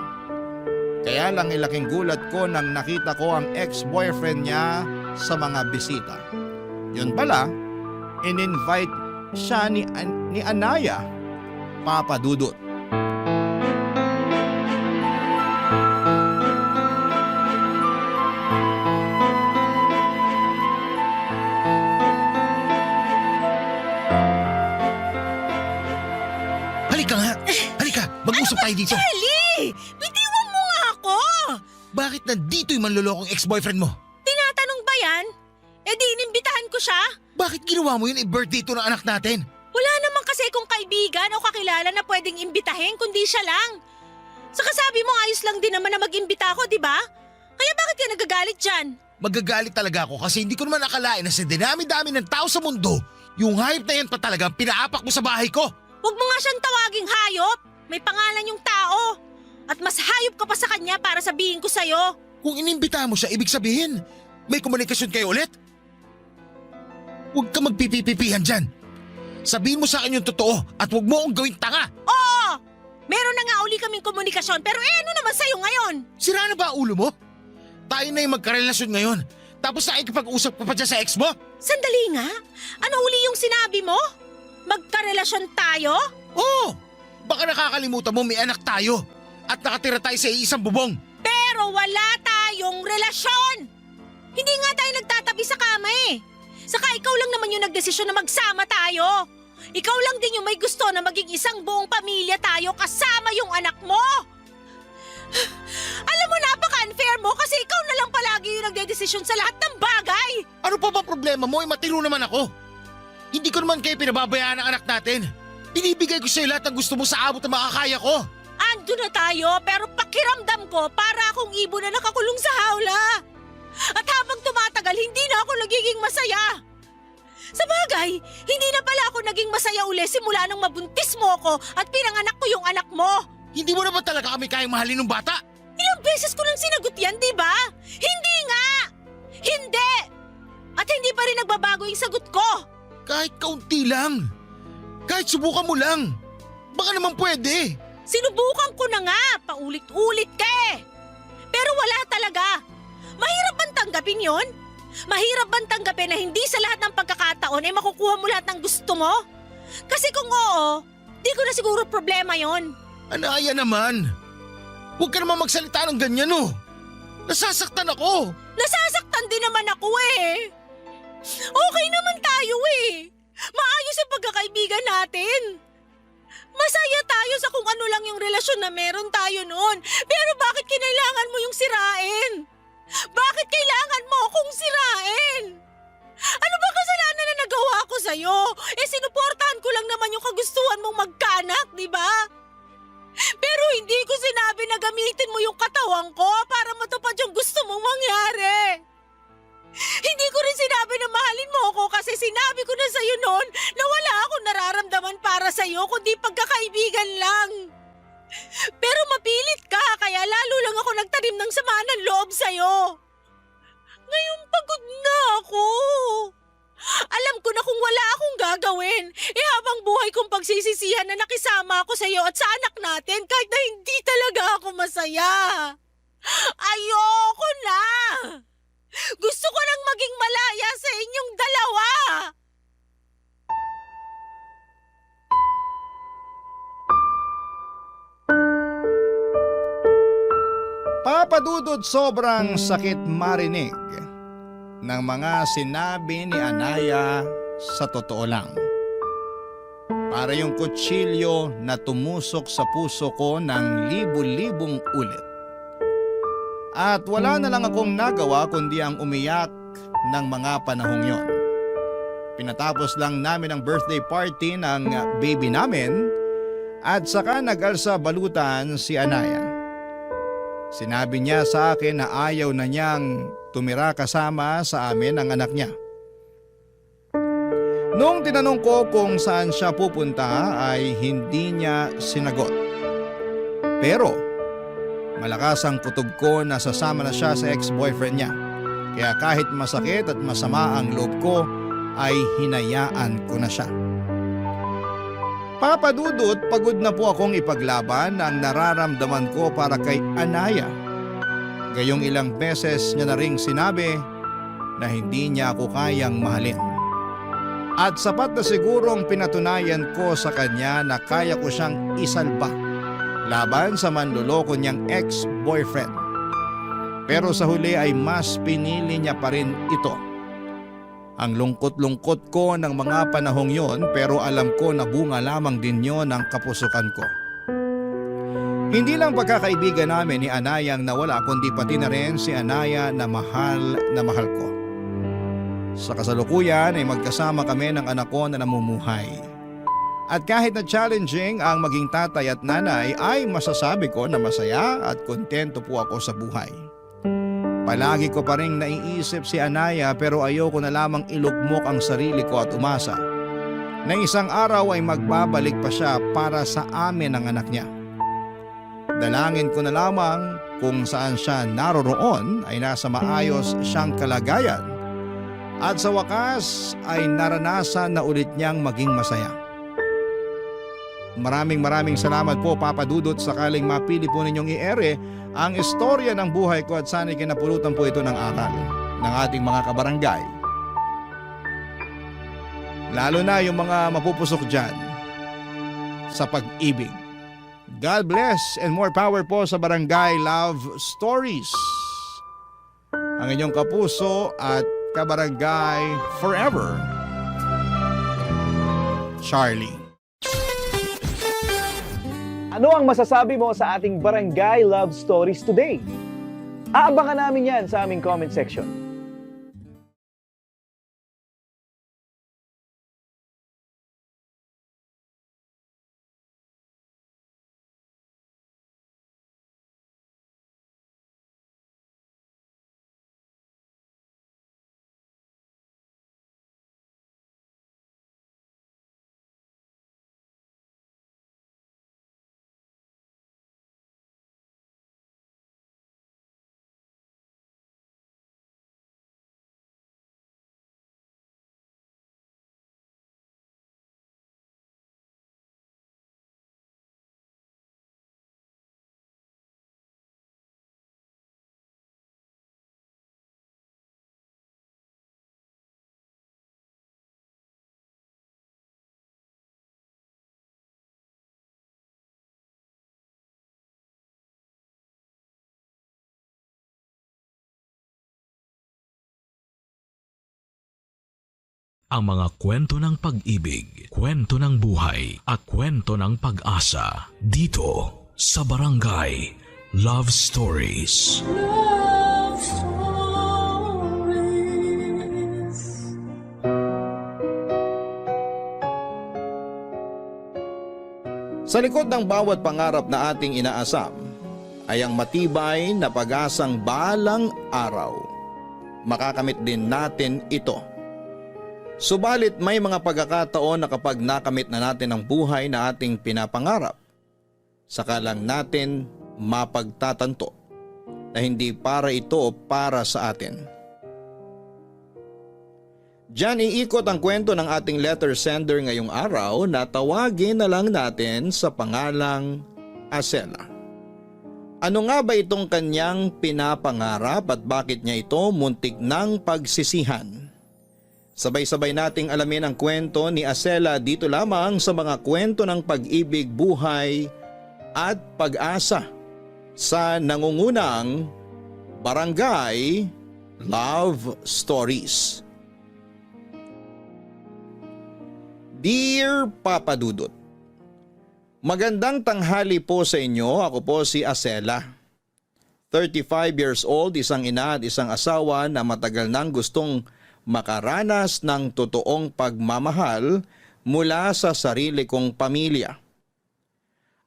Kaya lang ilaking gulat ko nang nakita ko ang ex-boyfriend niya sa mga bisita. Yun pala, in-invite siya ni Anaya, Papa Dudut. Halika nga! Halika! Mag-usap tayo dito! Charlie! Bitiwan mo nga ako! Bakit nandito yung manlolokong ex-boyfriend mo? Tinatanong ba yan? E di inimbitahan ko siya? Bakit ginawa mo yun i-birthday to ng anak natin? Wala naman kasi kung kaibigan o kakilala na pwedeng imbitahin kundi siya lang. Saka sabi mo ayos lang din naman na mag-imbita ako, di ba? Kaya bakit ka nagagalit dyan? Magagalit talaga ako kasi hindi ko naman nakalain na sa dinami-dami ng tao sa mundo, yung hayop na yan pa talaga pinaapak mo sa bahay ko. Huwag mo nga siyang tawaging hayop. May pangalan yung tao. At mas hayop ka pa sa kanya para sabihin ko sa'yo. Kung inimbitahan mo siya, ibig sabihin, may komunikasyon kayo ulit? Huwag ka magpipipipihan dyan. Sabihin mo sa akin yung totoo at huwag mo akong gawing tanga. Oo! Meron na nga uli kaming komunikasyon pero ano naman sa'yo ngayon? Sira na ba ang ulo mo? Tayo na yung magkarelasyon ngayon. Tapos nakikipag-usap ka pa dyan sa ex mo? Sandali nga. Ano uli yung sinabi mo? Magkarelasyon tayo? Oo! Baka nakakalimutan mo may anak tayo at nakatira tayo sa iisang bubong. Pero wala tayong relasyon! Hindi nga tayo nagtatabi sa kama eh. Saka ikaw lang naman yung nagdesisyon na magsama tayo. Ikaw lang din yung may gusto na maging isang buong pamilya tayo kasama yung anak mo. Alam mo, napaka-unfair mo kasi ikaw na lang palagi yung nagdedesisyon sa lahat ng bagay. Ano pa ba problema mo? Matino naman ako. Hindi ko naman kayo pinababayaan ng anak natin. Binibigay ko sa'yo lahat ng gusto mo sa abot na makakaya ko. Ando na tayo pero pakiramdam ko para akong ibon na nakakulong sa hawla. At habang tumatagal, hindi na ako nagiging masaya. Sa bagay, hindi na pala ako naging masaya uli simula nang mabuntis mo ako at pinanganak ko yung anak mo. Hindi mo na ba talaga kami kayang mahalin ng bata? Ilang beses ko nang sinagot yan, di ba? Hindi nga! Hindi! At hindi pa rin nagbabago yung sagot ko. Kahit kaunti lang. Kahit subukan mo lang. Baka naman pwede. Sinubukan ko na nga, paulit-ulit ka eh. Pero wala talaga. Mahirap bang tanggapin yon? Mahirap bang tanggapin na hindi sa lahat ng pagkakataon ay makukuha mo lahat ng gusto mo? Kasi kung oo, di ko na siguro problema yon. Anaya naman. Huwag ka naman magsalita ng ganyan oh. Nasasaktan ako. Nasasaktan din naman ako eh. Okay naman tayo eh. Maayos ang pagkakaibigan natin. Masaya tayo sa kung ano lang yung relasyon na meron tayo noon. Pero bakit kinailangan mo yung sirain? Bakit kailangan mo akong sirain? Ano ba kasalanan na nagawa ko sa'yo? Sinuportahan ko lang naman yung kagustuhan mong magkaanak, di ba? Pero hindi ko sinabi na gamitin mo yung katawan ko para matupad yung gusto mong mangyari. Hindi ko rin sinabi na mahalin mo ako kasi sinabi ko na sa'yo noon na wala akong nararamdaman para sa'yo kundi pagkakaibigan lang. Pero mapilit ka kaya lalo lang ako nagtanim ng sama ng loob sa'yo. Ngayon pagod na ako. Alam ko na kung wala akong gagawin, habang buhay kong pagsisisihan na nakisama ako sa iyo at sa anak natin kahit na hindi talaga ako masaya. Ayoko na! Gusto ko nang maging malaya sa inyong dalawa! Papadudod sobrang sakit marinig ng mga sinabi ni Anaya sa totoo lang. Para yung kutsilyo na tumusok sa puso ko ng libu-libong ulit. At wala na lang akong nagawa kundi ang umiyak ng mga panahong yon. Pinatapos lang namin ang birthday party ng baby namin at saka nag-alsa balutan si Anaya. Sinabi niya sa akin na ayaw na niyang tumira kasama sa amin ang anak niya. Noong tinanong ko kung saan siya pupunta ay hindi niya sinagot. Pero malakas ang kutob ko na sasama na siya sa ex-boyfriend niya. Kaya kahit masakit at masama ang loob ko ay hinayaan ko na siya. Papa Dudut, pagod na po akong ipaglaban ang nararamdaman ko para kay Anaya. Gayong ilang beses niya na ring sinabi na hindi niya ako kayang mahalin. At sapat na sigurong pinatunayan ko sa kanya na kaya ko siyang isalba laban sa manloloko niyang ex-boyfriend. Pero sa huli ay mas pinili niya pa rin ito. Ang lungkot-lungkot ko ng mga panahong yon pero alam ko na bunga lamang din yon ng kapusukan ko. Hindi lang pagkakaibigan namin ni Anaya ang nawala kundi pati na rin si Anaya na mahal ko. Sa kasalukuyan ay magkasama kami ng anak ko na namumuhay. At kahit na challenging ang maging tatay at nanay ay masasabi ko na masaya at kontento po ako sa buhay. Palagi ko pa rin naiisip si Anaya pero ayoko na lamang ilugmok ang sarili ko at umasa na isang araw ay magbabalik pa siya para sa amin ang anak niya. Dalangin ko na lamang kung saan siya naroroon ay nasa maayos siyang kalagayan. At sa wakas ay naranasan na ulit niyang maging masaya. Maraming salamat po Papa Dudut sakaling mapili po ninyong i-ere ang istorya ng buhay ko at sana'y kinapulutan po ito ng aral ng ating mga kabarangay. Lalo na yung mga mapupusok dyan sa pag-ibig. God bless and more power po sa Barangay Love Stories. Ang inyong kapuso at kabarangay forever, Charlie. Ano ang masasabi mo sa ating Barangay Love Stories today? Aabangan namin yan sa aming comment section. Ang mga kwento ng pag-ibig, kwento ng buhay at kwento ng pag-asa dito sa Barangay Love Stories. Love Stories. Sa likod ng bawat pangarap na ating inaasam ay ang matibay na pag-asang balang araw. Makakamit din natin ito. Subalit may mga pagkakataon na kapag nakamit na natin ang buhay na ating pinapangarap, saka lang natin mapagtatanto na hindi para ito para sa atin. Diyan iikot ang kwento ng ating letter sender ngayong araw na tawagin na lang natin sa pangalang Acela. Ano nga ba itong kanyang pinapangarap at bakit niya ito muntik ng pagsisihan? Sabay-sabay nating alamin ang kwento ni Acela dito lamang sa mga kwento ng pag-ibig, buhay at pag-asa sa nangungunang Barangay Love Stories. Dear Papa Dudut, magandang tanghali po sa inyo. Ako po si Acela. 35 years old, isang ina at isang asawa na matagal nang gustong makaranas ng totoong pagmamahal mula sa sarili kong pamilya.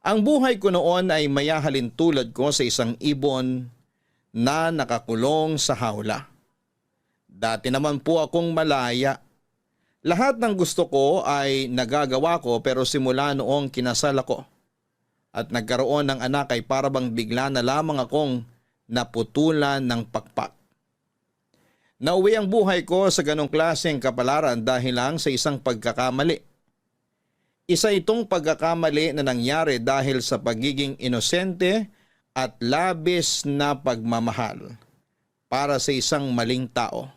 Ang buhay ko noon ay mayahalin tulad ko sa isang ibon na nakakulong sa hawla. Dati naman po akong malaya. Lahat ng gusto ko ay nagagawa ko, pero simula noong kinasal ako at nagkaroon ng anak ay parabang bigla na lamang akong naputulan ng pakpak. Nauwi ang buhay ko sa ganong klaseng kapalaran dahil lang sa isang pagkakamali. Isa itong pagkakamali na nangyari dahil sa pagiging inosente at labis na pagmamahal para sa isang maling tao.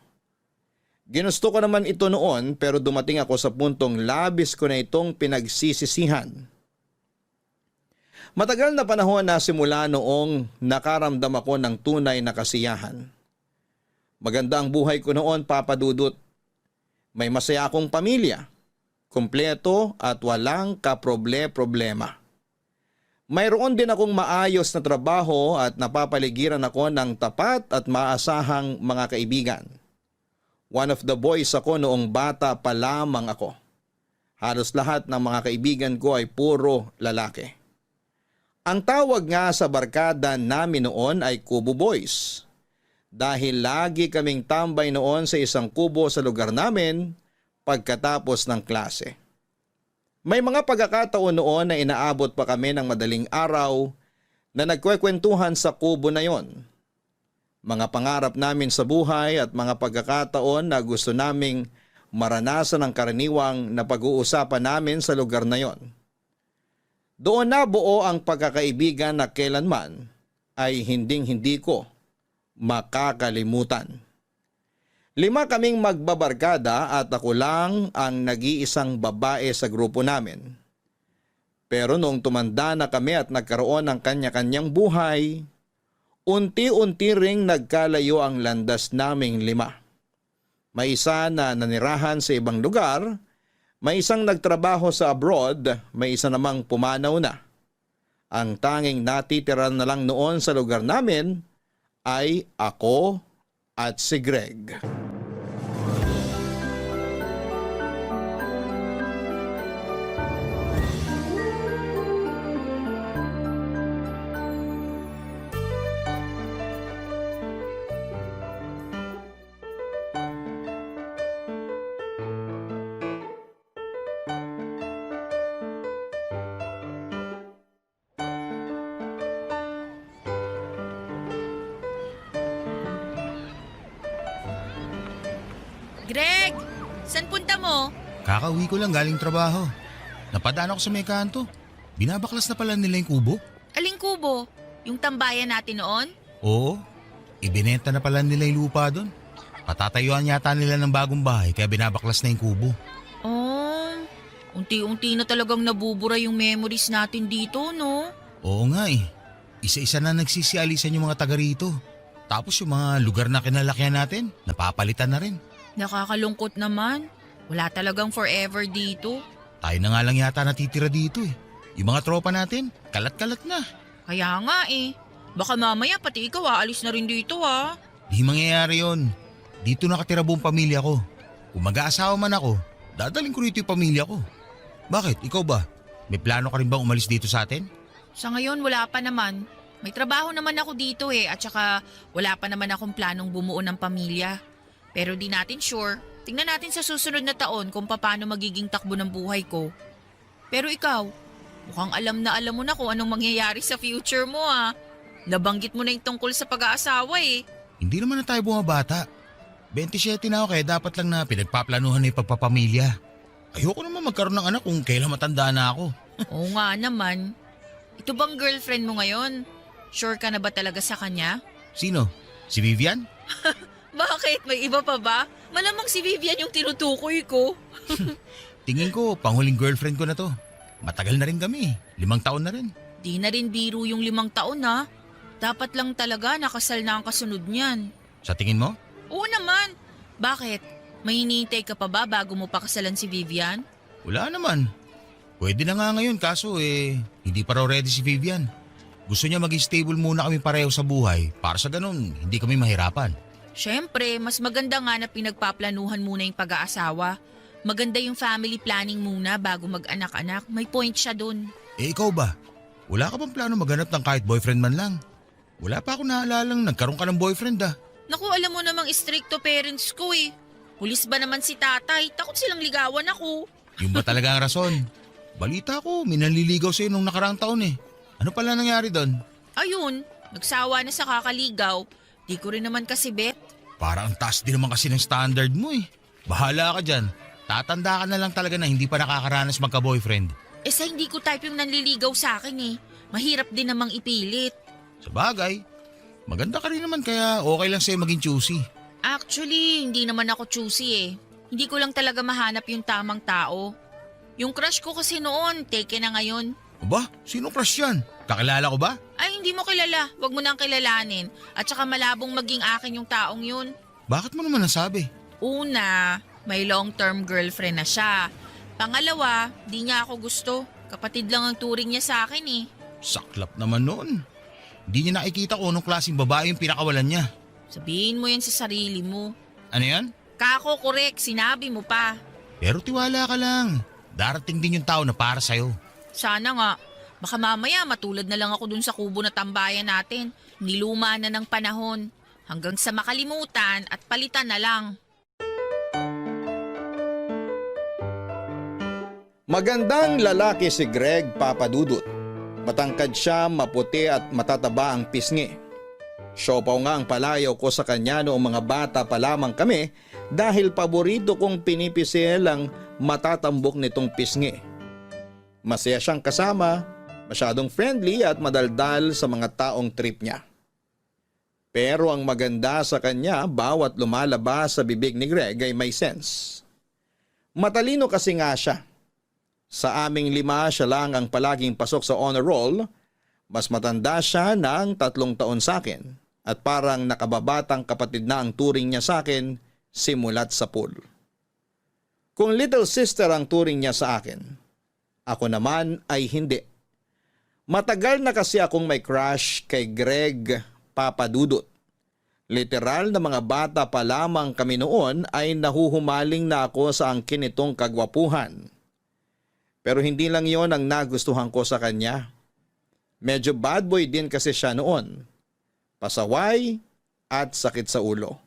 Ginusto ko naman ito noon, pero dumating ako sa puntong labis ko na itong pinagsisisihan. Matagal na panahon na simula noong nakaramdam ako ng tunay na kasiyahan. Maganda ang buhay ko noon, Papa Dudut. May masaya akong pamilya, kumpleto at walang kaproble-problema. Mayroon din akong maayos na trabaho at napapaligiran ako ng tapat at maasahang mga kaibigan. One of the boys ako noong bata pa lamang ako. Halos lahat ng mga kaibigan ko ay puro lalaki. Ang tawag nga sa barkada namin noon ay Kubo Boys. Dahil lagi kaming tambay noon sa isang kubo sa lugar namin pagkatapos ng klase. May mga pagkakataon noon na inaabot pa kami ng madaling araw na nagkwekwentuhan sa kubo na yon. Mga pangarap namin sa buhay at mga pagkakataon na gusto naming maranasan ang karaniwang na pag-uusapan namin sa lugar na yon. Doon nabuo ang pagkakaibigan na kailanman ay hinding-hindi ko makakalimutan. 5 kaming magbabarkada at ako lang ang nag-iisang babae sa grupo namin. Pero noong tumanda na kami at nagkaroon ng kanya-kanyang buhay, unti-unti ring nagkalayo ang landas naming 5. May isa na nanirahan sa ibang lugar, may isang nagtrabaho sa abroad, may isa namang pumanaw na. Ang tanging natitira na lang noon sa lugar namin ay ako at si Greg. Greg, saan punta mo? Kakauwi ko lang galing trabaho. Napadaan ako sa may kanto. Binabaklas na pala nila yung kubo. Aling kubo? Yung tambayan natin noon? Oo, ibinenta na pala nila yung lupa doon. Patatayuan yata nila ng bagong bahay kaya binabaklas na yung kubo. Oh, unti-unti na talagang nabubura yung memories natin dito, no? Oo nga eh. Isa-isa na nagsisialisan yung mga taga rito. Tapos yung mga lugar na kinalakihan natin, napapalitan na rin. Nakakalungkot naman. Wala talagang forever dito. Tayo na nga lang yata natitira dito eh. Yung mga tropa natin, kalat-kalat na. Kaya nga eh. Baka mamaya pati ikaw aalis na rin dito ah. Di mangyayari yun. Dito nakatira buong pamilya ko. Kung mag-aasawa man ako, dadaling ko rito yung pamilya ko. Bakit? Ikaw ba? May plano ka rin bang umalis dito sa atin? Sa ngayon wala pa naman. May trabaho naman ako dito eh at saka wala pa naman akong planong bumuo ng pamilya. Pero di natin sure. Tingnan natin sa susunod na taon kung paano magiging takbo ng buhay ko. Pero ikaw, mukhang alam mo na kung anong mangyayari sa future mo ah. Nabanggit mo na yung tungkol sa pag-aasawa eh. Hindi naman na tayo bumabata. 27 na ako kaya dapat lang na pinagpaplanuhan na yung pagpapamilya. Ayoko naman magkaroon ng anak kung kailan matanda na ako. Oo nga naman. Ito bang girlfriend mo ngayon? Sure ka na ba talaga sa kanya? Sino? Si Vivian? Bakit? May iba pa ba? Malamang si Vivian yung tinutukoy ko. Tingin ko, panghuling girlfriend ko na to. Matagal na rin kami. 5 taon na rin. Di na rin biro yung 5 taon na. Dapat lang talaga nakasal na ang kasunod niyan. Sa tingin mo? naman. Bakit? May hinihintay ka pa ba bago mo pakasalan si Vivian? Wala naman. Pwede na nga ngayon kaso hindi pa raw ready si Vivian. Gusto niya maging stable muna kami pareho sa buhay para sa ganun hindi kami mahirapan. Siyempre, mas maganda nga na pinagpaplanuhan muna yung pag-aasawa. Maganda yung family planning muna bago mag-anak-anak. May point siya dun. Ikaw ba? Wala ka bang plano maghanap ng kahit boyfriend man lang? Wala pa ako naalalang nagkaroon ka ng boyfriend Naku, alam mo namang stricto parents ko eh. Pulis ba naman si tatay? Takot silang ligawan ako. Yung ba talaga ang rason? Balita ko, may nanliligaw sa'yo nung nakaraang taon eh. Ano pala nangyari doon? Ayun, nagsawa na sa kakaligaw. Di ko rin naman kasi bet. Parang ang taas din naman kasi ng standard mo eh. Bahala ka dyan. Tatanda ka na lang talaga na hindi pa nakakaranas magka-boyfriend. Sa hindi ko type yung nanliligaw sa akin eh. Mahirap din namang ipilit. Sa bagay, maganda ka rin naman kaya okay lang sa'yo maging choosy. Actually, hindi naman ako choosy eh. Hindi ko lang talaga mahanap yung tamang tao. Yung crush ko kasi noon, take na ngayon. Aba, sino crush yan? Kakilala ko ba? Ay, hindi mo kilala. Huwag mo nang kilalanin. At saka malabong maging akin yung taong yun. Bakit mo naman nasabi? Una, may long-term girlfriend na siya. Pangalawa, di niya ako gusto. Kapatid lang ang turing niya sa akin eh. Saklap naman noon. Hindi niya nakikita kung anong klaseng babae yung pinakawalan niya. Sabihin mo yan sa sarili mo. Ano yan? Kako, correct. Sinabi mo pa. Pero tiwala ka lang. Darating din yung tao na para sa'yo. Sana nga. Baka mamaya matulad na lang ako dun sa kubo na tambayan natin. Niluma na ng panahon. Hanggang sa makalimutan at palitan na lang. Magandang lalaki si Greg Papadudut. Matangkad siya, maputi at matataba ang pisngi. Siopaw nga ang palayaw ko sa kanya noong mga bata pa lamang kami dahil paborito kong pinipisil ang matatambok nitong pisngi. Masaya siyang kasama, masyadong friendly at madaldal sa mga taong trip niya. Pero ang maganda sa kanya, bawat lumalabas sa bibig ni Greg ay may sense. Matalino kasi nga siya. Sa aming 5, siya lang ang palaging pasok sa honor roll. Mas matanda siya ng 3 taon sa akin at parang nakababatang kapatid na ang turing niya sa akin simulat sa pool. Kung little sister ang turing niya sa akin, ako naman ay hindi. Matagal na kasi akong may crush kay Greg Papadudut. Literal na mga bata pa lamang kami noon ay nahuhumaling na ako sa angkin nitong kagwapuhan. Pero hindi lang yon ang nagustuhan ko sa kanya. Medyo bad boy din kasi siya noon. Pasaway at sakit sa ulo.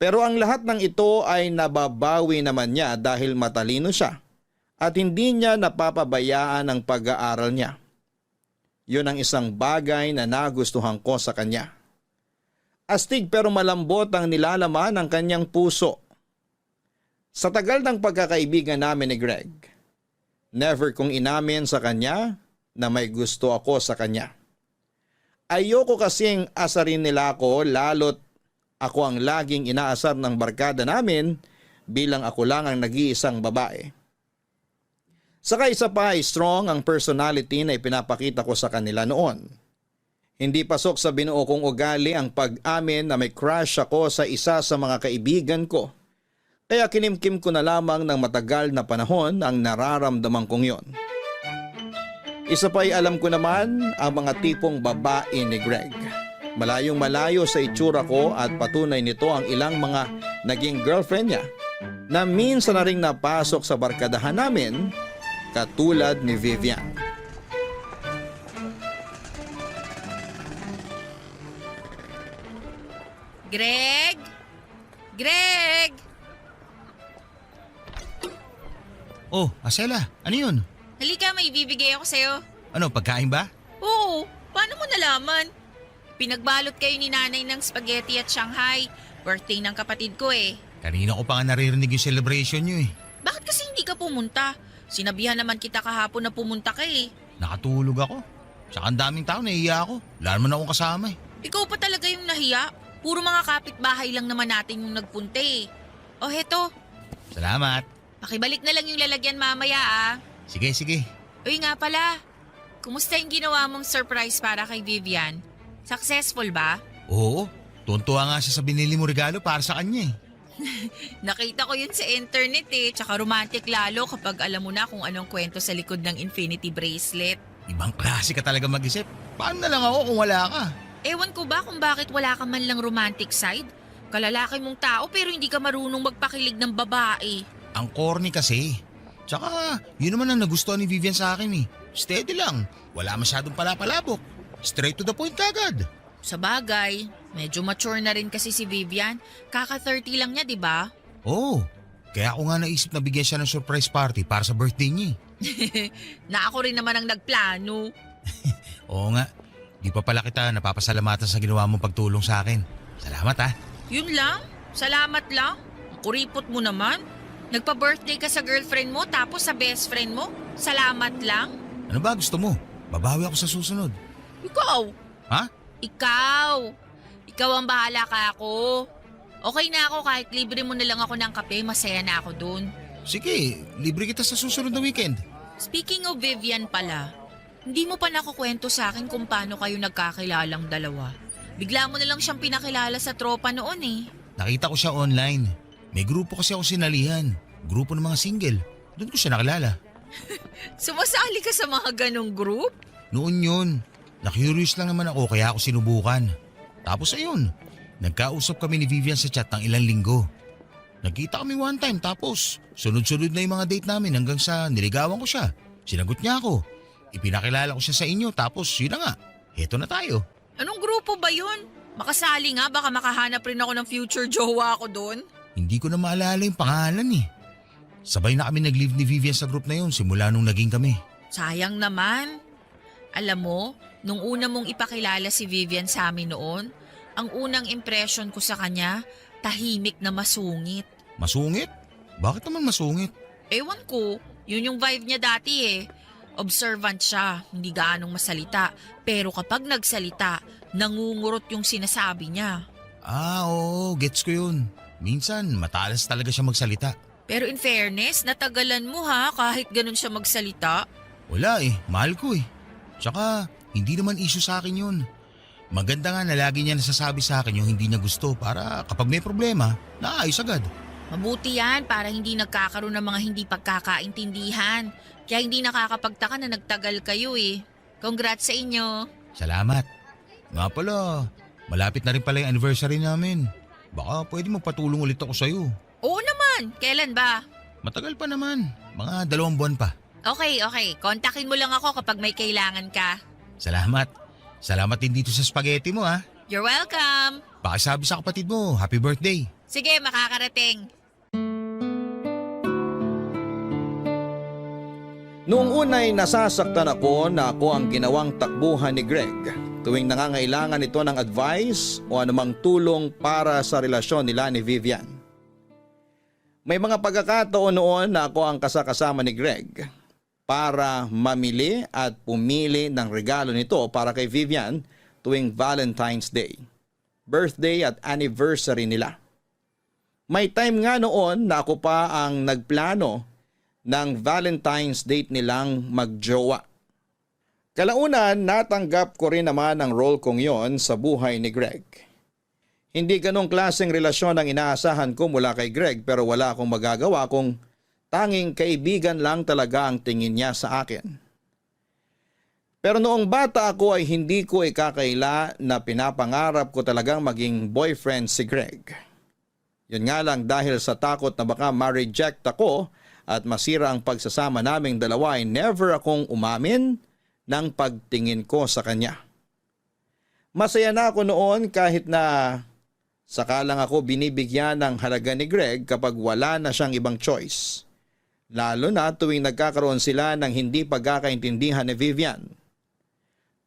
Pero ang lahat ng ito ay nababawi naman niya dahil matalino siya at hindi niya napapabayaan ang pag-aaral niya. Yun ang isang bagay na nagustuhan ko sa kanya. Astig pero malambot ang nilalaman ng kanyang puso. Sa tagal ng pagkakaibigan namin ni Greg, never kong inamin sa kanya na may gusto ako sa kanya. Ayoko kasing asarin nila ako lalo't ako ang laging inaasar ng barkada namin bilang ako lang ang nag-iisang babae. Saka isa pa ay strong ang personality na ipinapakita ko sa kanila noon. Hindi pasok sa binuo kong ugali ang pag-amin na may crush ako sa isa sa mga kaibigan ko. Kaya kinimkim ko na lamang ng matagal na panahon ang nararamdaman kong yon. Isa pa ay alam ko naman ang mga tipong babae ni Greg. Malayong malayo sa itsura ko at patunay nito ang ilang mga naging girlfriend niya na minsan na ring napasok sa barkadahan namin katulad ni Vivian. Greg? Greg? Oh, Asela, ano yun? Halika, may ibibigay ako sa'yo. Ano, pagkain ba? Oo, paano mo nalaman? Pinagbalot kayo ni nanay ng spaghetti at Shanghai. Birthday ng kapatid ko eh. Kanina ko pa nga naririnig yung celebration nyo eh. Bakit kasi hindi ka pumunta? Sinabihan naman kita kahapon na pumunta ka eh. Nakatulog ako. Saka ang daming tao, nahiya ako. Wala naman akong kasama eh. Ikaw pa talaga yung nahiya. Puro mga kapitbahay lang naman natin yung nagpunta eh. O heto, Salamat. pakibalik na lang yung lalagyan mamaya ah. Sige, sige. Uy nga pala, kumusta yung ginawa mong surprise para kay Vivian? Successful ba? Oo, Tuntua nga siya sa binili mo regalo para sa kanya eh. Nakita ko yun sa internet eh. Tsaka romantic lalo kapag alam mo na kung anong kwento sa likod ng infinity bracelet. Ibang klase ka talaga mag-isip. Paano na lang ako kung wala ka? Ewan ko ba kung bakit wala ka man lang romantic side? Kalalaki mong tao pero hindi ka marunong magpakilig ng babae. Ang corny kasi. Tsaka, yun naman ang nagustuhan ni Vivian sa akin eh. Steady lang. Wala masyadong palapalabok. Straight to the point kagad. Sa bagay, medyo mature na rin kasi si Vivian. Kaka-30 lang niya, di ba? Oo. Kaya ako nga naisip na bigyan siya ng surprise party para sa birthday niya eh. Na ako rin naman ang nagplano. Oo nga. Di pa pala kita napapasalamatan sa ginawa mong pagtulong sa akin. Salamat ah. Yun lang? Salamat lang? Ang kuripot mo naman. Nagpa-birthday ka sa girlfriend mo tapos sa best friend mo? Salamat lang? Ano ba gusto mo? Babawi ako sa susunod. Ikaw? Ha? Ikaw ang bahala ka ako. Okay na ako kahit libre mo na lang ako ng kape, masaya na ako dun. Sige, libre kita sa susunod na weekend. Speaking of Vivian pala, hindi mo pa nakukwento sa akin kung paano kayo nagkakilalang dalawa. Bigla mo na lang siyang pinakilala sa tropa noon eh. Nakita ko siya online. May grupo kasi ako sinalihan. Grupo ng mga single. Doon ko siya nakilala. Sumasali ka sa mga ganong group? Noon yun. Na-curious lang naman ako kaya ako sinubukan. Tapos ayun, nagkausap kami ni Vivian sa chat ng ilang linggo. Nagkita kami one time tapos sunod-sunod na yung mga date namin hanggang sa niligawan ko siya. Sinagot niya ako. Ipinakilala ko siya sa inyo tapos yun na nga. Heto na tayo. Anong grupo ba yun? Makasali nga, baka makahanap rin ako ng future jowa ko doon. Hindi ko na maalala yung pangalan eh. Sabay na kami nag-live ni Vivian sa group na yun simula nung naging kami. Sayang naman. Alam mo, nung una mong ipakilala si Vivian sa amin noon, ang unang impression ko sa kanya, tahimik na masungit. Masungit? Bakit naman masungit? Ewan ko, yun yung vibe niya dati eh. Observant siya, hindi gaanong masalita. Pero kapag nagsalita, nangungurot yung sinasabi niya. Ah, oo, gets ko yun. Minsan, matalas talaga siya magsalita. Pero in fairness, natagalan mo ha kahit ganun siya magsalita. Wala eh, mahal ko eh. Tsaka, hindi naman issue sa akin yun. Maganda nga na lagi niya nasasabi sa akin yung hindi niya gusto para kapag may problema, naayos agad. Mabuti yan para hindi nagkakaroon ng mga hindi pagkakaintindihan. Kaya hindi nakakapagtaka na nagtagal kayo eh. Congrats sa inyo. Salamat. Nga pala, malapit na rin pala yung anniversary namin. Baka pwede magpatulong ulit ako sa'yo. Oo naman. Kailan ba? Matagal pa naman. Mga 2 buwan pa. Okay. Kontakin mo lang ako kapag may kailangan ka. Salamat. Salamat din dito sa spaghetti mo ha. You're welcome. Pakisabi sa kapatid mo, happy birthday. Sige, makakarating. Noong una'y nasasaktan ako na ako ang ginawang takbuhan ni Greg tuwing nangangailangan ito ng advice o anumang tulong para sa relasyon nila ni Vivian. May mga pagkakataon noon na ako ang kasakasama ni Greg para mamili at pumili ng regalo nito para kay Vivian tuwing Valentine's Day, birthday at anniversary nila. May time nga noon na ako pa ang nagplano ng Valentine's date nilang magjowa. Kalaunan, natanggap ko rin naman ang role kong yon sa buhay ni Greg. Hindi ganong klaseng relasyon ang inaasahan ko mula kay Greg pero wala akong magagawa kung tanging kaibigan lang talaga ang tingin niya sa akin. Pero noong bata ako ay hindi ko ikakaila na pinapangarap ko talagang maging boyfriend si Greg. Yun nga lang dahil sa takot na baka ma-reject ako at masira ang pagsasama naming dalawa ay never akong umamin ng pagtingin ko sa kanya. Masaya na ako noon kahit na sakalang ako binibigyan ng halaga ni Greg kapag wala na siyang ibang choice. Lalo na tuwing nagkakaroon sila ng hindi pagkakaintindihan ni Vivian.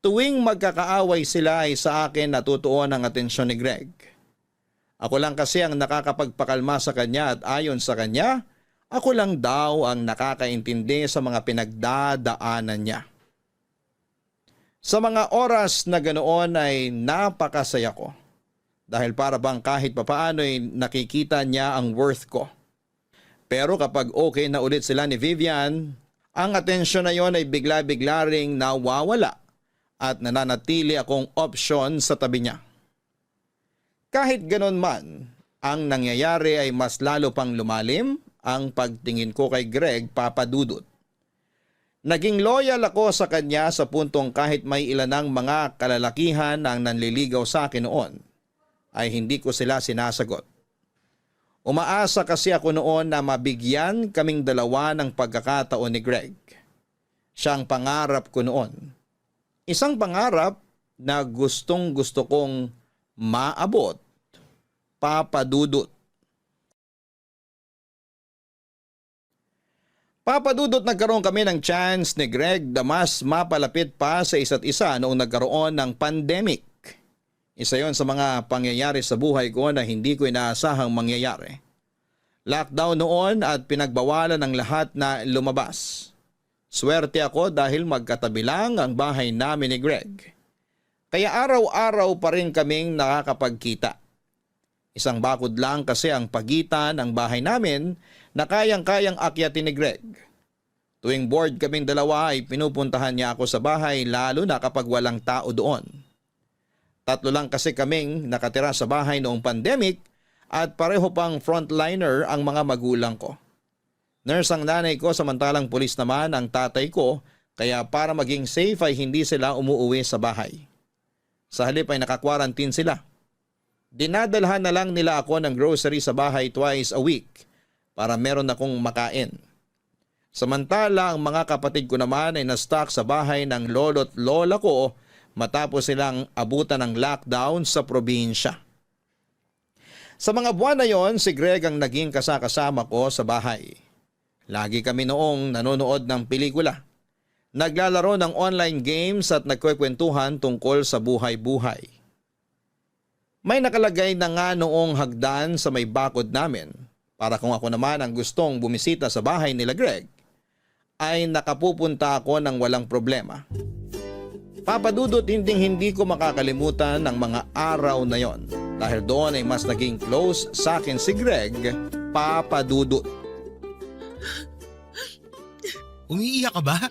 Tuwing magkakaaway sila ay sa akin natutuon ang atensyon ni Greg. Ako lang kasi ang nakakapagpakalma sa kanya at ayon sa kanya, ako lang daw ang nakakaintindi sa mga pinagdadaanan niya. Sa mga oras na ganoon ay napakasaya ko dahil para bang kahit papaano ay nakikita niya ang worth ko. Pero kapag okay na ulit sila ni Vivian, ang atensyon na yon ay bigla-bigla ring nawawala at nananatili akong option sa tabi niya. kahit ganon man, ang nangyayari ay mas lalo pang lumalim ang pagtingin ko kay Greg, Papa Dudut. Naging loyal ako sa kanya sa puntong kahit may ilanang mga kalalakihan ang nanliligaw sa akin noon, ay hindi ko sila sinasagot. Umaasa kasi ako noon na mabigyan kaming dalawa ng pagkakataon ni Greg. Siyang pangarap ko noon. Isang pangarap na gustong gusto kong maabot, Papa Dudut. Papa Dudut, nagkaroon kami ng chance ni Greg na mas mapalapit pa sa isa't isa noong nagkaroon ng pandemic. Isa yon sa mga pangyayari sa buhay ko na hindi ko inaasahang mangyayari. Lockdown noon at pinagbawalan ng lahat na lumabas. Swerte ako dahil magkatabi lang ang bahay namin ni Greg. Kaya araw-araw pa rin kaming nakakapagkita. Isang bakod lang kasi ang pagitan ng bahay namin na kayang-kayang akyatin ni Greg. Tuwing bored kaming dalawa ay pinupuntahan niya ako sa bahay lalo na kapag walang tao doon. 3 lang kasi kaming nakatira sa bahay noong pandemic at pareho pang frontliner ang mga magulang ko. Nurse ang nanay ko samantalang pulis naman ang tatay ko, kaya para maging safe ay hindi sila umuuwi sa bahay. Sa halip ay naka-quarantine sila. Dinadalhan na lang nila ako ng grocery sa bahay twice a week para meron akong makain. Samantala ang mga kapatid ko naman ay na-stuck sa bahay ng lolo't lola ko matapos silang abutan ng lockdown sa probinsya. Sa mga buwan na yon, si Greg ang naging kasakasama ko sa bahay. Lagi kami noong nanonood ng pelikula. Naglalaro ng online games at nagkwekwentuhan tungkol sa buhay-buhay. May nakalagay na nga noong hagdan sa may bakod namin para kung ako naman ang gustong bumisita sa bahay nila Greg, ay nakapupunta ako ng walang problema. Papa Dudut, hindi ko makakalimutan ang mga araw na yon dahil doon ay mas naging close sa akin si Greg, Papa Dudut. Umiiyak ka ba?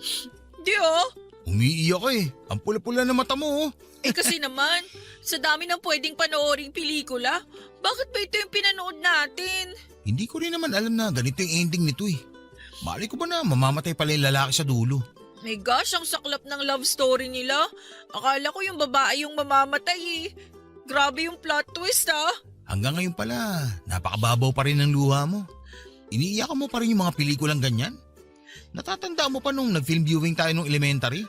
Di oh. Umiiyak ka eh. Ang pula-pula na mata mo oh. Eh kasi naman, sa dami ng pwedeng panooring pelikula, bakit ba ito yung pinanood natin? Hindi ko rin naman alam na ganito yung ending nito eh. Mali ko ba na mamamatay pala yung lalaki sa dulo? My gosh, ang saklap ng love story nila. Akala ko yung babae yung mamamatay eh. Grabe yung plot twist ah. Hanggang ngayon pala, napakababaw pa rin ng luha mo. Iniiyakan mo pa rin yung mga pelikulang ganyan? Natatanda mo pa nung nag-film viewing tayo nung elementary?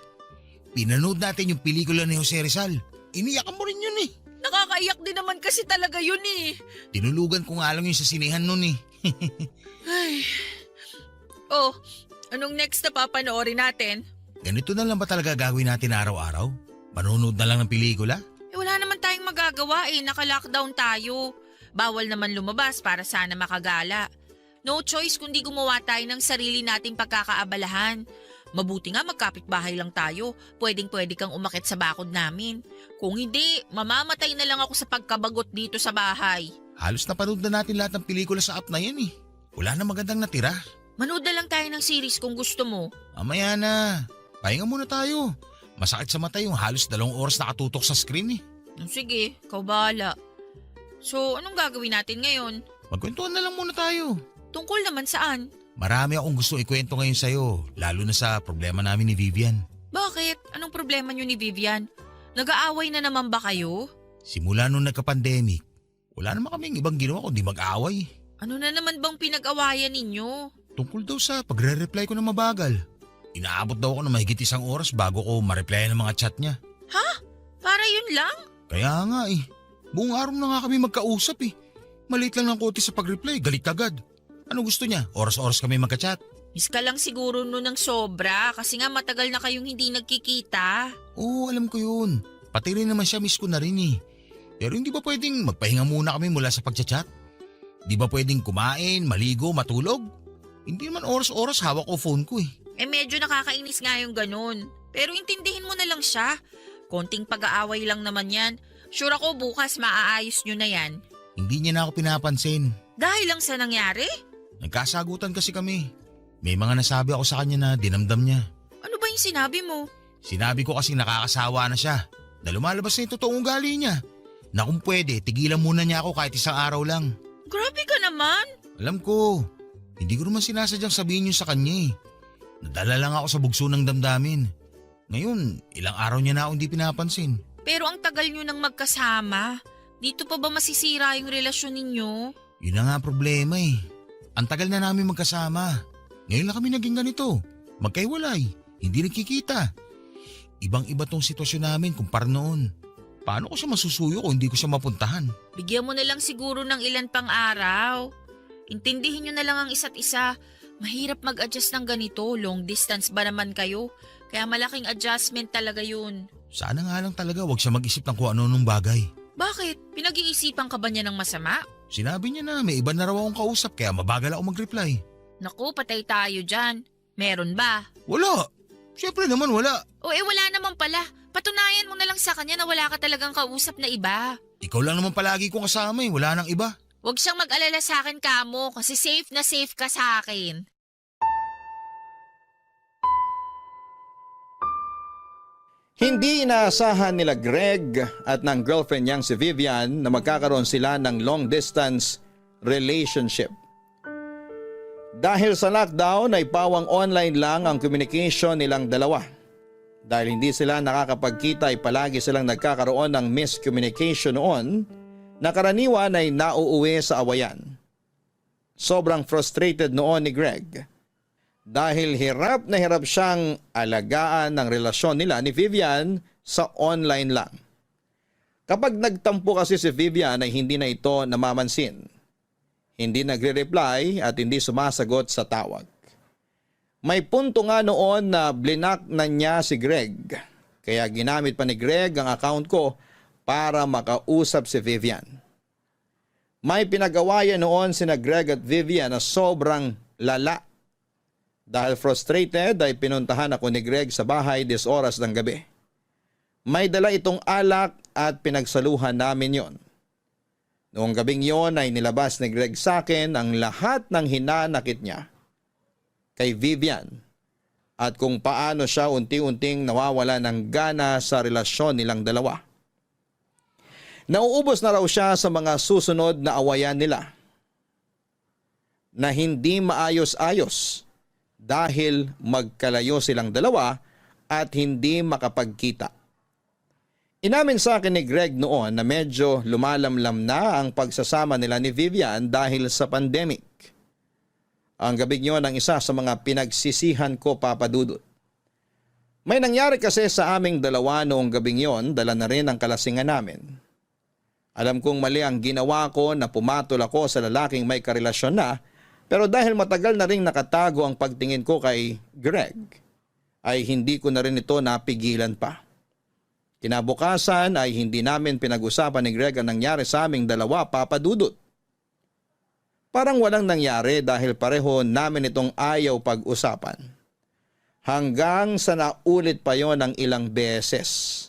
Pinanood natin yung pelikula ni Jose Rizal. Iniyakan mo rin yun eh. Nakakaiyak din naman kasi talaga yun eh. Tinulugan ko nga lang yung sa sinehan nun eh. Ay. Oh, anong next na papanoorin natin? Ganito na lang ba talaga gagawin natin araw-araw? Manonood na lang ng pelikula? Eh wala naman tayong magagawa eh, naka-lockdown tayo. Bawal naman lumabas para sana makagala. No choice kundi gumawa tayo ng sarili nating pagkakaabalahan. Mabuti nga magkapit-bahay lang tayo, pwedeng-pwede kang umakit sa bakod namin. Kung hindi, mamamatay na lang ako sa pagkabagot dito sa bahay. Halos napanood na natin lahat ng pelikula sa app na yan eh. Wala na magandang natira. Manood na lang tayo ng series kung gusto mo. Mamaya na. Pahinga muna tayo. Masakit sa mata yung halos 2 oras nakatutok sa screen eh. Sige, ikaw bahala. So, anong gagawin natin ngayon? Magkwentuhan na lang muna tayo. Tungkol naman saan? Marami akong gusto ikwento ngayon sa'yo, lalo na sa problema namin ni Vivian. Bakit? Anong problema niyo ni Vivian? Nag-aaway na naman ba kayo? Simula nung nagka-pandemic, wala naman kaming ibang ginawa kundi mag-aaway. Ano na naman bang pinag-awayan ninyo? Tungkol daw sa pagre-reply ko na mabagal. Inaabot daw ako ng mahigit 1 oras bago ko ma-replyan ng mga chat niya. Ha? Para yun lang? Kaya nga eh. Buong araw na nga kami magkausap eh. Maliit lang ng konti sa pag-reply, galit agad. Ano gusto niya? Oras-oras kami magka-chat. Miss ka lang siguro nun ng sobra kasi nga matagal na kayong hindi nagkikita. Oo, alam ko yun. Pati rin naman siya, miss ko na rin eh. Pero hindi ba pwedeng magpahinga muna kami mula sa pagchat-chat? Di ba pwedeng kumain, maligo, matulog? Hindi naman oras-oras hawak ko phone ko eh. Eh medyo nakakainis nga yung ganun. Pero intindihin mo na lang siya. Konting pag-aaway lang naman yan. Sure ako bukas maaayos nyo na yan. Hindi niya na ako pinapansin. Dahil lang sa nangyari? Nagkasagutan kasi kami. May mga nasabi ako sa kanya na dinamdam niya. Ano ba yung sinabi mo? Sinabi ko kasi nakakasawa na siya. Na lumalabas na yung totoong ugali niya. Na kung pwede, tigilan muna niya ako kahit isang araw lang. Grabe ka naman. Alam ko, hindi ko naman sinasadyang sabihin yun sa kanya eh. Nadala lang ako sa bugso ng damdamin. Ngayon, ilang araw niya na ako hindi pinapansin. Pero ang tagal nyo nang magkasama. Dito pa ba masisira yung relasyon ninyo? Yun na nga ang problema eh. Ang tagal na namin magkasama. Ngayon lang kami naging ganito. Magkaiwalay, hindi nagkikita. Ibang-iba tong sitwasyon namin kumpara noon. Paano ko siya masusuyo kung hindi ko siya mapuntahan? Bigyan mo na lang siguro ng ilan pang araw. Intindihin nyo na lang ang isa't isa. Mahirap mag-adjust ng ganito. Long distance ba naman kayo? Kaya malaking adjustment talaga yun. Sana nga lang talaga wag siya mag-isip ng kung ano-anong bagay. Bakit? Pinag-iisipan ka ba niya ng masama? Sinabi niya na may iba na raw akong kausap kaya mabagal ako mag-reply. Naku, patay tayo dyan. Meron ba? Wala. Siyempre naman wala. O wala naman pala. Patunayan mo na lang sa kanya na wala ka talagang kausap na iba. Ikaw lang naman palagi kong kasama eh. Wala nang iba. Huwag siyang mag-alala sa akin, Kamo, kasi safe na safe ka sa akin. Hindi inaasahan nila Greg at ng girlfriend niyang si Vivian na magkakaroon sila ng long distance relationship. Dahil sa lockdown ay pawang online lang ang communication nilang dalawa. Dahil hindi sila nakakapagkita ay palagi silang nagkakaroon ng miscommunication noon na karaniwan ay nauuwi sa awayan. Sobrang frustrated noon ni Greg dahil hirap na hirap siyang alagaan ng relasyon nila ni Vivian sa online lang. Kapag nagtampo kasi si Vivian ay hindi na ito namamansin. Hindi nagre-reply at hindi sumasagot sa tawag. May punto nga noon na blinak na niya si Greg. Kaya ginamit pa ni Greg ang account ko para makausap si Vivian. May pinagawayan noon sina Greg at Vivian na sobrang lala. Dahil frustrated ay pinuntahan ako ni Greg sa bahay 10 oras ng gabi. May dala itong alak at pinagsaluhan namin yon. Noong gabing yon ay nilabas ni Greg sa akin ang lahat ng hinanakit niya kay Vivian at kung paano siya unti-unting nawawala ng gana sa relasyon nilang dalawa. Nauubos na raw siya sa mga susunod na awayan nila na hindi maayos-ayos dahil magkalayo silang dalawa at hindi makapagkita. Inamin sa akin ni Greg noon na medyo lumalamlam na ang pagsasama nila ni Vivian dahil sa pandemic. Ang gabing yun ang isa sa mga pinagsisihan ko, Papa Dudut. May nangyari kasi sa aming dalawa noong gabing yon, dala na rin ang kalasingan namin. Alam kong mali ang ginawa ko na pumatol ako sa lalaking may karelasyon na, pero dahil matagal na rin nakatago ang pagtingin ko kay Greg, ay hindi ko na rin ito napigilan pa. Kinabukasan ay hindi namin pinag-usapan ni Greg ang nangyari sa aming dalawa, Papa Dudut. Parang walang nangyari dahil pareho namin itong ayaw pag-usapan. Hanggang sa naulit pa yon ng ilang beses.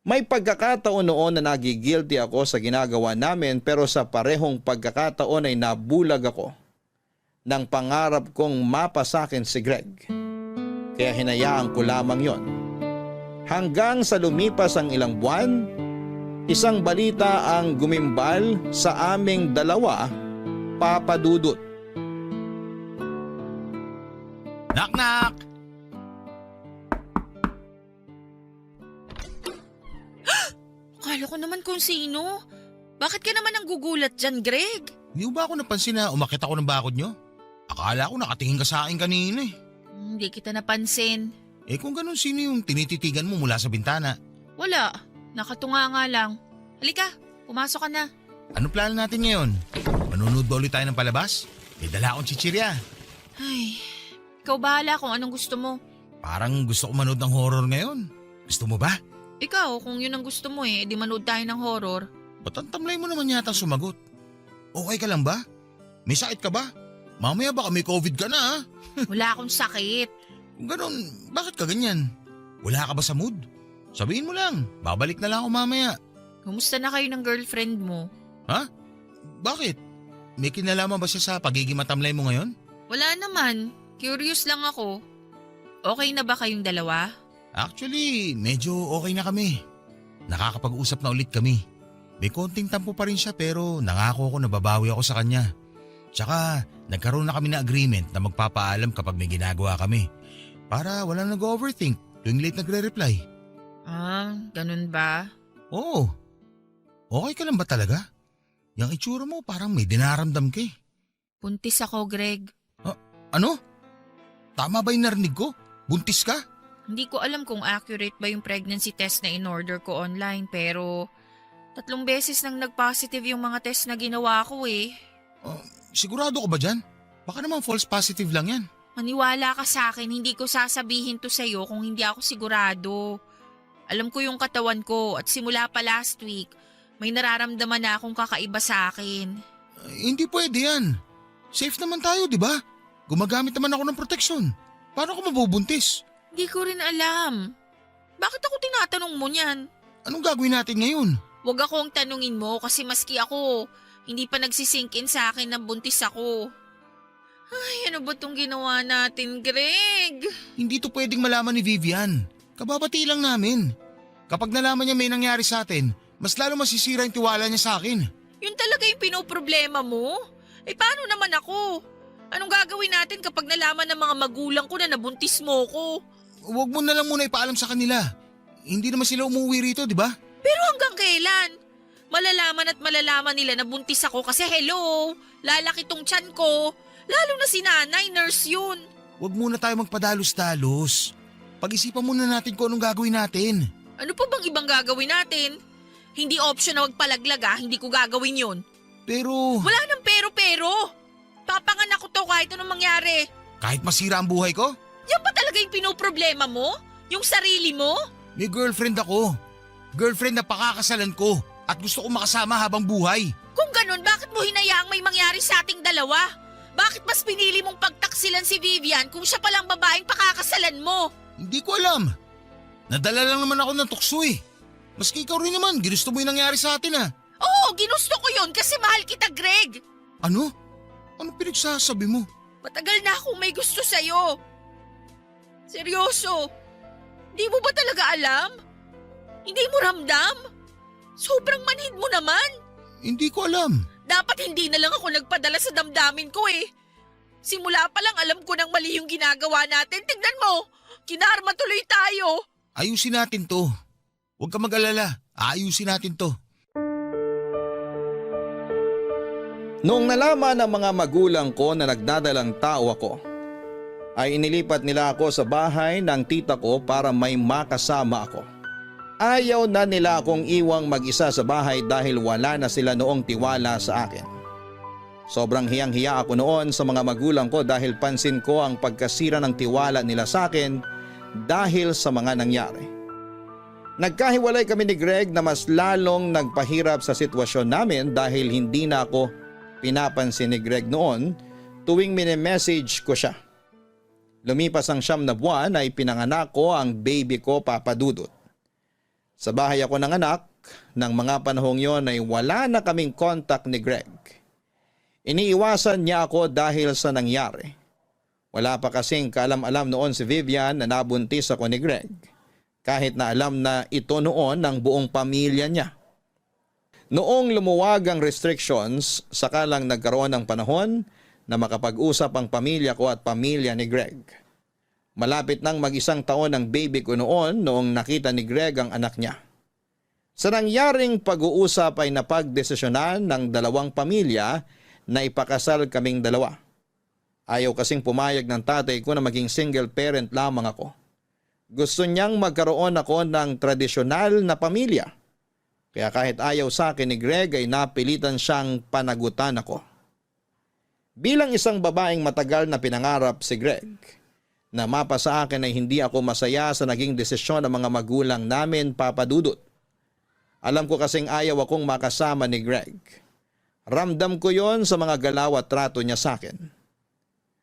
May pagkakataon noon na nagigilty ako sa ginagawa namin pero sa parehong pagkakataon ay nabulag ako ng pangarap kong mapasakin si Greg. Kaya hinayaan ko lamang yon. Hanggang sa lumipas ang ilang buwan, isang balita ang gumimbal sa aming dalawa, Papa Dudut. Knock-knock! Akala ko naman kung sino. Bakit ka naman ang gugulat dyan, Greg? Hindi ba ako napansin na umakit ako ng bakod nyo? Akala ko nakatingin ka sa akin kanina eh. Hindi kita napansin. Eh kung ganun, sino yung tinititigan mo mula sa bintana? Wala. Nakatunga nga lang. Halika, pumasok ka na. Ano plano natin ngayon? Manunod ba ulit tayo ng palabas? May dala akong chichirya. Ay, ikaw bahala kung anong gusto mo. Parang gusto ko manood ng horror ngayon. Gusto mo ba? Ikaw, kung yun ang gusto mo di manood tayo ng horror. Ba't ang tamlay mo naman yata sumagot? Okay ka lang ba? May sakit ka ba? Mamaya baka may COVID ka na ha? Wala akong sakit. Kung ganun, bakit ka ganyan? Wala ka ba sa mood? Sabihin mo lang, babalik na lang ako mamaya. Kumusta na kayo ng girlfriend mo? Ha? Bakit? May kinalaman ba siya sa pagiging matamlay mo ngayon? Wala naman. Curious lang ako. Okay na ba kayong dalawa? Actually, medyo okay na kami. Nakakapag-usap na ulit kami. May konting tampo pa rin siya pero nangako ako na babawi ako sa kanya. Tsaka nagkaroon na kami na agreement na magpapaalam kapag may ginagawa kami. Para walang nag-overthink tuwing late nagre-reply. Ah, ganun ba? Oo. Okay ka lang ba talaga? Yung itsura mo parang may dinaramdam ka eh. Buntis ako, Greg. Ano? Tama ba yung narinig ko? Buntis ka? Hindi ko alam kung accurate ba yung pregnancy test na in-order ko online pero 3 beses nang nag-positive yung mga test na ginawa ko eh. Sigurado ka ba dyan? Baka naman false positive lang yan. Maniwala ka sa akin, hindi ko sasabihin to sa'yo kung hindi ako sigurado. Alam ko yung katawan ko at simula pa last week, may nararamdaman na akong kakaiba sa akin. Hindi pwede yan. Safe naman tayo, di ba? Gumagamit naman ako ng proteksyon. Paano ko mabubuntis? Hindi ko rin alam. Bakit ako tinatanong mo niyan? Anong gagawin natin ngayon? Huwag akong tanungin mo kasi maski ako, hindi pa nagsisink in sa akin na buntis ako. Ay, ano ba tong ginawa natin, Greg? Hindi to pwedeng malaman ni Vivian. Kababati lang namin. Kapag nalaman niya may nangyari sa atin, mas lalo masisira yung tiwala niya sa akin. Yun talaga yung pinoproblema mo? Eh paano naman ako? Anong gagawin natin kapag nalaman ng mga magulang ko na nabuntis mo ko? Huwag mo na lang muna ipaalam sa kanila. Hindi naman sila umuwi rito, di ba? Pero hanggang kailan? Malalaman nila na buntis ako kasi hello, lalaki tong tiyan ko. Lalo na si nanay, nurse yun. Huwag muna tayo magpadalos-dalos. Pag-isipan muna natin kung anong gagawin natin. Ano pa bang ibang gagawin natin? Hindi option na magpalaglag hindi ko gagawin yun. Pero… Wala nang pero. Papanganak ko to kahit anong mangyari. Kahit masira ang buhay ko? Yan ba talaga yung pinoproblema mo? Yung sarili mo? May girlfriend ako. Girlfriend na pakakasalan ko at gusto ko makasama habang buhay. Kung ganun, bakit mo hinayaang may mangyari sa ating dalawa? Bakit mas pinili mong pagtaksilan si Vivian kung siya palang babaeng pakakasalan mo? Hindi ko alam. Nadala lang naman ako ng tukso eh. Maski ikaw rin naman, ginusto mo yung nangyari sa atin Oo, ginusto ko yun kasi mahal kita, Greg. Ano? Ano pinagsasabi mo? Matagal na akong may gusto sa'yo. Seryoso. Di mo ba talaga alam? Hindi mo ramdam? Sobrang manhid mo naman. Hindi ko alam. Dapat hindi na lang ako nagpadala sa damdamin ko eh. Simula pa lang alam ko nang mali yung ginagawa natin. Tignan mo, kinarma tuloy tayo. Ayusin natin to. Huwag ka mag-alala. Ayusin natin to. Noong nalaman ng mga magulang ko na nagdadalang tao ako, ay inilipat nila ako sa bahay ng tita ko para may makasama ako. Ayaw na nila akong iwang mag-isa sa bahay dahil wala na sila noong tiwala sa akin. Sobrang hiyang-hiya ako noon sa mga magulang ko dahil pansin ko ang pagkasira ng tiwala nila sa akin dahil sa mga nangyari. Nagkahiwalay kami ni Greg na mas lalong nagpahirap sa sitwasyon namin dahil hindi na ako pinapansin ni Greg noon tuwing mini-message ko siya. Lumipas ang 9 na buwan ay pinanganak ko ang baby ko, Papa Dudut. Sa bahay ako nanganak, ng mga panahong yon ay wala na kaming contact ni Greg. Iniiwasan niya ako dahil sa nangyari. Wala pa kasing kaalam-alam noon si Vivian na nabuntis ako ni Greg. Kahit na alam na ito noon ng buong pamilya niya. Noong lumuwag ang restrictions, saka lang nagkaroon ng panahon na makapag-usap ang pamilya ko at pamilya ni Greg. Malapit nang mag-1 taon ang baby ko noong nakita ni Greg ang anak niya. Sa nangyaring pag-uusap ay napagdesisyonan ng dalawang pamilya na ipakasal kaming dalawa. Ayaw kasing pumayag ng tatay ko na maging single parent lamang ako. Gusto niyang magkaroon ako ng tradisyonal na pamilya. Kaya kahit ayaw sa akin ni Greg ay napilitan siyang panagutan ako. Bilang isang babaeng matagal na pinangarap si Greg, na mapa sa akin ay hindi ako masaya sa naging desisyon ng mga magulang namin, Papa Dudut. Alam ko kasing ayaw akong makasama ni Greg. Ramdam ko yon sa mga galaw at trato niya sa akin.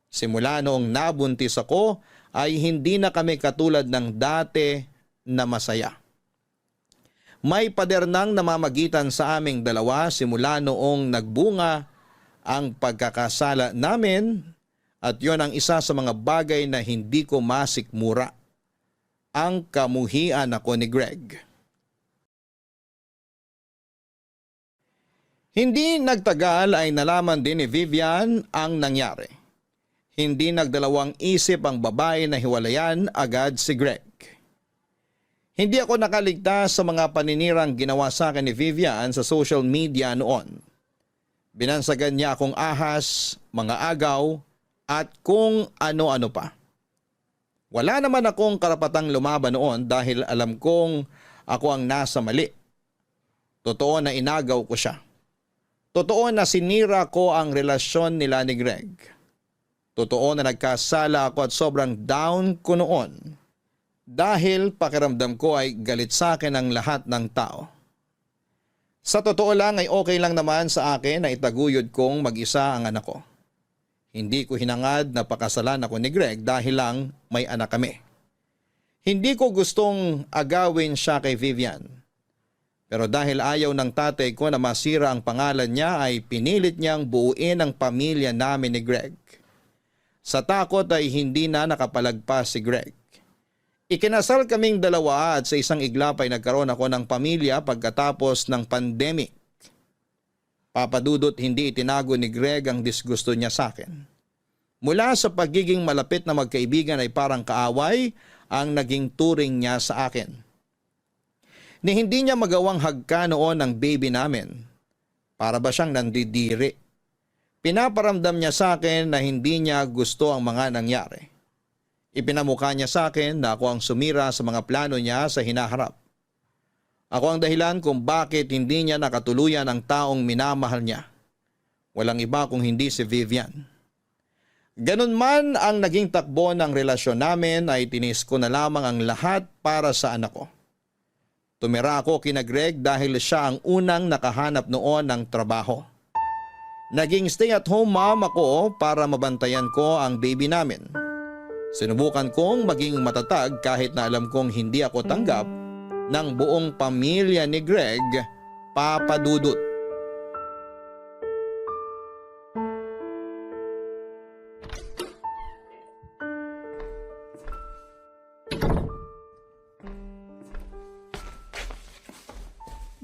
Simula noong nabuntis ako ay hindi na kami katulad ng dati na masaya. May pader nang namamagitan sa aming dalawa simula noong nagbunga ang pagkakasala namin. At yon ang isa sa mga bagay na hindi ko masikmura. Ang kamuhian ako ni Greg. Hindi nagtagal ay nalaman din ni Vivian ang nangyari. Hindi nagdalawang isip ang babae na hiwalayan agad si Greg. Hindi ako nakaligtas sa mga paninirang ginawa sa akin ni Vivian sa social media noon. Binansagan niya akong ahas, mga agaw, at kung ano-ano pa. Wala naman akong karapatang lumaban noon dahil alam kong ako ang nasa mali. Totoo na inagaw ko siya. Totoo na sinira ko ang relasyon nila ni Greg. Totoo na nagkasala ako at sobrang down ko noon dahil pakiramdam ko ay galit sa akin ang lahat ng tao. Sa totoo lang ay okay lang naman sa akin na itaguyod kong mag-isa ang anak ko. Hindi ko hinangad na pakasalan ako ni Greg dahil lang may anak kami. Hindi ko gustong agawin siya kay Vivian. Pero dahil ayaw ng tatay ko na masira ang pangalan niya ay pinilit niyang buuin ang pamilya namin ni Greg. Sa takot ay hindi na nakapalagpas si Greg. Ikinasal kaming dalawa at sa isang iglap ay nagkaroon ako ng pamilya pagkatapos ng pandemic. Papadudot, hindi itinago ni Greg ang disgusto niya sa akin. Mula sa pagiging malapit na magkaibigan ay parang kaaway ang naging turing niya sa akin. Ni hindi niya magawang hagka noon ang baby namin. Para ba siyang nandidiri? Pinaparamdam niya sa akin na hindi niya gusto ang mga nangyari. Ipinamukha niya sa akin na ako ang sumira sa mga plano niya sa hinaharap. Ako ang dahilan kung bakit hindi niya nakatuluyan ang taong minamahal niya. Walang iba kung hindi si Vivian. Ganun man ang naging takbo ng relasyon namin ay tinis ko na lamang ang lahat para sa anak ko. Tumira ako kina Greg dahil siya ang unang nakahanap noon ng trabaho. Naging stay-at-home mom ako para mabantayan ko ang baby namin. Sinubukan kong maging matatag kahit na alam kong hindi ako tanggap ng buong pamilya ni Greg, Papa Dudut.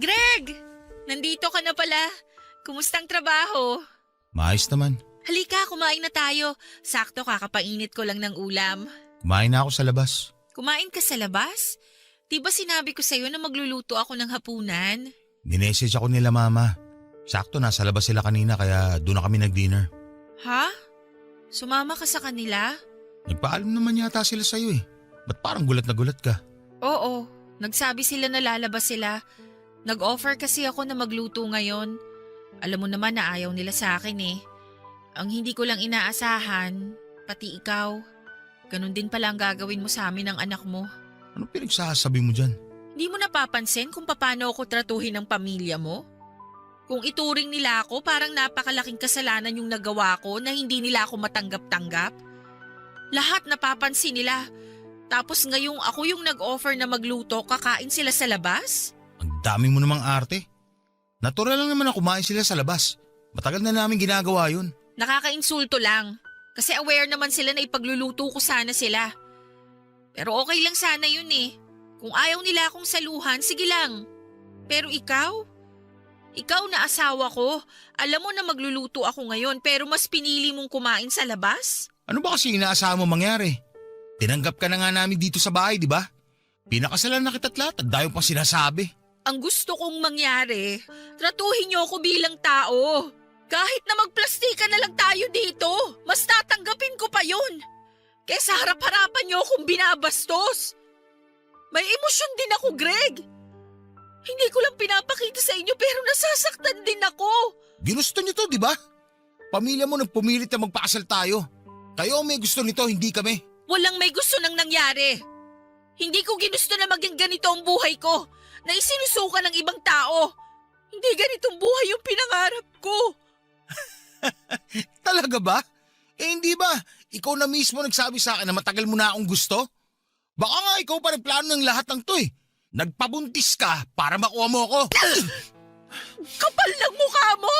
Greg! Nandito ka na pala. Kumustang trabaho? Maayos naman. Halika, kumain na tayo. Sakto, kakapainit ko lang ng ulam. Kumain na ako sa labas. Kumain ka sa labas? Di ba sinabi ko sa'yo na magluluto ako ng hapunan? Dinessage ako nila mama. Sakto nasa labas sila kanina kaya doon na kami nag-dinner. Ha? Sumama ka sa kanila? Nagpaalam naman yata sila sa'yo eh. Ba't parang gulat na gulat ka? Oo, nagsabi sila na lalabas sila. Nag-offer kasi ako na magluto ngayon. Alam mo naman na ayaw nila sa akin eh. Ang hindi ko lang inaasahan, pati ikaw. Ganun din pala ang gagawin mo sa amin ng anak mo. Anong pinagsasabi mo dyan? Hindi mo napapansin kung paano ako tratuhin ng pamilya mo? Kung ituring nila ako, parang napakalaking kasalanan yung nagawa ko na hindi nila ako matanggap-tanggap. Lahat napapansin nila. Tapos ngayong ako yung nag-offer na magluto, kakain sila sa labas? Ang dami mo namang arte. Natural lang naman na kumain sila sa labas. Matagal na namin ginagawa yun. Nakakainsulto lang. Kasi aware naman sila na ipagluluto ko sana sila. Pero okay lang sana yun eh. Kung ayaw nila akong saluhan, sige lang. Pero ikaw? Ikaw na asawa ko. Alam mo na magluluto ako ngayon pero mas pinili mong kumain sa labas? Ano ba kasi inaasahan mo mangyari? Tinanggap ka na nga namin dito sa bahay, di ba? Pinakasalan na kita't lahat at dayo pang sinasabi. Ang gusto kong mangyari, tratuhin niyo ako bilang tao. Kahit na magplastika na lang tayo dito, mas tatanggapin ko pa yun. Kesa harap-harapan niyo akong binabastos. May emosyon din ako, Greg. Hindi ko lang pinapakita sa inyo pero nasasaktan din ako. Ginusto niyo to, di ba? Pamilya mo nang pumilit na magpakasal tayo. Kayo may gusto nito, hindi kami. Walang may gusto nang nangyari. Hindi ko ginusto na maging ganito ang buhay ko, na isinusuka ng ibang tao. Hindi ganitong buhay yung pinangarap ko. Talaga ba? Eh hindi ba? Ikaw na mismo nagsabi sa akin na matagal mo na akong gusto? Baka nga ikaw pa nagplano ng lahat ng to eh. Nagpabuntis ka para makuha mo ako. Kapal ng mukha mo!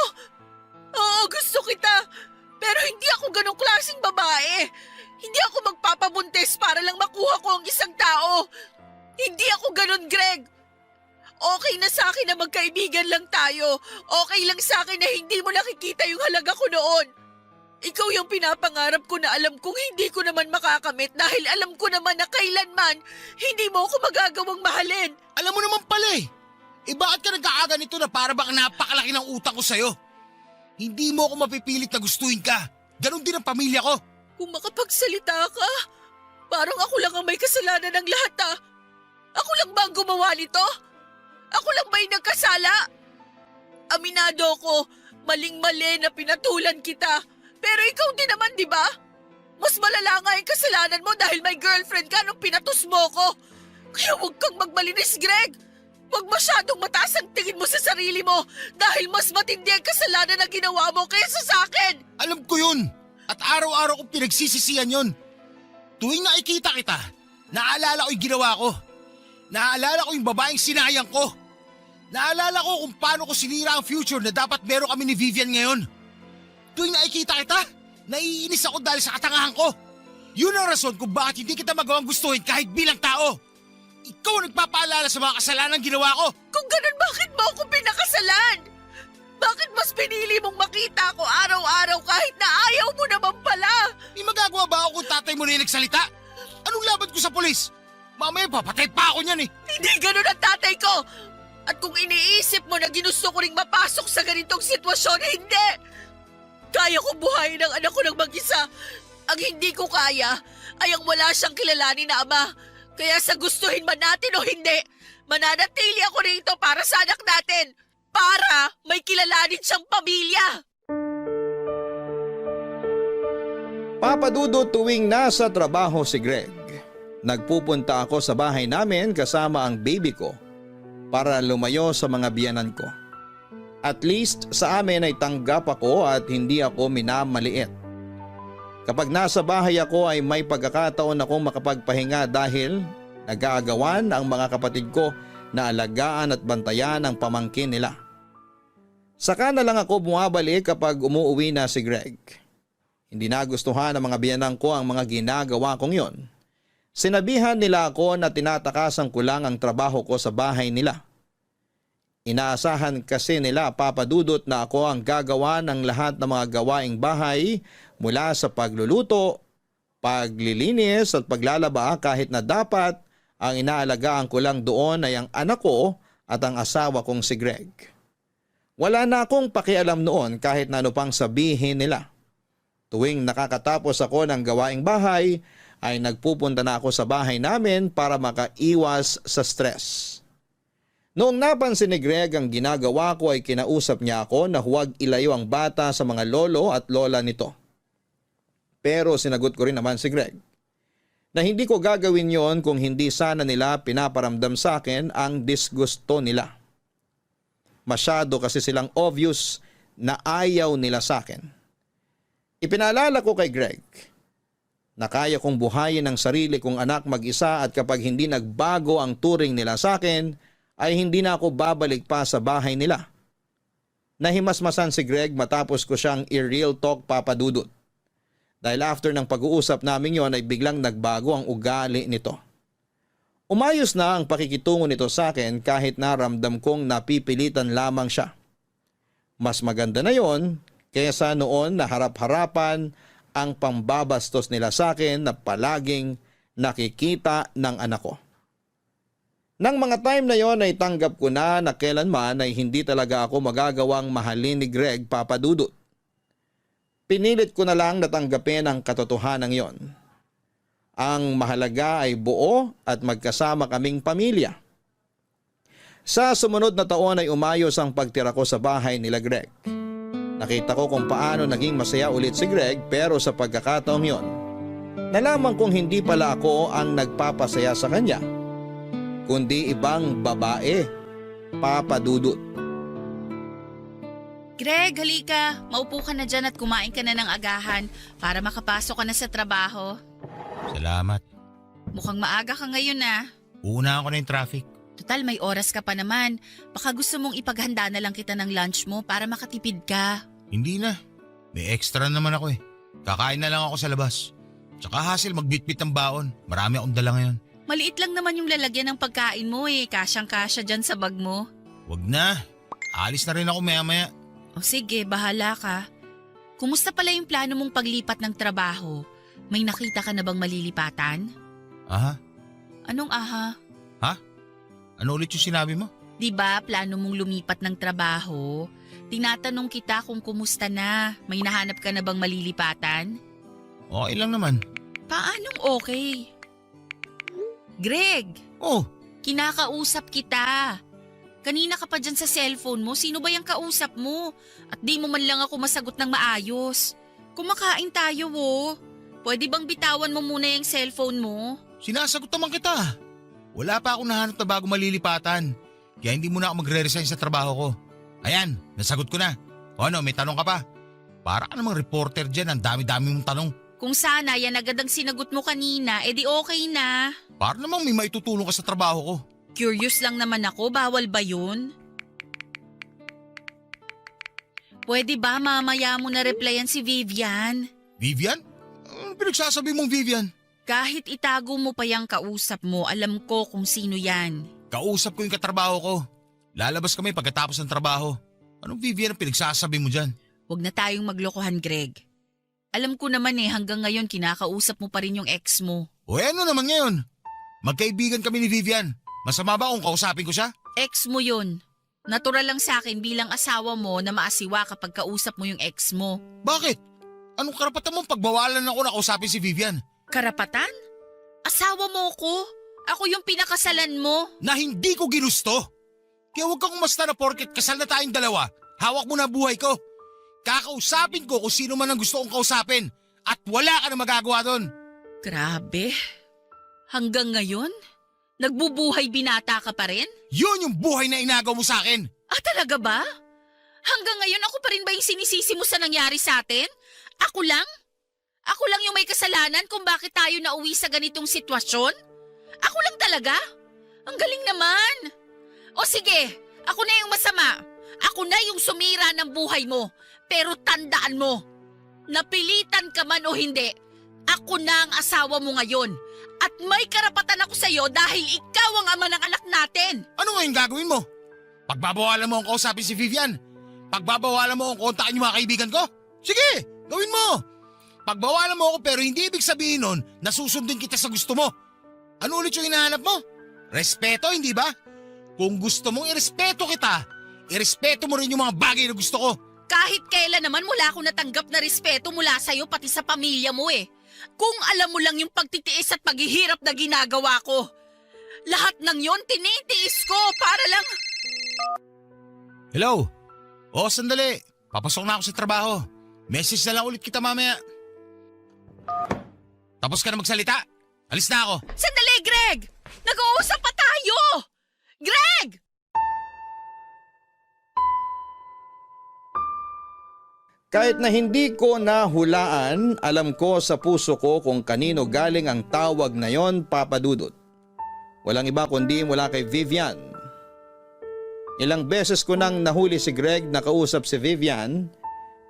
Oo, gusto kita. Pero hindi ako ganong klaseng babae. Hindi ako magpapabuntis para lang makuha ko ang isang tao. Hindi ako ganon, Greg. Okay na sa akin na magkaibigan lang tayo. Okay lang sa akin na hindi mo nakikita yung halaga ko noon. Ikaw yung pinapangarap ko na alam kong hindi ko naman makakamit dahil alam ko naman na kailanman hindi mo ako magagawang mahalin. Alam mo naman pala eh. Bakit ka nag-aaga nito na para bang napakalaki ng utang ko sa'yo? Hindi mo ako mapipilit na gustuin ka. Ganon din ang pamilya ko. Kung makapagsalita ka, parang ako lang ang may kasalanan ng lahat ah. Ako lang ba ang gumawa nito? Ako lang ba yung nagkasala? Aminado ko, maling-mali na pinatulan kita. Pero ikaw din naman, di ba? Mas malala nga yung kasalanan mo dahil may girlfriend ka nung pinatus mo ko. Kaya huwag kang magmalinis, Greg. Huwag masyadong mataas ang tingin mo sa sarili mo dahil mas matindi ang kasalanan na ginawa mo kaysa sa akin. Alam ko yun. At araw-araw kong pinagsisisihan yun. Tuwing nakikita kita, naalala ko yung ginawa ko. Naalala ko yung babaeng sinayang ko. Naalala ko kung paano ko sinira ang future na dapat meron kami ni Vivian ngayon. Tuwing nakikita kita, naiinis ako dahil sa katangahan ko. Yun ang rason kung bakit hindi kita magawang gustuhin kahit bilang tao. Ikaw ang nagpapaalala sa mga kasalanan ginawa ko. Kung ganun, bakit mo ako pinakasalan? Bakit mas pinili mong makita ko araw-araw kahit na ayaw mo naman pala? May magagawa ba ako kung tatay mo na yung nagsalita? Anong laban ko sa polis? Mamaya papatay pa ako niyan eh. Hindi ganun ang tatay ko. At kung iniisip mo na ginusto ko ring mapasok sa ganitong sitwasyon, hindi. Kaya ko buhayin ang anak ko ng mag-isa. Ang hindi ko kaya ay ang wala siyang kilalanin na ama. Kaya sa gustuhin man natin o hindi, mananatili ako rito para sa anak natin. Para may kilalanin siyang pamilya. Papadudot tuwing nasa trabaho si Greg. Nagpupunta ako sa bahay namin kasama ang baby ko para lumayo sa mga biyanan ko. At least sa amin ay tanggap ako at hindi ako minamaliit. Kapag nasa bahay ako ay may pagkakataon akong makapagpahinga dahil nag-aagawan ang mga kapatid ko na alagaan at bantayan ang pamangkin nila. Saka na lang ako bumabalik kapag umuwi na si Greg. Hindi nagustuhan ng mga biyanan ko ang mga ginagawa kong yon. Sinabihan nila ako na tinatakasan ko lang ang trabaho ko sa bahay nila. Inaasahan kasi nila, Papadudot, na ako ang gagawa ng lahat ng mga gawaing bahay mula sa pagluluto, paglilinis at paglalaba kahit na dapat ang inaalagaan ko lang doon ay ang anak ko at ang asawa kong si Greg. Wala na akong pakialam noon kahit na ano pang sabihin nila. Tuwing nakakatapos ako ng gawaing bahay ay nagpupunta na ako sa bahay namin para makaiwas sa stress. Noong napansin ni Greg ang ginagawa ko ay kinausap niya ako na huwag ilayo ang bata sa mga lolo at lola nito. Pero sinagot ko rin naman si Greg na hindi ko gagawin yon kung hindi sana nila pinaparamdam sa akin ang disgusto nila. Masyado kasi silang obvious na ayaw nila sa akin. Ipinaalala ko kay Greg na kaya kong buhayin ang sarili kong anak mag-isa at kapag hindi nagbago ang turing nila sa akin, ay hindi na ako babalik pa sa bahay nila. Nahimasmasan si Greg matapos ko siyang i-real talk, Papadudot. Dahil after ng pag-uusap namin yon ay biglang nagbago ang ugali nito. Umayos na ang pakikitungo nito sa akin kahit naramdam kong napipilitan lamang siya. Mas maganda na yon kaysa noon na harap-harapan ang pambabastos nila sa akin na palaging nakikita ng anak ko. Nang mga time na yon ay tanggap ko na kailanman ay hindi talaga ako magagawang mahalin ni Greg, Papadudot. Pinilit ko na lang natanggapin ang katotohanan yon. Ang mahalaga ay buo at magkasama kaming pamilya. Sa sumunod na taon ay umayos ang pagtira ko sa bahay nila Greg. Nakita ko kung paano naging masaya ulit si Greg pero sa pagkakataong yon, nalaman kong hindi pala ako ang nagpapasaya sa kanya, kundi ibang babae, Papadudot. Greg, halika. Maupo ka na dyan at kumain ka na ng agahan para makapasok ka na sa trabaho. Salamat. Mukhang maaga ka ngayon ah. Una ako na yung traffic. Total, may oras ka pa naman. Baka gusto mong ipaghanda na lang kita ng lunch mo para makatipid ka. Hindi na. May extra naman ako eh. Kakain na lang ako sa labas. Tsaka hassle magbitbit ng baon. Marami akong dala ngayon. Maliit lang naman yung lalagyan ng pagkain mo eh. Kasyang-kasya dyan sa bag mo. Wag na. Alis na rin ako maya-maya. O sige, bahala ka. Kumusta pala yung plano mong paglipat ng trabaho? May nakita ka na bang malilipatan? Aha? Anong aha? Ha? Ano ulit yung sinabi mo? Di ba plano mong lumipat ng trabaho? Tinatanong kita kung kumusta na. May nahanap ka na bang malilipatan? Okay lang naman. Paanong okay? Greg! Oh! Kinakausap kita. Kanina ka pa dyan sa cellphone mo. Sino ba yung kausap mo? At di mo man lang ako masagot ng maayos. Kumakain tayo Pwede bang bitawan mo muna yung cellphone mo? Sinasagot naman kita. Wala pa akong nahanap na bago malilipatan. Kaya hindi muna ako magre-resign sa trabaho ko. Ayan, nasagot ko na. O ano, may tanong ka pa? Para ka namang reporter dyan, ang dami-dami mong tanong. Kung sana yan agad ang sinagot mo kanina, edi okay na. Para namang may maitutulong ka sa trabaho ko. Curious lang naman ako, bawal ba yun? Pwede ba mamaya mo na replyan si Vivian? Vivian? Ano pinagsasabi mong Vivian? Kahit itago mo pa yung kausap mo, alam ko kung sino yan. Kausap ko yung katrabaho ko. Lalabas kami pagkatapos ng trabaho. Anong Vivian ang pinagsasabi mo dyan? Huwag na tayong maglokohan, Greg. Alam ko naman hanggang ngayon kinakausap mo pa rin yung ex mo. O ano naman ngayon? Magkaibigan kami ni Vivian. Masama ba kung kausapin ko siya? Ex mo yun. Natural lang sa akin bilang asawa mo na maasiwa kapag kausap mo yung ex mo. Bakit? Anong karapatan mong pagbawalan ako na kausapin si Vivian? Karapatan? Asawa mo ko. Ako yung pinakasalan mo. Na hindi ko ginusto. Kaya huwag kang umasta na porket kasal na tayong dalawa. Hawak mo na buhay ko. Kakausapin ko kung sino man ang gusto kong kausapin. At wala ka na magagawa doon. Grabe. Hanggang ngayon? Nagbubuhay binata ka pa rin? Yun yung buhay na inagaw mo sa akin. Ah, talaga ba? Hanggang ngayon ako pa rin ba yung sinisisi mo sa nangyari sa atin? Ako lang? Ako lang yung may kasalanan kung bakit tayo nauwi sa ganitong sitwasyon? Ako lang talaga? Ang galing naman. O sige, ako na yung masama. Ako na yung sumira ng buhay mo. Pero tandaan mo, napilitan ka man o hindi, ako na ang asawa mo ngayon. At may karapatan ako sa'yo dahil ikaw ang ama ng anak natin. Ano nga yung gagawin mo? Pagbabawalan mo ang kausapin si Vivian? Pagbabawalan mo ang kontakin yung mga kaibigan ko? Sige, gawin mo. Pagbawalan mo ako pero hindi ibig sabihin nun na susundin kita sa gusto mo. Ano ulit yung hinahanap mo? Respeto, hindi ba? Kung gusto mong irespeto kita, irespeto mo rin yung mga bagay na gusto ko. Kahit kailan naman mula ako natanggap na respeto mula sa'yo pati sa pamilya mo Kung alam mo lang yung pagtitiis at paghihirap na ginagawa ko. Lahat ng yon tinitiis ko para lang... Hello? Oo, sandali. Papasok na ako sa trabaho. Message na lang ulit kita mamaya. Tapos ka na magsalita? Alis na ako. Sandali, Greg! Nag-uusap pa tayo! Greg! Kahit na hindi ko nahulaan, alam ko sa puso ko kung kanino galing ang tawag na yon, Papa Dudut. Walang iba kundi mula kay Vivian. Ilang beses ko nang nahuli si Greg na kausap si Vivian.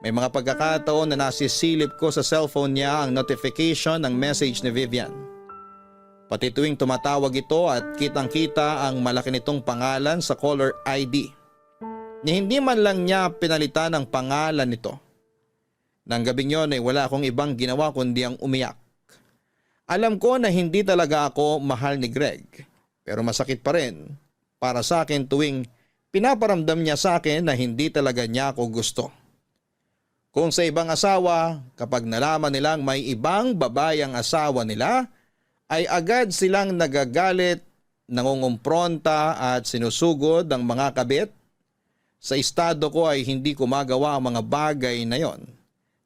May mga pagkakataon na nasisilip ko sa cellphone niya ang notification ng message ni Vivian. Pati tuwing tumatawag ito at kitang-kita ang malaki nitong pangalan sa caller ID. Ni hindi man lang niya pinalitan ang pangalan nito. Nang gabing yon ay wala akong ibang ginawa kundi ang umiyak. Alam ko na hindi talaga ako mahal ni Greg, pero masakit pa rin para sa akin tuwing pinaparamdam niya sa akin na hindi talaga niya ako gusto. Kung sa ibang asawa, kapag nalaman nilang may ibang babae ang asawa nila, ay agad silang nagagalit, nangungumpronta at sinusugod ang mga kabit. Sa estado ko ay hindi ko magawa ang mga bagay na yon.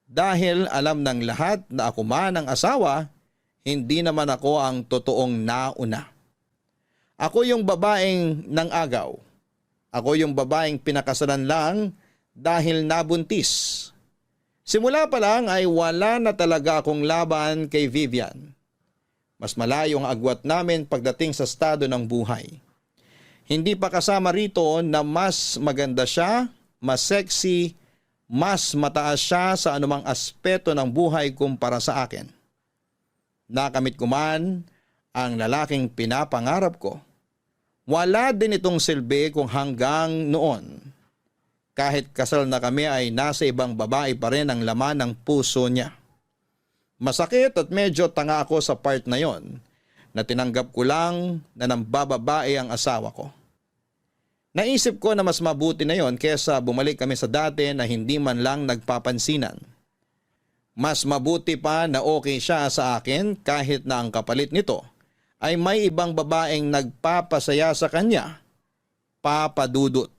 Dahil alam ng lahat na ako man ang asawa, hindi naman ako ang totoong nauna. Ako yung babaeng nang-agaw. Ako yung babaeng pinakasalan lang dahil nabuntis. Simula pa lang ay wala na talaga akong laban kay Vivian. Mas malayo ang agwat namin pagdating sa estado ng buhay. Hindi pa kasama rito na mas maganda siya, mas sexy, mas mataas siya sa anumang aspeto ng buhay kumpara sa akin. Nakamit ko man ang lalaking pinapangarap ko, wala din itong silbi kung hanggang noon. Kahit kasal na kami ay nasa ibang babae pa rin ang laman ng puso niya. Masakit at medyo tanga ako sa part na yon na tinanggap ko lang na nambababae ang asawa ko. Naisip ko na mas mabuti na yon kesa bumalik kami sa dati na hindi man lang nagpapansinan. Mas mabuti pa na okay siya sa akin kahit na ang kapalit nito ay may ibang babaeng nagpapasaya sa kanya, Papa Dudut.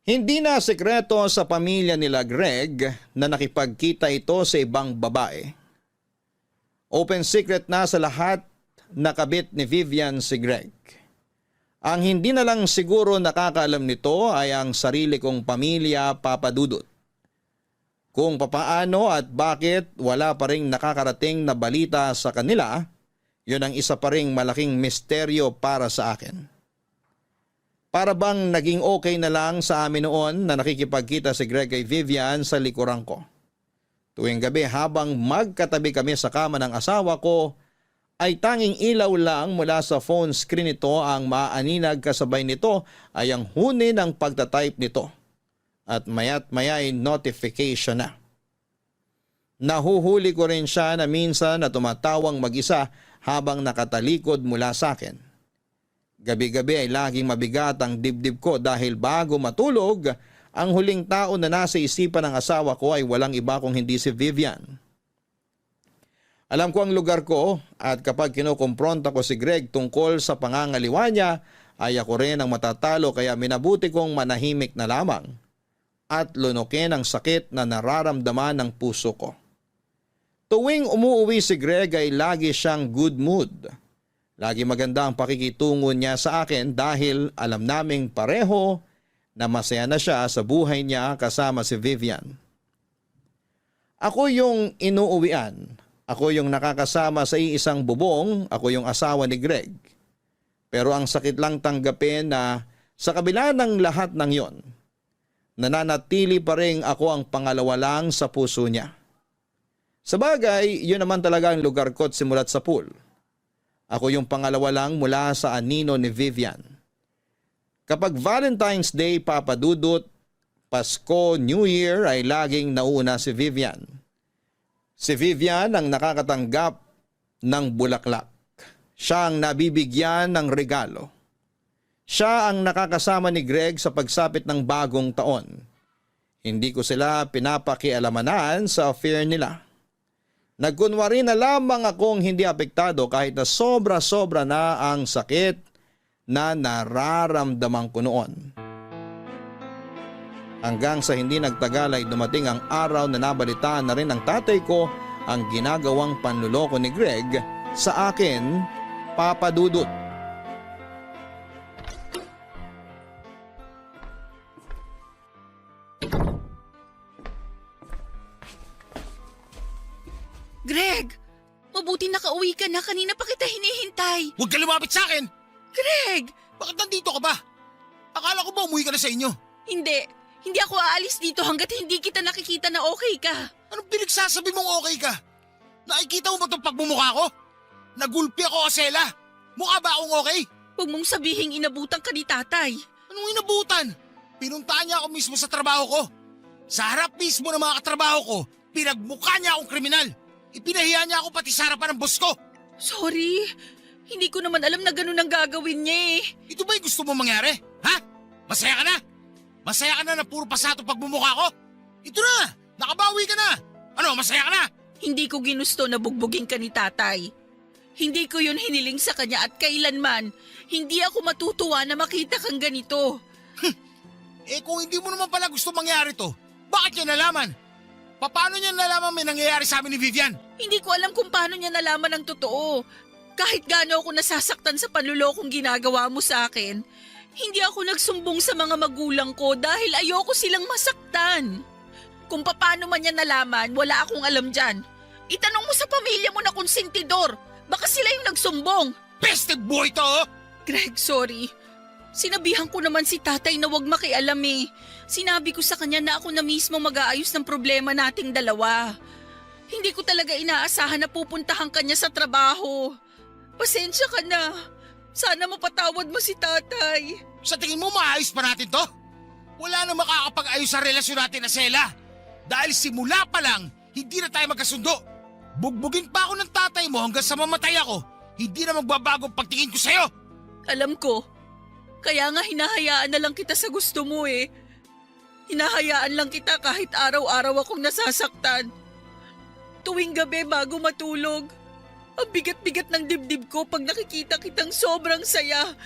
Hindi na sekreto sa pamilya nila Greg na nakipagkita ito sa ibang babae. Open secret na sa lahat na kabit ni Vivian si Greg. Ang hindi na lang siguro nakakaalam nito ay ang sarili kong pamilya, Papa Dudut. Kung papaano at bakit wala pa ring nakakarating na balita sa kanila, yun ang isa pa ring malaking misteryo para sa akin. Para bang naging okay na lang sa amin noon na nakikipagkita si Greg kay Vivian sa likuran ko. Tuwing gabi habang magkatabi kami sa kama ng asawa ko, ay tanging ilaw lang mula sa phone screen nito ang maaninag kasabay nito ay ang huni ng pagtatype nito. At maya't maya ay notification na. Nahuhuli ko rin siya na minsan na tumatawang mag-isa habang nakatalikod mula sa akin. Gabi-gabi ay laging mabigat ang dibdib ko dahil bago matulog, ang huling tao na nasa isipan ng asawa ko ay walang iba kung hindi si Vivian. Alam ko ang lugar ko at kapag kinukumpronta ko si Greg tungkol sa pangangaliwa niya ay ako rin ang matatalo kaya minabuti kong manahimik na lamang at lunukin ang sakit na nararamdaman ng puso ko. Tuwing umuuwi si Greg ay lagi siyang good mood. Lagi maganda ang pakikitungo niya sa akin dahil alam naming pareho na masaya na siya sa buhay niya kasama si Vivian. Ako yung inuuwian. Ako yung nakakasama sa iisang bubong, ako yung asawa ni Greg. Pero ang sakit lang tanggapin na sa kabila ng lahat ng yon, nananatili pa rin ako ang pangalawa lang sa puso niya. Sabagay, yun naman talaga ang lugar ko simulat sa pool. Ako yung pangalawa lang mula sa anino ni Vivian. Kapag Valentine's Day, Papa Dudut, Pasko, New Year ay laging nauna si Vivian. Si Vivian ang nakakatanggap ng bulaklak. Siya ang nabibigyan ng regalo. Siya ang nakakasama ni Greg sa pagsapit ng bagong taon. Hindi ko sila pinapakialamanan sa affair nila. Nagkunwari na lamang akong hindi apektado kahit na sobra-sobra na ang sakit na nararamdaman ko noon. Hanggang sa hindi nagtagal ay dumating ang araw na nabalitaan na rin ng tatay ko ang ginagawang panluloko ni Greg sa akin, Papa Dudut. Greg, mabuti nakauwi ka na. Kanina pa kita hinihintay. Huwag ka lumapit sa akin! Greg! Bakit nandito ka ba? Akala ko ba umuwi ka na sa inyo? Hindi. Hindi ako aalis dito hanggat hindi kita nakikita na okay ka. Anong pinagsasabi mong okay ka? Nakikita mo ba itong pagmumukha ko? Nagulpi ako, Osela. Mukha ba akong okay? Huwag mong sabihing inabutan ka ni tatay. Anong inabutan? Pinuntahan niya ako mismo sa trabaho ko. Sa harap mismo ng mga katrabaho ko, pinagmukha niya akong kriminal. Ipinahiya niya ako pati sa harapan ng boss ko. Sorry. Hindi ko naman alam na ganun ang gagawin niya eh. Ito ba yung gusto mo mangyari? Ha? Masaya ka na? Masaya ka na na puro pasato pagmumukha ko? Ito na! Nakabawi ka na! Ano, masaya ka na? Hindi ko ginusto na bugbugin ka ni tatay. Hindi ko yun hiniling sa kanya at kailanman. Hindi ako matutuwa na makita kang ganito. Eh kung hindi mo naman pala gusto mangyari to, bakit niya nalaman? Paano niya nalaman may nangyayari sa amin ni Vivian? Hindi ko alam kung paano niya nalaman ang totoo. Kahit gaano ako nasasaktan sa panlulokong ginagawa mo sa akin, hindi ako nagsumbong sa mga magulang ko dahil ayoko silang masaktan. Kung paano man niya nalaman, wala akong alam dyan. Itanong mo sa pamilya mo na konsentidor. Baka sila yung nagsumbong. Peste boy to! Greg, sorry. Sinabihan ko naman si tatay na wag makialam eh. Sinabi ko sa kanya na ako na mismo mag-aayos ng problema nating dalawa. Hindi ko talaga inaasahan na pupuntahan ka niya sa trabaho. Pasensya ka na. Sana mapatawad mo si tatay. Sa tingin mo maayos pa natin to? Wala na makakapag-ayos sa relasyon natin na Sela. Dahil simula pa lang, hindi na tayo magkasundo. Bugbugin pa ako ng tatay mo hanggang sa mamatay ako. Hindi na magbabago ang pagtingin ko sa'yo. Alam ko. Kaya nga hinahayaan na lang kita sa gusto mo eh. Hinahayaan lang kita kahit araw-araw akong nasasaktan. Tuwing gabi bago matulog, ang bigat-bigat ng dibdib ko pag nakikita kitang sobrang saya.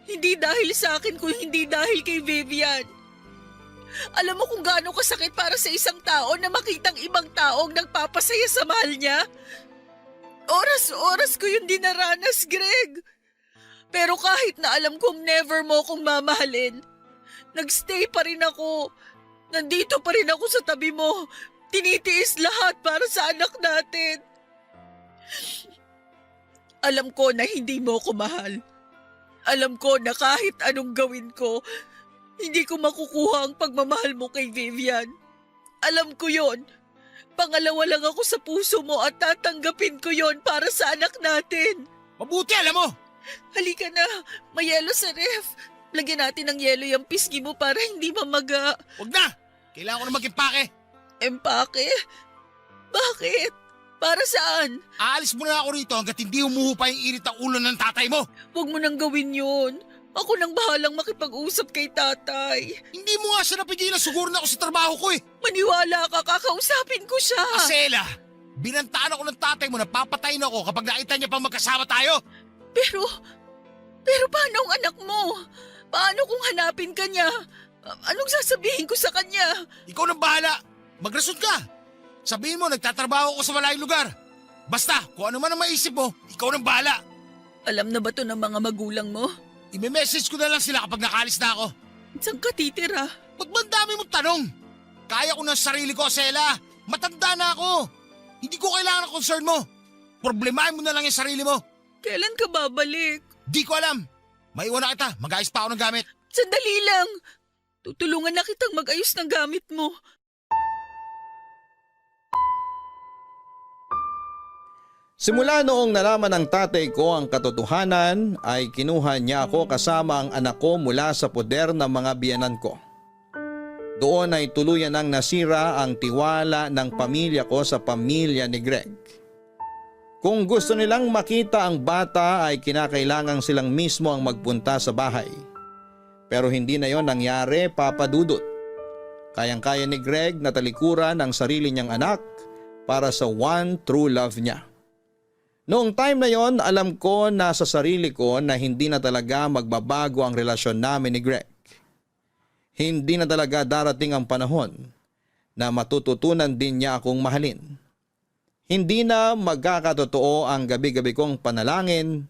Hindi dahil sa akin kung hindi dahil kay Vivian. Alam mo kung gaano kasakit para sa isang tao na makitang ibang taong nagpapasaya sa mahal niya? Oras-oras ko yung dinaranas, Greg. Pero kahit na alam kong never mo kong mamahalin, nagstay pa rin ako. Nandito pa rin ako sa tabi mo. Tinitiis lahat para sa anak natin. Alam ko na hindi mo ko mahal. Alam ko na kahit anong gawin ko, hindi ko makukuha ang pagmamahal mo kay Vivian. Alam ko yon. Pangalawa lang ako sa puso mo at tatanggapin ko yon para sa anak natin. Mabuti, alam mo! Halika na, may yelo sa ref. Lagyan natin ng yelo yung pisngi mo para hindi mamaga. Huwag na! Kailangan ko na mag-impake. Empake? Bakit? Para saan? Aalis mo na ako rito hanggat hindi humuhupa yung init ng ulo ng tatay mo. Huwag mo nang gawin yun. Ako nang bahalang makipag-usap kay tatay. Hindi mo nga siya napigilan, siguro na ako sa trabaho ko eh. Maniwala ka, kakausapin ko siya. Asela, binantaan ako ng tatay mo na papatayin ako kapag nakita niya pang magkasama tayo. Pero paano ang anak mo? Paano kung hanapin ka niya? Anong sasabihin ko sa kanya? Ikaw nang bahala. Magrason ka. Sabihin mo, nagtatrabaho ako sa malayong lugar. Basta, kung ano man ang maisip mo, ikaw nang bahala. Alam na ba to ng mga magulang mo? I-message ko na lang sila kapag nakalis na ako. Saan ka titira? Ba't ba ang dami mong tanong? Kaya ko ng sarili ko, Sela. Matanda na ako. Hindi ko kailangan ng concern mo. Problemahin mo na lang yung sarili mo. Kailan ka babalik? Di ko alam. Maiwan na kita. Mag-ayos pa ako ng gamit. Sandali lang. Tutulungan na kitang mag-ayos ng gamit mo. Simula noong nalaman ng tatay ko ang katotohanan ay kinuha niya ako kasama ang anak ko mula sa poder ng mga biyanan ko. Doon ay tuluyan nang nasira ang tiwala ng pamilya ko sa pamilya ni Greg. Kung gusto nilang makita ang bata ay kinakailangan silang mismo ang magpunta sa bahay. Pero hindi na yon nangyari, Papa Dudut. Kayang-kaya ni Greg na talikuran ang sarili niyang anak para sa one true love niya. Noong time na yon, alam ko na sa sarili ko na hindi na talaga magbabago ang relasyon namin ni Greg. Hindi na talaga darating ang panahon na matututunan din niya akong mahalin. Hindi na magkakatotoo ang gabi-gabi kong panalangin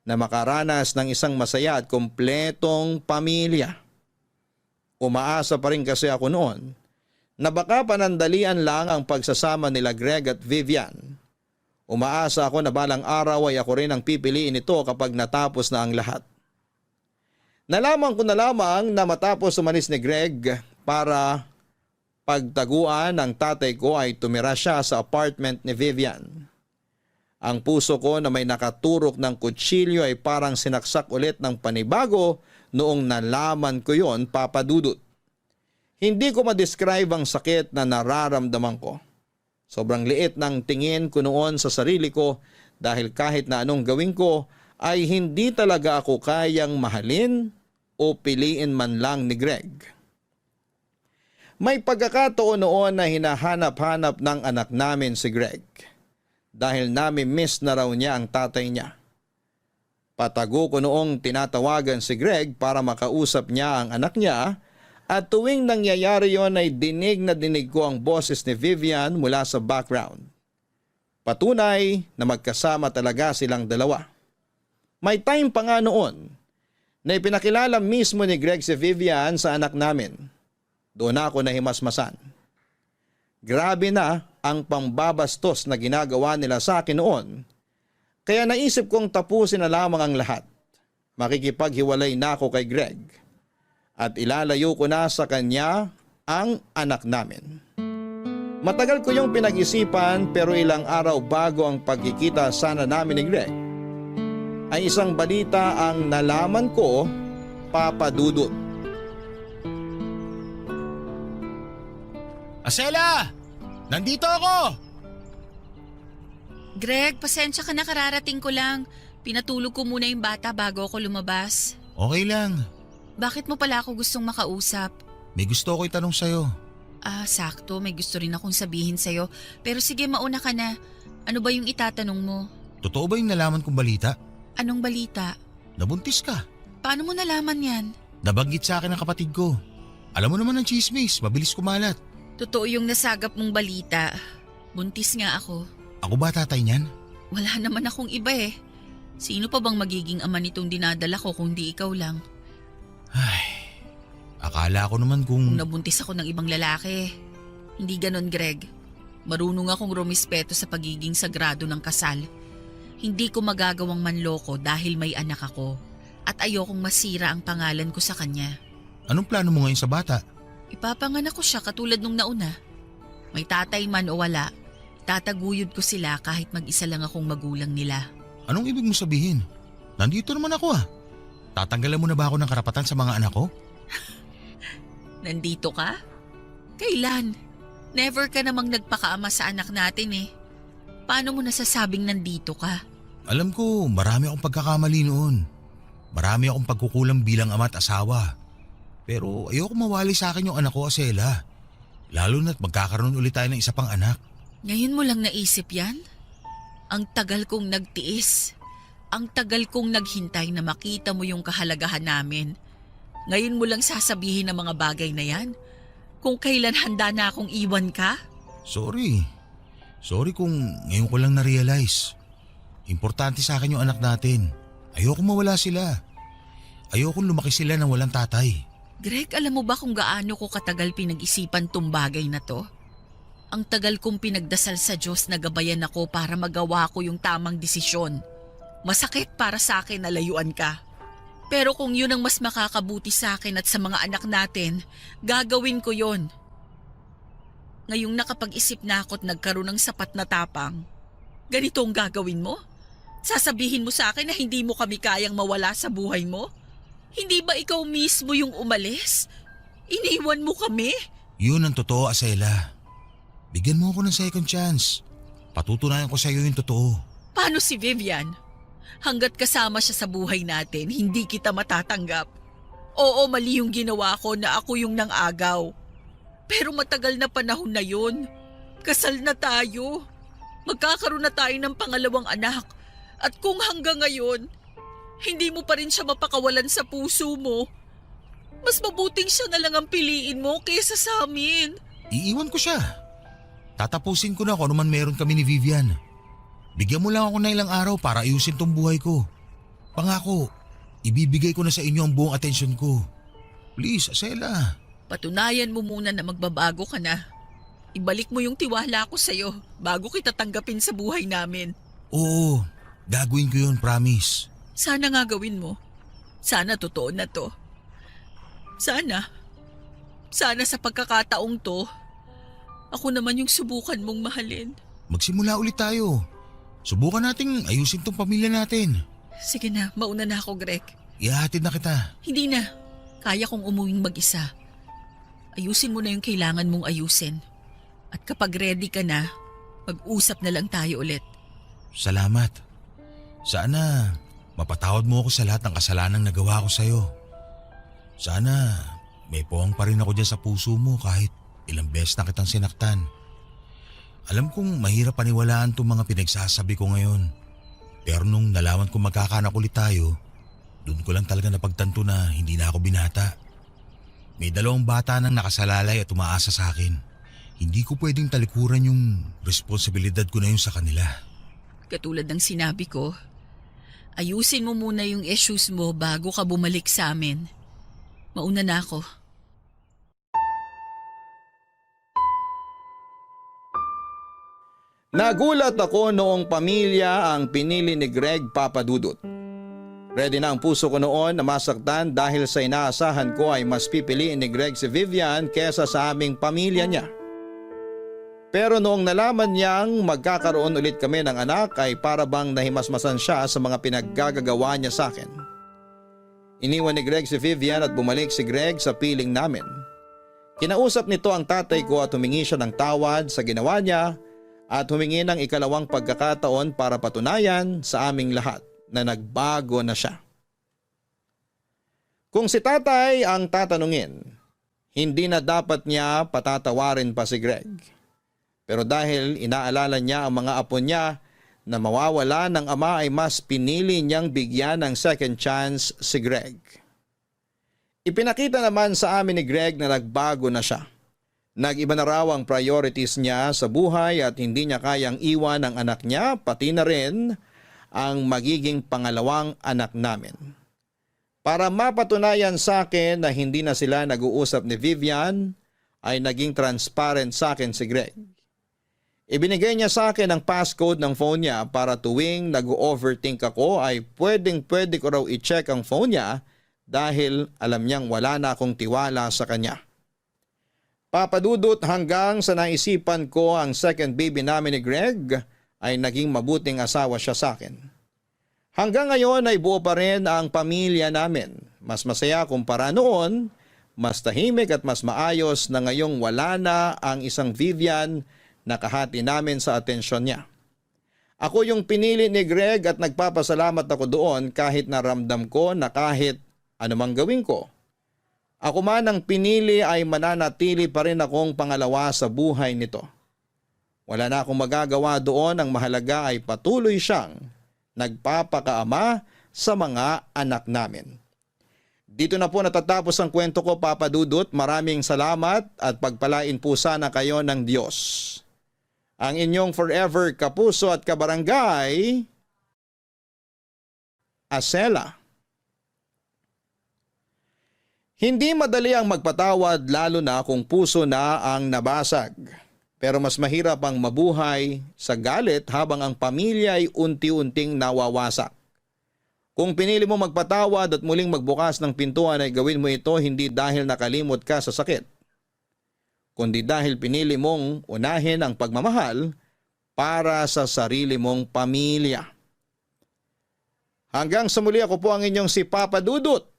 na makaranas ng isang masaya at kumpletong pamilya. Umaasa pa rin kasi ako noon na baka panandalian lang ang pagsasama nila Greg at Vivian. Umaasa ako na balang araw ay ako rin ang pipiliin ito kapag natapos na ang lahat. Nalaman ko na lamang na matapos umalis ni Greg para pagtaguan ng tatay ko ay tumira siya sa apartment ni Vivian. Ang puso ko na may nakaturok ng kutsilyo ay parang sinaksak ulit ng panibago noong nalaman ko yon, Papa Dudut. Hindi ko ma-describe ang sakit na nararamdaman ko. Sobrang liit ng tingin ko noon sa sarili ko dahil kahit na anong gawin ko ay hindi talaga ako kayang mahalin o piliin man lang ni Greg. May pagkakataon noon na hinahanap-hanap ng anak namin si Greg dahil nami-miss na raw niya ang tatay niya. Patago ko noong tinatawagan si Greg para makausap niya ang anak niya. At tuwing nangyayari yon ay dinig na dinig ko ang boses ni Vivian mula sa background. Patunay na magkasama talaga silang dalawa. May time pa nga noon na ipinakilala mismo ni Greg si Vivian sa anak namin. Doon ako nahimasmasan. Grabe na ang pambabastos na ginagawa nila sa akin noon. Kaya naisip kong tapusin na lamang ang lahat. Makikipaghiwalay na ako kay Greg. At ilalayo ko na sa kanya ang anak namin. Matagal ko yung pinag-isipan pero ilang araw bago ang pagkikita sana namin ni Greg ay isang balita ang nalaman ko, Papa Dudut. Asela! Nandito ako! Greg, pasensya ka na, kararating ko lang. Pinatulog ko muna yung bata bago ako lumabas. Okay lang. Bakit mo pala ako gustong makausap? May gusto ko itanong sa'yo. Sakto. May gusto rin akong sabihin sa'yo. Pero sige, mauna ka na. Ano ba yung itatanong mo? Totoo ba yung nalaman kong balita? Anong balita? Nabuntis ka. Paano mo nalaman yan? Nabanggit sa akin ng kapatid ko. Alam mo naman ang chismis, mabilis kumalat. Totoo yung nasagap mong balita. Buntis nga ako. Ako ba tatay niyan? Wala naman akong iba eh. Sino pa bang magiging ama nitong dinadala ko kung di ikaw lang? Akala ko naman kung nabuntis ako ng ibang lalaki. Hindi ganon, Greg. Marunong akong rumispeto sa pagiging sagrado ng kasal. Hindi ko magagawang manloko dahil may anak ako. At ayokong masira ang pangalan ko sa kanya. Anong plano mo ngayon sa bata? Ipapanganak ko siya katulad nung nauna. May tatay man o wala, tataguyod ko sila kahit mag-isa lang akong magulang nila. Anong ibig mo sabihin? Nandito naman ako ah. Tatanggalan mo na ba ako ng karapatan sa mga anak ko? Nandito ka? Kailan? Never ka namang nagpakaama sa anak natin eh. Paano mo nasasabing nandito ka? Alam ko, marami akong pagkakamali noon. Marami akong pagkukulang bilang ama at asawa. Pero ayoko mawali sa akin yung anak ko, Asela. Lalo na't magkakaroon ulit tayo ng isa pang anak. Ngayon mo lang naisip yan? Ang tagal kong nagtiis. Ang tagal kong naghintay na makita mo yung kahalagahan namin. Ngayon mo lang sasabihin ng mga bagay na yan? Kung kailan handa na akong iwan ka? Sorry. Sorry kung ngayon ko lang na-realize. Importante sa akin yung anak natin. Ayoko mawala sila. Ayoko lumaki sila nang walang tatay. Greg, alam mo ba kung gaano ko katagal pinag-isipan tong bagay na to? Ang tagal kong pinagdasal sa Diyos na gabayan ako para magawa ko yung tamang desisyon. Masakit para sa akin na layuan ka. Pero kung yun ang mas makakabuti sa akin at sa mga anak natin, gagawin ko yon. Ngayong nakapag-isip na ako at nagkaroon ng sapat na tapang, ganito ang gagawin mo? Sasabihin mo sa akin na hindi mo kami kayang mawala sa buhay mo? Hindi ba ikaw mismo yung umalis? Iniwan mo kami? Yun ang totoo, Asela. Bigyan mo ako ng second chance. Patutunayan ko sa iyo yung totoo. Paano si Vivian? Hanggat kasama siya sa buhay natin, hindi kita matatanggap. Oo, mali yung ginawa ko na ako yung nang-agaw. Pero matagal na panahon na yun. Kasal na tayo. Magkakaroon na tayo ng pangalawang anak. At kung hanggang ngayon, hindi mo pa rin siya mapakawalan sa puso mo, mas mabuting siya na lang ang piliin mo kaysa sa amin. Iiwan ko siya. Tatapusin ko na kung ano man meron kami ni Vivian. Bigyan mo lang ako ng ilang araw para ayusin tong buhay ko. Pangako, ibibigay ko na sa inyo ang buong atensyon ko. Please, Asela. Patunayan mo muna na magbabago ka na. Ibalik mo yung tiwala ko sa'yo bago kita tanggapin sa buhay namin. Oo, gagawin ko yun, promise. Sana nga gawin mo. Sana totoo na to. Sana sa pagkakataong to, ako naman yung subukan mong mahalin. Magsimula ulit tayo. Subukan nating ayusin tong pamilya natin. Sige na, mauna na ako, Greg. Ihahatid na kita. Hindi na. Kaya kong umuwing mag-isa. Ayusin mo na yung kailangan mong ayusin. At kapag ready ka na, mag-usap na lang tayo ulit. Salamat. Sana mapatawad mo ako sa lahat ng kasalanang nagawa ko sa'yo. Sana may puwang pa rin ako dyan sa puso mo kahit ilang beses na kitang sinaktan. Alam kong mahirap paniwalaan itong mga pinagsasabi ko ngayon. Pero nung nalaman kong magkakanak ulit tayo, doon ko lang talaga napagtanto na hindi na ako binata. May 2 bata nang nakasalalay at umaasa sa akin. Hindi ko pwedeng talikuran yung responsibilidad ko na yun sa kanila. Katulad ng sinabi ko, ayusin mo muna yung issues mo bago ka bumalik sa amin. Mauna na ako. Nagulat ako noong pamilya ang pinili ni Greg, Papa Dudut. Ready na ang puso ko noon na masaktan dahil sa inaasahan ko ay mas pipiliin ni Greg si Vivian kesa sa aming pamilya niya. Pero noong nalaman niyang magkakaroon ulit kami ng anak ay para bang nahimasmasan siya sa mga pinaggagawa niya sa akin. Iniwan ni Greg si Vivian at bumalik si Greg sa piling namin. Kinausap nito ang tatay ko at humingi siya ng tawad sa ginawa niya at humingi ng ikalawang pagkakataon para patunayan sa aming lahat na nagbago na siya. Kung si tatay ang tatanungin, hindi na dapat niya patatawarin pa si Greg. Pero dahil inaalala niya ang mga apo niya na mawawala ng ama ay mas pinili niyang bigyan ng second chance si Greg. Ipinakita naman sa amin ni Greg na nagbago na siya. Nag-iba na raw ang priorities niya sa buhay at hindi niya kayang iwan ang anak niya pati na rin ang magiging pangalawang anak namin. Para mapatunayan sa akin na hindi na sila nag-uusap ni Vivian ay naging transparent sa akin si Greg. Ibinigay niya sa akin ang passcode ng phone niya para tuwing nag-overthink ako ay pwede ko raw i-check ang phone niya dahil alam niyang wala na akong tiwala sa kanya. Papadudot hanggang sa naisipan ko ang second baby namin ni Greg ay naging mabuting asawa siya sa akin. Hanggang ngayon ay buo pa rin ang pamilya namin. Mas masaya kumpara noon, mas tahimik at mas maayos na ngayong wala na ang isang Vivian na kahati namin sa atensyon niya. Ako yung pinili ni Greg at nagpapasalamat ako doon kahit naramdam ko na kahit anumang gawin ko. Ako man ang pinili ay mananatili pa rin akong pangalawa sa buhay nito. Wala na akong magagawa doon, ang mahalaga ay patuloy siyang nagpapakaama sa mga anak namin. Dito na po natatapos ang kwento ko, Papa Dudut. Maraming salamat at pagpalain po sana kayo ng Diyos. Ang inyong forever kapuso at kabarangay, Acela. Hindi madali ang magpatawad lalo na kung puso na ang nabasag. Pero mas mahirap ang mabuhay sa galit habang ang pamilya ay unti-unting nawawasak. Kung pinili mo magpatawad at muling magbukas ng pintuan ay gawin mo ito hindi dahil nakalimot ka sa sakit, kundi dahil pinili mong unahin ang pagmamahal para sa sarili mong pamilya. Hanggang sa muli, ako po ang inyong si Papa Dudut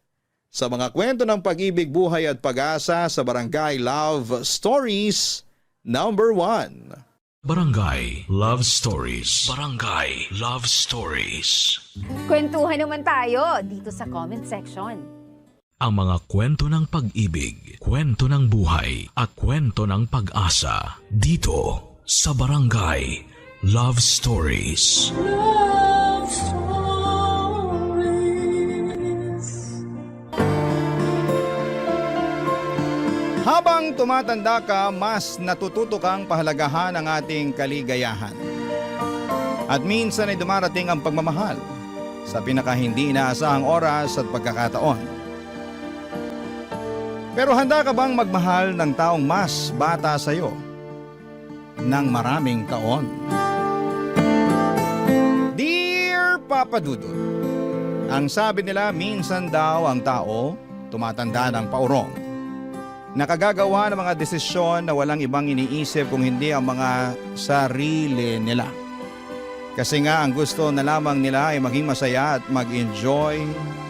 sa mga kwento ng pag-ibig, buhay at pag-asa sa Barangay Love Stories Number 1. Barangay Love Stories. Barangay Love Stories. Kwentuhan naman tayo dito sa comment section. Ang mga kwento ng pag-ibig, kwento ng buhay at kwento ng pag-asa dito sa Barangay Love Stories. Love Stories. Habang tumatanda ka, mas natututo kang pahalagahan ang ating kaligayahan. At minsan ay dumarating ang pagmamahal sa pinaka hindi inaasahang oras at pagkakataon. Pero handa ka bang magmahal ng taong mas bata sa iyo ng maraming taon? Dear Papa Dudut, ang sabi nila minsan daw ang tao tumatanda ng paurong. Nakagagawa ng mga desisyon na walang ibang iniisip kung hindi ang mga sarili nila. Kasi nga ang gusto na lamang nila ay maging masaya at mag-enjoy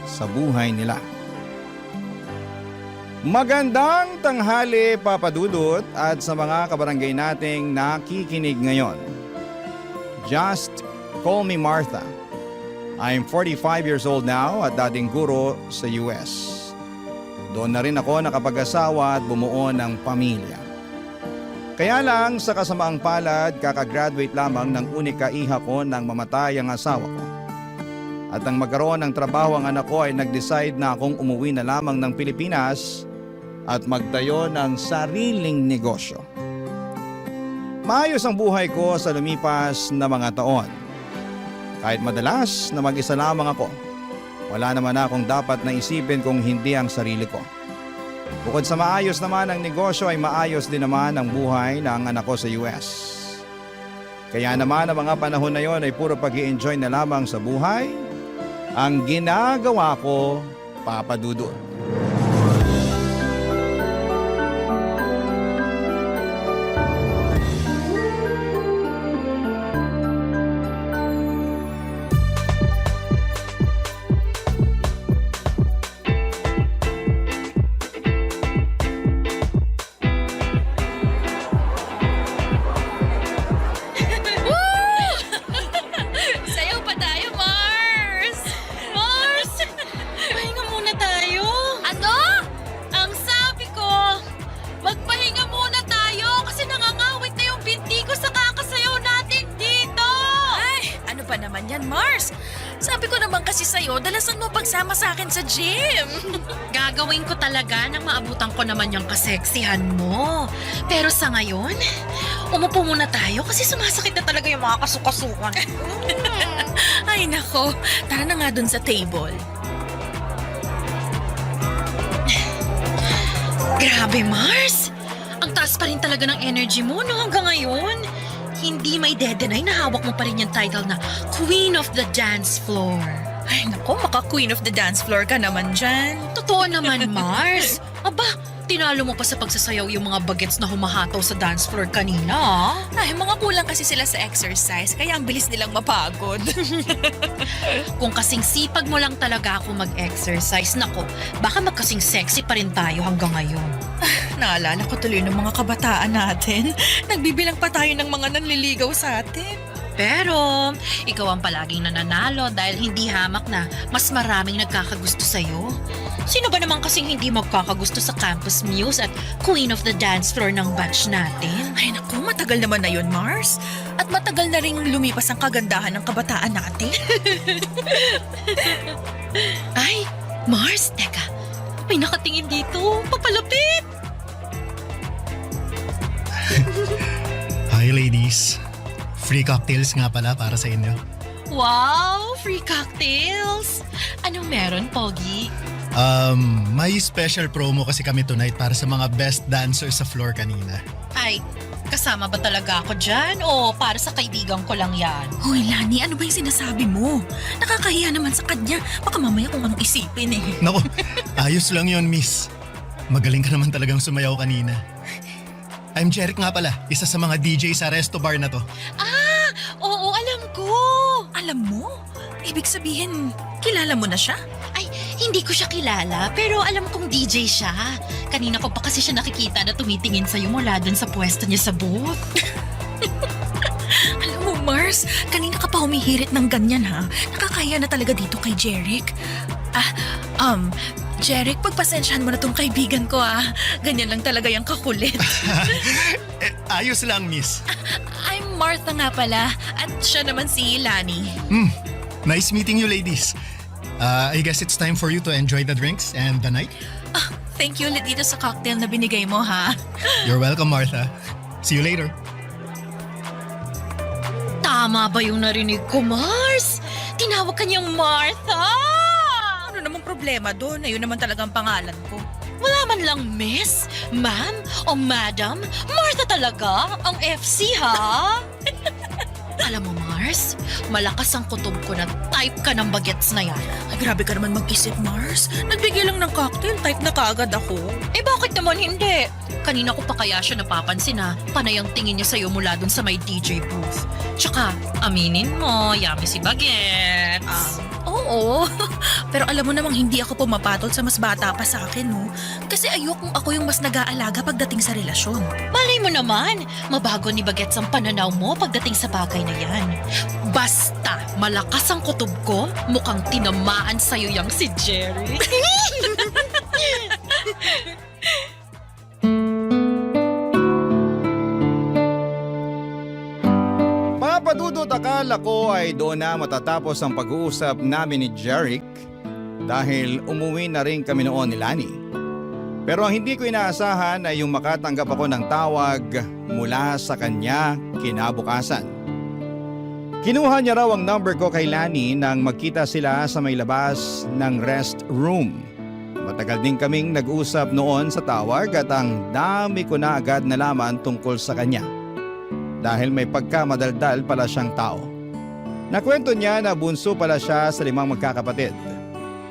sa buhay nila. Magandang tanghali, Papa Dudut, at sa mga kabarangay nating nakikinig ngayon. Just call me Martha. I'm 45 years old now at dating guro sa US. Doon na rin ako nakapag-asawa at bumuo ng pamilya. Kaya lang sa kasamaang palad, kakagraduate lamang ng unika iha ko nang mamatay ang asawa ko. At nang magkaroon ng trabaho ang anak ko ay nag-decide na akong umuwi na lamang ng Pilipinas at magtayo ng sariling negosyo. Maayos ang buhay ko sa lumipas na mga taon. Kahit madalas na mag-isa lamang ako, wala naman akong dapat na isipin kung hindi ang sarili ko. Bukod sa maayos naman ang negosyo ay maayos din naman ang buhay ng anak ko sa US. Kaya naman ang mga panahon na yon ay puro pag-i-enjoy na lamang sa buhay ang ginagawa ko, Papa Dudut. ganyan, Mars? Sabi ko naman kasi sa'yo, dalasan mo pagsama sa akin sa gym. Gagawin ko talaga nang maabutan ko naman yung kaseksihan mo. Pero sa ngayon, umupo muna tayo kasi sumasakit na talaga yung mga kasukasukan. Ay nako, tara na nga dun sa table. Grabe, Mars! Ang taas pa rin talaga ng energy mo no hanggang ngayon. Hindi may de-deny na hawak mo pa rin yung title na Queen of the Dance Floor. Ay nako, maka-queen of the dance floor ka naman dyan. Totoo naman, Mars. Aba, tinalo mo pa sa pagsasayaw yung mga bagets na humahataw sa dance floor kanina. Ay, mga kulang kasi sila sa exercise, kaya ang bilis nilang mapagod. Kung kasing sipag mo lang talaga ako mag-exercise, nako, baka magkasing sexy pa rin tayo hanggang ngayon. Naalala ko tuloy ng mga kabataan natin. Nagbibilang pa tayo ng mga nanliligaw sa atin. Pero, ikaw ang palaging nananalo dahil hindi hamak na mas maraming nagkakagusto sa'yo. Sino ba naman kasing hindi magkakagusto sa Campus Muse at Queen of the Dance Floor ng batch natin? Ay naku, matagal naman na yun, Mars. At matagal na ring lumipas ang kagandahan ng kabataan natin. Ay, Mars, teka. May nakatingin dito. Papalapit! Hi ladies. Free cocktails nga pala para sa inyo. Wow! Free cocktails! Anong meron, Pogi? May special promo kasi kami tonight para sa mga best dancers sa floor kanina. Ay, kasama ba talaga ako dyan o para sa kaibigan ko lang yan? Hoy, Lani, ano ba yung sinasabi mo? Nakakahiya naman sa kanya. Baka mamaya kung anong isipin eh. Nako, ayos lang yon miss. Magaling ka naman talagang sumayaw kanina. I'm Jeric nga pala, isa sa mga DJ sa resto bar na to. Ah! Oo, alam ko! Alam mo? Ibig sabihin, kilala mo na siya? Ay, hindi ko siya kilala, pero alam kong DJ siya. Kanina ko pa kasi siya nakikita na tumitingin sa'yo mula dun sa pwesto niya sa booth. Alam mo, Mars, kanina ka pa humihirit ng ganyan ha. Nakakaya na talaga dito kay Jeric. Jeric, pagpasensyahan mo na tong kaibigan ko ah. Ganyan lang talaga yung kakulit. Ayos lang, miss. I'm Martha nga pala at siya naman si Lani. Nice meeting you, ladies. I guess it's time for you to enjoy the drinks and the night. Thank you ulit dito sa cocktail na binigay mo ha. You're welcome, Martha. See you later. Tama ba yung narinig ko, Mars? Tinawag ka niyang Martha! Ano namang problema doon? Ayun naman talagang pangalan ko. Wala man lang miss, ma'am o madam. Martha talaga ang FC ha? Alam mo Mars, malakas ang kutob ko na type ka ng bagets na yan. Ay, grabe ka naman mag-isip, Mars. Nagbigay lang ng cocktail, type na kaagad ako. Eh bakit naman hindi? Kanina ko pa kaya siya napapansin na panay ang tingin niya sa'yo mula dun sa may DJ booth. Tsaka, aminin mo, yummy si bagets. Oo, pero alam mo namang hindi ako pumapatol sa mas bata pa sa akin, no? Kasi ayokong ako yung mas nag-aalaga pagdating sa relasyon. Malay mo naman, mabago ni Bagets ang pananaw mo pagdating sa bagay na yan. Basta, malakas ang kutob ko, mukhang tinamaan sa'yo yang si Jerry. Papadudot, akala ko ay doon na matatapos ang pag-uusap namin ni Jeric dahil umuwi na rin kami noon ni Lani. Pero ang hindi ko inaasahan ay yung makatanggap ako ng tawag mula sa kanya kinabukasan. Kinuha niya raw ang number ko kay Lani nang magkita sila sa may labas ng rest room. Matagal din kaming nag-usap noon sa tawag at ang dami ko na agad nalaman tungkol sa kanya. Dahil may pagkamadaldal pala siyang tao. Nakwento niya na bunso pala siya sa 5 magkakapatid.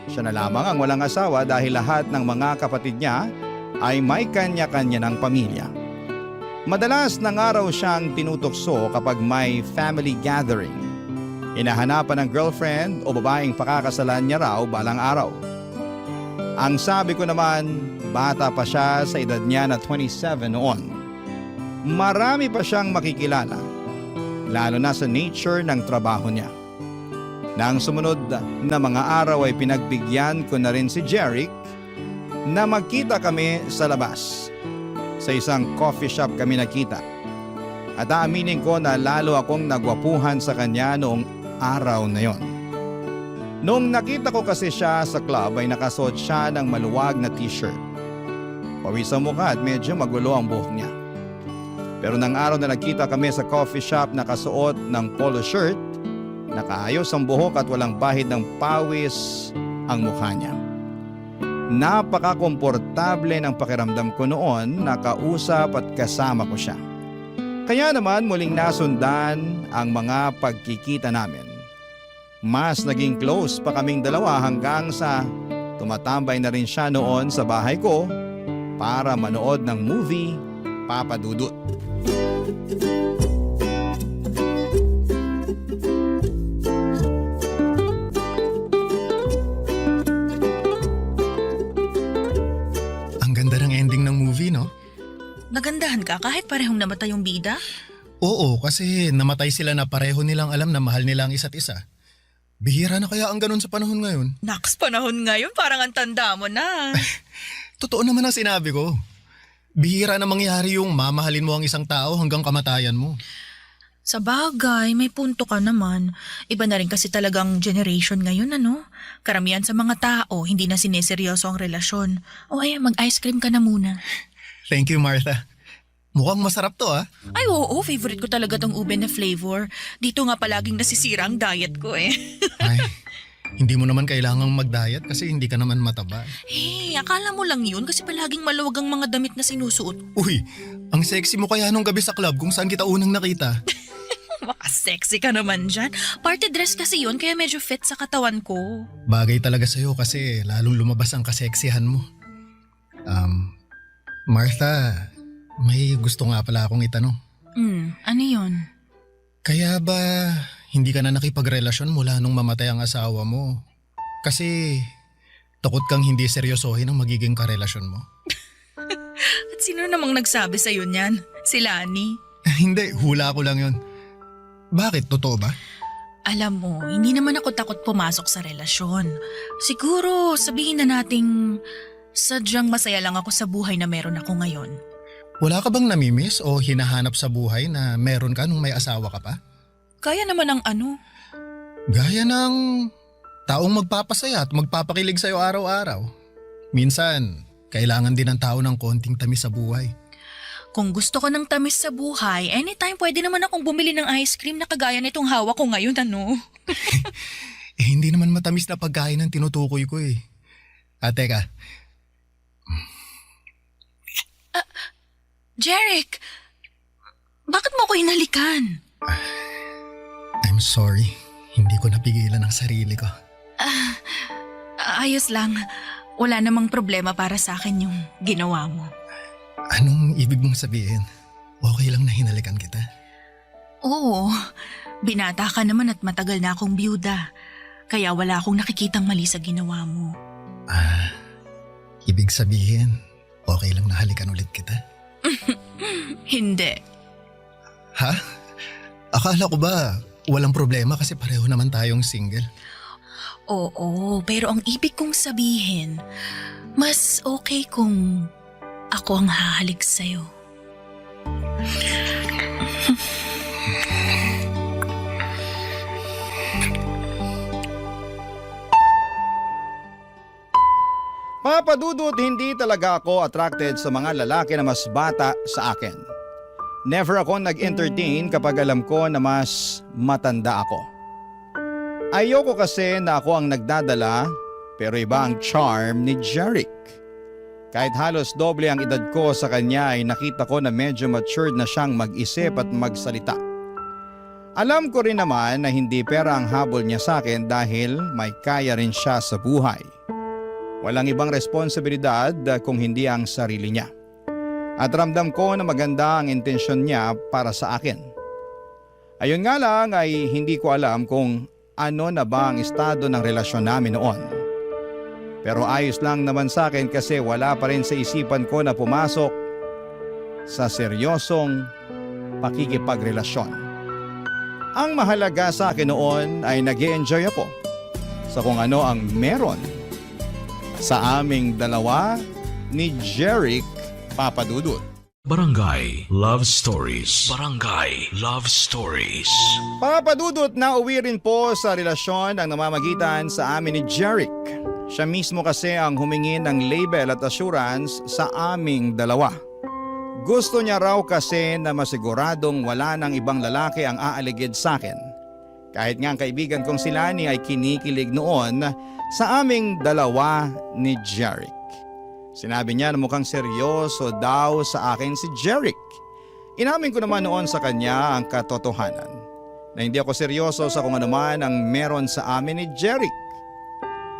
Siya na lamang ang walang asawa dahil lahat ng mga kapatid niya ay may kanya-kanya ng pamilya. Madalas ng araw siyang tinutokso kapag may family gathering. Hinahanapan ng girlfriend o babaeng pakakasalan niya raw balang araw. Ang sabi ko naman, bata pa siya sa edad niya na 27 noon. Marami pa siyang makikilala, lalo na sa nature ng trabaho niya. Nang sumunod na mga araw ay pinagbigyan ko na rin si Jeric na magkita kami sa labas. Sa isang coffee shop kami nakita. At aaminin ko na lalo akong nagwapuhan sa kanya noong araw na yon. Nung nakita ko kasi siya sa club ay nakasuot siya ng maluwag na t-shirt. Pawis ang mukha at medyo magulo ang buhok niya. Pero nang araw na nagkita kami sa coffee shop, nakasuot ng polo shirt, nakaayos ang buhok at walang bahid ng pawis ang mukha niya. Napaka-komportable ng pakiramdam ko noon, nakausap at kasama ko siya. Kaya naman muling nasundan ang mga pagkikita namin. Mas naging close pa kaming dalawa hanggang sa tumatambay na rin siya noon sa bahay ko para manood ng movie Papa Dudut. Ang ganda ng ending ng movie, no? Nagandahan ka kahit parehong namatay yung bida? Oo, kasi namatay sila na pareho nilang alam na mahal nila ang isa't isa. Bihira na kaya ang ganun sa panahon ngayon? Naks, panahon ngayon parang ang tanda mo na. Totoo naman ang sinabi ko. Bihira na mangyari yung mamahalin mo ang isang tao hanggang kamatayan mo. Sa bagay, may punto ka naman. Iba na rin kasi talagang generation ngayon, ano? Karamihan sa mga tao, hindi na sineseryoso ang relasyon. O ay, mag-ice cream ka na muna. Thank you, Martha. Mukhang masarap to, ah. Ay, oo, favorite ko talaga tong ube na flavor. Dito nga palaging nasisira ang diet ko eh. Ay, hindi mo naman kailangang mag-diet kasi hindi ka naman mataba. Hey, akala mo lang yun kasi palaging maluwag ang mga damit na sinusuot. Uy, ang sexy mo kaya nung gabi sa club kung saan kita unang nakita. Maka-sexy ka naman dyan. Party dress kasi yun kaya medyo fit sa katawan ko. Bagay talaga sa'yo kasi lalong lumabas ang kaseksihan mo. Martha, may gusto nga pala akong itanong. Ano yun? Kaya ba hindi ka na nakipagrelasyon mula nung mamatay ang asawa mo? Kasi takot kang hindi seryosohin ang magiging karelasyon mo. At sino namang nagsabi sa'yo niyan? Si Lani? Hindi, hula ko lang yun. Bakit? Totoo ba? Alam mo, hindi naman ako takot pumasok sa relasyon. Siguro sabihin na nating sadyang masaya lang ako sa buhay na meron ako ngayon. Wala ka bang namimiss o hinahanap sa buhay na meron ka nung may asawa ka pa? Kaya naman ang ano? Gaya ng taong magpapasaya at magpapakilig sa'yo araw-araw. Minsan, kailangan din ng tao ng konting tamis sa buhay. Kung gusto ko ng tamis sa buhay, anytime pwede naman akong bumili ng ice cream na kagaya nitong hawak ko ngayon, ano? Hindi naman matamis na pagkain ang tinutukoy ko eh. Teka. Jeric! Bakit mo ko hinalikan? I'm sorry. Hindi ko napigilan ang sarili ko. Ayos lang. Wala namang problema para sa akin yung ginawa mo. Anong ibig mong sabihin? Okay lang na hinalikan kita? Oo. Binata ka naman at matagal na akong byuda. Kaya wala akong nakikitang mali sa ginawa mo. Ibig sabihin, okay lang na halikan ulit kita? Hindi. Ha? Akala ko ba walang problema kasi pareho naman tayong single? Oo, pero ang ibig kong sabihin, mas okay kung ako ang hahalik sa'yo. Papa Dudut, hindi talaga ako attracted sa mga lalaki na mas bata sa akin. Never ako nag-entertain kapag alam ko na mas matanda ako. Ayoko kasi na ako ang nagdadala, pero iba ang charm ni Jeric. Kahit halos doble ang edad ko sa kanya ay nakita ko na medyo matured na siyang mag-isip at magsalita. Alam ko rin naman na hindi pera ang habol niya sa akin dahil may kaya rin siya sa buhay. Walang ibang responsibilidad kung hindi ang sarili niya. At ramdam ko na maganda ang intensyon niya para sa akin. Ayun nga lang ay hindi ko alam kung ano na ba ang estado ng relasyon namin noon. Pero ayos lang naman sa akin kasi wala pa rin sa isipan ko na pumasok sa seryosong pakikipagrelasyon. Ang mahalaga sa akin noon ay nag-e-enjoy ako sa kung ano ang meron sa aming dalawa ni Jeric Papadudut. Barangay Love Stories. Barangay Love Stories. Papadudot na uwi rin po sa relasyon ang namamagitan sa amin ni Jeric. Siya mismo kasi ang humingi ng label at assurance sa aming dalawa. Gusto niya raw kasi na masiguradong wala ng ibang lalaki ang aaligid sa akin. Kahit nga ang kaibigan kong si Lani ay kinikilig noon sa aming dalawa ni Jeric. Sinabi niya na mukhang seryoso daw sa akin si Jeric. Inamin ko naman noon sa kanya ang katotohanan na hindi ako seryoso sa kung ano man ang meron sa amin ni Jeric.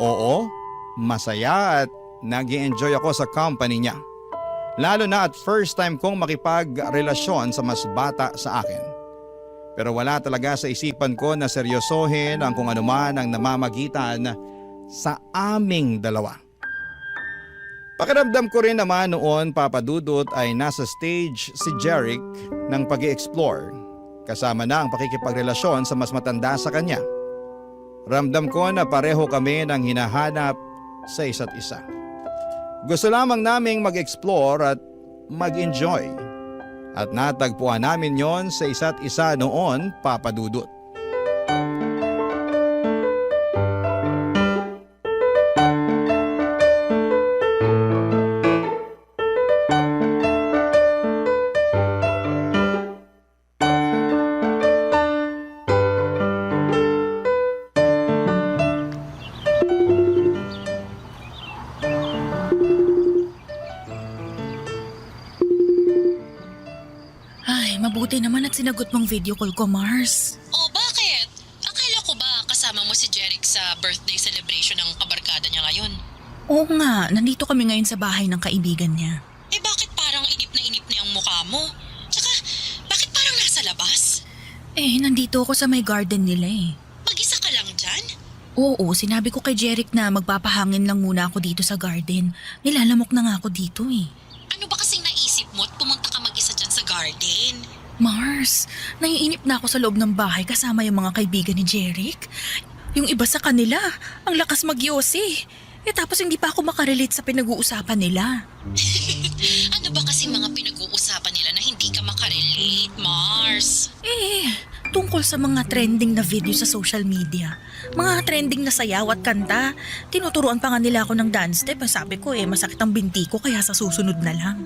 Oo, masaya at nag-i-enjoy ako sa company niya. Lalo na at first time kong makipagrelasyon sa mas bata sa akin. Pero wala talaga sa isipan ko na seryosohin ang kung ano man ang namamagitan sa aming dalawa. Pakiramdam ko rin naman noon, Papadudot, ay nasa stage si Jeric ng pag-i-explore kasama na ang pakikipagrelasyon sa mas matanda sa kanya. Ramdam ko na pareho kami ng hinahanap sa isa't isa. Gusto lamang naming mag-explore at mag-enjoy. At natagpuan namin yon sa isa't isa noon, Papadudot. Ay, mabuti naman at sinagot mong video call ko, Mars. Oh, bakit? Akala ko ba kasama mo si Jeric sa birthday celebration ng kabarkada niya ngayon? Oo nga, nandito kami ngayon sa bahay ng kaibigan niya. Eh bakit parang inip na yung mukha mo? Tsaka, bakit parang nasa labas? Eh, nandito ako sa may garden nila eh. Mag-isa ka lang dyan? Oo, sinabi ko kay Jeric na magpapahangin lang muna ako dito sa garden. Nilalamok na nga ako dito eh. Ano ba kasing naisip mo at pumunta ka mag-isa dyan sa garden? Mars, naiinip na ako sa loob ng bahay kasama yung mga kaibigan ni Jeric. Yung iba sa kanila, ang lakas magyosi. Eh tapos hindi pa ako makarelate sa pinag-uusapan nila. Ano ba kasi mga pinag-uusapan nila na hindi ka makarelate, Mars? Eh, tungkol sa mga trending na video sa social media. Mga trending na sayaw at kanta. Tinuturuan pa nga nila ako ng dance step. Sabi ko masakit ang binti ko kaya sa susunod na lang.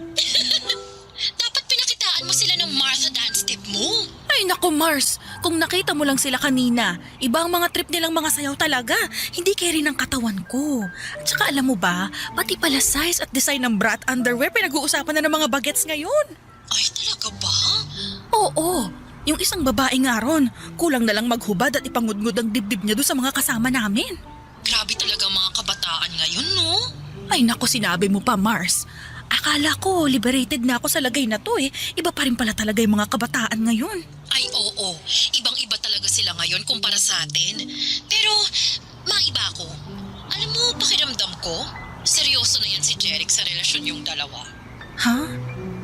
Dapat pinakitaan mo sila ng Martha dance step mo. Ay naku Mars, kung nakita mo lang sila kanina, iba ang mga trip nilang mga sayaw talaga. Hindi carry ng katawan ko. At saka alam mo ba, pati pala size at design ng bra at underwear pinag-uusapan na ng mga bagets ngayon. Ay talaga ba? Oo, yung isang babae nga ron, kulang na lang maghubad at ipangudngud ang dibdib niya doon sa mga kasama namin. Grabe talaga mga kabataan ngayon, no? Ay naku, sinabi mo pa Mars. Akala ko liberated na ako sa lagay na to eh. Iba pa rin pala talaga yung mga kabataan ngayon. Ay oo, ibang-iba talaga sila ngayon kumpara sa atin. Pero, maiba ako. Alam mo, pakiramdam ko, seryoso na yan si Jeric sa relasyon yung dalawa. Ha?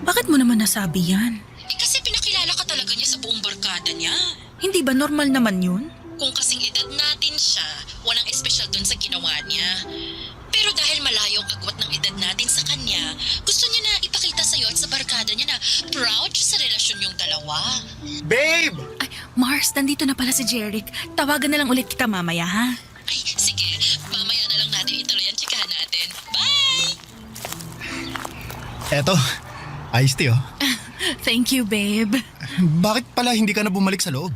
Bakit mo naman nasabi yan? Eh kasi pinakilala ka talaga niya sa buong barkada niya. Hindi ba normal naman yun? Kung kasing edad natin siya, walang espesyal dun sa ginawa niya. Pero dahil malayo ang agwat ng edad natin sa kanya, gusto niya na ipakita sa'yo at sa barkada niya na proud siya sa relasyon yung dalawa. Babe! Ay, Mars, nandito na pala si Jeric. Tawagan na lang ulit kita mamaya, ha? Ay, sige. Mamaya na lang natin ituloy ang tsikahan natin. Bye! Eto, iced tea oh. Thank you, babe. Bakit pala hindi ka na bumalik sa loob?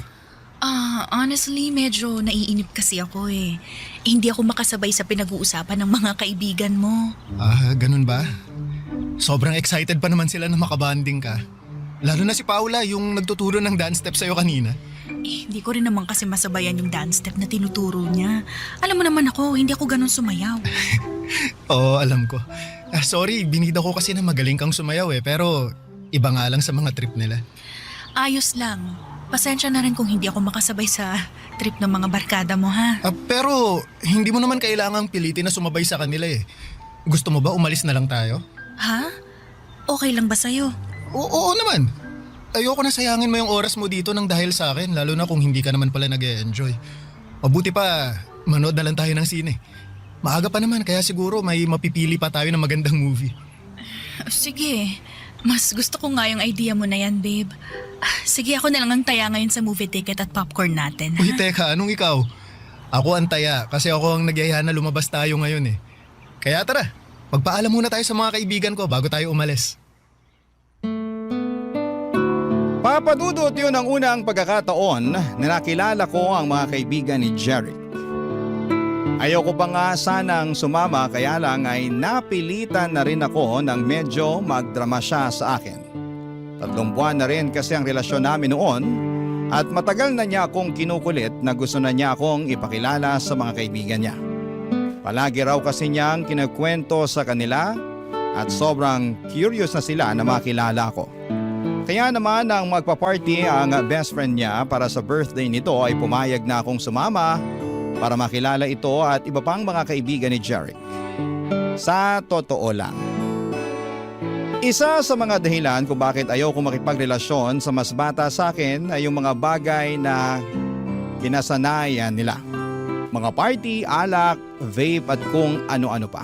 Honestly, medyo naiinip kasi ako eh. Hindi ako makasabay sa pinag-uusapan ng mga kaibigan mo. Ganun ba? Sobrang excited pa naman sila na makabanding ka. Lalo na si Paula, yung nagtuturo ng dance step sa'yo kanina. Hindi ko rin naman kasi masabayan yung dance step na tinuturo niya. Alam mo naman ako, hindi ako ganun sumayaw. Oo, alam ko. Sorry, binida ko kasi na magaling kang sumayaw eh, pero iba nga lang sa mga trip nila. Ayos lang. Pasensya na rin kung hindi ako makasabay sa trip ng mga barkada mo, ha? Pero hindi mo naman kailangang pilitin na sumabay sa kanila eh. Gusto mo ba umalis na lang tayo? Ha? Okay lang ba sa'yo? Oo naman. Ayoko na sayangin mo yung oras mo dito nang dahil sa akin, lalo na kung hindi ka naman pala nag-e-enjoy. Mabuti pa, manood na lang tayo ng sine. Maaga pa naman, kaya siguro may mapipili pa tayo ng magandang movie. Sige, Mas gusto ko nga yung idea mo na yan, babe. Sige, ako na lang ang taya ngayon sa movie ticket at popcorn natin. Uy, teka, anong ikaw? Ako ang taya kasi ako ang nagyaya na lumabas tayo ngayon eh. Kaya tara, magpaalam muna tayo sa mga kaibigan ko bago tayo umalis. Papadudot yun ang unang pagkakataon na nakilala ko ang mga kaibigan ni Jeric. Ayoko pa nga sanang sumama kaya lang ay napilitan na rin ako nang medyo magdrama siya sa akin. 3 buwan na rin kasi ang relasyon namin noon at matagal na niya akong kinukulit na gusto na niya akong ipakilala sa mga kaibigan niya. Palagi raw kasi niyang kinagkwento sa kanila at sobrang curious na sila na makilala ko. Kaya naman nang magpa-party ang best friend niya para sa birthday nito ay pumayag na akong sumama para makilala ito at iba pang mga kaibigan ni Jeric. Sa totoo lang, isa sa mga dahilan kung bakit ayaw ko makipagrelasyon sa mas bata sa akin ay yung mga bagay na kinasanayan nila. Mga party, alak, vape at kung ano-ano pa.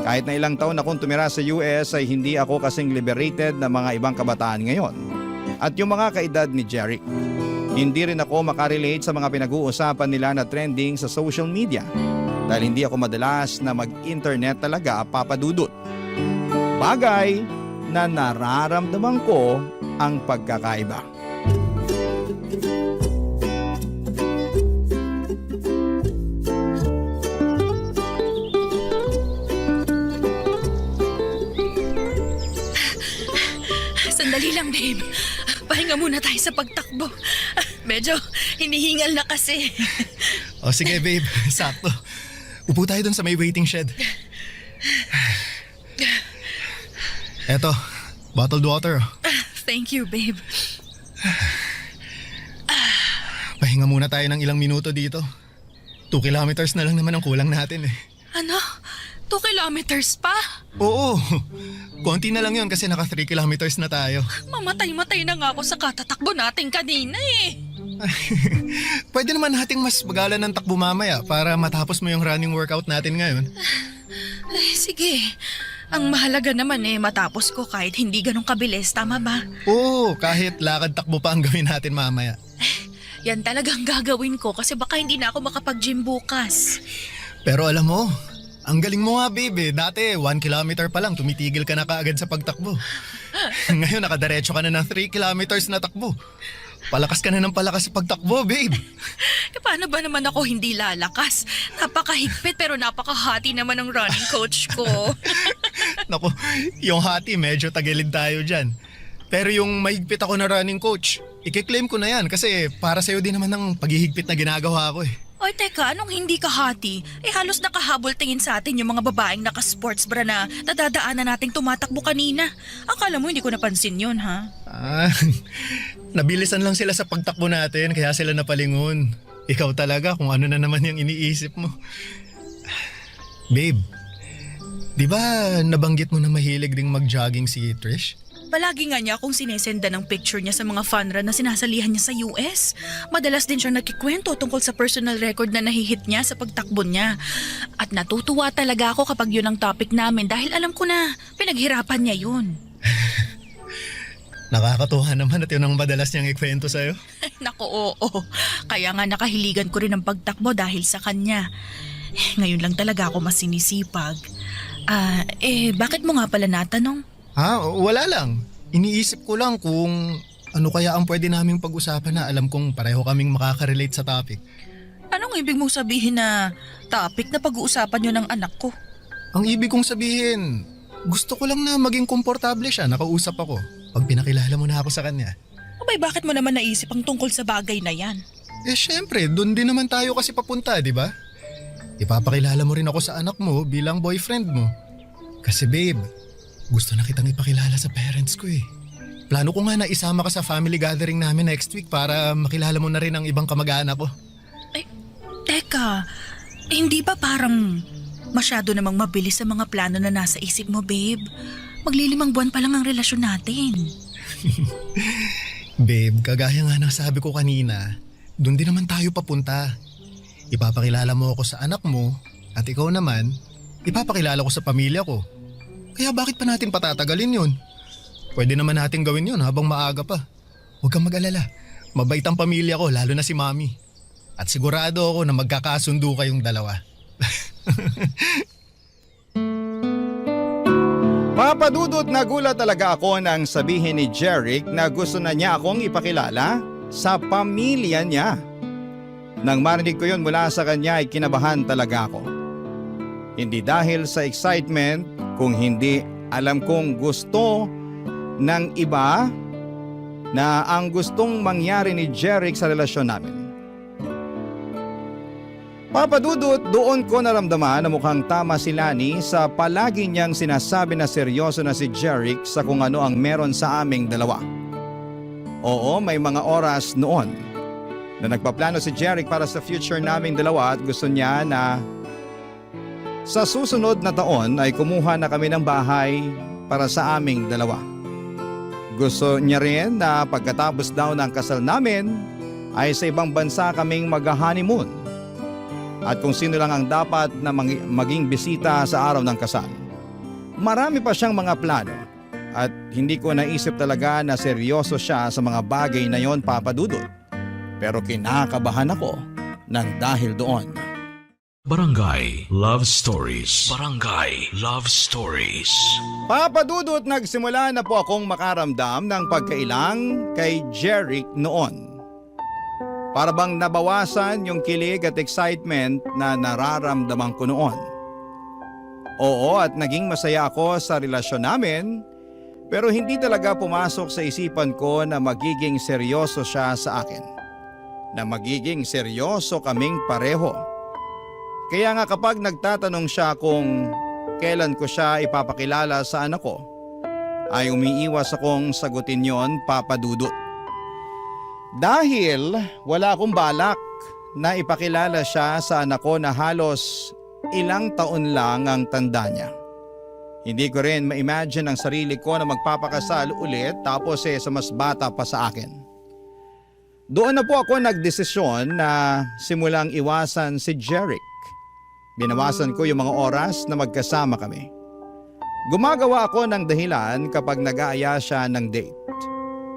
Kahit na ilang taon akong tumira sa US ay hindi ako kasing liberated na mga ibang kabataan ngayon. At yung mga kaedad ni Jeric. Hindi rin ako makarelate sa mga pinag-uusapan nila na trending sa social media dahil hindi ako madalas na mag-internet talaga, papadudot. Bagay na nararamdaman ko ang pagkakaiba. Sandali lang, babe. Pahinga muna tayo sa pagtakbo. Medyo hinihingal na kasi. O sige babe, sakto. Upo tayo dun sa may waiting shed. Eto, bottled water. Thank you, babe. Pahinga muna tayo ng ilang minuto dito. 2 kilometers na lang naman ang kulang natin eh. Ano? 2 kilometers pa? Oo, konti na lang yun kasi naka 3 kilometers na tayo. Mamatay-matay na nga ako sa katatakbo natin kanina eh. Pwede naman nating mas magalan ng takbo mamaya para matapos mo yung running workout natin ngayon. Ay, sige. Ang mahalaga naman eh matapos ko kahit hindi ganun kabilis, tama ba? Oo, kahit lakad takbo pa ang gawin natin mamaya. Yan talagang gagawin ko kasi baka hindi na ako makapag-gym bukas. Pero alam mo, ang galing mo nga babe. Dati 1 kilometer pa lang tumitigil ka na kaagad sa pagtakbo. Ngayon nakadiretso ka na ng 3 kilometers na takbo. Palakas ka na ng palakas sa pagtakbo babe. Paano ba naman ako hindi lalakas? Napakahigpit pero napakahati naman ng running coach ko. Naku, yung hati medyo tagilid tayo dyan. Pero yung mahigpit ako na running coach, i-claim ko na yan kasi para sa'yo din naman ng paghihigpit na ginagawa ko eh. Oy, teka, anong hindi ka hati? Halos nakahabol tingin sa atin yung mga babaeng naka-sports bra na nadadaanan nating tumatakbo kanina. Akala mo hindi ko napansin yun, ha? Nabilisan lang sila sa pagtakbo natin kaya sila napalingon. Ikaw talaga kung ano na naman yung iniisip mo. Babe, di ba nabanggit mo na mahilig ding mag-jogging si Trish? Palagi nga niya akong sinesenda ng picture niya sa mga fun run na sinasalihan niya sa US. Madalas din siya nagkikwento tungkol sa personal record na nahihit niya sa pagtakbo niya. At natutuwa talaga ako kapag yun ang topic namin dahil alam ko na pinaghirapan niya yun. Nakakatuwa naman at yun ang madalas niyang ikwento sa'yo. Naku, oo. Kaya nga nakahiligan ko rin ang pagtakbo dahil sa kanya. Ngayon lang talaga ako mas sinisipag. Bakit mo nga pala natanong? Wala lang. Iniisip ko lang kung ano kaya ang pwede naming pag-usapan na alam kong pareho kaming makaka-relate sa topic. Anong ibig mong sabihin na topic na pag-uusapan nyo ng anak ko? Ang ibig kong sabihin, gusto ko lang na maging komportable siya, nakausap ako. Pag pinakilala mo na ako sa kanya. Abay, bakit mo naman naisip ang tungkol sa bagay na yan? Syempre, doon din naman tayo kasi papunta, di ba? Ipapakilala mo rin ako sa anak mo bilang boyfriend mo. Kasi babe, gusto na kitang ipakilala sa parents ko eh. Plano ko nga na isama ka sa family gathering namin next week para makilala mo na rin ang ibang kamag-anak ko. Teka, hindi ba parang masyado namang mabilis sa mga plano na nasa isip mo, babe? Maglilimang buwan pa lang ang relasyon natin. Babe, kagaya nga ng sabi ko kanina, doon din naman tayo papunta. Ipapakilala mo ako sa anak mo at ikaw naman, ipapakilala ko sa pamilya ko. Kaya bakit pa natin patatagalin yun? Pwede naman natin gawin yun habang maaga pa. Huwag kang mag-alala. Mabait ang pamilya ko, lalo na si Mami. At sigurado ako na magkakasundo kayong dalawa. Papadudot, nagulat talaga ako nang sabihin ni Jeric na gusto na niya akong ipakilala sa pamilya niya. Nang marinig ko yun mula sa kanya ay kinabahan talaga ako. Hindi dahil sa excitement, kung hindi alam kong gusto ng iba na ang gustong mangyari ni Jeric sa relasyon namin. Papadudot, doon ko naramdaman na mukhang tama si Lani sa palagi niyang sinasabi na seryoso na si Jeric sa kung ano ang meron sa aming dalawa. Oo, may mga oras noon na nagpaplano si Jeric para sa future naming dalawa at gusto niya na sa susunod na taon ay kumuha na kami ng bahay para sa aming dalawa. Gusto niya rin na pagkatapos daw ng kasal namin ay sa ibang bansa kaming mag-honeymoon. At kung sino lang ang dapat na maging bisita sa araw ng kasal. Marami pa siyang mga plano at hindi ko naisip talaga na seryoso siya sa mga bagay na yon, Papadudot. Pero kinakabahan ako ng dahil doon. Barangay Love Stories. Barangay Love Stories. Papadudot, nagsimula na po akong makaramdam ng pagkailang kay Jeric noon. Para bang nabawasan yung kilig at excitement na nararamdaman ko noon. Oo, at naging masaya ako sa relasyon namin, pero hindi talaga pumasok sa isipan ko na magiging seryoso siya sa akin. Na magiging seryoso kaming pareho. Kaya nga kapag nagtatanong siya kung kailan ko siya ipapakilala sa anak ko, ay umiiwas akong sagutin yon, Papadudot. Dahil wala akong balak na ipakilala siya sa anak ko na halos ilang taon lang ang tanda niya. Hindi ko rin ma-imagine ang sarili ko na magpapakasal ulit tapos sa mas bata pa sa akin. Doon na po ako nagdesisyon na simulang iwasan si Jeric. Binawasan ko yung mga oras na magkasama kami. Gumagawa ako ng dahilan kapag nag-aaya siya ng date.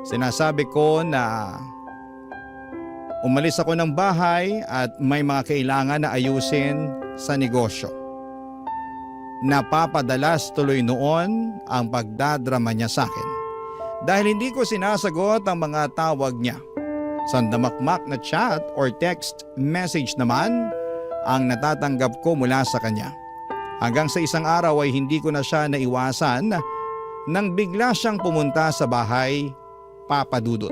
Sinasabi ko na umalis ako ng bahay at may mga kailangan na ayusin sa negosyo. Napapadalas tuloy noon ang pagdadrama niya sa akin. Dahil hindi ko sinasagot ang mga tawag niya. Sandamakmak na chat or text message naman ang natatanggap ko mula sa kanya. Hanggang sa isang araw ay hindi ko na siya naiwasan nang bigla siyang pumunta sa bahay, Papadudot.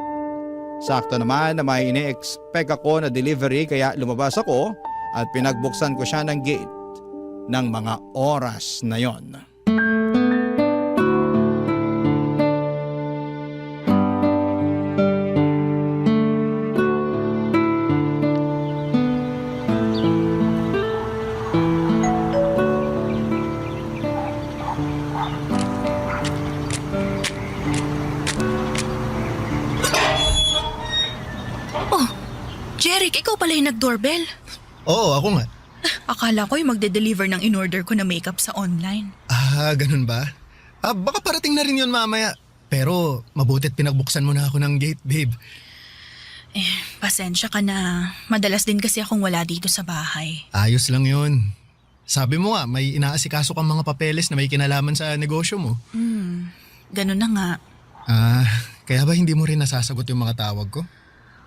Sakto naman na may ine-expect ako na delivery kaya lumabas ako at pinagbuksan ko siya ng gate ng mga oras na yon. Jeric, ikaw pala yung nag-doorbell. Oo, ako nga. Akala ko yung magde-deliver ng in-order ko na makeup sa online. Ah, ganun ba? Baka parating na rin yun mamaya. Pero mabuti't pinagbuksan mo na ako ng gate, babe. Pasensya ka na. Madalas din kasi akong wala dito sa bahay. Ayos lang yun. Sabi mo nga, may inaasikaso kang mga papeles na may kinalaman sa negosyo mo. Ganun na nga. Kaya ba hindi mo rin nasasagot yung mga tawag ko?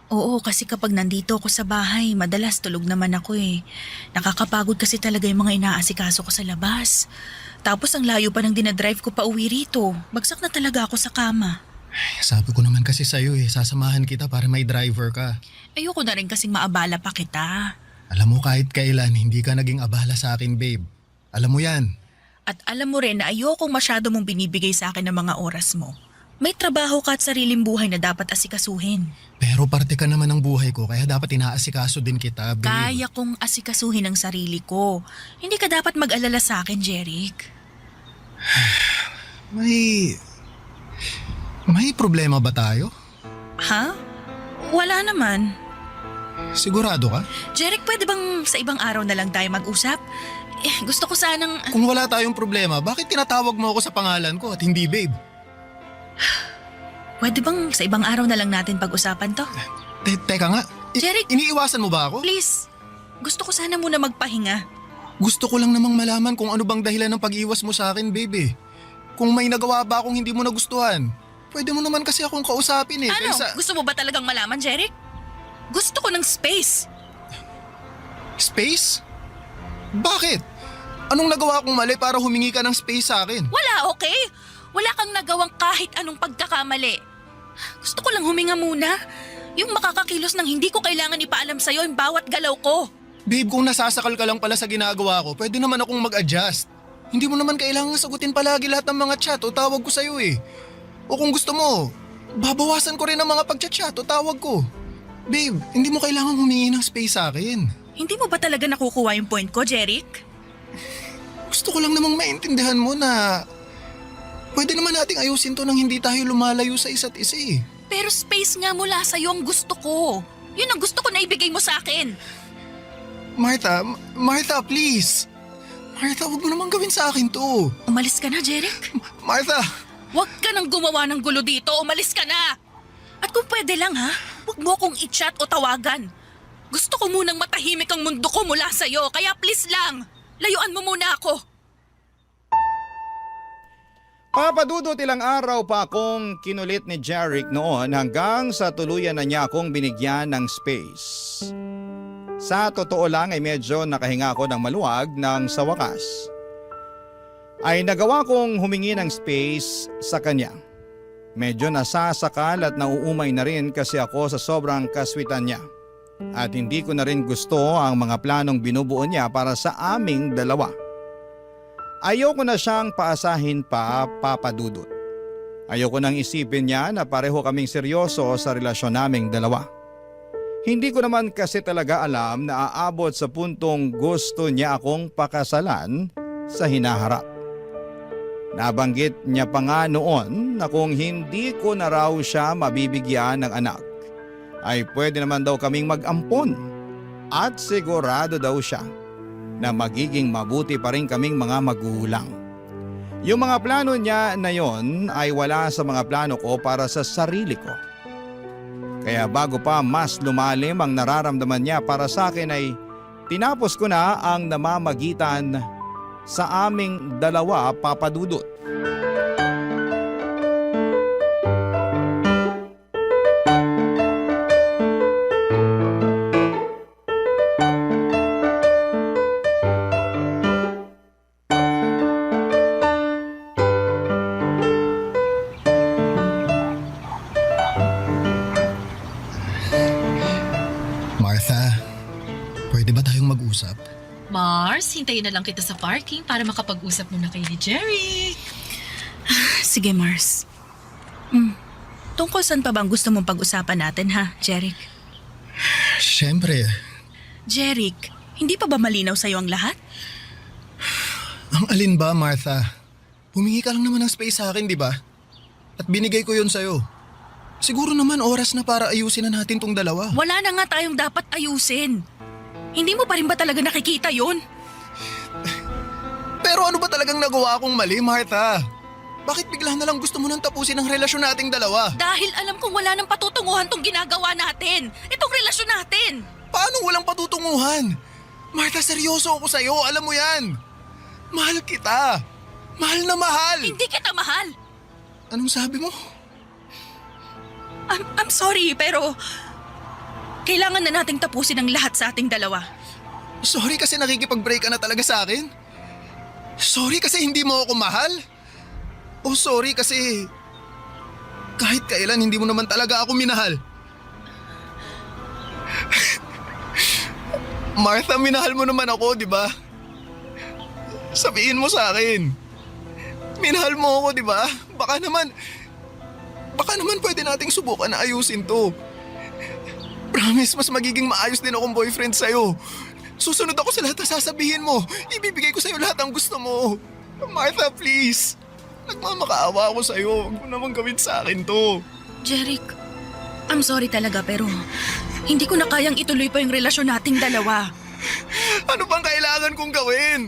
Oo, kasi kapag nandito ako sa bahay, madalas tulog naman ako eh. Nakakapagod kasi talaga yung mga inaasikaso ko sa labas. Tapos ang layo pa ng dinadrive ko pa uwi rito. Bagsak na talaga ako sa kama. Sabi ko naman kasi sa'yo sasamahan kita para may driver ka. Ayoko na rin kasing maabala pa kita. Alam mo kahit kailan, hindi ka naging abala sa akin, babe. Alam mo yan. At alam mo rin na ayokong masyado mong binibigay sa akin ng mga oras mo. May trabaho ka at sariling buhay na dapat asikasuhin. Pero parte ka naman ng buhay ko, kaya dapat inaasikaso din kita, babe. Kaya kong asikasuhin ang sarili ko. Hindi ka dapat mag-alala sa akin, Jeric. May problema ba tayo? Ha? Wala naman. Sigurado ka? Jeric, pwede bang sa ibang araw na lang tayo mag-usap? Gusto ko sanang... Kung wala tayong problema, bakit tinatawag mo ako sa pangalan ko at hindi babe? Pwede bang sa ibang araw na lang natin pag-usapan to? Teka nga, Jeric! iniiwasan mo ba ako? Please, gusto ko sana muna magpahinga. Gusto ko lang namang malaman kung ano bang dahilan ng pag-iwas mo sa akin, baby. Kung may nagawa ba akong hindi mo nagustuhan, pwede mo naman kasi akong kausapin eh. Ano? Kaysa... Gusto mo ba talagang malaman, Jeric? Gusto ko ng space. Space? Bakit? Anong nagawa kong mali para humingi ka ng space sa akin? Wala, okay? Wala kang nagawang kahit anong pagkakamali. Gusto ko lang huminga muna. Yung makakakilos ng hindi ko kailangan ipaalam sa'yo yung bawat galaw ko. Babe, kung nasasakal ka lang pala sa ginagawa ko, pwede naman akong mag-adjust. Hindi mo naman kailangan sagutin palagi lahat ng mga chat o tawag ko sa'yo eh. O kung gusto mo, babawasan ko rin ang mga pag-chat o tawag ko. Babe, hindi mo kailangan humingi ng space sa akin. Hindi mo ba talaga nakukuha yung point ko, Jeric? Gusto ko lang namang maintindihan mo na pwede naman nating ayusin to nang hindi tayo lumalayo sa isa't isa eh. Pero space nga mula sa'yo ang gusto ko. Yun ang gusto ko na ibigay mo sa akin. Martha, please. Martha, huwag mo naman gawin sa akin to. Umalis ka na, Jeric. Martha! Huwag ka nang gumawa ng gulo dito. Umalis ka na. At kung pwede lang ha, huwag mo akong i-chat o tawagan. Gusto ko munang matahimik ang mundo ko mula sa'yo. Kaya please lang, layuan mo muna ako. Papadudot, ilang araw pa akong kinulit ni Jeric noon hanggang sa tuluyan na niya akong binigyan ng space. Sa totoo lang ay medyo nakahinga ako ng maluwag nang sa wakas ay nagawa kong humingi ng space sa kanya. Medyo nasasakal at nauumay na rin kasi ako sa sobrang kaswitan niya. At hindi ko na rin gusto ang mga planong binubuo niya para sa aming dalawa. Ayoko na siyang paasahin pa, Papadudot. Ayoko nang isipin niya na pareho kaming seryoso sa relasyon naming dalawa. Hindi ko naman kasi talaga alam na aabot sa puntong gusto niya akong pakasalan sa hinaharap. Nabanggit niya pa nga noon na kung hindi ko na raw siya mabibigyan ng anak, ay pwede naman daw kaming mag-ampon at sigurado daw siya na magiging mabuti pa rin kaming mga magulang. Yung mga plano niya na yon ay wala sa mga plano ko para sa sarili ko. Kaya bago pa mas lumalim ang nararamdaman niya para sa akin ay tinapos ko na ang namamagitan sa aming dalawa, Papadudot. Martha, pwede ba tayong mag-usap? Mars, hintayin na lang kita sa parking para makapag-usap muna kay ni Jeric. Sige, Mars. Tungkol saan pa bang gusto mong pag-usapan natin ha, Jeric? Siyempre. Jeric, hindi pa ba malinaw sa'yo ang lahat? Ang alin ba, Martha? Humingi ka lang naman ng space sa akin, di ba? At binigay ko yun sa'yo. Siguro naman oras na para ayusin na natin tong dalawa. Wala na nga tayong dapat ayusin. Hindi mo pa rin ba talaga nakikita yun? Pero ano ba talagang nagawa akong mali, Martha? Bakit bigla na lang gusto mo nang tapusin ang relasyon nating dalawa? Dahil alam kong wala nang patutunguhan tong ginagawa natin. Itong relasyon natin. Paano walang patutunguhan? Martha, seryoso ako sa'yo. Alam mo yan. Mahal kita. Mahal na mahal. Hindi kita mahal. Anong sabi mo? I'm sorry, pero kailangan na nating tapusin ang lahat sa ating dalawa. Sorry kasi nakikipag-break ka na talaga sa akin? Sorry kasi hindi mo ako mahal? O sorry kasi kahit kailan hindi mo naman talaga ako minahal? Martha, minahal mo naman ako, di ba? Sabihin mo sa akin. Minahal mo ako, di ba? Baka naman pwede nating subukan na ayusin to. Promise, mas magiging maayos din akong boyfriend sa'yo. Susunod ako sa lahat na sasabihin mo. Ibibigay ko sa'yo lahat ang gusto mo. Martha, please. Nagmamakaawa ako sa'yo. Huwag mo naman gawin sa akin to. Jeric, I'm sorry talaga pero hindi ko na kayang ituloy pa yung relasyon nating dalawa. Ano bang kailangan kong gawin?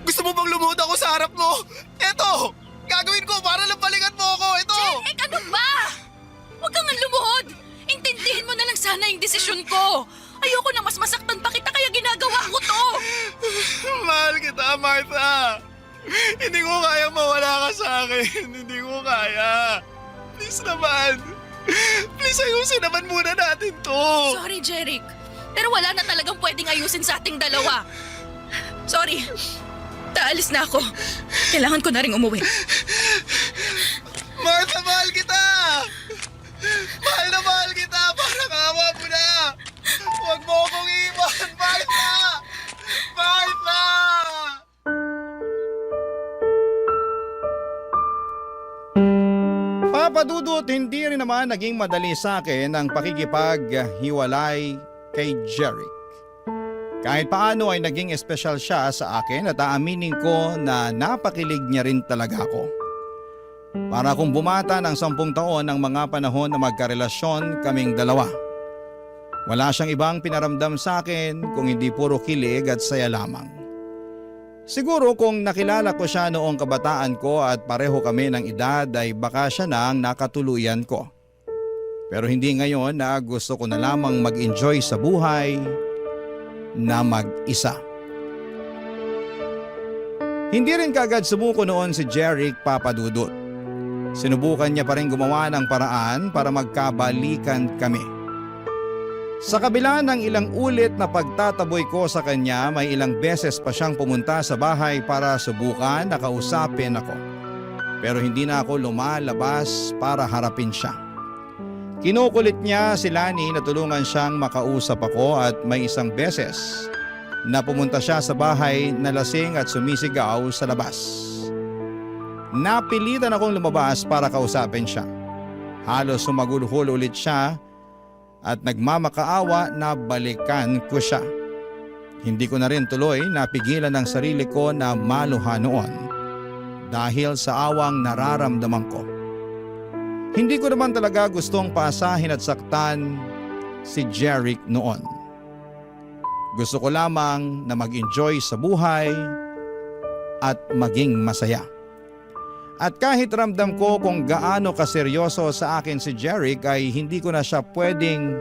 Gusto mo bang lumuhod ako sa harap mo? Eto! gagawin ko para lang balikan mo ako. Ito! Jeric, ano ba? Huwag kang lumuhod. Intindihin mo na lang sana yung desisyon ko. Ayoko na mas masaktan pa kita kaya ginagawa ko to. Mahal kita, Martha. Hindi ko kaya mawala ka sa akin. Hindi ko kaya. Please naman. Please ayusin naman muna natin to. Sorry, Jeric. Pero wala na talagang pwedeng ayusin sa ating dalawa. Sorry. Taalis na ako. Kailangan ko na rin umuwi. Martha, mahal kita. Mahal na mahal kita. Parang awa mo na. Huwag mo akong iwan, Martha. Martha! Papadudot, hindi rin naman naging madali sa akin ang pakikipaghiwalay kay Jeric. Kahit paano ay naging espesyal siya sa akin at aaminin ko na napakilig niya rin talaga ako. Para kung bumata ng 10 taon ng mga panahon na magkarelasyon kaming dalawa. Wala siyang ibang pinaramdam sa akin kung hindi puro kilig at saya lamang. Siguro kung nakilala ko siya noong kabataan ko at pareho kami ng edad ay baka siya na ang nakatuluyan ko. Pero hindi ngayon na gusto ko na lamang mag-enjoy sa buhay na mag-isa. Hindi rin kagad sumuko noon si Jeric, Papadudot. Sinubukan niya pa rin gumawa ng paraan para magkabalikan kami. Sa kabila ng ilang ulit na pagtataboy ko sa kanya, may ilang beses pa siyang pumunta sa bahay para subukan na kausapin ako. Pero hindi na ako lumalabas para harapin siya. Kinukulit niya si Lani na tulungan siyang makausap ako at may isang beses na pumunta siya sa bahay na lasing at sumisigaw sa labas. Napilitan akong lumabas para kausapin siya. Halos sumagulhol ulit siya at nagmamakaawa na balikan ko siya. Hindi ko na rin tuloy napigilan ang sarili ko na maluha noon dahil sa awang nararamdaman ko. Hindi ko naman talaga gustong paasahin at saktan si Jeric noon. Gusto ko lamang na mag-enjoy sa buhay at maging masaya. At kahit ramdam ko kung gaano kaseryoso sa akin si Jeric ay hindi ko na siya pwedeng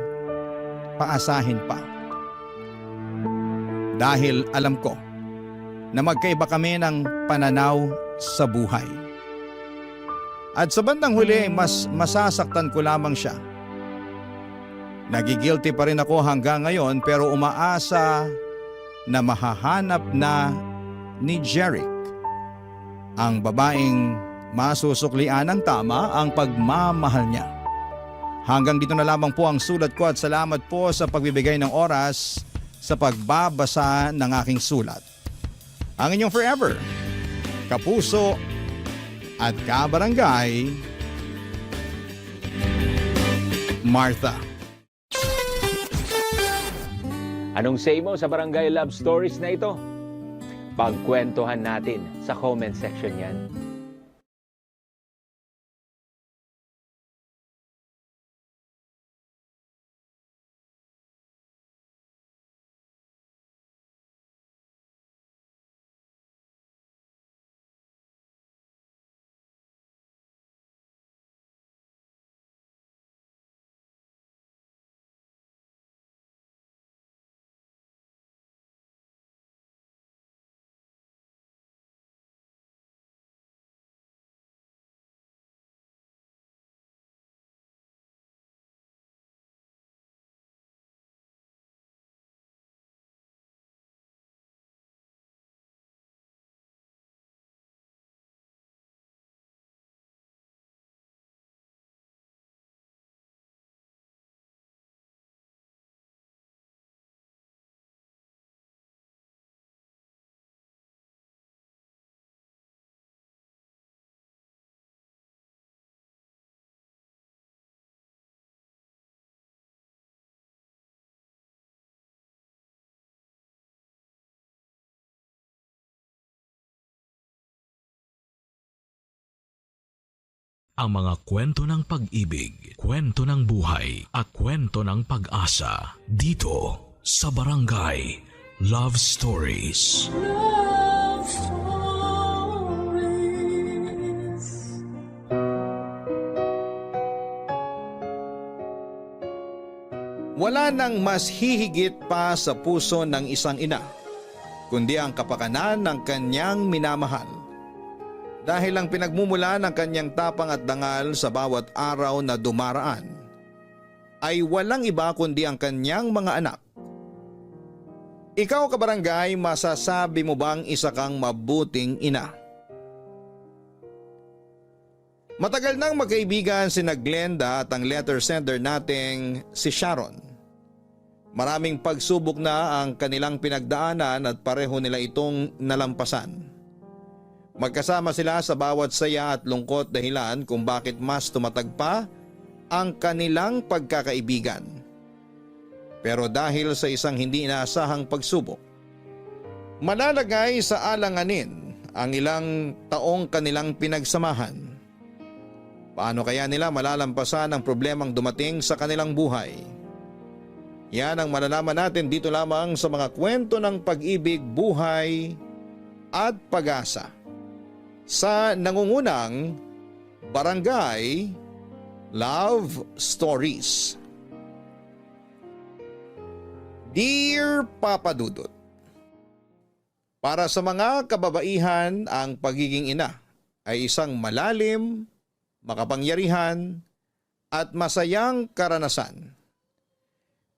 paasahin pa. Dahil alam ko na magkaiba kami ng pananaw sa buhay. At sa bandang huli mas masasaktan ko lamang siya. Nagigilty pa rin ako hanggang ngayon pero umaasa na mahahanap na ni Jeric ang babaeng masusuklian ng tama ang pagmamahal niya. Hanggang dito na lamang po ang sulat ko at salamat po sa pagbibigay ng oras sa pagbabasa ng aking sulat. Ang inyong forever, kapuso at kabarangay, Martha. Anong say mo sa Barangay Love Stories na ito? Pagkwentuhan natin sa comment section yan. Ang mga kwento ng pag-ibig, kwento ng buhay at kwento ng pag-asa dito sa Barangay Love Stories. Love Stories. Wala nang mas hihigit pa sa puso ng isang ina, kundi ang kapakanan ng kanyang minamahal. Dahil ang pinagmumula ng kanyang tapang at dangal sa bawat araw na dumaraan ay walang iba kundi ang kanyang mga anak. Ikaw kabarangay, masasabi mo bang isa kang mabuting ina? Matagal nang magkaibigan sina Glenda at ang letter sender nating si Sharon. Maraming pagsubok na ang kanilang pinagdaanan at pareho nila itong nalampasan. Magkasama sila sa bawat saya at lungkot dahilan kung bakit mas tumatag pa ang kanilang pagkakaibigan. Pero dahil sa isang hindi inaasahang pagsubok, malalagay sa alanganin ang ilang taong kanilang pinagsamahan. Paano kaya nila malalampasan ang problemang dumating sa kanilang buhay? Yan ang malalaman natin dito lamang sa mga kwento ng pag-ibig, buhay at pag-asa sa nangungunang Barangay Love Stories. Dear Papa Dudut, para sa mga kababaihan, ang pagiging ina ay isang malalim, makapangyarihan at masayang karanasan.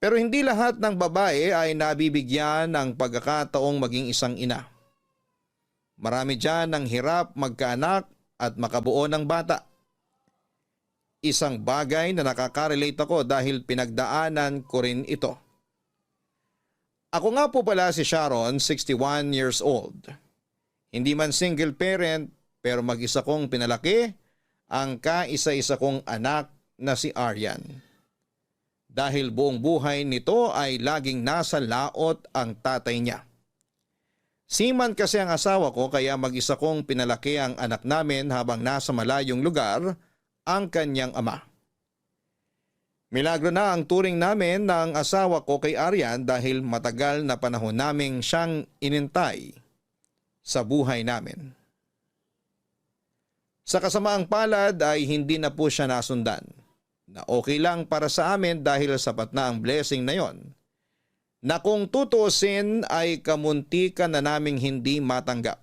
Pero hindi lahat ng babae ay nabibigyan ng pagkakataong maging isang ina. Marami dyan ang hirap magkaanak at makabuo ng bata. Isang bagay na nakaka-relate ako dahil pinagdaanan ko rin ito. Ako nga po pala si Sharon, 61 years old. Hindi man single parent pero mag-isa kong pinalaki ang kaisa-isa kong anak na si Aryan. Dahil buong buhay nito ay laging nasa laot ang tatay niya. Seaman kasi ang asawa ko kaya mag-isa kong pinalaki ang anak namin habang nasa malayong lugar ang kanyang ama. Milagro na ang turing namin ng asawa ko kay Aryan dahil matagal na panahon naming siyang inintay sa buhay namin. Sa kasamaang palad ay hindi na po siya nasundan, na okay lang para sa amin dahil sapat na ang blessing na yon, na kung tutuusin ay kamuntikan na naming hindi matanggap.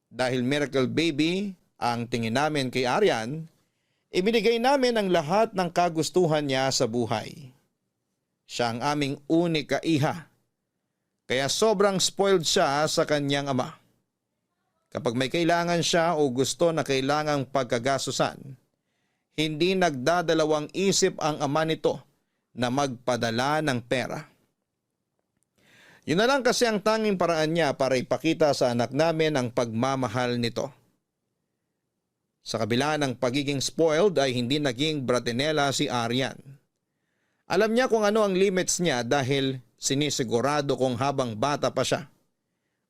Dahil miracle baby ang tingin namin kay Aryan, ibinigay namin ang lahat ng kagustuhan niya sa buhay. Siya ang aming unika iha, kaya sobrang spoiled siya sa kanyang ama. Kapag may kailangan siya o gusto na kailangang pagkagasusan, hindi nagdadalawang isip ang ama nito na magpadala ng pera. Yun na lang kasi ang tanging paraan niya para ipakita sa anak namin ang pagmamahal nito. Sa kabila ng pagiging spoiled ay hindi naging bratinela si Aryan. Alam niya kung ano ang limits niya dahil sinisigurado kong habang bata pa siya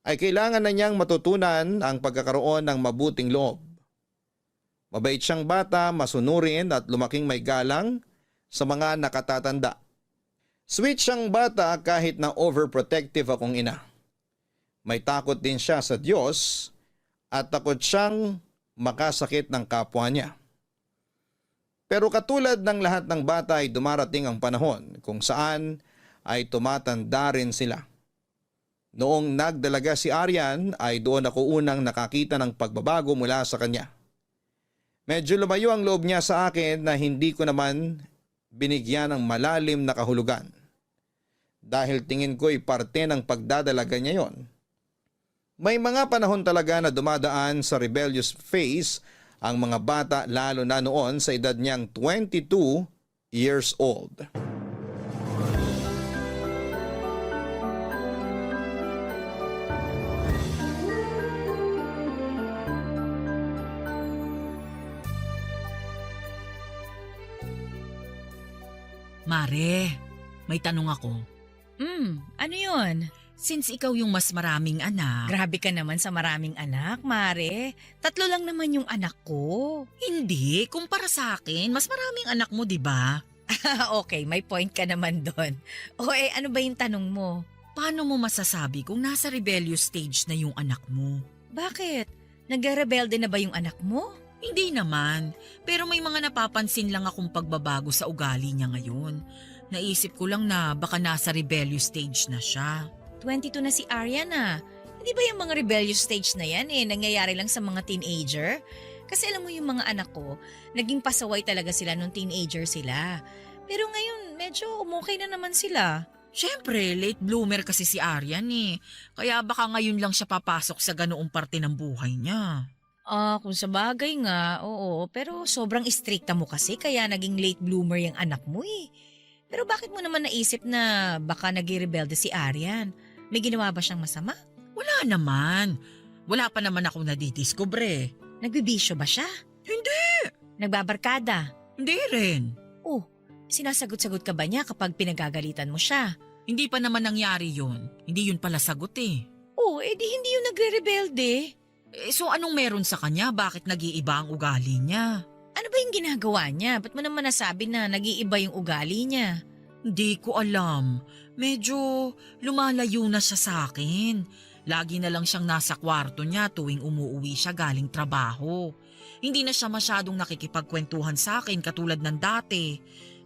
ay kailangan na niyang matutunan ang pagkakaroon ng mabuting loob. Mabait siyang bata, masunurin at lumaking may galang sa mga nakatatanda. Sweet siyang bata kahit na overprotective akong ina. May takot din siya sa Diyos at takot siyang makasakit ng kapwa niya. Pero katulad ng lahat ng bata ay dumarating ang panahon kung saan ay tumatanda rin sila. Noong nagdalaga si Aryan ay doon ako unang nakakita ng pagbabago mula sa kanya. Medyo lumayo ang loob niya sa akin na hindi ko naman binigyan ng malalim na kahulugan. Dahil tingin ko'y parte ng pagdadalaga niya yon. May mga panahon talaga na dumadaan sa rebellious phase ang mga bata lalo na noon sa edad niyang 22 years old. Mare, may tanong ako. Ano yun? Since ikaw yung mas maraming anak, Grabe ka naman sa maraming anak, Mare. 3 lang naman yung anak ko. hindi, kumpara sa akin, mas maraming anak mo, di ba? Okay, may point ka naman doon. Ano ba yung tanong mo? Paano mo masasabi kung nasa rebellious stage na yung anak mo? Bakit? Nagre-rebelde na ba yung anak mo? Hindi naman, pero may mga napapansin lang akong pagbabago sa ugali niya ngayon. Naisip ko lang na baka nasa rebellious stage na siya. 22 na si Aryan ah. Hindi ba yung mga rebellious stage na yan nangyayari lang sa mga teenager? Kasi alam mo yung mga anak ko, naging pasaway talaga sila nung teenager sila. Pero ngayon, medyo umukay na naman sila. Siyempre, late bloomer kasi si Aryan Kaya baka ngayon lang siya papasok sa ganoong parte ng buhay niya. Kung sa bagay nga, oo. Pero sobrang istrikta mo kasi kaya naging late bloomer yung anak mo Pero bakit mo naman naisip na baka nag-rebelde si Aryan? May ginawa ba siyang masama? Wala naman. Wala pa naman akong nadidiskubre. Nagbibisyo ba siya? Hindi. Nagbabarkada? Hindi rin. Sinasagot-sagot ka ba niya kapag pinagagalitan mo siya? Hindi pa naman nangyari yun. Hindi yun pala sagot di hindi yun nagre-rebelde. So anong meron sa kanya? Bakit nag-iiba ang ugali niya? Ano ba yung ginagawa niya? Ba't mo naman nasabi na nag-iiba yung ugali niya? Hindi ko alam. Medyo lumalayo na siya sa akin. Lagi na lang siyang nasa kwarto niya tuwing umuuwi siya galing trabaho. Hindi na siya masyadong nakikipagkwentuhan sa akin katulad ng dati.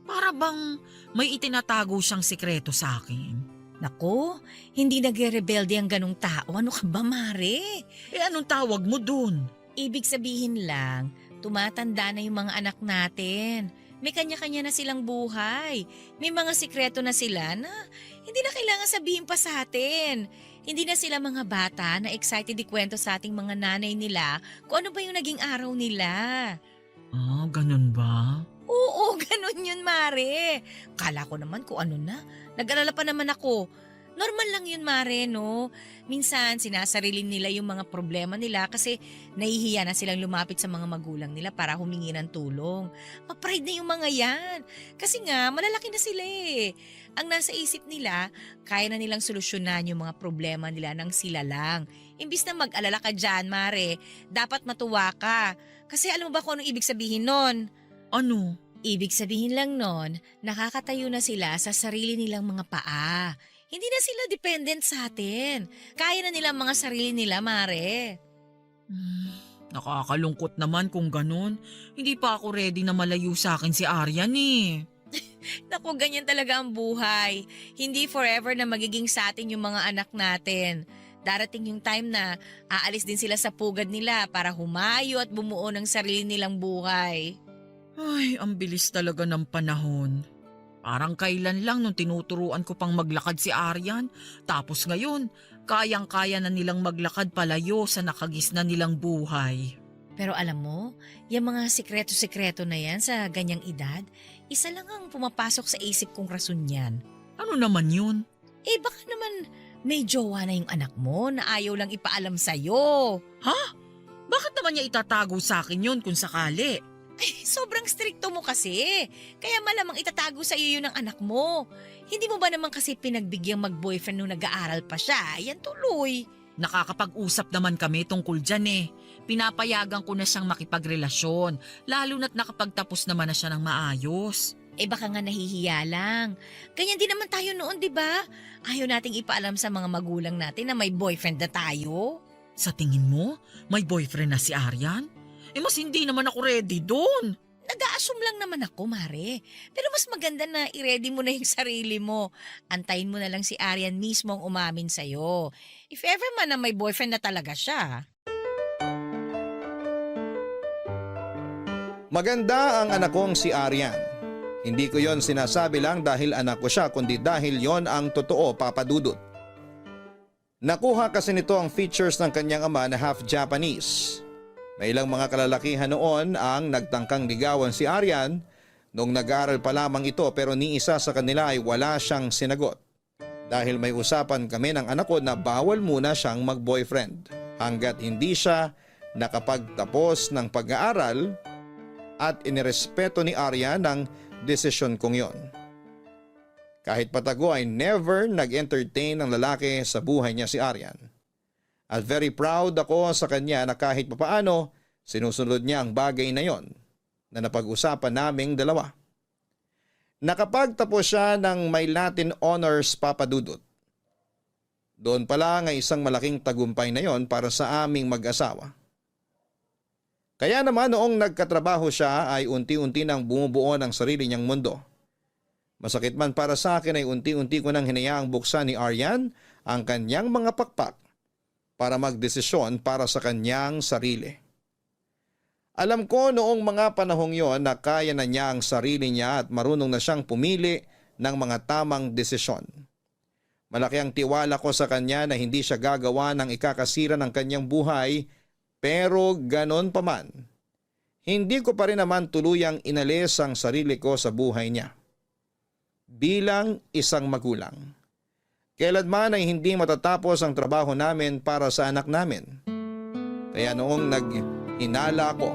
Para bang may itinatago siyang sikreto sa akin. Naku, hindi nagre-rebelde ang ganong tao. Ano ka ba, Mare? Anong tawag mo dun? Ibig sabihin lang, tumatanda na yung mga anak natin. May kanya-kanya na silang buhay. May mga sikreto na sila na hindi na kailangan sabihin pa sa atin. Hindi na sila mga bata na excited ikwento sa ating mga nanay nila kung ano ba yung naging araw nila. Ganun ba? Oo, ganun yun, Mare. Kala ko naman kung ano na. Nag-alala pa naman ako. Normal lang yun, Mare, no? Minsan, sinasarili nila yung mga problema nila kasi nahihiya na silang lumapit sa mga magulang nila para humingi ng tulong. Ma-pride na yung mga yan. Kasi nga, malalaki na sila Ang nasa isip nila, kaya na nilang solusyonan yung mga problema nila nang sila lang. Imbis na mag-alala ka dyan, Mare, dapat matuwa ka. Kasi alam mo ba kung anong ibig sabihin nun? Ano? Ibig sabihin lang nun, nakakatayo na sila sa sarili nilang mga paa. Hindi na sila dependent sa atin. Kaya na nila mga sarili nila, Mare. Nakakalungkot naman kung ganun. Hindi pa ako ready na malayo sa akin si Aryan Naku, ganyan talaga ang buhay. Hindi forever na magiging sa atin yung mga anak natin. Darating yung time na aalis din sila sa pugad nila para humayo at bumuo ng sarili nilang buhay. Ay, ang bilis talaga ng panahon. Parang kailan lang nung tinuturuan ko pang maglakad si Aryan. Tapos ngayon, kayang-kaya na nilang maglakad palayo sa nakagisna nilang buhay. Pero alam mo, yung mga sikreto-sikreto na yan sa ganyang edad, isa lang ang pumapasok sa isip kong rason yan. Ano naman yun? Baka naman may jowa na yung anak mo na ayaw lang ipaalam sa'yo. Ha? Bakit naman niya itatago sa akin yun kung sakali? Sobrang strikto mo kasi. Kaya malamang itatago sa iyo yun ng anak mo. Hindi mo ba naman kasi pinagbigyan mag-boyfriend nung nag-aaral pa siya? Yan tuloy. Nakakapag-usap naman kami tungkol dyan Pinapayagan ko na siyang makipagrelasyon, lalo na't nakapagtapos naman na siya ng maayos. Baka nga nahihiya lang. Ganyan din naman tayo noon, di ba? Ayaw nating ipaalam sa mga magulang natin na may boyfriend na tayo. Sa tingin mo, may boyfriend na si Aryan? Mas hindi naman ako ready doon. Nag-a-assume lang naman ako, Mare. Pero mas maganda na i-ready mo na yung sarili mo. Antayin mo na lang si Aryan mismo ang umamin sa'yo. If ever man na may boyfriend na talaga siya. Maganda ang anak kong si Aryan. Hindi ko yon sinasabi lang dahil anak ko siya kundi dahil yon ang totoo, Papa Dudut. Nakuha kasi nito ang features ng kanyang ama na half Japanese. May ilang mga kalalakihan noon ang nagtangkang ligawan si Aryan noong nag-aaral pa lamang ito pero ni isa sa kanila ay wala siyang sinagot. Dahil may usapan kami ng anak ko na bawal muna siyang mag-boyfriend hanggat hindi siya nakapagtapos ng pag-aaral at inirespeto ni Aryan ang desisyon kong yon. Kahit patago ay never nag-entertain ng lalaki sa buhay niya si Aryan. At very proud ako sa kanya na kahit papaano sinusunod niya ang bagay na yon na napag-usapan naming dalawa. Nakapagtapos siya ng may Latin Honors, Papa Dudut. Doon pala ang isang malaking tagumpay na yon para sa aming mag-asawa. Kaya naman noong nagkatrabaho siya ay unti-unti nang bumubuo ng sarili niyang mundo. Masakit man para sa akin ay unti-unti ko nang hinayaang buksan ni Aryan ang kanyang mga pakpak para magdesisyon para sa kanyang sarili. Alam ko noong mga panahong yon na kaya na niya ang sarili niya at marunong na siyang pumili ng mga tamang desisyon. Malaki ang tiwala ko sa kanya na hindi siya gagawa ng ikakasira ng kanyang buhay, pero ganon pa man, hindi ko pa rin naman tuluyang inalis ang sarili ko sa buhay niya. Bilang isang magulang, kailanman ay hindi matatapos ang trabaho namin para sa anak namin. Kaya noong nag-inala ako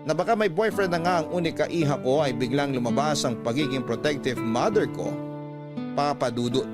na baka may boyfriend na nga ang unika iha ko ay biglang lumabas ang pagiging protective mother ko, Papa Dudut.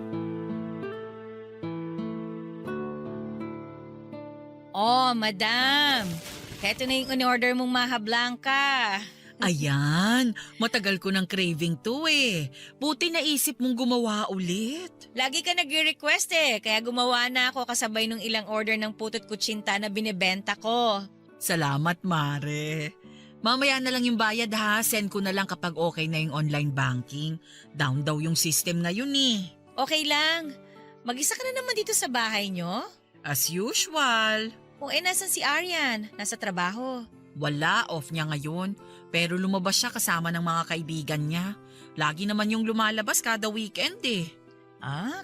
Oh, madam. Heto na yung in-order mong maha blanca. Ayan, matagal ko ng craving to eh. Buti naisip mong gumawa ulit. Lagi ka nag-request kaya gumawa na ako kasabay nung ilang order ng putot kutsinta na binibenta ko. Salamat, Mare. Mamaya na lang yung bayad ha, send ko na lang kapag okay na yung online banking. Down daw yung system ngayon eh. Okay lang. Mag-isa ka na naman dito sa bahay nyo? As usual. Nasan si Aryan? Nasa trabaho. Wala, off niya ngayon. Pero lumabas siya kasama ng mga kaibigan niya. Lagi naman yung lumalabas kada weekend eh.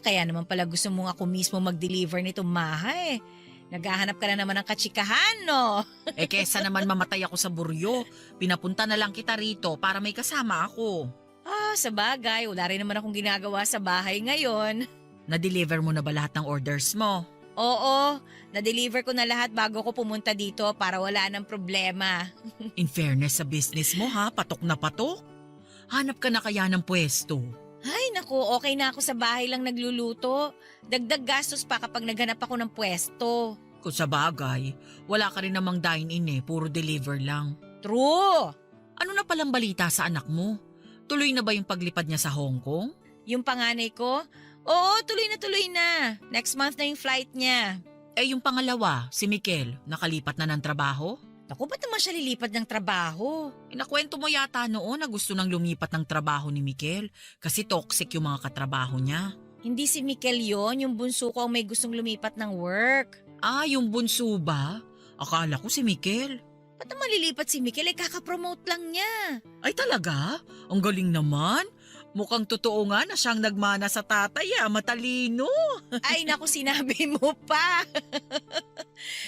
Kaya naman pala gusto mong ako mismo mag-deliver nito maha eh. Naghahanap ka na naman ng katsikahan, no? Kesa naman mamatay ako sa buryo. Pinapunta na lang kita rito para may kasama ako. Sa bagay, wala rin naman akong ginagawa sa bahay ngayon. Na-deliver mo na ba lahat ng orders mo? Oo, na-deliver ko na lahat bago ko pumunta dito para wala ng problema. In fairness sa business mo ha, patok na patok. Hanap ka na kaya ng pwesto. Ay naku, okay na ako sa bahay lang nagluluto. Dagdag gastos pa kapag naghanap ako ng pwesto. Kung sa bagay, wala ka rin namang dine-in eh, puro deliver lang. True! Ano na palang balita sa anak mo? Tuloy na ba yung paglipad niya sa Hong Kong? Yung panganay ko? Oo, tuloy na. Next month na yung flight niya. Yung pangalawa, si Mikel, nakalipat na ng trabaho? Naku, ba't naman siya lilipat ng trabaho? Nakwento mo yata noon na gusto nang lumipat ng trabaho ni Mikel kasi toxic yung mga katrabaho niya. Hindi si Mikel yon, yung bunso ko ang may gustong lumipat ng work. Yung bunso ba? Akala ko si Mikel. Ba't naman lilipat si Mikel? Kakapromote lang niya. Ay talaga? Ang galing naman. Mukhang totoo nga na siyang nagmana sa tatay matalino. Ay naku, sinabi mo pa.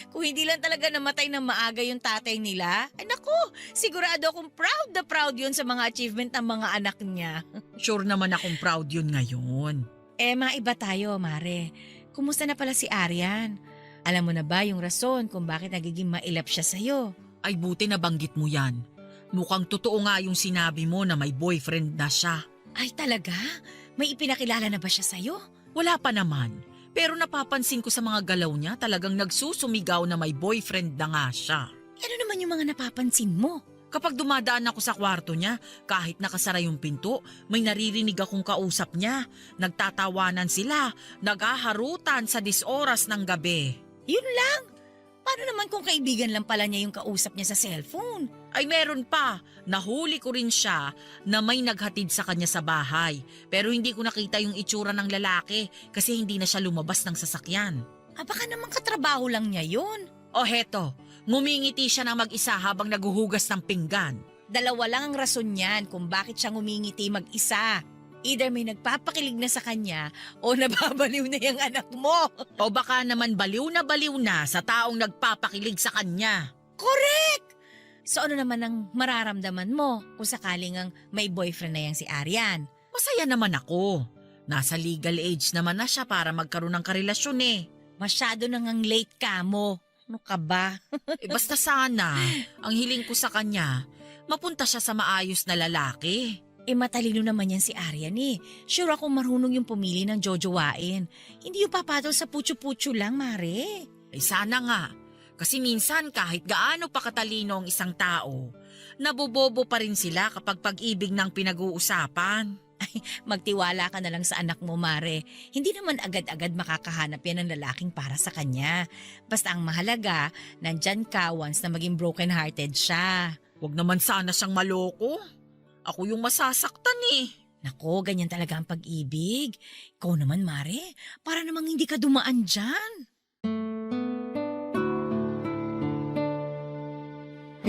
Kung hindi lang talaga namatay ng maaga yung tatay nila, ay naku, sigurado akong proud na proud yun sa mga achievement ng mga anak niya. Sure naman akong proud yun ngayon. Maiba tayo, Mare. Kumusta na pala si Aryan? Alam mo na ba yung rason kung bakit nagiging mailap siya sa'yo? Ay buti na banggit mo yan. Mukhang totoo nga yung sinabi mo na may boyfriend na siya. Ay talaga? May ipinakilala na ba siya sa'yo? Wala pa naman. Pero napapansin ko sa mga galaw niya talagang nagsusumigaw na may boyfriend na nga siya. Ano naman yung mga napapansin mo? Kapag dumadaan ako sa kwarto niya, kahit nakasara yung pinto, may naririnig akong kausap niya. Nagtatawanan sila, naghaharutan sa 10 oras ng gabi. Yun lang? Paano naman kung kaibigan lang pala niya yung kausap niya sa cellphone? Ay meron pa, nahuli ko rin siya na may naghatid sa kanya sa bahay. Pero hindi ko nakita yung itsura ng lalaki kasi hindi na siya lumabas ng sasakyan. Baka naman katrabaho lang niya yun. O heto, ngumingiti siya ng mag-isa habang naguhugas ng pinggan. Dalawa lang ang rason niyan kung bakit siya ngumingiti mag-isa. Either may nagpapakilig na sa kanya o nababaliw na yung anak mo. O baka naman baliw na sa taong nagpapakilig sa kanya. Correct! So ano naman ang mararamdaman mo kung sakaling ang may boyfriend na yang si Aryan? Masaya naman ako. Nasa legal age naman na siya para magkaroon ng karelasyon eh. Masyado nang ang late ka mo. Ano ka ba? Basta sana, ang hiling ko sa kanya, mapunta siya sa maayos na lalaki. Matalino naman yan si Aryan eh. Sure akong marunong yung pumili ng jojowain. Hindi yung papatol sa putyo-putyo lang, Mare. Sana nga. Kasi minsan kahit gaano pa katalino ang isang tao, nabobobo pa rin sila kapag pag-ibig ng pinag-uusapan. Ay, magtiwala ka na lang sa anak mo, Mare. Hindi naman agad-agad makakahanap yan ng lalaking para sa kanya. Basta ang mahalaga, nandyan ka once na maging broken-hearted siya. Huwag naman sana siyang maloko. Ako yung masasaktan eh. Nako, ganyan talaga ang pag-ibig. Ikaw naman, Mare, para namang hindi ka dumaan dyan.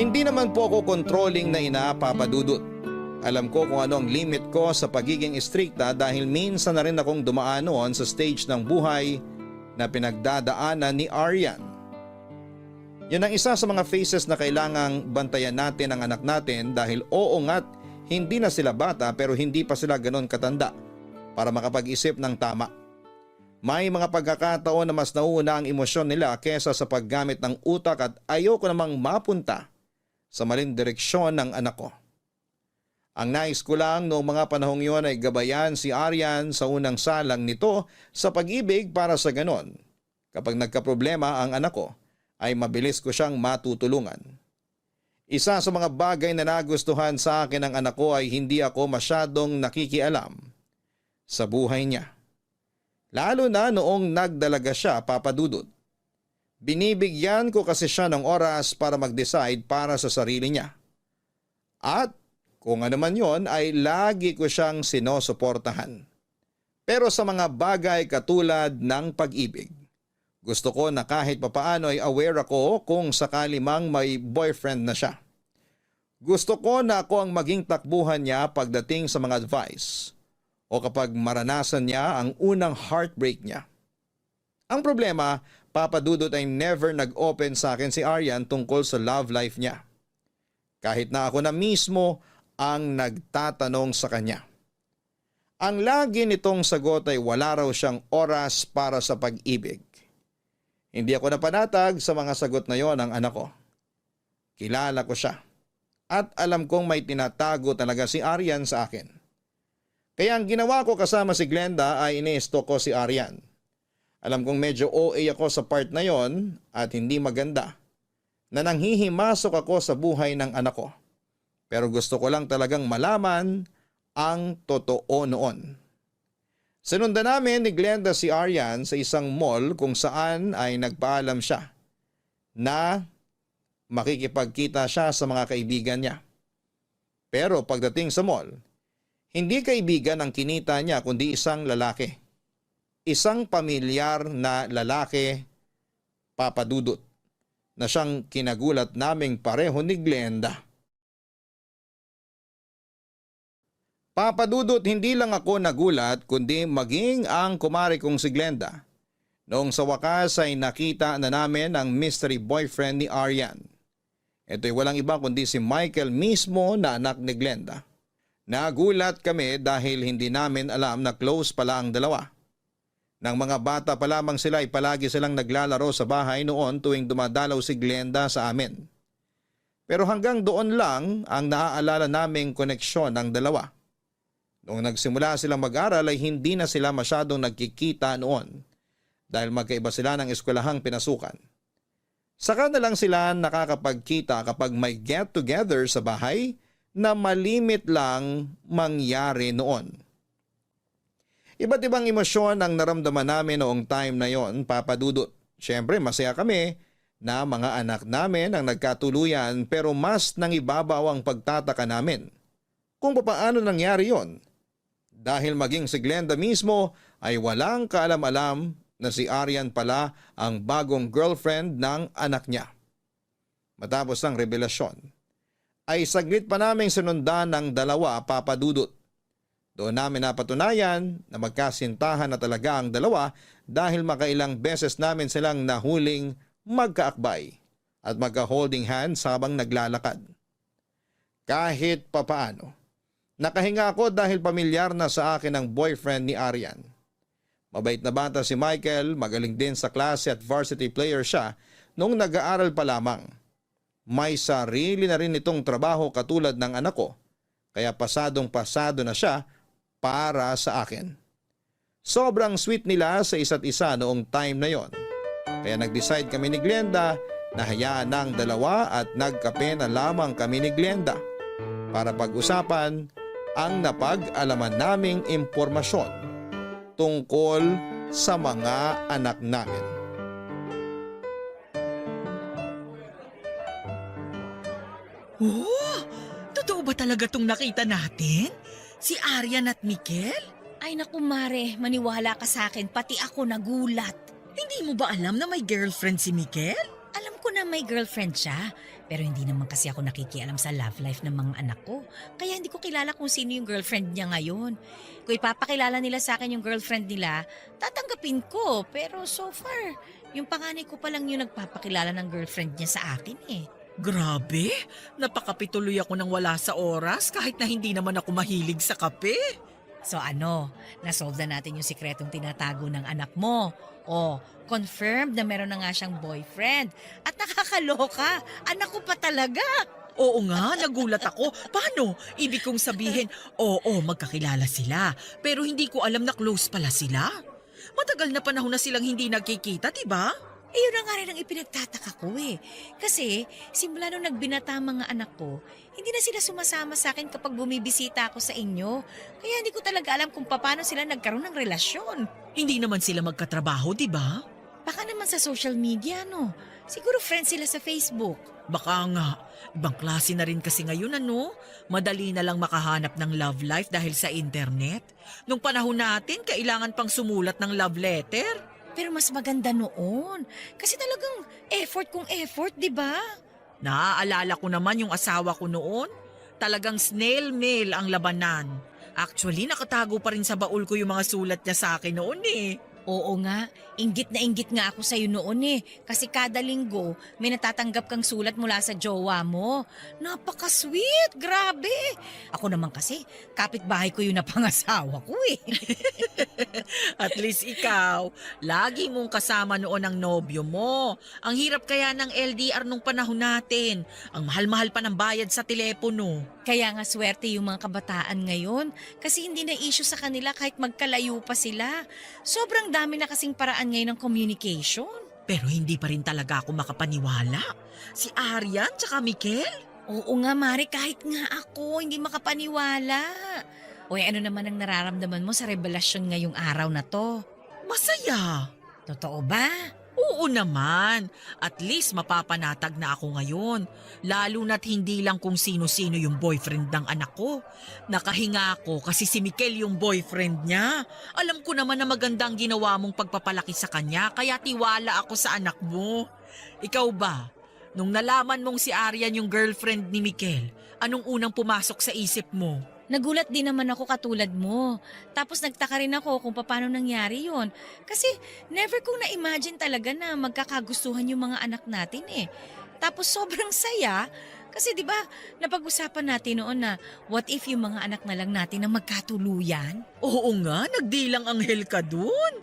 Hindi naman po ako controlling na ina, Papa Dudut. Alam ko kung ano ang limit ko sa pagiging istrikta dahil minsan na rin akong dumaan noon sa stage ng buhay na pinagdadaanan ni Aryan. Yan ang isa sa mga phases na kailangang bantayan natin ang anak natin dahil oo nga't hindi na sila bata pero hindi pa sila ganon katanda para makapag-isip ng tama. May mga pagkakataon na mas nauuna ang emosyon nila kesa sa paggamit ng utak at ayoko namang mapunta sa maling direksyon ng anak ko. Ang nais ko lang noong mga panahong yun ay gabayan si Aryan sa unang salang nito sa pag-ibig para sa ganon. Kapag nagkaproblema ang anak ko ay mabilis ko siyang matutulungan. Isa sa mga bagay na nagustuhan sa akin ng anak ko ay hindi ako masyadong nakikialam sa buhay niya. Lalo na noong nagdalaga siya, Papa Dudut. Binibigyan ko kasi siya ng oras para mag-decide para sa sarili niya. At kung ano man yon ay lagi ko siyang sinusuportahan. Pero sa mga bagay katulad ng pag-ibig, gusto ko na kahit papaano ay aware ako kung sakali mang may boyfriend na siya. Gusto ko na ako ang maging takbuhan niya pagdating sa mga advice o kapag maranasan niya ang unang heartbreak niya. Ang problema, Papa Dudut, ay never nag-open sa akin si Aryan tungkol sa love life niya. Kahit na ako na mismo ang nagtatanong sa kanya. Ang lagi nitong sagot ay wala raw siyang oras para sa pag-ibig. Hindi ako napanatag sa mga sagot na yon ng anak ko. Kilala ko siya. At alam kong may tinatago talaga si Aryan sa akin. Kaya ang ginawa ko kasama si Glenda ay inesto ko si Aryan. Alam kong medyo OA ako sa part na yon at hindi maganda. Na nanghihimasok ako sa buhay ng anak ko. Pero gusto ko lang talagang malaman ang totoo noon. Sinundan namin ni Glenda si Aryan sa isang mall kung saan ay nagpaalam siya na makikipagkita siya sa mga kaibigan niya. Pero pagdating sa mall, hindi kaibigan ang kinita niya kundi isang lalaki. Isang pamilyar na lalaki, Papa Dudut, na siyang kinagulat naming pareho ni Glenda. Papa Dudut, hindi lang ako nagulat kundi maging ang kumari kong si Glenda. Noong sa wakas ay nakita na namin ang mystery boyfriend ni Aryan. Ito'y walang iba kundi si Michael mismo na anak ni Glenda. Nagulat kami dahil hindi namin alam na close pala ang dalawa. Nang mga bata pa lamang sila ay palagi silang naglalaro sa bahay noon tuwing dumadalaw si Glenda sa amin. Pero hanggang doon lang ang naaalala naming koneksyon ng dalawa. Noong nagsimula silang mag-aral ay hindi na sila masyadong nagkikita noon dahil magkaiba sila ng eskwelahang pinasukan. Saka na lang sila nakakapagkita kapag may get-together sa bahay na malimit lang mangyari noon. Iba't ibang emosyon ang naramdaman namin noong time na yon, Papa Dudut. Siyempre masaya kami na mga anak namin ang nagkatuluyan pero mas nangibabaw ang pagtataka namin kung paano nangyari yon. Dahil maging si Glenda mismo ay walang kaalam-alam na si Aryan pala ang bagong girlfriend ng anak niya. Matapos ang revelasyon, ay saglit pa naming sinundan ng dalawa, Papa Dudut. Doon namin napatunayan na magkasintahan na talaga ang dalawa dahil makailang beses namin silang nahuling magkaakbay at magka-holding hands habang naglalakad. Kahit papaano, nakahinga ako dahil pamilyar na sa akin ang boyfriend ni Aryan. Mabait na bata si Michael, magaling din sa klase at varsity player siya noong nag-aaral pa lamang. May sarili na rin itong trabaho katulad ng anak ko, kaya pasadong-pasado na siya para sa akin. Sobrang sweet nila sa isa't isa noong time na yon. Kaya nag-decide kami ni Glenda na hayaan ng dalawa at nagkape na lamang kami ni Glenda para pag-usapan ang napag-alaman naming impormasyon tungkol sa mga anak namin. Oh, totoo ba talaga itong nakita natin? Si Aryan at Mikel? Ay naku Mare, maniwala ka sa akin, pati ako nagulat. Hindi mo ba alam na may girlfriend si Mikel? Alam ko na may girlfriend siya, pero hindi naman kasi ako nakikialam sa love life ng mga anak ko. Kaya hindi ko kilala kung sino yung girlfriend niya ngayon. Kung ipapakilala nila sa akin yung girlfriend nila, tatanggapin ko. Pero so far, yung panganay ko pa lang yung nagpapakilala ng girlfriend niya sa akin eh. Grabe, napakapituloy ako nang wala sa oras kahit na hindi naman ako mahilig sa kape. So ano, nasolve na natin yung sikretong tinatago ng anak mo. O, confirmed na meron na nga siyang boyfriend. At nakakaloka, anak ko pa talaga. Oo nga, nagulat ako. Paano? Ibig kong sabihin, oo, magkakilala sila. Pero hindi ko alam na close pala sila. Matagal na panahon na silang hindi nagkikita, diba? Yun na nga rin ang ipinagtataka ko eh. Kasi simula nung nagbinata ang mga anak ko, hindi na sila sumasama sa akin kapag bumibisita ako sa inyo. Kaya hindi ko talaga alam kung paano sila nagkaroon ng relasyon. Hindi naman sila magkatrabaho, diba? Baka naman sa social media, no? Siguro friends sila sa Facebook. Baka nga. Ibang klase na rin kasi ngayon, ano? Madali na lang makahanap ng love life dahil sa internet. Nung panahon natin, kailangan pang sumulat ng love letter. Pero mas maganda noon. Kasi talagang effort kung effort, di ba? Naaalala ko naman yung asawa ko noon. Talagang snail mail ang labanan. Actually, nakatago pa rin sa baul ko yung mga sulat niya sa akin noon eh. Oo nga, inggit na inggit nga ako sa'yo noon eh. Kasi kada linggo, may natatanggap kang sulat mula sa jowa mo. Napaka-sweet, grabe. Ako naman kasi, kapitbahay ko yung napangasawa ko eh. At least ikaw, lagi mong kasama noon ang nobyo mo. Ang hirap kaya ng LDR nung panahon natin. Ang mahal-mahal pa ng bayad sa telepono. Kaya nga swerte yung mga kabataan ngayon kasi hindi na issue sa kanila kahit magkalayo pa sila. Sobrang dami na kasing paraan ngayon ng communication. Pero hindi pa rin talaga ako makapaniwala. Si Aryan tsaka Mikel? Oo nga Mari, kahit nga ako hindi makapaniwala. Uy, ano naman ang nararamdaman mo sa revelasyon ngayong araw na to? Masaya. Totoo ba? Oo naman. At least mapapanatag na ako ngayon. Lalo na't hindi lang kung sino-sino yung boyfriend ng anak ko. Nakahinga ako kasi si Mikel yung boyfriend niya. Alam ko naman na magandang ginawa mong pagpapalaki sa kanya kaya tiwala ako sa anak mo. Ikaw ba? Nung nalaman mong si Aryan yung girlfriend ni Mikel, anong unang pumasok sa isip mo? Nagulat din naman ako katulad mo. Tapos nagtaka rin ako kung paano nangyari yon. Kasi never kong na-imagine talaga na magkakagustuhan yung mga anak natin eh. Tapos sobrang saya. Kasi di ba napag-usapan natin noon na what if yung mga anak na lang natin na magkatuluyan? Oo nga, nagdilang anghel ka dun.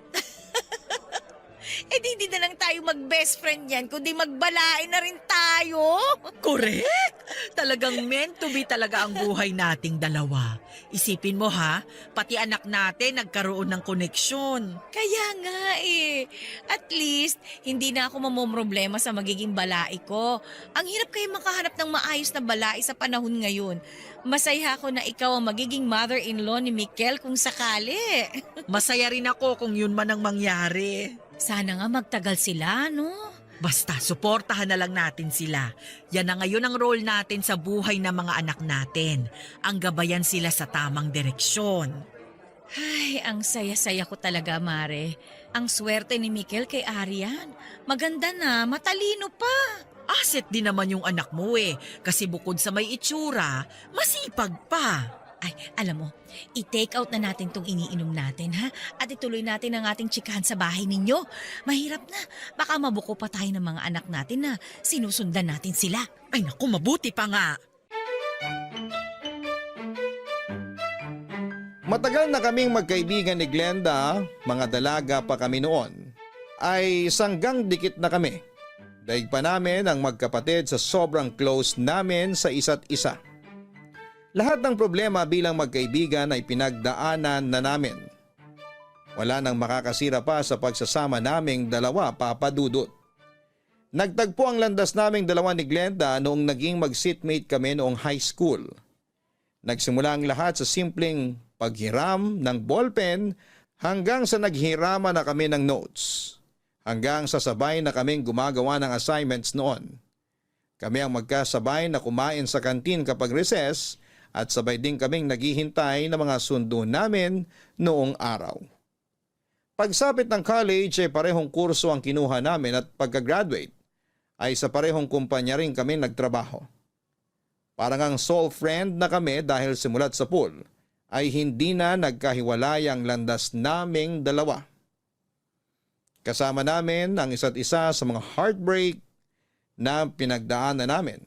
Eh di na lang tayo mag-best friend yan, kundi magbalain na rin tayo. Correct! Talagang meant to be talaga ang buhay nating dalawa. Isipin mo ha, pati anak natin nagkaroon ng koneksyon. Kaya nga eh. At least, hindi na ako mamomroblema sa magiging balai ko. Ang hirap kayo makahanap ng maayos na balai sa panahon ngayon. Masaya ako na ikaw ang magiging mother-in-law ni Mikel kung sakali. Masaya rin ako kung yun man ang mangyari. Sana nga magtagal sila, no? Basta, suportahan na lang natin sila. Yan na ngayon ang role natin sa buhay ng mga anak natin. Ang gabayan sila sa tamang direksyon. Ay, ang saya-saya ko talaga, Mare. Ang swerte ni Mikel kay Aryan. Maganda na, matalino pa. Asset din naman yung anak mo eh. Kasi bukod sa may itsura, masipag pa. Ay, alam mo, i-take out na natin tong iniinom natin, ha? At ituloy natin ang ating tsikahan sa bahay ninyo. Mahirap na. Baka mabuko pa tayo ng mga anak natin na sinusundan natin sila. Ay naku, mabuti pa nga. Matagal na kaming magkaibigan ni Glenda, mga dalaga pa kami noon, ay sanggang dikit na kami. Daig pa namin ang magkapatid sa sobrang close namin sa isa't isa. Lahat ng problema bilang magkaibigan ay pinagdaanan na namin. Wala nang makakasira pa sa pagsasama naming dalawa, Papa Dudut. Nagtagpo ang landas naming dalawa ni Glenda noong naging mag-seatmate kami noong high school. Nagsimula ang lahat sa simpleng paghiram ng ballpen hanggang sa naghirama na kami ng notes. Hanggang sa sabay na kaming gumagawa ng assignments noon. Kami ang magkasabay na kumain sa kantin kapag recess at sabay din kaming naghihintay ng mga sundo namin noong araw. Pagsapit ng college ay parehong kurso ang kinuha namin at pagka-graduate ay sa parehong kumpanya rin kami nagtrabaho. Parang ang soul friend na kami dahil simulat sa pool ay hindi na nagkahiwalay ang landas naming dalawa. Kasama namin ang isa't isa sa mga heartbreak na pinagdaanan namin.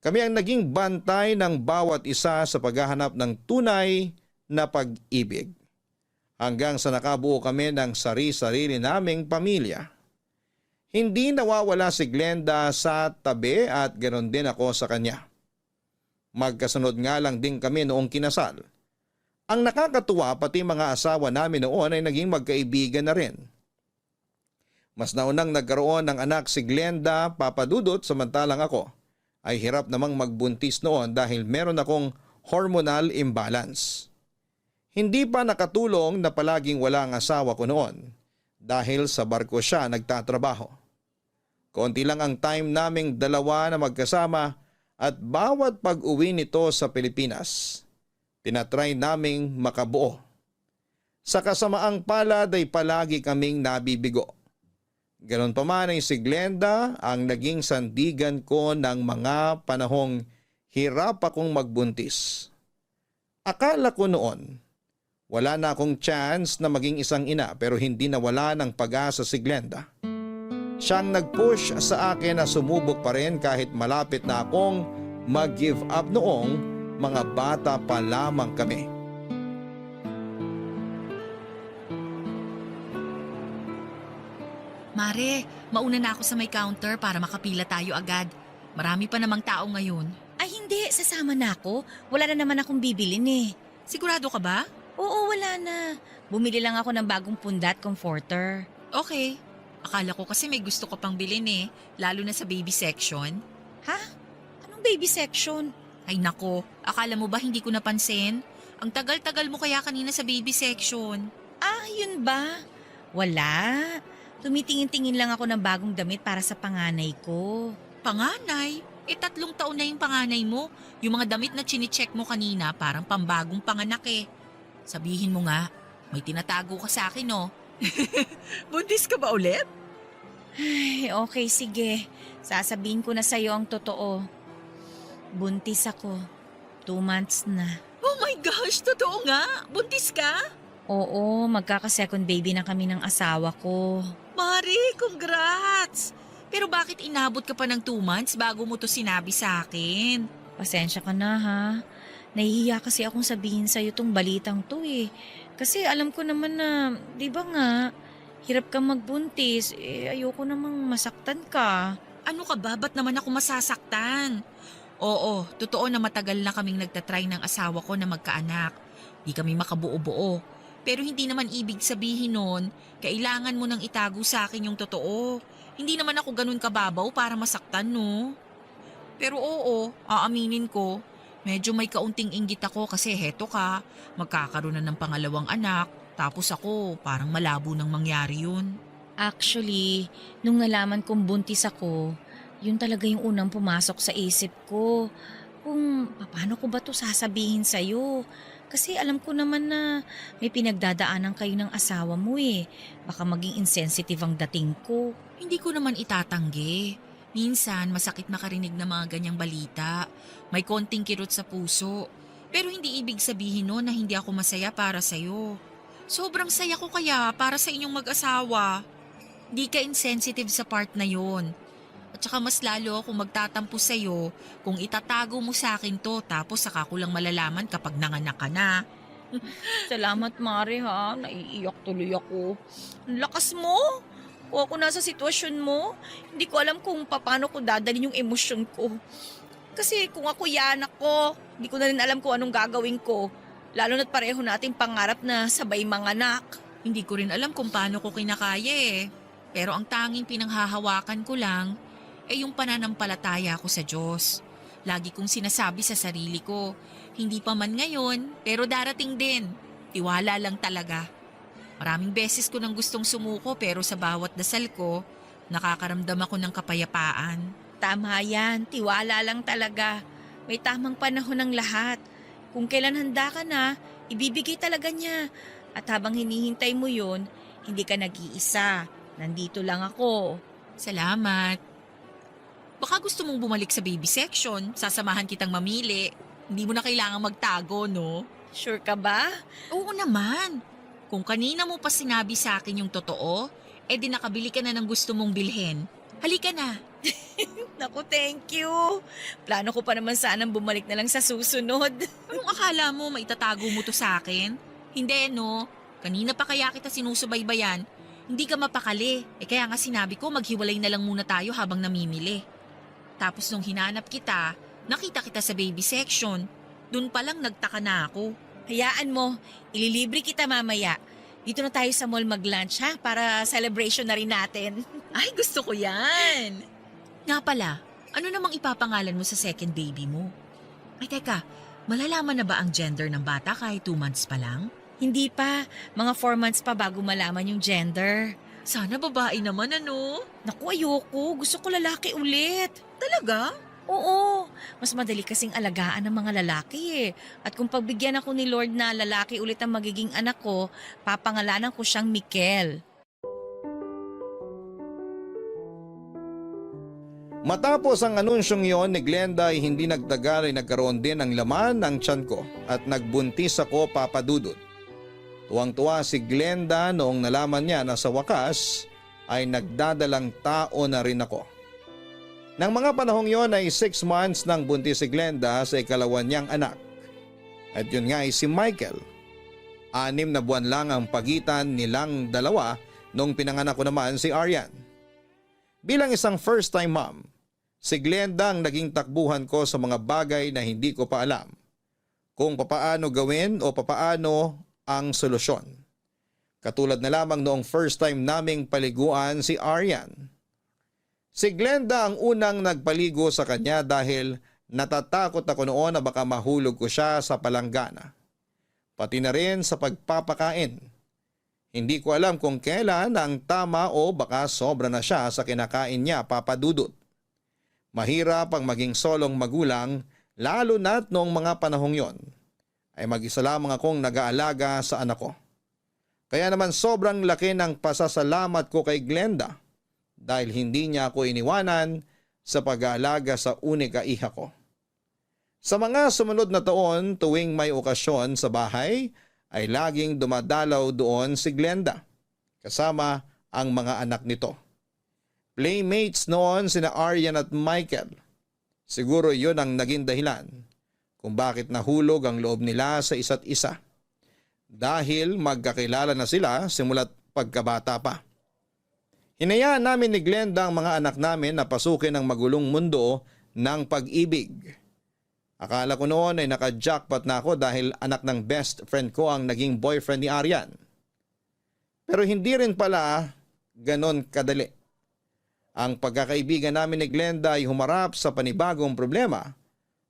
Kami ang naging bantay ng bawat isa sa paghahanap ng tunay na pag-ibig. Hanggang sa nakabuo kami ng sari-sarili naming pamilya. Hindi nawawala si Glenda sa tabi at ganoon din ako sa kanya. Magkasunod nga lang din kami noong kinasal. Ang nakakatuwa pati mga asawa namin noon ay naging magkaibigan na rin. Mas naunang nagkaroon ng anak si Glenda, Papa Dudut, samantalang ako ay hirap namang magbuntis noon dahil meron akong hormonal imbalance. Hindi pa nakatulong na palaging wala ang asawa ko noon dahil sa barko siya nagtatrabaho. Konti lang ang time naming dalawa na magkasama at bawat pag-uwi nito sa Pilipinas, tinatry naming makabuo. Sa kasamaang palad ay palagi kaming nabibigo. Ganon pa man ay si Glenda ang naging sandigan ko ng mga panahong hirap akong magbuntis. Akala ko noon, wala na akong chance na maging isang ina pero hindi nawala ng pag-asa si Glenda. Siyang nag-push sa akin na sumubok pa rin kahit malapit na akong mag-give up noong mga bata pa lamang kami. Mare, mauna na ako sa may counter para makapila tayo agad. Marami pa namang tao ngayon. Ay hindi, sasama na ako. Wala na naman akong bibilin eh. Sigurado ka ba? Oo, wala na. Bumili lang ako ng bagong punda at comforter. Okay. Akala ko kasi may gusto ko pang bilhin eh, lalo na sa baby section. Ha? Anong baby section? Ay nako, akala mo ba hindi ko napansin? Ang tagal-tagal mo kaya kanina sa baby section. Ah, yun ba? Wala. Tumitingin-tingin lang ako ng bagong damit para sa panganay ko. Panganay? 3 taon na yung panganay mo. Yung mga damit na chine-check mo kanina parang pambagong panganak eh. Sabihin mo nga, may tinatago ka sa akin oh. Buntis ka ba ulit? Ay, okay, sige. Sasabihin ko na sa'yo ang totoo. Buntis ako. 2 months na. Oh my gosh, totoo nga? Buntis ka? Oo, magkaka-second baby na kami ng asawa ko. Mari, congrats! Pero bakit inabot ka pa ng 2 months bago mo to sinabi sa akin? Pasensya ka na ha. Nahihiya kasi akong sabihin sa'yo tong balitang to eh. Kasi alam ko naman na, di ba nga, hirap kang magbuntis, ayoko namang masaktan ka. Ano ka ba? Ba't naman ako masasaktan? Oo, totoo na matagal na kaming nagtatry ng asawa ko na magkaanak. Di kami makabuo-buo. Pero hindi naman ibig sabihin nun, kailangan mo nang itago sa akin yung totoo. Hindi naman ako ganun kababaw para masaktan, no? Pero oo, aaminin ko, medyo may kaunting inggit ako kasi heto ka, magkakaroon na ng pangalawang anak, tapos ako parang malabo nang mangyari yun. Actually, nung nalaman kong buntis ako, yun talaga yung unang pumasok sa isip ko. Kung paano ko ba to sasabihin sa'yo? Kasi alam ko naman na may pinagdadaanan kayo ng asawa mo eh. Baka maging insensitive ang dating ko. Hindi ko naman itatanggi. Minsan masakit makarinig ng mga ganyang balita. May konting kirot sa puso. Pero hindi ibig sabihin no na hindi ako masaya para sa'yo. Sobrang saya ko kaya para sa inyong mag-asawa. Di ka insensitive sa part na yon. At saka mas lalo akong magtatampo sa'yo kung itatago mo sa akin to tapos saka ko lang malalaman kapag nanganak ka na. Salamat Mare ha, naiiyak tuloy ako. Ang lakas mo! Kung ako nasa sitwasyon mo, hindi ko alam kung paano ko dadalhin yung emosyon ko. Kasi kung ako yan ako, hindi ko na rin alam kung anong gagawin ko. Lalo na't pareho nating pangarap na sabay manganak. Hindi ko rin alam kung paano ko kinakaya eh. Pero ang tanging pinanghahawakan ko lang ay yung pananampalataya ko sa Diyos. Lagi kong sinasabi sa sarili ko, hindi pa man ngayon, pero darating din. Tiwala lang talaga. Maraming beses ko nang gustong sumuko pero sa bawat dasal ko, nakakaramdam ako ng kapayapaan. Tama yan, tiwala lang talaga. May tamang panahon ng lahat. Kung kailan handa ka na, ibibigay talaga niya. At habang hinihintay mo yun, hindi ka nag-iisa. Nandito lang ako. Salamat. Baka gusto mong bumalik sa baby section. Sasamahan kitang mamili. Hindi mo na kailangang magtago, no? Sure ka ba? Oo naman. Kung kanina mo pa sinabi sa akin yung totoo, di nakabili ka na ng gusto mong bilhin. Halika na. Naku, thank you. Plano ko pa naman sanang bumalik na lang sa susunod. Anong akala mo maitatago mo to sa akin? Hindi, no? Kanina pa kaya kita sinusubaybayan. Hindi ka mapakali. Kaya nga sinabi ko maghiwalay na lang muna tayo habang namimili. Tapos nung hinanap kita, nakita kita sa baby section. Doon pa lang nagtaka na ako. Hayaan mo, ililibre kita mamaya. Dito na tayo sa mall mag-lunch ha, para celebration na rin natin. Ay, gusto ko yan. Nga pala, ano namang ipapangalan mo sa second baby mo? Ay, teka, malalaman na ba ang gender ng bata kahit 2 months pa lang? Hindi pa, mga 4 months pa bago malaman yung gender. Sana babae naman, ano? Naku, ayoko. Gusto ko lalaki ulit. Talaga? Oo, mas madali kasing alagaan ng mga lalaki eh. At kung pagbigyan ako ni Lord na lalaki ulit ang magiging anak ko, papangalanan ko siyang Mikel. Matapos ang anunsyong yon ni Glenda ay hindi nagtagal ay nagkaroon din ng laman ng tiyan ko at nagbuntis ako, Papa Dudut. Tuwang-tuwa si Glenda noong nalaman niya na sa wakas ay nagdadalang tao na rin ako. Nang mga panahong yon ay 6 months nang buntis si Glenda sa ikalawa niyang anak. At yun nga ay si Michael. 6 na buwan lang ang pagitan nilang dalawa nung pinanganak ko naman si Aryan. Bilang isang first-time mom, si Glenda ang naging takbuhan ko sa mga bagay na hindi ko pa alam. Kung papaano gawin o papaano ang solusyon. Katulad na lamang noong first time naming paliguan si Aryan. Si Glenda ang unang nagpaligo sa kanya dahil natatakot ako noon na baka mahulog ko siya sa palanggana. Pati na rin sa pagpapakain. Hindi ko alam kung kailan ang tama o baka sobra na siya sa kinakain niya, Papa Dudut. Mahirap ang maging solong magulang lalo na't noong mga panahong yon ay mag-isa lamang akong nag-aalaga sa anak ko. Kaya naman sobrang laki ng pasasalamat ko kay Glenda dahil hindi niya ako iniwanan sa pag-aalaga sa unika iha ko. Sa mga sumunod na taon tuwing may okasyon sa bahay ay laging dumadalaw doon si Glenda kasama ang mga anak nito. Playmates noon sina Aryan at Michael. Siguro yun ang naging dahilan kung bakit nahulog ang loob nila sa isa't isa. Dahil magkakilala na sila simula't pagkabata pa. Hinayaan namin ni Glenda ang mga anak namin na pasukin ang magulong mundo ng pag-ibig. Akala ko noon ay naka-jackpot na ako dahil anak ng best friend ko ang naging boyfriend ni Aryan. Pero hindi rin pala ganon kadali. Ang pagkakaibigan namin ni Glenda ay humarap sa panibagong problema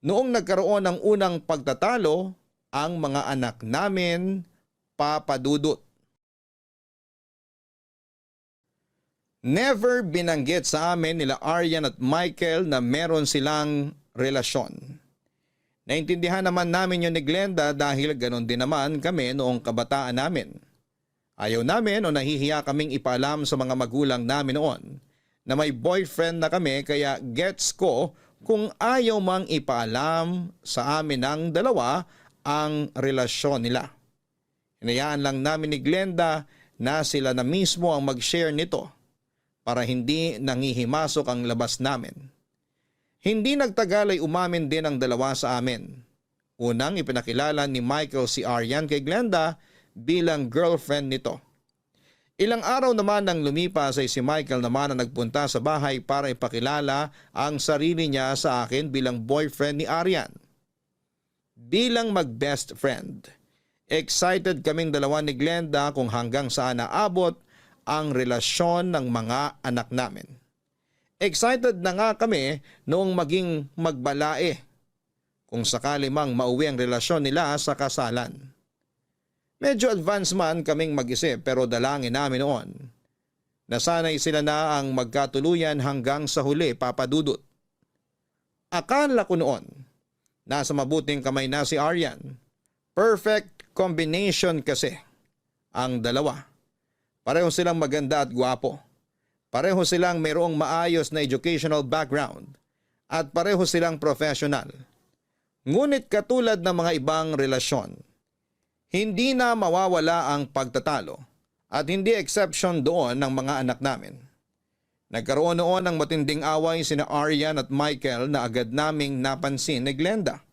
noong nagkaroon ng unang pagtatalo ang mga anak namin, Papa Dudut. Never binanggit sa amin nila Aryan at Michael na meron silang relasyon. Naintindihan naman namin yun ni Glenda dahil ganon din naman kami noong kabataan namin. Ayaw namin o nahihiya kaming ipaalam sa mga magulang namin noon na may boyfriend na kami kaya gets ko kung ayaw mang ipaalam sa amin ng dalawa ang relasyon nila. Hinayaan lang namin ni Glenda na sila na mismo ang mag-share nito para hindi nangihimasok ang labas namin. Hindi nagtagal ay umamin din ang dalawa sa amin. Unang ipinakilala ni Michael si Aryan kay Glenda bilang girlfriend nito. Ilang araw naman nang lumipas ay si Michael naman ang nagpunta sa bahay para ipakilala ang sarili niya sa akin bilang boyfriend ni Aryan. Bilang mag-best friend, excited kaming dalawa ni Glenda kung hanggang saan naabot ang relasyon ng mga anak namin. Excited na nga kami noong maging magbalae kung sakali mang mauwi ang relasyon nila sa kasalan. Medyo advance man kaming mag-isip pero dalangin namin noon na sana'y sila na ang magkatuluyan hanggang sa huli, Papa Dudut. Akala ko noon Nasa mabuting kamay na si Aryan. Perfect combination kasi ang dalawa. Pareho silang maganda at gwapo. Pareho silang mayroong maayos na educational background. At pareho silang professional. Ngunit katulad ng mga ibang relasyon, hindi na mawawala ang pagtatalo at hindi exception doon ng mga anak namin. Nagkaroon noon ng matinding away sina Aryan at Michael na agad naming napansin ni Glenda.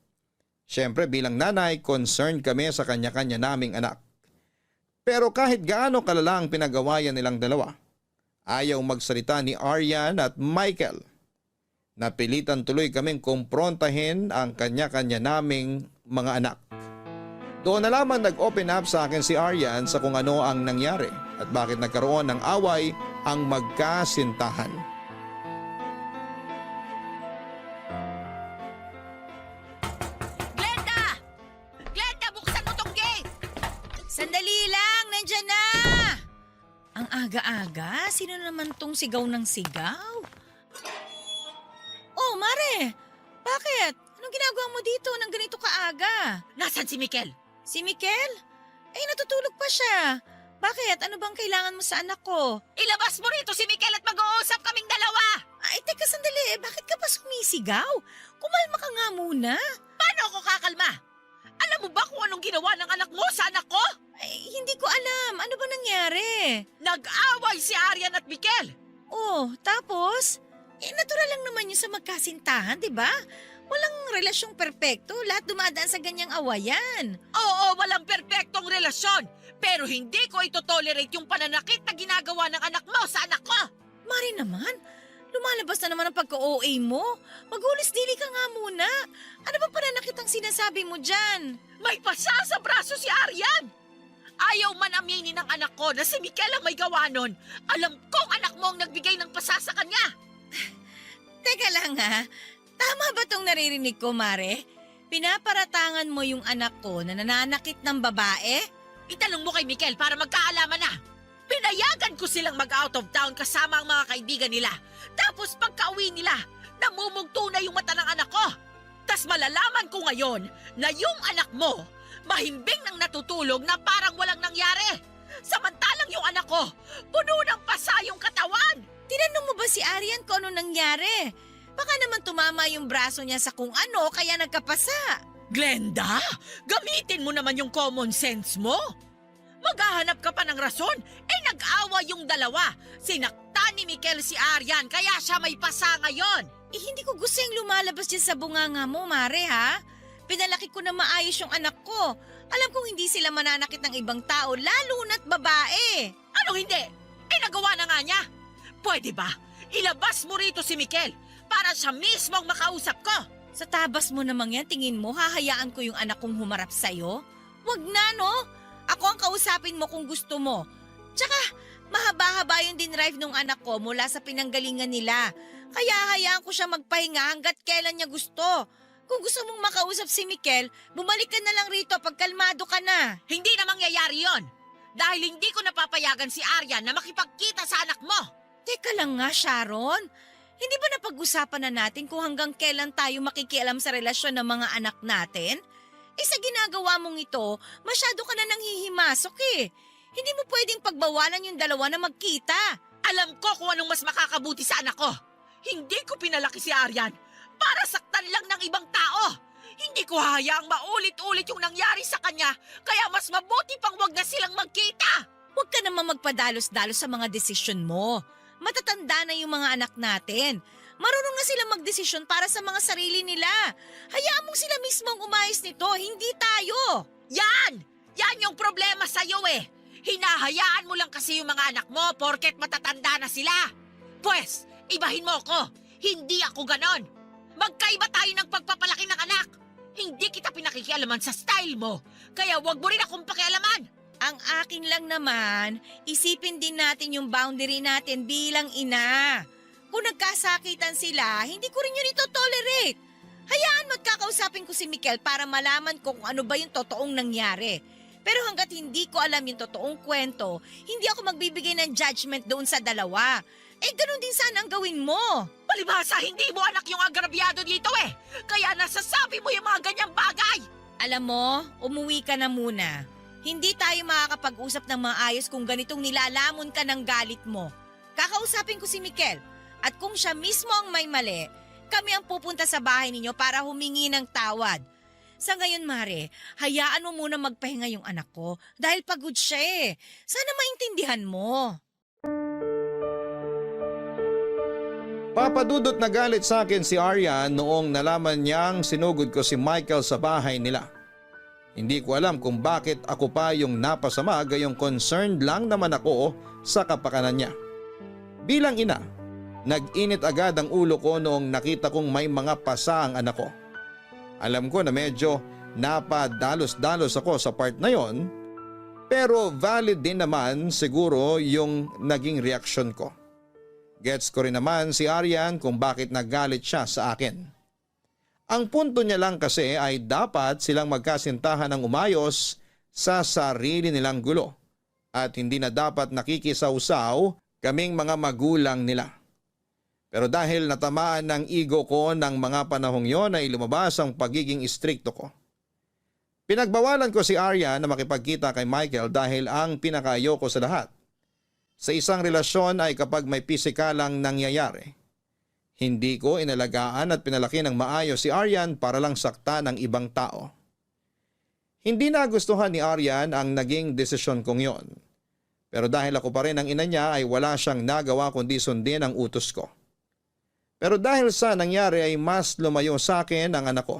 Siyempre bilang nanay, concerned kami sa kanya-kanya naming anak. Pero kahit gaano kalala ang pinagawayan nilang dalawa, ayaw magsalita ni Aryan at Michael. Napilitan tuloy kaming kumprontahin ang kanya-kanya naming mga anak. Doon na lamang nag-open up sa akin si Aryan sa kung ano ang nangyari at bakit nagkaroon ng away ang magkasintahan. Glenda! Glenda, buksan mo tong gate! Sandali lang, nandyan na! Ang aga-aga, sino naman tong sigaw ng sigaw? Oh, Mare! Bakit? Anong ginagawa mo dito nang ganito kaaga? Nasaan si Mikel? Si Mikel? Eh, natutulog pa siya. Bakit? Ano bang kailangan mo sa anak ko? Ilabas mo rito si Mikel at mag-uusap kaming dalawa! Ay, teka sandali. Bakit ka pa sumisigaw? Kumalma ka nga muna. Paano ako kakalma? Alam mo ba kung anong ginawa ng anak mo sa anak ko? Ay, hindi ko alam. Ano ba nangyari? Nag-away si Aryan at Mikel! Oh, tapos? Eh, natural lang naman yun sa magkasintahan, di ba? Walang relasyong perpekto. Lahat dumadaan sa ganyang awayan. Oo, walang perpektong relasyon. Pero hindi ko ito-tolerate yung pananakit na ginagawa ng anak mo sa anak ko. Mari naman, lumalabas na naman ang pagka-OA mo. Magulis-dili ka nga muna. Ano ba pananakit ang sinasabi mo dyan? May pasa sa braso si Aryan. Ayaw man aminin ng anak ko na si Mikel ang may gawa nun. Alam kong anak mo ang nagbigay ng pasa sa kanya. Teka lang ha, tama ba tong naririnig ko, Mare? Pinaparatangan mo yung anak ko na nananakit ng babae? Itanong mo kay Mikel para magkaalaman na. Pinayagan ko silang mag-out of town kasama ang mga kaibigan nila. Tapos pagka-uwi nila, namumugto na yung mata ng anak ko. Tas malalaman ko ngayon na yung anak mo, mahimbing nang natutulog na parang walang nangyari. Samantalang yung anak ko, puno ng pasa yung katawan. Tinanong mo ba si Aryan kung ano nangyari? Baka naman tumama yung braso niya sa kung ano kaya nagkapasa. Glenda, gamitin mo naman yung common sense mo. Maghahanap ka pa ng rason, eh nag-awa yung dalawa. Sinaktan ni Mikel si Aryan kaya siya may pasa ngayon. Eh hindi ko gusto yung lumalabas dyan sa bunganga mo, Mare ha? Pinalaki ko na maayos yung anak ko. Alam kong hindi sila mananakit ng ibang tao, lalo na't babae. Ano hindi? Eh nagawa na nga niya. Pwede ba? Ilabas mo rito si Mikel para siya mismo ang makausap ko. Sa tabas mo namang yan, tingin mo, hahayaan ko yung anak kong humarap sa'yo? Wag na, no? Ako ang kausapin mo kung gusto mo. Tsaka, mahaba-haba yung dinrive ng anak ko mula sa pinanggalingan nila. Kaya hayaan ko siya magpahinga hanggat kailan niya gusto. Kung gusto mong makausap si Mikel, bumalik ka na lang rito pag kalmado ka na. Hindi na mangyayari yon. Dahil hindi ko napapayagan si Aryan na makipagkita sa anak mo. Teka lang nga, Sharon. Hindi ba napag-usapan na natin kung hanggang kailan tayo makikialam sa relasyon ng mga anak natin? Eh sa ginagawa mong ito, masyado ka na nang hihimasok eh. Hindi mo pwedeng pagbawalan yung dalawa na magkita. Alam ko kung anong mas makakabuti sa anak ko. Hindi ko pinalaki si Aryan para saktan lang ng ibang tao. Hindi ko hayaang maulit-ulit yung nangyari sa kanya, kaya mas mabuti pang wag na silang magkita. Huwag ka naman magpadalos-dalos sa mga desisyon mo. Matatanda na yung mga anak natin. Marunong na sila magdesisyon para sa mga sarili nila. Hayaan mong sila mismo ang umayos nito, hindi tayo. Yan! Yan yung problema sa'yo eh. Hinahayaan mo lang kasi yung mga anak mo porket matatanda na sila. Pwes, ibahin mo ako. Hindi ako ganon. Magkaiba tayo ng pagpapalaki ng anak. Hindi kita pinakikialaman sa style mo. Kaya wag mo rin akong pakialaman. Ang akin lang naman, isipin din natin yung boundary natin bilang ina. Kung nagkasakitan sila, hindi ko rin yun ito-tolerate. Hayaan mo't kakausapin ko si Mikel para malaman ko kung ano ba yung totoong nangyari. Pero hanggat hindi ko alam yung totoong kwento, hindi ako magbibigay ng judgment doon sa dalawa. Eh, ganun din sana ang gawin mo. Palibhasa, hindi mo anak yung agrabyado dito eh. Kaya nasasabi mo yung mga ganyang bagay. Alam mo, umuwi ka na muna. Hindi tayo makakapag-usap ng maayos kung ganitong nilalamon ka ng galit mo. Kakausapin ko si Mikel. At kung siya mismo ang may mali, kami ang pupunta sa bahay ninyo para humingi ng tawad. Sa ngayon, Mare, hayaan mo muna magpahinga yung anak ko dahil pagod siya eh. Sana maintindihan mo. Papadudot na galit sa akin si Aryan noong nalaman niyang sinugod ko si Michael sa bahay nila. Hindi ko alam kung bakit ako pa yung napasama, gayong concerned lang naman ako sa kapakanan niya. Bilang ina, nag-init agad ang ulo ko noong nakita kong may mga pasa ang anak ko. Alam ko na medyo napadalos-dalos ako sa part na yon, pero valid din naman siguro yung naging reaksyon ko. Gets ko rin naman si Aryan kung bakit nagalit siya sa akin. Ang punto niya lang kasi ay dapat silang magkasintahan ng umayos sa sarili nilang gulo at hindi na dapat nakikisawsaw kaming mga magulang nila. Pero dahil natamaan ng ego ko ng mga panahong yon ay lumabas ang pagiging istrikto ko. Pinagbawalan ko si Aryan na makipagkita kay Michael dahil ang pinakaayoko sa lahat sa isang relasyon ay kapag may pisikalang nangyayari. Hindi ko inalagaan at pinalaki ng maayos si Aryan para lang sakta ng ibang tao. Hindi nagustuhan ni Aryan ang naging desisyon kong yon. Pero dahil ako pa rin ang ina niya ay wala siyang nagawa kundi sundin ang utos ko. Pero dahil sa nangyari ay mas lumayo sa akin ang anak ko.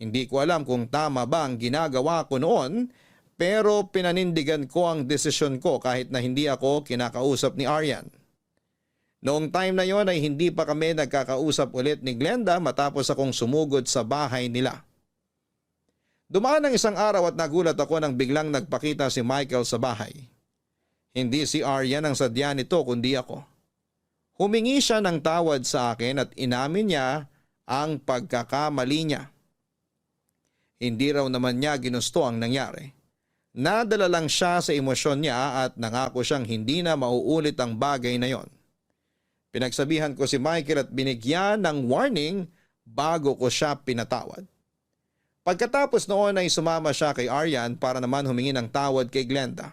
Hindi ko alam kung tama ba ang ginagawa ko noon, pero pinanindigan ko ang desisyon ko kahit na hindi ako kinakausap ni Aryan. Noong time na yon ay hindi pa kami nagkakausap ulit ni Glenda matapos akong sumugod sa bahay nila. Dumaan ang isang araw at nagulat ako nang biglang nagpakita si Michael sa bahay. Hindi si Aryan ang sadya nito kundi ako. Humingi siya ng tawad sa akin at inamin niya ang pagkakamali niya. Hindi raw naman niya ginusto ang nangyari. Nadala lang siya sa emosyon niya at nangako siyang hindi na mauulit ang bagay na yon. Pinagsabihan ko si Michael at binigyan ng warning bago ko siya pinatawad. Pagkatapos noon ay sumama siya kay Aryan para naman humingi ng tawad kay Glenda.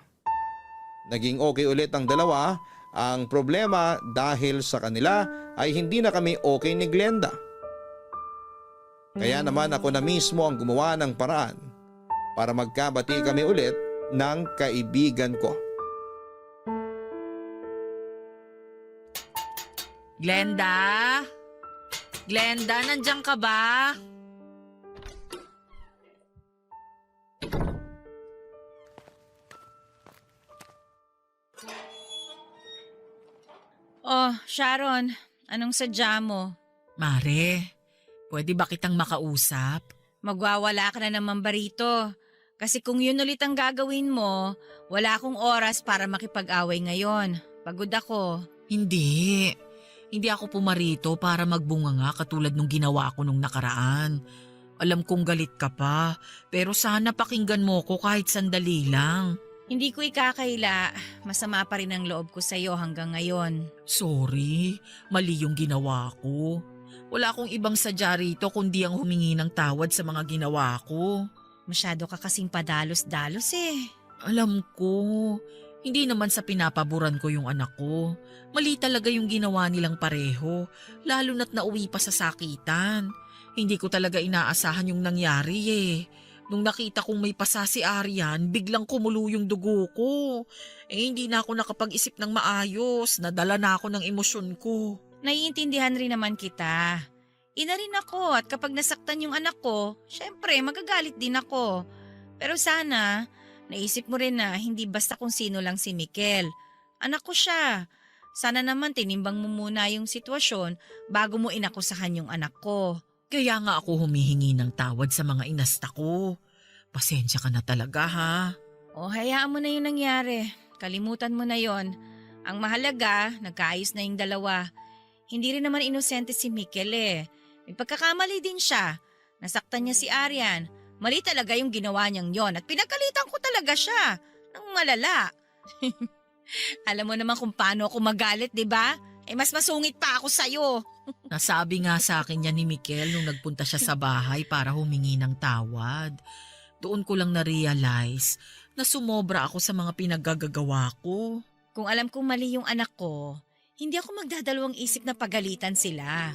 Naging okay ulit ang dalawa. Ang problema dahil sa kanila ay hindi na kami okay ni Glenda. Kaya naman ako na mismo ang gumawa ng paraan para magkabati kami ulit ng kaibigan ko. Glenda? Glenda, nandiyan ka ba? Oh, Sharon, anong sadya mo? Mare, pwede ba kitang makausap? Magwawala ka na naman ba rito? Kasi kung yun ulit ang gagawin mo, wala akong oras para makipag-away ngayon. Pagod ako. Hindi. Hindi ako pumarito para magbunga nga katulad nung ginawa ko nung nakaraan. Alam kong galit ka pa, pero sana pakinggan mo ko kahit sandali lang. Hindi ko ikakaila. Masama pa rin ang loob ko sa'yo hanggang ngayon. Sorry, mali yung ginawa ko. Wala akong ibang sadya rito kundi ang humingi ng tawad sa mga ginawa ko. Masyado ka kasing padalos-dalos eh. Alam ko, hindi naman sa pinapaboran ko yung anak ko. Mali talaga yung ginawa nilang pareho, lalo na't nauwi pa sa sakitan. Hindi ko talaga inaasahan yung nangyari eh. Nung nakita kong may pasa si Aryan, biglang kumulo yung dugo ko. Hindi na ako nakapag-isip ng maayos, nadala na ako ng emosyon ko. Naiintindihan rin naman kita. Ina rin ako at kapag nasaktan yung anak ko, syempre magagalit din ako. Pero sana, naisip mo rin na hindi basta kung sino lang si Mikel. Anak ko siya. Sana naman tinimbang mo muna yung sitwasyon bago mo inakusahan yung anak ko. Kaya nga ako humihingi ng tawad sa mga inasta ko. Pasensya ka na talaga ha. O hayaan mo na yung nangyari. Kalimutan mo na yon. Ang mahalaga, nagkaayos na yung dalawa. Hindi rin naman inosente si Mikel eh. May pagkakamali din siya. Nasaktan niya si Aryan. Mali talaga yung ginawa niyang yon at pinagalitan ko talaga siya. Nang malala. Alam mo naman kung paano ako magalit, di ba? mas masungit pa ako sa'yo. Nasabi nga sa akin yan ni Mikel nung nagpunta siya sa bahay para humingi ng tawad. Doon ko lang na-realize na sumobra ako sa mga pinaggagawa ko. Kung alam kong mali yung anak ko, hindi ako magdadalawang isip na pagalitan sila.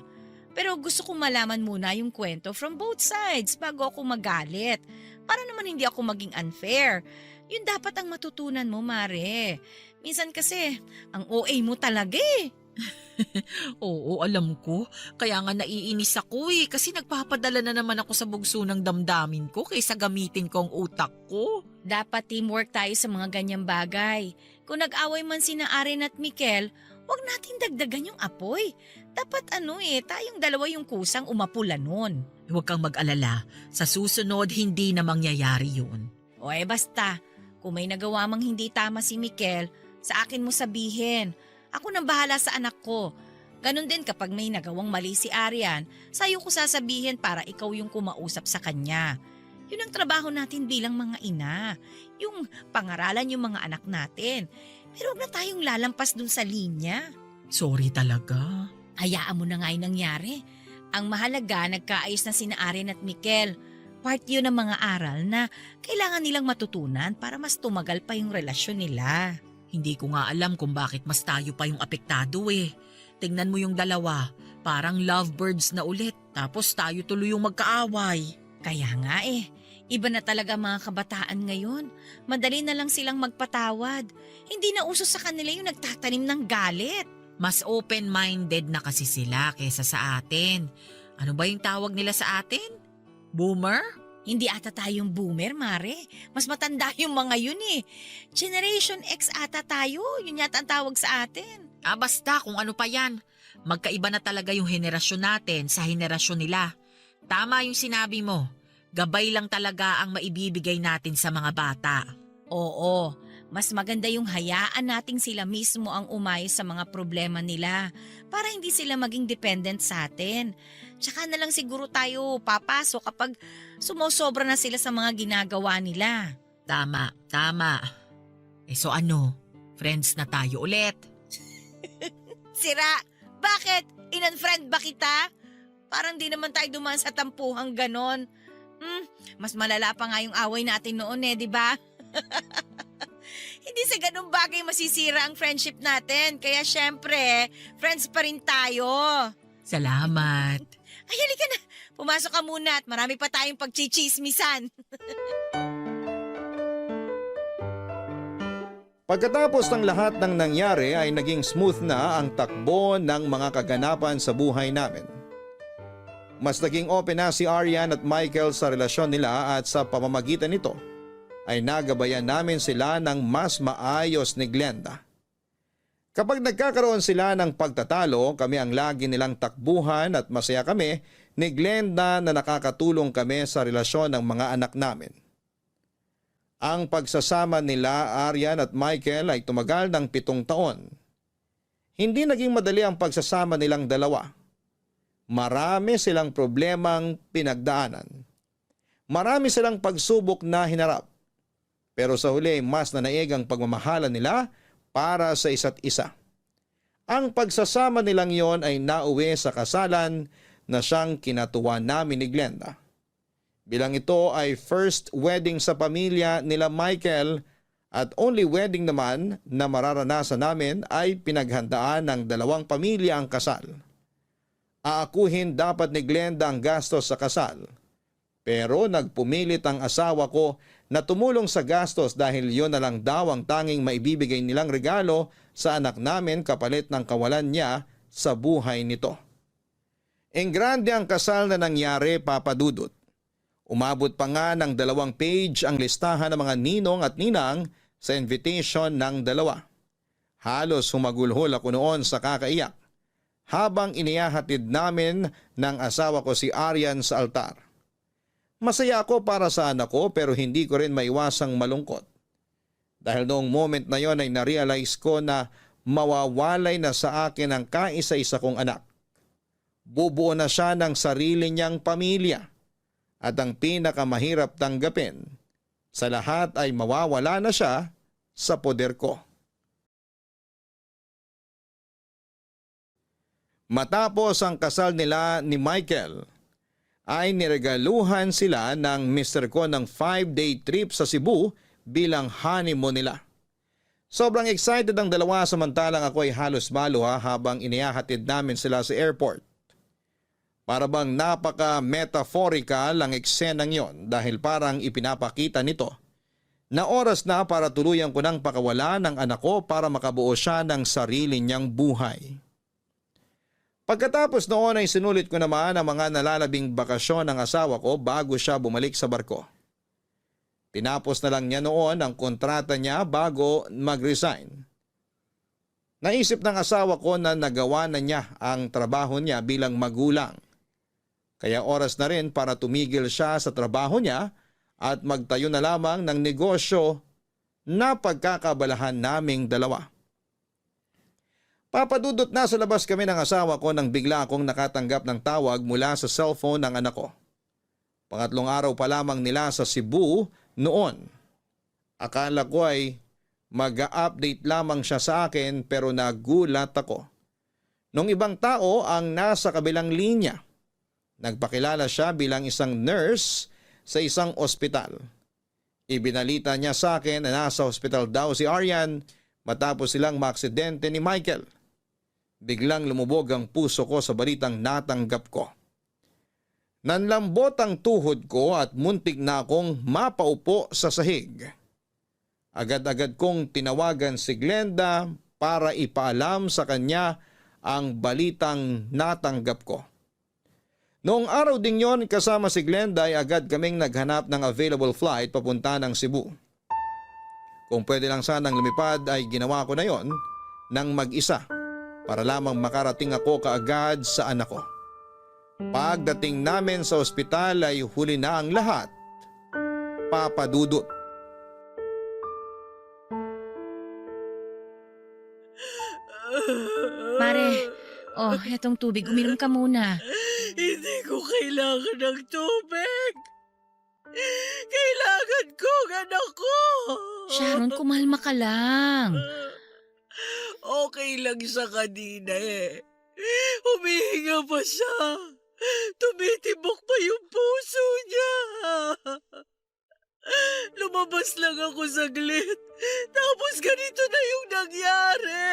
Pero gusto kong malaman muna yung kwento from both sides bago ako magalit. Para naman hindi ako maging unfair. Yun dapat ang matutunan mo, Mare. Minsan kasi, ang OA mo talaga eh. Oo, alam ko. Kaya nga naiinis ako kasi nagpapadala na naman ako sa bugso ng damdamin ko kaysa gamitin ko ang utak ko. Dapat teamwork tayo sa mga ganyang bagay. Kung nag-away man sina Aren at Mikel, huwag natin dagdagan yung apoy. Dapat tayong dalawa yung kusang umapula nun. Huwag kang mag-alala. Sa susunod, hindi na mangyayari yun. O basta, kung may nagawa mang hindi tama si Mikel, sa akin mo sabihin. Ako nang bahala sa anak ko. Ganon din kapag may nagawang mali si Arian, sa'yo ko sasabihin para ikaw yung kumausap sa kanya. Yun ang trabaho natin bilang mga ina. Yung pangaralan yung mga anak natin. Pero huwag na tayong lalampas dun sa linya. Sorry talaga. Hayaan mo na nga yung nangyari. Ang mahalaga, nagkaayos na sina Aren at Mikel. Part yun ng mga aral na kailangan nilang matutunan para mas tumagal pa yung relasyon nila. Hindi ko nga alam kung bakit mas tayo pa yung apektado Tingnan mo yung dalawa, parang lovebirds na ulit. Tapos tayo tuloy yung magkaaway. Kaya nga iba na talaga mga kabataan ngayon. Madali na lang silang magpatawad. Hindi na uso sa kanila yung nagtatanim ng galit. Mas open-minded na kasi sila kaysa sa atin. Ano ba yung tawag nila sa atin? Boomer? Hindi ata tayong boomer, Mare. Mas matanda yung mga yun Generation X ata tayo. Yun yata ang tawag sa atin. Basta kung ano pa yan. Magkaiba na talaga yung henerasyon natin sa henerasyon nila. Tama yung sinabi mo. Gabay lang talaga ang maibibigay natin sa mga bata. Oo, mas maganda yung hayaan nating sila mismo ang umayos sa mga problema nila para hindi sila maging dependent sa atin. Tsaka na lang siguro tayo papasok kapag sumosobra na sila sa mga ginagawa nila. Tama. So ano, friends na tayo ulit? Sira, bakit? In-unfriend ba kita? Parang di naman tayo dumaan sa tampuhang ganon. Mas malala pa nga yung away natin noon di ba? Hindi sa ganung bagay masisira ang friendship natin. Kaya syempre, friends pa rin tayo. Salamat. Ay, halika na. Pumasok ka muna at marami pa tayong pagchichismisan. Pagkatapos ng lahat ng nangyari ay naging smooth na ang takbo ng mga kaganapan sa buhay namin. Mas naging open na si Arian at Michael sa relasyon nila at sa pamamagitan nito ay nagabayan namin sila ng mas maayos ni Glenda. Kapag nagkakaroon sila ng pagtatalo, kami ang lagi nilang takbuhan at masaya kami ni Glenda na nakakatulong kami sa relasyon ng mga anak namin. Ang pagsasama nila Arian at Michael ay tumagal ng 7 taon. Hindi naging madali ang pagsasama nilang dalawa. Marami silang problemang pinagdaanan. Marami silang pagsubok na hinarap. Pero sa huli mas nanaig ang pagmamahalan nila para sa isa't isa. Ang pagsasama nilang yon ay nauwi sa kasalan na siyang kinatuwa namin ni Glenda. Bilang ito ay first wedding sa pamilya nila Michael at only wedding naman na mararanasan namin ay pinaghandaan ng 2 pamilya ang kasal. Aakuhin dapat ni Glenda ang gastos sa kasal. Pero nagpumilit ang asawa ko na tumulong sa gastos dahil yon na lang daw ang tanging maibibigay nilang regalo sa anak namin kapalit ng kawalan niya sa buhay nito. Enggrande ang kasal na nangyari, Papa Dudut. Umabot pa nga ng 2 page ang listahan ng mga ninong at ninang sa invitation ng 2. Halos humagulhol ako noon sa kakaiyak habang inihahatid namin ng asawa ko si Arian sa altar. Masaya ako para sa anak ko pero hindi ko rin maiwasang malungkot. Dahil noong moment na yon ay narealize ko na mawawalay na sa akin ang kaisa-isa kong anak. Bubuo na siya ng sarili niyang pamilya. At ang pinakamahirap tanggapin, sa lahat ay mawawala na siya sa poder ko. Matapos ang kasal nila ni Michael, ay niregaluhan sila ng Mr. ko ng 5-day trip sa Cebu bilang honeymoon nila. Sobrang excited ang dalawa samantalang ako ay halos maluha habang inihahatid namin sila sa airport. Para bang napaka-metaphorical ang eksenang yon dahil parang ipinapakita nito na oras na para tuluyan ko nang pakawala ng anak ko para makabuo siya ng sarili niyang buhay. Pagkatapos noon ay sinulit ko naman ang mga nalalabing bakasyon ng asawa ko bago siya bumalik sa barko. Tinapos na lang niya noon ang kontrata niya bago mag-resign. Naisip ng asawa ko na nagawa na niya ang trabaho niya bilang magulang. Kaya oras na rin para tumigil siya sa trabaho niya at magtayo na lamang ng negosyo na pagkakabalahan naming dalawa. Papadudot na sa labas kami ng asawa ko nang bigla akong nakatanggap ng tawag mula sa cellphone ng anak ko. Pangatlong araw pa lamang nila sa Cebu noon. Akala ko ay mag-a-update lamang siya sa akin pero nagulat ako. Nung ibang tao ang nasa kabilang linya. Nagpakilala siya bilang isang nurse sa isang ospital. Ibinalita niya sa akin na nasa ospital daw si Arian matapos silang maaksidente ni Michael. Biglang lumubog ang puso ko sa balitang natanggap ko. Nanlambot ang tuhod ko at muntik na akong mapaupo sa sahig. Agad-agad kong tinawagan si Glenda para ipaalam sa kanya ang balitang natanggap ko. Noong araw ding yon kasama si Glenda ay agad kaming naghanap ng available flight papunta ng Cebu. Kung pwede lang sanang lumipad ay ginawa ko na yon ng mag-isa para lamang makarating ako kaagad sa anak ko. Pagdating namin sa ospital ay huli na ang lahat. Papa Dudut. Mare, etong tubig. Uminom ka muna. Hindi ko kailangan ng tubig. Kailangan ko ang anak ko. Sharon, kumalma ka lang. Okay lang sa kanina eh. Humihinga pa siya. Tumitibok pa yung puso niya. Lumabas lang ako saglit. Tapos ganito na yung nangyari.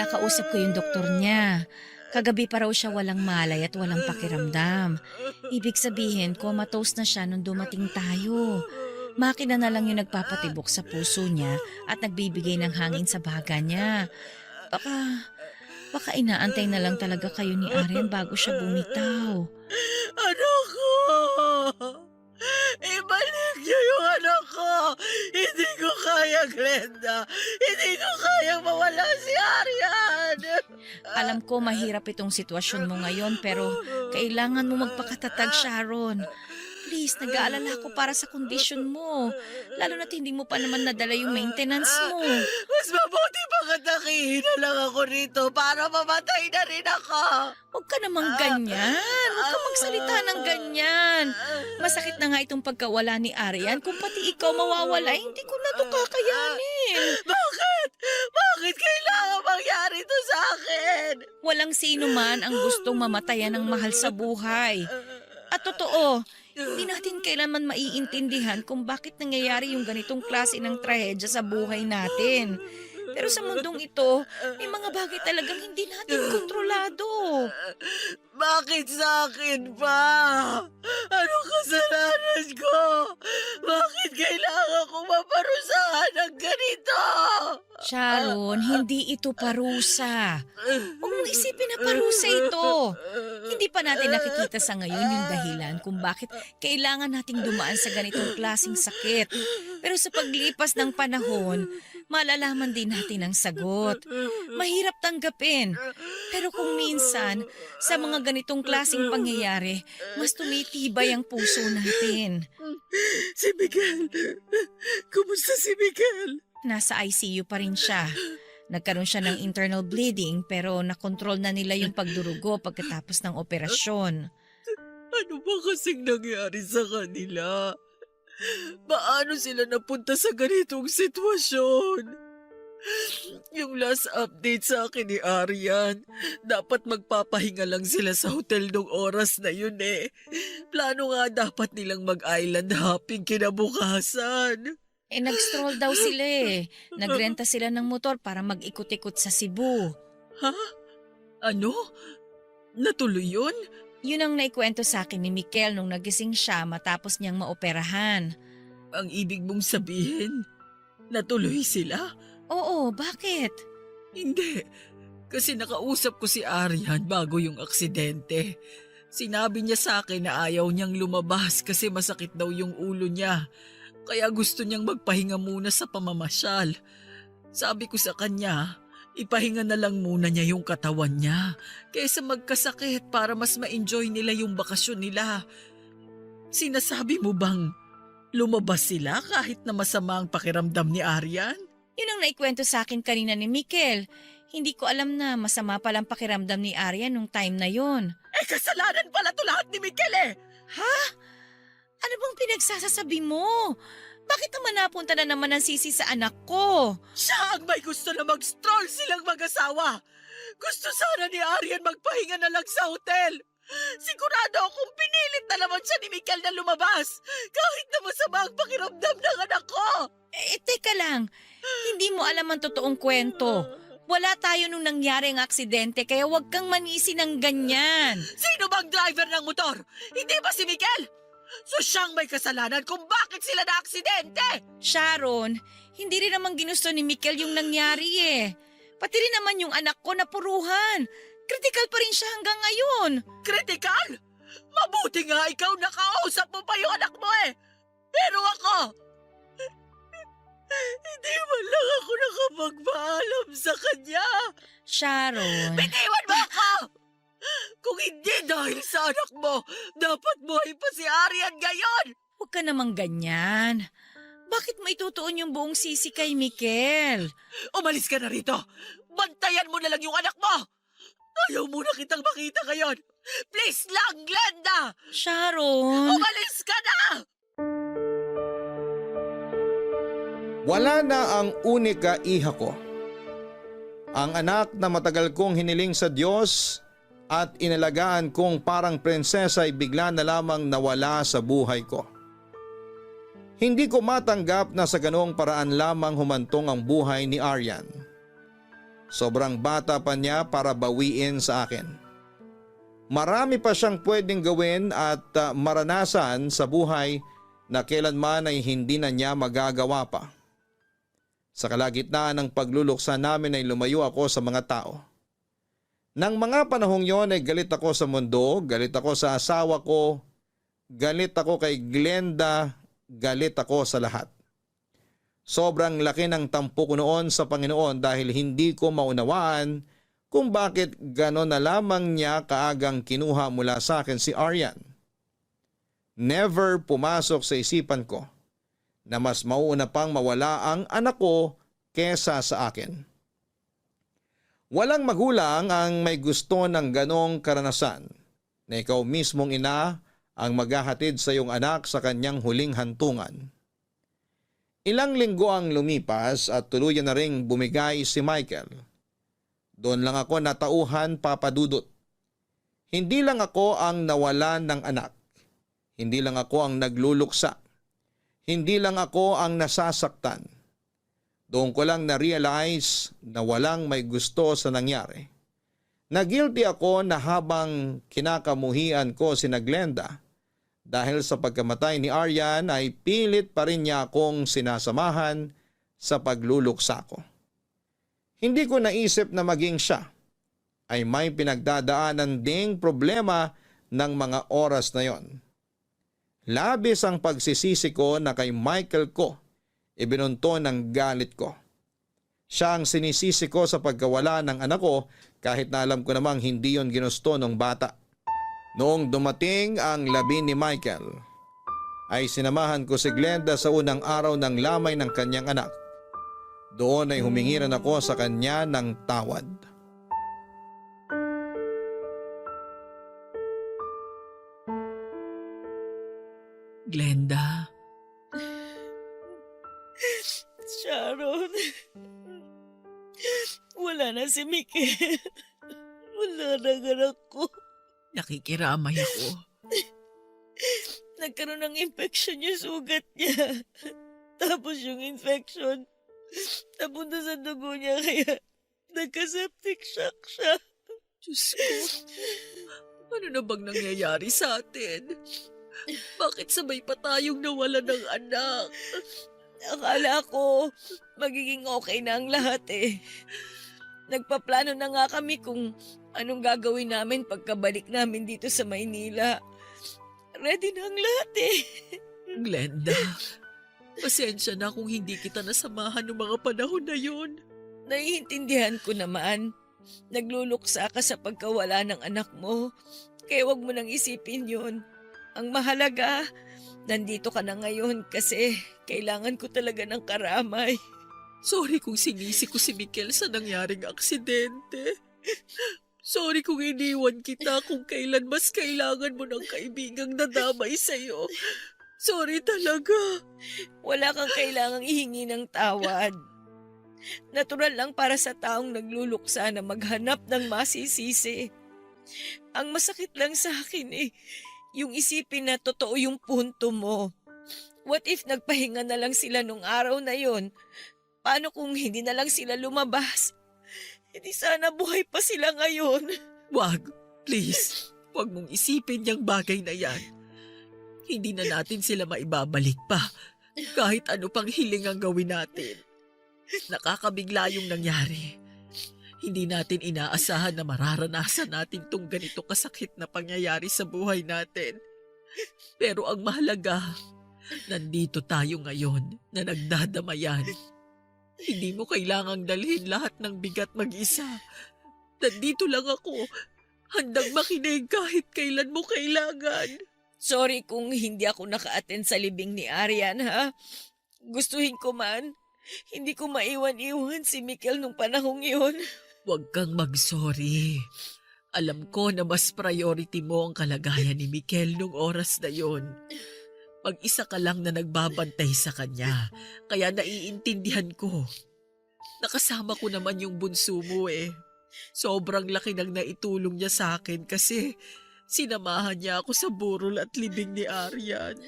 Nakausap ko yung doktor niya. Kagabi pa raw siya walang malay at walang pakiramdam. Ibig sabihin, comatose na siya nung dumating tayo. Makina na lang yung nagpapatibok sa puso niya at nagbibigay ng hangin sa baga niya. Baka inaantay na lang talaga kayo ni Arian bago siya bumitaw. Anak ko! Ibalik niyo yung anak ko! Hindi ko kaya, Glenda! Hindi ko kaya mawala si Arian! Alam ko mahirap itong sitwasyon mo ngayon pero kailangan mo magpakatatag, Sharon. Please, nag-aalala ko para sa kondisyon mo. Lalo na't hindi mo pa naman nadala yung maintenance mo. Mas mabuti pa katakihin na lang ako rito para mamatay na rin ako. Huwag ka namang ganyan. Huwag ka magsalita ng ganyan. Masakit na nga itong pagkawala ni Arian. Kung pati ikaw mawawala, hindi ko na ito kakayanin. Bakit? Bakit kailangan mangyari ito sa akin? Walang sino man ang gustong mamatayan ng mahal sa buhay. At totoo, hindi natin kailanman maiintindihan kung bakit nangyayari yung ganitong klase ng trahedya sa buhay natin. Pero sa mundong ito, may mga bagay talagang hindi natin kontrolado. Bakit sa akin pa? Anong kasalanan ko? Bakit kailangan ko maparusahan ng ganito? Sharon, hindi ito parusa. Huwag mong isipin na parusa ito. Hindi pa natin nakikita sa ngayon yung dahilan kung bakit kailangan nating dumaan sa ganitong klaseng sakit. Pero sa paglipas ng panahon, malalaman din natin ang sagot. Mahirap tanggapin. Pero kung minsan, sa mga ganitong klaseng pangyayari, mas tumitibay ang puso natin. Si Miguel. Kumusta si Miguel? Nasa ICU pa rin siya. Nagkaroon siya ng internal bleeding pero nakontrol na nila yung pagdurugo pagkatapos ng operasyon. Ano ba kasing nangyari sa kanila? Paano sila napunta sa ganitong sitwasyon? Yung last update sa akin ni Arian, dapat magpapahinga lang sila sa hotel nung oras na yun eh. Plano nga dapat nilang mag-island hopping kinabukasan. Nag-stroll daw sila eh. Nagrenta sila ng motor para mag-ikot-ikot sa Cebu. Ha? Ano? Natuloy yun? Yun ang naikwento sa akin ni Mikel nung nagising siya matapos niyang maoperahan. Ang ibig mong sabihin, natuloy sila? Oo, bakit? Hindi. Kasi nakausap ko si Arian bago yung aksidente. Sinabi niya sa akin na ayaw niyang lumabas kasi masakit daw yung ulo niya. Kaya gusto niyang magpahinga muna sa pamamasyal. Sabi ko sa kanya, ipahinga na lang muna niya yung katawan niya kaysa magkasakit para mas ma-enjoy nila yung bakasyon nila. Sinasabi mo bang lumabas sila kahit na masama ang pakiramdam ni Arian? Yun ang naikwento sa akin kanina ni Mikel. Hindi ko alam na masama palang pakiramdam ni Arian nung time na yon. Kasalanan pala to lahat ni Mikel eh! Ha? Ano bang pinagsasasabi mo? Bakit naman napunta na naman ang sisi sa anak ko? Siya ang may gusto na mag-stroll silang mag-asawa. Gusto sana ni Arian magpahinga na lang sa hotel. Sigurado akong pinilit na naman siya ni Mikel na lumabas kahit na masama ang pakiramdam ng anak ko. Teka lang. Hindi mo alam ang totoong kwento. Wala tayo nung nangyari ang aksidente kaya huwag kang manisi ng ganyan. Sino bang driver ng motor? Hindi ba si Mikel? So siyang may kasalanan kung bakit sila na-aksidente. Sharon, hindi rin naman ginusto ni Mikel yung nangyari eh. Pati rin naman yung anak ko napuruhan. Kritikal pa rin siya hanggang ngayon. Kritikal? Mabuti nga ikaw nakausap mo pa yung anak mo eh. Pero ako, hindi man lang ako nakapagpaalam sa kanya. Sharon. Bitiwan mo ako! Kung hindi dahil sa anak mo, dapat buhay pa si Arian ngayon! Huwag ka namang ganyan. Bakit mo itutuon yung buong sisi kay Mikel? Umalis ka na rito! Bantayan mo na lang yung anak mo! Ayaw muna kitang makita ngayon! Please lang, Glenda! Sharon! Umalis ka na! Wala na ang unika iha ko. Ang anak na matagal kong hiniling sa Diyos at inalagaan kong parang prinsesa ay bigla na lamang nawala sa buhay ko. Hindi ko matanggap na sa ganoong paraan lamang humantong ang buhay ni Arian. Sobrang bata pa niya para bawiin sa akin. Marami pa siyang pwedeng gawin at maranasan sa buhay na kailanman ay hindi na niya magagawa pa. Sa kalagitnaan ng pagluluksa namin ay lumayo ako sa mga tao. Nang mga panahong yon ay galit ako sa mundo, galit ako sa asawa ko, galit ako kay Glenda, galit ako sa lahat. Sobrang laki ng tampo ko noon sa Panginoon dahil hindi ko maunawaan kung bakit gano'n na lamang niya kaagang kinuha mula sa akin si Arian. Never pumasok sa isipan ko na mas mauuna pang mawala ang anak ko kesa sa akin. Walang magulang ang may gusto ng ganong karanasan na ikaw mismong ina ang maghahatid sa iyong anak sa kanyang huling hantungan. Ilang linggo ang lumipas at tuluyan na ring bumigay si Michael. Doon lang ako natauhan, Papa Dudut. Hindi lang ako ang nawalan ng anak. Hindi lang ako ang nagluluksa. Hindi lang ako ang nasasaktan. Doon ko lang na-realize na walang may gusto sa nangyari. Na-guilty ako na habang kinakamuhian ko si Glenda dahil sa pagkamatay ni Arian ay pilit pa rin niya akong sinasamahan sa pagluluksa ko. Hindi ko naisip na maging siya ay may pinagdadaanan ding problema ng mga oras na yon. Labis ang pagsisisi ko na kay Michael ko ibinunto ng galit ko. Siya ang sinisisi ko sa pagkawala ng anak ko kahit na alam ko namang hindi yon ginusto ng bata. Noong dumating ang labi ni Michael, ay sinamahan ko si Glenda sa unang araw ng lamay ng kanyang anak. Doon ay humingiran ako sa kanya ng tawad. Glenda. Sharon. si Mikel. Wala na ang anak ko. Nakikiramay ako. Nagkaroon ng infection yung sugat niya. Tapos yung infection, napunta sa dugo niya kaya nagka-septic shock siya. Diyos ko, ano na bang nangyayari sa atin? Bakit sabay pa tayong nawala ng anak? Akala ko magiging okay na ang lahat eh. Nagpaplano na nga kami kung anong gagawin namin pagkabalik namin dito sa Maynila. Ready na ang lahat eh. Glenda, pasensya na kung hindi kita nasamahan ng mga panahon na yun. Naiintindihan ko naman. Nagluluksa ka sa pagkawala ng anak mo. Kaya wag mo nang isipin yun. Ang mahalaga, nandito ka na ngayon kasi kailangan ko talaga ng karamay. Sorry kung sinisi ko si Mikel sa nangyaring aksidente. Sorry kung iniwan kita kung kailan mas kailangan mo ng kaibigang nadamay sa'yo. Sorry talaga. Wala kang kailangang ihingi ng tawad. Natural lang para sa taong nagluluksa na maghanap ng masisisi. Ang masakit lang sa akin yung isipin na totoo yung punto mo. What if nagpahinga na lang sila nung araw na yon? Paano kung hindi na lang sila lumabas? Hindi sana buhay pa sila ngayon. Wag, please. Wag mong isipin yung bagay na yan. Hindi na natin sila maibabalik pa. Kahit ano pang hiling ang gawin natin. Nakakabigla yung nangyari. Hindi natin inaasahan na mararanasan natin tong ganito kasakit na pangyayari sa buhay natin. Pero ang mahalaga, nandito tayo ngayon na nagdadamayan. Hindi mo kailangang dalhin lahat ng bigat mag-isa. Nandito lang ako, handang makinig kahit kailan mo kailangan. Sorry kung hindi ako naka-attend sa libing ni Arian, ha? Gustuhin ko man, hindi ko maiwan-iwan si Mikel nung panahong yun. Huwag kang mag-sorry. Alam ko na mas priority mo ang kalagayan ni Mikel nung oras na yon. Mag-isa ka lang na nagbabantay sa kanya, kaya naiintindihan ko. Nakasama ko naman yung bunso mo eh. Sobrang laki ng naitulong niya sa akin kasi sinamahan niya ako sa burol at libing ni Arian.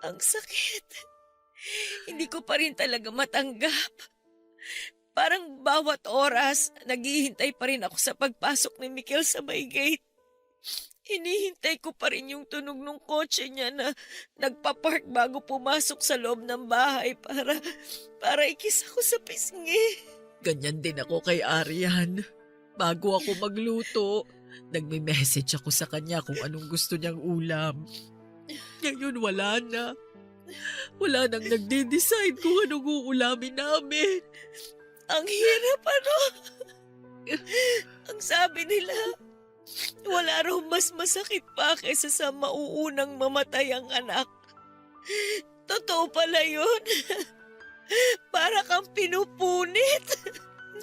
Ang sakit. Hindi ko pa rin talaga matanggap. Parang bawat oras, naghihintay pa rin ako sa pagpasok ni Mikel sa may gate. Hinihintay ko pa rin yung tunog ng kotse niya na nagpa-park bago pumasok sa loob ng bahay para ikis ako sa pisngi. Ganyan din ako kay Arian. Bago ako magluto, nagme-message ako sa kanya kung anong gusto niyang ulam. Ngayon wala na. Wala nang nagde-decide kung anong uulamin namin. Ang hirap ano? Ang sabi nila, wala raw mas masakit pa kaysa sa mauunang mamatay ang anak. Totoo pala yun. Para kang pinupunit.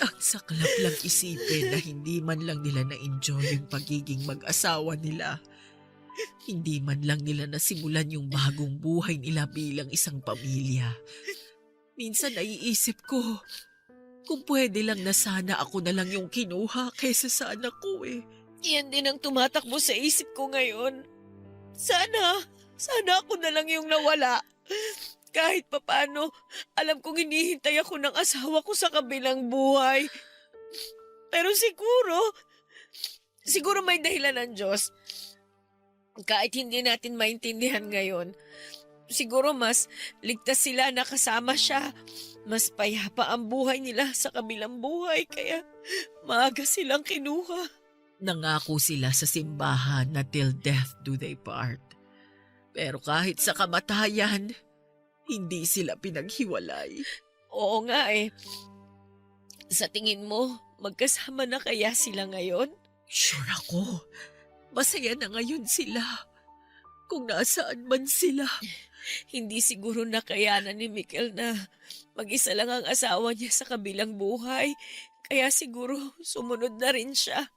Ang saklap lang isipin na hindi man lang nila na-enjoy yung pagiging mag-asawa nila. Hindi man lang nila nasimulan yung bagong buhay nila bilang isang pamilya. Minsan naiisip ko, kung pwede lang na sana ako na lang yung kinuha kaysa sa anak ko eh. Yan din ang tumatakbo sa isip ko ngayon. Sana ako na lang yung nawala. Kahit papano, alam kong hinihintay ako ng asawa ko sa kabilang buhay. Pero siguro may dahilan ng Diyos. Kahit hindi natin maintindihan ngayon, siguro mas ligtas sila na kasama siya. Mas payapa ang buhay nila sa kabilang buhay, kaya maaga silang kinuha. Nangako sila sa simbahan na till death do they part. Pero kahit sa kamatayan, hindi sila pinaghiwalay. Oo nga eh. Sa tingin mo, magkasama na kaya sila ngayon? Sure ako. Masaya na ngayon sila. Kung nasaan man sila. Hindi siguro nakayanan ni Mikel na mag-isa lang ang asawa niya sa kabilang buhay. Kaya siguro sumunod na rin siya.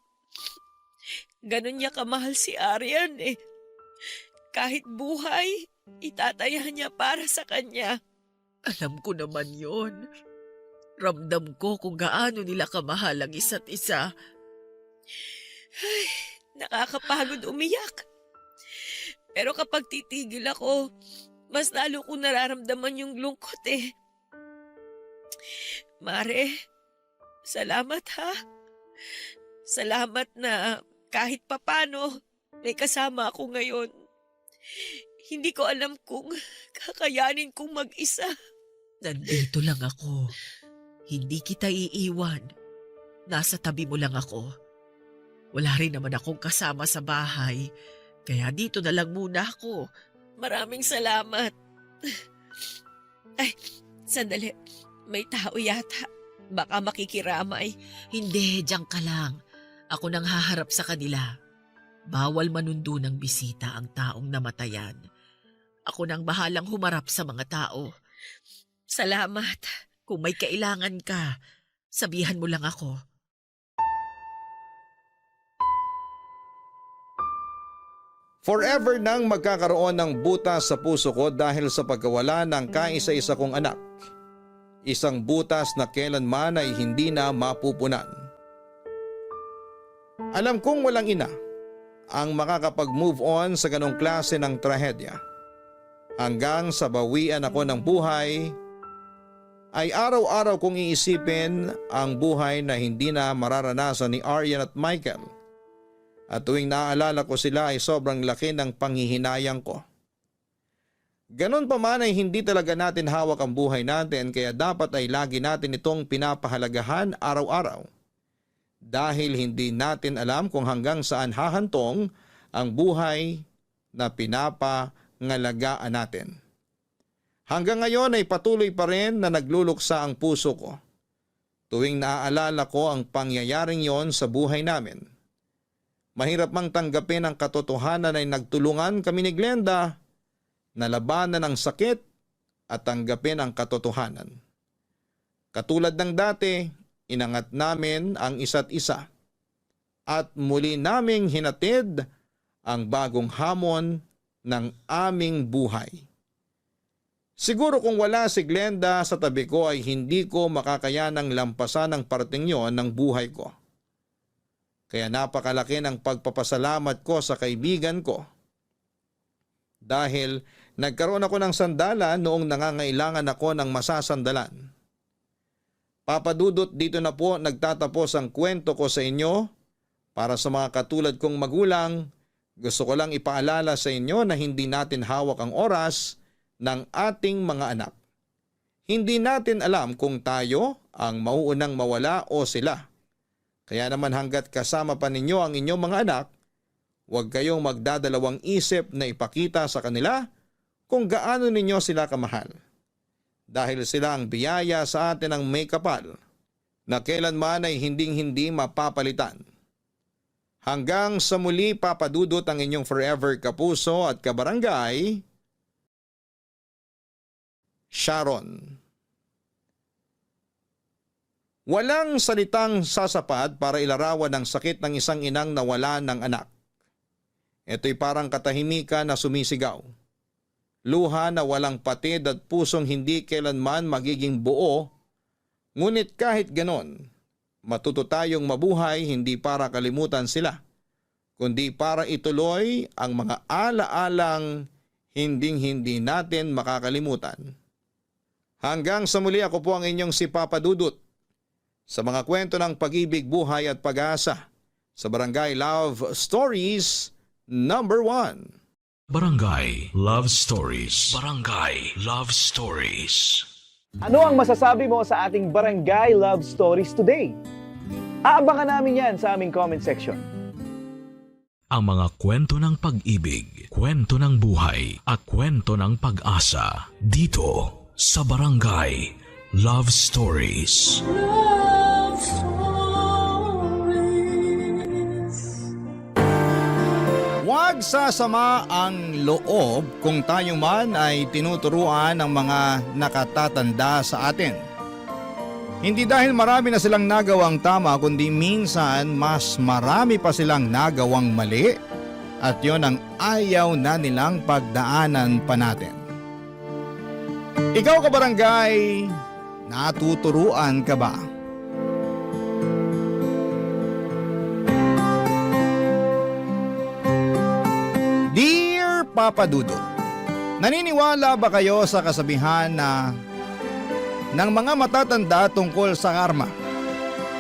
Ganon niya kamahal si Arian eh. Kahit buhay, itataya niya para sa kanya. Alam ko naman yon. Ramdam ko kung gaano nila kamahal ang isa't isa. Ay, nakakapagod umiyak. Pero kapag titigil ako, mas lalo kong nararamdaman yung lungkot eh. Mare, salamat ha. Salamat na kahit papano may kasama ako ngayon. Hindi ko alam kung kakayanin kong mag-isa. Nandito lang ako. Hindi kita iiwan. Nasa tabi mo lang ako. Wala rin naman akong kasama sa bahay. Kaya dito na lang muna ako. Maraming salamat. Ay, sandali. May tao yata. Baka makikiramay. Hindi, diyan ka lang. Ako nang haharap sa kanila. Bawal manundo ng bisita ang taong namatayan. Ako nang bahalang humarap sa mga tao. Salamat. Kung may kailangan ka, sabihan mo lang ako. Forever nang magkakaroon ng butas sa puso ko dahil sa pagkawala ng kaisa-isa kong anak. Isang butas na kailanman ay hindi na mapupunan. Alam kong walang ina ang makakapag-move on sa ganong klase ng trahedya. Hanggang sa bawian ako ng buhay, ay araw-araw kong iisipin ang buhay na hindi na mararanasan ni Aryan at Michael. At tuwing naaalala ko sila ay sobrang laki ng panghihinayang ko. Ganon pa man ay hindi talaga natin hawak ang buhay natin kaya dapat ay lagi natin itong pinapahalagahan araw-araw. Dahil hindi natin alam kung hanggang saan hahantong ang buhay na pinapangalagaan natin. Hanggang ngayon ay patuloy pa rin na nagluluksa ang puso ko. Tuwing naaalala ko ang pangyayaring yon sa buhay namin. Mahirap mang tanggapin ang katotohanan ay nagtulungan kami ni Glenda na labanan ang sakit at tanggapin ang katotohanan. Katulad ng dati, inangat namin ang isa't isa at muli naming hinatid ang bagong hamon ng aming buhay. Siguro kung wala si Glenda sa tabi ko ay hindi ko makakayanang lampasan ang parting yon ng buhay ko. Kaya napakalaki ng pagpapasalamat ko sa kaibigan ko. Dahil nagkaroon ako ng sandalan noong nangangailangan ako ng masasandalan. Papadudot, dito na po nagtatapos ang kwento ko sa inyo. Para sa mga katulad kong magulang, gusto ko lang ipaalala sa inyo na hindi natin hawak ang oras ng ating mga anak. Hindi natin alam kung tayo ang mauunang mawala o sila. Kaya naman hanggat kasama pa ninyo ang inyong mga anak, huwag kayong magdadalawang isip na ipakita sa kanila kung gaano ninyo sila kamahal. Dahil sila ang biyaya sa atin ng may kapal na kailanman ay hinding-hindi mapapalitan. Hanggang sa muli, papadudot ang inyong forever kapuso at kabarangay, Sharon. Walang salitang sasapat para ilarawan ang sakit ng isang inang nawala ng anak. Ito'y parang katahimikan na sumisigaw. Luha na walang patid at pusong hindi kailanman magiging buo, ngunit kahit ganon, matuto tayong mabuhay hindi para kalimutan sila, kundi para ituloy ang mga ala-alang hinding-hindi natin makakalimutan. Hanggang sa muli, ako po ang inyong si Papa Dudut sa mga kwento ng pag-ibig, buhay at pag-asa sa Barangay Love Stories number 1. Barangay Love Stories. Barangay Love Stories. Ano ang masasabi mo sa ating Barangay Love Stories today? Aabangan namin yan sa aming comment section. Ang mga kwento ng pag-ibig, kwento ng buhay at kwento ng pag-asa dito sa Barangay Love Stories. Love Stories. Huwag sasama ang loob kung tayo man ay tinuturuan ng mga nakatatanda sa atin. Hindi dahil marami na silang nagawang tama, kundi minsan mas marami pa silang nagawang mali at yon ang ayaw na nilang pagdaanan pa natin. Ikaw kabarangay, Natuturuan ka ba? Dear Papa Dudut, naniniwala ba kayo sa kasabihan na ng mga matatanda tungkol sa karma?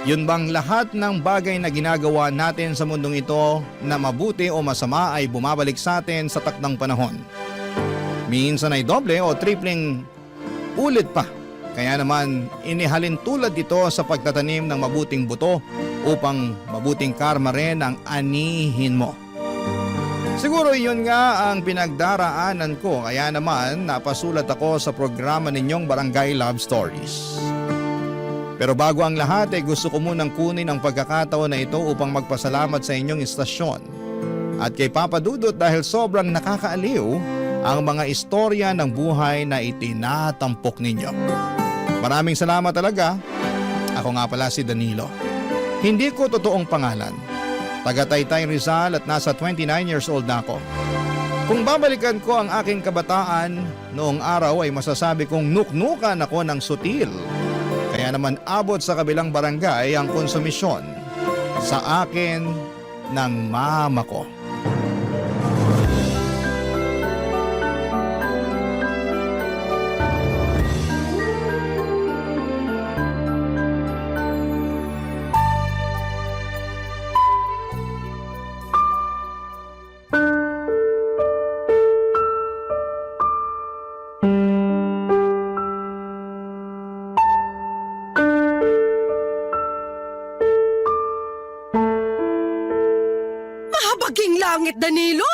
Yun bang lahat ng bagay na ginagawa natin sa mundong ito na mabuti o masama ay bumabalik sa atin sa takdang panahon? Minsan ay doble o tripleng ulit pa. Kaya naman inihalin tulad ito sa pagtatanim ng mabuting buto upang mabuting karma rin ang anihin mo. Siguro yun nga ang pinagdaraanan ko, kaya naman napasulat ako sa programa ninyong Barangay Love Stories. Pero bago ang lahat ay gusto ko munang kunin ang pagkakataon na ito upang magpasalamat sa inyong istasyon at kay Papa Dudut dahil sobrang nakakaaliw ang mga istorya ng buhay na itinatampok ninyo. Maraming salamat talaga. Ako nga pala si Danilo. Hindi ko totoong pangalan. Taga Taytay Rizal at nasa 29 years old na ako. Kung babalikan ko ang aking kabataan, noong araw ay masasabi kong nuknukan ako ng sutil. Kaya naman abot sa kabilang barangay ang konsumisyon sa akin ng mama ko. Mahabaging langit, Danilo!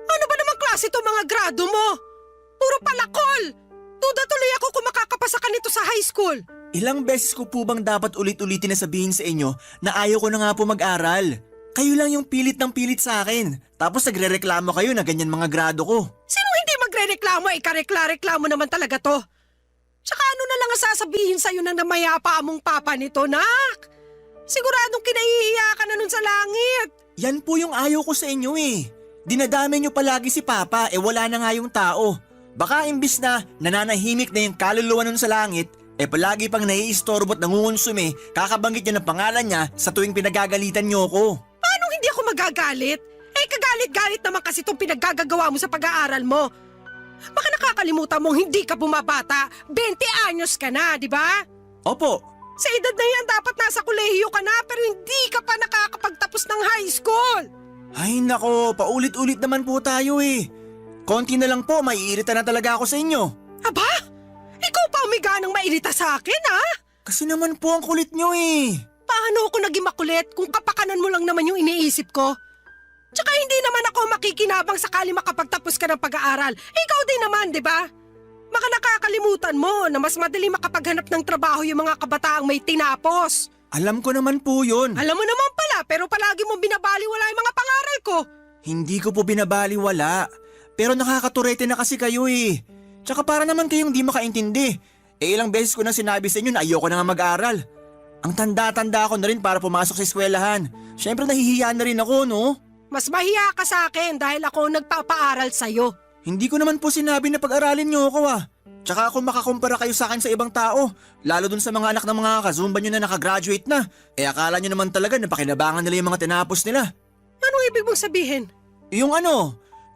Ano ba namang klase to mga grado mo? Puro palakol! Duda tuloy ako kung makakapasa ka nito sa high school. Ilang beses ko po bang dapat ulit-ulitin na sabihin sa inyo na ayaw ko na nga po mag-aral? Kayo lang yung pilit ng pilit sa akin. Tapos nagre-reklamo kayo na ganyan mga grado ko. Sino hindi magre-reklamo? Ikarekla-reklamo naman talaga to. Tsaka ano na lang ang sasabihin sa'yo ng namayapa mong papa nito, nak? Siguradong kinahihiya ka na nun sa langit. Yan po yung ayaw ko sa inyo eh. Dinadami nyo palagi si Papa wala na nga yung tao. Baka imbis na nananahimik na yung kaluluwa nun sa langit, palagi pang naiistorbo at nangungonsume, kakabanggit niya ng pangalan niya sa tuwing pinagagalitan nyo ko. Paano hindi ako magagalit? Kagalit-galit naman kasi itong pinaggagawa mo sa pag-aaral mo. Baka nakakalimutan mong hindi ka bumabata. 20 anyos ka na, di ba? Opo. Sa edad na yan, dapat nasa kolehiyo ka na pero hindi ka pa nakakapagtapos ng high school. Ay nako, paulit-ulit naman po tayo eh. Konti na lang po, maiirita na talaga ako sa inyo. Aba? Ikaw pa umiga ng mairita sa akin, ha? Kasi naman po ang kulit nyo eh. Paano ako naging makulit kung kapakanan mo lang naman yung iniisip ko? Tsaka hindi naman ako makikinabang sakali makapagtapos ka ng pag-aaral. Ikaw din naman, di ba? Baka nakakalimutan mo na mas madali makapaghanap ng trabaho yung mga kabataang may tinapos. Alam ko naman po yun. Alam mo naman pala, pero palagi mo binabaliwala yung mga pangaral ko. Hindi ko po binabaliwala. Pero nakakaturete na kasi kayo eh. Tsaka para naman kayong di makaintindi. Ilang beses ko na sinabi sa inyo na ayoko na nga mag-aral. Ang tanda-tanda ako na rin para pumasok sa eskwelahan. Siyempre nahihiya na rin ako, no? Mas mahiya ka sa akin dahil ako nagpapaaral sa'yo. Hindi ko naman po sinabi na pag-aralin niyo ako ah. Tsaka kung makakumpara kayo sa akin sa ibang tao, lalo dun sa mga anak ng mga kazumba nyo na nakagraduate na, akala nyo naman talaga na pakinabangan nila yung mga tinapos nila. Anong ibig mong sabihin?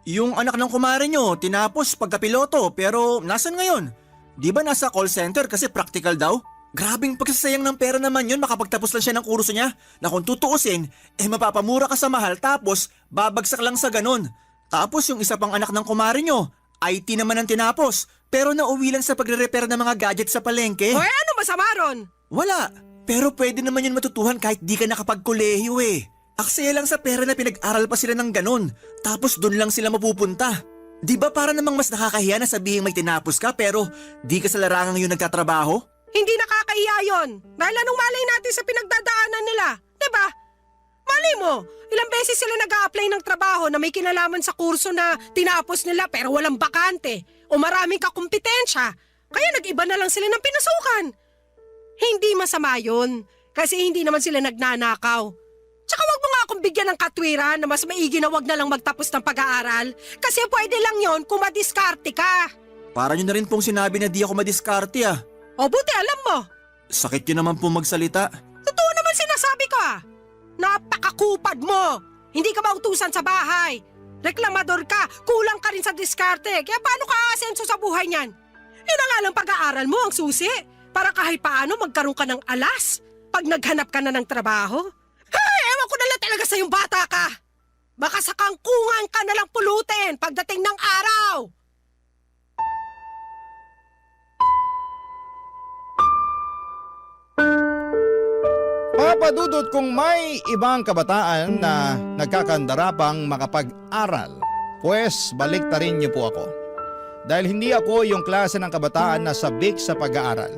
Yung anak ng kumare nyo, tinapos pagkapiloto pero nasan ngayon? Di ba nasa call center kasi practical daw? Grabing pagsasayang ng pera naman yun makapagtapos lang siya ng kurso niya na kung tutuusin, mapapamura ka sa mahal tapos babagsak lang sa ganun. Tapos yung isa pang anak ng kumare nyo, IT naman ang tinapos, pero nauwi lang sa pagre-repair ng mga gadget sa palengke. O ano masama ron? Wala, pero pwede naman yun matutuhan kahit di ka nakapagkolehiyo eh. Aksaya lang sa pera na pinag-aral pa sila ng ganun, tapos dun lang sila mapupunta. Di ba para namang mas nakakahiya na sabihin may tinapos ka pero di ka sa larangang yun nagtatrabaho? Hindi nakakahiya yun, dahil anong malay natin sa pinagdadaanan nila, di ba? Malay mo, ilang beses sila nag-a-apply ng trabaho na may kinalaman sa kurso na tinapos nila pero walang bakante o maraming kakumpetensya, kaya nag-iba na lang sila ng pinasukan. Hindi masama yun, kasi hindi naman sila nagnanakaw. Tsaka wag mo nga akong bigyan ng katwiran na mas maigi na wag na lang magtapos ng pag-aaral, kasi pwede lang yon kung madiskarte ka. Para nyo na rin pong sinabi na di ako madiskarte ah. O buti alam mo. Sakit yun naman po magsalita. Totoo naman sinasabi ko ah. Napakakupad mo. Hindi ka mautusan sa bahay. Reklamador ka, kulang ka rin sa diskarte. Kaya paano ka aasenso sa buhay niyan? Yun na nga lang pag-aaral mo ang susi. Para kahit paano magkaroon ka ng alas pag naghanap ka na ng trabaho. Ay, ewan ko na lang talaga sa yung bata ka. Baka sa kangkungan ka na lang pulutin pagdating ng araw. Papadudot kung may ibang kabataan na nagkakandara pang makapag-aral, pues baliktarin niyo po ako. Dahil hindi ako yung klase ng kabataan na sabik sa pag-aaral.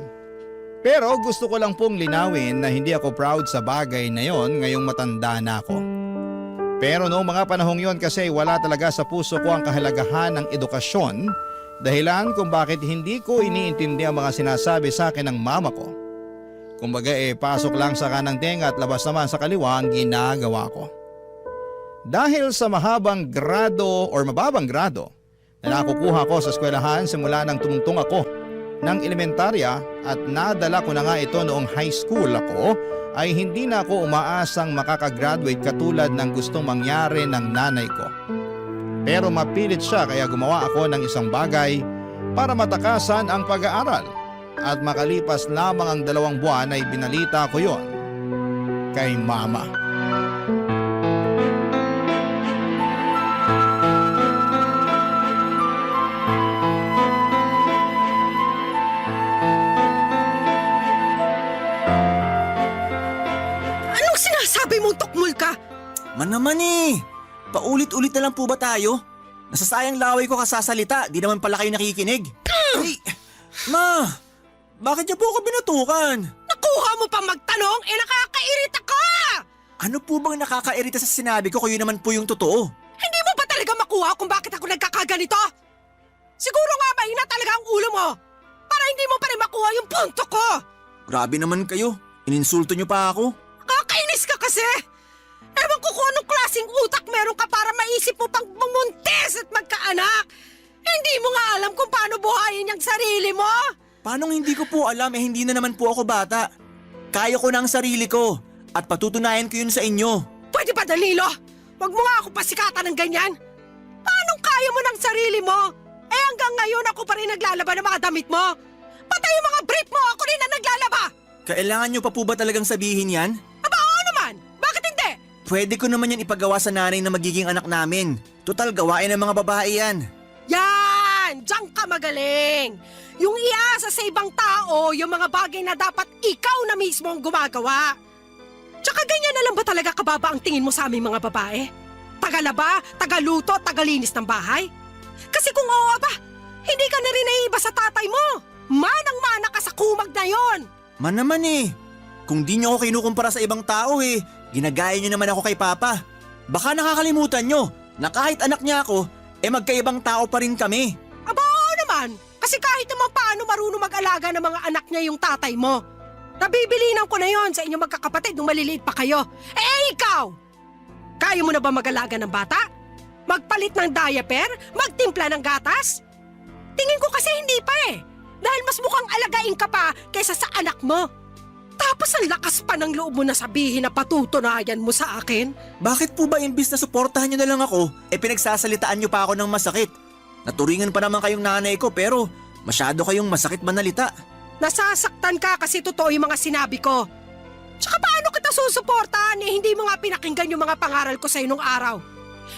Pero gusto ko lang pong linawin na hindi ako proud sa bagay na yon ngayong matanda na ako. Pero noong mga panahong yon kasi wala talaga sa puso ko ang kahalagahan ng edukasyon, dahilan kung bakit hindi ko iniintindi ang mga sinasabi sa akin ng mama ko. Kumbaga pasok lang sa kanang tenga at labas naman sa kaliwa ang ginagawa ko. Dahil sa mahabang grado or mababang grado na nakukuha ko sa eskwelahan simula nang tumungtong ako ng elementarya at nadala ko na nga ito noong high school ako, ay hindi na ako umaasang makakagraduate katulad ng gustong mangyari ng nanay ko. Pero mapilit siya kaya gumawa ako ng isang bagay para matakasan ang pag-aaral. At makalipas lamang ang 2 buwan ay binalita ko yon kay mama. Anong sinasabi mong tukmul ka? Man naman paulit-ulit na lang po ba tayo? Nasasayang laway ko kasasalita, di naman pala kayo nakikinig. Ay, ma, bakit niyo po ako binatukan? Nakuha mo pa magtanong? Nakakairita ka! Ano po bang nakakairita sa sinabi ko kung yun naman po yung totoo? Hindi mo ba talaga makuha kung bakit ako nagkakaganito? Siguro nga mahina talaga ang ulo mo para hindi mo pa rin makuha yung punto ko. Grabe naman kayo, ininsulto niyo pa ako. Kakainis ka kasi! Ewan ko kung anong klaseng utak meron ka para maisip mo pang bumuntis at magkaanak. Hindi mo nga alam kung paano buhayin yung sarili mo. Paanong hindi ko po alam hindi na naman po ako bata. Kaya ko na ang sarili ko at patutunayan ko yun sa inyo. Pwede ba Danilo? Huwag mo nga ako pasikatan ng ganyan. Paanong kaya mo ng sarili mo? Hanggang ngayon ako pa rin naglalaba ng mga damit mo. Patay yung mga brief mo, ako rin na naglalaba. Kailangan nyo pa po ba talagang sabihin yan? Aba oo naman, bakit hindi? Pwede ko naman yan ipagawa sa nanay na magiging anak namin. Total gawain ng mga babae yan. Yan! Diyan ka magaling! Yung iasa sa ibang tao, yung mga bagay na dapat ikaw na mismo ang gumagawa. Tsaka ganyan na lang ba talaga kababa ang tingin mo sa aming mga babae? Tagalaba, tagaluto, tagalinis ng bahay? Kasi kung oo ba, hindi ka na rin naiiba sa tatay mo. Manang-mana ka sa kumag na yon. Man naman kung di nyo ako kinukumpara sa ibang tao ginagaya nyo naman ako kay Papa. Baka nakakalimutan nyo na kahit anak niya ako, magkaibang tao pa rin kami. Aba oo naman, kasi kahit naman paano marunong mag-alaga ng mga anak niya yung tatay mo. Nabibilinan ko na yon sa inyong magkakapatid nung maliliit pa kayo. Ikaw! Kaya mo na ba mag-alaga ng bata? Magpalit ng diaper? Magtimpla ng gatas? Tingin ko kasi hindi pa dahil mas mukhang alagain ka pa kaysa sa anak mo. Tapos ang lakas pa ng loob mo na sabihin na patutunayan mo sa akin. Bakit po ba imbis na suportahan nyo na lang ako, pinagsasalitaan nyo pa ako ng masakit? Naturingan pa naman kayong nanay ko pero masyado kayong masakit manalita. Nasasaktan ka kasi totoo yung mga sinabi ko. Tsaka paano kita susuportahan hindi mo nga pinakinggan yung mga pangaral ko sa'yo nung araw?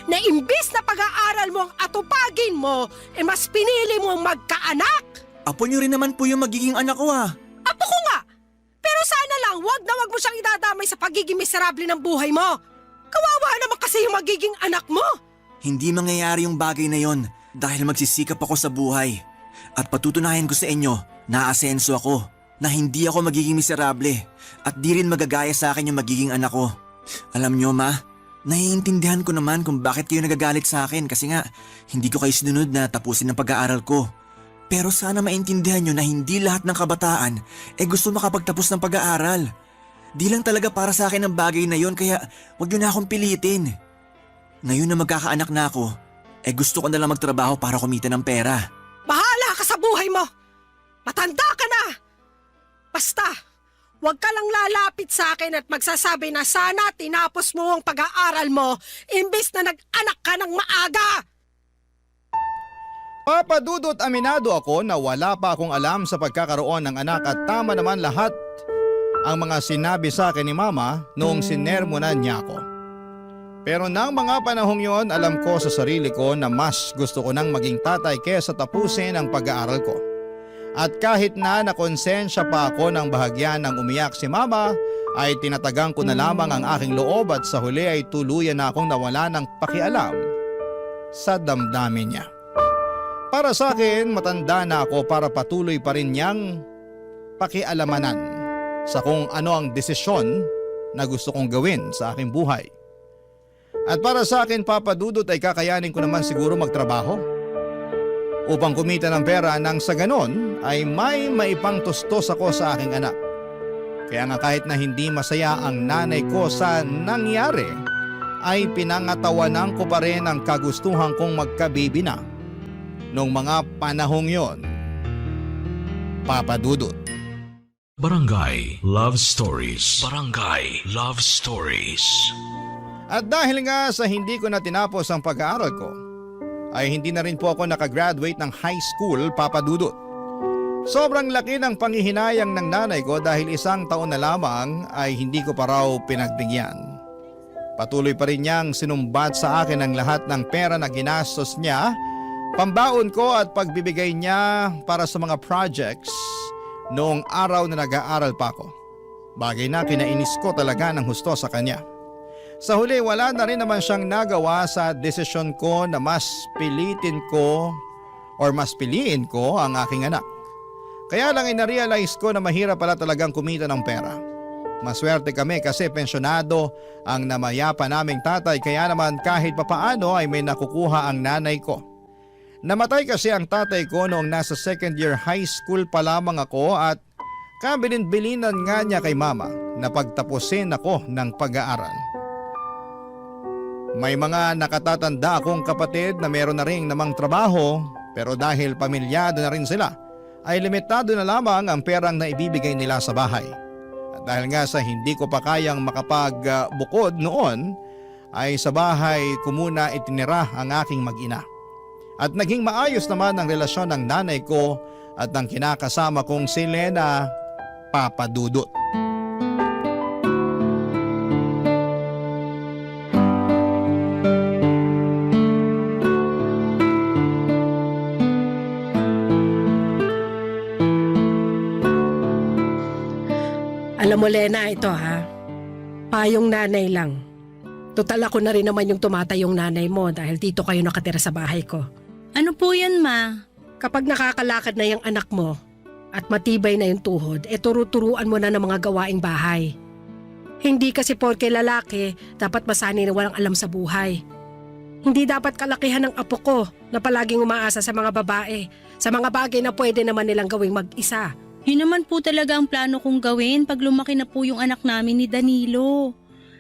Na imbis na pag-aaral mo ang atupagin mo, mas pinili mo ang magkaanak. Apo nyo rin naman po yung magiging anak ko Apo ko nga! Pero sana lang wag na wag mo siyang idadamay sa pagiging miserable ng buhay mo. Kawawa naman kasi yung magiging anak mo. Hindi mangyayari yung bagay na yon dahil magsisikap ako sa buhay. At patutunayan ko sa inyo na aasenso ako, na hindi ako magiging miserable at di rin magagaya sa akin yung magiging anak ko. Alam nyo ma, naiintindihan ko naman kung bakit kayo nagagalit sa akin kasi nga hindi ko kayo sinunod na tapusin ang pag-aaral ko. Pero sana maintindihan nyo na hindi lahat ng kabataan gusto makapagtapos ng pag-aaral. Di lang talaga para sa akin ang bagay na yon kaya wag nyo na akong pilitin. Ngayon na magkakaanak na ako, gusto ko na lang magtrabaho para kumita ng pera. Bahala ka sa buhay mo! Matanda ka na! Basta, huwag ka lang lalapit sa akin at magsasabi na sana tinapos mo ang pag-aaral mo imbis na nag-anak ka ng maaga! Papa Dudut, aminado ako na wala pa akong alam sa pagkakaroon ng anak at tama naman lahat ang mga sinabi sa akin ni Mama noong sinermonan niya ako. Pero nang mga panahong yon, alam ko sa sarili ko na mas gusto ko nang maging tatay kesa tapusin ang pag-aaral ko. At kahit na nakonsensya pa ako ng bahagyan ng umiyak si Mama, ay tinatagang ko na lamang ang aking loob at sa huli ay tuluyan na akong nawala ng pakialam sa damdamin niya. Para sa akin, matanda na ako para patuloy pa rin niyang pakialamanan sa kung ano ang desisyon na gusto kong gawin sa aking buhay. At para sa akin, Papa Dudut, ay kakayanin ko naman siguro magtrabaho upang kumita ng pera nang sa ganon ay may maipangtustos ako sa aking anak. Kaya nga kahit na hindi masaya ang nanay ko sa nangyari, ay pinangatawanan ko pa rin ang kagustuhan kong magkabibi na noong mga panahong yon, Papa Dudut. Barangay Love Stories. Barangay Love Stories. At dahil nga sa hindi ko na tinapos ang pag-aaral ko, ay hindi na rin po ako nakagraduate ng high school, Papa Dudut. Sobrang laki ng panghihinayang ng nanay ko dahil 1 taon na lamang ay hindi ko pa raw pinagbigyan. Patuloy pa rin niyang sinumbat sa akin ang lahat ng pera na ginastos niya, pambaon ko at pagbibigay niya para sa mga projects noong araw na nag-aaral pa ako. Bagay na kinainis ko talaga ng husto sa kanya. Sa huli, wala na rin naman siyang nagawa sa desisyon ko na mas piliin ko ang aking anak. Kaya lang inarealize ko na mahirap pala talagang kumita ng pera. Maswerte kami kasi pensyonado ang namayapa naming tatay, kaya naman kahit papaano ay may nakukuha ang nanay ko. Namatay kasi ang tatay ko noong nasa 2nd year high school pa lamang ako at kabilin-bilinan nga niya kay Mama na pagtapusin ako ng pag-aaral. May mga nakatatanda akong kapatid na meron na rin namang trabaho, pero dahil pamilyado na rin sila, ay limitado na lamang ang perang na ibibigay nila sa bahay. At dahil nga sa hindi ko pa kayang makapagbukod noon, ay sa bahay ko muna itinira ang aking mag-ina. At naging maayos naman ang relasyon ng nanay ko at ng kinakasama kong si Lena, Papa Dudut. Alam mo, Lena, ito ha. Payong nanay lang. Total ako na rin naman yung tumatayong nanay mo dahil dito kayo nakatira sa bahay ko. Ano po yan, Ma? Kapag nakakalakad na yung anak mo at matibay na yung tuhod, turu-turuan mo na ng mga gawaing bahay. Hindi kasi porke lalaki, dapat masanay na walang alam sa buhay. Hindi dapat kalakihan ng apo ko na palaging umaasa sa mga babae, sa mga bagay na pwede naman nilang gawing mag-isa. Yun naman po talaga ang plano kong gawin pag lumaki na po yung anak namin ni Danilo.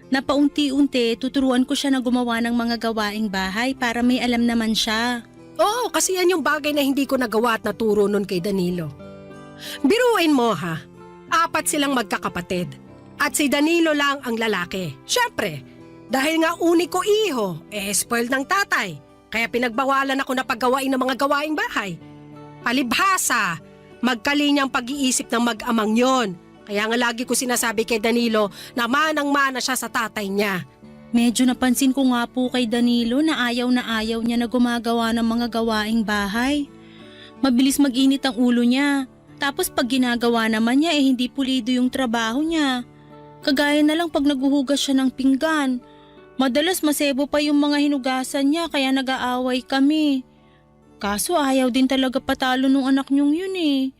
Na paunti-unti, tuturuan ko siya na gumawa ng mga gawaing bahay para may alam naman siya. Oo, kasi yan yung bagay na hindi ko nagawa at naturo nun kay Danilo. Biruin mo ha, 4 silang magkakapatid at si Danilo lang ang lalaki. Siyempre, dahil nga uniko iho, spoiled ng tatay, kaya pinagbawalan ako na paggawain ng mga gawaing bahay. Palibhasa, magkalinyang pag-iisip ng mag-amang yon. Kaya nga lagi ko sinasabi kay Danilo na manang-mana siya sa tatay niya. Medyo napansin ko nga po kay Danilo na ayaw niya na gumagawa ng mga gawaing bahay. Mabilis mag-init ang ulo niya. Tapos pag ginagawa naman niya hindi pulido yung trabaho niya. Kagaya na lang pag naguhugas siya ng pinggan. Madalas masebo pa yung mga hinugasan niya kaya nag-aaway kami. Kaso ayaw din talaga patalo nung anak niyong yun eh.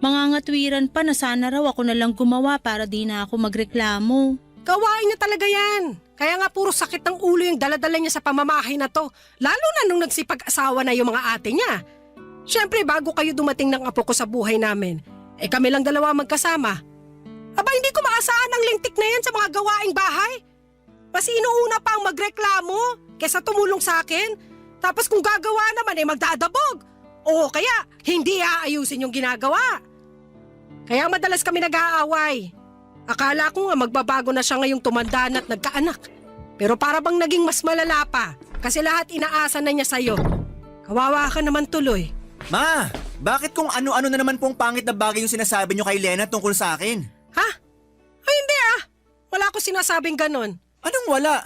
Mangangatwiran pa na sana raw ako na lang gumawa para di na ako magreklamo. Gawain niya talaga yan. Kaya nga puro sakit ng ulo yung daladala niya sa pamamahay na to. Lalo na nung nagsipag-asawa na yung mga ate niya. Siyempre bago kayo dumating ng apo ko sa buhay namin, kami lang dalawa magkasama. Aba hindi ko maasahan ang lintik na yan sa mga gawaing bahay. Mas inuuna pa ang magreklamo kesa tumulong sa akin. Tapos kung gagawa naman magdadabog. O kaya hindi aayusin yung ginagawa. Kaya madalas kami nag-aaway. Akala ko nga magbabago na siya ngayong tumanda na at nagkaanak. Pero para bang naging mas malala pa kasi lahat inaasa na niya sa'yo. Kawawa ka naman tuloy. Ma, bakit kung ano-ano na naman pong pangit na bagay yung sinasabi niyo kay Lena tungkol sa akin? Ha? Ay hindi Wala ko sinasabing ganon. Anong wala?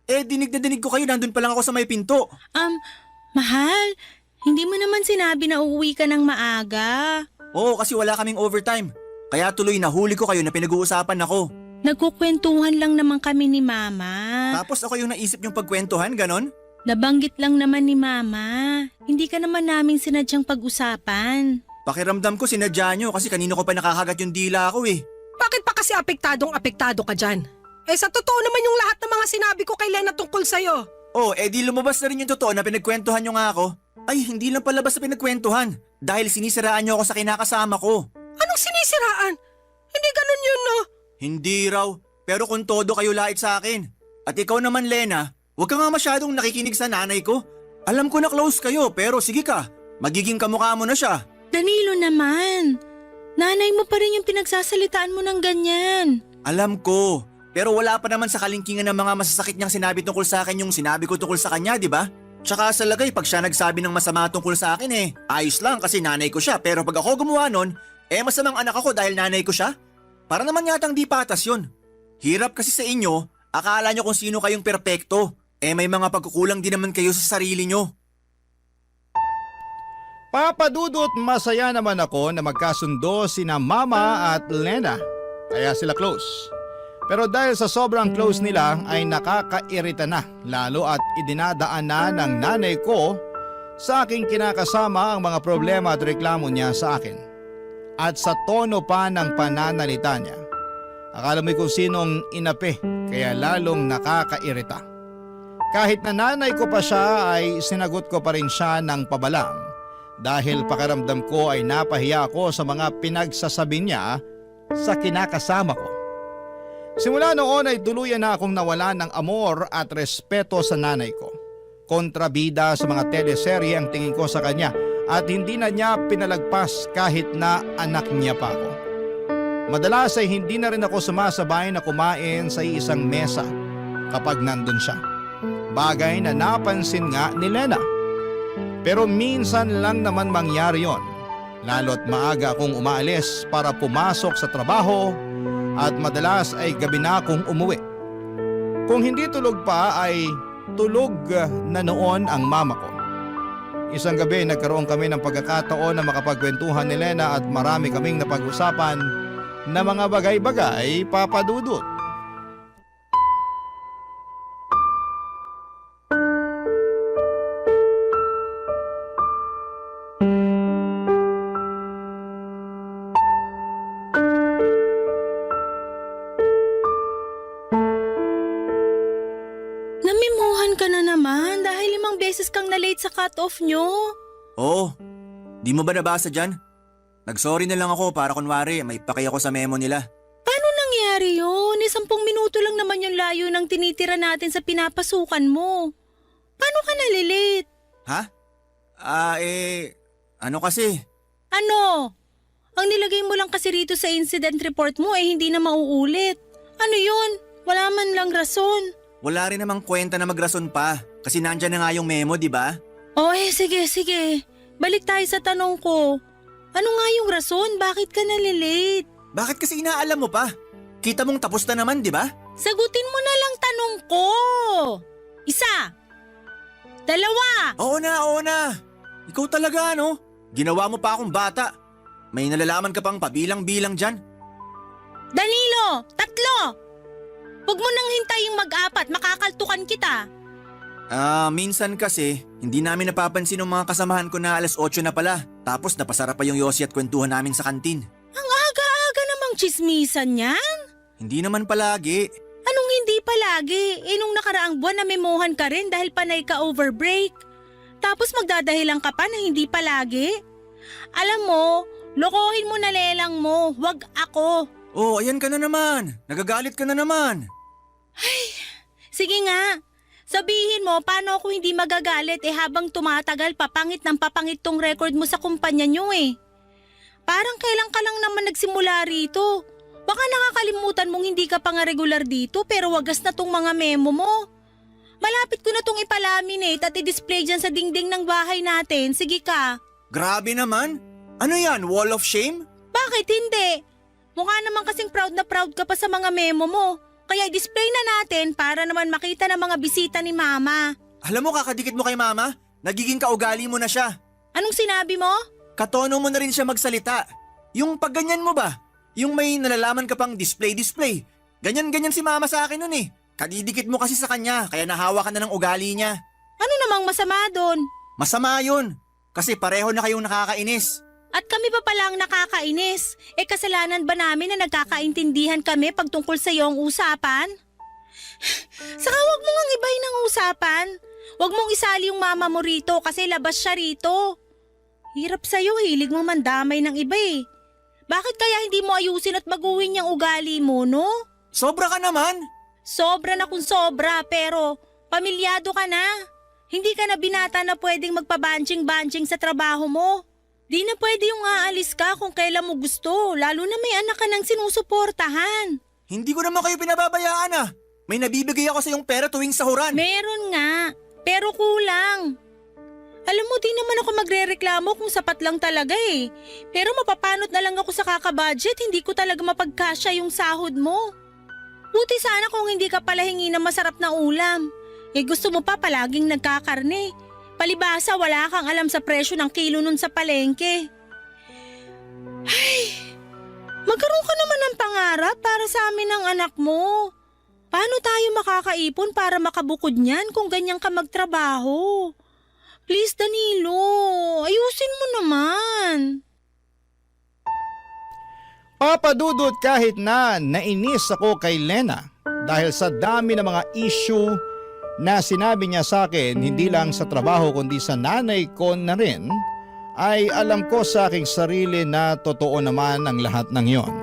Dinig na dinig ko kayo, nandun pa lang ako sa may pinto. Mahal, hindi mo naman sinabi na uuwi ka ng maaga. Oo, kasi wala kaming overtime. Kaya tuloy nahuli ko kayo na pinag-uusapan ako. Nagkukwentuhan lang naman kami ni Mama. Tapos ako yung naisip yung pagkwentuhan, ganon? Nabanggit lang naman ni Mama. Hindi ka naman namin sinadyang pag-usapan. Pakiramdam ko sinadya nyo kasi kanino ko pa nakakagat yung dila ko eh. Bakit pa kasi apektado ka dyan? Sa totoo naman yung lahat ng mga sinabi ko kay Lena tungkol sa'yo. Di lumabas na rin yung totoo na pinagkwentuhan nyo nga ako. Ay, hindi lang palabas na pinagkwentuhan. Dahil sinisiraan nyo ako sa kinakasama ko. Anong sinisiraan? Hindi ganun yun, no? Hindi raw. Pero kung todo kayo lait sa akin. At ikaw naman, Lena, huwag ka nga masyadong nakikinig sa nanay ko. Alam ko na close kayo, pero sige ka. Magiging kamukha mo na siya. Danilo naman. Nanay mo pa rin yung pinagsasalitaan mo ng ganyan. Alam ko. Pero wala pa naman sa kalingkingan ng mga masasakit niyang sinabi tungkol sa akin yung sinabi ko tungkol sa kanya, di ba? Tsaka sa lagay, pag siya nagsabi ng masama tungkol sa akin ayos lang kasi nanay ko siya. Pero pag ako gumawa nun, masamang anak ako dahil nanay ko siya? Para naman yatang di patas yun. Hirap kasi sa inyo, akala nyo kung sino kayong perpekto. May mga pagkukulang din naman kayo sa sarili nyo. Papa Dudut, masaya naman ako na magkasundo sina Mama at Lena. Kaya sila close. Pero dahil sa sobrang close nila ay nakakairita na, lalo at idinadaan na ng nanay ko sa aking kinakasama ang mga problema at reklamo niya sa akin. At sa tono pa ng pananalita niya. Akala mo kung sinong inapi, kaya lalong nakakairita. Kahit na nanay ko pa siya ay sinagot ko pa rin siya ng pabalang dahil pakiramdam ko ay napahiya ako sa mga pinagsasabi niya sa kinakasama ko. Simula noon ay tuluyan na akong nawala ng amor at respeto sa nanay ko. Kontrabida sa mga teleserye ang tingin ko sa kanya at hindi na niya pinalagpas kahit na anak niya pa ako. Madalas ay hindi na rin ako sumasabay na kumain sa isang mesa kapag nandun siya. Bagay na napansin nga ni Lena. Pero minsan lang naman mangyari yon. Lalo't maaga akong umaalis para pumasok sa trabaho at madalas ay gabi na akong umuwi. Kung hindi tulog pa ay tulog na noon ang mama ko. Isang gabi nagkaroon kami ng pagkakataon na makapagkwentuhan ni Lena at marami kaming napag-usapan na mga bagay-bagay, Papa Dudut. Namimuhan ka na naman dahil 5 beses kang na-late sa cut-off nyo. Oo, di mo ba nabasa dyan? Nagsorry na lang ako para kunwari may pakay ako sa memo nila. Paano nangyari yun? 10 minuto lang naman yung layo ng tinitira natin sa pinapasukan mo. Paano ka nalilate? Ha? Ano kasi? Ano? Ang nilagay mo lang kasi rito sa incident report mo hindi na mauulit. Ano yun? Wala man lang rason. Wala rin namang kwenta na magrason pa kasi nandyan na nga yung memo, di ba? Sige. Balik tayo sa tanong ko. Ano nga yung rason? Bakit ka nalilate? Bakit kasi inaalam mo pa? Kita mong tapos na naman, di ba? Sagutin mo na lang tanong ko. 1, 2. Oo na. Ikaw talaga, no? Ginawa mo pa akong bata. May nalalaman ka pang pabilang-bilang dyan. Danilo, 3. Huwag mo nang hintayin mag-4, makakaltukan kita. Minsan kasi, hindi namin napapansin ng mga kasamahan ko na 8:00 na pala. Tapos napasarap pa yung yosi at kwentuhan namin sa kantin. Ang aga-aga namang chismisan yan. Hindi naman palagi. Anong hindi palagi? Nung nakaraang buwan namemohan ka rin dahil panay ka over break. Tapos magdadahilan ka pa na hindi palagi. Alam mo, lokohin mo na lelang mo, wag ako. Oh, ayan ka na naman. Nagagalit ka na naman. Ay, sige nga. Sabihin mo, paano ako hindi magagalit habang tumatagal papangit ng papangit tong record mo sa kumpanya nyo Parang kailan ka lang naman nagsimula rito. Baka nakakalimutan mong hindi ka pa nga regular dito pero wagas na tong mga memo mo. Malapit ko na tong ipalaminate at i-display dyan sa dingding ng bahay natin. Sige ka. Grabe naman. Ano yan, wall of shame? Bakit hindi? Mukha naman kasing proud na proud ka pa sa mga memo mo. Kaya i-display na natin para naman makita ng mga bisita ni Mama. Alam mo, kakadikit mo kay Mama, nagiging kaugali mo na siya. Anong sinabi mo? Katono mo na rin siya magsalita. Yung pagganyan mo ba? Yung may nalalaman ka pang display. Ganyan-ganyan si Mama sa akin nun eh. Kadidikit mo kasi sa kanya, kaya nahawa ka na ng ugali niya. Ano namang masama doon? Masama yun, kasi pareho na kayong nakakainis. At kami pa palang nakakainis. Kasalanan ba namin na nagkakaintindihan kami pag tungkol sa iyong usapan? Saka wag mo ngang ibahin ang usapan. Wag mong isali yung mama mo rito kasi labas siya rito. Hirap sa'yo, hilig mo mandamay ng iba eh. Bakit kaya hindi mo ayusin at baguhin yung ugali mo, no? Sobra ka naman. Sobra na kung sobra, pero pamilyado ka na. Hindi ka na binata na pwedeng magpabanjing-banjing sa trabaho mo. Di na pwede yung aalis ka kung kailan mo gusto, lalo na may anak ka nang sinusuportahan. Hindi ko naman kayo pinababayaan ah. May nabibigay ako sa iyong pera tuwing sahuran. Meron nga, pero kulang. Alam mo, di naman ako magrereklamo kung sapat lang talaga eh. Pero mapapanot na lang ako sa kakabudget, hindi ko talaga mapagkasya yung sahod mo. Buti sana kung hindi ka pala hingi ng masarap na ulam. Gusto mo pa palaging nagkakarne. Palibasa wala kang alam sa presyo ng kilo nun sa palengke. Ay, magkaroon ka naman ng pangarap para sa amin ng anak mo. Paano tayo makakaipon para makabukod niyan kung ganyan ka magtrabaho? Please Danilo, ayusin mo naman. Papa Dudut, kahit na nainis ako kay Lena dahil sa dami ng mga issue na sinabi niya sa akin, hindi lang sa trabaho kundi sa nanay ko na rin, ay alam ko sa aking sarili na totoo naman ang lahat ng yon.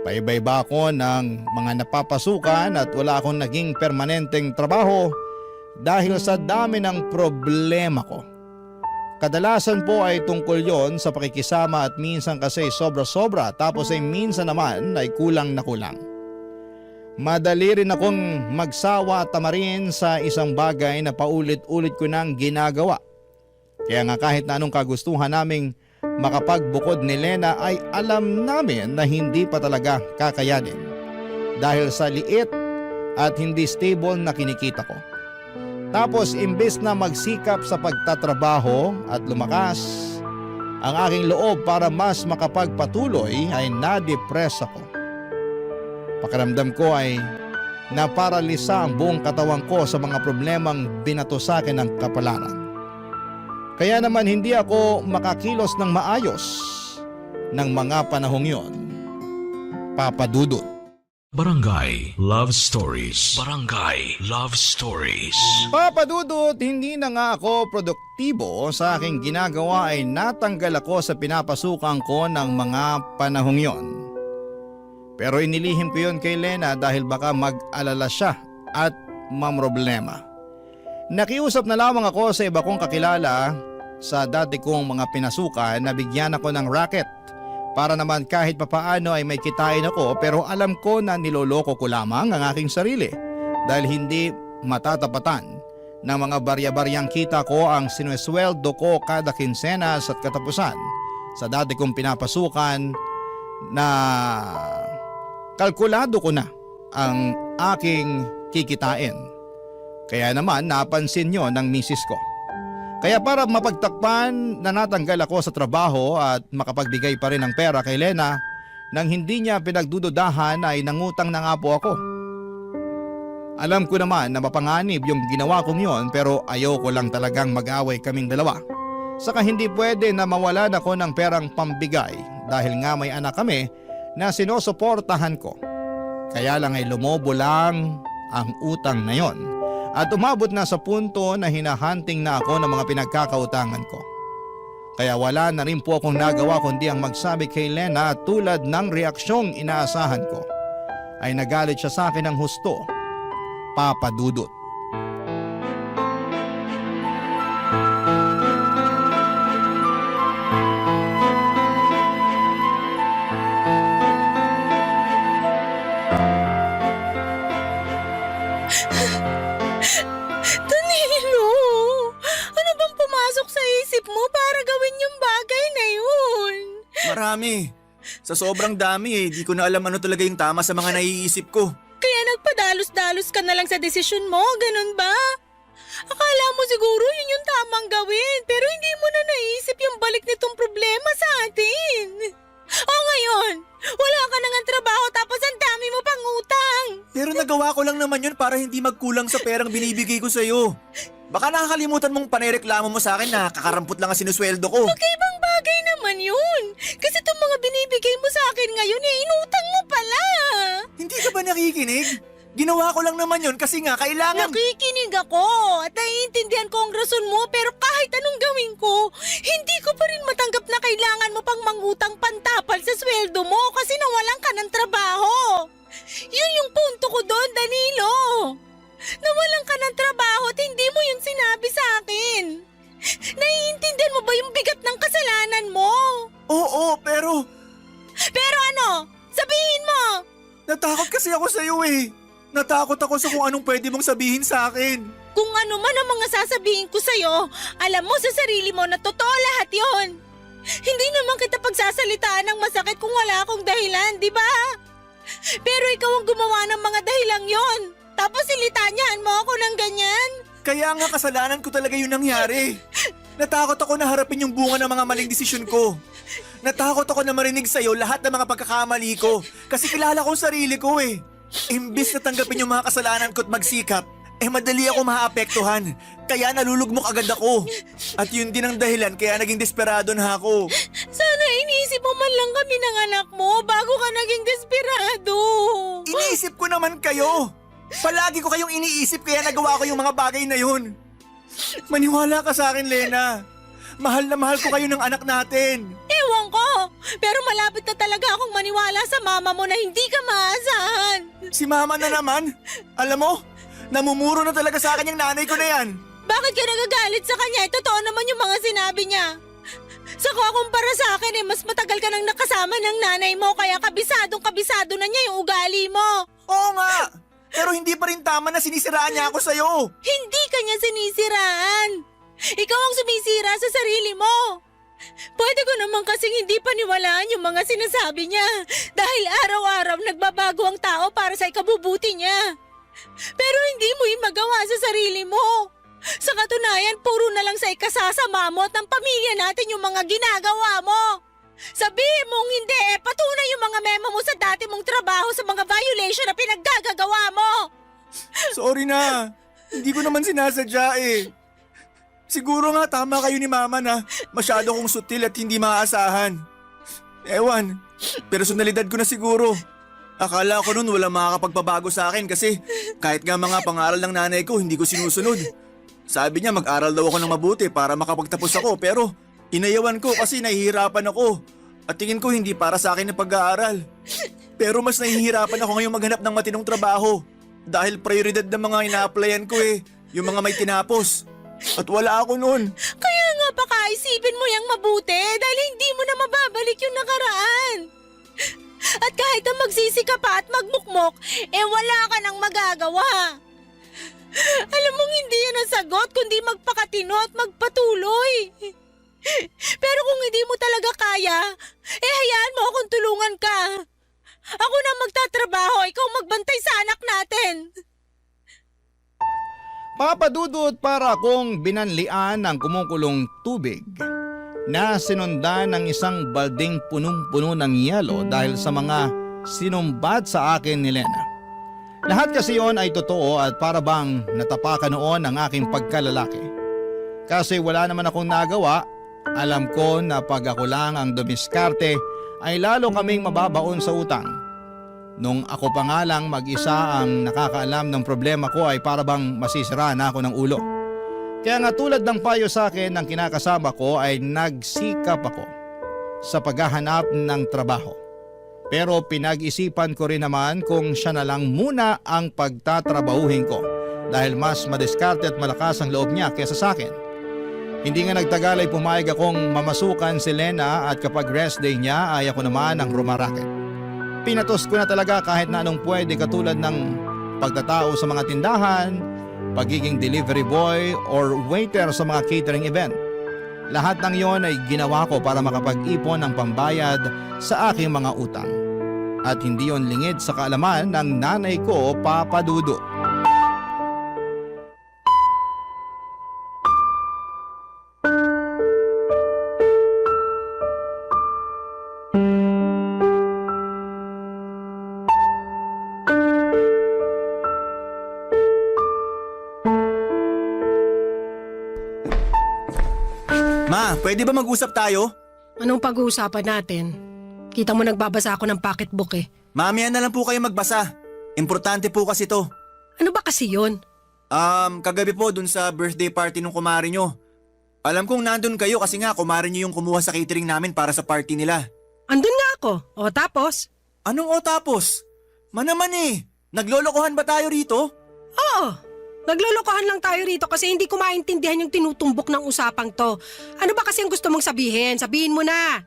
Paiba-iba ako ng mga napapasukan at wala akong naging permanenteng trabaho dahil sa dami ng problema ko. Kadalasan po ay tungkol yon sa pakikisama at minsan kasi sobra-sobra tapos ay minsan naman ay kulang na kulang. Madali rin akong magsawa at tamarin sa isang bagay na paulit-ulit ko nang ginagawa. Kaya nga kahit na anong kagustuhan naming makapagbukod ni Lena ay alam namin na hindi pa talaga kakayanin dahil sa liit at hindi stable na kinikita ko. Tapos imbes na magsikap sa pagtatrabaho at lumakas ang aking loob para mas makapagpatuloy ay na-depress ako. Pakiramdam ko ay naparalisa ang buong katawan ko sa mga problemang binato sa akin ng kapalaran. Kaya naman hindi ako makakilos ng maayos ng mga panahong yon. Papa Dudut. Barangay Love Stories. Barangay Love Stories. Papa Dudut, hindi na nga ako produktibo sa aking ginagawa ay natanggal ako sa pinapasukan ko ng mga panahong yon. Pero inilihim ko yon kay Lena dahil baka mag-alala siya at mamroblema. Nakiusap na lamang ako sa iba kong kakilala sa dati kong mga pinasukan na bigyan ako ng racket para naman kahit papaano ay may kitain ako, pero alam ko na niloloko ko lamang ang aking sarili dahil hindi matatapatan ng mga barya-baryang kita ko ang sinesweldo ko kada kinsenas at katapusan sa dati kong pinapasukan na kalkulado ko na ang aking kikitain. Kaya naman napansin nyo ng misis ko. Kaya para mapagtakpan na natanggal ako sa trabaho at makapagbigay pa rin ng pera kay Lena nang hindi niya pinagdududahan ay nangutang na nga po ako. Alam ko naman na mapanganib yung ginawa kong yon pero ayoko lang talagang mag-away kaming dalawa. Saka hindi pwede na mawalan ako ng perang pambigay dahil nga may anak kami na sinusuportahan ko. Kaya lang ay lumobo lang ang utang na yon. At umabot na sa punto na hinahunting na ako ng mga pinagkakautangan ko. Kaya wala na rin po akong nagawa kundi ang magsabi kay Lena at tulad ng reaksyong inaasahan ko ay nagalit siya sa akin ng husto, Papa Dudut. Danilo, ano bang pumasok sa isip mo para gawin yung bagay na yun? Marami. Sa sobrang dami di ko na alam ano talaga yung tama sa mga naiisip ko. Kaya nagpadalos-dalos ka na lang sa desisyon mo, ganun ba? Akala mo siguro yun yung tamang gawin, pero hindi mo na naisip yung balik nitong problema sa atin. O ngayon, wala ka na nga trabaho tapos ang dami mo pang utang. Pero nagawa ko lang naman yun para hindi magkulang sa perang binibigay ko sa'yo. Baka nakakalimutan mong panereklamo mo sa akin na kakarampot lang ang sinusweldo ko. Magkaibang bagay naman yun. Kasi itong mga binibigay mo sa akin ngayon, inutang mo pala. Hindi ka ba nakikinig? Ginawa ko lang naman yun kasi nga kailangan... Nakikinig ako at naiintindihan ko ang rason mo, pero kahit anong gawin ko, hindi ko pa rin matanggap na kailangan mo pang mangutang pantapal sa sweldo mo kasi nawalan ka ng trabaho. Yun yung punto ko doon, Danilo. Nawalan ka ng trabaho at hindi mo yun sinabi sa akin. Naiintindihan mo ba yung bigat ng kasalanan mo? Oo, pero... Pero ano? Sabihin mo! Natakot kasi ako sa'yo Natakot ako sa kung anong pwede mong sabihin sa akin. Kung ano man ang mga sasabihin ko sa'yo, alam mo sa sarili mo na totoo lahat yon. Hindi naman kita pagsasalitaan ng masakit kung wala akong dahilan, di ba? Pero ikaw ang gumawa ng mga dahilang yon. Tapos silitanyahan mo ako ng ganyan. Kaya nga kasalanan ko talaga yung nangyari. Natakot ako na harapin yung bunga ng mga maling desisyon ko. Natakot ako na marinig sa'yo lahat ng mga pagkakamali ko. Kasi kilala ko ang sarili ko Imbis na tanggapin yung mga kasalanan ko at magsikap, madali ako maapektuhan. Kaya nalulugmok agad ako. At yun din ang dahilan kaya naging desperado na ako. Sana iniisip mo man lang kami ng anak mo bago ka naging desperado. Iniisip ko naman kayo. Palagi ko kayong iniisip kaya nagawa ko yung mga bagay na yun. Maniwala ka sa akin, Lena. Mahal na mahal ko kayo ng anak natin. Ewan ko, pero malapit na talaga akong maniwala sa mama mo na hindi ka maasahan. Si mama na naman. Alam mo, namumuro na talaga sa akin yung nanay ko na yan. Bakit ka nagagalit sa kanya? Totoo naman yung mga sinabi niya. Saka kumpara sa akin mas matagal ka nang nakasama ng nanay mo kaya kabisado na niya yung ugali mo. Oo nga, pero hindi pa rin tama na sinisiraan niya ako sa'yo. Hindi ka niya sinisiraan. Ikaw ang sumisira sa sarili mo. Pwede ko naman kasing hindi paniwalaan yung mga sinasabi niya dahil araw-araw nagbabago ang tao para sa ikabubuti niya. Pero hindi mo yung magawa sa sarili mo. Sa katunayan, puro na lang sa ikasasama mo at ng pamilya natin yung mga ginagawa mo. Sabihin mong hindi, patunay yung mga memo mo sa dati mong trabaho sa mga violation na pinaggagawa mo. Sorry na, hindi ko naman sinasadya Siguro nga tama kayo ni Mama na masyado kong sutil at hindi maaasahan. Ewan, personalidad ko na siguro. Akala ko noon wala makakapagpabago sa akin kasi kahit nga mga pangaral ng nanay ko hindi ko sinusunod. Sabi niya mag-aral daw ako ng mabuti para makapagtapos ako pero inayawan ko kasi nahihirapan ako. At tingin ko hindi para sa akin ang pag-aaral. Pero mas nahihirapan ako ngayong maghanap ng matinong trabaho dahil prioridad ng mga ina-applyan ko yung mga may tinapos. At wala ako noon. Kaya nga pakaisipin mo yung mabuti dahil hindi mo na mababalik yung nakaraan. At kahit na magsisi ka pa at magmukmok, wala ka nang magagawa. Alam mong hindi yan ang sagot kundi magpakatino at magpatuloy. Pero kung hindi mo talaga kaya, hayaan mo akong tulungan ka. Ako na magtatrabaho, ikaw magbantay sa anak natin. Papadudot para akong binanlian ng kumukulong tubig na sinundan ng isang balding punong-puno ng yelo dahil sa mga sinumbat sa akin ni Lena. Lahat kasi yon ay totoo at para bang natapakan noon ang aking pagkalalaki. Kasi wala naman akong nagawa, alam ko na pag ako lang ang dumiskarte ay lalo kaming mababaon sa utang. Nung ako pa nga lang mag-isa ang nakakaalam ng problema ko ay para bang masisira na ako ng ulo. Kaya nga tulad ng payo sa akin ng kinakasama ko ay nagsikap ako sa paghahanap ng trabaho. Pero pinag-isipan ko rin naman kung siya na lang muna ang pagtatrabahuhin ko dahil mas madiskarte at malakas ang loob niya kaysa sa akin. Hindi nga nagtagal ay pumayag akong mamasukan si Lena at kapag rest day niya ay ako naman ang rumaraket. Pinatos ko na talaga kahit na anong pwede katulad ng pagtatao sa mga tindahan, pagiging delivery boy or waiter sa mga catering event. Lahat ng yon ay ginawa ko para makapag-ipon ng pambayad sa aking mga utang. At hindi yon lingid sa kaalaman ng nanay ko, Papa Dudut. Ma, pwede ba mag-usap tayo? Anong pag-uusapan natin? Kita mo nagbabasa ako ng pocketbook eh. Mamaya na lang po kayo magbasa. Importante po kasi to. Ano ba kasi yun? Kagabi po dun sa birthday party ng kumare nyo. Alam kong nandun kayo kasi nga kumare nyo yung kumuha sa catering namin para sa party nila. Andun nga ako. O tapos? Anong o tapos? Manaman eh. Naglolokohan ba tayo rito? Oo. Naglolokohan lang tayo rito kasi hindi ko maintindihan yung tinutumbok ng usapang to. Ano ba kasi ang gusto mong sabihin? Sabihin mo na.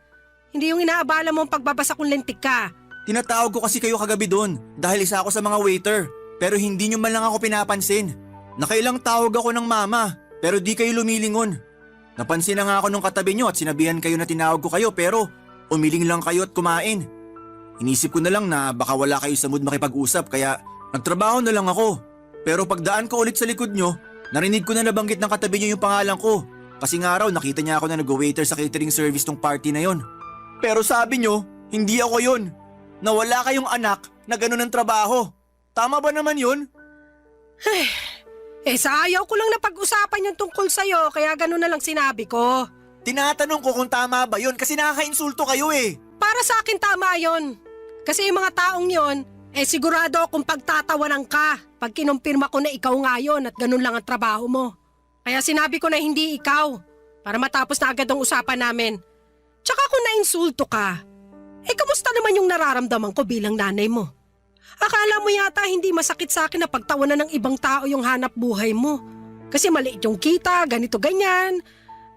Hindi yung inaabala mo ang pagbabasa kung lentik ka. Tinatawag ko kasi kayo kagabi doon dahil isa ako sa mga waiter. Pero hindi nyo man lang ako pinapansin. Nakailang tawag ako ng mama pero di kayo lumilingon. Napansin na nga ako nung katabi nyo at sinabihan kayo na tinawag ko kayo pero umiling lang kayo at kumain. Inisip ko na lang na baka wala kayo sa mood makipag-usap kaya nagtrabaho na lang ako. Pero pagdaan ko ulit sa likod nyo, narinig ko na nabanggit ng katabi nyo yung pangalan ko. Kasi nga raw nakita niya ako na nag-waiter sa catering service tong party na yon. Pero sabi nyo, hindi ako yon. Na wala kayong anak na ganun ang trabaho. Tama ba naman yun? Sa ayaw ko lang na pag-usapan yung tungkol sa'yo kaya ganun na lang sinabi ko. Tinatanong ko kung tama ba yun kasi nakaka-insulto kayo eh. Para sa akin tama yon. Kasi yung mga taong yon, sigurado akong pagtatawanan ka pag kinumpirma ko na ikaw nga yun at ganun lang ang trabaho mo. Kaya sinabi ko na hindi ikaw para matapos na agad ang usapan namin. Tsaka kung na-insulto ka, kamusta naman yung nararamdaman ko bilang nanay mo? Akala mo yata hindi masakit sa akin na pagtawanan ng ibang tao yung hanap buhay mo. Kasi maliit yung kita, ganito ganyan.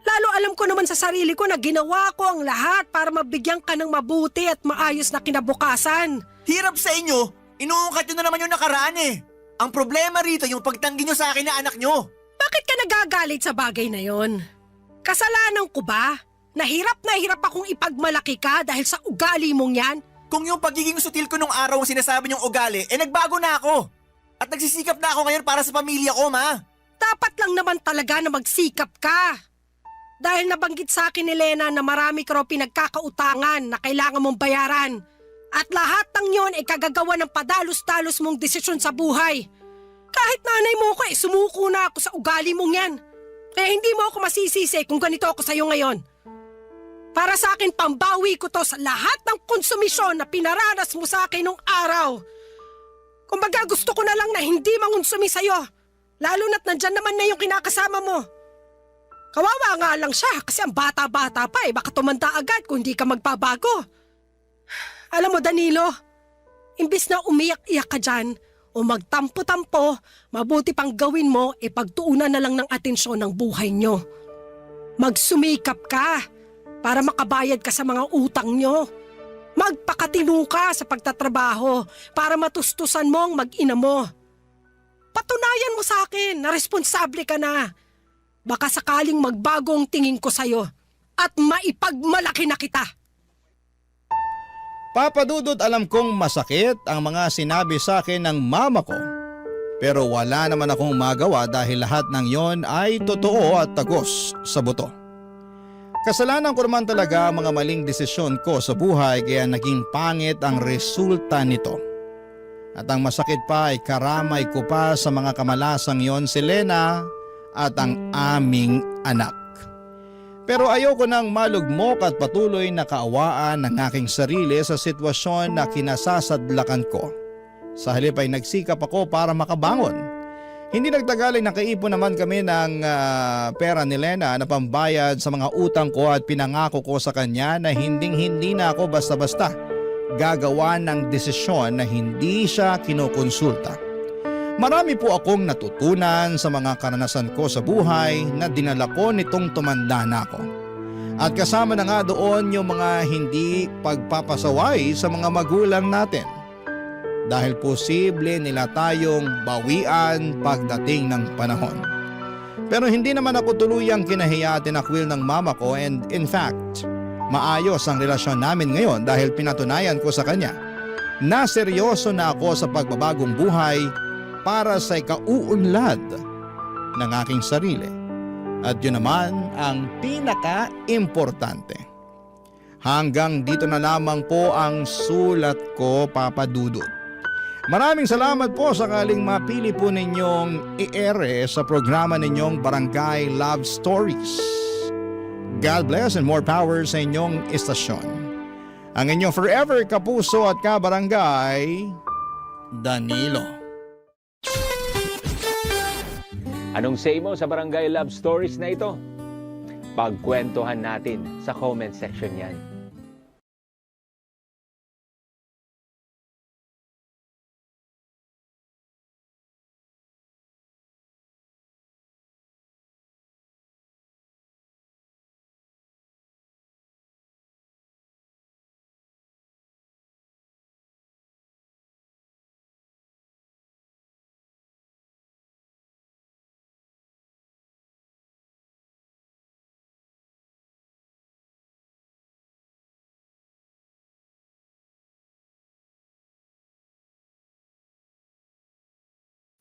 Lalo alam ko naman sa sarili ko na ginawa ko ang lahat para mabigyan ka ng mabuti at maayos na kinabukasan. Hirap sa inyo, inuungkat nyo na naman yung nakaraan eh. Ang problema rito yung pagtanggi nyo sa akin na anak nyo. Bakit ka nagagalit sa bagay na yon? Kasalanan ko ba? Na hirap akong ipagmalaki ka dahil sa ugali mong yan? Kung yung pagiging sutil ko nung araw ang sinasabi niyong ugali, nagbago na ako. At nagsisikap na ako ngayon para sa pamilya ko, ma. Dapat lang naman talaga na magsikap ka. Dahil nabanggit sa akin ni Lena na marami ka raw pinagkakautangan na kailangan mong bayaran. At lahat ng yon ay kagagawa ng padalos-dalos mong desisyon sa buhay. Kahit nanay mo ko sumuko na ako sa ugali mong yan. Kaya hindi mo ako masisisi kung ganito ako sa'yo ngayon. Para sa akin, pambawi ko to sa lahat ng konsumisyon na pinaranas mo sa akin nung araw. Kumbaga gusto ko na lang na hindi mangonsumi sa'yo. Lalo na't nandyan naman na yung kinakasama mo. Kawawa nga lang siya kasi ang bata-bata pa baka tumanda agad kung hindi ka magbabago. Alam mo Danilo, imbis na umiyak-iyak ka dyan o magtampo-tampo, mabuti pang gawin mo pagtuunan na lang ng atensyon ng buhay nyo. Magsumikap ka para makabayad ka sa mga utang nyo. Magpakatino ka sa pagtatrabaho para matustusan mo ang mag-ina mo. Patunayan mo sa akin na responsable ka na. Baka sakaling magbago ang tingin ko sa'yo at maipagmalaki na kita. Papa Dudut, alam kong masakit ang mga sinabi sa akin ng mama ko. Pero wala naman akong magawa dahil lahat ng yon ay totoo at tagos sa buto. Kasalanan ko naman talaga ang mga maling desisyon ko sa buhay kaya naging pangit ang resulta nito. At ang masakit pa ay karamay ko pa sa mga kamalasang yon si Lena at ang aming anak. Pero ayoko nang malugmok at patuloy na kaawaan ng aking sarili sa sitwasyon na kinasasadlakan ko. Sa halip ay nagsikap ako para makabangon. Hindi nagtagal ay nakaipon naman kami ng pera ni Lena na pambayad sa mga utang ko at pinangako ko sa kanya na hindi na ako basta-basta gagawa ng desisyon na hindi siya kinukonsulta. Marami po akong natutunan sa mga karanasan ko sa buhay na dinala ko nitong tumanda na ako. At kasama na nga doon yung mga hindi pagpapasaway sa mga magulang natin. dahil posible nila tayong bawian pagdating ng panahon. Pero hindi naman ako tuluyang kinahiya at tinakwil ng mama ko, and in fact, maayos ang relasyon namin ngayon dahil pinatunayan ko sa kanya na seryoso na ako sa pagbabagong buhay para sa ikauunlad ng aking sarili. At yun naman ang pinaka-importante. Hanggang dito na lamang po ang sulat ko, Papa Dudut. Maraming salamat po sakaling mapili po ninyong i-ere sa programa ninyong Barangay Love Stories. God bless and more power sa inyong istasyon. Ang inyong forever kapuso at kabarangay, Danilo. Anong say mo sa Barangay Love Stories na ito? Pagkwentuhan natin sa comment section yan.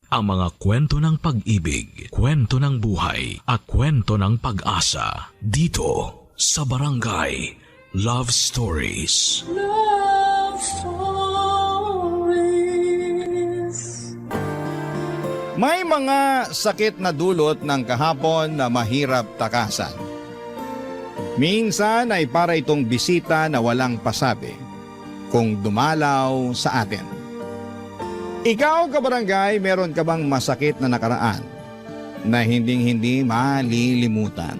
Ang mga kwento ng pag-ibig, kwento ng buhay, at kwento ng pag-asa dito sa Barangay Love Stories. Love Stories. May mga sakit na dulot ng kahapon na mahirap takasan. Minsan ay para itong bisita na walang pasabi kung dumalaw sa atin. Ikaw, kabarangay, meron ka bang masakit na nakaraan na hindi malilimutan?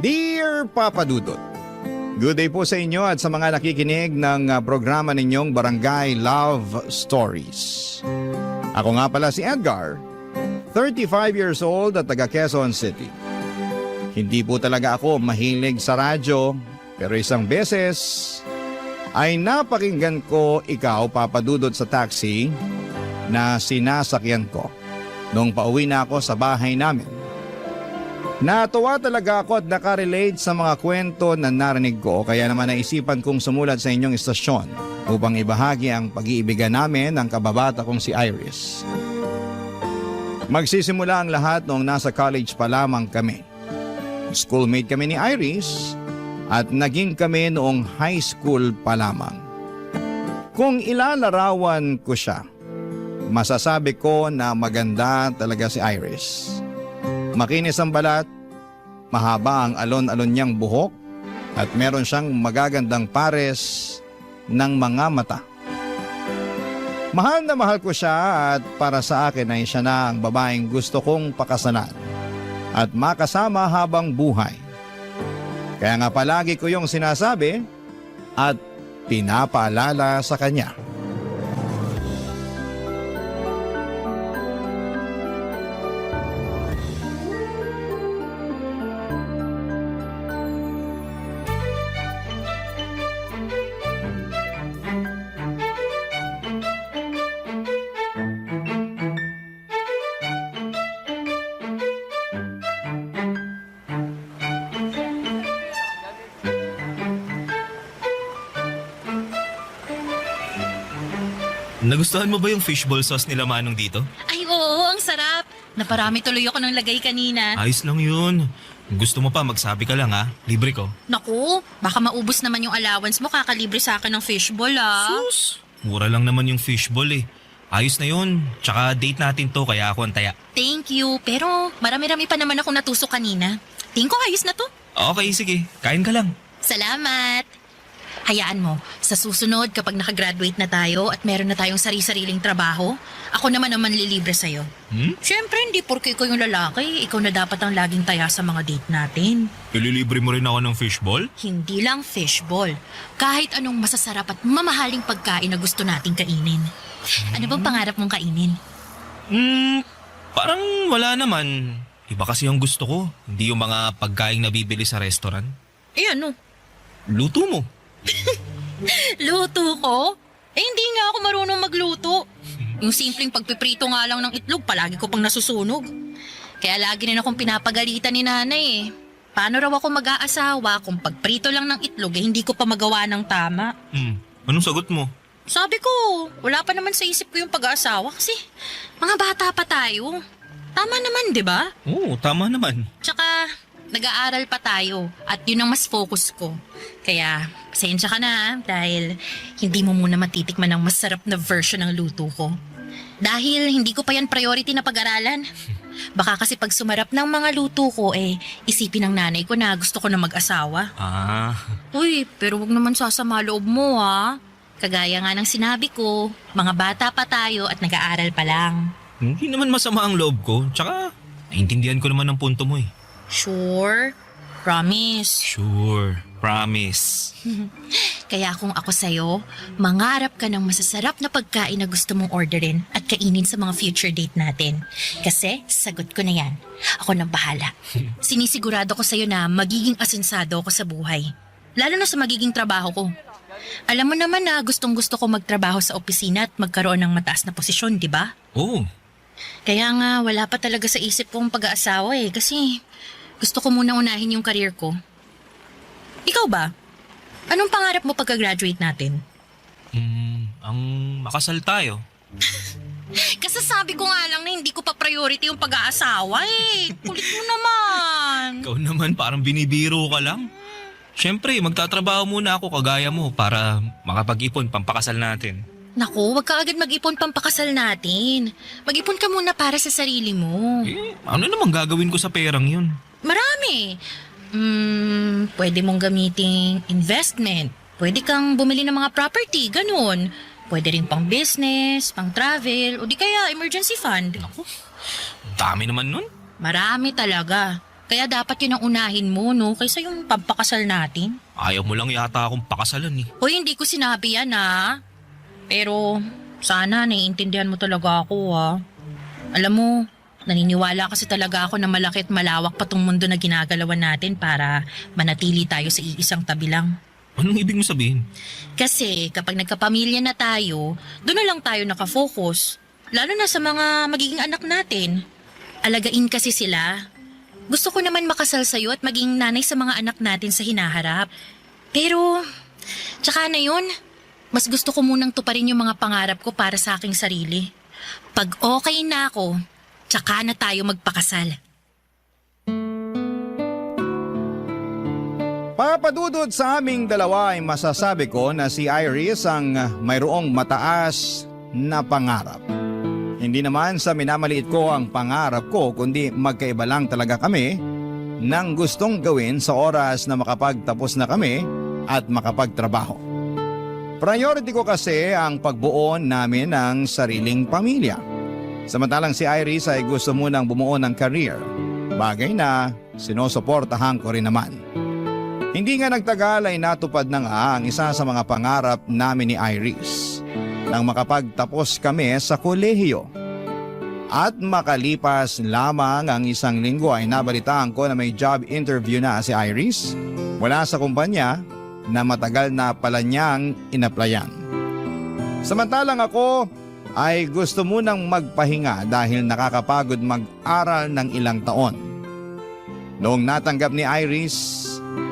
Dear Papa Dudut, good day po sa inyo at sa mga nakikinig ng programa ninyong Barangay Love Stories. Ako nga pala si Edgar, 35 years old at taga Quezon City. Hindi po talaga ako mahilig sa radyo, pero isang beses ay napakinggan ko ikaw, Papa Dudut, sa taxi na sinasakyan ko nung pauwi na ako sa bahay namin. Natuwa talaga ako at nakarelate sa mga kwento na narinig ko, kaya naman naisipan kong sumulat sa inyong istasyon upang ibahagi ang pag-iibigan namin ng kababata kong si Iris. Magsisimula ang lahat noong nasa college pa lamang kami. Schoolmate kami ni Iris at naging kami noong high school pa lamang. Kung ilalarawan ko siya, masasabi ko na maganda talaga si Iris. Makinis ang balat, mahaba ang alon-alon niyang buhok, at meron siyang magagandang pares ng mga mata. Mahal na mahal ko siya at para sa akin ay siya na ang babaeng gusto kong pakasalan at makasama habang buhay. Kaya nga palagi ko yung sinasabi at pinapaalala sa kanya. Nagustuhan mo ba yung fishball sauce nila Manong dito? Ay oo, ang sarap. Naparami tuloy ako ng lagay kanina. Ayos lang yun. Gusto mo pa, magsabi ka lang ha. Libre ko. Naku, baka maubos naman yung allowance mo kakalibre sa akin ng fishball Sus! Mura lang naman yung fishball eh. Ayos na yun. Tsaka date natin to kaya ako ang taya. Thank you, pero marami-rami pa naman akong natusok kanina. Tingin ko ayos na to. Okay, sige. Kain ka lang. Salamat. Hayaan mo, sa susunod kapag nakagraduate na tayo at meron na tayong sari-sariling trabaho, ako naman ang manlilibre sa'yo. Siyempre, hindi porke ikaw yung lalaki, ikaw na dapat ang laging taya sa mga date natin. Ililibre mo rin ako ng fishball? Hindi lang fishball. Kahit anong masasarap at mamahaling pagkain na gusto nating kainin. Ano bang pangarap mong kainin? Parang wala naman. Iba kasi yung gusto ko. Hindi yung mga pagkain na bibili sa restaurant. Eh ano? Luto mo. Luto ko? Hindi nga ako marunong magluto. Yung simpleng pagpiprito nga lang ng itlog, palagi ko pang nasusunog. Kaya lagi rin akong pinapagalitan ni nanay eh. Paano raw ako mag-aasawa kung pagprito lang ng itlog hindi ko pa magawa ng tama? Anong sagot mo? Sabi ko, wala pa naman sa isip ko yung pag-aasawa kasi mga bata pa tayo. Tama naman, di ba? Oo, tama naman. Tsaka, nag-aaral pa tayo at yun ang mas focus ko. Kaya, pasensya ka na dahil hindi mo muna matitikman ang masarap na version ng luto ko. Dahil hindi ko pa yan priority na pag-aralan. Baka kasi pag sumarap ng mga luto ko isipin ng nanay ko na gusto ko na mag-asawa. Uy, pero wag naman sasama loob mo ha. Kagaya nga ng sinabi ko, mga bata pa tayo at nag-aaral pa lang. Hindi naman masama ang loob ko. Tsaka, naintindihan ko naman ang punto mo eh. Sure? Promise? Sure. Promise. Kaya kung ako sa'yo, mangarap ka ng masasarap na pagkain na gusto mong orderin at kainin sa mga future date natin. Kasi, sagot ko na yan. Ako nang bahala. Sinisigurado ko sa'yo na magiging asensado ako sa buhay. Lalo na sa magiging trabaho ko. Alam mo naman na gustong-gusto ko magtrabaho sa opisina at magkaroon ng mataas na posisyon, di ba? Oo. Kaya nga, wala pa talaga sa isip ko ang pag-aasawa kasi gusto ko muna unahin yung career ko. Ikaw ba? Anong pangarap mo pagka-graduate natin? Ang makasal tayo. Kasasabi ko nga lang na hindi ko pa priority yung pag-aasawa Kulit mo naman. Ikaw naman parang binibiro ka lang. Siyempre, magtatrabaho muna ako kagaya mo para makapag-ipon pampakasal natin. Naku, wag ka agad mag-ipon pampakasal natin. Mag-ipon ka muna para sa sarili mo. Ano namang gagawin ko sa perang yun? Marami. Pwede mong gamiting investment. Pwede kang bumili ng mga property, ganun. Pwede rin pang business, pang travel, o di kaya emergency fund. Naku, dami naman nun. Marami talaga. Kaya dapat yun ang unahin mo, no? Kaysa yung pampakasal natin. Ayaw mo lang yata akong pakasalan eh. Hoy, hindi ko sinabi yan, ha? Pero sana naiintindihan mo talaga ako, ha? Alam mo, naniniwala kasi talaga ako na malaki at malawak pa tong mundo na ginagalawan natin para manatili tayo sa iisang tabi lang. Anong ibig mo sabihin? Kasi kapag nagkapamilya na tayo, doon na lang tayo nakafocus. Lalo na sa mga magiging anak natin. Alagain kasi sila. Gusto ko naman makasal sa'yo at maging nanay sa mga anak natin sa hinaharap. Pero, tsaka na yun, mas gusto ko munang tuparin yung mga pangarap ko para sa aking sarili. Pag okay na ako, tsaka na tayo magpakasal. Papadudod sa aming dalawa ay masasabi ko na si Iris ang mayroong mataas na pangarap. Hindi naman sa minamaliit ko ang pangarap ko kundi magkaiba lang talaga kami ng gustong gawin sa oras na makapagtapos na kami at makapagtrabaho. Priority ko kasi ang pagbuo namin ng sariling pamilya. Samantalang si Iris ay gusto munang bumuo ng career, bagay na sinusuportahan ko rin naman. Hindi nga nagtagal ay natupad na nga ang isa sa mga pangarap namin ni Iris nang makapagtapos kami sa kolehiyo. At makalipas lamang ang isang linggo ay nabalitaan ko na may job interview na si Iris mula sa kumpanya na matagal na pala niyang inaplayan. Samantalang ako ay gusto munang magpahinga dahil nakakapagod mag-aral ng ilang taon. Noong natanggap ni Iris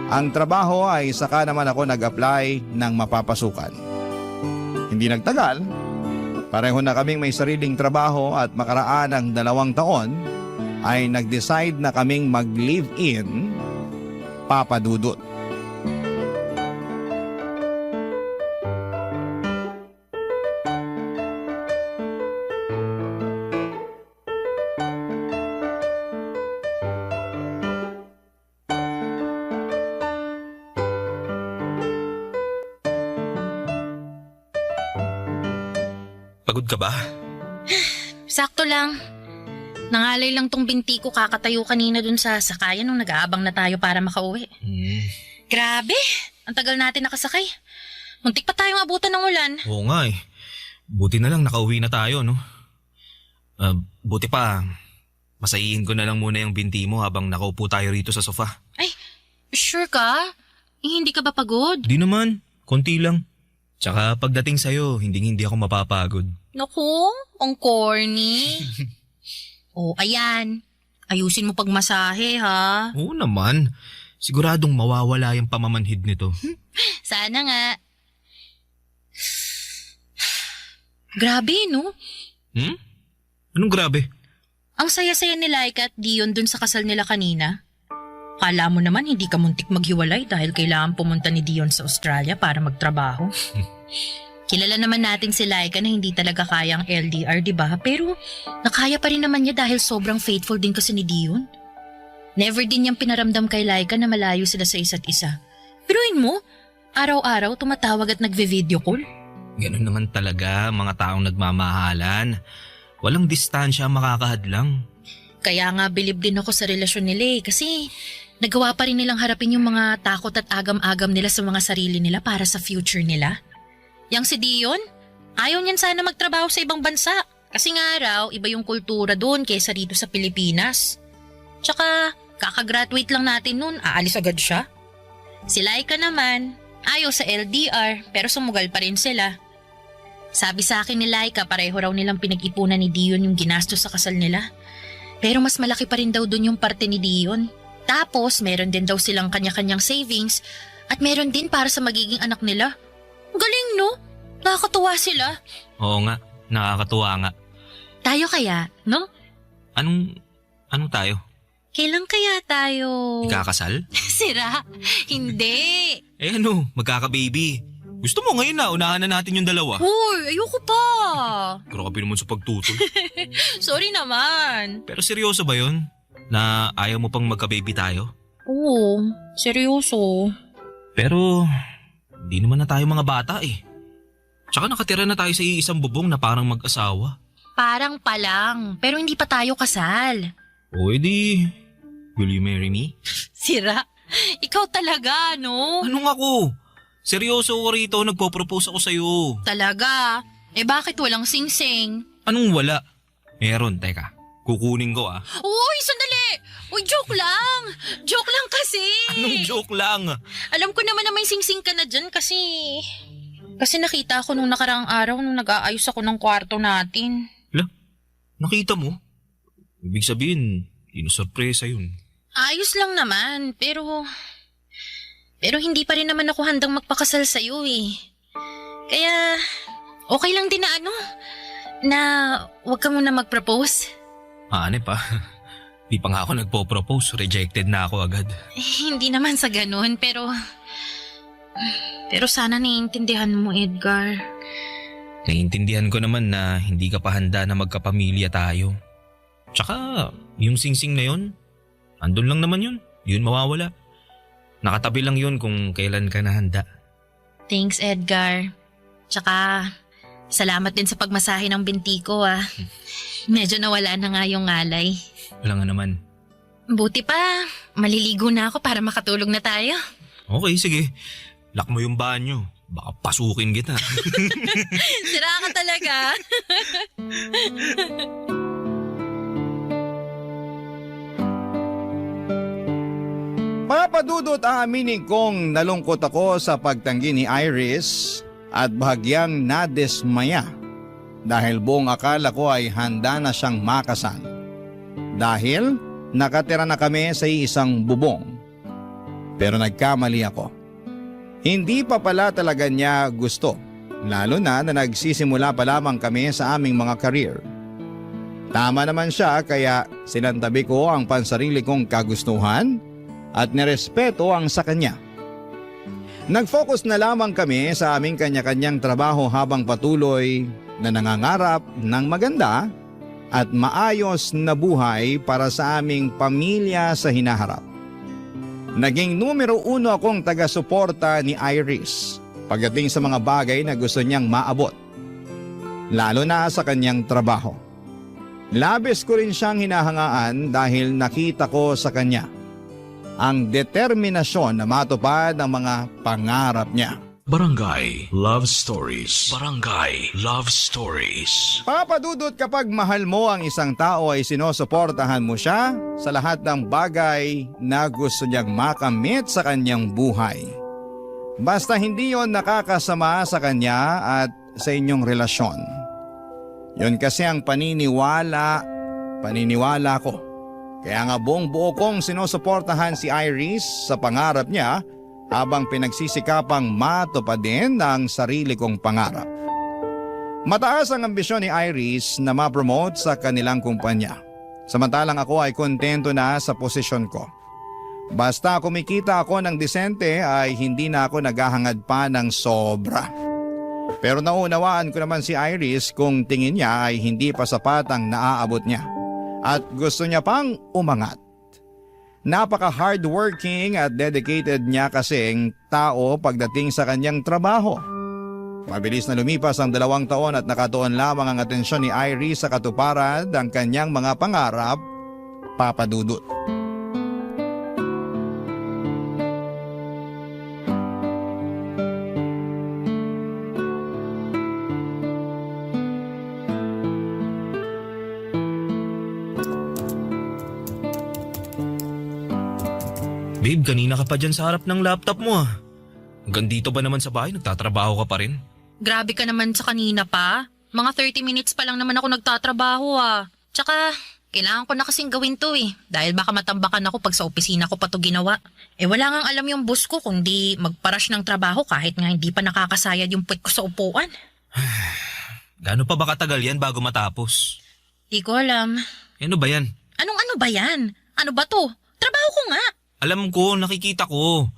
ang trabaho ay saka naman ako nag-apply ng mapapasukan. Hindi nagtagal, pareho na kaming may sariling trabaho at makaraan ng 2 taon ay nag-decide na kaming mag-live-in, Papa Dudut. Pagod ka ba? Sakto lang. Nangalay lang tong binti ko kakatayo kanina dun sa sakayan nung nag-aabang na tayo para makauwi. Grabe, ang tagal natin nakasakay. Muntik pa tayong abutan ng ulan. Oo nga eh. Buti na lang nakauwi na tayo, no? Buti pa, masayihin ko na lang muna yung binti mo habang nakaupo tayo rito sa sofa. Ay, sure ka? Hindi ka ba pagod? Di naman, konti lang. Tsaka pagdating sa'yo, hindi ako mapapagod. Naku, ang corny. Oh, ayan. Ayusin mo pagmasahe, ha? Oo naman. Siguradong mawawala yung pamamanhid nito. Sana nga. Grabe, no? Anong grabe? Ang saya-saya ni Laika at Dion dun sa kasal nila kanina. Kala mo naman hindi ka muntik maghiwalay dahil kailangan pumunta ni Dion sa Australia para magtrabaho. Kilala naman natin si Laika na hindi talaga kayang LDR, di ba? Pero nakaya pa rin naman niya dahil sobrang faithful din kasi ni Dion. Never din niyang pinaramdam kay Laika na malayo sila sa isa't isa. Piruin mo, araw-araw tumatawag at nagve-video call. Ganun naman talaga mga taong nagmamahalan. Walang distansya ang makakahadlang. Kaya nga bilib din ako sa relasyon nila kasi nagawa pa rin nilang harapin yung mga takot at agam-agam nila sa mga sarili nila para sa future nila. Yang si Dion, ayaw niyan sana magtrabaho sa ibang bansa kasi nga raw iba yung kultura doon kaysa dito sa Pilipinas. Tsaka kakagraduate lang natin noon, aalis agad siya. Si Laika naman, ayaw sa LDR pero sumugal pa rin sila. Sabi sa akin ni Laika pareho raw nilang pinag-ipunan ni Dion yung ginastos sa kasal nila. Pero mas malaki pa rin daw doon yung parte ni Dion. Tapos meron din daw silang kanya-kanyang savings at meron din para sa magiging anak nila. Galing no? Nakakatuwa sila. Oo nga, nakakatuwa nga. Tayo kaya, no? Anong tayo? Kailan kaya tayo... Ikakasal? Sira, hindi. Magkaka-baby. Gusto mo ngayon na, unahan na natin yung dalawa. Uy, ayoko pa. Grabe naman sa pagtutol. Sorry naman. Pero seryoso ba yun? Na ayaw mo pang magka-baby tayo? Oo, seryoso. Pero, di naman na tayo mga bata eh. Tsaka nakatira na tayo sa iisang bubong na parang mag-asawa. Parang pa lang, pero hindi pa tayo kasal. O edi, will you marry me? Sira, ikaw talaga, no? Anong ako? Seryoso ko rito, nagpo-propose ako sa'yo. Talaga? Bakit walang sing-sing? Anong wala? Meron, teka. Kukunin ko ah. Uy, sandali! Uy, joke lang! Joke lang kasi! Anong joke lang? Alam ko naman na may sing-sing ka na dyan kasi... Kasi nakita ko nung nakaraang araw nung nag-aayos ako ng kwarto natin. Nakita mo? Ibig sabihin, inusurpresa yun. Ayos lang naman, pero hindi pa rin naman ako handang magpakasal sa'yo eh. Kaya, okay lang din na huwag ka muna mag-propose. Ano pa? Di pa nga ako nagpo-propose, rejected na ako agad. Hindi naman sa ganun, pero sana naiintindihan mo, Edgar. Naiintindihan ko naman na hindi ka pa handa na magkapamilya tayo. Tsaka, yung singsing na yun, andun lang naman yun. Yun mawawala. Nakatabi lang yun kung kailan ka na handa. Thanks, Edgar. Tsaka, salamat din sa pagmasahe ng binti ko ah. Medyo nawala na nga yung ngalay. Wala nga naman. Buti pa, maliligo na ako para makatulog na tayo. Okay, sige. Lock mo yung banyo. Baka pasukin kita. Sira ka talaga. Papadudot, aaminin kong nalungkot ako sa pagtanggi ni Iris at bahagyang nadismaya dahil buong akala ko ay handa na siyang makasal. Dahil nakatira na kami sa isang bubong. Pero nagkamali ako. Hindi pa pala talaga niya gusto, lalo na nagsisimula pa lamang kami sa aming mga career. Tama naman siya kaya sinantabi ko ang pansarili kong kagustuhan at nirespeto ang sa kanya. Nag-focus na lamang kami sa aming kanya-kanyang trabaho habang patuloy na nangangarap ng maganda at maayos na buhay para sa aming pamilya sa hinaharap. Naging numero 1 akong taga-suporta ni Iris pagdating sa mga bagay na gusto niyang maabot, lalo na sa kanyang trabaho. Labis ko rin siyang hinahangaan dahil nakita ko sa kanya ang determinasyon na matupad ang mga pangarap niya. Barangay Love Stories. Barangay Love Stories. Papadudot, kapag mahal mo ang isang tao ay sinusuportahan mo siya sa lahat ng bagay na gusto niyang makamit sa kanyang buhay. Basta hindi yon nakakasama sa kanya at sa inyong relasyon. Yun kasi ang paniniwala ko. Kaya nga buong buo kong sinusuportahan si Iris sa pangarap niya habang pinagsisikapang matupadin ang sarili kong pangarap. Mataas ang ambisyon ni Iris na ma-promote sa kanilang kumpanya. Samantalang ako ay kontento na sa posisyon ko. Basta kumikita ako ng disente ay hindi na ako naghahangad pa ng sobra. Pero naunawaan ko naman si Iris kung tingin niya ay hindi pa sapat ang naaabot niya at gusto niya pang umangat. Napaka-hardworking at dedicated niya kasing tao pagdating sa kanyang trabaho. Mabilis na lumipas ang 2 taon at nakatuon lamang ang atensyon ni Iris sa katuparan ng kanyang mga pangarap, Papa Dudut. Babe, kanina ka pa dyan sa harap ng laptop mo ah. Hanggang dito ba naman sa bahay, nagtatrabaho ka pa rin? Grabe ka naman sa kanina pa. Mga 30 minutes pa lang naman ako nagtatrabaho ah. Tsaka, kailangan ko na kasing gawin to eh. Dahil baka matambakan ako pag sa opisina ko pa to ginawa. Wala ngang alam yung boss ko kundi magparash ng trabaho kahit nga hindi pa nakakasayad yung puwet ko sa upuan. Gaano pa ba katagal yan bago matapos? Di ko alam. Ano ba yan? Ano ba yan? Ano ba to? Trabaho ko nga. Alam ko, nakikita ko.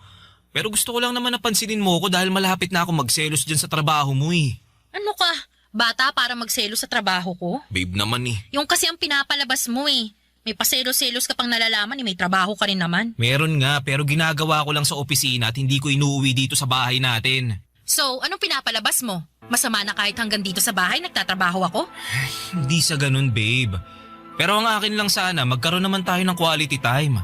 Pero gusto ko lang naman napansinin mo ko dahil malapit na ako magselos dyan sa trabaho mo eh. Ano ka? Bata para magselo sa trabaho ko? Babe naman eh. Yung kasi ang pinapalabas mo eh. May paselos-selos ka pang nalalaman may trabaho ka rin naman. Meron nga pero ginagawa ko lang sa opisina at hindi ko inuuwi dito sa bahay natin. So, anong pinapalabas mo? Masama na kahit hanggang dito sa bahay nagtatrabaho ako? Hindi sa ganun babe. Pero ang akin lang sana magkaroon naman tayo ng quality time.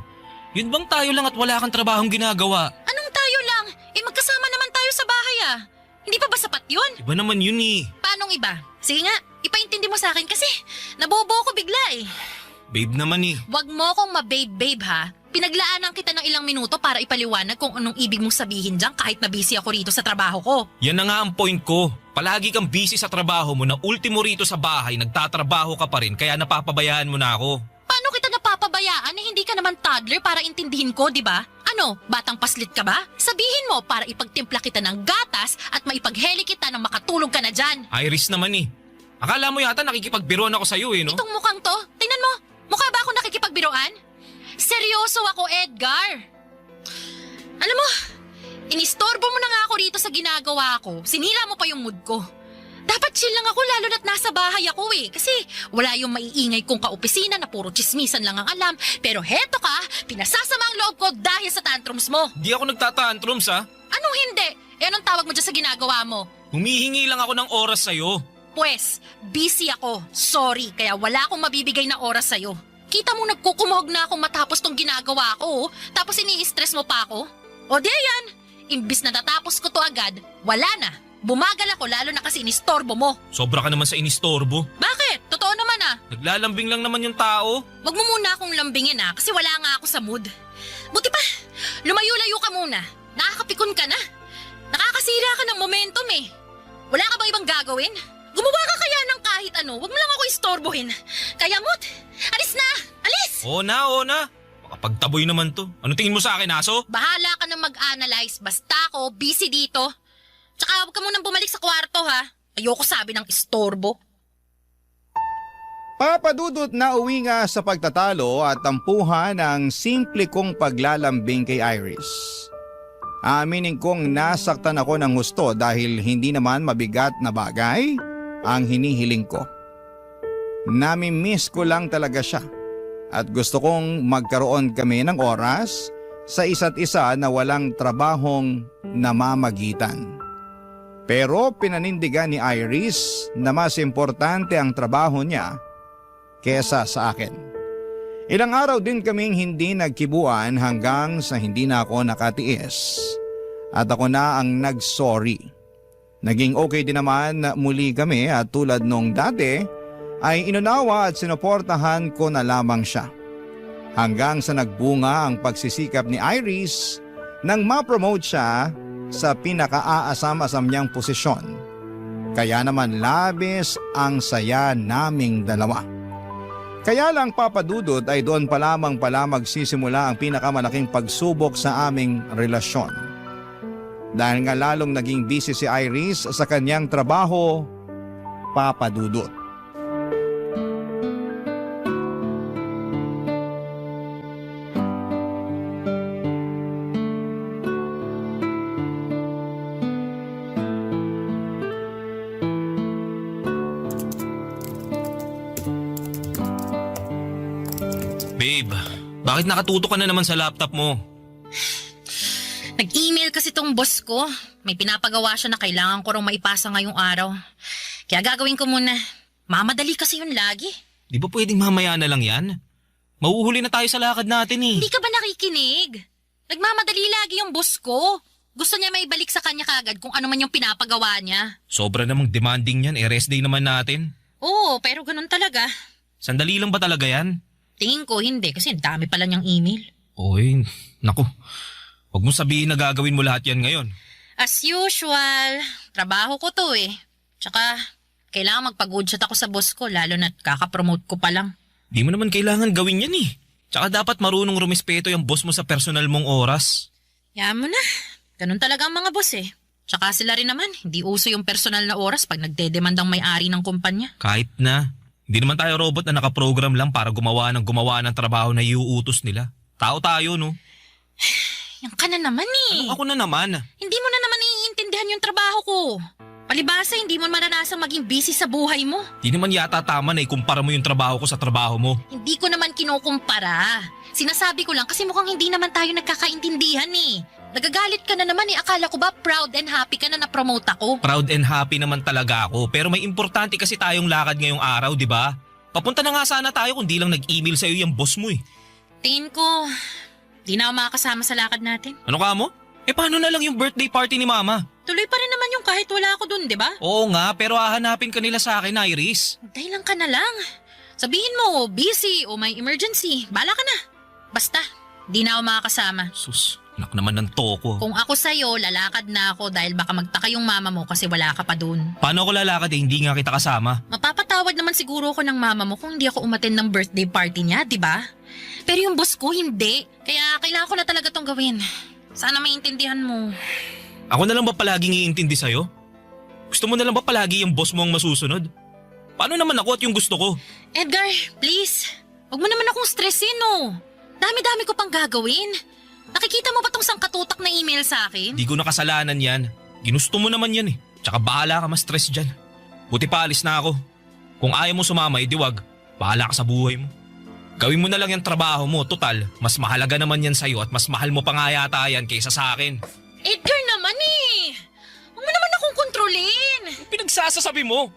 Yun bang tayo lang at wala kang trabahong ginagawa? Anong tayo lang? Magkasama naman tayo sa bahay ah. Hindi pa ba sapat yun? Iba naman yun eh. Paanong iba? Sige nga, ipaintindi mo sa akin kasi nabobo ko bigla eh. Babe naman eh. Wag mo akong mababe-babe ha. Pinaglaanan kita ng ilang minuto para ipaliwanag kung anong ibig mong sabihin dyan kahit na busy ako rito sa trabaho ko. Yan na nga ang point ko. Palagi kang busy sa trabaho mo na ultimo rito sa bahay, nagtatrabaho ka pa rin kaya napapabayaan mo na ako. Paano kita napapabayaan hindi ka naman toddler para intindihin ko, di ba? Ano, batang paslit ka ba? Sabihin mo para ipagtimpla kita ng gatas at maipagheli kita nang makatulog ka na dyan. Iris naman eh. Akala mo yata nakikipagbiruan ako sa'yo eh, no? Itong mukhang to, tingnan mo, mukha ba ako nakikipagbiruan? Seryoso ako, Edgar. Alam mo, inistorbo mo na nga ako rito sa ginagawa ko. Sinira mo pa yung mood ko. Dapat chill lang ako lalo na't nasa bahay ako eh. Kasi wala yung maiingay kong kaopisina na puro chismisan lang ang alam. Pero heto ka, pinasasama ang loob ko dahil sa tantrums mo. Di ako nagtatantrums ha. Anong hindi? Anong tawag mo dyan sa ginagawa mo? Humihingi lang ako ng oras sa'yo. Pwes, busy ako. Sorry, kaya wala akong mabibigay na oras sa'yo. Kita mo nagkukumahog na akong matapos tong ginagawa ko, tapos ini-stress mo pa ako? O di yan, imbis na natapos ko to agad, wala na. Bumagal ako lalo na kasi inistorbo mo. Sobra ka naman sa inistorbo. Bakit? Totoo naman ah. Naglalambing lang naman yung tao. Wag mo muna akong lambingin ah, kasi wala nga ako sa mood. Buti pa, lumayo-layo ka muna. Nakakapikon ka na. Nakakasira ka ng momentum eh. Wala ka bang ibang gagawin? Gumawa ka kaya ng kahit ano, wag mo lang ako istorbohin. Kaya mo't, alis na! Alis! Oo na. Makapagtaboy naman to. Ano tingin mo sa akin, aso? Bahala ka na mag-analyze, basta ako busy dito. Tsaka huwag ka munang bumalik sa kwarto ha. Ayoko sabi ng istorbo. Papa Dudut na uwi nga sa pagtatalo at tampuhan ng simple kong paglalambing kay Iris. Aminin kong nasaktan ako ng husto dahil hindi naman mabigat na bagay ang hinihiling ko. Nami-miss ko lang talaga siya at gusto kong magkaroon kami ng oras sa isa't isa na walang trabahong namamagitan. Pero pinanindigan ni Iris na mas importante ang trabaho niya kesa sa akin. Ilang araw din kaming hindi nagkibuan hanggang sa hindi na ako nakatiis. At ako na ang nag-sorry. Naging okay din naman na muli kami at tulad nung dati ay inunawa at sinuportahan ko na lamang siya. Hanggang sa nagbunga ang pagsisikap ni Iris nang ma-promote siya sa pinaka-aasam-asam niyang posisyon. Kaya naman labis ang saya naming dalawa. Kaya lang Papa Dudut ay doon pa lamang pala magsisimula ang pinakamalaking pagsubok sa aming relasyon. Dahil nga lalong naging busy si Iris sa kanyang trabaho, Papa Dudut. Babe, bakit nakatuto ka na naman sa laptop mo? Nag-email kasi tong boss ko. May pinapagawa siya na kailangan ko rin maipasa ngayong araw. Kaya gagawin ko muna. Mamadali kasi yun lagi. Di ba pwedeng mamaya na lang yan? Mauhuli na tayo sa lakad natin eh. Hindi ka ba nakikinig? Nagmamadali lagi yung boss ko. Gusto niya may balik sa kanya kagad kung ano man yung pinapagawa niya. Sobra namang demanding yan, rest day naman natin. Oo, pero ganun talaga. Sandali lang ba talaga yan? Tingin ko hindi kasi ang dami pala niyang email. Oy, naku. Huwag mo sabihin na gagawin mo lahat yan ngayon. As usual, trabaho ko to eh. Tsaka, kailangan magpag-good shot ako sa boss ko lalo na't kakapromote ko pa lang. Di mo naman kailangan gawin yan eh. Tsaka dapat marunong rumispeto yung boss mo sa personal mong oras. Yaman mo na. Ganun talaga ang mga boss eh. Tsaka sila rin naman, hindi uso yung personal na oras pag nagdedemandang may-ari ng kumpanya. Kahit na. Hindi naman tayo robot na nakaprogram lang para gumawa ng trabaho na iuutos nila. Tao tayo, no? Yan ka na naman eh. Ako na naman. Hindi mo na naman naiintindihan yung trabaho ko. Palibasa, hindi mo maranasang maging busy sa buhay mo. Di naman yata tama na ikumpara mo yung trabaho ko sa trabaho mo. Hindi ko naman kinukumpara. Sinasabi ko lang kasi mukhang hindi naman tayo nagkakaintindihan eh. Nagagalit ka na naman eh. Akala ko ba proud and happy ka na na-promote ako? Proud and happy naman talaga ako. Pero may importante kasi tayong lakad ngayong araw, di ba? Papunta na nga sana tayo kung di lang nag-email sa'yo yung boss mo eh. Tingin ko, di na ako makakasama sa lakad natin. Ano ka mo? Paano na lang yung birthday party ni Mama? Tuloy pa rin naman yung kahit wala ako dun, di ba? Oo nga, pero hahanapin ka nila sa akin, Iris. Hintay lang ka na lang. Sabihin mo, busy o may emergency. Bala ka na. Basta, di na ako makakasama. Sus, anak naman ng toko. Kung ako sa'yo, lalakad na ako dahil baka magtaka yung mama mo kasi wala ka pa dun. Paano ako lalakad hindi nga kita kasama? Mapapatawad naman siguro ako ng mama mo kung hindi ako umattend ng birthday party niya, di ba? Pero yung boss ko, hindi. Kaya kailangan ko na talaga tong gawin. Sana maintindihan mo. Ako na lang ba palaging iintindi sa'yo? Gusto mo na lang ba palagi yung boss mo ang masusunod? Paano naman ako at yung gusto ko? Edgar, please. Huwag mo naman akong stressin, no. Dami-dami ko pang gagawin. Nakikita mo ba tong sangkatutak na email sa akin? Di ko nakasalanan yan. Ginusto mo naman yan eh. Tsaka bahala ka ma-stress dyan. Buti pa alis na ako. Kung ayaw mo sumama, wag. Bahala ka sa buhay mo. Gawin mo na lang yung trabaho mo. Total, mas mahalaga naman yan sa'yo at mas mahal mo pa nga yata yan kaysa sa akin. Edgar naman eh. Huwag mo naman akong kontrolin. Pinagsasasabi mo.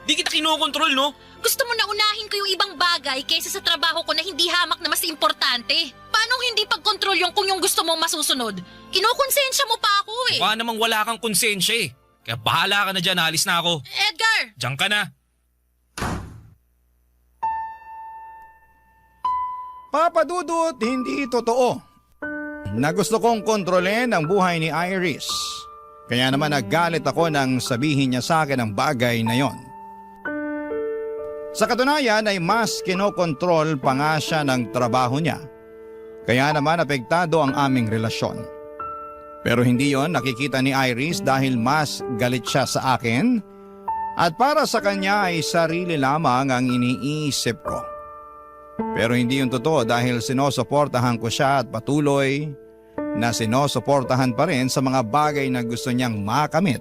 Di kita kinokontrol, no? Gusto mo na unahin ko yung ibang bagay kaysa sa trabaho ko na hindi hamak na mas importante. Paano hindi pagkontrol yung kung yung gusto mong masusunod? Kinokonsensya mo pa ako eh. Mukha namang wala kang konsensya eh. Kaya bahala ka na dyan, alis na ako. Edgar! Diyan ka na. Papa Dudut, hindi totoo na gusto kong kontrolin ang buhay ni Iris. Kaya naman naggalit ako nang sabihin niya sa akin ang bagay na yon. Sa katunayan ay mas kinokontrol pa nga siya ng trabaho niya. Kaya naman apektado ang aming relasyon. Pero hindi yon nakikita ni Iris dahil mas galit siya sa akin at para sa kanya ay sarili lamang ang iniisip ko. Pero hindi yun totoo dahil sinusuportahan ko siya at patuloy na sinusuportahan pa rin sa mga bagay na gusto niyang makamit,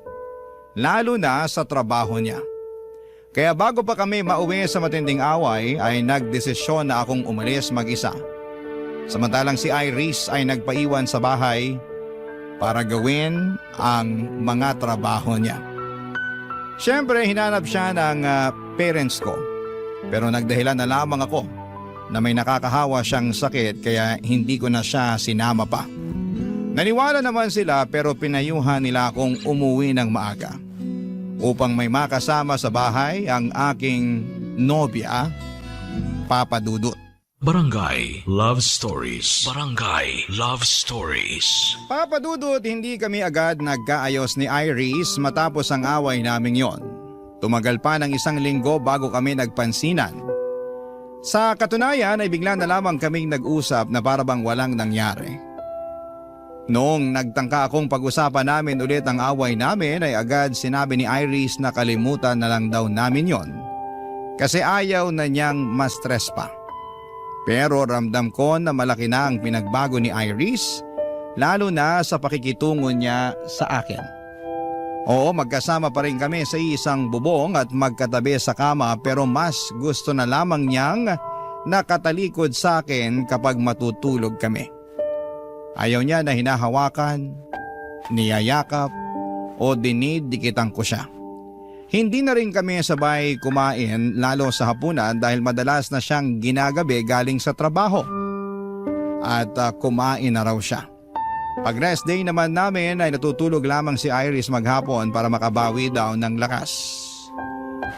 lalo na sa trabaho niya. Kaya bago pa kami mauwi sa matinding away ay nagdesisyon na akong umalis mag-isa. Samantalang si Iris ay nagpaiwan sa bahay para gawin ang mga trabaho niya. Siyempre hinanap siya ng parents ko pero nagdahilan na lamang ako na may nakakahawa siyang sakit kaya hindi ko na siya sinama pa. Naniwala naman sila pero pinayuhan nila akong umuwi ng maaga upang may makasama sa bahay ang aking nobya, Papa Dudut. Barangay Love Stories. Barangay Love Stories. Papa Dudut, hindi kami agad nagkaayos ni Iris matapos ang away naming yon. Tumagal pa ng 1 linggo bago kami nagpansinan. Sa katunayan ay bigla na lamang kaming nag-usap na parabang walang nangyari. Noong nagtangka akong pag-usapan namin ulit ang away namin ay agad sinabi ni Iris na kalimutan na lang daw namin yon kasi ayaw na niyang ma-stress pa. Pero ramdam ko na malaki na ang pinagbago ni Iris, lalo na sa pakikitungo niya sa akin. Oo, magkasama pa rin kami sa isang bubong at magkatabi sa kama pero mas gusto na lamang niyang nakatalikod sa akin kapag matutulog kami. Ayaw niya na hinahawakan, niyayakap o dinidikitan ko siya. Hindi na rin kami sabay kumain lalo sa hapunan dahil madalas na siyang ginagabi galing sa trabaho. At kumain na raw siya. Pag rest day naman namin ay natutulog lamang si Iris maghapon para makabawi daw ng lakas.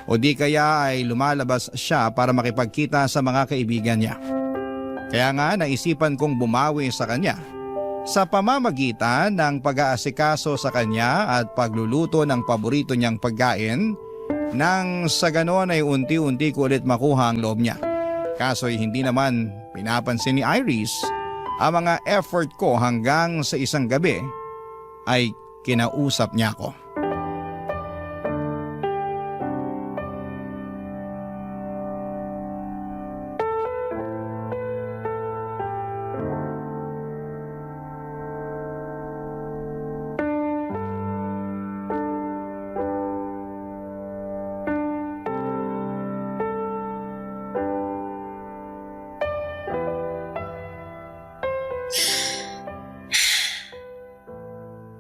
O di kaya ay lumalabas siya para makipagkita sa mga kaibigan niya. Kaya nga naisipan kong bumawi sa kanya sa pamamagitan ng pag-aasikaso sa kanya at pagluluto ng paborito niyang pagkain nang sa ganon ay unti-unti ko ulit makuha ang loob niya. Kaso'y hindi naman pinapansin ni Iris ang mga effort ko hanggang sa isang gabi ay kinausap niya ako.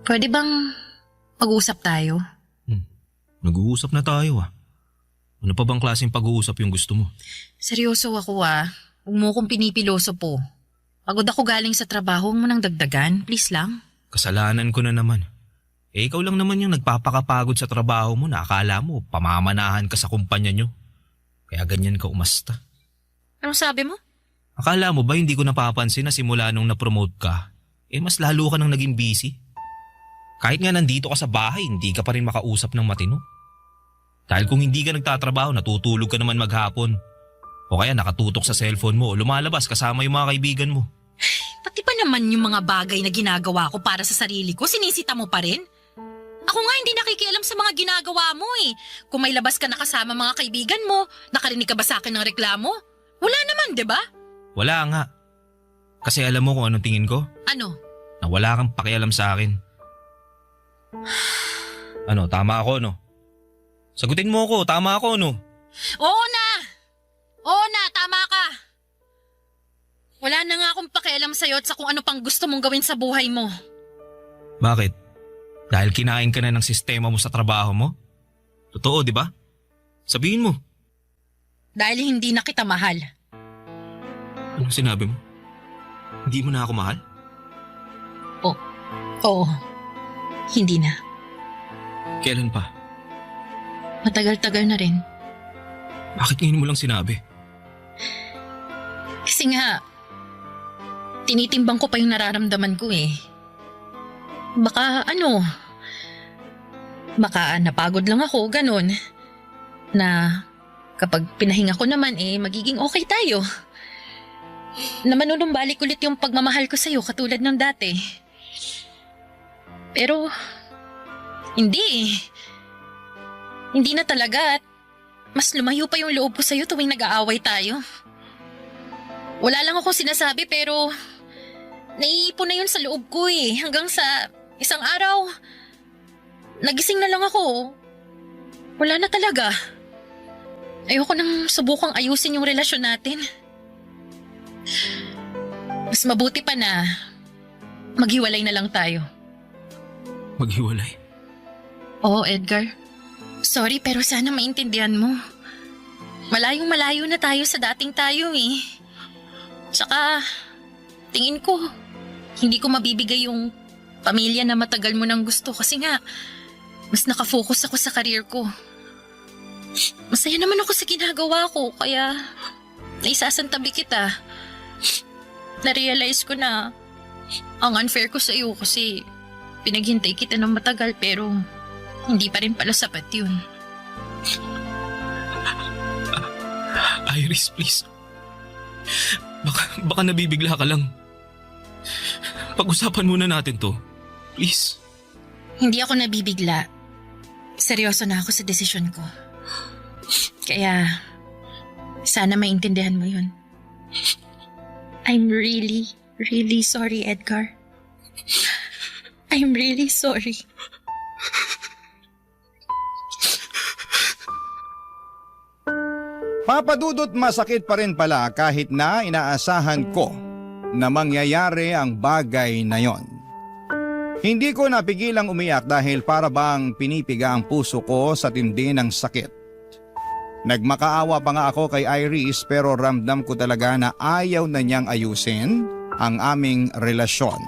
Pwede bang mag-usap tayo? Nag-uusap na tayo ah. Ano pa bang klaseng pag-uusap yung gusto mo? Seryoso ako ah. Huwag mo akong pinipiloso po. Pagod ako galing sa trabaho, huwag mo nang dagdagan. Please lang. Kasalanan ko na naman. Ikaw lang naman yung nagpapakapagod sa trabaho mo na akala mo pamamanahan ka sa kumpanya nyo. Kaya ganyan ka umasta. Anong sabi mo? Akala mo ba hindi ko napapansin na simula nung na-promote ka, mas lalo ka nang naging busy? Kahit nga nandito ka sa bahay, hindi ka pa rin makausap ng matino. Dahil kung hindi ka nagtatrabaho, natutulog ka naman maghapon. O kaya nakatutok sa cellphone mo o lumalabas kasama yung mga kaibigan mo. Pati pa naman yung mga bagay na ginagawa ko para sa sarili ko, sinisita mo pa rin? Ako nga hindi nakikialam sa mga ginagawa mo eh. Kung may labas ka na kasama mga kaibigan mo, nakarinig ka ba sa akin ng reklamo? Wala naman, di ba? Wala nga. Kasi alam mo kung anong tingin ko? Ano? Na wala kang pakialam sa akin. Ano, tama ako no? Sagutin mo ako, tama ako no? Oo na! Oo na, tama ka! Wala na nga akong pakialam sa'yo at sa kung ano pang gusto mong gawin sa buhay mo. Bakit? Dahil kinain ka na ng sistema mo sa trabaho mo? Totoo, di ba? Sabihin mo. Dahil hindi na kita mahal. Anong sinabi mo? Hindi mo na ako mahal? Oo. Hindi na. Kailan pa? Matagal-tagal na rin. Bakit ngayon mo lang sinabi? Kasi nga, tinitimbang ko pa yung nararamdaman ko eh. Baka napagod lang ako, ganun. Na kapag pinahinga ko naman magiging okay tayo. Na manunumbalik ulit yung pagmamahal ko sa'yo katulad ng dati. Pero, hindi. Hindi na talaga at mas lumayo pa yung loob ko sa'yo tuwing nag-aaway tayo. Wala lang akong sinasabi pero naiipon na yun sa loob ko eh. Hanggang sa isang araw, nagising na lang ako. Wala na talaga. Ayoko nang subukang ayusin yung relasyon natin. Mas mabuti pa na maghiwalay na lang tayo. Maghiwalay? Oo, Edgar. Sorry pero sana maintindihan mo. Malayong malayo na tayo sa dating tayo eh. Tsaka, tingin ko, hindi ko mabibigay yung pamilya na matagal mo nang gusto kasi nga, mas nakafocus ako sa career ko. Masaya naman ako sa ginagawa ko, kaya naisasantabi kita. Na-realize ko na ang unfair ko sa iyo kasi pinaghintay kita ng matagal pero hindi pa rin pala sapat yun. Iris, please. Baka nabibigla ka lang. Pag-usapan muna natin to. Please. Hindi ako nabibigla. Seryoso na ako sa desisyon ko. Kaya, sana maintindihan mo yun. I'm really, really sorry, Edgar. I'm really sorry. Papadudot, masakit pa rin pala kahit na inaasahan ko na mangyayari ang bagay na yon. Hindi ko napigilang umiyak dahil para bang pinipiga ang puso ko sa tindi ng sakit. Nagmakaawa pa nga ako kay Iris pero ramdam ko talaga na ayaw na niyang ayusin ang aming relasyon.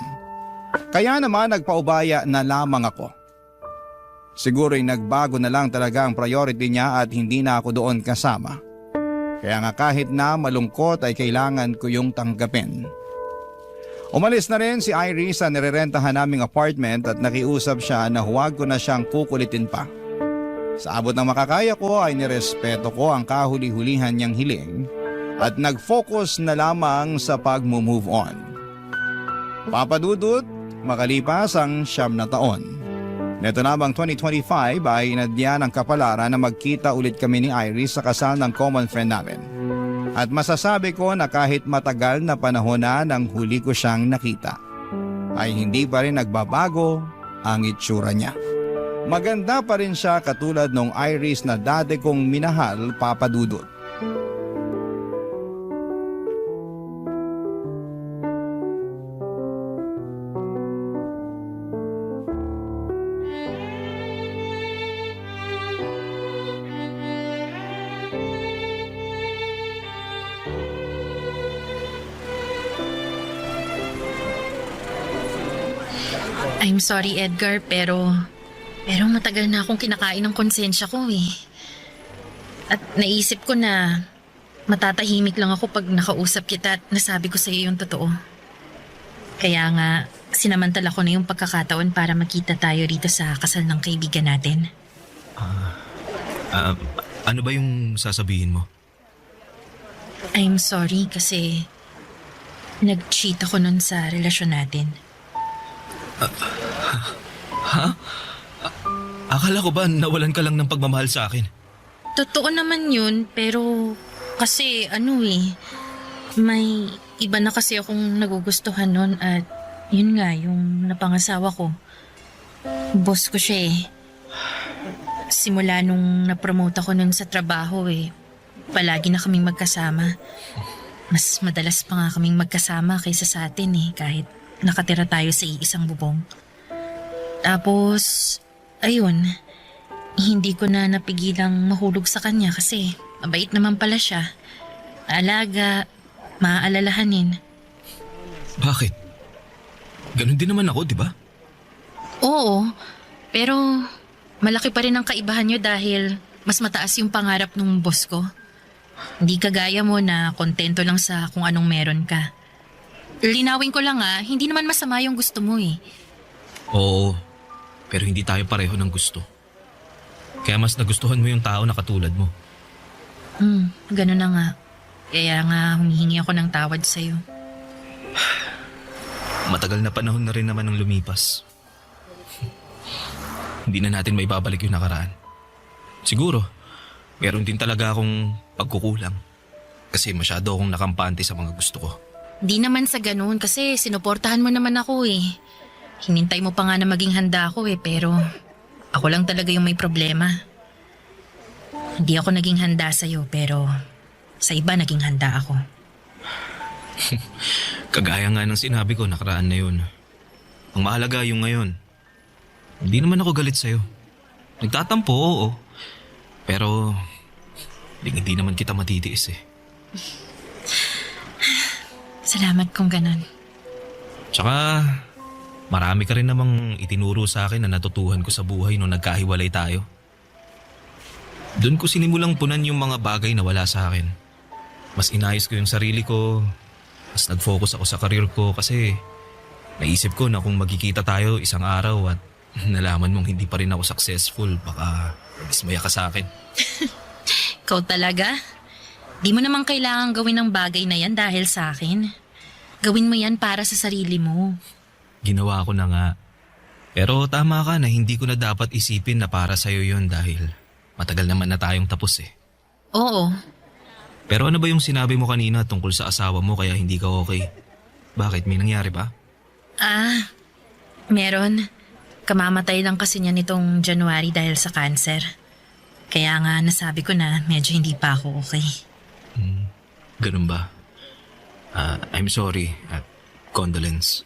Kaya naman nagpaubaya na lamang ako. Siguro'y nagbago na lang talaga ang priority niya at hindi na ako doon kasama. Kaya nga kahit na malungkot ay kailangan ko yung tanggapin. Umalis na rin si Iris sa nirerentahan naming apartment at nakiusap siya na huwag ko na siyang kukulitin pa. Sa abot ng makakaya ko ay nirespeto ko ang kahuli-hulihan niyang hiling at nag-focus na lamang sa pag-move on. Papadudot, makalipas ang 9 na taon. Neto na bang 2025 ay inadya ng kapalaran na magkita ulit kami ni Iris sa kasal ng common friend namin. At masasabi ko na kahit matagal na panahon na nang huli ko siyang nakita, ay hindi pa rin nagbabago ang itsura niya. Maganda pa rin siya katulad nung Iris na dati kong minahal, Papadudot. I'm sorry, Edgar, pero matagal na akong kinakain ng konsensya ko eh. At naisip ko na matatahimik lang ako pag nakausap kita at nasabi ko sa iyo yung totoo. Kaya nga, sinamantala ko na yung pagkakataon para magkita tayo rito sa kasal ng kaibigan natin. Ano ba yung sasabihin mo? I'm sorry kasi nag-cheat ako nun sa relasyon natin. Ha? Akala ko ba nawalan ka lang ng pagmamahal sa akin? Totoo naman yun, pero kasi may iba na kasi akong nagugustuhan nun at yun nga, yung napangasawa ko. Boss ko siya eh. Simula nung napromote ako nun sa trabaho palagi na kaming magkasama. Mas madalas pa nga kaming magkasama kaysa sa atin kahit nakatira tayo sa iisang bubong. Tapos, ayun, hindi ko na napigilang mahulog sa kanya kasi mabait naman pala siya. Alaga, maaalalahanin. Bakit? Ganon din naman ako, di ba? Oo, pero malaki pa rin ang kaibahan niyo dahil mas mataas yung pangarap ng boss ko. Hindi kagaya mo na kontento lang sa kung anong meron ka. Linawin ko lang hindi naman masama yung gusto mo Oo, pero hindi tayo pareho ng gusto. Kaya mas nagustuhan mo yung tao na katulad mo. Ganun na nga. Kaya nga humihingi ako ng tawad sa'yo. Matagal na panahon na rin naman ang lumipas. Hindi na natin maibabalik yung nakaraan. Siguro, meron din talaga akong pagkukulang. Kasi masyado akong nakampante sa mga gusto ko. Di naman sa ganun kasi sinuportahan mo naman ako Hinintay mo pa nga na maging handa ako pero ako lang talaga yung may problema. Hindi ako naging handa sa'yo pero sa iba naging handa ako. Kagaya nga ng sinabi ko nakaraan na yun. Ang mahalaga yung ngayon. Hindi naman ako galit sa'yo. Nagtatampo, oo. Pero hindi naman kita matitiis Salamat kung ganun. Tsaka marami ka rin namang itinuro sa akin na natutuhan ko sa buhay nung nagkahiwalay tayo. Doon ko sinimulang punan yung mga bagay na wala sa akin. Mas inayos ko yung sarili ko. Mas nag-focus ako sa career ko kasi naisip ko na kung magkikita tayo isang araw at nalaman mong hindi pa rin ako successful, baka dismaya ka sa akin. Ikaw talaga? Di mo naman kailangan gawin ang bagay na yan dahil sa akin. Gawin mo yan para sa sarili mo. Ginawa ko na nga. Pero tama ka na hindi ko na dapat isipin na para sa'yo yun dahil matagal naman na tayong tapos eh. Oo. Pero ano ba yung sinabi mo kanina tungkol sa asawa mo kaya hindi ka okay? Bakit? May nangyari ba? Meron. Kamamatay lang kasi niya nitong January dahil sa cancer. Kaya nga nasabi ko na medyo hindi pa ako okay. Ganun ba? I'm sorry at condolence.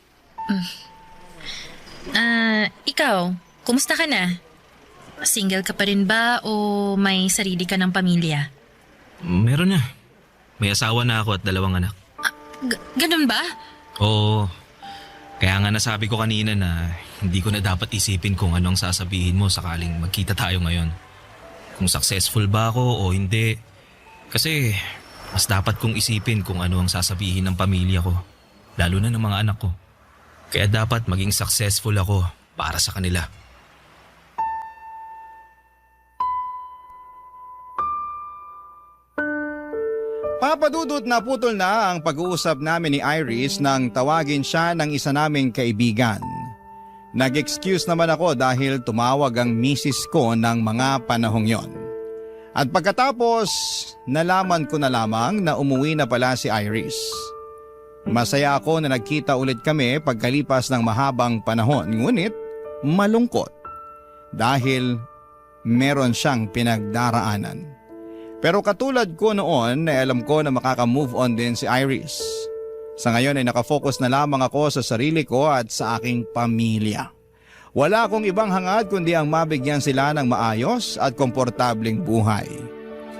Ikaw, kumusta ka na? Single ka pa rin ba o may sarili ka ng pamilya? Meron na. May asawa na ako at 2 anak. Ganun ba? Oo. Kaya nga nasabi ko kanina na hindi ko na dapat isipin kung ano ang sasabihin mo sakaling magkita tayo ngayon. Kung successful ba ako o hindi. Kasi mas dapat kong isipin kung ano ang sasabihin ng pamilya ko. Lalo na ng mga anak ko. Kaya dapat maging successful ako para sa kanila. Papadudot na putol na ang pag-uusap namin ni Iris nang tawagin siya ng isa naming kaibigan. Nag-excuse naman ako dahil tumawag ang misis ko ng mga panahong yon. At pagkatapos, nalaman ko na lamang na umuwi na pala si Iris. Masaya ako na nagkita ulit kami pagkalipas ng mahabang panahon, ngunit malungkot dahil meron siyang pinagdaraanan. Pero katulad ko noon na alam ko na makaka-move on din si Iris. Sa ngayon ay nakafocus na lamang ako sa sarili ko at sa aking pamilya. Wala akong ibang hangad kundi ang mabigyan sila ng maayos at komportabling buhay.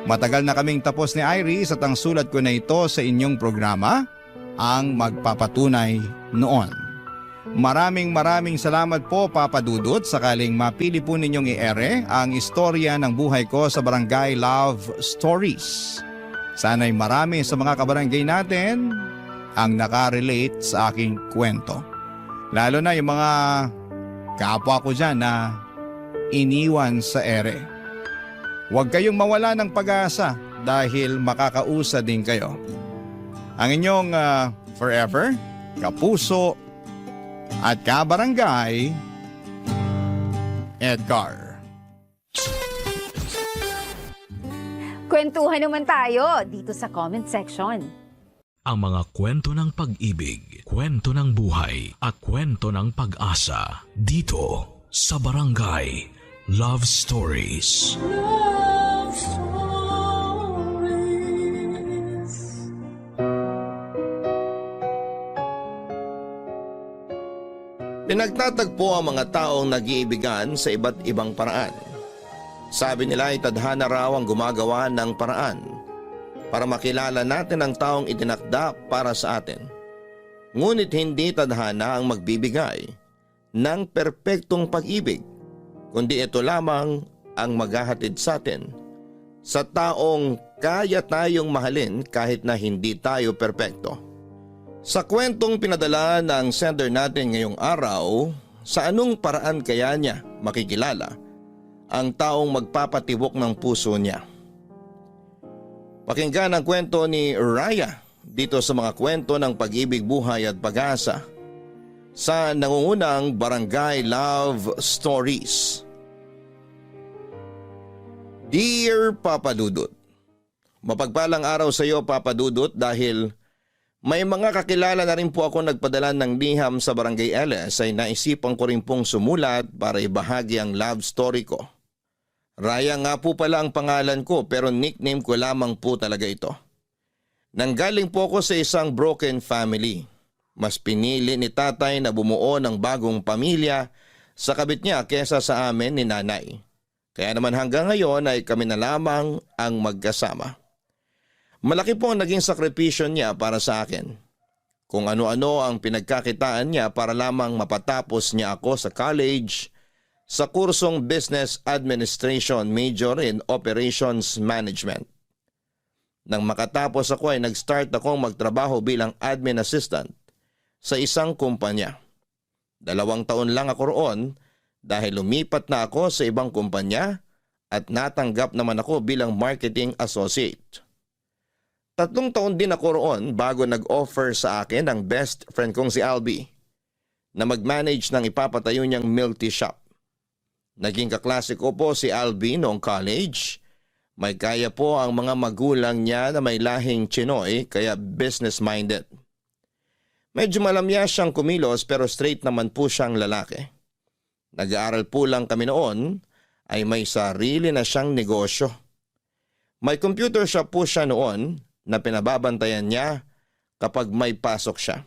Matagal na kaming tapos ni Iris at ang sulat ko na ito sa inyong programa ang magpapatunay noon. Maraming salamat po Papa Dudut sakaling mapili po ninyong i-ere ang istorya ng buhay ko sa Barangay Love Stories. Sana'y marami sa mga kabarangay natin ang nakarelate sa aking kwento. Lalo na yung mga kapwa ko dyan na iniwan sa ere. Huwag kayong mawala ng pag-asa dahil makakausa din kayo. Ang inyong forever, kapuso, at kabarangay, Edgar. Kwentuhan naman tayo dito sa comment section. Ang mga kwento ng pag-ibig, kwento ng buhay, at kwento ng pag-asa dito sa Barangay Love Stories. Love Stories. Pinagtatagpo ang mga taong nag-iibigan sa iba't ibang paraan. Sabi nila ay tadhana raw ang gumagawa ng paraan para makilala natin ang taong itinakda para sa atin. Ngunit hindi tadhana ang magbibigay ng perpektong pag-ibig, kundi ito lamang ang maghahatid sa atin sa taong kaya tayong mahalin kahit na hindi tayo perpekto. Sa kwentong pinadala ng sender natin ngayong araw, sa anong paraan kaya niya makikilala ang taong magpapatibok ng puso niya? Pakinggan ang kwento ni Raya dito sa mga kwento ng pag-ibig, buhay at pag-asa sa nangungunang Barangay Love Stories. Dear Papa Dudut, mapagpalang araw sa iyo Papa Dudut dahil may mga kakilala na rin po ako nagpadala ng liham sa Barangay LS ay naisipan ko rin pong sumulat para ibahagi ang love story ko. Raya nga po pala ang pangalan ko pero nickname ko lamang po talaga ito. Nanggaling po ako sa isang broken family. Mas pinili ni tatay na bumuo ng bagong pamilya sa kabit niya kesa sa amin ni nanay. Kaya naman hanggang ngayon ay kami na lamang ang magkasama. Malaki po ang naging sakripisyo niya para sa akin. Kung ano-ano ang pinagkakitaan niya para lamang mapatapos niya ako sa college sa kursong Business Administration major in Operations Management. Nang makatapos ako ay nag-start akong magtrabaho bilang admin assistant sa isang kumpanya. 2 taon lang ako roon dahil lumipat na ako sa ibang kumpanya at natanggap naman ako bilang marketing associate. 3 taon din ako roon bago nag-offer sa akin ng best friend kong si Albi na mag-manage ng ipapatayo niyang milk tea shop. Naging kaklase ko po si Albi noong college. May kaya po ang mga magulang niya na may lahing Chinoy kaya business-minded. Medyo malamya siyang kumilos pero straight naman po siyang lalaki. Nag-aaral po lang kami noon ay may sarili na siyang negosyo. May computer shop po siya noon na pinababantayan niya kapag may pasok siya.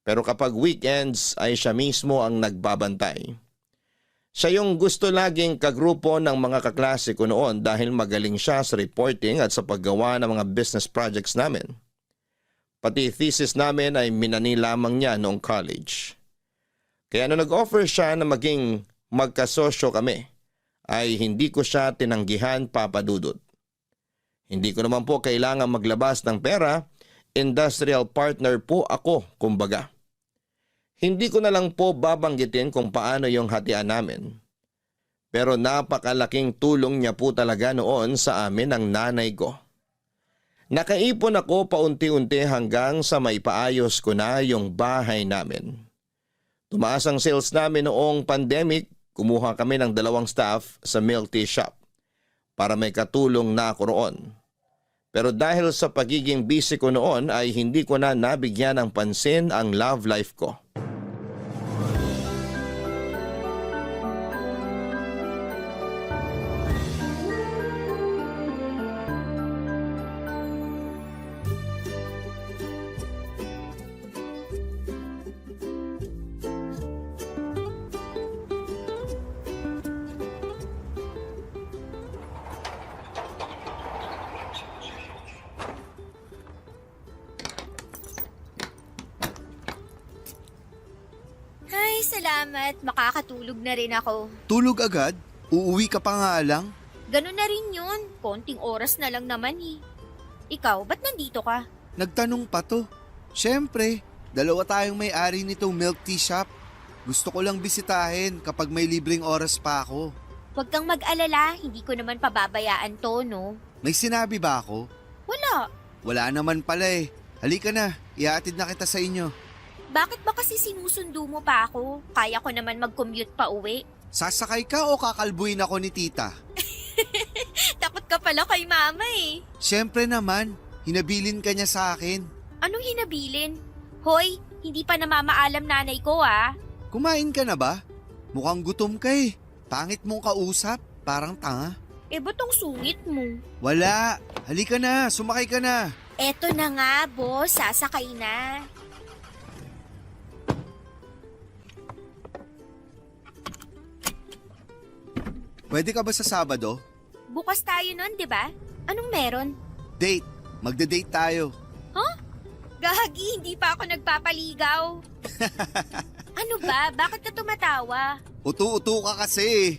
Pero kapag weekends ay siya mismo ang nagbabantay. Siya yung gusto laging kagrupo ng mga kaklase ko noon dahil magaling siya sa reporting at sa paggawa ng mga business projects namin. Pati thesis namin ay minani lamang niya noong college. Kaya nung nag-offer siya na maging magkasosyo kami, ay hindi ko siya tinanggihan, Papa Dudut. Hindi ko naman po kailangan maglabas ng pera, industrial partner po ako kumbaga. Hindi ko na lang po babanggitin kung paano yung hatian namin. Pero napakalaking tulong niya po talaga noon sa amin ng nanay ko. Nakaipon ako paunti-unti hanggang sa maipaayos ko na yung bahay namin. Tumaas ang sales namin noong pandemic, kumuha kami ng 2 staff sa milk tea shop para may katulong na ako roon. Pero dahil sa pagiging busy ko noon ay hindi ko na nabigyan ng pansin ang love life ko. Ay, salamat. Makakatulog na rin ako. Tulog agad? Uuwi ka pa nga lang? Ganun na rin yun. Konting oras na lang naman eh. Ikaw, ba't nandito ka? Nagtanong pa to. Siyempre, 2 tayong may-ari nitong milk tea shop. Gusto ko lang bisitahin kapag may libreng oras pa ako. Huwag kang mag-alala. Hindi ko naman pababayaan to, no? May sinabi ba ako? Wala. Wala naman pala eh. Halika na, ihatid na kita sa inyo. Bakit ba kasi sinusundo mo pa ako? Kaya ko naman mag-commute pa uwi. Sasakay ka o kakalbuin ako ni tita? Takot ka pala kay mama eh. Siyempre naman, hinabilin ka niya sa akin. Anong hinabilin? Hoy, hindi pa namamaalam nanay ko ah. Kumain ka na ba? Mukhang gutom ka eh. Pangit mong kausap, parang tanga. Eh ba't ang sungit mo? Wala, halika na, sumakay ka na. Eto na nga boss, sasakay na. Pwede ka ba sa Sabado? Bukas tayo nun, di ba? Anong meron? Date. Magde-date tayo. Huh? Gagi, hindi pa ako nagpapaligaw. Ano ba? Bakit ka tumatawa? Utu-utu ka kasi.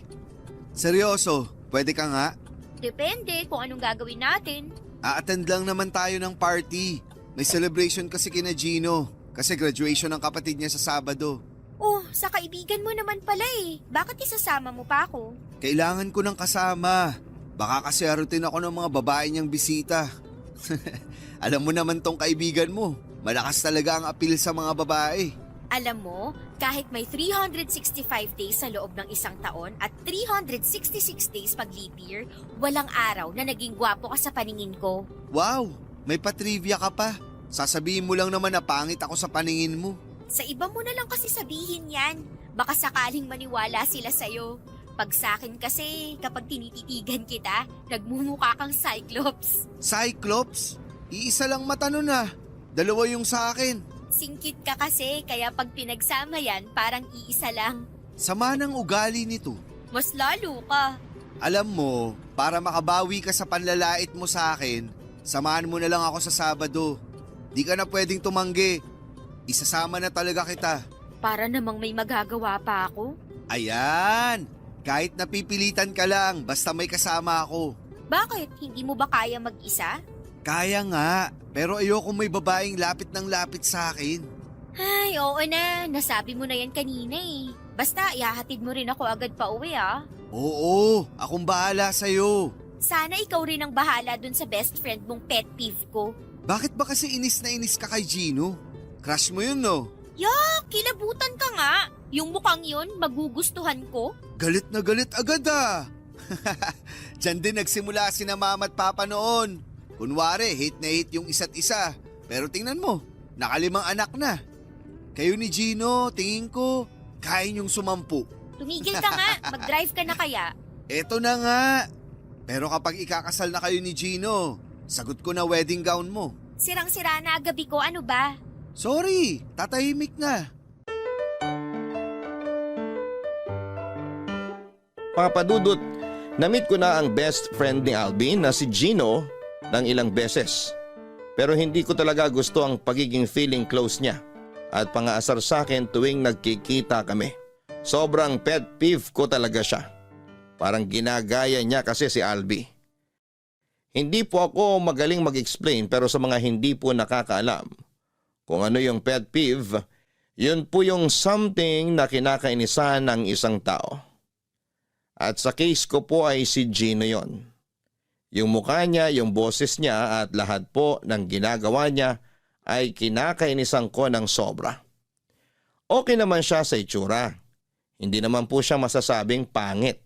Seryoso, pwede ka nga? Depende kung anong gagawin natin. A-attend lang naman tayo ng party. May celebration kasi kina Gino. Kasi graduation ng kapatid niya sa Sabado. Oh, sa kaibigan mo naman pala eh. Bakit isasama mo pa ako? Kailangan ko ng kasama. Baka kasi harutin ako ng mga babae niyang bisita. Alam mo naman tong kaibigan mo. Malakas talaga ang appeal sa mga babae. Alam mo, kahit may 365 days sa loob ng isang taon at 366 days pag leap year, walang araw na naging gwapo ka sa paningin ko. Wow, may patrivia ka pa. Sasabihin mo lang naman na pangit ako sa paningin mo. Sa iba mo na lang kasi sabihin yan. Baka sakaling maniwala sila sa'yo. Pag sa'kin kasi, kapag tinititigan kita, nagmumukha kang Cyclops. Cyclops? Iisa lang mata nun ah. 2 yung sa akin. Singkit ka kasi, kaya pag pinagsama yan, parang iisa lang. Sama ng ugali nito. Mas lalo ka. Alam mo, para makabawi ka sa panlalait mo sa akin, samahan mo na lang ako sa Sabado. Di ka na pwedeng tumanggi. Isasama na talaga kita. Para namang may magagawa pa ako. Ayan! Kahit napipilitan ka lang, basta may kasama ako. Bakit? Hindi mo ba kaya mag-isa? Kaya nga, pero ayoko may babaeng lapit ng lapit sa akin. Ay, oo na. Nasabi mo na yan kanina eh. Basta, ihahatid mo rin ako agad pa uwi ah. Oo, akong bahala sa'yo. Sana ikaw rin ang bahala dun sa best friend mong pet peeve ko. Bakit ba kasi inis na inis ka kay Gino? Crush mo yun, no? Yak, kilabutan ka nga. Yung mukhang yun, magugustuhan ko. Galit na galit agad ah. Diyan din nagsimula sina mama at papa noon. Kunwari, hate na hate yung isa't isa. Pero tingnan mo, nakalimang anak na. Kayo ni Gino, tingin ko, kaya niyong sumampu. Tumigil ka nga, mag-drive ka na kaya. Eto na nga. Pero kapag ikakasal na kayo ni Gino, sagot ko na wedding gown mo. Sirang-sira na gabi ko, ano ba? Sorry, tatahimik na. Papadudot, na-meet ko na ang best friend ni Alvin na si Gino ng ilang beses. Pero hindi ko talaga gusto ang pagiging feeling close niya at pangaasar sa akin tuwing nagkikita kami. Sobrang pet peeve ko talaga siya. Parang ginagaya niya kasi si Albi. Hindi po ako magaling mag-explain pero sa mga hindi po nakakaalam kung ano yung pet peeve, yun po yung something na kinakainisan ng isang tao. At sa case ko po ay si Gino yon. Yung mukha niya, yung boses niya at lahat po ng ginagawa niya ay kinakainisan ko ng sobra. Okay naman siya sa itsura. Hindi naman po siya masasabing pangit.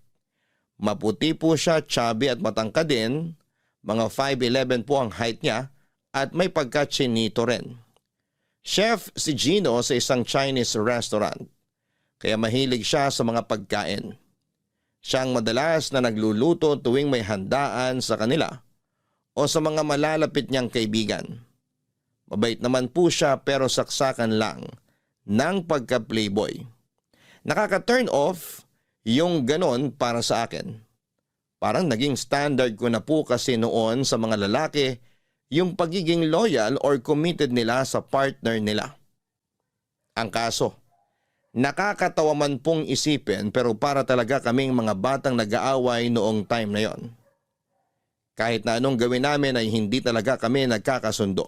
Maputi po siya, chubby at matangkad din. Mga 5'11 po ang height niya at may pagka-chinito rin. Chef si Gino sa isang Chinese restaurant. Kaya mahilig siya sa mga pagkain. Siyang madalas na nagluluto tuwing may handaan sa kanila o sa mga malalapit niyang kaibigan. Mabait naman po siya pero saksakan lang ng pagka-playboy. Nakaka-turn off yung ganon para sa akin. Parang naging standard ko na po kasi noon sa mga lalaki yung pagiging loyal or committed nila sa partner nila. Ang kaso, nakakatawa man pong isipin pero para talaga kaming mga batang nag-aaway noong time na yon. Kahit na anong gawin namin ay hindi talaga kami nagkakasundo.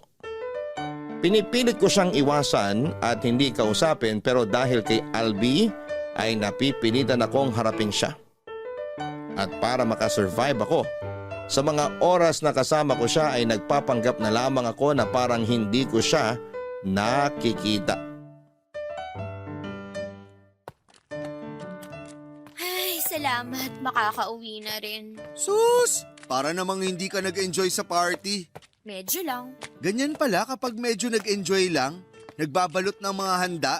Pinipilit ko siyang iwasan at hindi kausapin pero dahil kay Albi ay napipilitan akong harapin siya. At para makasurvive ako, sa mga oras na kasama ko siya ay nagpapanggap na lamang ako na parang hindi ko siya nakikita. Ay, salamat. Makakauwi na rin. Sus! Para namang hindi ka nag-enjoy sa party. Medyo lang. Ganyan pala kapag medyo nag-enjoy lang, nagbabalot ng mga handa.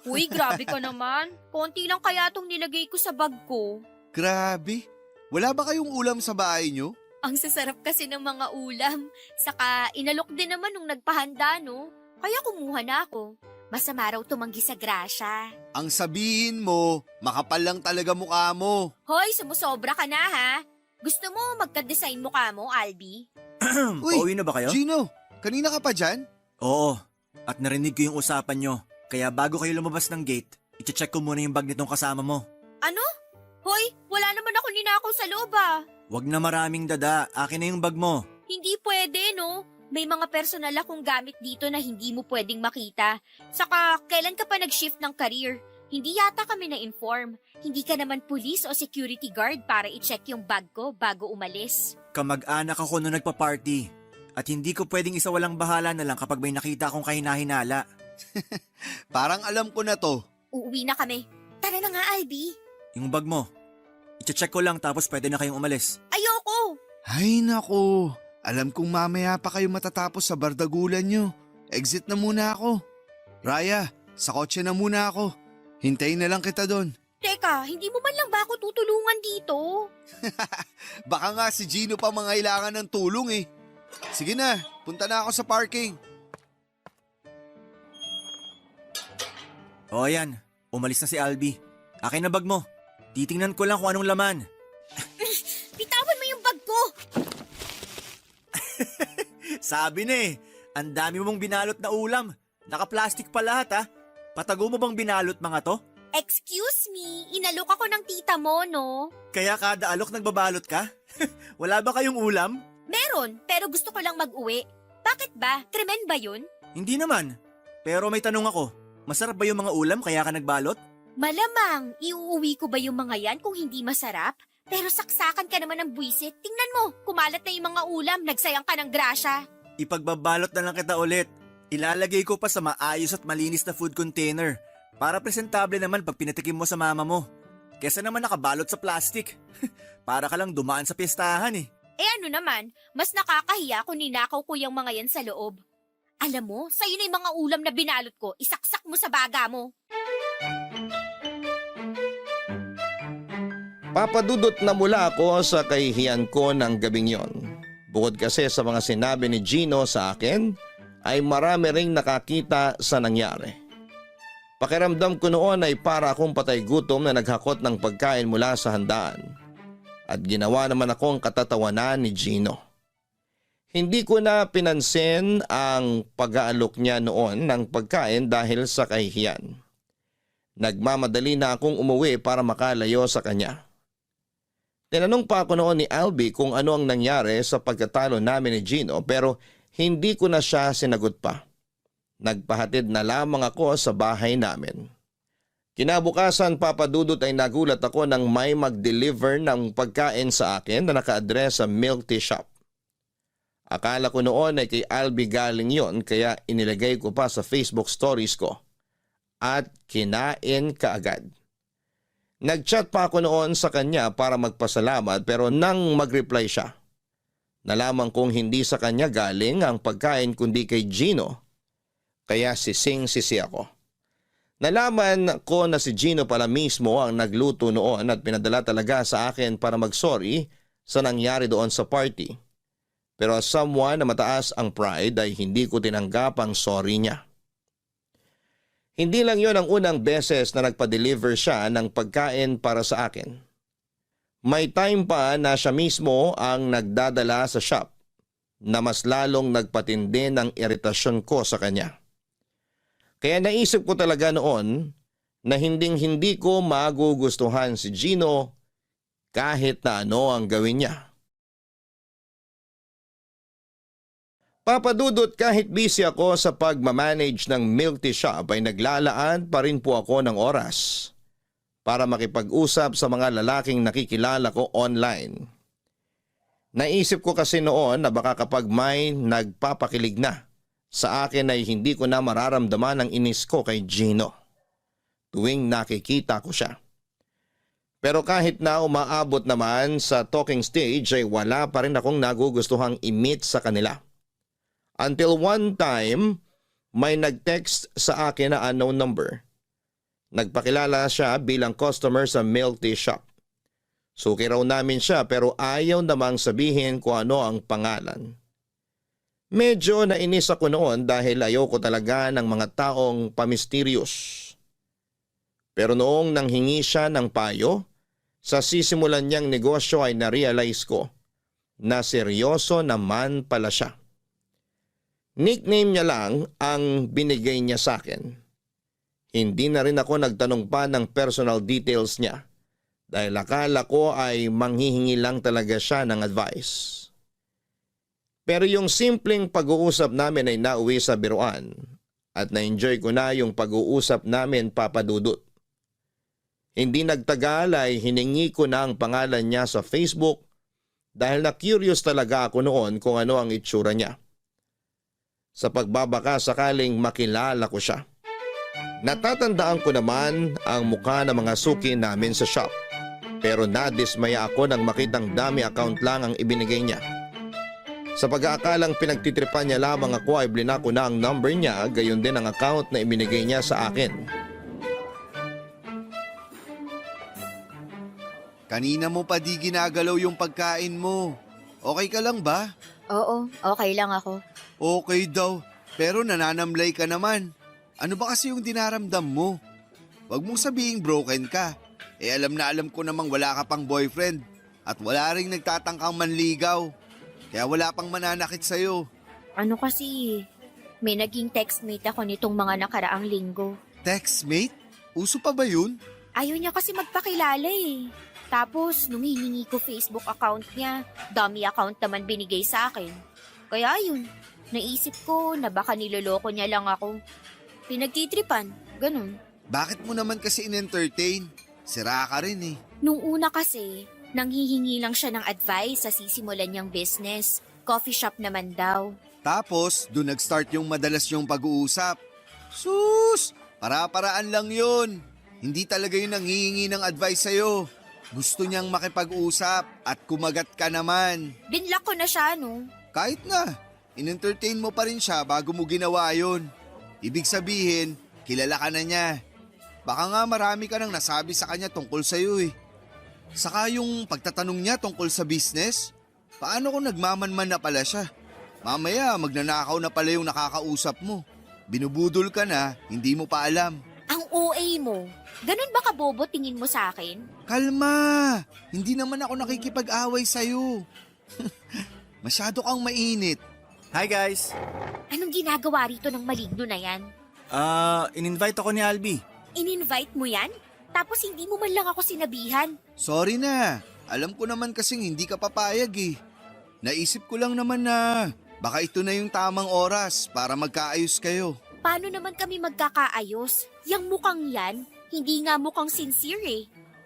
Uy, grabe ka naman. Konti lang kaya tong nilagay ko sa bag ko. Grabe. Wala ba kayong ulam sa bahay nyo? Ang sasarap kasi ng mga ulam. Saka inalok din naman nung nagpahanda, no? Kaya kumuha na ako. Masama raw tumanggi sa grasya. Ang sabihin mo, makapal lang talaga mukha mo. Hoy, sumusobra ka na ha? Gusto mo magka-design mukha mo, Albi? Uy, Pauwi na ba kayo? Gino, kanina ka pa dyan? Oo, at narinig ko yung usapan nyo. Kaya bago kayo lumabas ng gate, i-check ko muna yung bag nitong kasama mo. Ano? Hoy, wala naman ako ninakaw sa loob ah. Wag na maraming dada, akin na yung bag mo. Hindi pwede, no? May mga personal akong gamit dito na hindi mo pwedeng makita. Saka, kailan ka pa nag-shift ng career? Hindi yata kami na-inform. Hindi ka naman police o security guard para i-check yung bag ko bago umalis. Kamag-anak ako nung nagpa-party. At hindi ko pwedeng isawalang bahala na lang kapag may nakita akong kahinahinala. Parang alam ko na to. Uuwi na kami. Tara na nga, Albi. Yung bag mo, i-check ko lang tapos pwede na kayong umalis. Ayoko! Ay nako, alam kong mamaya pa kayo matatapos sa bardagulan nyo. Exit na muna ako. Raya, sa kotse na muna ako. Hintayin na lang kita doon. Teka, hindi mo man lang ba ako tutulungan dito? Baka nga si Gino pa mangailangan ng tulong eh. Sige na, punta na ako sa parking. O yan, umalis na si Albi. Akin na bag mo. Titingnan ko lang kung anong laman. Bitawan mo yung bag ko! Sabi na eh, ang dami mong binalot na ulam. Naka-plastic pa lahat ha. Patago mo bang binalot mga to? Excuse me, inalok ako ng tita mo, no? Kaya kada alok nagbabalot ka? Wala ba kayong ulam? Meron, pero gusto ko lang mag-uwi. Bakit ba? Krimen ba yun? Hindi naman. Pero may tanong ako. Masarap ba yung mga ulam kaya ka nagbalot? Malamang, iuuwi ko ba yung mga yan kung hindi masarap? Pero saksakan ka naman ng buwisit. Tingnan mo, kumalat na yung mga ulam, nagsayang ka ng grasya. Ipagbabalot na lang kita ulit. Ilalagay ko pa sa maayos at malinis na food container. Para presentable naman pag pinatikim mo sa mama mo. Kesa naman nakabalot sa plastic. Para ka lang dumaan sa pistahan eh. Eh ano naman, mas nakakahiya kung ninakaw ko yung mga yan sa loob. Alam mo, sa'yo na yung mga ulam na binalot ko, isaksak mo sa baga mo. Papadudot na mula ako sa kahihiyan ko ng gabing yon. Bukod kasi sa mga sinabi ni Gino sa akin, ay marami ring nakakita sa nangyari. Pakiramdam ko noon ay para akong patay gutom na naghakot ng pagkain mula sa handaan. At ginawa naman akong katatawanan ni Gino. Hindi ko na pinansin ang pag-aalok niya noon ng pagkain dahil sa kahihiyan. Nagmamadali na akong umuwi para makalayo sa kanya. Tinanong pa ako noon ni Albi kung ano ang nangyari sa pagkatalo namin ni Gino pero hindi ko na siya sinagot pa. Nagpahatid na lamang ako sa bahay namin. Kinabukasan, Papadudot, ay nagulat ako nang may mag-deliver ng pagkain sa akin na naka-address sa milk tea shop. Akala ko noon ay kay Albi galing yon kaya inilagay ko pa sa Facebook stories ko at kinain kaagad. Nag-chat pa ako noon sa kanya para magpasalamat pero nang mag-reply siya, nalaman kong hindi sa kanya galing ang pagkain kundi kay Gino. Kaya sising-sisi ako. Nalaman ko na si Gino pala mismo ang nagluto noon at pinadala talaga sa akin para mag-sorry sa nangyari doon sa party. Pero as someone na mataas ang pride ay hindi ko tinanggap ang sorry niya. Hindi lang yon ang unang beses na nagpa-deliver siya ng pagkain para sa akin. May time pa na siya mismo ang nagdadala sa shop na mas lalong nagpatindi ng iritasyon ko sa kanya. Kaya naisip ko talaga noon na hindi ko magugustuhan si Gino kahit na ano ang gawin niya. Papadudot, kahit busy ako sa pagmamanage ng milk tea shop ay naglalaan pa rin po ako ng oras para makipag-usap sa mga lalaking nakikilala ko online. Naisip ko kasi noon na baka kapag may nagpapakilig na sa akin ay hindi ko na mararamdaman ang inis ko kay Gino tuwing nakikita ko siya. Pero kahit na umaabot naman sa talking stage ay wala pa rin akong nagugustuhang i-meet sa kanila. Until one time, may nag-text sa akin na unknown number. Nagpakilala siya bilang customer sa milk tea shop. Suki raw namin siya pero ayaw namang sabihin kung ano ang pangalan. Medyo nainis ako noon dahil ayoko talaga ng mga taong pamisterious. Pero noong nanghingi siya ng payo, sa sisimulan niyang negosyo ay narealize ko na seryoso naman pala siya. Nickname niya lang ang binigay niya sa akin. Hindi na rin ako nagtanong pa ng personal details niya dahil akala ko ay manghihingi lang talaga siya ng advice. Pero yung simpleng pag-uusap namin ay nauwi sa biruan at na-enjoy ko na yung pag-uusap namin, Papadudot. Hindi nagtagal ay hiningi ko na ang pangalan niya sa Facebook dahil na-curious talaga ako noon kung ano ang itsura niya. Sa pagbabaka sakaling makilala ko siya. Natatandaan ko naman ang mukha ng mga suki namin sa shop. Pero nadismaya ako nang makitang dami account lang ang ibinigay niya. Sa pag-aakalang pinagtitripan niya lamang ako ay blinako na ang number niya, gayon din ang account na ibinigay niya sa akin. Kanina mo pa di ginagalaw yung pagkain mo. Okay ka lang ba? Oo, okay lang ako. Okay daw, pero nananamlay ka naman. Ano ba kasi yung dinaramdam mo? Huwag mong sabihing broken ka. Alam na alam ko namang wala ka pang boyfriend at wala ring nagtatangkang manligaw. Kaya wala pang mananakit sa'yo. Ano kasi, may naging textmate ako nitong mga nakaraang linggo. Textmate? Uso pa ba yun? Ayaw niya kasi magpakilala eh. Tapos, nung hiningi ko Facebook account niya, dummy account naman binigay sa akin. Kaya yun, naisip ko na baka niloloko niya lang ako. Pinagtitripan, ganun. Bakit mo naman kasi in-entertain? Sira ka rin eh. Nung una kasi, nanghihingi lang siya ng advice sa sisimulan niyang business. Coffee shop naman daw. Tapos, doon nag-start yung madalas yung pag-uusap. Sus! Para-paraan lang yun. Hindi talaga yung nanghihingi ng advice sa'yo. Gusto niyang makipag-usap at kumagat ka naman. Binlock ko na siya, no? Kahit na, in-entertain mo pa rin siya bago mo ginawa yun. Ibig sabihin, kilala ka na niya. Baka nga marami ka nang nasabi sa kanya tungkol sa'yo eh. Saka yung pagtatanong niya tungkol sa business, paano kung nagmamanman na pala siya? Mamaya magnanakaw na pala yung nakakausap mo. Binubudol ka na, hindi mo pa alam. Ang OA mo. Ganun ba kabobo tingin mo sa akin? Kalma! Hindi naman ako nakikipag-away sa'yo. Masyado kang mainit. Hi guys! Anong ginagawa rito ng maligno na yan? In-invite ako ni Albi. In-invite mo yan? Tapos hindi mo man lang ako sinabihan. Sorry na. Alam ko naman kasing hindi ka papayag eh. Naisip ko lang naman na baka ito na yung tamang oras para magkaayos kayo. Paano naman kami magkakaayos? Yang mukhang yan, hindi nga mukhang sincere eh.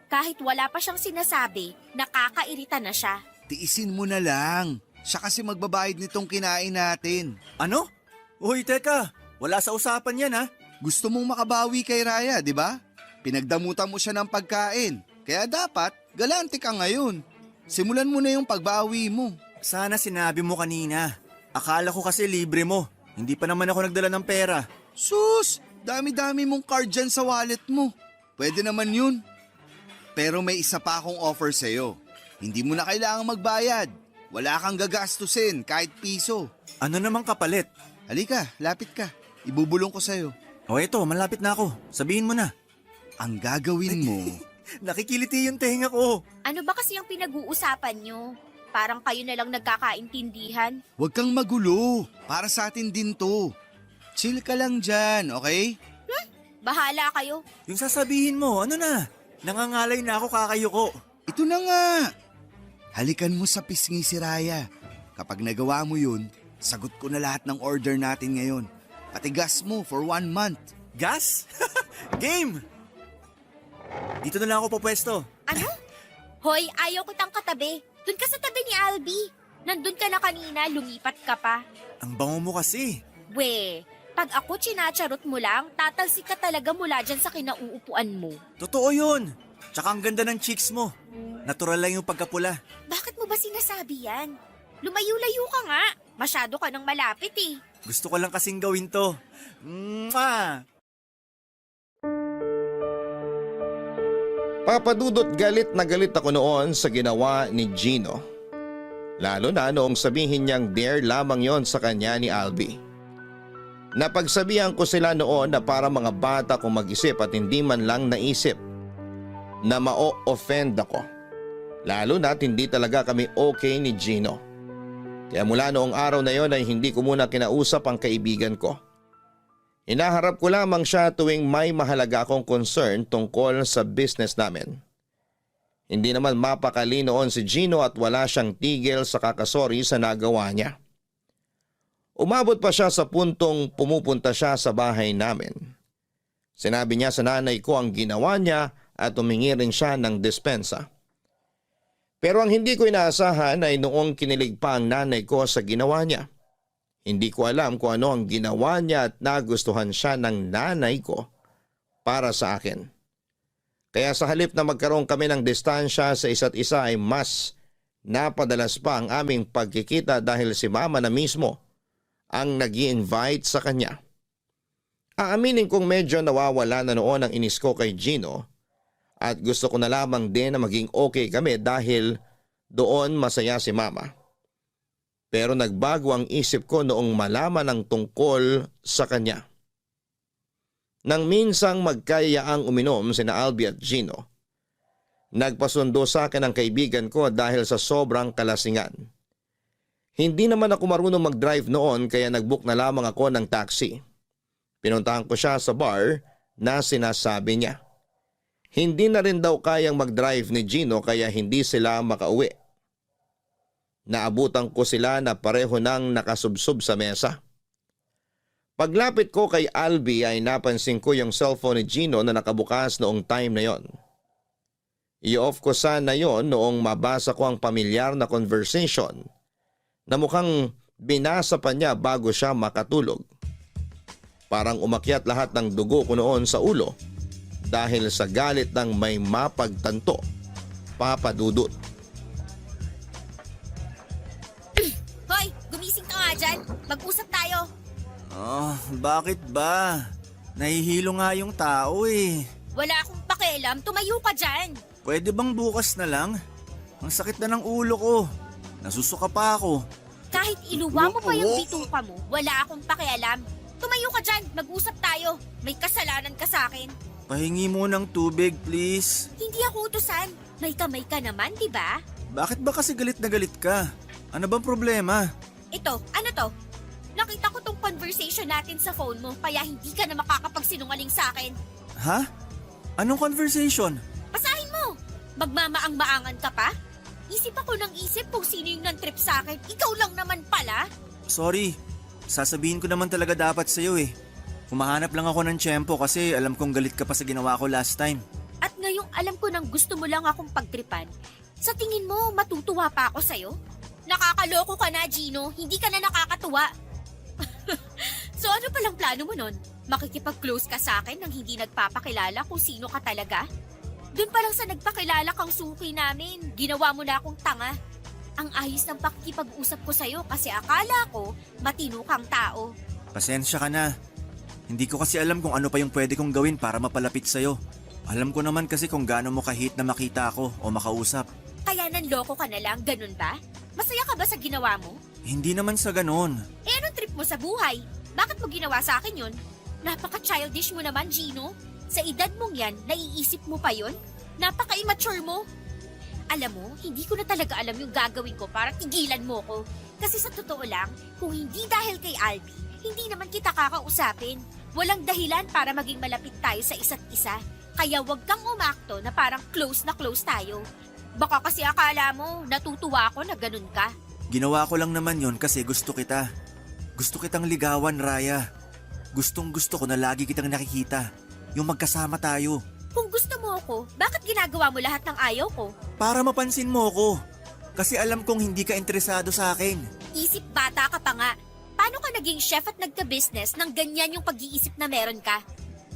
Kahit wala pa siyang sinasabi, nakakairita na siya. Tiisin mo na lang. Siya kasi magbabayad nitong kinain natin. Ano? Uy, teka. Wala sa usapan yan ha. Gusto mong makabawi kay Raya, di ba? Pinagdamutan mo siya ng pagkain. Kaya dapat, galante ka ngayon. Simulan mo na yung pagbawi mo. Sana sinabi mo kanina. Akala ko kasi libre mo. Hindi pa naman ako nagdala ng pera. Sus! Dami-dami mong card dyan sa wallet mo. Pwede naman yun. Pero may isa pa akong offer sa'yo. Hindi mo na kailangang magbayad. Wala kang gagastusin kahit piso. Ano namang kapalit? Halika, lapit ka. Ibubulong ko sa'yo. O eto, malapit na ako. Sabihin mo na. Ang gagawin mo... Nakikiliti yung tenga ko. Ano ba kasi yung pinag-uusapan nyo? Parang kayo na lang nagkakaintindihan. Huwag kang magulo. Para sa atin din to. Chill ka lang dyan, okay? Bahala kayo. Yung sasabihin mo, ano na? Nangangalay na ako kakayuko. Ito na nga. Halikan mo sa pisngi si Raya. Kapag nagawa mo yun, sagot ko na lahat ng order natin ngayon. Pati gas mo for 1 month. Gas? Game! Dito na lang ako papwesto. Ano? Hoy, ayaw kitang katabi. Doon ka sa tabi ni Albi. Nandun ka na kanina, lumipat ka pa. Ang bango mo kasi. We, pag ako chinacharot mo lang, tatalsik ka talaga mula dyan sa kinauupuan mo. Totoo yun. Tsaka ang ganda ng cheeks mo. Natural lang yung pagkapula. Bakit mo ba sinasabi yan? Lumayo-layo ka nga. Masyado ka nang malapit eh. Gusto ko lang kasing gawin to. Mwah! Papadudot galit na galit ako noon sa ginawa ni Gino. Lalo na noong sabihin niyang dare lamang yon sa kanya ni Albi. Napagsabihan ko sila noon na para mga bata kung mag-isip at hindi man lang naisip na ma-offend ako. Lalo na hindi talaga kami okay ni Gino. Kaya mula noong araw na yon ay hindi ko muna kinausap ang kaibigan ko. Inaharap ko lamang siya tuwing may mahalaga akong concern tungkol sa business namin. Hindi naman mapakali noon si Gino at wala siyang tigil sa kakasori sa nagawa niya. Umabot pa siya sa puntong pumupunta siya sa bahay namin. Sinabi niya sa nanay ko ang ginawa niya at humingi rin siya ng dispensa. Pero ang hindi ko inaasahan ay noong kinilig pa ang nanay ko sa ginawa niya. Hindi ko alam kung ano ang ginawa niya at nagustuhan siya ng nanay ko para sa akin. Kaya sa halip na magkaroon kami ng distansya sa isa't isa ay mas napadalas pa ang aming pagkikita dahil si mama na mismo ang nag-i-invite sa kanya. Aaminin kong medyo nawawala na noon ang inis ko kay Gino at gusto ko na lamang din na maging okay kami dahil doon masaya si mama. Pero nagbago ang isip ko noong malaman ang tungkol sa kanya. Nang minsang magkayaang uminom sina Albi at Gino, nagpasundo sa akin ang kaibigan ko dahil sa sobrang kalasingan. Hindi naman ako marunong mag-drive noon kaya nag-book na lamang ako ng taxi. Pinuntahan ko siya sa bar na sinasabi niya. Hindi na rin daw kayang mag-drive ni Gino kaya hindi sila makauwi. Naabutan ko sila na pareho nang nakasubsob sa mesa. Paglapit ko kay Albi ay napansin ko yung cellphone ni Gino na nakabukas noong time na yon. I-off ko sana yon noong mabasa ko ang pamilyar na conversation na mukhang binasa pa niya bago siya makatulog. Parang umakyat lahat ng dugo ko noon sa ulo dahil sa galit ng may mapagtanto, Papa Dudut. Hoy, gumising ka nga dyan. Mag-usap tayo. Oh, bakit ba? Nahihilo nga yung tao eh. Wala akong pakialam. Tumayo ka dyan. Pwede bang bukas na lang? Ang sakit na ng ulo ko. Nasusuka pa ako. Kahit iluwa mo pa yung bituka mo, wala akong pakialam. Tumayo ka dyan. Mag-usap tayo. May kasalanan ka sa akin. Pahingi mo ng tubig, please. Hindi ako utusan. May kamay ka naman, di ba? Bakit ba kasi galit na galit ka? Ano bang problema? Ito, ano to? Nakita ko tong conversation natin sa phone mo, kaya hindi ka na makakapagsinungaling sa akin. Ha? Anong conversation? Basahin mo! Magmamaang-maangan ka pa? Isip ako ng isip kung sino yung nan-trip sa akin. Ikaw lang naman pala. Sorry, sasabihin ko naman talaga dapat sa'yo eh. Kumahanap lang ako ng tiyempo kasi alam kong galit ka pa sa ginawa ko last time. At ngayong alam ko nang gusto mo lang akong pagtripan, sa tingin mo matutuwa pa ako sa'yo? Nakakaloko ka na, Gino. Hindi ka na nakakatuwa. So ano palang plano mo nun? Makikipag-close ka sa akin nang hindi nagpapakilala kung sino ka talaga? Doon pa lang sa nagpakilala kang suki namin, ginawa mo na akong tanga. Ang ayos ng pakikipag-usap ko sa'yo kasi akala ko matino kang tao. Pasensya ka na. Hindi ko kasi alam kung ano pa yung pwede kong gawin para mapalapit sa'yo. Alam ko naman kasi kung gaano mo kahit na makita ako o makausap. Kaya nanloko ka na lang, ganun ba? Masaya ka ba sa ginawa mo? Hindi naman sa ganon. Eh anong trip mo sa buhay? Bakit mo ginawa sa akin yun? Napaka-childish mo naman, Gino. Sa edad mong yan, naiisip mo pa yun? Napaka-immature mo. Alam mo, hindi ko na talaga alam yung gagawin ko para tigilan mo ko. Kasi sa totoo lang, kung hindi dahil kay Albi, hindi naman kita kakausapin. Walang dahilan para maging malapit tayo sa isa't isa. Kaya wag kang umakto na parang close na close tayo. Baka kasi akala mo, natutuwa ako na ganun ka. Ginawa ko lang naman yon kasi gusto kita. Gusto kitang ligawan, Raya. Gustong gusto ko na lagi kitang nakikita. Yung magkasama tayo. Kung gusto mo ako, bakit ginagawa mo lahat ng ayaw ko? Para mapansin mo ko. Kasi alam kong hindi ka interesado sa akin. Isip bata ka pa nga. Paano ka naging chef at nagka-business nang ganyan yung pag-iisip na meron ka?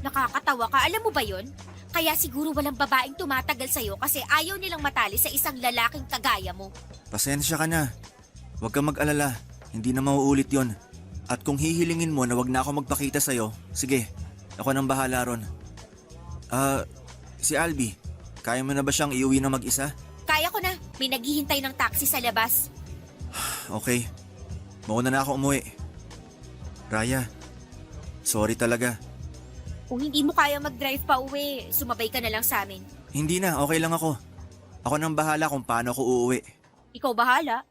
Nakakatawa ka, alam mo ba yon? Kaya siguro walang babaeng tumatagal sa'yo kasi ayaw nilang matali sa isang lalaking kagaya mo. Pasensya ka na. Huwag kang mag-alala. Hindi na mauulit yon. At kung hihilingin mo na wag na ako magpakita sa'yo, sige, ako nang bahala ron. Si Albi, kaya mo na ba siyang iuwi na mag-isa? Kaya ko na. May naghihintay ng taxi sa labas. Okay. Mauna na ako umuwi. Raya, sorry talaga. Kung hindi mo kaya mag-drive pa uwi, sumabay ka na lang sa amin. Hindi na, okay lang ako. Ako nang bahala kung paano ako uuwi. Ikaw bahala.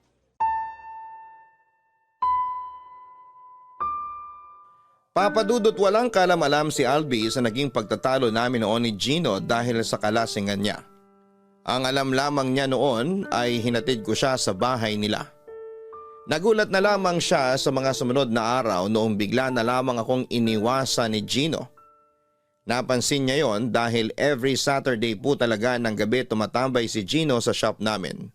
Papadudot walang kalam-alam si Albi sa naging pagtatalo namin noon ni Gino dahil sa kalasingan niya. Ang alam lamang niya noon ay hinatid ko siya sa bahay nila. Nagulat na lamang siya sa mga sumunod na araw noong bigla na lamang akong iniwasan ni Gino. Napansin niya yon dahil every Saturday po talaga ng gabi tumatambay si Gino sa shop namin.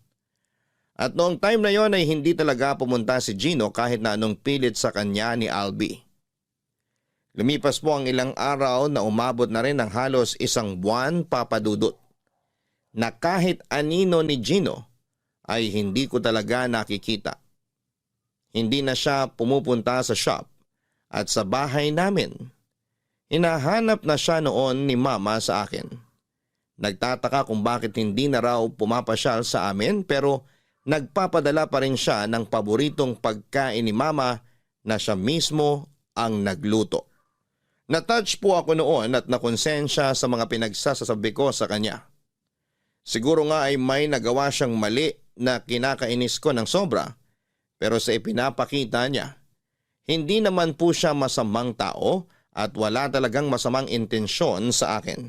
At noong time na yon ay hindi talaga pumunta si Gino kahit na anong pilit sa kanya ni Albi. Lumipas po ang ilang araw na umabot na rin ng halos isang buwan, Papadudot, na kahit anino ni Gino ay hindi ko talaga nakikita. Hindi na siya pumupunta sa shop at sa bahay namin. Hinahanap na siya noon ni Mama sa akin. Nagtataka kung bakit hindi na raw pumapasyal sa amin pero nagpapadala pa rin siya ng paboritong pagkain ni Mama na siya mismo ang nagluto. Natouch po ako noon at nakonsensya sa mga pinagsasabi ko sa kanya. Siguro nga ay may nagawa siyang mali na kinakainis ko ng sobra pero sa ipinapakita niya, hindi naman po siya masamang tao at wala talagang masamang intensyon sa akin.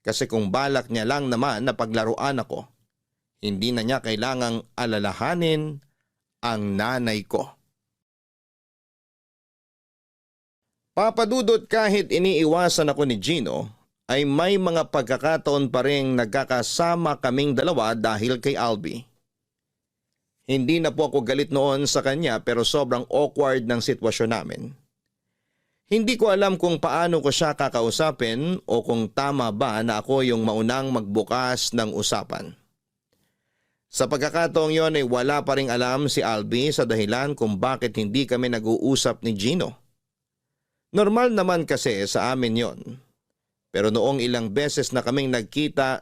Kasi kung balak niya lang naman na paglaruan ako, hindi na niya kailangang alalahanin ang nanay ko. Papadudot, kahit iniiwasan ako ni Gino, ay may mga pagkakataon pa rin nagkakasama kaming dalawa dahil kay Albi. Hindi na po ako galit noon sa kanya pero sobrang awkward ng sitwasyon namin. Hindi ko alam kung paano ko siya kakausapin o kung tama ba na ako yung maunang magbukas ng usapan. Sa pagkakataong yon ay wala pa ring alam si Albi sa dahilan kung bakit hindi kami nag-uusap ni Gino. Normal naman kasi sa amin yon. Pero noong ilang beses na kaming nagkita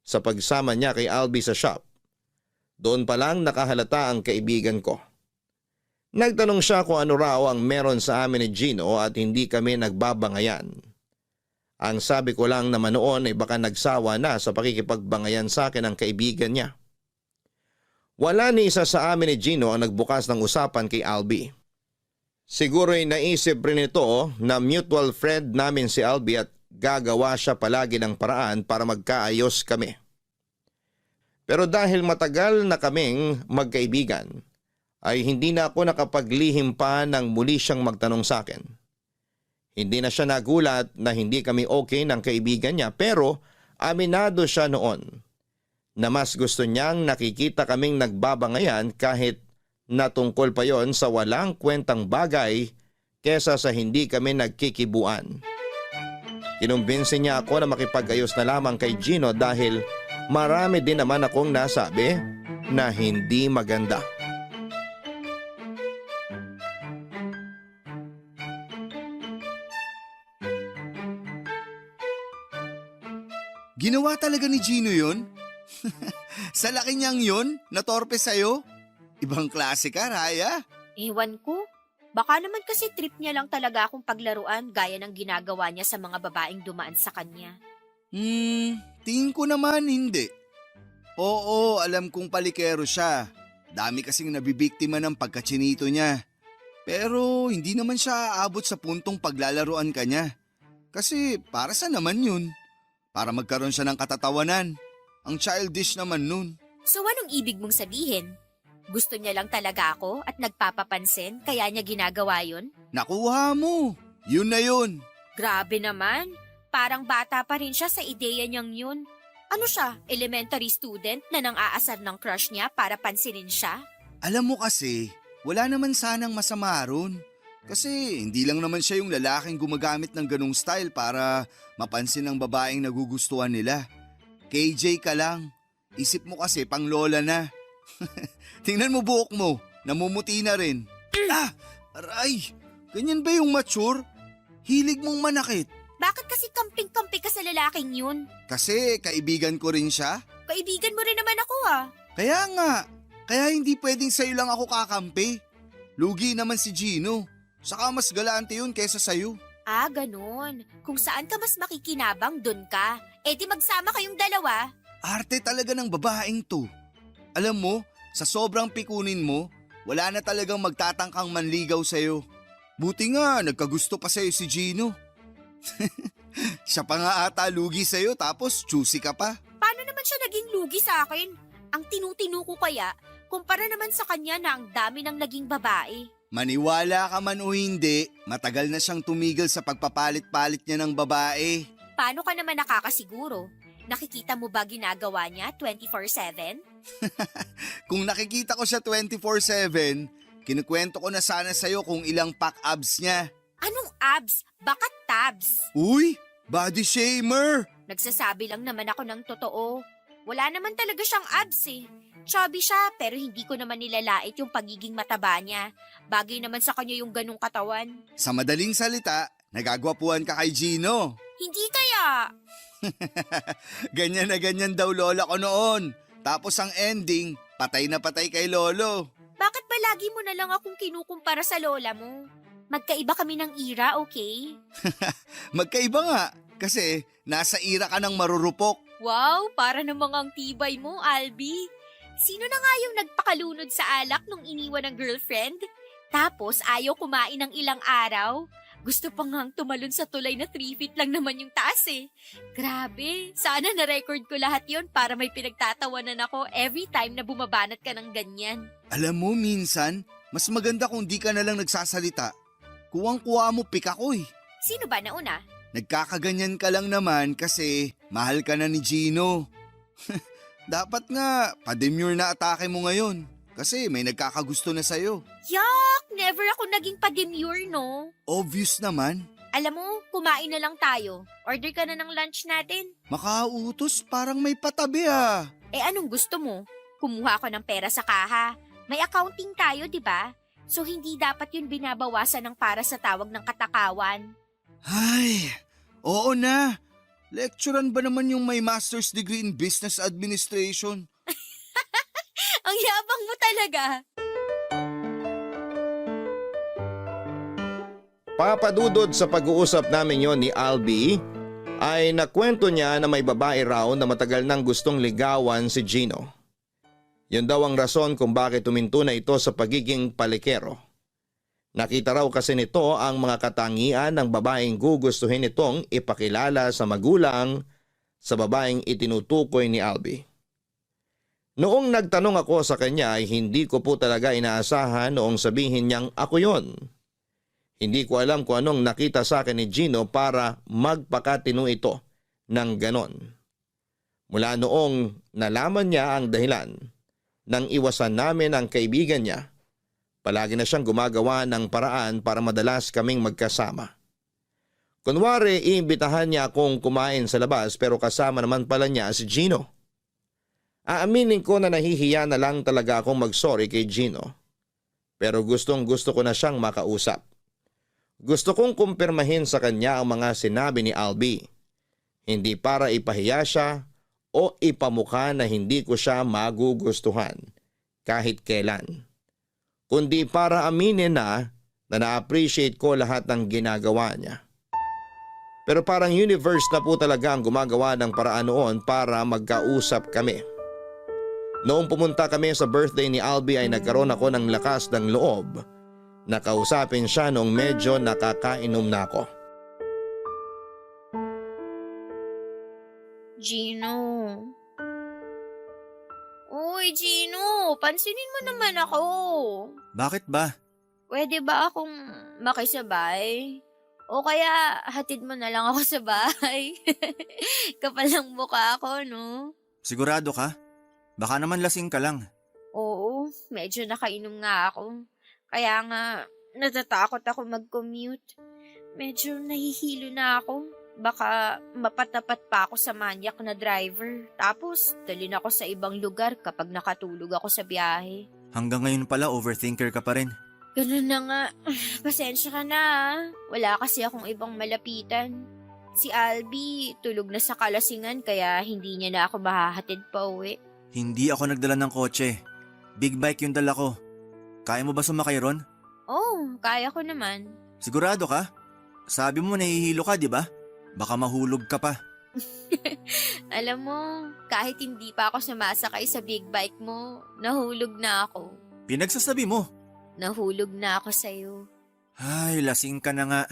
sa pagsama niya kay Albi sa shop, doon pa lang nakahalata ang kaibigan ko. Nagtanong siya kung ano raw ang meron sa amin ni Gino at hindi kami nagbabangayan. Ang sabi ko lang naman noon ay baka nagsawa na sa pakikipagbangayan sa akin ang kaibigan niya. Wala ni isa sa amin ni Gino ang nagbukas ng usapan kay Albi. Siguro'y naisip rin ito na mutual friend namin si Albi at gagawa siya palagi ng paraan para magkaayos kami. Pero dahil matagal na kaming magkaibigan, ay hindi na ako nakapaglihim pa nang muli siyang magtanong sa akin. Hindi na siya nagulat na hindi kami okay ng kaibigan niya pero aminado siya noon na mas gusto niyang nakikita kaming nagbabangayan kahit natungkol pa yon sa walang kwentang bagay kesa sa hindi kami nagkikibuan. Kinumbinsi niya ako na makipag-ayos na lamang kay Gino dahil marami din naman akong nasabi na hindi maganda. Ginawa talaga ni Gino yun? Sa laki niyang yun, natorpe sa'yo? Ibang klase ka, Raya. Ewan ko. Baka naman kasi trip niya lang talaga akong paglaruan gaya ng ginagawa niya sa mga babaeng dumaan sa kanya. Tingin ko naman hindi. Oo, alam kong palikero siya. Dami kasing nabibiktima ng pagkachinito niya. Pero hindi naman siya aabot sa puntong paglalaruan ka niya. Kasi para sa naman yun? Para magkaroon siya ng katatawanan. Ang childish naman nun. So anong ibig mong sabihin? Gusto niya lang talaga ako at nagpapapansin kaya niya ginagawa yun? Nakuha mo. Yun na yun. Grabe naman. Parang bata pa rin siya sa ideya niyang yun. Ano siya, elementary student na nang-aasar ng crush niya para pansinin siya? Alam mo kasi, wala naman sanang masama ron. Kasi hindi lang naman siya yung lalaking gumagamit ng ganong style para mapansin ng babaeng nagugustuhan nila. KJ ka lang. Isip mo kasi pang lola na. Tingnan mo buhok mo, namumuti na rin. Aray! Ganyan ba yung mature? Hilig mong manakit. Bakit kasi kamping-kampi ka sa lalaking yun? Kasi kaibigan ko rin siya. Kaibigan mo rin naman ako ah. Kaya nga, kaya hindi pwedeng sa'yo lang ako kakampi. Lugi naman si Gino. Saka mas galante yun kesa sa'yo. Ah, ganun. Kung saan ka mas makikinabang, dun ka. Eh di magsama kayong dalawa. Arte talaga ng babaeng to. Alam mo, sa sobrang pikunin mo, wala na talagang magtatangkang manligaw sa'yo. Buti nga, nagkagusto pa sa'yo si Gino. Siya pa nga ata lugi sa'yo tapos choosy ka pa. Paano naman siya naging lugi sa akin? Ang tinutinu ko kaya, kumpara naman sa kanya na ang dami ng naging babae. Maniwala ka man o hindi, matagal na siyang tumigil sa pagpapalit-palit niya ng babae. Paano ka naman nakakasiguro? Nakikita mo ba ginagawa niya 24/7? Kung nakikita ko siya 24/7, kinukwento ko na sana sa'yo kung ilang pack abs niya. Anong abs? Baka tabs. Uy, body shamer! Nagsasabi lang naman ako ng totoo. Wala naman talaga siyang abs eh. Chubby siya pero hindi ko naman nilalait yung pagiging mataba niya. Bagay naman sa kanya yung ganung katawan. Sa madaling salita, nagagwapuhan ka kay Gino. Hindi kaya. Ganyan na ganyan daw lola ko noon. Tapos ang ending, patay na patay kay lolo. Bakit ba lagi mo na lang akong kinukumpara sa lola mo? Magkaiba kami ng ira, okay? Magkaiba nga, kasi nasa ira ka ng marurupok. Wow, para namang ang tibay mo, Albi. Sino na nga yung nagpakalunod sa alak nung iniwan ng girlfriend? Tapos ayaw kumain ng ilang araw? Gusto pa ngang tumalon sa tulay na 3 feet lang naman yung taas eh. Grabe, sana na-record ko lahat yon para may pinagtatawanan ako every time na bumabanat ka ng ganyan. Alam mo, minsan, mas maganda kung di ka na lang nagsasalita. Kuwang-kuwa mo pika ko eh. Sino ba nauna? Nagkakaganyan ka lang naman kasi mahal ka na ni Gino. Dapat nga, pa-demure na atake mo ngayon. Kasi may nagkakagusto na sa'yo. Yak! Never ako naging pa-demure, no? Obvious naman. Alam mo, kumain na lang tayo. Order ka na ng lunch natin. Makautos, parang may patabi ah. Eh anong gusto mo? Kumuha ako ng pera sa kaha. May accounting tayo, di ba? So hindi dapat yun binabawasan ng para sa tawag ng katakawan. Ay, oo na. Lecturean ba naman yung may master's degree in business administration? Ang yabang mo talaga. Papadudod sa pag-uusap namin yon ni Albi, ay nakwento niya na may babae raw na matagal nang gustong ligawan si Gino. Yun daw ang rason kung bakit tuminto na ito sa pagiging palikero. Nakita raw kasi nito ang mga katangian ng babaeng gugustuhin nitong ipakilala sa magulang sa babaeng itinutukoy ni Albi. Noong nagtanong ako sa kanya ay hindi ko po talaga inaasahan noong sabihin niyang ako yon. Hindi ko alam kung anong nakita sa akin ni Gino para magpakatino ito ng ganon. Mula noong nalaman niya ang dahilan nang iwasan namin ang kaibigan niya, palagi na siyang gumagawa ng paraan para madalas kaming magkasama. Kunwari, iimbitahan niya akong kumain sa labas pero kasama naman pala niya si Gino. Aaminin ko na nahihiya na lang talaga akong mag-sorry kay Gino. Pero gustong gusto ko na siyang makausap. Gusto kong kumpirmahin sa kanya ang mga sinabi ni Albi. Hindi para ipahiya siya o ipamukha na hindi ko siya magugustuhan kahit kailan. Kundi para aminin na na-appreciate ko lahat ng ginagawa niya. Pero parang universe na po talaga ang gumagawa ng paraan noon para magkausap kami. Noong pumunta kami sa birthday ni Albi ay nagkaroon ako ng lakas ng loob na kausapin siya noong medyo nakakainom na ako. Gino. Uy, Gino, pansinin mo naman ako. Bakit ba? Pwede ba akong makisabay? O kaya hatid mo na lang ako sa bahay? Kapal ng mukha ako, no? Sigurado ka? Baka naman lasing ka lang. Oo, medyo nakainom nga ako. Kaya nga, natatakot ako mag-commute. Medyo nahihilo na ako. Baka mapatapat pa ako sa manyak na driver. Tapos, dalhin ako sa ibang lugar kapag nakatulog ako sa biyahe. Hanggang ngayon pala overthinker ka pa rin. Ganun na nga. Pasensya ka na ah. Wala kasi akong ibang malapitan. Si Albi, tulog na sa kalasingan kaya hindi niya na ako mahahatid pa uwi. Hindi ako nagdala ng kotse. Big bike yung dala ko. Kaya mo ba sumakay ron? Oo, kaya ko naman. Sigurado ka? Sabi mo nahihilo ka, di ba? Baka mahulog ka pa. Alam mo, kahit hindi pa ako sumasakay sa big bike mo, nahulog na ako. Pinagsasabi mo. Nahulog na ako sa'yo. Ay, lasing ka na nga.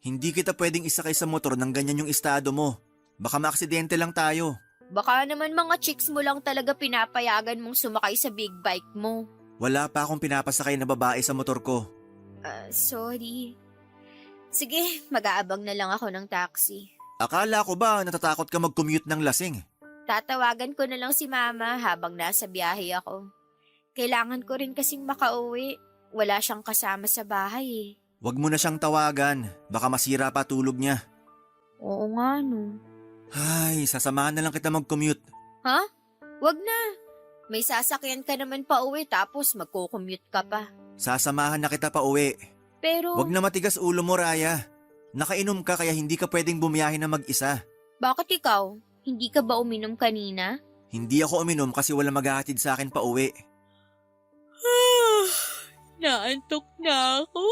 Hindi kita pwedeng isakay sa motor ng ganyan yung estado mo. Baka maaksidente lang tayo. Baka naman mga chicks mo lang talaga pinapayagan mong sumakay sa big bike mo. Wala pa akong pinapasakay na babae sa motor ko. Sorry. Sige, mag-aabang na lang ako ng taxi. Akala ko ba natatakot ka mag-commute ng lasing? Tatawagan ko na lang si Mama habang nasa biyahe ako. Kailangan ko rin kasing makauwi. Wala siyang kasama sa bahay eh. Huwag mo na siyang tawagan. Baka masira pa tulog niya. Oo nga no. Ay, sasamahan na lang kita mag-commute. Ha? Wag na. May sasakyan ka naman pa uwi tapos magko-commute ka pa. Sasamahan na kita pa uwi. Pero... Huwag na matigas ulo mo, Raya. Nakainom ka kaya hindi ka pwedeng bumiyahe na mag-isa. Bakit ikaw? Hindi ka ba uminom kanina? Hindi ako uminom kasi wala maghahatid sa akin pa uwi. Naantok na ako.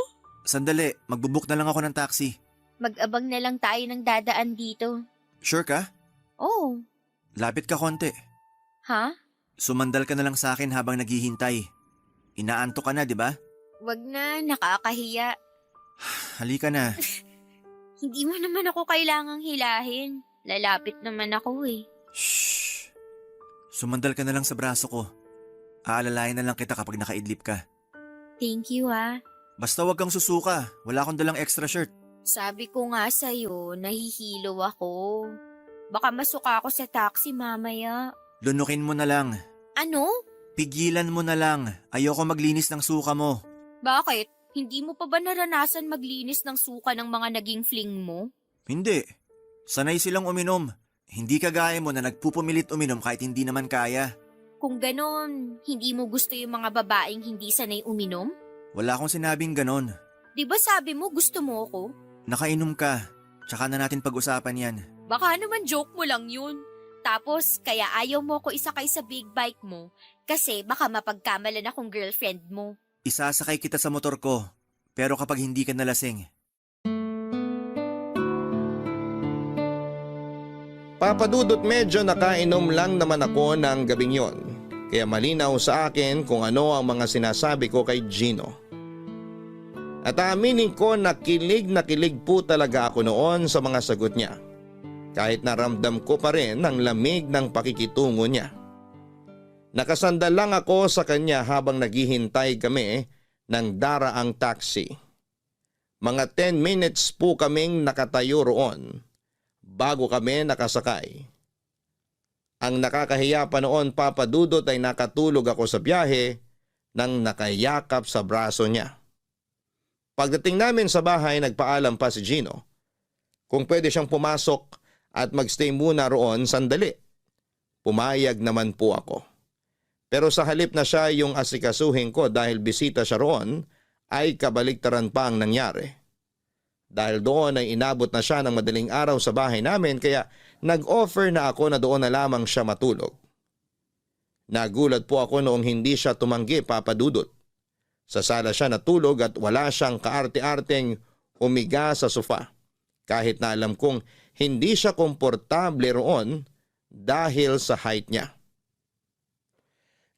Sandali, magbubook na lang ako ng taxi. Mag-abang na lang tayo ng dadaan dito. Sure ka? Oo. Lapit ka konti. Ha? Sumandal ka na lang sa akin habang naghihintay. Inaantok ka na, di ba? Wag na, nakakahiya. Halika na. Hindi mo naman ako kailangang hilahin. Lalapit naman ako eh. Shh! Sumandal ka na lang sa braso ko. Aalalayan na lang kita kapag nakaidlip ka. Thank you ah. Basta wag kang susuka. Wala akong dalang extra shirt. Sabi ko nga sa'yo, nahihilo ako. Baka masuka ako sa taxi mamaya. Lunukin mo na lang. Ano? Pigilan mo na lang. Ayoko maglinis ng suka mo. Bakit? Hindi mo pa ba naranasan maglinis ng suka ng mga naging fling mo? Hindi. Sanay silang uminom. Hindi kagaya mo na nagpupumilit uminom kahit hindi naman kaya. Kung ganon, hindi mo gusto yung mga babaeng hindi sanay uminom? Wala akong sinabing ganon. Di ba sabi mo gusto mo ako? Nakainom ka. Tsaka na natin pag-usapan yan. Baka naman joke mo lang yun. Tapos, kaya ayaw mo ko isakay sa big bike mo kasi baka mapagkamalan akong girlfriend mo. Isasakay kita sa motor ko. Pero kapag hindi ka nalasing. Papadudot medyo nakainom lang naman ako ng gabing yon. Kaya malinaw sa akin kung ano ang mga sinasabi ko kay Gino. At aaminin ko na kilig po talaga ako noon sa mga sagot niya. Kahit naramdam ko pa rin ang lamig ng pakikitungo niya. Nakasandal lang ako sa kanya habang naghihintay kami ng daraang taxi. Mga 10 minutes po kaming nakatayo roon bago kami nakasakay. Ang nakakahiya pa noon, Papa Dudot, ay nakatulog ako sa biyahe nang nakayakap sa braso niya. Pagdating namin sa bahay, nagpaalam pa si Gino kung pwede siyang pumasok at magstay muna roon sandali. Pumayag naman po ako. Pero sa halip na siya yung asikasuhin ko dahil bisita siya roon, ay kabaliktaran pa ang nangyari. Dahil doon ay inabot na siya ng madaling araw sa bahay namin kaya nag-offer na ako na doon na lamang siya matulog. Nagulat po ako noong hindi siya tumanggi, Papa Dudut. Sa sala siya natulog at wala siyang kaarte-arteng umiga sa sofa. Kahit na alam kong hindi siya komportable roon dahil sa height niya.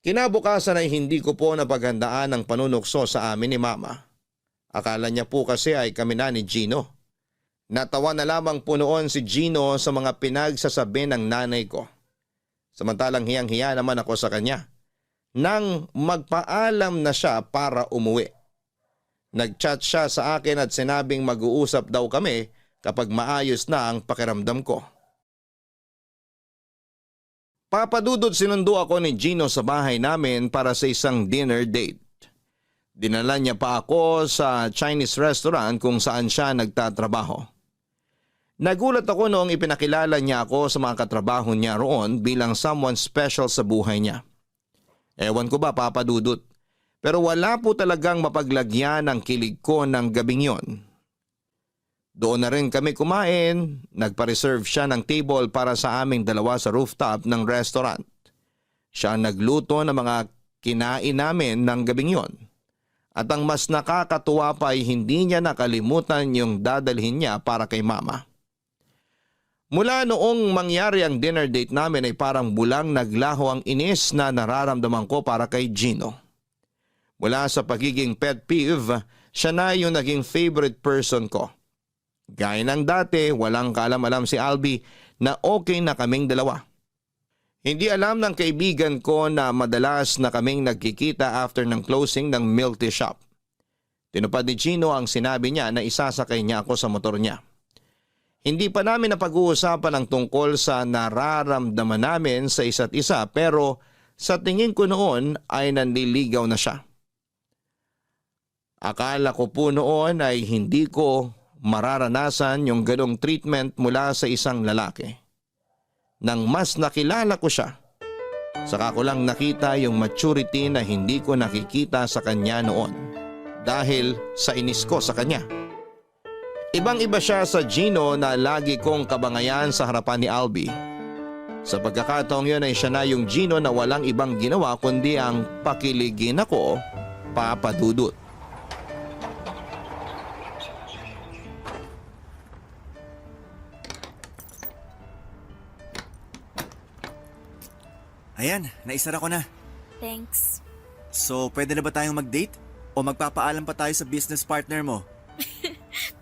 Kinabukasan ay hindi ko po napaghandaan ang panunukso sa amin ni Mama. Akala niya po kasi ay kami na ni Gino. Natawa na lamang po noon si Gino sa mga pinagsasabi ng nanay ko. Samantalang hiyang-hiya naman ako sa kanya. Nang magpaalam na siya para umuwi. Nag-chat siya sa akin at sinabing mag-uusap daw kami kapag maayos na ang pakiramdam ko. Papadudod sinundo ako ni Gino sa bahay namin para sa isang dinner date. Dinala niya pa ako sa Chinese restaurant kung saan siya nagtatrabaho. Nagulat ako noong ipinakilala niya ako sa mga katrabaho niya roon bilang someone special sa buhay niya. Ewan ko ba, Papa Dudut, pero wala po talagang mapaglagyan ng kilig ko ng gabing yon. Doon na rin kami kumain, nagpa-reserve siya ng table para sa aming dalawa sa rooftop ng restaurant. Siya nagluto ng mga kinain namin ng gabing yon. At ang mas nakakatuwa pa ay hindi niya nakalimutan yung dadalhin niya para kay Mama. Mula noong mangyari ang dinner date namin ay parang bulang naglaho ang inis na nararamdaman ko para kay Gino. Mula sa pagiging pet peeve, siya na yung naging favorite person ko. Gaya ng dati, walang kaalam-alam si Albi na okay na kaming dalawa. Hindi alam ng kaibigan ko na madalas na kaming nagkikita after ng closing ng milk tea shop. Tinupad ni Gino ang sinabi niya na isasakay niya ako sa motor niya. Hindi pa namin napag-uusapan ang tungkol sa nararamdaman namin sa isa't isa pero sa tingin ko noon ay nanliligaw na siya. Akala ko po noon ay hindi ko mararanasan yung ganong treatment mula sa isang lalaki. Nang mas nakilala ko siya, saka ko lang nakita yung maturity na hindi ko nakikita sa kanya noon dahil sa inis ko sa kanya. Ibang-iba siya sa Gino na lagi kong kabangayan sa harapan ni Albi. Sa pagkakataong yun ay siya na yung Gino na walang ibang ginawa kundi ang pakiligin ako, Papa Dudut. Ayan, naisara ko na. Thanks. So, pwede na ba tayong mag-date? O magpapaalam pa tayo sa business partner mo?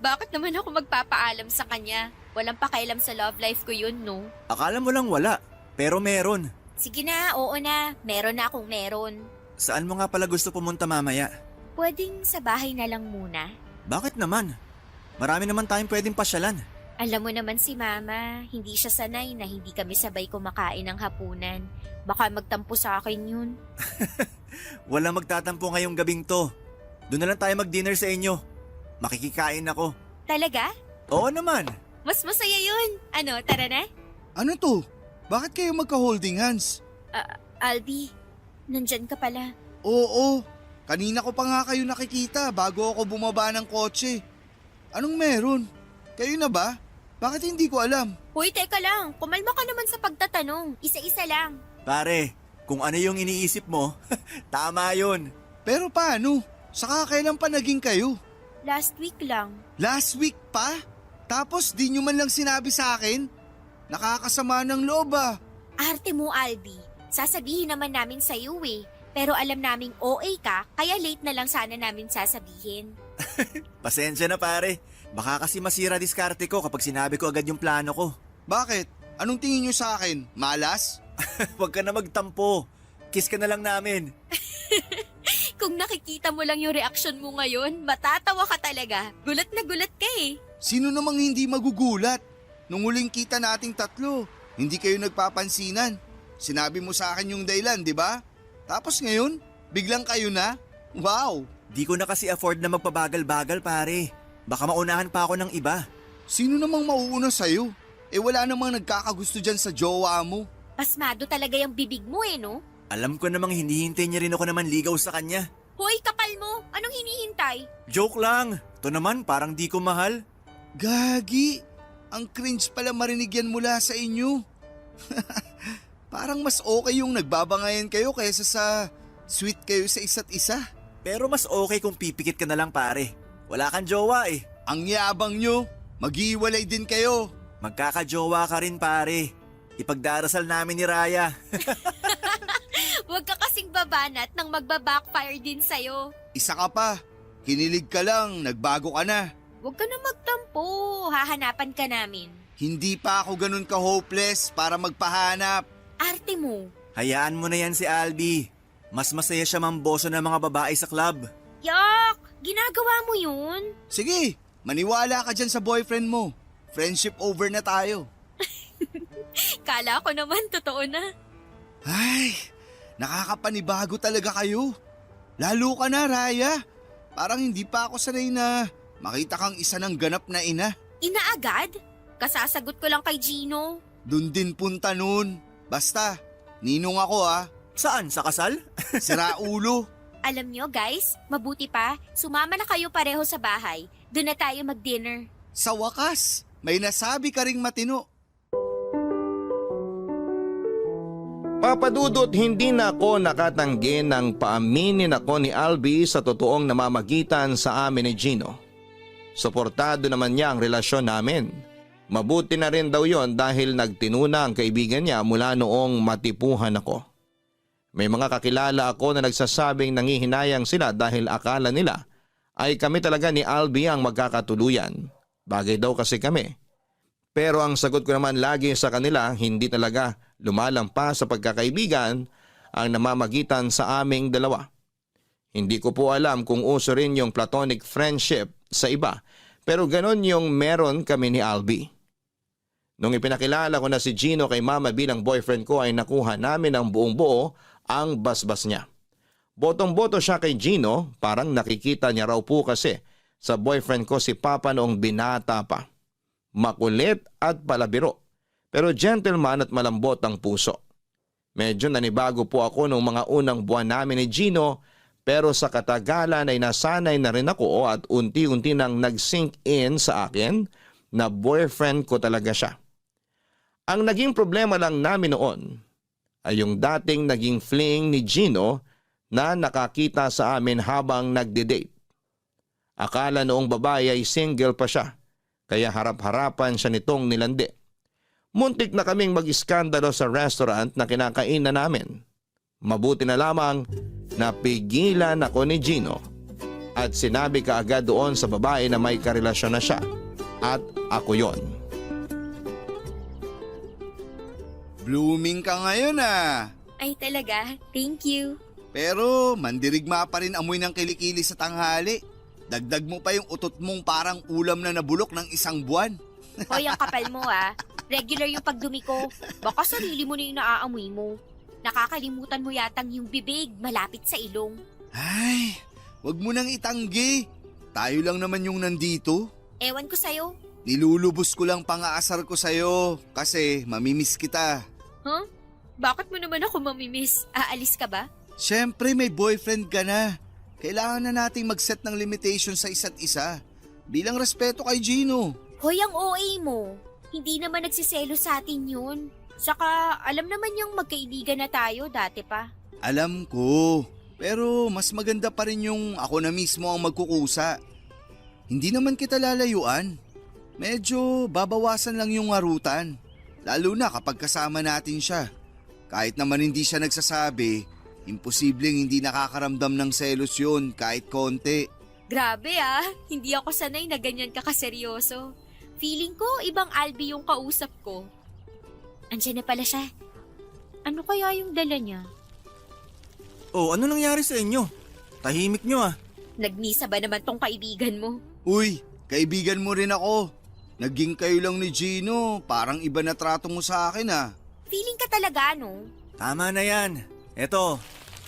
Bakit naman ako magpapaalam sa kanya? Walang pakialam sa love life ko yun, no? Akala mo lang wala, pero meron. Sige na, oo na. Meron na akong meron. Saan mo nga pala gusto pumunta mamaya? Pwedeng sa bahay na lang muna. Bakit naman? Marami naman tayong pwedeng pasyalan. Alam mo naman si Mama, hindi siya sanay na hindi kami sabay kumakain ng hapunan. Baka magtampo sa akin yun. Walang magtatampo ngayong gabing to. Doon na lang tayo mag-dinner sa inyo. Makikikain ako. Talaga? Oo naman. Mas masaya yun. Ano, tara na? Ano to? Bakit kayo magka-holding hands? Albi, nandyan ka pala. Oo, kanina ko pa nga kayo nakikita bago ako bumaba ng kotse. Anong meron? Kayo na ba? Bakit hindi ko alam? Hoy, teka lang. Kumalma ka naman sa pagtatanong. Isa-isa lang. Pare, kung ano yung iniisip mo, tama yun. Pero paano? Saka kailan pa naging kayo? Last week lang. Last week pa? Tapos di nyo man lang sinabi sa akin? Nakakasama ng loob ah. Arte mo, Albi. Sasabihin naman namin sa iyo eh. Pero alam naming OA ka, kaya late na lang sana namin sasabihin. Pasensya na pare. Baka kasi masira diskarte ko kapag sinabi ko agad yung plano ko. Bakit? Anong tingin nyo sa akin? Malas? Huwag ka na magtampo. Kiss ka na lang namin. Kung nakikita mo lang yung reaksyon mo ngayon, matatawa ka talaga. Gulat na gulat ka eh. Sino namang hindi magugulat? Nung huling kita nating tatlo, hindi kayo nagpapansinan. Sinabi mo sa akin yung dahilan, di ba? Tapos ngayon, biglang kayo na? Wow! Di ko na kasi afford na magpabagal-bagal pare. Baka maunahan pa ako ng iba. Sino namang mauuna sa'yo? Wala namang nagkakagusto dyan sa jowa mo. Pasmado talaga yung bibig mo eh, no? Alam ko namang hinihintay niya rin ako naman ligaw sa kanya. Hoy, kapal mo! Anong hinihintay? Joke lang. Ito naman parang di ko mahal. Gagi! Ang cringe pala marinig yan mula sa inyo. Parang mas okay yung nagbabangayan kayo kaysa sa sweet kayo sa isa't isa. Pero mas okay kung pipikit ka na lang pare. Wala kang jowa eh. Ang yabang nyo, mag-iwalay din kayo. Magkakajowa ka rin pare. Ipagdarasal namin ni Raya. Huwag ka kasing babanat nang magbabackfire din sa'yo. Isa ka pa, kinilig ka lang, nagbago ka na. Huwag ka na magtampo, hahanapan ka namin. Hindi pa ako ganun ka-hopeless para magpahanap. Arte mo. Hayaan mo na yan si Albi. Mas masaya siya mamboso ng mga babae sa club. Yak! Ginagawa mo yun? Sige, maniwala ka dyan sa boyfriend mo. Friendship over na tayo. Kala ko naman totoo na. Ay, nakakapanibago talaga kayo. Lalo ka na, Raya. Parang hindi pa ako sanay na makita kang isa ng ganap na ina. Ina agad? Kasasagot ko lang kay Gino. Dun din punta nun. Basta, ninong ako ah. Saan? Sa kasal? Sira ulo. Alam nyo guys, mabuti pa, sumama na kayo pareho sa bahay. Doon na tayo mag-dinner. Sa wakas, may nasabi ka ring matino. Papadudot, hindi na ako nakatanggi ng paaminin ako ni Albi sa totoong namamagitan sa amin ni Gino. Suportado naman niya ang relasyon namin. Mabuti na rin daw yon dahil nagtinuna ang kaibigan niya mula noong matipuhan ako. May mga kakilala ako na nagsasabing nangihinayang sila dahil akala nila ay kami talaga ni Albi ang magkakatuluyan. Bagay daw kasi kami. Pero ang sagot ko naman lagi sa kanila, hindi talaga lumalampas sa pagkakaibigan ang namamagitan sa aming dalawa. Hindi ko po alam kung uso rin yung platonic friendship sa iba, pero ganon yung meron kami ni Albi. Nung ipinakilala ko na si Gino kay Mama bilang boyfriend ko ay nakuha namin ang buong buo ang basbas niya. Botong-boto siya kay Gino, parang nakikita niya raw po kasi sa boyfriend ko si Papa noong binata pa. Makulit at palabiro, pero gentleman at malambot ang puso. Medyo nanibago po ako noong mga unang buwan namin ni Gino, pero sa katagalan ay nasanay na rin ako at unti-unti nang nag-sink in sa akin na boyfriend ko talaga siya. Ang naging problema lang namin noon ay yung dating naging fling ni Gino na nakakita sa amin habang nagde-date. Akala noong babae ay single pa siya, kaya harap-harapan siya nitong nilandi. Muntik na kaming mag-iskandalo sa restaurant na kinakainan namin. Mabuti na lamang napigilan ako ni Gino. at sinabi kaagad doon sa babae na may karelasyon na siya at ako yon. Blooming ka ngayon ah. Ay talaga, thank you. Pero mandirigma pa rin amoy ng kilikili sa tanghali. Dagdag mo pa yung utot mong parang ulam na nabulok ng 1 buwan. Hoy, ang kapal mo ah. Regular yung pagdumi ko. Baka sarili mo na yung naaamoy mo. Nakakalimutan mo yatang yung bibig malapit sa ilong. Ay, wag mo nang itanggi. Tayo lang naman yung nandito. Ewan ko sa'yo. Nilulubos ko lang pangaasar ko sa'yo kasi mamimiss kita. Huh? Bakit mo naman ako mamimiss? Aalis ka ba? Siyempre may boyfriend ka na. Kailangan na nating mag-set ng limitation sa isa't isa. Bilang respeto kay Gino. Hoy, ang OA mo. Hindi naman nagsiselo sa atin yun. Saka alam naman yung magkaibigan na tayo dati pa. Alam ko. Pero mas maganda pa rin yung ako na mismo ang magkukusa. Hindi naman kita lalayuan. Medyo babawasan lang yung harutan. Lalo na kapag kasama natin siya. Kahit naman hindi siya nagsasabi, imposibleng hindi nakakaramdam ng selos yun kahit konti. Grabe ah, hindi ako sanay na ganyan ka kaseryoso. Feeling ko ibang Albi yung kausap ko. Andiyan na pala siya. Ano kaya yung dala niya? Oh, ano nangyari sa inyo? Tahimik nyo ah. Nagmisa ba naman tong kaibigan mo? Uy, kaibigan mo rin ako. Naging kayo lang ni Gino, parang iba na trato mo sa akin ah. Feeling ka talaga, no? Tama na yan. Eto,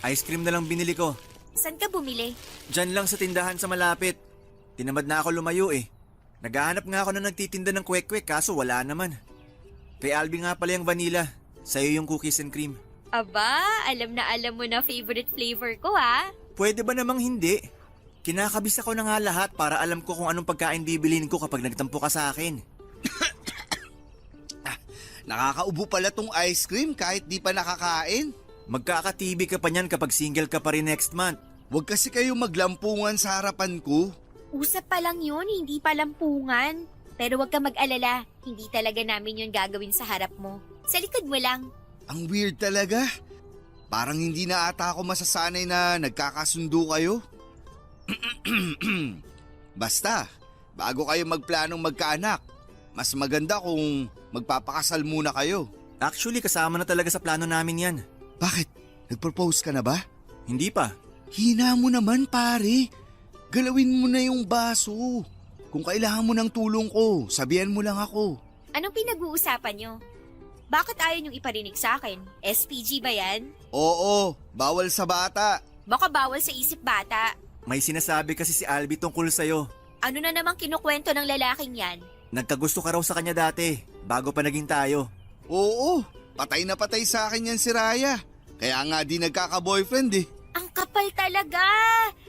ice cream na lang binili ko. Saan ka bumili? Diyan lang sa tindahan sa malapit. Tinamad na ako lumayo eh. Naghahanap nga ako na nagtitinda ng kwek-kwek kaso wala naman. Kay Albi nga pala yung vanilla. Sa'yo yung cookies and cream. Aba, alam na alam mo na favorite flavor ko ha? Pwede ba namang hindi? Kinakabisa ko na nga lahat para alam ko kung anong pagkain bibilin ko kapag nagtampo ka sa akin. Nakakaubo pala tong ice cream kahit di pa nakakain. Magkaka-TV ka pa niyan kapag single ka pa rin next month. Huwag kasi kayo maglampungan sa harapan ko. Usap pa lang yun, hindi pa lampungan. Pero huwag ka mag-alala, hindi talaga namin yun gagawin sa harap mo. Sa likod mo lang. Ang weird talaga. Parang hindi na ata ako masasanay na nagkakasundo kayo. Basta, bago kayo magplanong magkaanak, mas maganda kung magpapakasal muna kayo. Actually, kasama na talaga sa plano namin yan. Bakit? Nag-propose ka na ba? Hindi pa. Hina mo naman pare. Galawin mo na yung baso. Kung kailangan mo ng tulong ko, sabihan mo lang ako. Anong pinag-uusapan nyo? Bakit ayaw niyong iparinig sa akin? SPG ba yan? Oo, bawal sa bata. Baka bawal sa isip bata. May sinasabi kasi si Albi tungkol sa'yo. Ano na namang kinukwento ng lalaking yan? Nagkagusto ka raw sa kanya dati, bago pa naging tayo. Oo, patay na patay sa akin yan si Raya. Kaya nga di nagkaka-boyfriend eh. Ang kapal talaga!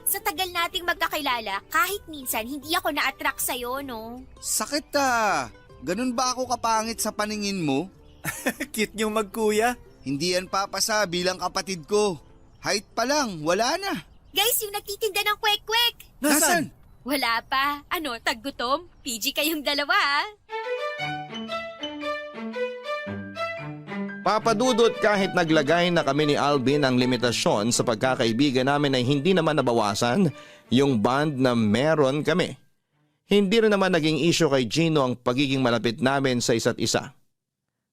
Sa tagal nating magkakilala, kahit minsan hindi ako na-attract sa'yo, no? Sakit ah. Ganun ba ako kapangit sa paningin mo? Cute niyong magkuya. Hindi yan papasa bilang kapatid ko. Height pa lang, wala na. Guys, yung nagtitinda ng kwek-kwek! Nasaan? Wala pa. Ano, taggutom? PG kayong dalawa ah. Papadudot kahit naglagay na kami ni Alvin ng limitasyon sa pagkakaibigan namin ay hindi naman nabawasan yung bond na meron kami. Hindi rin naman naging issue kay Gino ang pagiging malapit namin sa isa't isa.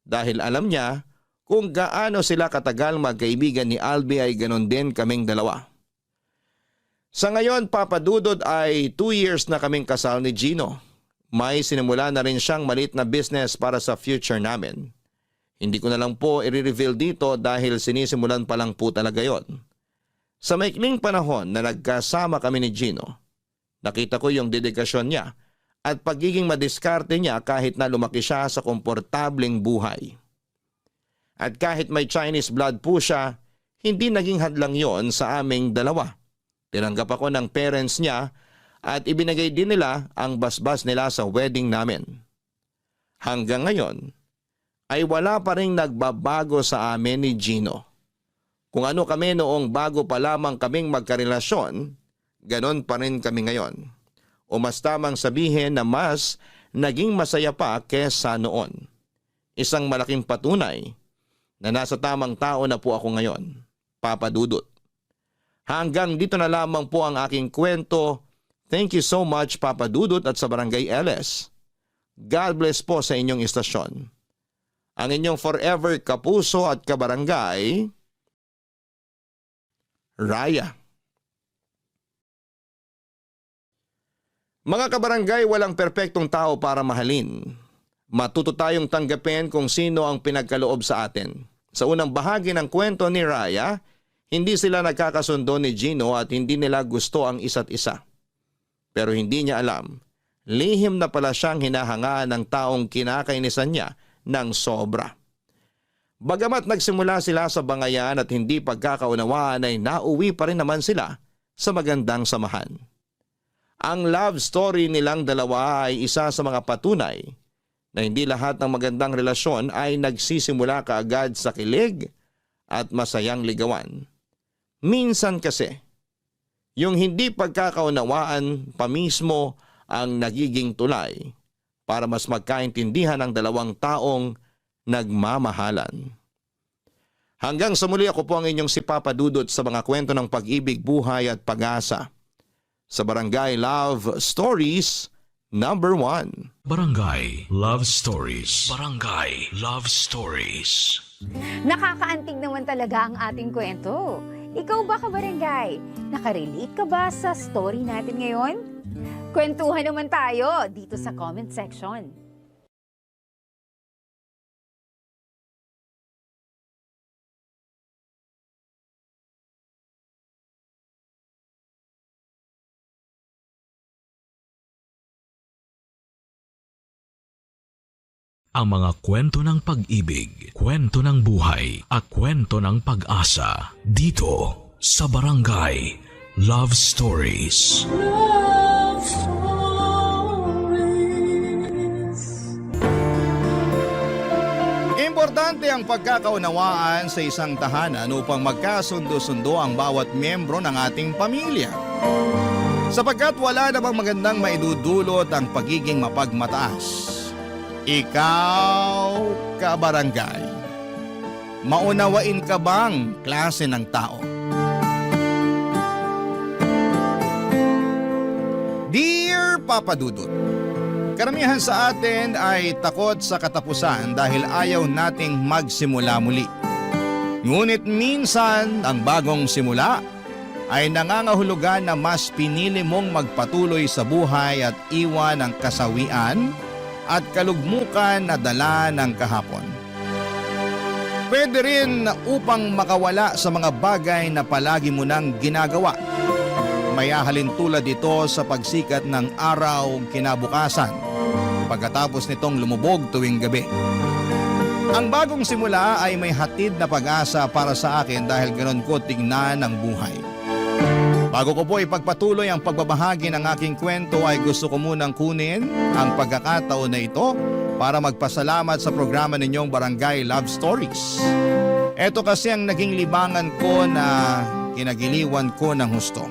Dahil alam niya kung gaano sila katagal magkaibigan ni Albi ay ganon din kaming dalawa. Sa ngayon, papadudod ay 2 years na kaming kasal ni Gino. May sinimula na rin siyang maliit na business para sa future namin. Hindi ko na lang po i-reveal dito dahil sinisimulan pa lang po talaga yon. Sa maikling panahon na nagkasama kami ni Gino, nakita ko yung dedikasyon niya at pagiging madiskarte niya kahit na lumaki siya sa komportableng buhay. At kahit may Chinese blood po siya, hindi naging hadlang yon sa aming dalawa. Tinanggap ako ng parents niya at ibinigay din nila ang basbas nila sa wedding namin. Hanggang ngayon, ay wala pa rin nagbabago sa amin ni Gino. Kung ano kami noong bago pa lamang kaming magkarelasyon, ganon pa rin kami ngayon. O mas tamang sabihin na mas naging masaya pa kesa noon. Isang malaking patunay na nasa tamang tao na po ako ngayon, papadudot. Hanggang dito na lamang po ang aking kwento. Thank you so much Papa Dudut at sa Barangay LS. God bless po sa inyong istasyon. Ang inyong forever kapuso at kabarangay, Raya. Mga kabarangay, walang perpektong tao para mahalin. Matuto tayong tanggapin kung sino ang pinagkaloob sa atin. Sa unang bahagi ng kwento ni Raya, hindi sila nagkakasundo ni Gino at hindi nila gusto ang isa't isa. Pero hindi niya alam, lihim na pala siyang hinahangaan ng taong kinakainisan niya ng sobra. Bagamat nagsimula sila sa bangayan at hindi pagkakaunawaan ay nauwi pa rin naman sila sa magandang samahan. Ang love story nilang dalawa ay isa sa mga patunay na hindi lahat ng magandang relasyon ay nagsisimula kaagad sa kilig at masayang ligawan. Minsan kasi, yung hindi pagkakaunawaan pa mismo ang nagiging tulay para mas magkaintindihan ang dalawang taong nagmamahalan. Hanggang sa muli, ako po ang inyong si Papa Dudut sa mga kwento ng pag-ibig, buhay at pag-asa sa Barangay Love Stories number 1. Barangay Love Stories. Barangay Love Stories. Nakakaantig naman talaga ang ating kwento. Ikaw ba, kabarangay? Nakarelate ka ba sa story natin ngayon? Kwentuhan naman tayo dito sa comment section. Ang mga kwento ng pag-ibig, kwento ng buhay at kwento ng pag-asa dito sa Barangay Love Stories. Love Stories. Importante ang pagkakaunawaan sa isang tahanan upang magkasundo-sundo ang bawat miyembro ng ating pamilya. Sapagkat wala namang magandang maidudulot ang pagiging mapagmataas. Ikaw, kabarangay, maunawain ka bang klase ng tao? Dear Papa Dudut, karamihan sa atin ay takot sa katapusan dahil ayaw nating magsimula muli. Ngunit minsan ang bagong simula ay nangangahulugan na mas pinili mong magpatuloy sa buhay at iwan ang kasawian at kalugmukan na dala ng kahapon. Pwede rin upang makawala sa mga bagay na palagi mo nang ginagawa. May ahalin tulad ito sa pagsikat ng araw kinabukasan pagkatapos nitong lumubog tuwing gabi. Ang bagong simula ay may hatid na pag-asa para sa akin dahil ganon ko tingnan ang buhay. Bago ko po ipagpatuloy ang pagbabahagi ng aking kwento ay gusto ko munang kunin ang pagkakataon na ito para magpasalamat sa programa ninyong Barangay Love Stories. Ito kasi ang naging libangan ko na kinagiliwan ko ng husto.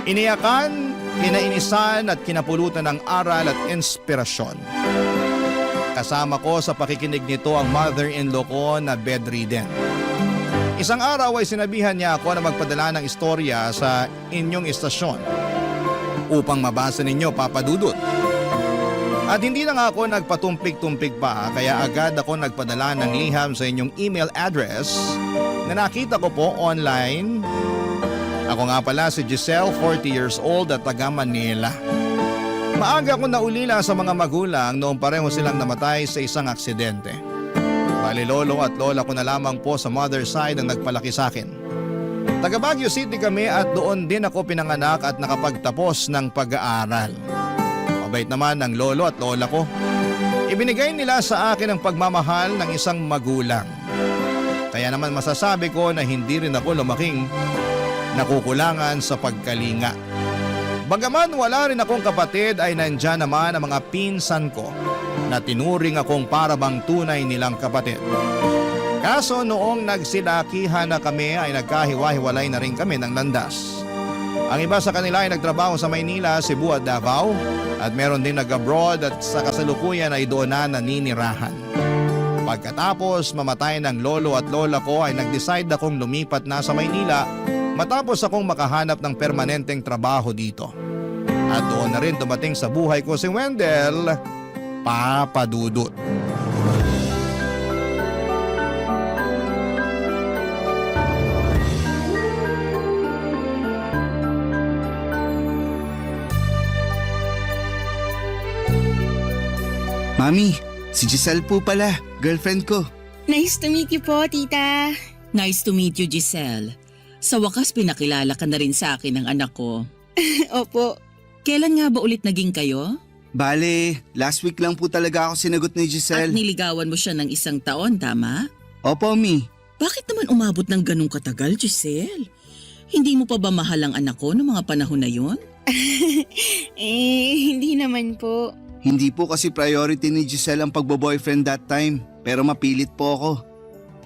Iniyakan, kinainisan at kinapulutan ng aral at inspirasyon. Kasama ko sa pakikinig nito ang mother-in-law ko na bedridden. Isang araw ay sinabihan niya ako na magpadala ng istorya sa inyong istasyon upang mabasa ninyo, Papa Dudut. At hindi na nga ako nagpatumpik-tumpik pa kaya agad ako nagpadala ng liham sa inyong email address na nakita ko po online. Ako nga pala si Giselle, 40 years old at taga Manila. Maaga ko naulila sa mga magulang noong pareho silang namatay sa isang aksidente. Bali lolo at lola ko na lamang po sa mother side ang nagpalaki sa akin. Taga Baguio City kami at doon din ako pinanganak at nakapagtapos ng pag-aaral. Mabait naman ang lolo at lola ko. Ibinigay nila sa akin ang pagmamahal ng isang magulang. Kaya naman masasabi ko na hindi rin ako lumaking nakukulangan sa pagkalinga. Bagaman wala rin akong kapatid ay nandyan naman ang mga pinsan ko na tinuring akong parabang tunay nilang kapatid. Kaso noong nagsilakihan na kami ay nagkahiwa-hiwalay na rin kami ng landas. Ang iba sa kanila ay nagtrabaho sa Maynila, Cebu at Davao at meron din nag-abroad at sa kasalukuyan ay doon na naninirahan. Pagkatapos mamatay ng lolo at lola ko ay nag-decide akong lumipat na sa Maynila matapos akong makahanap ng permanenteng trabaho dito. At doon na rin dumating sa buhay ko si Wendell, Papa Dudut. Mami, si Giselle po pala, girlfriend ko. Nice to meet you po, tita. Nice to meet you, Giselle. Sa wakas pinakilala ka na rin sa akin ng anak ko. Opo. Kailan nga ba ulit naging kayo? Bale, last week lang po talaga ako sinagot ni At Giselle. niligawan mo siya ng 1 taon, tama? Opo, Mi. Bakit naman umabot ng ganong katagal, Giselle? Hindi mo pa ba mahal ang anak ko noong mga panahon na yon? Hindi naman po. Hindi po kasi priority ni Giselle ang pagbo-boyfriend that time, pero mapilit po ako.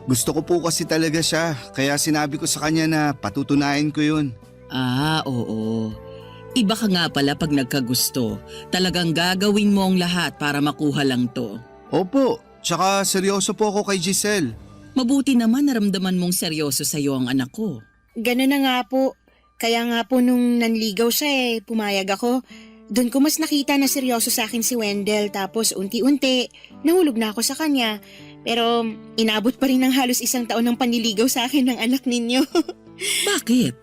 Gusto ko po kasi talaga siya, kaya sinabi ko sa kanya na patutunayan ko yun. Ah, oo. Iba ka nga pala pag nagkagusto. Talagang gagawin mo ang lahat para makuha lang to. Opo, tsaka seryoso po ako kay Giselle. Mabuti naman naramdaman mong seryoso sa'yo ang anak ko. Gano'n na nga po. Kaya nga po nung nanligaw siya pumayag ako. Doon ko mas nakita na seryoso sa akin si Wendell, tapos unti-unti nahulog na ako sa kanya. Pero inabot pa rin ng halos 1 taon ng panliligaw sa akin ng anak ninyo. Bakit?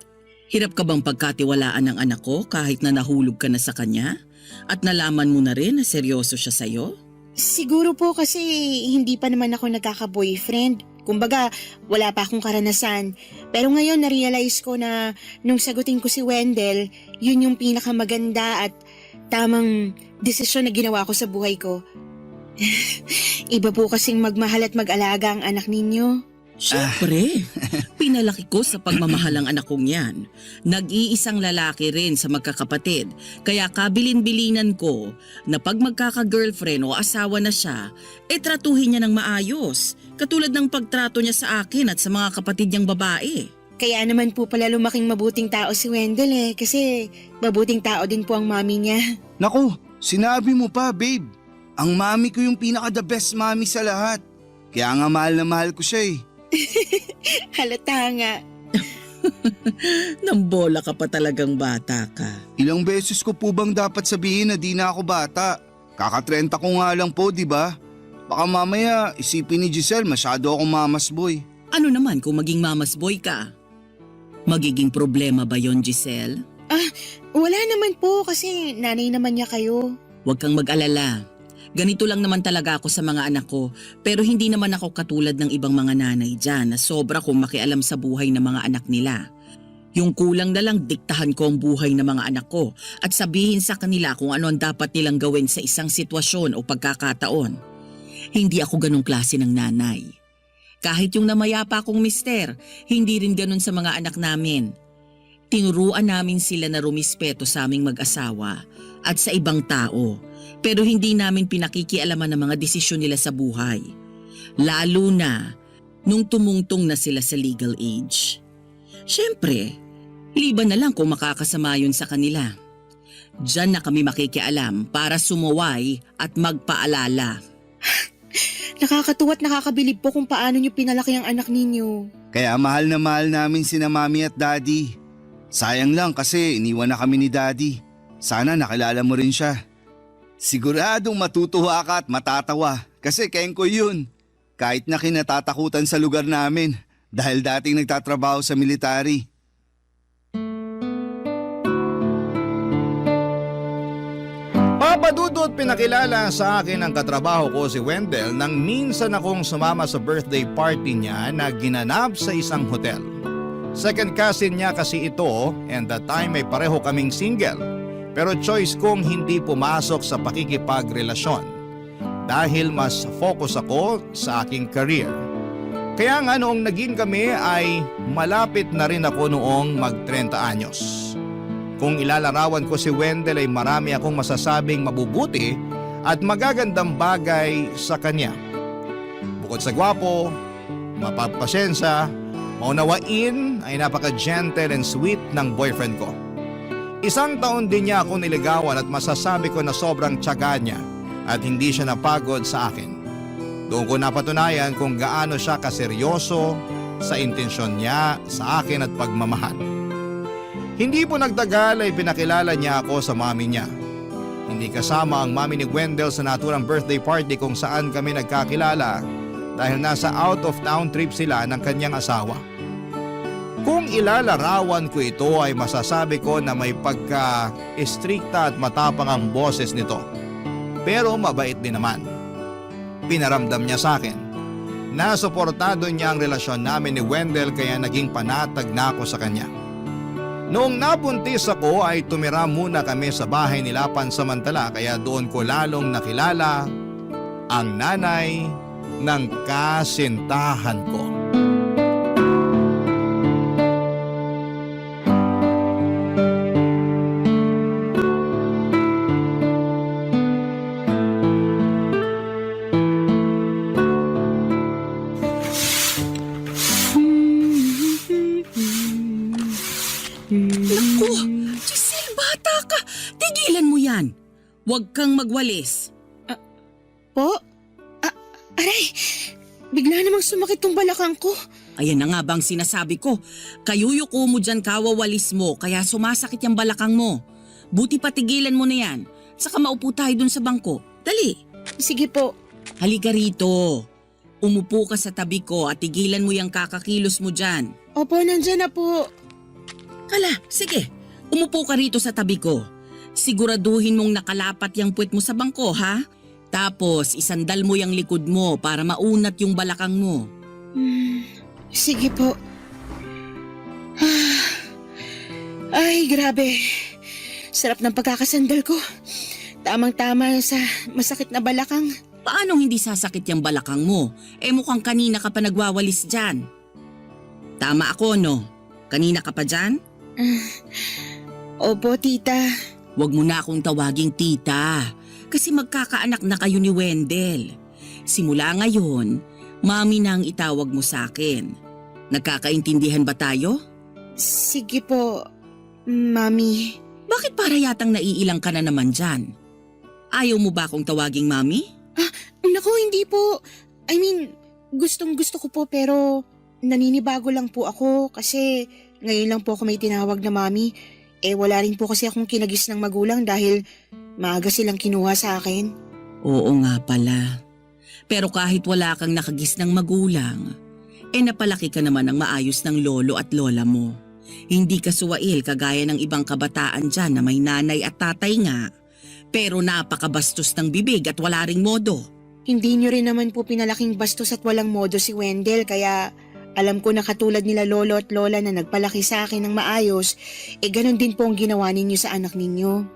Hirap ka bang pagkatiwalaan ng anak ko kahit na nahulog ka na sa kanya? At nalaman mo na rin na seryoso siya sa'yo? Siguro po kasi hindi pa naman ako nagkaka-boyfriend. Kumbaga, wala pa akong karanasan. Pero ngayon na-realize ko na nung sagutin ko si Wendell, yun yung pinakamaganda at tamang desisyon na ginawa ko sa buhay ko. Iba po kasing magmahal at mag-alaga ang anak ninyo. Siyempre, pinalaki ko sa pagmamahal ang anak kong yan. Nag-iisang lalaki rin sa magkakapatid, kaya kabilin-bilinan ko na pag magkaka-girlfriend o asawa na siya, tratuhin niya ng maayos, katulad ng pagtrato niya sa akin at sa mga kapatid niyang babae. Kaya naman po pala lumaking mabuting tao si Wendell kasi mabuting tao din po ang mami niya. Naku, sinabi mo pa, babe. Ang mami ko yung pinaka-the best mami sa lahat. Kaya nga mahal na mahal ko siya Halata nga. Nambola ka pa talagang bata ka. Ilang beses ko po bang dapat sabihin na di na ako bata? Kaka-30 ko nga lang po, di ba? Baka mamaya isipin ni Giselle masyado akong mamas boy. Ano naman kung maging mamas boy ka? Magiging problema ba yon, Giselle? Wala naman po kasi nanay naman niya kayo. Huwag kang mag-alala. Ganito lang naman talaga ako sa mga anak ko, pero hindi naman ako katulad ng ibang mga nanay dyan na sobra kong makialam sa buhay ng mga anak nila. Yung kulang na lang diktahan ko ang buhay ng mga anak ko at sabihin sa kanila kung ano ang dapat nilang gawin sa isang sitwasyon o pagkakataon. Hindi ako ganong klase ng nanay. Kahit yung namayapa kong mister, hindi rin ganon sa mga anak namin. Tinuruan namin sila na rumispeto sa aming mag-asawa at sa ibang tao. Pero hindi namin pinakikialaman ang mga desisyon nila sa buhay. Lalo na nung tumungtong na sila sa legal age. Siyempre, liban na lang kung makakasama yun sa kanila. Diyan na kami makikialam para sumuway at magpaalala. Nakakatuwa at nakakabilib po kung paano niyo pinalaki ang anak ninyo. Kaya mahal na mahal namin sina mami at daddy. Sayang lang kasi iniwan na kami ni daddy. Sana nakilala mo rin siya. Siguradong matutuwa ka at matatawa kasi kengko yun. Kahit na kinatatakutan sa lugar namin dahil dating nagtatrabaho sa military. Papa Dudut, pinakilala sa akin ang katrabaho ko si Wendell nang minsan akong sumama sa birthday party niya na ginanap sa isang hotel. Second cousin niya kasi ito and that time ay pareho kaming single. Pero choice kong hindi pumasok sa pakikipagrelasyon dahil mas focus ako sa aking career. Kaya nga noong naging kami ay malapit na rin ako noong mag-30 anyos. Kung ilalarawan ko si Wendell ay marami akong masasabing mabubuti at magagandang bagay sa kanya. Bukod sa gwapo, mapagpasensya, maunawain ay napaka-gentle and sweet ng boyfriend ko. 1 taon din niya ako niligawan at masasabi ko na sobrang tiyaga niya at hindi siya napagod sa akin. Doon ko napatunayan kung gaano siya kaseryoso sa intensyon niya sa akin at pagmamahal. Hindi po nagtagal ay pinakilala niya ako sa mami niya. Hindi kasama ang mami ni Wendell sa naturang birthday party kung saan kami nagkakilala dahil nasa out of town trip sila ng kanyang asawa. Kung ilalarawan ko ito ay masasabi ko na may pagka-estrikta at matapang ang boses nito. Pero mabait din naman. Pinaramdam niya sa akin na suportado niya ang relasyon namin ni Wendell kaya naging panatag na ako sa kanya. Noong nabuntis ako ay tumira muna kami sa bahay nila pansamantala kaya doon ko lalong nakilala ang nanay ng kasintahan ko. Naku, Giselle, bata ka. Tigilan mo yan. Huwag kang magwalis. Po? Aray, bigla namang sumakit tong balakang ko. Ayan na nga bang sinasabi ko. Kayuyuko mo dyan kawawalis mo kaya sumasakit yung balakang mo. Buti patigilan mo na yan. Saka maupo tayo dun sa bangko. Dali. Sige po. Halika rito. Umupo ka sa tabi ko at tigilan mo yung kakakilos mo dyan. Opo, nandyan na po. Kala, sige. Umupo ka rito sa tabi ko. Siguraduhin mong nakalapat yung puwet mo sa bangko, ha? Tapos isandal mo yung likod mo para maunat yung balakang mo. Sige po. Ay, grabe. Sarap ng pagkakasandal ko. Tamang-tama sa masakit na balakang. Paanong hindi sasakit yung balakang mo? Mukhang kanina ka pa nagwawalis dyan. Tama ako, no? Kanina ka pa dyan? Opo, tita. Huwag mo na akong tawaging tita. Kasi magkakaanak na kayo ni Wendell. Simula ngayon, mami na ang itawag mo sa akin. Nagkakaintindihan ba tayo? Sige po, mami. Bakit para yatang naiilang ka na naman dyan? Ayaw mo ba akong tawaging mami? Naku, hindi po. I mean, gustong gusto ko po pero naninibago lang po ako kasi ngayon lang po ako may tinawag na mami. Wala rin po kasi akong kinagis ng magulang dahil maaga silang kinuha sa akin. Oo nga pala. Pero kahit wala kang nakagis ng magulang, napalaki ka naman ng maayos ng lolo at lola mo. Hindi ka suwail kagaya ng ibang kabataan dyan na may nanay at tatay nga. Pero napakabastos ng bibig at wala ring modo. Hindi nyo rin naman po pinalaking bastos at walang modo si Wendell kaya alam ko na katulad nila lolo at lola na nagpalaki sa akin ng maayos, ganun din po ang ginawa ninyo sa anak ninyo.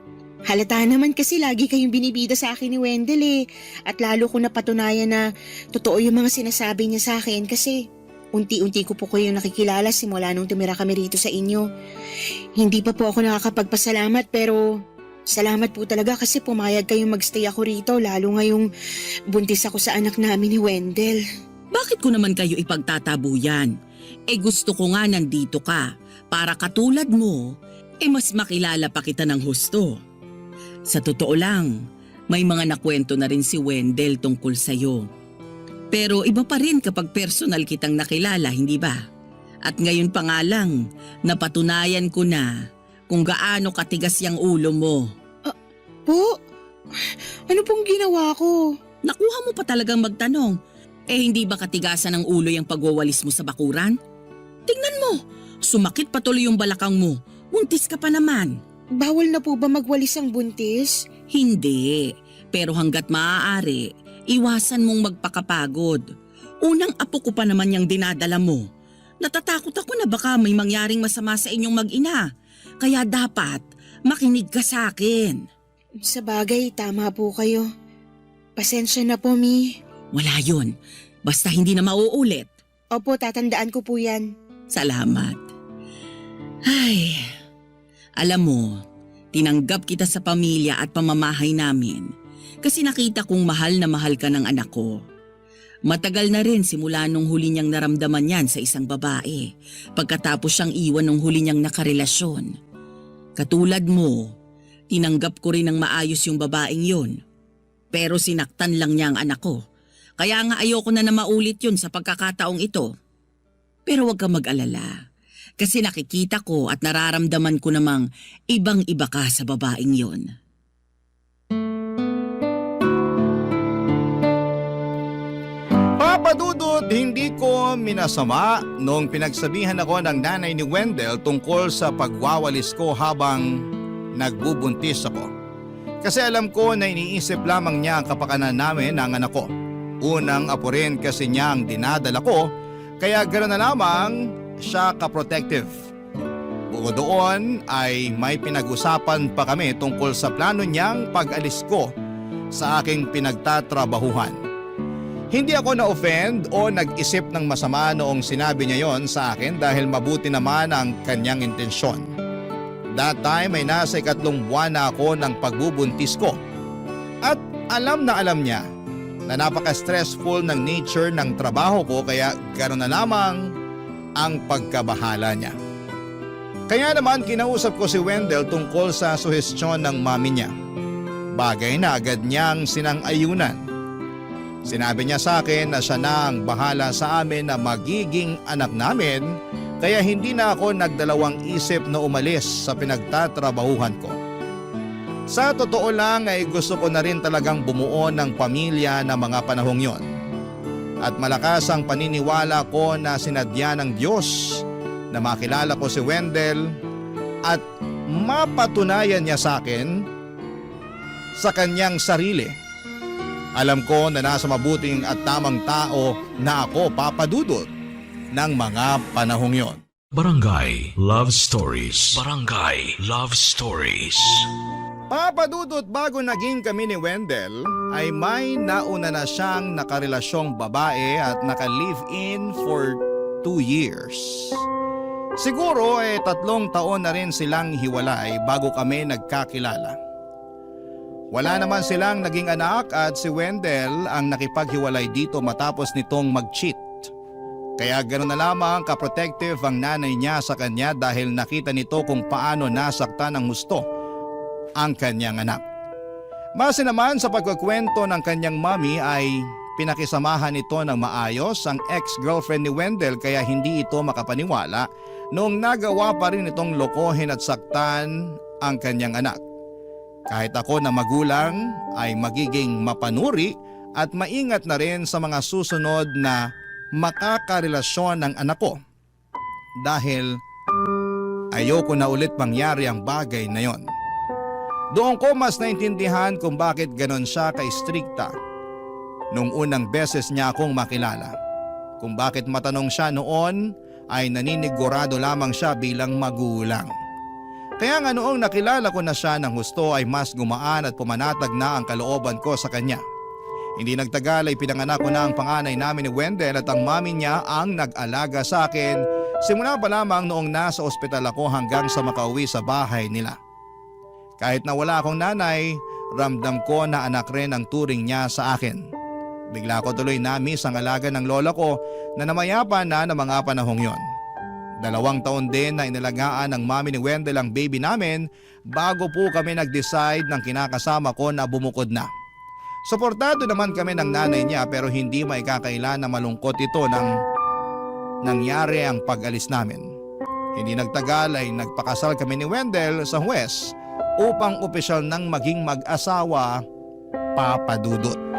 Halata naman kasi lagi kayong binibida sa akin ni Wendell at lalo ko napatunayan na totoo yung mga sinasabi niya sa akin kasi unti-unti ko po kayong nakikilala simula nung tumira kami rito sa inyo. Hindi pa po ako nakakapagpasalamat pero salamat po talaga kasi pumayag kayong magstay ako rito lalo ngayong buntis ako sa anak namin ni Wendell. Bakit ko naman kayo ipagtatabuyan? Gusto ko nga nandito ka para katulad mo, mas makilala pa kita ng husto. Sa totoo lang, may mga nakwento na rin si Wendell tungkol sa'yo. Pero iba pa rin kapag personal kitang nakilala, hindi ba? At ngayon pa nga lang, napatunayan ko na kung gaano katigas yung ulo mo. Po? Ano pong ginawa ko? Nakuha mo pa talagang magtanong. Hindi ba katigasan ng ulo yung pagwawalis mo sa bakuran? Tingnan mo, sumakit patuloy yung balakang mo. Buntis ka pa naman. Bawal na po ba magwalis ang buntis? Hindi, pero hanggat maaari, iwasan mong magpakapagod. Unang apo ko pa naman yung dinadala mo. Natatakot ako na baka may mangyaring masama sa inyong mag-ina. Kaya dapat makinig ka sa akin. Sa bagay, tama po kayo. Pasensya na po, Mi. Wala yun. Basta hindi na mauulit. Opo, tatandaan ko po yan. Salamat. Ay, alam mo, tinanggap kita sa pamilya at pamamahay namin kasi nakita kong mahal na mahal ka ng anak ko. Matagal na rin simula nung huli niyang naramdaman yan sa isang babae pagkatapos siyang iwan nung huli niyang nakarelasyon. Katulad mo, tinanggap ko rin ng maayos yung babaeng yun. Pero sinaktan lang niya ang anak ko. Kaya nga ayoko na maulit yun sa pagkakataong ito. Pero huwag kang mag-alala. Kasi nakikita ko at nararamdaman ko namang ibang-iba ka sa babaeng yon. Papa Dudut, hindi ko minasama nung pinagsabihan ako ng nanay ni Wendell tungkol sa pagwawalis ko habang nagbubuntis ako. Kasi alam ko na iniisip lamang niya ang kapakanan namin ng anak ko. Unang apo rin kasi niya ang dinadala ko, kaya gano'n na lamang siya ka-protective. Bukod doon ay may pinag-usapan pa kami tungkol sa plano niyang pag-alis ko sa aking pinagtatrabahuhan. Hindi ako na-offend o nag-isip ng masama noong sinabi niya yon sa akin dahil mabuti naman ang kanyang intensyon. That time ay nasa 3 buwan na ako ng pagbubuntis ko. At alam niya na napaka-stressful ng nature ng trabaho ko kaya gano'n na lamang ang pagkabahala niya. Kaya naman kinausap ko si Wendell tungkol sa suhestyon ng mami niya. Bagay na agad niyang sinang-ayunan. Sinabi niya sa akin na siya na ang bahala sa amin na magiging anak namin kaya hindi na ako nagdalawang isip na umalis sa pinagtatrabahuhan ko. Sa totoo lang ay gusto ko na rin talagang bumuo ng pamilya na mga panahong yon. At malakas ang paniniwala ko na sinadya ng Diyos na makilala ko si Wendell at mapatunayan niya sa akin sa kanyang sarili. Alam ko na nasa mabuting at tamang tao na ako, Papa Dudut, ng mga panahong yon. Barangay Love Stories. Barangay Love Stories. Papa Dudut, bago naging kami ni Wendell, ay may nauna na siyang nakarelasyong babae at naka-live-in for 2 years. Siguro 3 taon na rin silang hiwalay bago kami nagkakilala. Wala naman silang naging anak at si Wendell ang nakipaghiwalay dito matapos nitong mag-cheat. Kaya gano'n na lamang ka-protective ang nanay niya sa kanya dahil nakita nito kung paano nasaktan ng husto ang kanyang anak. Base naman sa pagkukwento ng kanyang mami ay pinakisamahan nito ng maayos ang ex-girlfriend ni Wendell kaya hindi ito makapaniwala noong nagawa pa rin itong lokohin at saktan ang kanyang anak. Kahit ako na magulang ay magiging mapanuri at maingat na rin sa mga susunod na makakarelasyon ng anak ko dahil ayoko na ulit mangyari ang bagay na yon. Doon ko mas naintindihan kung bakit ganon siya ka-strikta nung unang beses niya akong makilala. Kung bakit matanong siya noon ay naninigurado lamang siya bilang magulang. Kaya nga noong nakilala ko na siya ng husto ay mas gumaan at pumanatag na ang kalooban ko sa kanya. Hindi nagtagal ay pinanganak ko na ang panganay namin ni Wendell at ang mami niya ang nag-alaga sa akin simula pa lamang noong nasa ospital ako hanggang sa makauwi sa bahay nila. Kahit na wala akong nanay, ramdam ko na anak rin ang turing niya sa akin. Bigla ko tuloy na-miss ang alaga ng lola ko na namayapa na ng mga panahong yon. 2 taon din na inalagaan ng mami ni Wendell ang baby namin bago po kami nag-decide ng kinakasama ko na bumukod na. Suportado naman kami ng nanay niya pero hindi maikakailan na malungkot ito nang nangyari ang pag-alis namin. Hindi nagtagal ay nagpakasal kami ni Wendell sa huwes upang opisyal nang maging mag-asawa, Papa Dudut.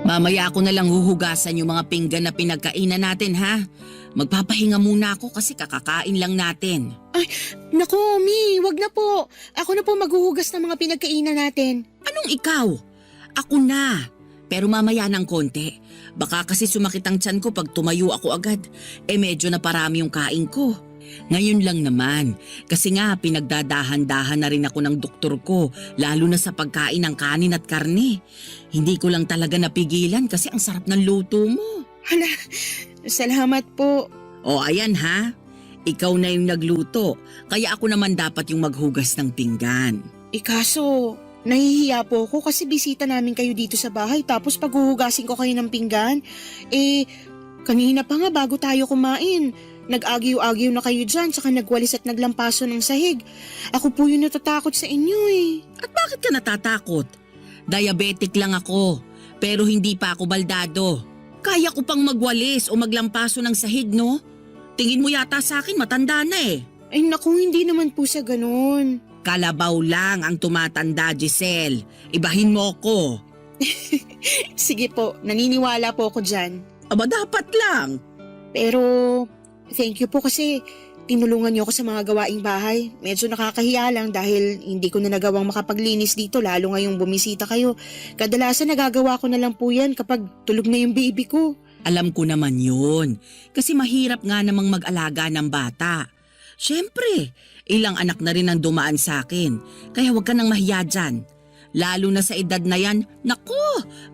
Mamaya ako na lang huhugasan yung mga pinggan na pinagkainan natin ha. Magpapahinga muna ako kasi kakakain lang natin. Ay, naku, Mi, wag na po. Ako na po maghuhugas ng mga pinagkainan natin. Anong ikaw? Ako na. Pero mamaya ng konti. Baka kasi sumakit ang tiyan ko pag tumayo ako agad. Medyo na parami yung kain ko. Ngayon lang naman. Kasi nga pinagdadahan-dahan na rin ako ng doktor ko. Lalo na sa pagkain ng kanin at karne. Hindi ko lang talaga napigilan kasi ang sarap ng luto mo. Hala, salamat po. O ayan ha. Ikaw na yung nagluto. Kaya ako naman dapat yung maghugas ng pinggan. Kaso, nahihiya po ako kasi bisita namin kayo dito sa bahay tapos paghuhugasin ko kayo ng pinggan. Kanina pa nga bago tayo kumain. Nag-agyo-agyo na kayo dyan, saka nagwalis at naglampaso ng sahig. Ako po yung natatakot sa inyo eh. At bakit ka natatakot? Diabetic lang ako, pero hindi pa ako baldado. Kaya ko pang magwalis o maglampaso ng sahig, no? Tingin mo yata sa akin matanda na eh. Ay naku, hindi naman po sa ganun. Kalabaw lang ang tumatanda, Giselle. Ibahin mo ko. Sige po, naniniwala po ako dyan. Aba dapat lang. Pero thank you po kasi tinulungan niyo ako sa mga gawaing bahay. Medyo nakakahiya lang dahil hindi ko na nagawang makapaglinis dito lalo ngayong bumisita kayo. Kadalasan nagagawa ko na lang po yan kapag tulog na yung baby ko. Alam ko naman yun. Kasi mahirap nga namang mag-alaga ng bata. Siyempre, ilang anak na rin ang dumaan sa akin. Kaya huwag ka nang mahiya dyan. Lalo na sa edad na yan, naku,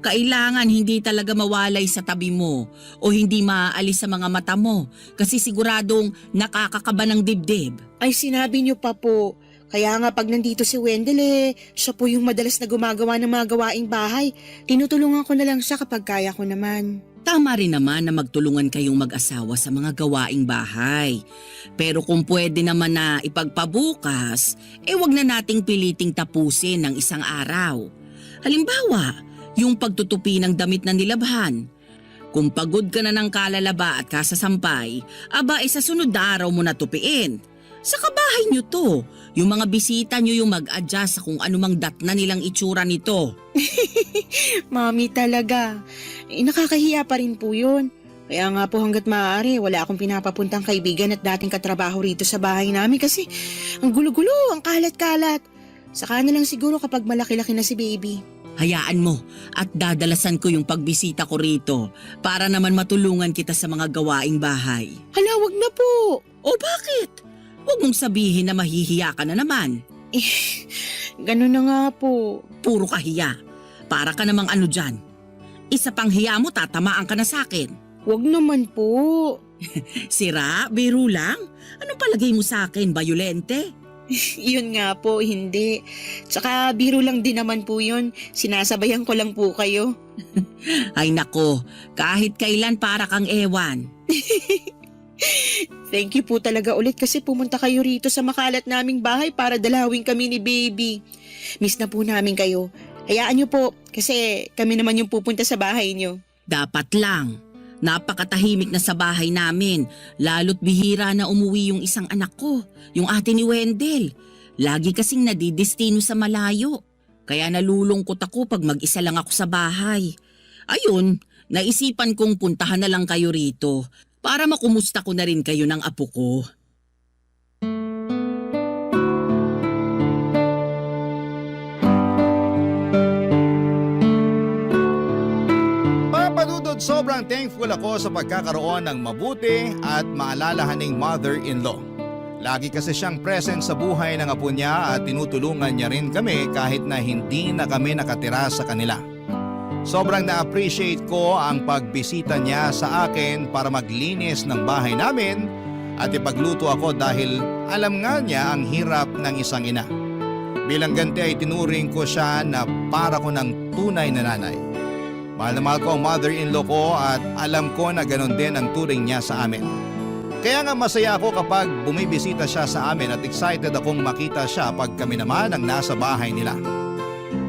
kailangan hindi talaga mawalay sa tabi mo o hindi maaalis sa mga mata mo kasi siguradong nakakakaba ng dibdib. Ay sinabi niyo pa po. Kaya nga pag nandito si Wendell siya po yung madalas na gumagawa ng mga gawaing bahay. Tinutulungan ko na lang siya kapag kaya ko naman. Tama rin naman na magtulungan kayong mag-asawa sa mga gawaing bahay. Pero kung pwede naman na ipagpabukas, wag na nating piliting tapusin ng isang araw. Halimbawa, yung pagtutupi ng damit na nilabhan. Kung pagod ka na ng kalalaba at kasasampay, sa sunod na araw mo na tupiin. Sa kabahay nyo to, yung mga bisita nyo yung mag-adjust sa kung anumang datna nilang itsura nito. Mami talaga. Nakakahiya pa rin po yun. Kaya nga po hanggat maaari, wala akong pinapapuntang kaibigan at dating katrabaho rito sa bahay namin kasi ang gulo-gulo, ang kalat-kalat. Saka na lang siguro kapag malaki-laki na si baby. Hayaan mo at dadalasan ko yung pagbisita ko rito para naman matulungan kita sa mga gawaing bahay. Hala, wag na po. O bakit? Huwag mong sabihin na mahihiya ka na naman. Ganun na nga po. Puro kahiya. Para ka namang ano dyan. Isa pang hiya mo, tatamaan ka na sa akin. Wag naman po. Sira? Biro lang? Anong palagay mo sa akin? Bayolente? Yun nga po, hindi. Tsaka biro lang din naman po yun. Sinasabayan ko lang po kayo. Ay nako, kahit kailan para kang ewan. Thank you po talaga ulit kasi pumunta kayo rito sa makalat naming bahay para dalawin kami ni baby. Miss na po namin kayo. Hayaan niyo po kasi kami naman yung pupunta sa bahay niyo. Dapat lang. Napakatahimik na sa bahay namin. Lalo't bihira na umuwi yung isang anak ko, yung ate ni Wendell. Lagi kasing nadidestino sa malayo. Kaya nalulungkot ako pag mag-isa lang ako sa bahay. Ayun, naisipan kong puntahan na lang kayo rito para makumusta ko na rin kayo ng apo ko. Papadudod, sobrang thankful ako sa pagkakaroon ng mabuti at maalalahaning mother-in-law. Lagi kasi siyang present sa buhay ng apo niya at tinutulungan niya rin kami kahit na hindi na kami nakatira sa kanila. Sobrang na-appreciate ko ang pagbisita niya sa akin para maglinis ng bahay namin at ipagluto ako dahil alam nga niya ang hirap ng isang ina. Bilang ganti ay tinuring ko siya na para ko ng tunay na nanay. Mahal na mahal ko ang mother-in-law ko at alam ko na ganon din ang turing niya sa amin. Kaya nga masaya ako kapag bumibisita siya sa amin at excited akong makita siya pag kami naman ang nasa bahay nila.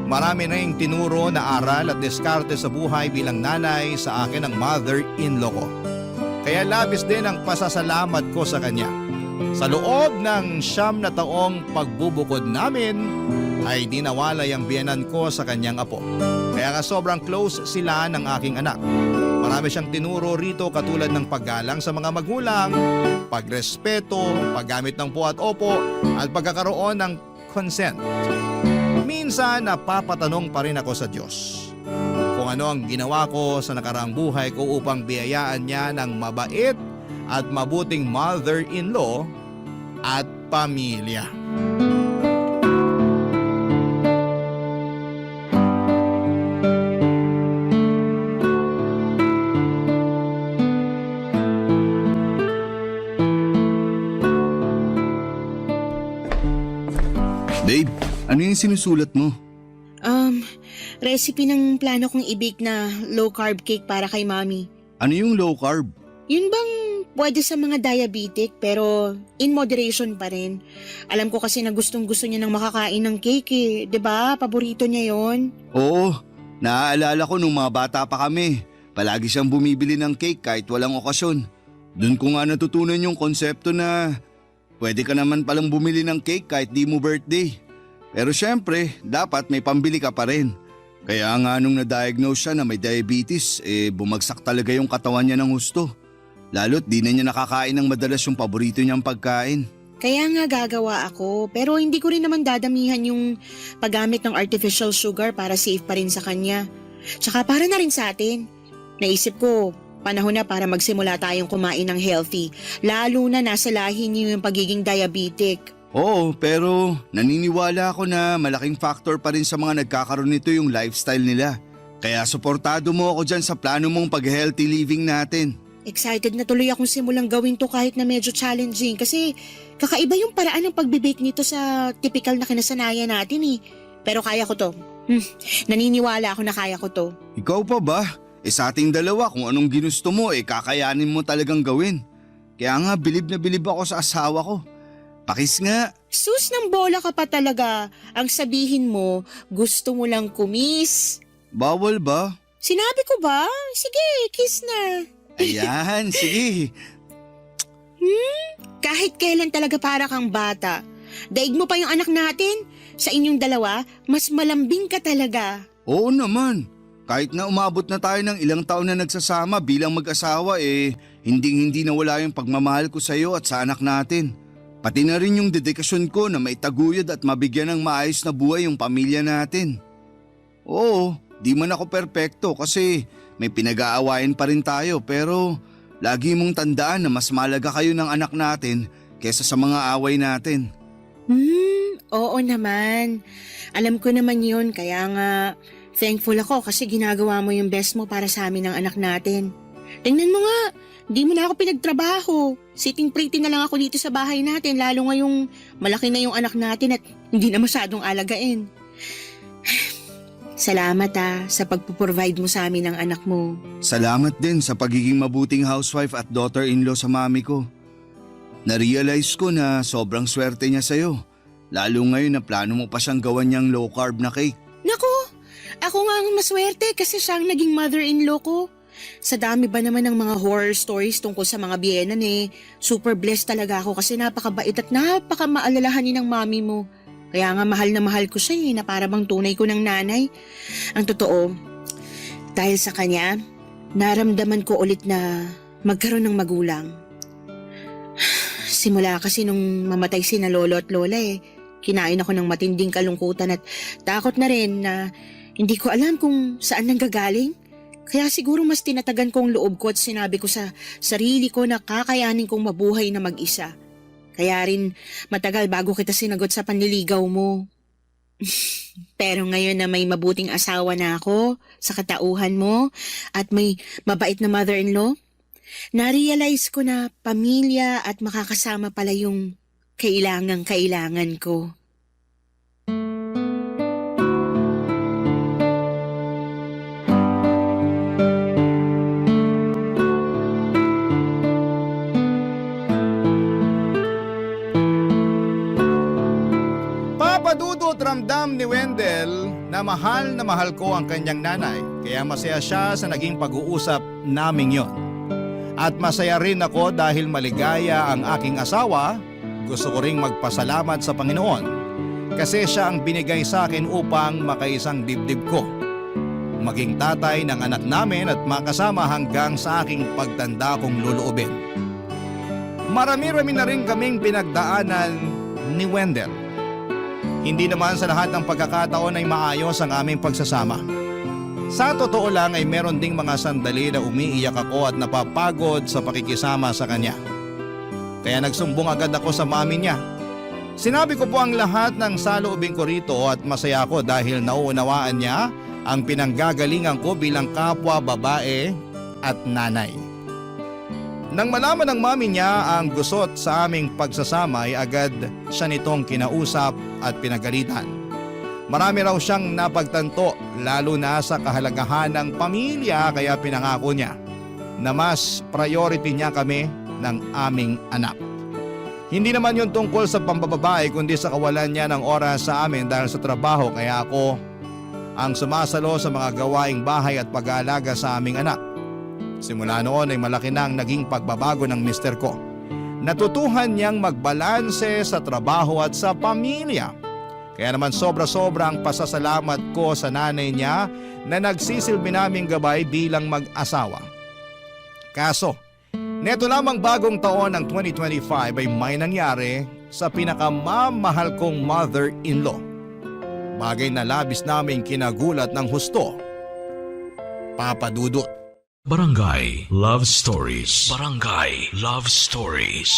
Marami na yung tinuro na aral at diskarte sa buhay bilang nanay sa akin ang mother-in-law ko. Kaya labis din ang pasasalamat ko sa kanya. Sa loob ng 9 na taong pagbubukod namin ay di nawalay ang biyenan ko sa kanyang apo. Kaya nga sobrang close sila ng aking anak. Marami siyang tinuro rito katulad ng paggalang sa mga magulang, pagrespeto, paggamit ng po at opo at pagkakaroon ng consent. Minsan napapatanong pa rin ako sa Diyos kung ano ang ginawa ko sa nakaraang buhay ko upang biyayaan niya ng mabait at mabuting mother-in-law at pamilya. Babe, ano yung sinusulat mo? Recipe ng plano kong i-bake na low-carb cake para kay Mami. Ano yung low carb? Yun bang pwede sa mga diabetic pero in moderation pa rin? Alam ko kasi na gustong-gusto niya ng makakain ng cake eh. 'Di ba? Paborito niya yon. Oo, naaalala ko nung mga bata pa kami. Palagi siyang bumibili ng cake kahit walang okasyon. Doon ko nga natutunan yung konsepto na pwede ka naman palang bumili ng cake kahit di mo birthday. Pero syempre, dapat may pambili ka pa rin. Kaya nga nung na-diagnose siya na may diabetes, bumagsak talaga yung katawan niya ng husto. Lalo't di na niya nakakain ng madalas yung paborito niyang pagkain. Kaya nga gagawa ako, pero hindi ko rin naman dadamihan yung paggamit ng artificial sugar para safe pa rin sa kanya. Tsaka para na rin sa atin. Naisip ko, panahon na para magsimula tayong kumain ng healthy, lalo na nasa lahi niyo yung pagiging diabetic. Oo, pero naniniwala ako na malaking factor pa rin sa mga nagkakaroon nito yung lifestyle nila. Kaya suportado mo ako dyan sa plano mong pag-healthy living natin. Excited na tuloy akong simulang gawin to kahit na medyo challenging kasi kakaiba yung paraan ng pagbe-bake nito sa typical na kinasanayan natin eh. Pero kaya ko to. Naniniwala ako na kaya ko to. Ikaw pa ba? Sa ating dalawa kung anong ginusto mo kakayanin mo talagang gawin. Kaya nga bilib na bilib ako sa asawa ko. Pakis nga. Sus ng bola ka pa talaga. Ang sabihin mo, gusto mo lang kumis. Bawal ba? Sinabi ko ba? Sige, kiss na. Ayan, sige. Kahit kailan talaga para kang bata. Daig mo pa yung anak natin. Sa inyong dalawa, mas malambing ka talaga. Oo naman. Kahit na umabot na tayo ng ilang taon na nagsasama bilang mag-asawa hindi nawala yung pagmamahal ko sa iyo at sa anak natin. Pati na rin yung dedikasyon ko na maitaguyod at mabigyan ng maayos na buhay yung pamilya natin. Oo, di man ako perpekto kasi may pinag-aawayan pa rin tayo pero lagi mong tandaan na mas malaga kayo ng anak natin kesa sa mga away natin. Oo naman. Alam ko naman yun kaya nga thankful ako kasi ginagawa mo yung best mo para sa amin ng anak natin. Tingnan mo nga, di mo na ako pinagtrabaho. Sitting pretty na lang ako dito sa bahay natin lalo ngayong malaki na yung anak natin at hindi na masyadong alagain. Salamat sa pagpuprovide mo sa amin ng anak mo. Salamat din sa pagiging mabuting housewife at daughter-in-law sa mami ko. Na-realize ko na sobrang swerte niya sa'yo. Lalo ngayon na plano mo pa siyang gawan niyang low-carb na cake. Naku, ako nga ang maswerte kasi siya ang naging mother-in-law ko. Sa dami ba naman ng mga horror stories tungkol sa mga biyenan super blessed talaga ako kasi napakabait at napakamaalalahanin ng mami mo. Kaya nga mahal na mahal ko siya na para bang tunay ko ng nanay. Ang totoo, dahil sa kanya, naramdaman ko ulit na magkaroon ng magulang. Simula kasi nung mamatay sina lolo at lola kinain ako ng matinding kalungkutan at takot na rin na hindi ko alam kung saan nanggagaling. Kaya siguro mas tinatagan kong loob ko at sinabi ko sa sarili ko na kakayanin kong mabuhay na mag-isa. Kaya rin matagal bago kita sinagot sa panliligaw mo. Pero ngayon na may mabuting asawa na ako sa katauhan mo at may mabait na mother-in-law, na-realize ko na pamilya at makakasama pala yung kailangan ko. Papadudot ramdam ni Wendell na mahal ko ang kanyang nanay kaya masaya siya sa naging pag-uusap naming yon. At masaya rin ako dahil maligaya ang aking asawa. Gusto ko ring magpasalamat sa Panginoon kasi siya ang binigay sa akin upang makaisang dibdib ko. Maging tatay ng anak namin at makasama hanggang sa aking pagtanda kong luluubin. Marami-rami na rin kaming pinagdaanan ni Wendell. Hindi naman sa lahat ng pagkakataon ay maayos ang aming pagsasama. Sa totoo lang ay meron ding mga sandali na umiiyak ako at napapagod sa pakikisama sa kanya. Kaya nagsumbong agad ako sa mami niya. Sinabi ko po ang lahat ng saloobin ko rito at masaya ako dahil nauunawaan niya ang pinanggagalingan ko bilang kapwa babae at nanay. Nang malaman ng mami niya ang gusot sa aming pagsasama ay agad siya nitong kinausap at pinagalitan. Marami raw siyang napagtanto lalo na sa kahalagahan ng pamilya kaya pinangako niya na mas priority niya kami ng aming anak. Hindi naman yun tungkol sa pambababae kundi sa kawalan niya ng oras sa amin dahil sa trabaho, kaya ako ang sumasalo sa mga gawaing bahay at pag-aalaga sa aming anak. Simula noon ay malaki na ang naging pagbabago ng mister ko. Natutuhan niyang magbalanse sa trabaho at sa pamilya. Kaya naman sobra-sobra ang pasasalamat ko sa nanay niya na nagsisilbi naming gabay bilang mag-asawa. Kaso, neto lamang bagong taon ng 2025 ay may nangyari sa pinakamamahal kong mother-in-law. Bagay na labis naming kinagulat ng husto. Papa Dudut. Barangay Love Stories. Barangay Love Stories.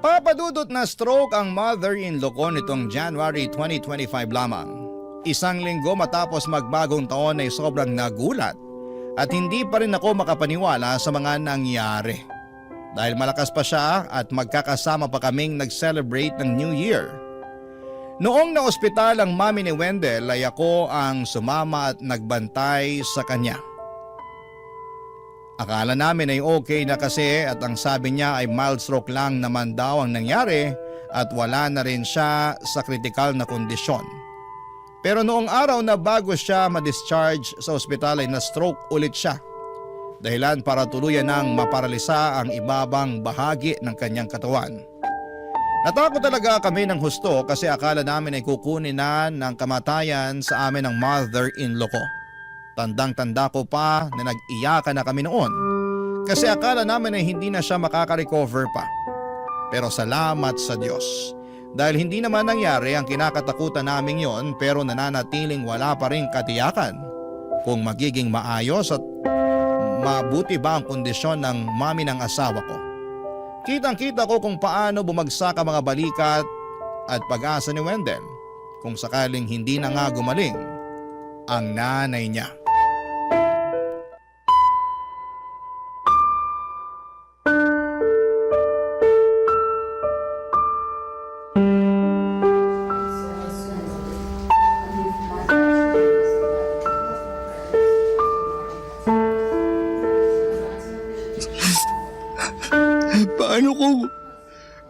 Papa Dudut, na stroke ang mother-in-law ko nitong January 2025 lamang. Isang linggo matapos magbagong taon ay sobrang nagulat at hindi pa rin ako makapaniwala sa mga nangyari. Dahil malakas pa siya at magkakasama pa kaming nag-celebrate ng New Year. Noong na-ospital ang mami ni Wendell ay ako ang sumama at nagbantay sa kanya. Akala namin ay okay na kasi at ang sabi niya ay mild stroke lang naman daw ang nangyari at wala na rin siya sa kritikal na kondisyon. Pero noong araw na bago siya ma-discharge sa ospital ay na-stroke ulit siya. Dahilan para tuluyan nang maparalisa ang ibabang bahagi ng kanyang katawan. Natakot talaga kami ng husto kasi akala namin ay kukunin na ng kamatayan sa amin ang mother-in-law ko. Tandang-tanda ko pa na nag-iyakan na kami noon kasi akala namin ay hindi na siya makaka-recover pa. Pero salamat sa Diyos dahil hindi naman nangyari ang kinakatakutan namin yon, pero nananatiling wala pa rin katiyakan kung magiging maayos at mabuti ba ang kondisyon ng mami ng asawa ko. Kitang-kita ko kung paano bumagsak ang mga balikat at pag-asa ni Wendell kung sakaling hindi na nga gumaling ang nanay niya.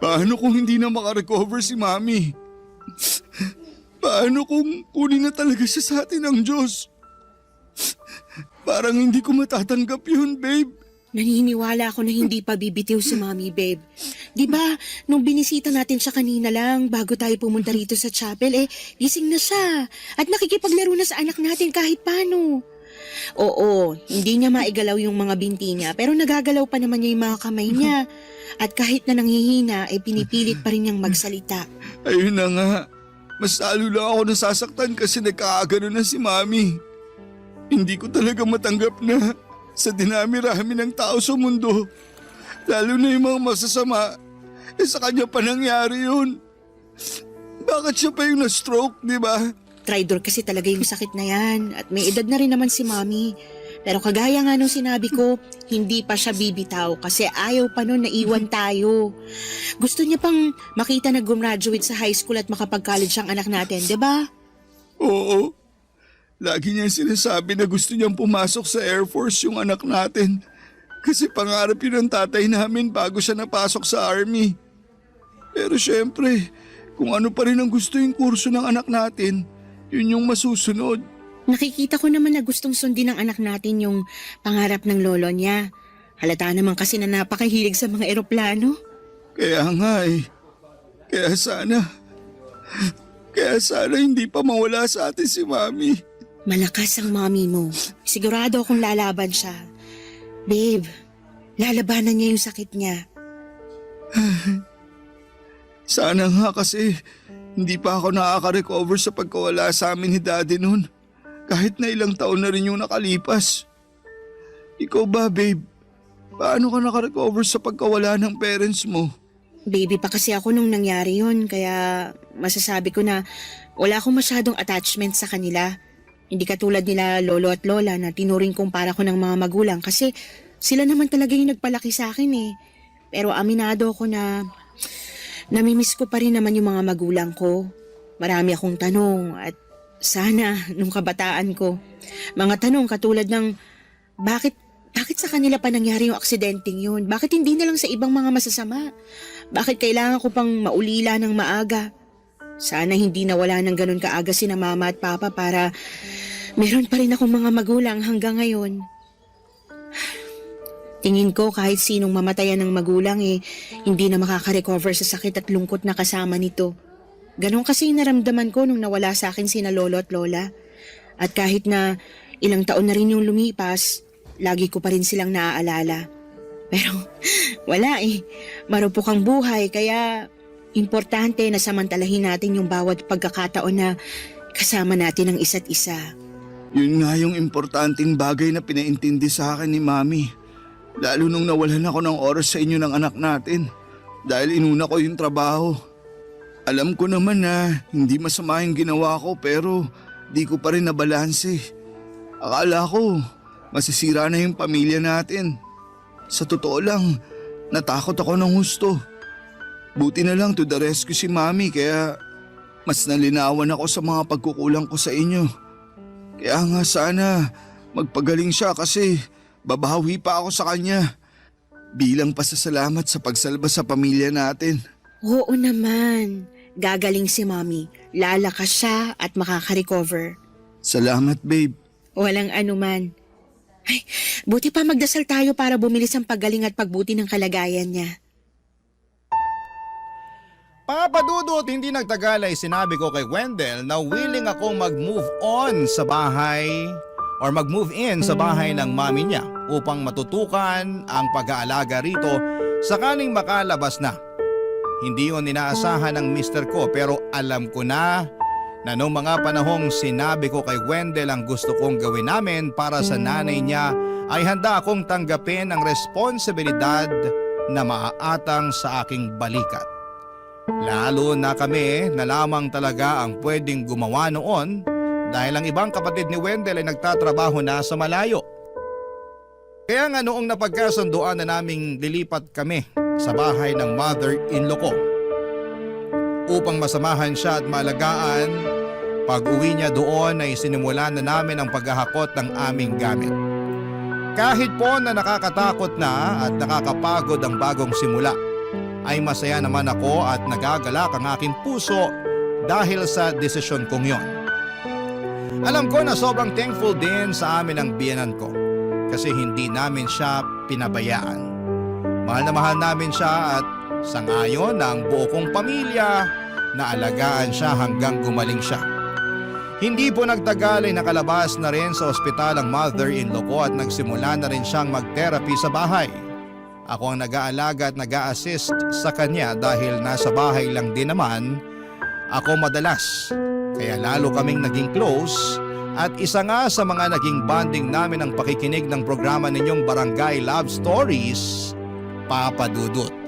Paano kung hindi na makarecover si Mami? Paano kung kunin na talaga siya sa atin ng Diyos? Parang hindi ko matatanggap yun, babe. Naniniwala ako na hindi pa bibitiw si Mami, babe. Di ba, nung binisita natin siya kanina lang bago tayo pumunta rito sa chapel, gising na siya. At nakikipaglaro na sa anak natin kahit paano. Oo, hindi niya maigalaw yung mga binti niya, pero nagagalaw pa naman niya yung mga kamay niya. At kahit na nanghihina, pinipilit pa rin niyang magsalita. Ayun na nga. Mas lalo lang ako nasasaktan kasi nagkakagano na si Mami. Hindi ko talaga matanggap na sa dinami-rami ng tao sa mundo, lalo na yung mga masasama, sa kanya pa nangyari yun. Bakit siya pa yung na-stroke, di ba? Tridor kasi talaga yung sakit na yan at may edad na rin naman si Mami. Pero kagaya nga nung sinabi ko, hindi pa siya bibitaw kasi ayaw pa nun na iwan tayo. Gusto niya pang makita na gumraduate sa high school at makapag-college ang anak natin, di ba? Oo. Lagi niya sinasabi na gusto niyang pumasok sa Air Force yung anak natin. Kasi pangarap yun ng tatay namin bago siya napasok sa Army. Pero syempre, kung ano pa rin ang gusto yung kurso ng anak natin, yun yung masusunod. Nakikita ko naman na gustong sundin ng anak natin yung pangarap ng lolo niya. Halata naman kasi na napakahilig sa mga eroplano. Kaya nga Kaya sana hindi pa mawala sa atin si Mami. Malakas ang Mami mo. Sigurado akong lalaban siya. Babe, lalabanan niya yung sakit niya. Sana nga kasi hindi pa ako nakaka-recover sa pagkawala sa amin ni Daddy noon. Kahit na ilang taon na rin yung nakalipas. Ikaw ba, babe? Paano ka naka-recover sa pagkawala ng parents mo? Baby pa kasi ako nung nangyari yun, kaya masasabi ko na wala akong masyadong attachment sa kanila. Hindi katulad nila lolo at lola na tinuring kong para ko ng mga magulang kasi sila naman talaga yung nagpalaki sa akin eh. Pero aminado ako na namimiss ko pa rin naman yung mga magulang ko. Marami akong tanong at sana nung kabataan ko. Mga tanong katulad ng bakit Bakit sa kanila pa nangyari yung aksidenteng yun? Bakit hindi na lang sa ibang mga masasama? Bakit kailangan ko pang maulila ng maaga? Sana hindi nawala ng ganun kaaga sina mama at papa para meron pa rin akong mga magulang hanggang ngayon. Tingin ko kahit sinong mamatayan ng magulang hindi na makaka-recover sa sakit at lungkot na kasama nito. Ganon kasi naramdaman ko nung nawala sa akin sina lolo at lola. At kahit na ilang taon na rin yung lumipas, lagi ko pa rin silang naaalala. Pero wala marupok ang buhay kaya importante na samantalahin natin yung bawat pagkakataon na kasama natin ang isa't isa. Yun nga yung importanteng bagay na pinaintindi sa akin ni Mami. Lalo nung nawalan ako ng oras sa inyo ng anak natin dahil inuna ko yung trabaho. Alam ko naman na hindi masama yung ginawa ko pero di ko pa rin nabalanse. Akala ko masisira na yung pamilya natin. Sa totoo lang, natakot ako ng husto. Buti na lang to the rescue si Mami kaya mas nalinawan ako sa mga pagkukulang ko sa inyo. Kaya nga sana magpagaling siya kasi babawi pa ako sa kanya bilang pasasalamat sa pagsalba sa pamilya natin. Oo naman. Gagaling si Mommy. Lalakas siya at makaka-recover. Salamat, babe. Walang anuman. Ay, buti pa magdasal tayo para bumilis ang paggaling at pagbuti ng kalagayan niya. Papa Dudut, hindi nagtagal ay sinabi ko kay Wendell na willing akong mag-move on sa bahay or mag-move in sa bahay ng mami niya upang matutukan ang pag-aalaga rito sakaling makalabas na. Hindi yun inaasahan ng mister ko pero alam ko na noong mga panahong sinabi ko kay Wendell ang gusto kong gawin namin para sa nanay niya ay handa akong tanggapin ang responsibilidad na maaatang sa aking balikat. Lalo na kami na lamang talaga ang pwedeng gumawa noon dahil ang ibang kapatid ni Wendell ay nagtatrabaho na sa malayo. Kaya nga noong napagkasunduan na naming lilipat kami sa bahay ng mother-in-law ko upang masamahan siya at maalagaan, pag-uwi niya doon ay sinimulan na namin ang paghahakot ng aming gamit. Kahit po na nakakatakot na at nakakapagod ang bagong simula, ay masaya naman ako at nagagalak ang aking puso dahil sa desisyon kong yon. Alam ko na sobrang thankful din sa amin ang biyenan ko kasi hindi namin siya pinabayaan. Mahal na mahal namin siya at sangayon ng buo kong pamilya na alagaan siya hanggang gumaling siya. Hindi po nagtagal ay nakalabas na rin sa ospital ang mother-in-law ko at nagsimula na rin siyang mag-therapy sa bahay. Ako ang nag-aalaga at nag-a-assist sa kanya dahil nasa bahay lang din naman ako madalas. Kaya lalo kaming naging close at isa nga sa mga naging bonding namin ang pakikinig ng programa ninyong Barangay Love Stories, Papa Dudut.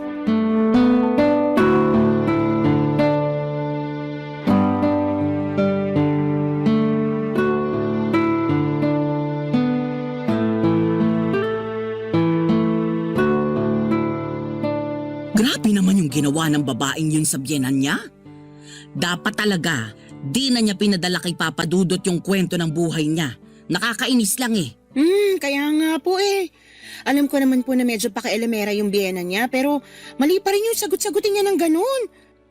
Grabe naman yung ginawa ng babaeng yun sa biyenan niya. Dapat talaga, di na niya pinadala kay Papa Dudut yung kwento ng buhay niya. Nakakainis lang Kaya nga po Alam ko naman po na medyo paka-elemera yung biyena niya pero mali pa rin yung sagot-sagutin niya ng ganun.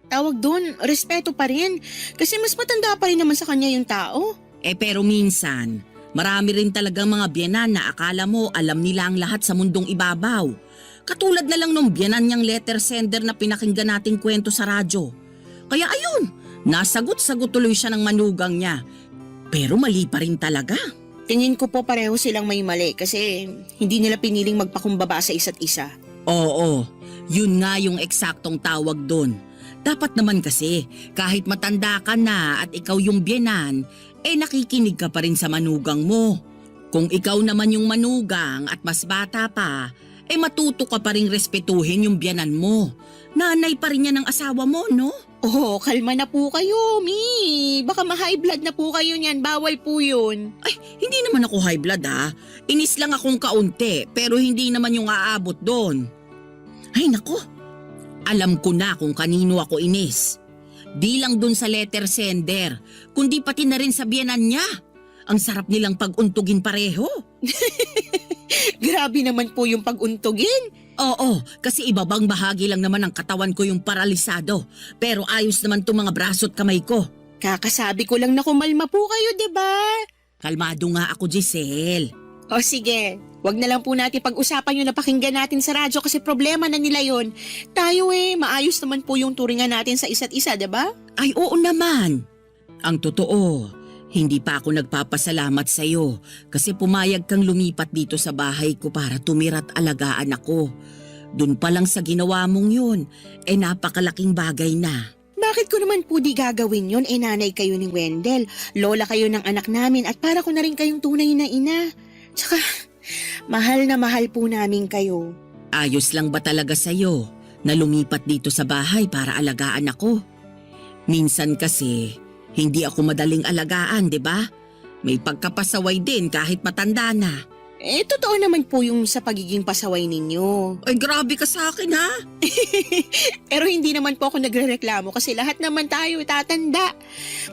Tawag doon, respeto pa rin. Kasi mas matanda pa rin naman sa kanya yung tao. Pero minsan, marami rin talagang mga biyenan na akala mo alam nila ang lahat sa mundong ibabaw. Katulad na lang nung biyenan niyang letter sender na pinakinggan nating kwento sa radyo. Kaya ayun, nasagot-sagot tuloy siya ng manugang niya. Pero mali pa rin talaga. Tingin ko po pareho silang may mali kasi hindi nila piniling magpakumbaba sa isa't isa. Oo, yun nga yung eksaktong tawag doon. Dapat naman kasi kahit matanda ka na at ikaw yung biyenan, nakikinig ka pa rin sa manugang mo. Kung ikaw naman yung manugang at mas bata pa, matuto ka pa rin respetuhin yung biyenan mo. Nanay pa rin yan ng asawa mo, no? Oh, kalma na po kayo, Mi. Baka ma-high blood na po kayo niyan. Bawal po yun. Ay, hindi naman ako high blood Inis lang akong kaunti pero hindi naman yung aabot doon. Ay nako, alam ko na kung kanino ako inis. Di lang doon sa letter sender, kundi pati na rin sa biyenan niya. Ang sarap nilang pag-untugin pareho. Grabe naman po yung pag-untugin. Oo, kasi ibabang bahagi lang naman ng katawan ko yung paralisado. Pero ayos naman itong mga braso at kamay ko. Kakasabi ko lang na kumalma po kayo, di ba? Kalmado nga ako, Giselle. O sige, wag na lang po natin pag-usapan yung napakinggan natin sa radyo kasi problema na nila yon. Tayo maayos naman po yung turingan natin sa isa't isa, di ba? Ay, oo naman. Ang totoo, hindi pa ako nagpapasalamat sa iyo kasi pumayag kang lumipat dito sa bahay ko para tumira at alagaan ako. Doon pa lang sa ginawa mong yun, napakalaking bagay na. Bakit ko naman po di gagawin yun? Nanay kayo ni Wendell, lola kayo ng anak namin at para ko na rin kayong tunay na ina. Tsaka, mahal na mahal po namin kayo. Ayos lang ba talaga sa iyo na lumipat dito sa bahay para alagaan ako? Minsan kasi, hindi ako madaling alagaan, di ba? May pagkapasaway din kahit matanda na. Totoo naman po yung sa pagiging pasaway ninyo. Ay, grabe ka sa akin, ha? Pero hindi naman po ako nagrereklamo kasi lahat naman tayo tatanda.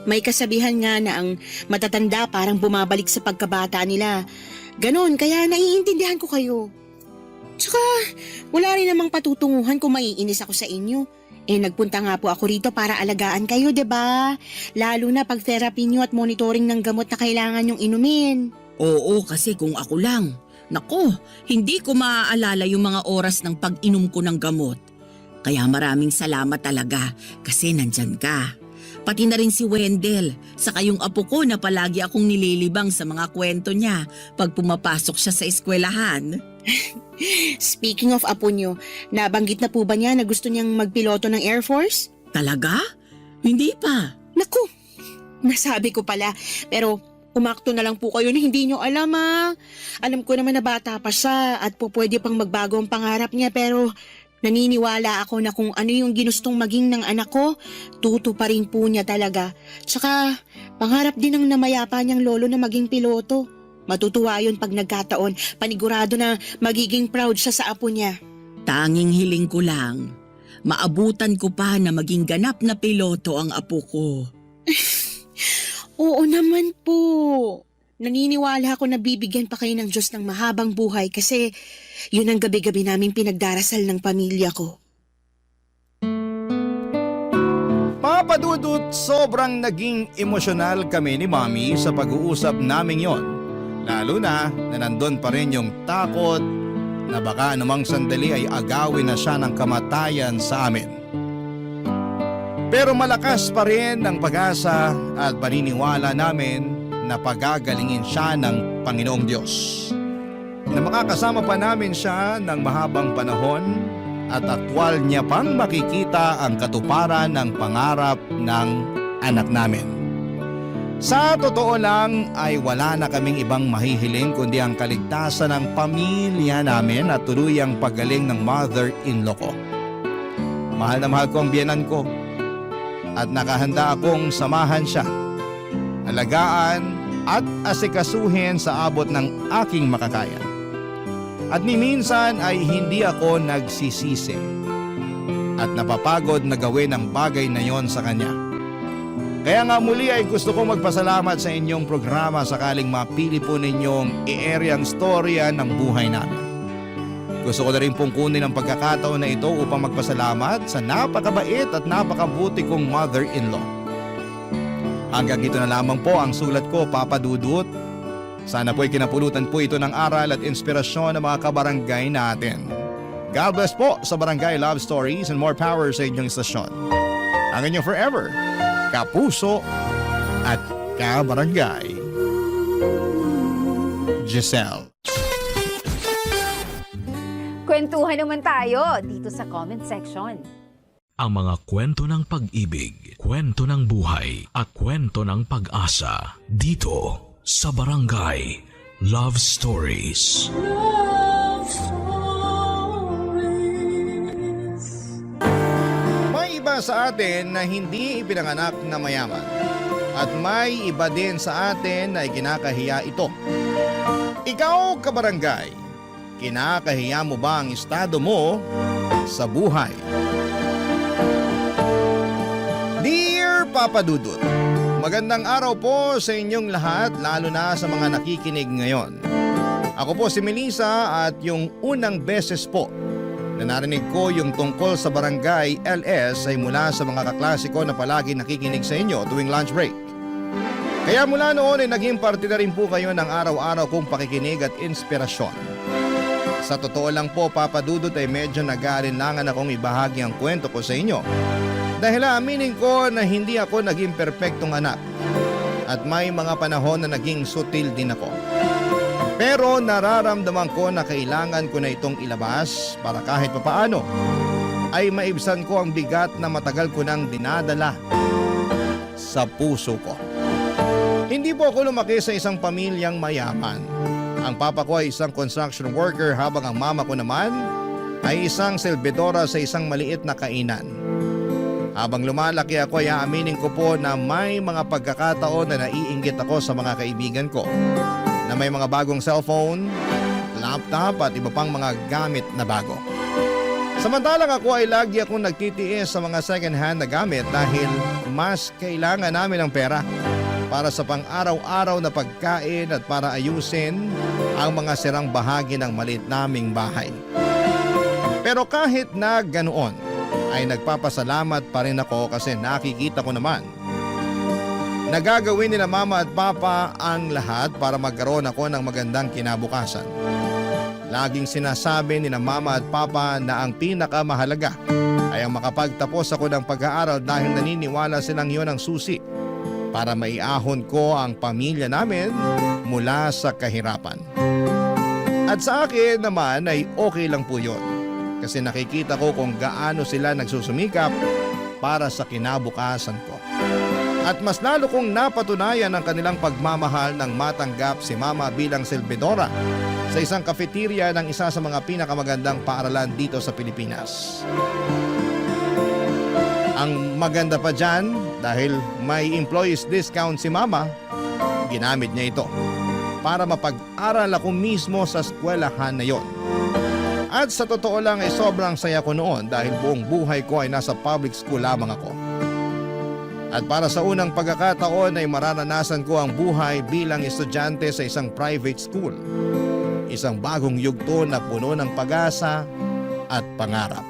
May kasabihan nga na ang matatanda parang bumabalik sa pagkabata nila. Ganon, kaya naiintindihan ko kayo. Tsaka, wala rin namang patutunguhan kung maiinis ako sa inyo. Nagpunta nga po ako rito para alagaan kayo, 'di ba? Lalo na pag therapy nyo at monitoring ng gamot na kailangan nyong inumin. Oo, kasi kung ako lang. Nako, hindi ko maaalala yung mga oras ng pag-inom ko ng gamot. Kaya maraming salamat talaga kasi nandyan ka. Pati na rin si Wendell, saka yung apo ko na palagi akong nililibang sa mga kwento niya pag pumapasok siya sa eskwelahan. Speaking of apo nyo, nabanggit na po ba niya na gusto niyang magpiloto ng Air Force? Talaga? Hindi pa. Naku, nasabi ko pala. Pero umakto na lang po kayo na hindi nyo alam Alam ko naman na bata pa siya at po pwede pang magbago ang pangarap niya pero naniniwala ako na kung ano yung ginustong maging ng anak ko, tutuparin po niya talaga. Tsaka pangarap din ng namayapa niyang lolo na maging piloto. Matutuwa yun pag nagkataon, panigurado na magiging proud siya sa apo niya. Tanging hiling ko lang, maabutan ko pa na maging ganap na piloto ang apo ko. Oo naman po. Naniniwala ako na bibigyan pa kayo ng Diyos ng mahabang buhay kasi yun ang gabi-gabi naming pinagdarasal ng pamilya ko. Papa Dudut, sobrang naging emosyonal kami ni Mami sa pag-uusap naming yon. Lalo na nandun pa rin yung takot na baka anumang sandali ay agawin na siya ng kamatayan sa amin. Pero malakas pa rin ang pag-asa at paniniwala namin na pagagalingin siya ng Panginoong Diyos. Na makakasama pa namin siya ng mahabang panahon at aktwal niya pang makikita ang katuparan ng pangarap ng anak namin. Sa totoo lang ay wala na kaming ibang mahihiling kundi ang kaligtasan ng pamilya namin at tuluyang paggaling ng mother-in-law ko. Mahal na mahal ko ang biyenan ko at nakahanda akong samahan siya, alagaan at asikasuhin sa abot ng aking makakaya. At ni minsan ay hindi ako nagsisisi at napapagod na gawin ang bagay na yon sa kanya. Kaya nga muli ay gusto kong magpasalamat sa inyong programa sakaling mapili po ninyong i-area ang storya ng buhay namin. Gusto ko na rin pong kunin ang pagkakataon na ito upang magpasalamat sa napakabait at napakabuti kong mother-in-law. Hanggang dito na lamang po ang sulat ko, Papa Dudut. Sana po'y kinapulutan po ito ng aral at inspirasyon ng mga kabarangay natin. God bless po sa Barangay Love Stories and more power sa inyong istasyon. Ang inyong forever, kapuso at kabarangay, Giselle. Kwentuhan naman tayo dito sa comment section. Ang mga kwento ng pag-ibig, kwento ng buhay at kwento ng pag-asa dito sa Barangay Love Stories. Love Stories. May iba sa atin na hindi ipinanganak na mayaman at may iba din sa atin na ikinakahiya ito. Ikaw, kabarangay, kinakahiya mo ba ang estado mo sa buhay? Dear Papa Dudut, magandang araw po sa inyong lahat, lalo na sa mga nakikinig ngayon. Ako po si Melissa at yung unang beses po na narinig ko yung tungkol sa Barangay LS ay mula sa mga kaklase ko na palagi nakikinig sa inyo tuwing lunch break. Kaya mula noon ay naging parte na rin po kayo ng araw-araw kong pakikinig at inspirasyon. Sa totoo lang po, Papa Dudut, ay medyo nag-aalinlangan akong ibahagi ang kwento ko sa inyo. Dahil aminin ko na hindi ako naging perpektong anak at may mga panahon na naging sutil din ako. Pero nararamdaman ko na kailangan ko na itong ilabas para kahit papaano ay maibsan ko ang bigat na matagal ko nang dinadala sa puso ko. Hindi po ako lumaki sa isang pamilyang mayaman. Ang papa ko ay isang construction worker habang ang mama ko naman ay isang selbidora sa isang maliit na kainan. Habang lumalaki ako ay aaminin ko po na may mga pagkakataon na naiinggit ako sa mga kaibigan ko na may mga bagong cellphone, laptop at iba pang mga gamit na bago. Samantalang ako ay lagi akong nagtitiis sa mga second-hand na gamit dahil mas kailangan namin ng pera para sa pang-araw-araw na pagkain at para ayusin ang mga sirang bahagi ng maliit naming bahay. Pero kahit na ganoon, ay nagpapasalamat pa rin ako kasi nakikita ko naman nagagawin nila mama at papa ang lahat para magkaroon ako ng magandang kinabukasan. Laging sinasabi ni mama at papa na ang pinakamahalaga ay ang makapagtapos ako ng pag-aaral dahil naniniwala silang yon ang susi para maiahon ko ang pamilya namin mula sa kahirapan. At sa akin naman ay okay lang po yun kasi nakikita ko kung gaano sila nagsusumikap para sa kinabukasan ko. At mas lalo kong napatunayan ang kanilang pagmamahal nang matanggap si Mama bilang selbidora sa isang cafeteria ng isa sa mga pinakamagandang paaralan dito sa Pilipinas. Ang maganda pa dyan, dahil may employees discount si Mama, ginamit niya ito para mapag-aral ako mismo sa eskwelahan na yon. At sa totoo lang ay sobrang saya ko noon dahil buong buhay ko ay nasa public school lamang ako. At para sa unang pagkakataon ay mararanasan ko ang buhay bilang estudyante sa isang private school. Isang bagong yugto na puno ng pag-asa at pangarap.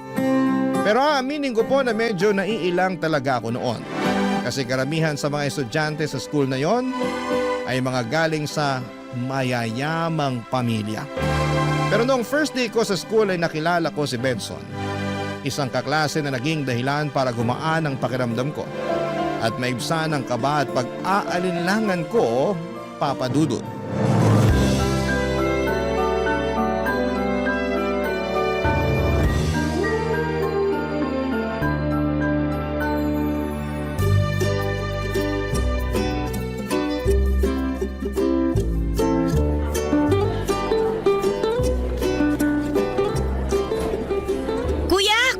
Pero aaminin ko po na medyo naiilang talaga ako noon. Kasi karamihan sa mga estudyante sa school na yon ay mga galing sa mayayamang pamilya. Pero noong first day ko sa school ay nakilala ko si Benson. Isang kaklase na naging dahilan para gumaan ang pakiramdam ko. At maibsan ang kaba at pag-aalinlangan ko, Papa Dudut. Kuya!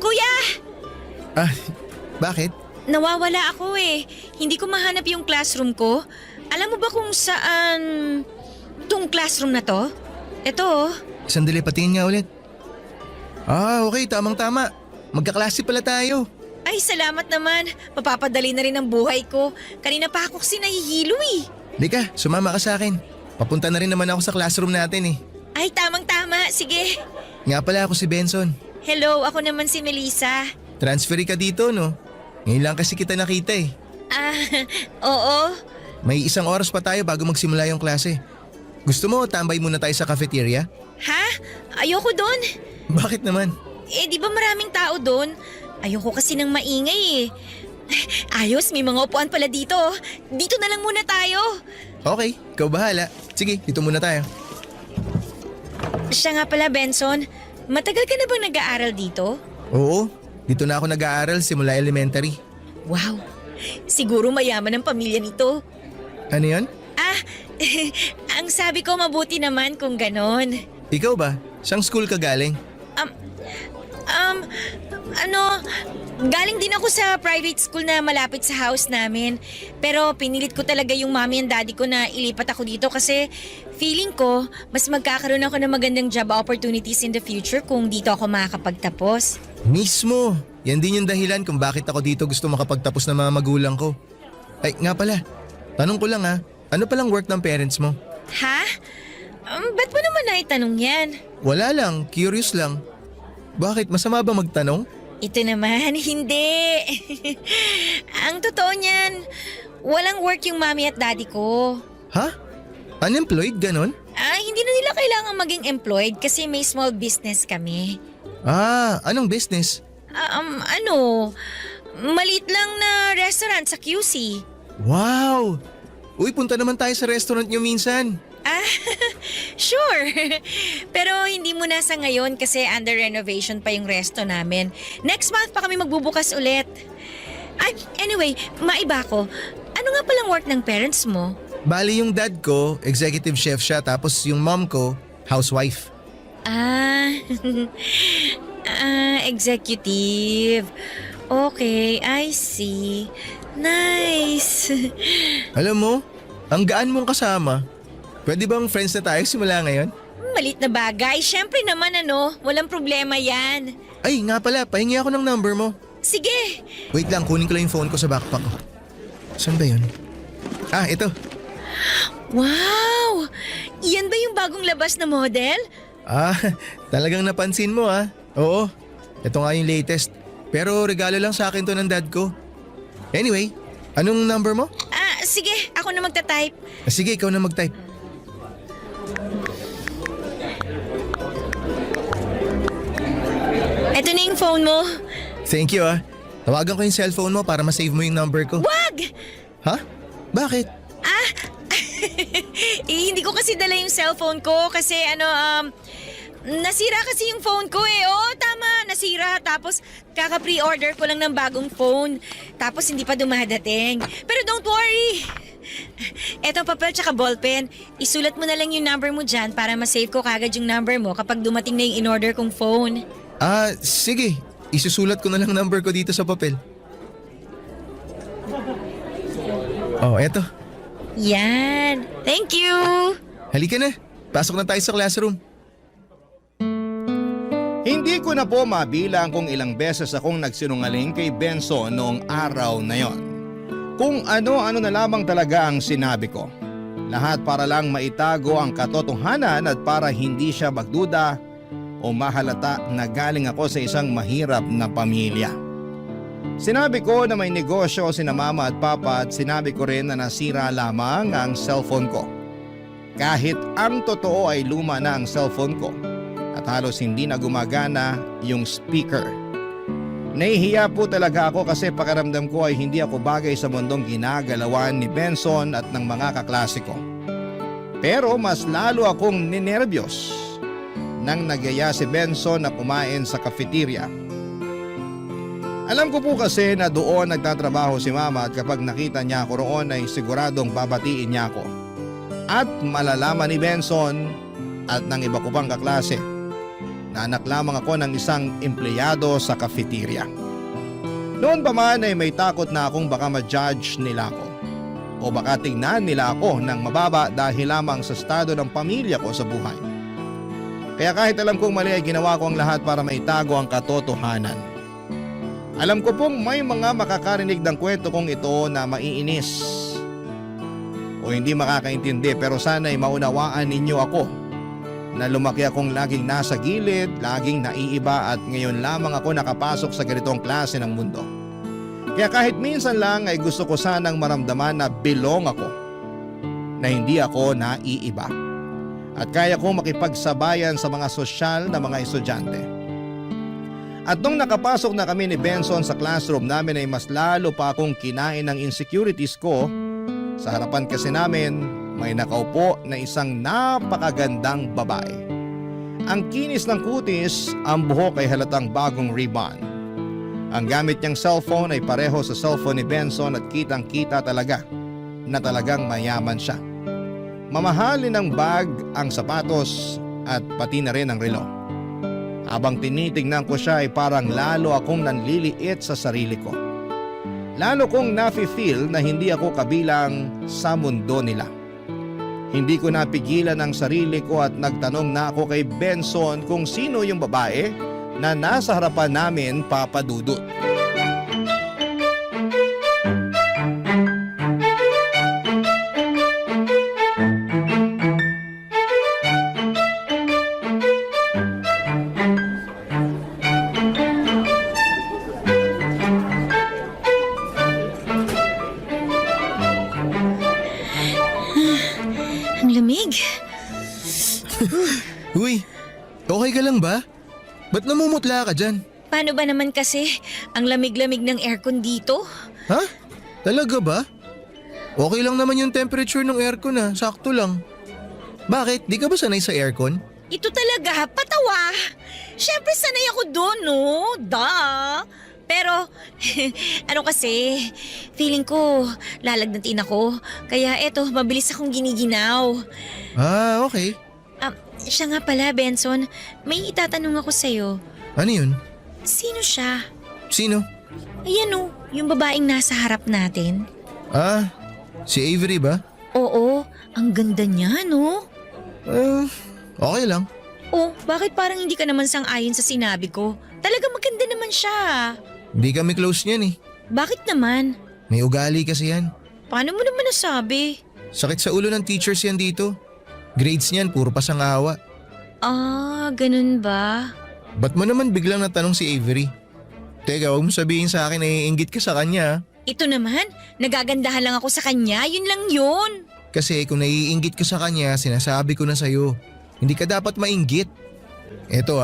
Bakit? Nawawala ako eh. Hindi ko mahanap yung classroom ko. Alam mo ba kung saan tong classroom na to? Ito oh. Sandali, patingin nga ulit. Okay, tamang-tama. Magkaklase pala tayo. Ay, salamat naman. Mapapadali na rin ang buhay ko. Kanina pa ako kasi nahihilo eh. Lika, sumama ka sa akin. Papunta na rin naman ako sa classroom natin eh. Ay, tamang-tama. Sige. Nga pala ako si Benson. Hello, ako naman si Melissa. Transferi ka dito, no? Ngayon lang kasi kita nakita eh. Oo. May isang oras pa tayo bago magsimula yung klase. Gusto mo tambay muna tayo sa cafeteria? Ha? Ayoko doon. Bakit naman? Di ba maraming tao doon? Ayoko kasi ng maingay eh. Ayos, may mga upuan pala dito. Dito na lang muna tayo. Okay, ikaw bahala. Sige, dito muna tayo. Siya nga pala, Benson. Matagal ka na bang nag-aaral dito? Oo, dito na ako nag-aaral simula elementary. Wow, siguro mayaman ang pamilya nito. Ano yun? Ang sabi ko mabuti naman kung ganon. Ikaw ba? Saan school ka galing? Galing din ako sa private school na malapit sa house namin. Pero pinilit ko talaga yung mommy and daddy ko na ilipat ako dito kasi feeling ko mas magkakaroon ako ng magandang job opportunities in the future kung dito ako makakapagtapos. Mismo! Yan din yung dahilan kung bakit ako dito gusto makapagtapos ng mga magulang ko. Ay, nga pala. Tanong ko lang ano palang work ng parents mo? Ha? Ba't mo naman naitanong yan? Wala lang, curious lang. Bakit? Masama ba magtanong? Ito naman, hindi. Ang totoo niyan, walang work yung mami at daddy ko. Ha? Unemployed, ganon? Hindi na nila kailangan maging employed kasi may small business kami. Anong business? Maliit lang na restaurant sa QC. Wow! Uy, punta naman tayo sa restaurant nyo minsan. Sure. Pero hindi muna sa ngayon kasi under renovation pa yung resto namin. Next month pa kami magbubukas ulit. Anyway, maiba ko. Ano nga palang work ng parents mo? Bali yung dad ko, executive chef siya, tapos yung mom ko, housewife. Executive. Okay, I see. Nice. Alam mo, ang gaan mong kasama. Pwede bang friends na tayo simula ngayon? Malit na bagay. Siyempre naman walang problema yan. Ay, nga pala, pahingi ako ng number mo. Sige. Wait lang, kunin ko lang yung phone ko sa backpack ko. Saan ba yun? Ito. Wow! Yan ba yung bagong labas na model? Talagang napansin mo Oo, ito nga yung latest. Pero regalo lang sa akin to ng dad ko. Anyway, anong number mo? Sige, ako na magta-type. Sige, ikaw na mag-type. Ito na yung phone mo. Thank you Tawagan ko yung cellphone mo para ma-save mo yung number ko. Wag! Ha? Bakit? Hindi ko kasi dala yung cellphone ko kasi nasira kasi yung phone ko tama, nasira. Tapos kaka-pre-order ko lang ng bagong phone. Tapos hindi pa dumadating. Pero don't worry. Eto papel tsaka ballpen. Isulat mo na lang yung number mo dyan para ma-save ko kagad yung number mo kapag dumating na yung in-order kong phone. Sige. Isusulat ko na lang number ko dito sa papel. Eto. Yan. Thank you. Halika na. Pasok na tayo sa classroom. Hindi ko na po mabilang kung ilang beses akong nagsinungaling kay Benson noong araw na yon. Kung ano-ano na lamang talaga ang sinabi ko. Lahat para lang maitago ang katotohanan at para hindi siya magduda o mahalata na galing ako sa isang mahirap na pamilya. Sinabi ko na may negosyo sina mama at papa at sinabi ko rin na nasira lamang ang cellphone ko. Kahit ang totoo ay luma na ang cellphone ko at halos hindi na gumagana yung speaker. Nahihiya po talaga ako kasi pakiramdam ko ay hindi ako bagay sa mundong ginagalawan ni Benson at ng mga kaklase ko. Pero mas lalo akong ninervyos nang nagyaya si Benson na kumain sa cafeteria. Alam ko po kasi na doon nagtatrabaho si mama at kapag nakita niya ako roon ay siguradong babatiin niya ako. At malalaman ni Benson at ng iba ko pang kaklase na anak lamang ako ng isang empleyado sa cafeteria. Noon pa man ay may takot na akong baka ma-judge nila ako o baka tingnan nila ako ng mababa dahil lamang sa estado ng pamilya ko sa buhay. Kaya kahit alam kong mali ay ginawa ko ang lahat para maitago ang katotohanan. Alam ko pong may mga makakarinig ng kwento kong ito na maiinis o hindi makakaintindi pero sana ay maunawaan ninyo ako na lumaki akong laging nasa gilid, laging naiiba at ngayon lamang ako nakapasok sa ganitong klase ng mundo. Kaya kahit minsan lang ay gusto ko sanang maramdaman na belong ako, na hindi ako naiiba. At kaya kong makipagsabayan sa mga sosyal na mga estudyante. At nung nakapasok na kami ni Benson sa classroom namin ay mas lalo pa akong kinain ng insecurities ko. Sa harapan kasi namin may nakaupo na isang napakagandang babae. Ang kinis ng kutis, ang buhok ay halatang bagong ribbon. Ang gamit niyang cellphone ay pareho sa cellphone ni Benson at kitang kita talaga na talagang mayaman siya. Mamahalin ng bag, ang sapatos at pati na rin ang relo. Habang tinitingnan ko siya ay parang lalo akong nanliliit sa sarili ko. Lalo kong nafe-feel na hindi ako kabilang sa mundo nila. Hindi ko napigilan ang sarili ko at nagtanong na ako kay Benson kung sino yung babae na nasa harapan namin, Papa Dudut. Okay ka lang ba? Ba't namumutla ka dyan? Paano ba naman kasi ang lamig-lamig ng aircon dito? Ha? Talaga ba? Okay lang naman yung temperature ng aircon sakto lang. Bakit? Di ka ba sanay sa aircon? Ito talaga, patawa. Siyempre sanay ako doon, no? Duh. Pero, ano kasi, feeling ko lalagnatin ako. Kaya eto, mabilis akong giniginaw. Ah, okay. Siya nga pala, Benson. May itatanong ako sa'yo. Ano yun? Sino siya? Sino? Ayan o, yung babaeng nasa harap natin. Ah, si Avery ba? Oo, ang ganda niya, no? Okay lang. Oh, bakit parang hindi ka naman sang-ayon sa sinabi ko? Talaga maganda naman siya. Hindi kami close niyan eh. Bakit naman? May ugali kasi yan. Paano mo naman nasabi? Sakit sa ulo ng teachers yan dito. Grades niyan, puro pasangawa. Ah, ganun ba? Ba't mo naman biglang natanong si Avery? Teka, huwag mo sabihin sa akin na iinggit ka sa kanya. Ito naman, nagagandahan lang ako sa kanya, yun lang yun. Kasi kung naiinggit ka sa kanya, sinasabi ko na sa'yo. Hindi ka dapat mainggit. Eto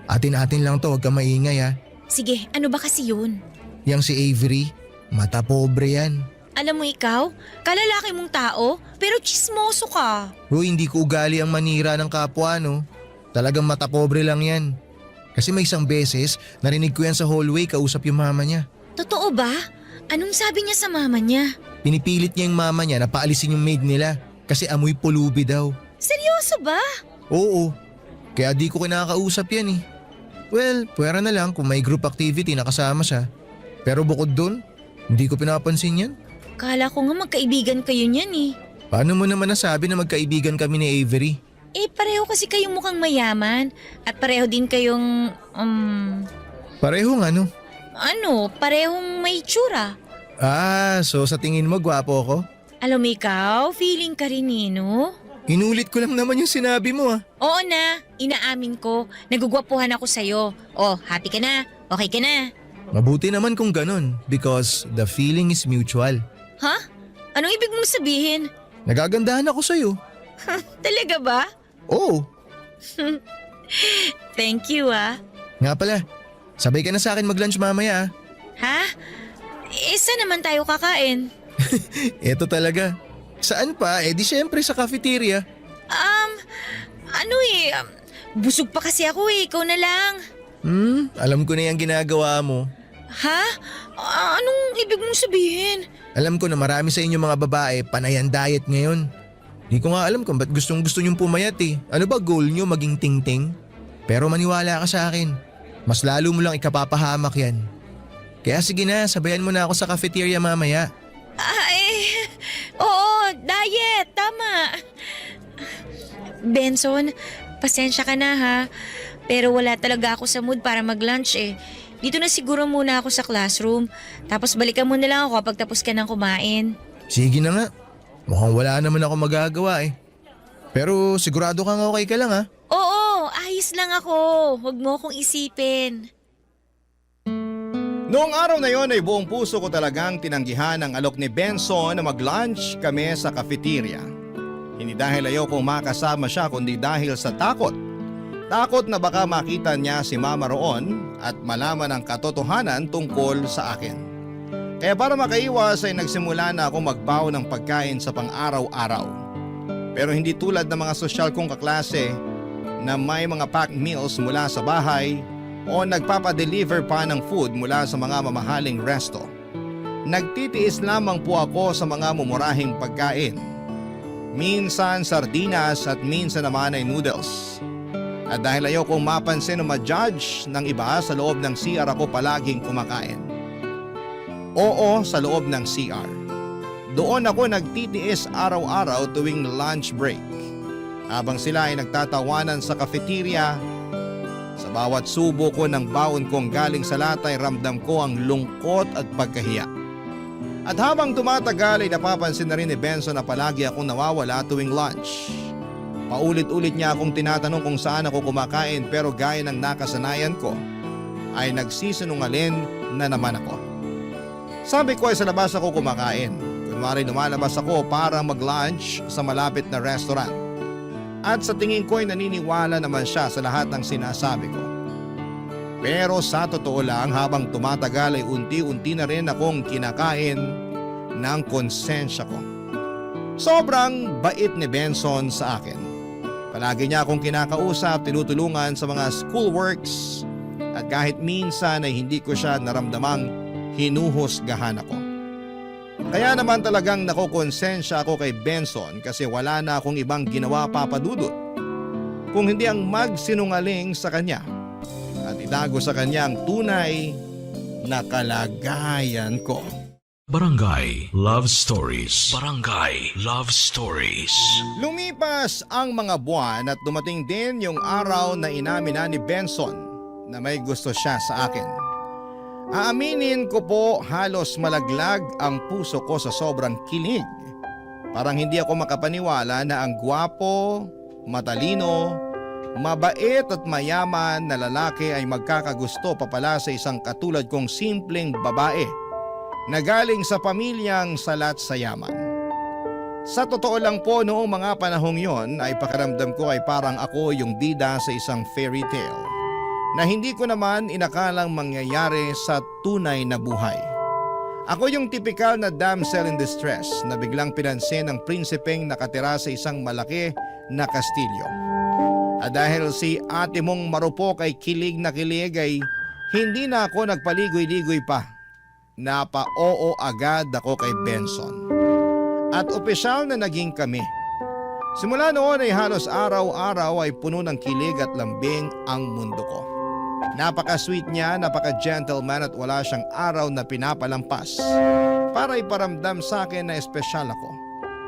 atin-atin lang to, huwag ka maingay Sige, ano ba kasi yun? Yang si Avery, mata pobre yan. Alam mo ikaw, kalalaki mong tao, pero chismoso ka. Hoy, hindi ko ugali ang manira ng kapwa, no? Talagang mata pobre lang yan. Kasi may isang beses, narinig ko yan sa hallway kausap yung mama niya. Totoo ba? Anong sabi niya sa mama niya? Pinipilit niya yung mama niya na paalisin yung maid nila kasi amoy pulubi daw. Seryoso ba? Oo, kaya di ko kinakausap yan eh. Well, pwera na lang kung may group activity na kasama siya. Pero bukod dun, hindi ko pinapansin yan. Kala ko nga magkaibigan kayo niyan eh. Paano mo naman nasabi na magkaibigan kami ni Avery? Pareho kasi kayong mukhang mayaman at pareho din kayong, Parehong ano? Parehong may tsura. Ah, so sa tingin mo gwapo ako? Alam mo ikaw, feeling ka rin no? Inulit ko lang naman yung sinabi mo Oo na, inaamin ko. Nagugwapuhan ako sa'yo. Oh, happy ka na? Okay ka na? Mabuti naman kung ganun because the feeling is mutual. Ha? Anong ibig mong sabihin? Nagagandahan ako sa'yo. Talaga ba? Oo. Thank you Nga pala, sabay ka na sa akin mag-lunch mamaya Ha? Saan naman tayo kakain? Eto talaga. Saan pa? Di syempre sa cafeteria. Busog pa kasi ako ikaw na lang. Alam ko na yung ginagawa mo. Ha? Anong ibig mong sabihin? Alam ko na marami sa inyo mga babae panayan diet ngayon. Di ko nga alam kung ba't gusto nyong pumayat eh. Ano ba goal nyo maging ting-ting? Pero maniwala ka sa akin. Mas lalo mo lang ikapapahamak yan. Kaya sige na, sabayan mo na ako sa cafeteria mamaya. Oo, diet, tama. Benson, pasensya ka na ha. Pero wala talaga ako sa mood para mag-lunch eh. Dito na siguro muna ako sa classroom. Tapos balikan mo na lang ako kapag tapos ka ng kumain. Sige na nga. Mukhang wala naman ako magagawa eh. Pero sigurado kang okay ka lang ha? Oo, ayos lang ako. Huwag mo akong isipin. Noong araw na yon ay buong puso ko talagang tinanggihan ang alok ni Benson na mag-lunch kami sa cafeteria. Hindi dahil ayaw kong makasama siya kundi dahil sa takot. Takot na baka makita niya si Mama roon at malaman ang katotohanan tungkol sa akin. Kaya para makaiwas ay nagsimula na ako magbaon ng pagkain sa pang-araw-araw. Pero hindi tulad ng mga sosyal kong kaklase na may mga packed meals mula sa bahay o nagpapadeliver pa ng food mula sa mga mamahaling resto. Nagtitiis lamang po ako sa mga mumurahing pagkain. Minsan sardinas at minsan naman ay noodles. At dahil ayaw kong mapansin o ma-judge ng iba, sa loob ng CR ako palaging kumakain. Oo, sa loob ng CR. Doon ako nagtitiis araw-araw tuwing lunch break. Habang sila ay nagtatawanan sa cafeteria, sa bawat subo ko ng baon kong galing sa latay, ramdam ko ang lungkot at pagkahiya. At habang tumatagal ay napapansin na rin ni Benson na palagi akong nawawala tuwing lunch. Paulit-ulit niya akong tinatanong kung saan ako kumakain, pero gaya ng nakasanayan ko ay nagsisinungaling na naman ako. Sabi ko ay sa labas ako kumakain. Kunwari lumalabas ako para mag-lunch sa malapit na restaurant. At sa tingin ko ay naniniwala naman siya sa lahat ng sinasabi ko. Pero sa totoo lang, habang tumatagal ay unti-unti na rin akong kinakain ng konsensya ko. Sobrang bait ni Benson sa akin. Palagi niya akong kinakausap, tinutulungan sa mga schoolworks at kahit minsan ay hindi ko siya naramdamang hinuhusgahan ako. Kaya naman talagang nakokonsensya ako kay Benson kasi wala na akong ibang ginawa, Papa Dudut, kung hindi ang magsinungaling sa kanya at itago sa kanya ang tunay na kalagayan ko. Barangay Love Stories. Barangay Love Stories. Lumipas ang mga buwan at dumating din yung araw na inamin na ni Benson na may gusto siya sa akin. Aaminin ko po, halos malaglag ang puso ko sa sobrang kilig. Parang hindi ako makapaniwala na ang gwapo, matalino, mabait at mayaman na lalaki ay magkakagusto pa pala sa isang katulad kong simpleng babae na galing sa pamilyang salat sa yaman. Sa totoo lang po, noong mga panahong yon ay pakiramdam ko ay parang ako yung bida sa isang fairy tale na hindi ko naman inakalang mangyayari sa tunay na buhay. Ako yung tipikal na damsel in distress na biglang pinansin ng prinsipeng nakatira sa isang malaki na kastilyo. At dahil si ate mong marupok ay kilig na kilig ay hindi na ako nagpaligoy-ligoy pa. Napa-oo agad ako kay Benson. At opisyal na naging kami. Simula noon ay halos araw-araw ay puno ng kilig at lambing ang mundo ko. Napaka-sweet niya, napaka-gentleman at wala siyang araw na pinapalampas para iparamdam sa akin na espesyal ako.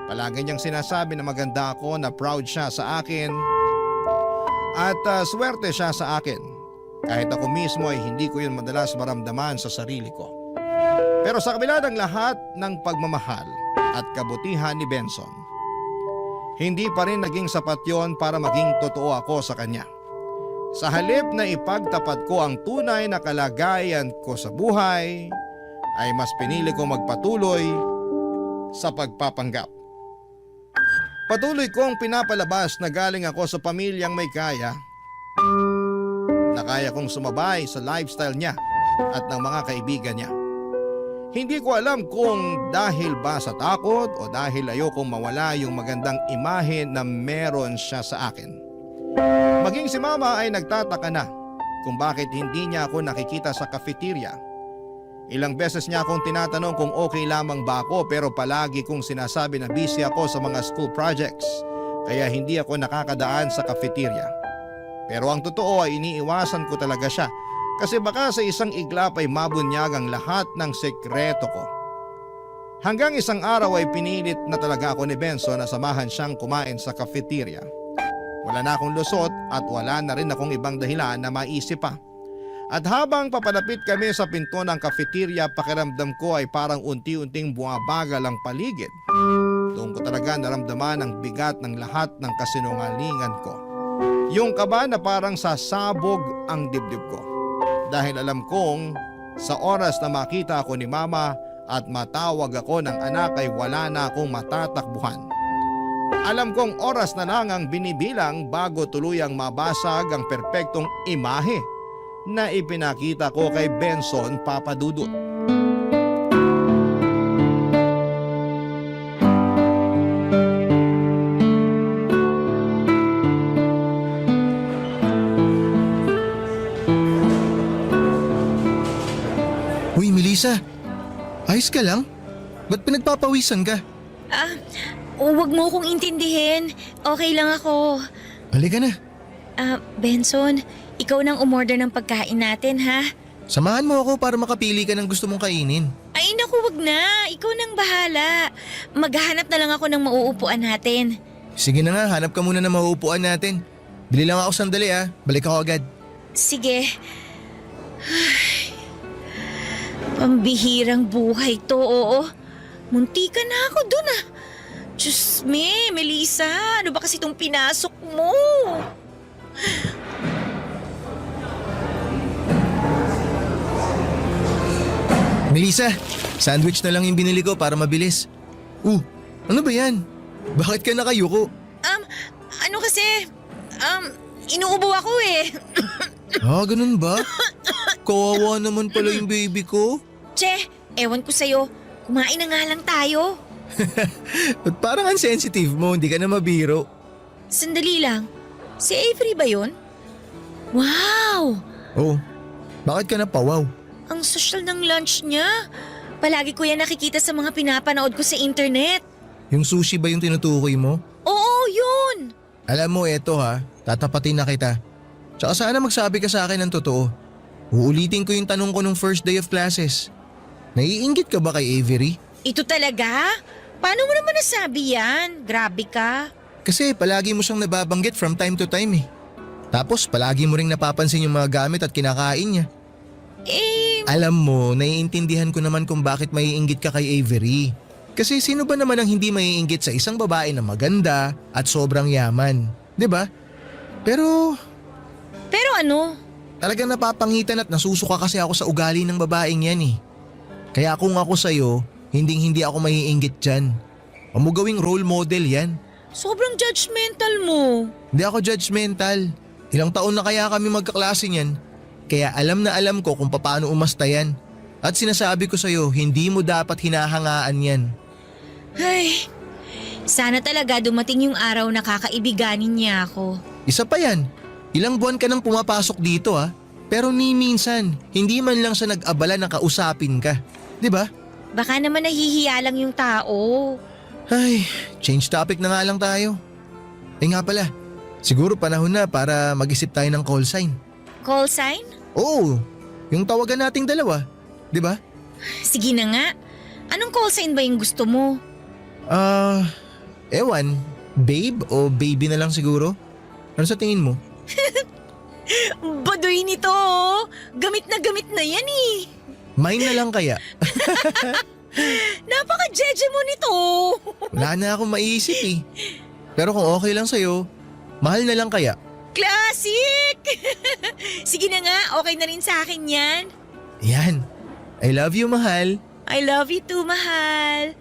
Palagi niyang sinasabi na maganda ako, na proud siya sa akin at swerte siya sa akin. Kahit ako mismo ay hindi ko yun madalas maramdaman sa sarili ko. Pero sa kabila ng lahat ng pagmamahal at kabutihan ni Benson, hindi pa rin naging sapat yon para maging totoo ako sa kanya. Sa halip na ipagtapat ko ang tunay na kalagayan ko sa buhay, ay mas pinili ko magpatuloy sa pagpapanggap. Patuloy kong pinapalabas na galing ako sa pamilyang may kaya, na kaya kong sumabay sa lifestyle niya at ng mga kaibigan niya. Hindi ko alam kung dahil ba sa takot o dahil ayokong mawala yung magandang imahe na meron siya sa akin. Maging si Mama ay nagtataka na kung bakit hindi niya ako nakikita sa cafeteria. Ilang beses niya akong tinatanong kung okay lamang ba ako, pero palagi kong sinasabi na busy ako sa mga school projects kaya hindi ako nakakadaan sa cafeteria. Pero ang totoo ay iniiwasan ko talaga siya kasi baka sa isang iglap ay mabunyag ang lahat ng sekreto ko. Hanggang isang araw ay pinilit na talaga ako ni Benson na samahan siyang kumain sa cafeteria. Wala na akong lusot at wala na rin akong ibang dahilan na maisip pa. At habang papalapit kami sa pinto ng cafeteria, pakiramdam ko ay parang unti-unting bumabagal ang paligid. Doon ko talaga naramdaman ang bigat ng lahat ng kasinungalingan ko. Yung kaba na parang sasabog ang dibdib ko. Dahil alam kong sa oras na makita ako ni Mama at matawag ako ng anak ay wala na akong matatakbuhan. Alam kong oras na lang ang binibilang bago tuluyang mabasag ang perpektong imahe na ipinakita ko kay Benson, Papa Dudut. Uy, Melissa. Ayos ka lang? Ba't pinagpapawisan ka? Huwag mo akong intindihin. Okay lang ako. Halika na. Benson, ikaw nang umorder ng pagkain natin, ha? Samahan mo ako para makapili ka ng gusto mong kainin. Ay, naku, wag na. Ikaw nang bahala. Maghahanap na lang ako ng mauupuan natin. Sige na nga, hanap ka muna ng mauupuan natin. Bili lang ako sandali balik ako agad. Sige. Ay, pambihirang buhay to, oo. Munti ka na ako dun, Diyos me, Melissa, ano ba kasi itong pinasok mo? Melissa, sandwich na lang yung binili ko para mabilis. Ano ba yan? Bakit ka nakayuko? Ano kasi, inuubo ako eh. Ganun ba? Kawawa naman pala yung baby ko. Che, ewan ko sa'yo. Kumain na nga lang tayo. At parang ang sensitive mo, hindi ka na mabiro. Sandali lang. Si Avery ba yun? Wow! Oh, bakit ka napawaw? Ang social ng lunch niya. Palagi ko yan nakikita sa mga pinapanood ko sa internet. Yung sushi ba yung tinutukoy mo? Oo, yun! Alam mo, eto ha, tatapatin na kita. Tsaka sana magsabi ka sa akin ng totoo. Uulitin ko yung tanong ko nung first day of classes. Naiinggit ka ba kay Avery? Ito talaga? Paano mo naman nasabi yan? Grabe ka. Kasi palagi mo siyang nababanggit from time to time eh. Tapos palagi mo ring napapansin yung mga gamit at kinakain niya. Alam mo, naiintindihan ko naman kung bakit maiinggit ka kay Avery. Kasi sino ba naman ang hindi maiinggit sa isang babae na maganda at sobrang yaman? 'Di ba? Pero ano? talagang napapangitan at nasusuka kasi ako sa ugali ng babaeng yan eh. Kaya kung ako sa'yo, hindi ako maiinggit dyan. Huwag mo gawing role model yan. Sobrang judgmental mo. Hindi ako judgmental. Ilang taon na kaya kami magkaklase niyan. Kaya alam na alam ko kung paano umasta yan. At sinasabi ko sa'yo, hindi mo dapat hinahangaan yan. Ay, sana talaga dumating yung araw na kakaibiganin niya ako. Isa pa yan. Ilang buwan ka nang pumapasok dito ha. Pero ni minsan, hindi man lang siya nag-abala na kausapin ka. 'Di ba? Baka naman nahihiya lang yung tao. Ay, change topic na nga lang tayo. Nga pala, siguro panahon na para mag-isip tayo ng call sign. Call sign? Oo, yung tawagan nating dalawa. 'Di ba? Sige na nga. Anong call sign ba yung gusto mo? Ewan, babe o baby na lang siguro? Ano sa tingin mo? Baduy nito. Gamit na yan eh. Mine na lang kaya? Napaka-jeje mo nito. Wala na akong maisip eh. Pero kung okay lang sa'yo, mahal na lang kaya? Classic! Sige na nga, okay na rin sa akin yan. Yan. I love you, mahal. I love you too, mahal.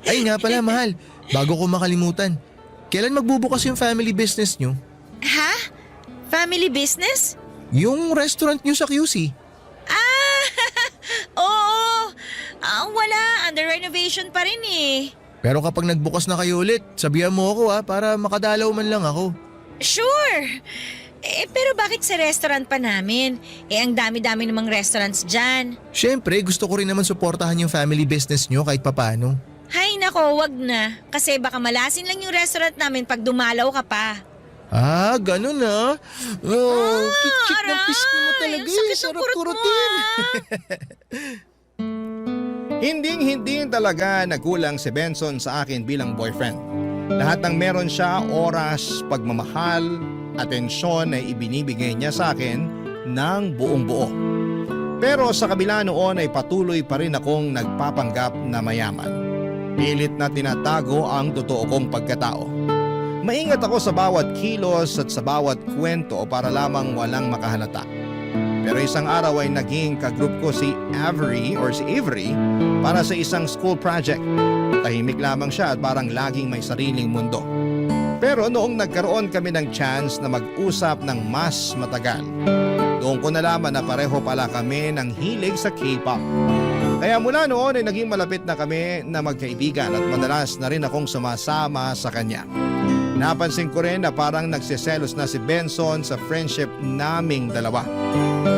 Ay nga pala, mahal. Bago ko makalimutan. Kailan magbubukas yung family business nyo? Ha? Family business? Yung restaurant nyo sa QC. Oo. Wala, under renovation pa rin eh. Pero kapag nagbukas na kayo ulit, sabihan mo ako para makadalaw man lang ako. Sure. Pero bakit sa restaurant pa namin? Ang dami-dami namang restaurants dyan. Syempre, gusto ko rin naman suportahan yung family business nyo kahit papano. Hay nako, wag na. Kasi baka malasin lang yung restaurant namin pag dumalaw ka pa. Ganun ah. Kik-kik ng pisngi mo talaga eh. Sarap kurutin. Hinding-hindi talaga nagkulang si Benson sa akin bilang boyfriend. Lahat ng meron siya, oras, pagmamahal, atensyon ay ibinibigay niya sa akin ng buong buo. Pero sa kabila noon ay patuloy pa rin akong nagpapanggap na mayaman. Pilit na tinatago ang totoo kong pagkatao. Maingat ako sa bawat kilos at sa bawat kwento para lamang walang makahalata. Pero isang araw ay naging kagroup ko si Avery para sa isang school project. Tahimik lamang siya at parang laging may sariling mundo. Pero noong nagkaroon kami ng chance na mag-usap ng mas matagal, doon ko nalaman na pareho pala kami ng hilig sa K-pop. Kaya mula noon ay naging malapit na kami na magkaibigan at madalas na rin akong sumasama sa kanya. Napansin ko rin na parang nagsiselos na si Benson sa friendship naming dalawa.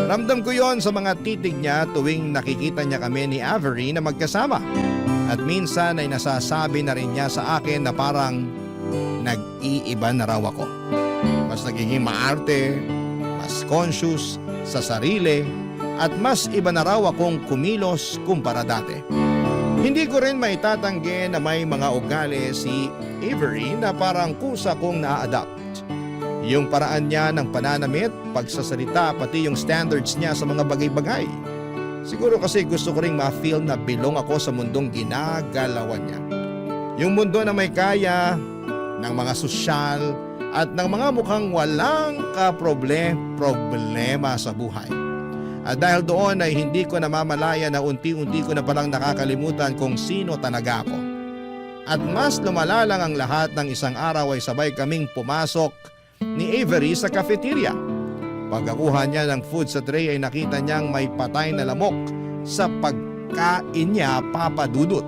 Ramdam ko yon sa mga titig niya tuwing nakikita niya kami ni Avery na magkasama. At minsan ay nasasabi na rin niya sa akin na parang nag-iiba na raw ako. Mas nagiging maarte, mas conscious sa sarili, at mas iba na raw akong kumilos kumpara dati. Hindi ko rin maitatanggi na may mga ugali si Avery na parang kusa kong na-adapt. Yung paraan niya ng pananamit, pagsasalita, pati yung standards niya sa mga bagay-bagay. Siguro kasi gusto ko ring ma-feel na belong ako sa mundong ginagalawan niya. Yung mundo na may kaya, ng mga sosyal, at ng mga mukhang walang problema sa buhay. At dahil doon ay hindi ko namamalaya na unti-unti ko na palang nakakalimutan kung sino talaga ako. At mas lumala lang ang lahat ng isang araw ay sabay kaming pumasok ni Avery sa cafeteria. Pagkakuha niya ng food sa tray ay nakita niyang may patay na lamok sa pagkain niya, Papa Dudut.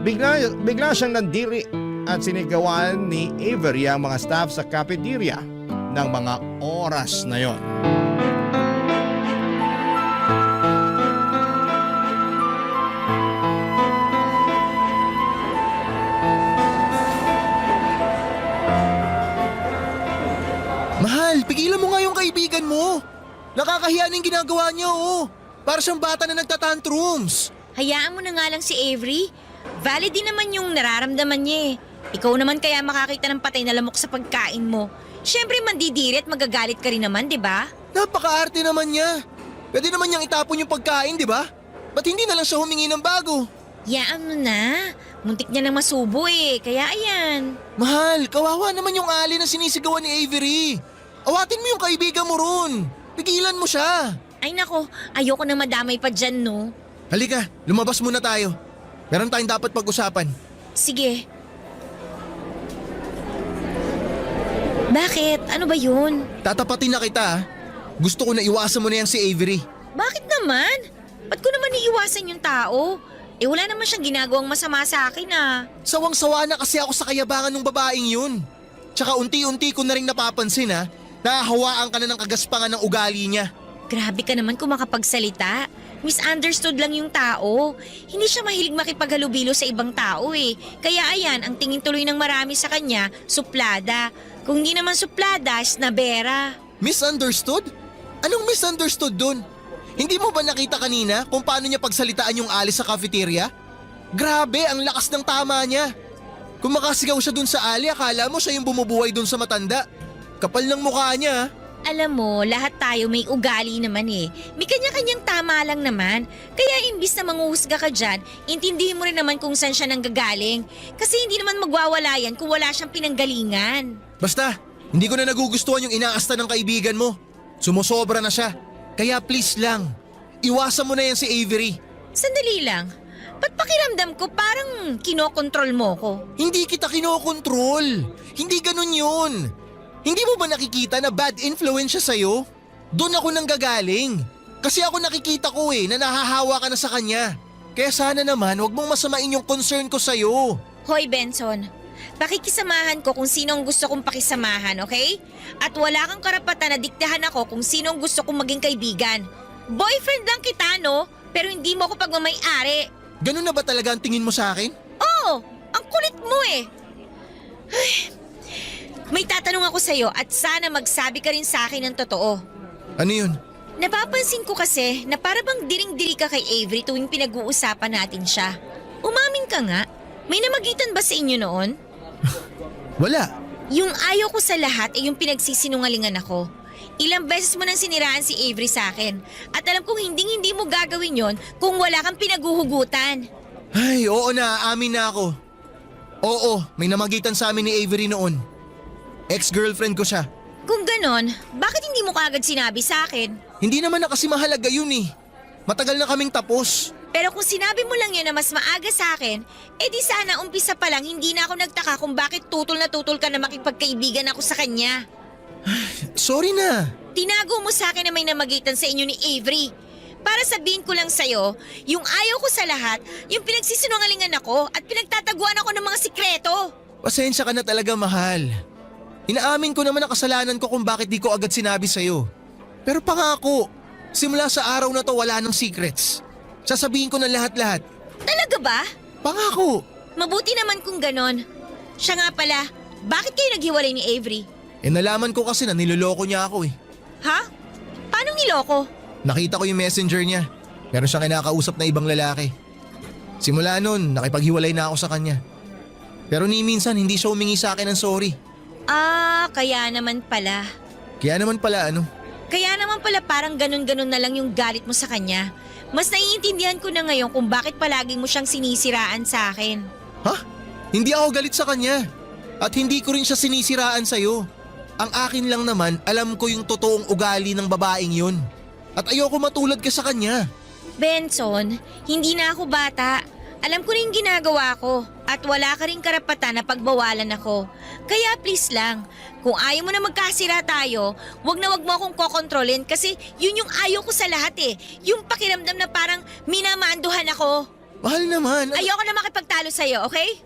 Bigla siyang nandiri at sinigawan ni Avery ang mga staff sa cafeteria ng mga oras na yon. Mahal, pigilan mo nga yung kaibigan mo. Nakakahiya na yung ginagawa niya, oh. Para siyang bata na nagtatantrums. Hayaan mo na nga lang si Avery. Valid din naman yung nararamdaman niya eh. Ikaw naman kaya makakita ng patay na lamok sa pagkain mo. Siyempre mandidiri at magagalit ka rin naman, di ba? Napaka-arte naman niya. Pwede naman niyang itapon yung pagkain, di ba? Ba't hindi na lang siya humingi ng bago? Yaan mo na. Muntik niya nang masubo eh, kaya ayan. Mahal, kawawa naman yung ali na sinisigawan ni Avery. Awatin mo yung kaibigan mo ron. Pigilan mo siya. Ay nako, ayoko na madamay pa dyan, no? Halika, lumabas muna tayo. Meron tayong dapat pag-usapan. Sige. Bakit? Ano ba yun? Tatapatin na kita. Gusto ko na iwasan mo na yan si Avery. Bakit naman? Ba't ko naman iiwasan yung tao? Eh wala naman siyang ginagawang masama sa akin ah. Sawang-sawa na kasi ako sa kayabangan ng babaeng yun. Tsaka unti-unti ko na rin napapansin ha, nahahawaan ka na ng kagaspangan ng ugali niya. Grabe ka naman kung makapagsalita. Misunderstood lang yung tao. Hindi siya mahilig makipaghalubilo sa ibang tao eh. Kaya ayan, ang tingin tuloy ng marami sa kanya, suplada. Kung hindi naman suplada, snabera. Misunderstood? Anong misunderstood dun? Hindi mo ba nakita kanina kung paano niya pagsalitaan yung ali sa cafeteria? Grabe, ang lakas ng tama niya. Kung makasigaw siya dun sa ali, akala mo siya yung bumubuhay dun sa matanda. Kapal ng mukha niya. Alam mo, lahat tayo may ugali naman eh. May kanya-kanyang tama lang naman. Kaya imbis na manguhusga ka dyan, intindihin mo rin naman kung saan siya nanggagaling. Kasi hindi naman magwawala yan kung wala siyang pinanggalingan. Basta, hindi ko na nagugustuhan yung inaasta ng kaibigan mo. Sumusobra na siya. Kaya please lang, iwasan mo na yan si Avery. Sandali lang. Ba't pakiramdam ko parang kinokontrol mo ko? Hindi kita kinokontrol. Hindi ganun yun. Hindi mo ba nakikita na bad influence siya sa'yo? Doon ako nanggagaling. Kasi ako nakikita ko na nahahawa ka na sa kanya. Kaya sana naman wag mong masamain yung concern ko sa'yo. Hoy Benson, pakikisamahan ko kung sino ang gusto kong pakisamahan, okay? At wala kang karapatan na diktahan ako kung sino ang gusto kong maging kaibigan. Boyfriend lang kita, no? Pero hindi mo ako pagmamay-ari. Ganun na ba talaga ang tingin mo sa akin? Oo, ang kulit mo eh. Ay, may tatanong ako sa'yo at sana magsabi ka rin sa akin ng totoo. Ano yun? Napapansin ko kasi na para bang diring-diri ka kay Avery tuwing pinag-uusapan natin siya. Umamin ka nga, may namagitan ba sa inyo noon? Wala. Yung ayaw ko sa lahat ay yung pinagsisinungalingan ako. Ilang beses mo nang siniraan si Avery sa akin. At alam kong hindi mo gagawin yon kung wala kang pinaguhugutan. Ay, oo na, amin na ako. Oo, may namagitan sa amin ni Avery noon. Ex-girlfriend ko siya. Kung ganon, bakit hindi mo kaagad sinabi sa akin? Hindi naman na kasi mahalaga yun eh. Matagal na kaming tapos. Pero kung sinabi mo lang yan na mas maaga sa akin, edi sana umpisa pa lang hindi na ako nagtaka kung bakit tutol na tutol ka na makipagkaibigan ako sa kanya. Sorry na. Tinago mo sa akin na may namagitan sa inyo ni Avery. Para sabihin ko lang sa'yo, yung ayaw ko sa lahat, yung pinagsisinungalingan ako at pinagtataguan ako ng mga sikreto. Pasensya ka na talaga, mahal. Inaamin ko naman ang kasalanan ko kung bakit di ko agad sinabi sa'yo. Pero pangako, simula sa araw na to wala nang secrets. Sasabihin ko na lahat-lahat. Talaga ba? Pangako. Mabuti naman kung ganon. Siya nga pala, bakit kayo naghiwalay ni Avery? Nalaman ko kasi na niloloko niya ako eh. Ha? Paano niloko? Nakita ko yung messenger niya. Meron siyang kinakausap na ibang lalaki. Simula nun, nakipaghiwalay na ako sa kanya. Pero ni minsan hindi siya humingi sa akin ng sorry. Ah, kaya naman pala. Kaya naman pala Parang ganun-ganun na lang yung galit mo sa kanya. Mas naiintindihan ko na ngayon kung bakit palagi mo siyang sinisiraan sa akin. Ha? Hindi ako galit sa kanya. At hindi ko rin siya sinisiraan sa'yo. Ang akin lang naman, alam ko yung totoong ugali ng babaeng yun. At ayoko matulad ka sa kanya. Benson, hindi na ako bata. Alam ko na yung ginagawa ko at wala ka rin karapatan na pagbawalan ako. Kaya please lang, kung ayaw mo na magkasira tayo, wag na wag mo akong kokontrolin kasi yun yung ayaw ko sa lahat eh. Yung pakiramdam na parang minamanduhan ako. Mahal naman. Ayoko na makipagtalo sa'yo, okay?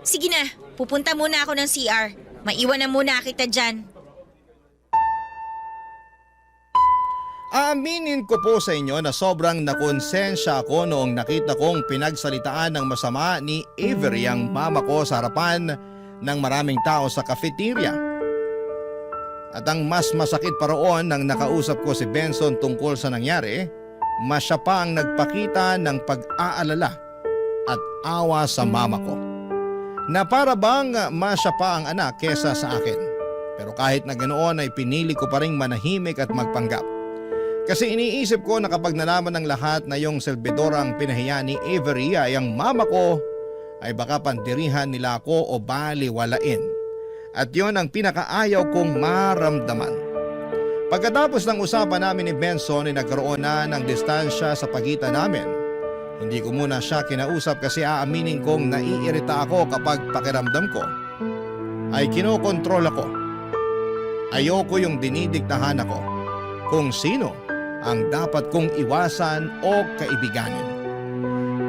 Sige na, pupunta muna ako ng CR. Maiwan na muna kita dyan. Aaminin ko po sa inyo na sobrang nakonsensya ako noong nakita kong pinagsalitaan ng masama ni Avery ang mama ko sa harapan ng maraming tao sa cafeteria. At ang mas masakit pa roon nang nakausap ko si Benson tungkol sa nangyari, mas siya pa ang nagpakita ng pag-aalala at awa sa mama ko. Na para bang mas siya pa ang anak kesa sa akin. Pero kahit na ganoon ay pinili ko pa ring manahimik at magpanggap. Kasi iniisip ko na kapag nalaman ng lahat na yung Selbidora ang pinahiya ni Avery ay ang mama ko ay baka pandirihan nila ako o baliwalain. At yon ang pinakaayaw kong maramdaman. Pagkatapos ng usapan namin ni Benson ay nagkaroon na ng distansya sa pagitan namin. Hindi ko muna siya kinausap kasi aaminin kong naiirita ako kapag pakiramdam ko ay kinokontrol ako. Ayoko yung dinidiktahan ako kung sino ang dapat kong iwasan o kaibiganin.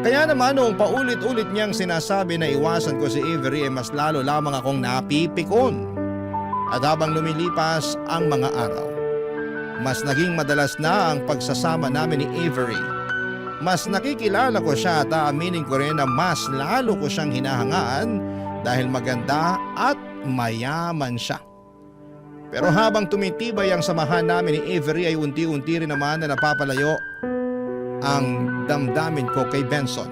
Kaya naman noong paulit-ulit niyang sinasabi na iwasan ko si Avery ay mas lalo lamang akong napipikon. At habang lumilipas ang mga araw, mas naging madalas na ang pagsasama namin ni Avery. Mas nakikilala ko siya at aaminin ko rin na mas lalo ko siyang hinahangaan dahil maganda at mayaman siya. Pero habang tumitibay ang samahan namin ni Avery ay unti-unti rin naman na napapalayo ang damdamin ko kay Benson.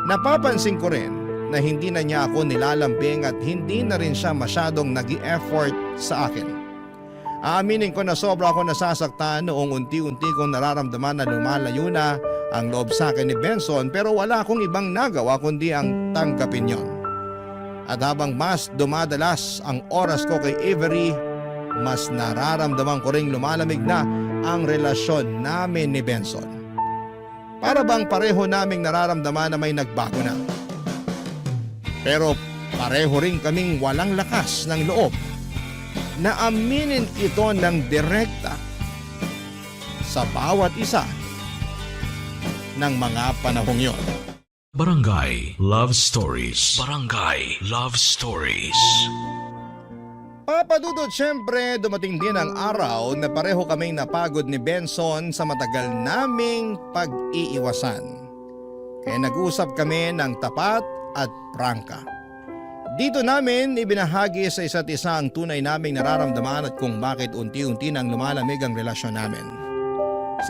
Napapansin ko rin na hindi na niya ako nilalambing at hindi na rin siya masyadong nag-i-effort sa akin. Aaminin ko na sobra ako nasasaktan noong unti-unti kong nararamdaman na lumalayo na ang loob sa akin ni Benson pero wala akong ibang nagawa kundi ang tanggapin yon. At habang mas dumadalas ang oras ko kay Avery, mas nararamdaman ko ring lumalamig na ang relasyon namin ni Benson. Para bang pareho naming nararamdaman na may nagbago na. Pero pareho rin kaming walang lakas ng loob na aminin ito ng direkta sa bawat isa ng mga panahong yon. Barangay Love Stories. Barangay Love Stories. Papadudod, syempre dumating din ang araw na pareho kaming napagod ni Benson sa matagal naming pag-iiwasan. Kaya nag-usap kami ng tapat at prangka. Dito namin ibinahagi sa isa't isa ang tunay naming nararamdaman at kung bakit unti-unti nang lumalamig ang relasyon namin.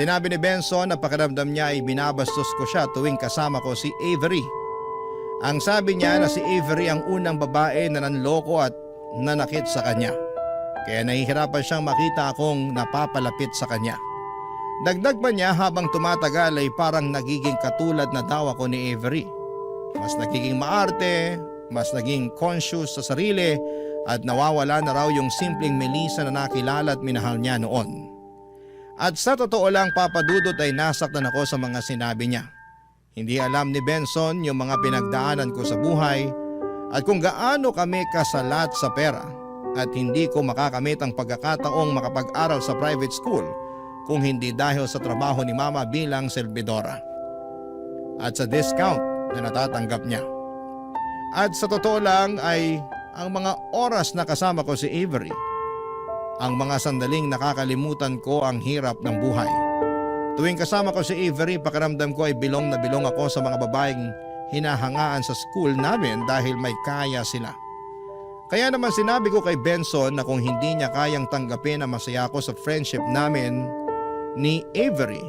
Sinabi ni Benson na pakiramdam niya ay binabastos ko siya tuwing kasama ko si Avery. Ang sabi niya na si Avery ang unang babae na nanloko at nanakit sa kanya. Kaya nahihirapan siyang makita akong napapalapit sa kanya. Dagdag pa niya habang tumatagal ay parang nagiging katulad na daw ako ni Avery. Mas nagiging maarte, mas naging conscious sa sarili at nawawala na raw yung simpleng Melissa na nakilala at minahal niya noon. At sa totoo lang, papadudot ay nasaktan ako sa mga sinabi niya. Hindi alam ni Benson yung mga pinagdaanan ko sa buhay at kung gaano kami kasalat sa pera at hindi ko makakamit ang pagkakataong makapag-aral sa private school kung hindi dahil sa trabaho ni Mama bilang Selbidora at sa discount na natatanggap niya. At sa totoo lang ay ang mga oras na kasama ko si Avery, ang mga sandaling nakakalimutan ko ang hirap ng buhay. Tuwing kasama ko si Avery, pakiramdam ko ay bilong na bilong ako sa mga babaeng hinahangaan sa school namin dahil may kaya sila. Kaya naman sinabi ko kay Benson na kung hindi niya kayang tanggapin na masaya ako sa friendship namin ni Avery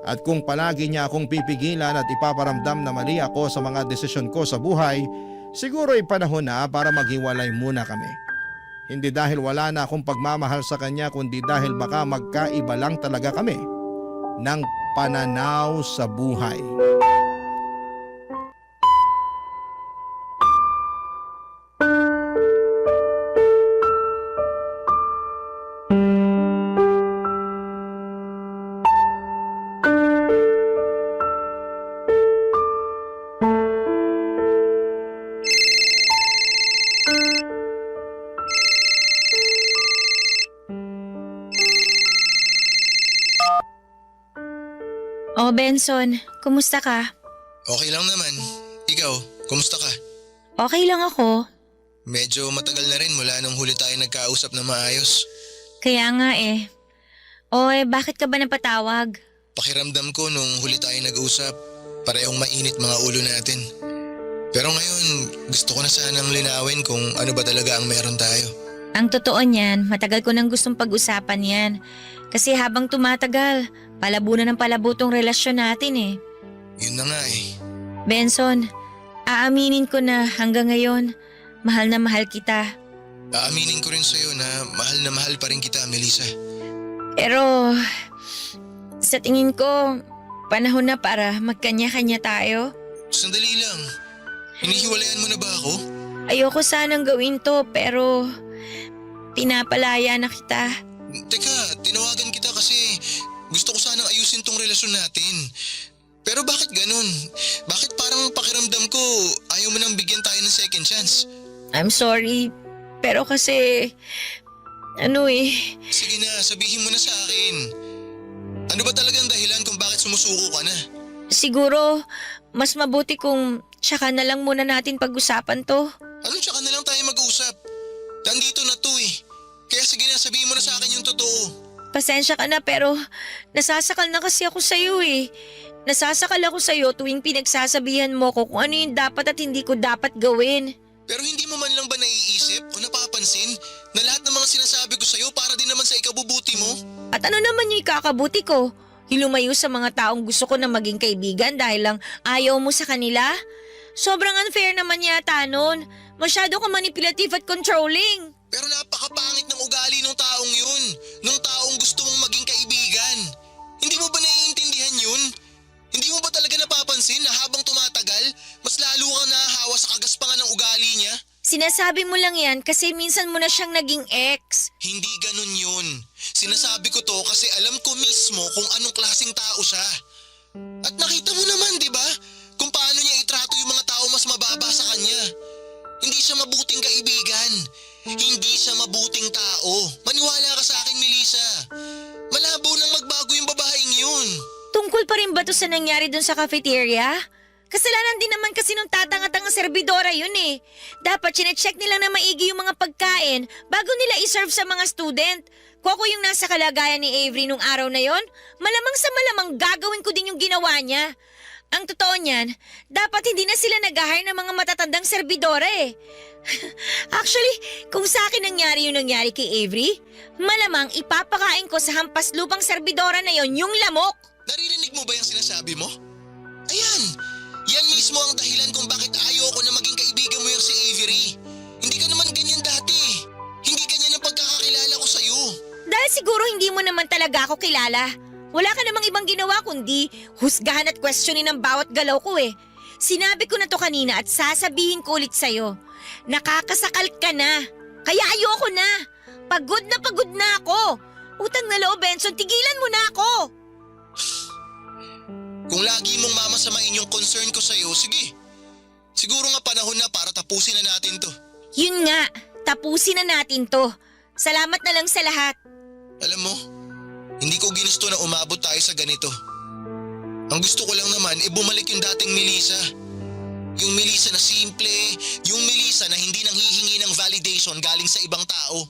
at kung palagi niya akong pipigilan at ipaparamdam na mali ako sa mga desisyon ko sa buhay, siguro ay panahon na para maghiwalay muna kami. Hindi dahil wala na akong pagmamahal sa kanya kundi dahil baka magkaiba lang talaga kami ng pananaw sa buhay. Oh, Benson, kumusta ka? Okay lang naman. Ikaw, kumusta ka? Okay lang ako. Medyo matagal na rin mula nung huli tayo nagkausap na maayos. Kaya nga eh. Bakit ka ba napatawag? Pakiramdam ko nung huli tayo nag-usap, parehong mainit mga ulo natin. Pero ngayon, gusto ko na sanang linawin kung ano ba talaga ang meron tayo. Ang totoo niyan, matagal ko nang gustong pag-usapan yan. Kasi habang tumatagal, palabo na ng palabo tong relasyon natin eh. Yun na nga eh. Benson, aaminin ko na hanggang ngayon, mahal na mahal kita. Aaminin ko rin sa'yo na mahal pa rin kita, Melissa. Pero, sa tingin ko, panahon na para magkanya-kanya tayo. Sandali lang. Hinihiwalayan mo na ba ako? Ayoko sanang gawin to, pero pinapalaya na kita. Teka, tinawagan kita kasi gusto ko sanang ayusin tong relasyon natin. Pero bakit ganun? Bakit parang pakiramdam ko ayaw mo nang bigyan tayo ng second chance? I'm sorry, pero kasi, Sige na, sabihin mo na sa akin. Ano ba talagang dahilan kung bakit sumusuko ka na? siguro mas mabuti kung tsaka na lang muna natin pag-usapan to. Anong tsaka na lang tayo mag-usap? Nandito na to eh. Kaya sige na, sabihin mo na sa akin yung totoo. Pasensya ka na pero nasasakal na kasi ako sa'yo eh. Nasasakal ako sa'yo tuwing pinagsasabihan mo ko kung ano yung dapat at hindi ko dapat gawin. Pero hindi mo man lang ba naiisip o napapansin na lahat ng mga sinasabi ko sa'yo para din naman sa ikabubuti mo? At ano naman yung ikakabuti ko? Yung lumayo sa mga taong gusto ko na maging kaibigan dahil lang ayaw mo sa kanila? Sobrang unfair naman yata nun. Masyado ka manipulative at controlling. Pero napakapangit ng ugali ng taong yun. Ng taong gusto mong maging kaibigan. Hindi mo ba naiintindihan yun? Hindi mo ba talaga napapansin na habang tumatagal, mas lalo kang nahahawa sa kagaspangan ng ugali niya? Sinasabi mo lang yan kasi minsan mo na siyang naging ex. Hindi ganun yun. Sinasabi ko to kasi alam ko mismo kung anong klaseng tao siya. At nakita mo naman, di ba? Kung paano niya itrato yung mga tao mas mababa sa kanya. Hindi siya mabuting kaibigan. Hindi siya mabuting tao. Maniwala ka sa akin, Melissa. Malabo nang magbago yung babaeng yun. Tungkol pa rin ba to sa nangyari dun sa cafeteria? Kasalanan din naman kasi nung tatanga-tanga serbidora yun eh. Dapat chinecheck nila na maigi yung mga pagkain bago nila iserve sa mga student. Kung ako yung nasa kalagayan ni Avery nung araw na yon, malamang sa malamang gagawin ko din yung ginawa niya. Ang totoo niyan, dapat hindi na sila nag-hire ng mga matatandang serbidora eh. Actually, kung sa akin nangyari yung nangyari kay Avery, malamang ipapakain ko sa hampas lupang serbidora na yon yung lamok. Naririnig mo ba yung sinasabi mo? Ayan! Yan mismo ang dahilan kung bakit ayoko na maging kaibigan mo yung si Avery. Hindi ka naman ganyan dati. Hindi ganyan ang pagkakakilala ko sa'yo. Dahil siguro hindi mo naman talaga ako kilala. Wala ka namang ibang ginawa kundi husgahan at questionin ang bawat galaw ko eh. Sinabi ko na to kanina at sasabihin ko ulit sa'yo. Nakakasakal ka na. Kaya ayoko na. Pagod na ako. Utang na loob, Benson, tigilan mo na ako. Kung lagi mong mamasamain yung concern ko sa'yo, sige. Siguro nga panahon na para tapusin na natin to. Yun nga, tapusin na natin to. Salamat na lang sa lahat. Alam mo, hindi ko ginusto na umabot tayo sa ganito. Ang gusto ko lang naman bumalik yung dating Melissa. Yung Melissa na simple, yung Melissa na hindi nang hihingi ng validation galing sa ibang tao.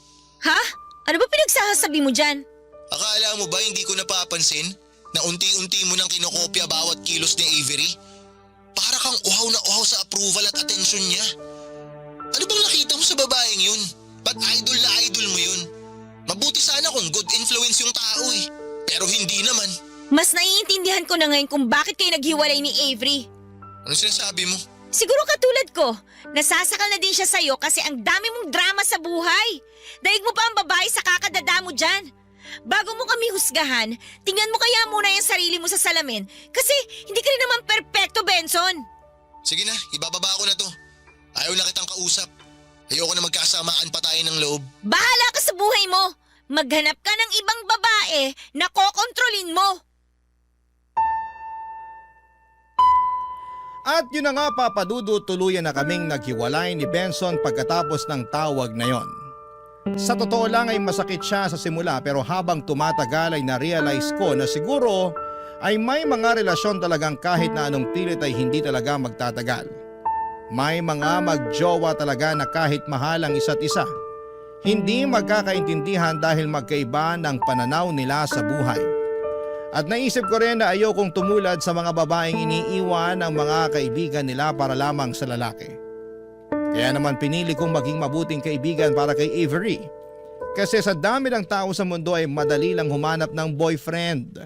Ha? Ano ba pinagsasabi mo dyan? Akala mo ba hindi ko napapansin na unti-unti mo nang kinokopya bawat kilos ni Avery? Para kang uhaw na uhaw sa approval at atensyon niya. Ano bang nakita mo sa babaeng yun? Ba't idol na idol mo yun? Mabuti sana kung good influence yung tao eh. Pero hindi naman. Mas naiintindihan ko na ngayon kung bakit kayo naghiwalay ni Avery. Ano sinasabi mo? Siguro katulad ko, nasasakal na din siya sa'yo kasi ang dami mong drama sa buhay. Daig mo pa ang babae sa kakadada mo dyan. Bago mo kami husgahan, tingnan mo kaya muna yung sarili mo sa salamin kasi hindi ka rin naman perpekto, Benson. Sige na, ibababa ko na to. Ayaw na kitang kausap. Ayoko na magkasamaan pa tayo ng loob. Bahala ka sa buhay mo. Maghanap ka ng ibang babae na kokontrolin mo. At yun na nga Papadudo, tuluyan na kaming naghiwalay ni Benson pagkatapos ng tawag na yon. Sa totoo lang ay masakit siya sa simula pero habang tumatagal ay na-realize ko na siguro ay may mga relasyon talagang kahit na anong pilit ay hindi talaga magtatagal. May mga magjowa talaga na kahit mahal ang isa't isa, hindi magkakaintindihan dahil magkaiba ng pananaw nila sa buhay. At naisip ko rin na ayokong tumulad sa mga babaeng iniiwan ng mga kaibigan nila para lamang sa lalaki. Kaya naman pinili kong maging mabuting kaibigan para kay Avery. Kasi sa dami ng tao sa mundo ay madali lang humanap ng boyfriend.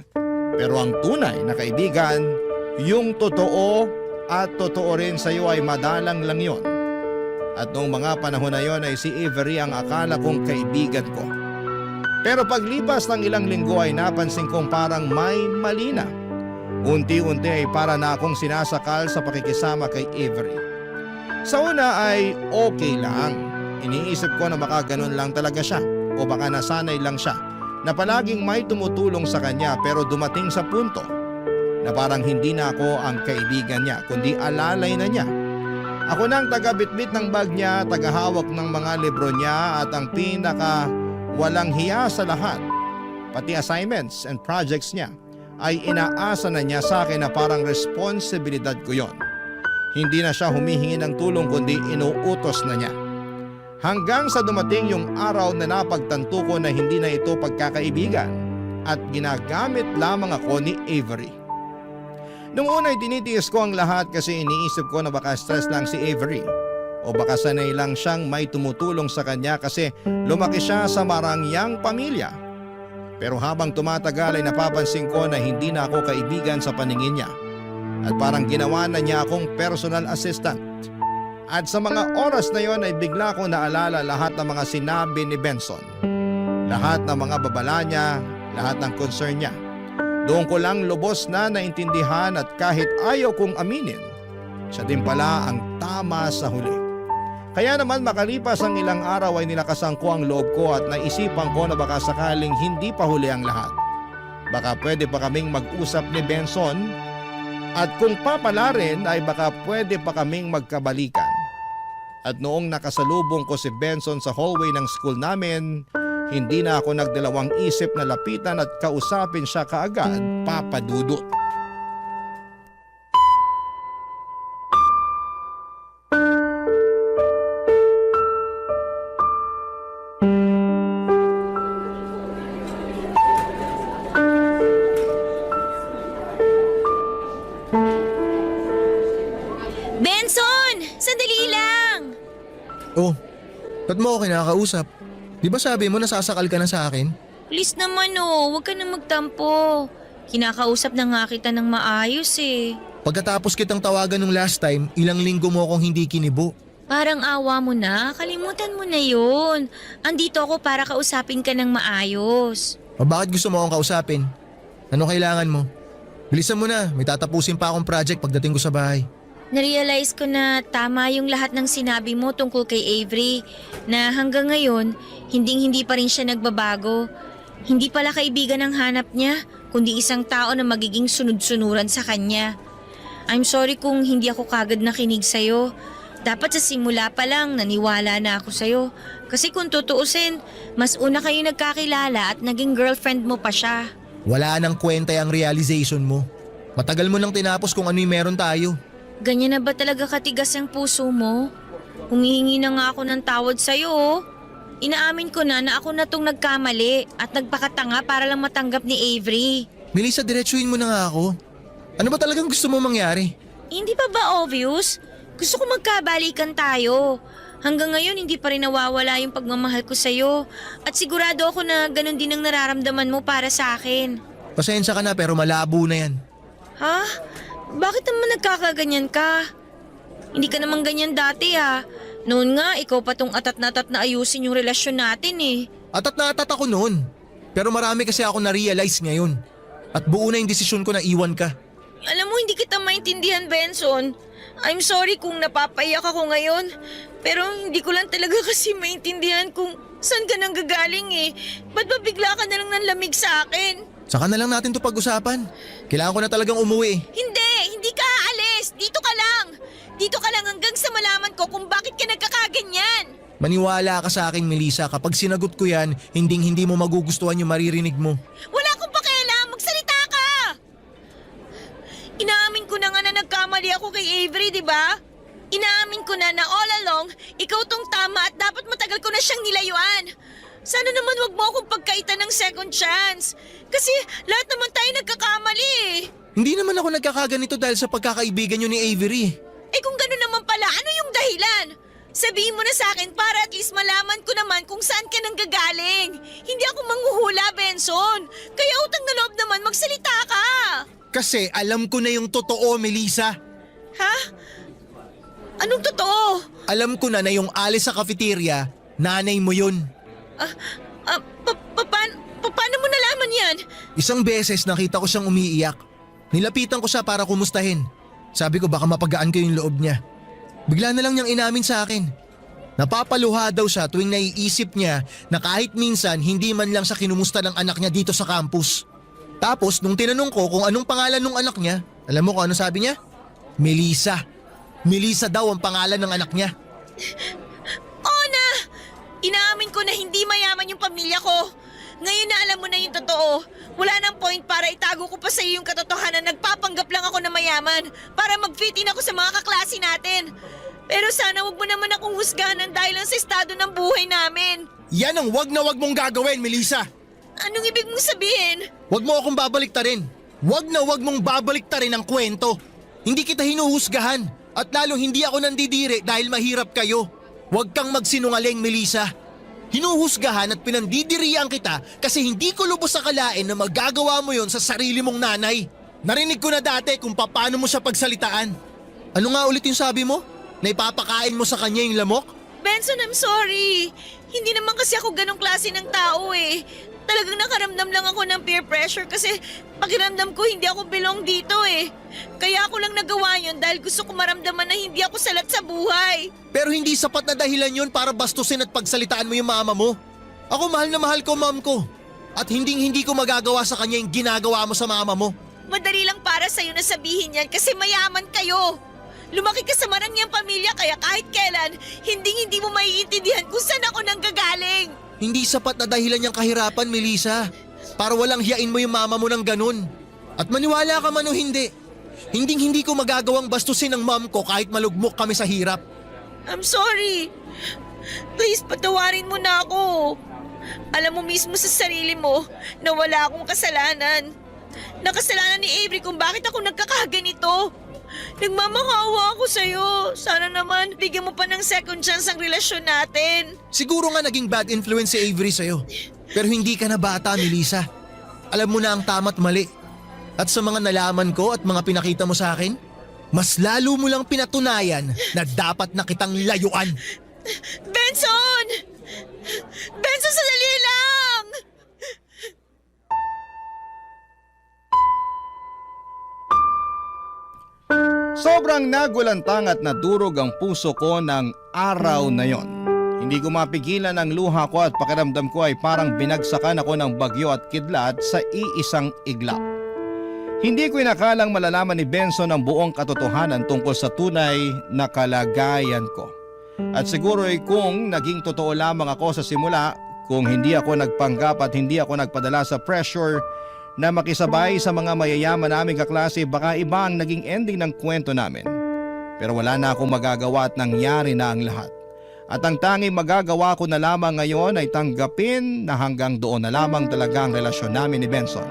Pero ang tunay na kaibigan, yung totoo at totoo rin sa iyo ay madalang lang yon. At noong mga panahon na yon ay si Avery ang akala kong kaibigan ko. Pero paglipas ng ilang linggo ay napansin kong parang may mali na. Unti-unti ay para na akong sinasakal sa pakikisama kay Avery. Sa una ay okay lang. Iniisip ko na baka ganun lang talaga siya o baka nasanay lang siya na palaging may tumutulong sa kanya, pero dumating sa punto na parang hindi na ako ang kaibigan niya kundi alalay na niya. Ako na ang taga-bitbit ng bag niya, tagahawak ng mga libro niya at ang pinaka walang hiya sa lahat. Pati assignments and projects niya ay inaasa na niya sa akin na parang responsibilidad ko yon. Hindi na siya humihingi ng tulong kundi inuutos na niya. Hanggang sa dumating yung araw na napagtanto ko na hindi na ito pagkakaibigan at ginagamit lamang ako ni Avery. Nung una ay tinitiis ko ang lahat kasi iniisip ko na baka stress lang si Avery o baka sanay lang siyang may tumutulong sa kanya kasi lumaki siya sa marangyang pamilya. Pero habang tumatagal ay napapansin ko na hindi na ako kaibigan sa paningin niya at parang ginawa na niya akong personal assistant. At sa mga oras na yon ay bigla ko naalala lahat ng mga sinabi ni Benson. Lahat ng mga babala niya, lahat ng concern niya. Doon ko lang lubos na naintindihan at kahit ayaw kong aminin, siya din pala ang tama sa huli. Kaya naman makalipas ang ilang araw ay nilakasan ko ang loob ko at naisipan ko na baka sakaling hindi pa huli ang lahat. Baka pwede pa kaming mag-usap ni Benson at kung papala rin ay baka pwede pa kaming magkabalikan. At noong nakasalubong ko si Benson sa hallway ng school namin, hindi na ako nagdalawang isip na lapitan at kausapin siya kaagad, Papa Dudut. Benson! Sandali lang! Oh, ba't mo ako kinakausap? Di ba sabi mo nasasakal ka na sa akin? Please naman oh, huwag ka na magtampo. Kinakausap na nga kita ng maayos eh. Pagkatapos kitang tawagan nung last time, ilang linggo mo akong hindi kinibo. Parang awa mo na, kalimutan mo na yun. Andito ako para kausapin ka ng maayos. O bakit gusto mo akong kausapin? Ano kailangan mo? Bilisan mo na, may tatapusin pa akong project pagdating ko sa bahay. Narealize ko na tama yung lahat ng sinabi mo tungkol kay Avery, na hanggang ngayon, hindi pa rin siya nagbabago. Hindi pala kaibigan ang hanap niya, kundi isang tao na magiging sunod-sunuran sa kanya. I'm sorry kung hindi ako kagad nakinig sa'yo. Dapat sa simula pa lang naniwala na ako sa'yo. Kasi kung tutuusin, mas una kayo nagkakilala at naging girlfriend mo pa siya. Wala nang kwenta ang realization mo. Matagal mo nang tinapos kung ano yung meron tayo. Ganyan na ba talaga katigas ang puso mo? Humihingi na nga ako ng tawad sa'yo oh. Inaamin ko na ako na tong nagkamali at nagpakatanga para lang matanggap ni Avery. Melissa, diretsuhin mo na nga ako. Ano ba talagang gusto mo mangyari? Hindi pa ba obvious? Gusto ko magkabalikan tayo. Hanggang ngayon hindi pa rin nawawala yung pagmamahal ko sa'yo. At sigurado ako na ganun din ang nararamdaman mo para sa akin. Pasensya ka na pero malabo na yan. Ha? Bakit naman nagkakaganyan ka? Hindi ka naman ganyan dati ha. Noon nga, ikaw pa tong atat na ayusin yung relasyon natin eh. Atat na atat ako noon. Pero marami kasi ako na-realize ngayon. At buo na yung desisyon ko na iwan ka. Alam mo, hindi kita maintindihan, Benson. I'm sorry kung napapaiyak ako ngayon. Pero hindi ko lang talaga kasi maintindihan kung saan ka nang gagaling eh. Ba't ba bigla ka na lang nanlamig sa akin? Saka na lang natin to pag-usapan. Kailangan ko na talagang umuwi. Hindi ka aalis. Dito ka lang. Dito ka lang hanggang sa malaman ko kung bakit ka nagkakaganyan. Maniwala ka sa akin, Melissa. Kapag sinagot ko yan, hindi mo magugustuhan yung maririnig mo. Wala akong pakialam. Magsalita ka! ko na nga na nagkamali ako kay Avery, di ba? Inaamin ko na all along, ikaw tong tama at dapat matagal ko na siyang nilayuan. Sana naman wag mo akong pagkaitan ng second chance. Kasi lahat naman tayo nagkakamali eh. Hindi naman ako nagkakaganito dahil sa pagkakaibigan nyo ni Avery. Eh kung gano'n naman pala, ano yung dahilan? Sabihin mo na sa akin para at least malaman ko naman kung saan ka nanggagaling. Hindi ako manghuhula, Benson. Kaya utang na loob naman, magsalita ka. Kasi alam ko na yung totoo, Melissa. Ha? Anong totoo? Alam ko na yung alis sa cafeteria, nanay mo yun. Paano mo nalaman yan? Isang beses nakita ko siyang umiiyak. Nilapitan ko siya para kumustahin. Sabi ko baka mapagaan ko yung loob niya. Bigla na lang niyang inamin sa akin. Napapaluha daw siya tuwing naiisip niya na kahit minsan hindi man lang siya kinumusta ng anak niya dito sa campus. Tapos nung tinanong ko kung anong pangalan ng anak niya, alam mo kung ano sabi niya? Melissa. Melissa daw ang pangalan ng anak niya. Oo na! Inaamin ko na hindi mayaman yung pamilya ko. Ngayon na alam mo na yung totoo. Wala nang point para itago ko pa sa iyo yung katotohanan. Nagpapanggap lang ako na mayaman para mag-fit in ako sa mga kaklase natin. Pero sana wag mo naman akong husgahan dahil lang sa estado ng buhay namin. Yan ang wag na wag mong gagawin, Melissa. Anong ibig mong sabihin? Wag mo akong babaliktarin. Wag na wag mong babaliktarin ang kwento. Hindi kita hinuhusgahan at lalong hindi ako nandidiri dahil mahirap kayo. Wag kang magsinungaling, Melissa. Hinuhusgahan at pinandidirian kita kasi hindi ko lubos akalain na magagawa mo yon sa sarili mong nanay. Narinig ko na dati kung paano mo siya pagsalitaan. Ano nga ulit yung sabi mo? Na ipapakain mo sa kanya yung lamok? Benson, I'm sorry. Hindi naman kasi ako ganong klase ng tao eh. Talagang nakaramdam lang ako ng peer pressure kasi pakiramdam ko hindi ako belong dito eh. Kaya ako lang nagawa yun dahil gusto ko maramdaman na hindi ako salat sa buhay. Pero hindi sapat na dahilan yun para bastusin at pagsalitaan mo yung mama mo. Ako mahal na mahal ko ma'am ko. At hindi ko magagawa sa kanya yung ginagawa mo sa mama mo. Madali lang para sa'yo na sabihin yan kasi mayaman kayo. Lumaki ka sa marangyang pamilya kaya kahit kailan, hindi mo maiintindihan kung saan ako nanggagaling. Hindi sapat na dahilan yung kahirapan, Melissa. Para walang hiyain mo yung mama mo ng ganun. At maniwala ka man o hindi, hindi ko magagawang bastusin ang mom ko kahit malugmok kami sa hirap. I'm sorry. Please, patawarin mo na ako. Alam mo mismo sa sarili mo na wala akong kasalanan. Nakasalanan ni Avery kung bakit ako nagkakaganito. Nagmamakawa ako sa'yo. Sana naman bigyan mo pa ng second chance ang relasyon natin. Siguro nga naging bad influence si Avery sa'yo. Pero hindi ka na bata, Melissa. Alam mo na ang tama't mali. At sa mga nalaman ko at mga pinakita mo sa akin, mas lalo mo lang pinatunayan na dapat na kitang layuan. Benson! Benson, sandali lang! Sobrang nagulantang at nadurog ang puso ko ng araw na yon. Hindi ko mapigilan ang luha ko at pakiramdam ko ay parang binagsakan ako ng bagyo at kidlat sa iisang iglap. Hindi ko inakalang malalaman ni Benson ang buong katotohanan tungkol sa tunay na kalagayan ko. At siguro ay kung naging totoo lamang ako sa simula, kung hindi ako nagpanggap at hindi ako nagpadala sa pressure na makisabay sa mga mayayaman naming kaklase, baka iba ang naging ending ng kwento namin. Pero wala na akong magagawa at nangyari na ang lahat. At ang tanging magagawa ko na lamang ngayon ay tanggapin na hanggang doon na lamang talaga ang relasyon namin ni Benson.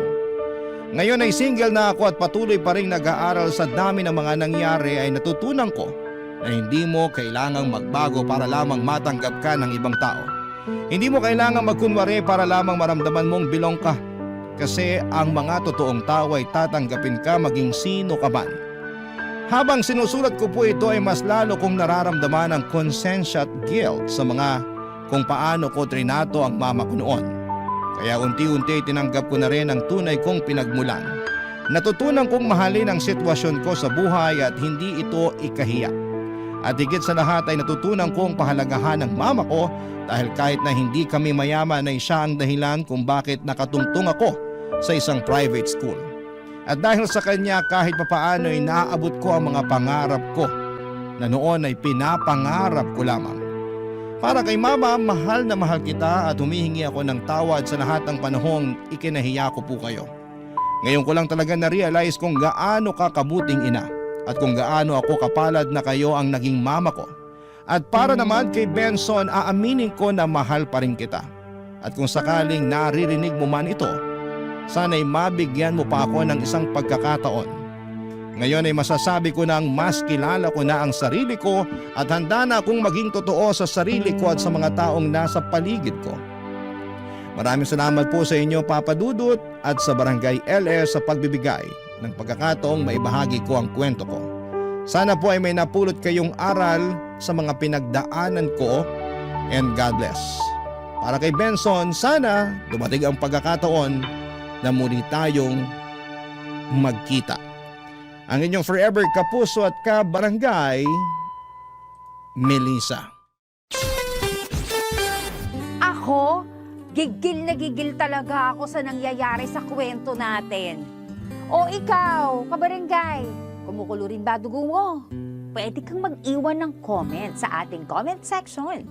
Ngayon ay single na ako at patuloy pa rin nag-aaral. Sa dami ng mga nangyari ay natutunan ko na hindi mo kailangang magbago para lamang matanggap ka ng ibang tao. Hindi mo kailangang magkunwari para lamang maramdaman mong bilong ka. Kasi ang mga totoong tao ay tatanggapin ka maging sino ka man. Habang sinusulat ko po ito ay mas lalo kong nararamdaman ang konsensya at guilt sa mga kung paano ko trinato ang mama ko noon. Kaya unti-unti tinanggap ko na rin ang tunay kong pinagmulan. Natutunan kong mahalin ang sitwasyon ko sa buhay at hindi ito ikahiya. At higit sa lahat ay natutunan kong pahalagahan ang mama ko dahil kahit na hindi kami mayaman ay siya ang dahilan kung bakit nakatungtong ako sa isang private school. At dahil sa kanya kahit papaano ay naaabot ko ang mga pangarap ko na noon ay pinapangarap ko lamang. Para kay mama, mahal na mahal kita at humihingi ako ng tawad sa lahat ng panahong ikinahiya ko po kayo. Ngayon ko lang talaga na-realize kung gaano ka kabuting ina at kung gaano ako kapalad na kayo ang naging mama ko. At para naman kay Benson, aaminin ko na mahal pa rin kita. At kung sakaling naririnig mo man ito, sana'y mabigyan mo pa ako ng isang pagkakataon. Ngayon ay masasabi ko nang mas kilala ko na ang sarili ko at handa na akong maging totoo sa sarili ko at sa mga taong nasa paligid ko. Maraming salamat po sa inyo, Papa Dudut, at sa Barangay LS sa pagbibigay ng pagkakataong maibahagi ko ang kwento ko. Sana po ay may napulot kayong aral sa mga pinagdaanan ko, and God bless. Para kay Benson, sana dumating ang pagkakataon na muli tayong magkita. Ang inyong forever kapuso at kabarangay, Melissa. Ako? Gigil na gigil talaga ako sa nangyayari sa kwento natin. O ikaw, kabarangay, kumukulo rin ba dugo mo? Pwede kang mag-iwan ng comment sa ating comment section.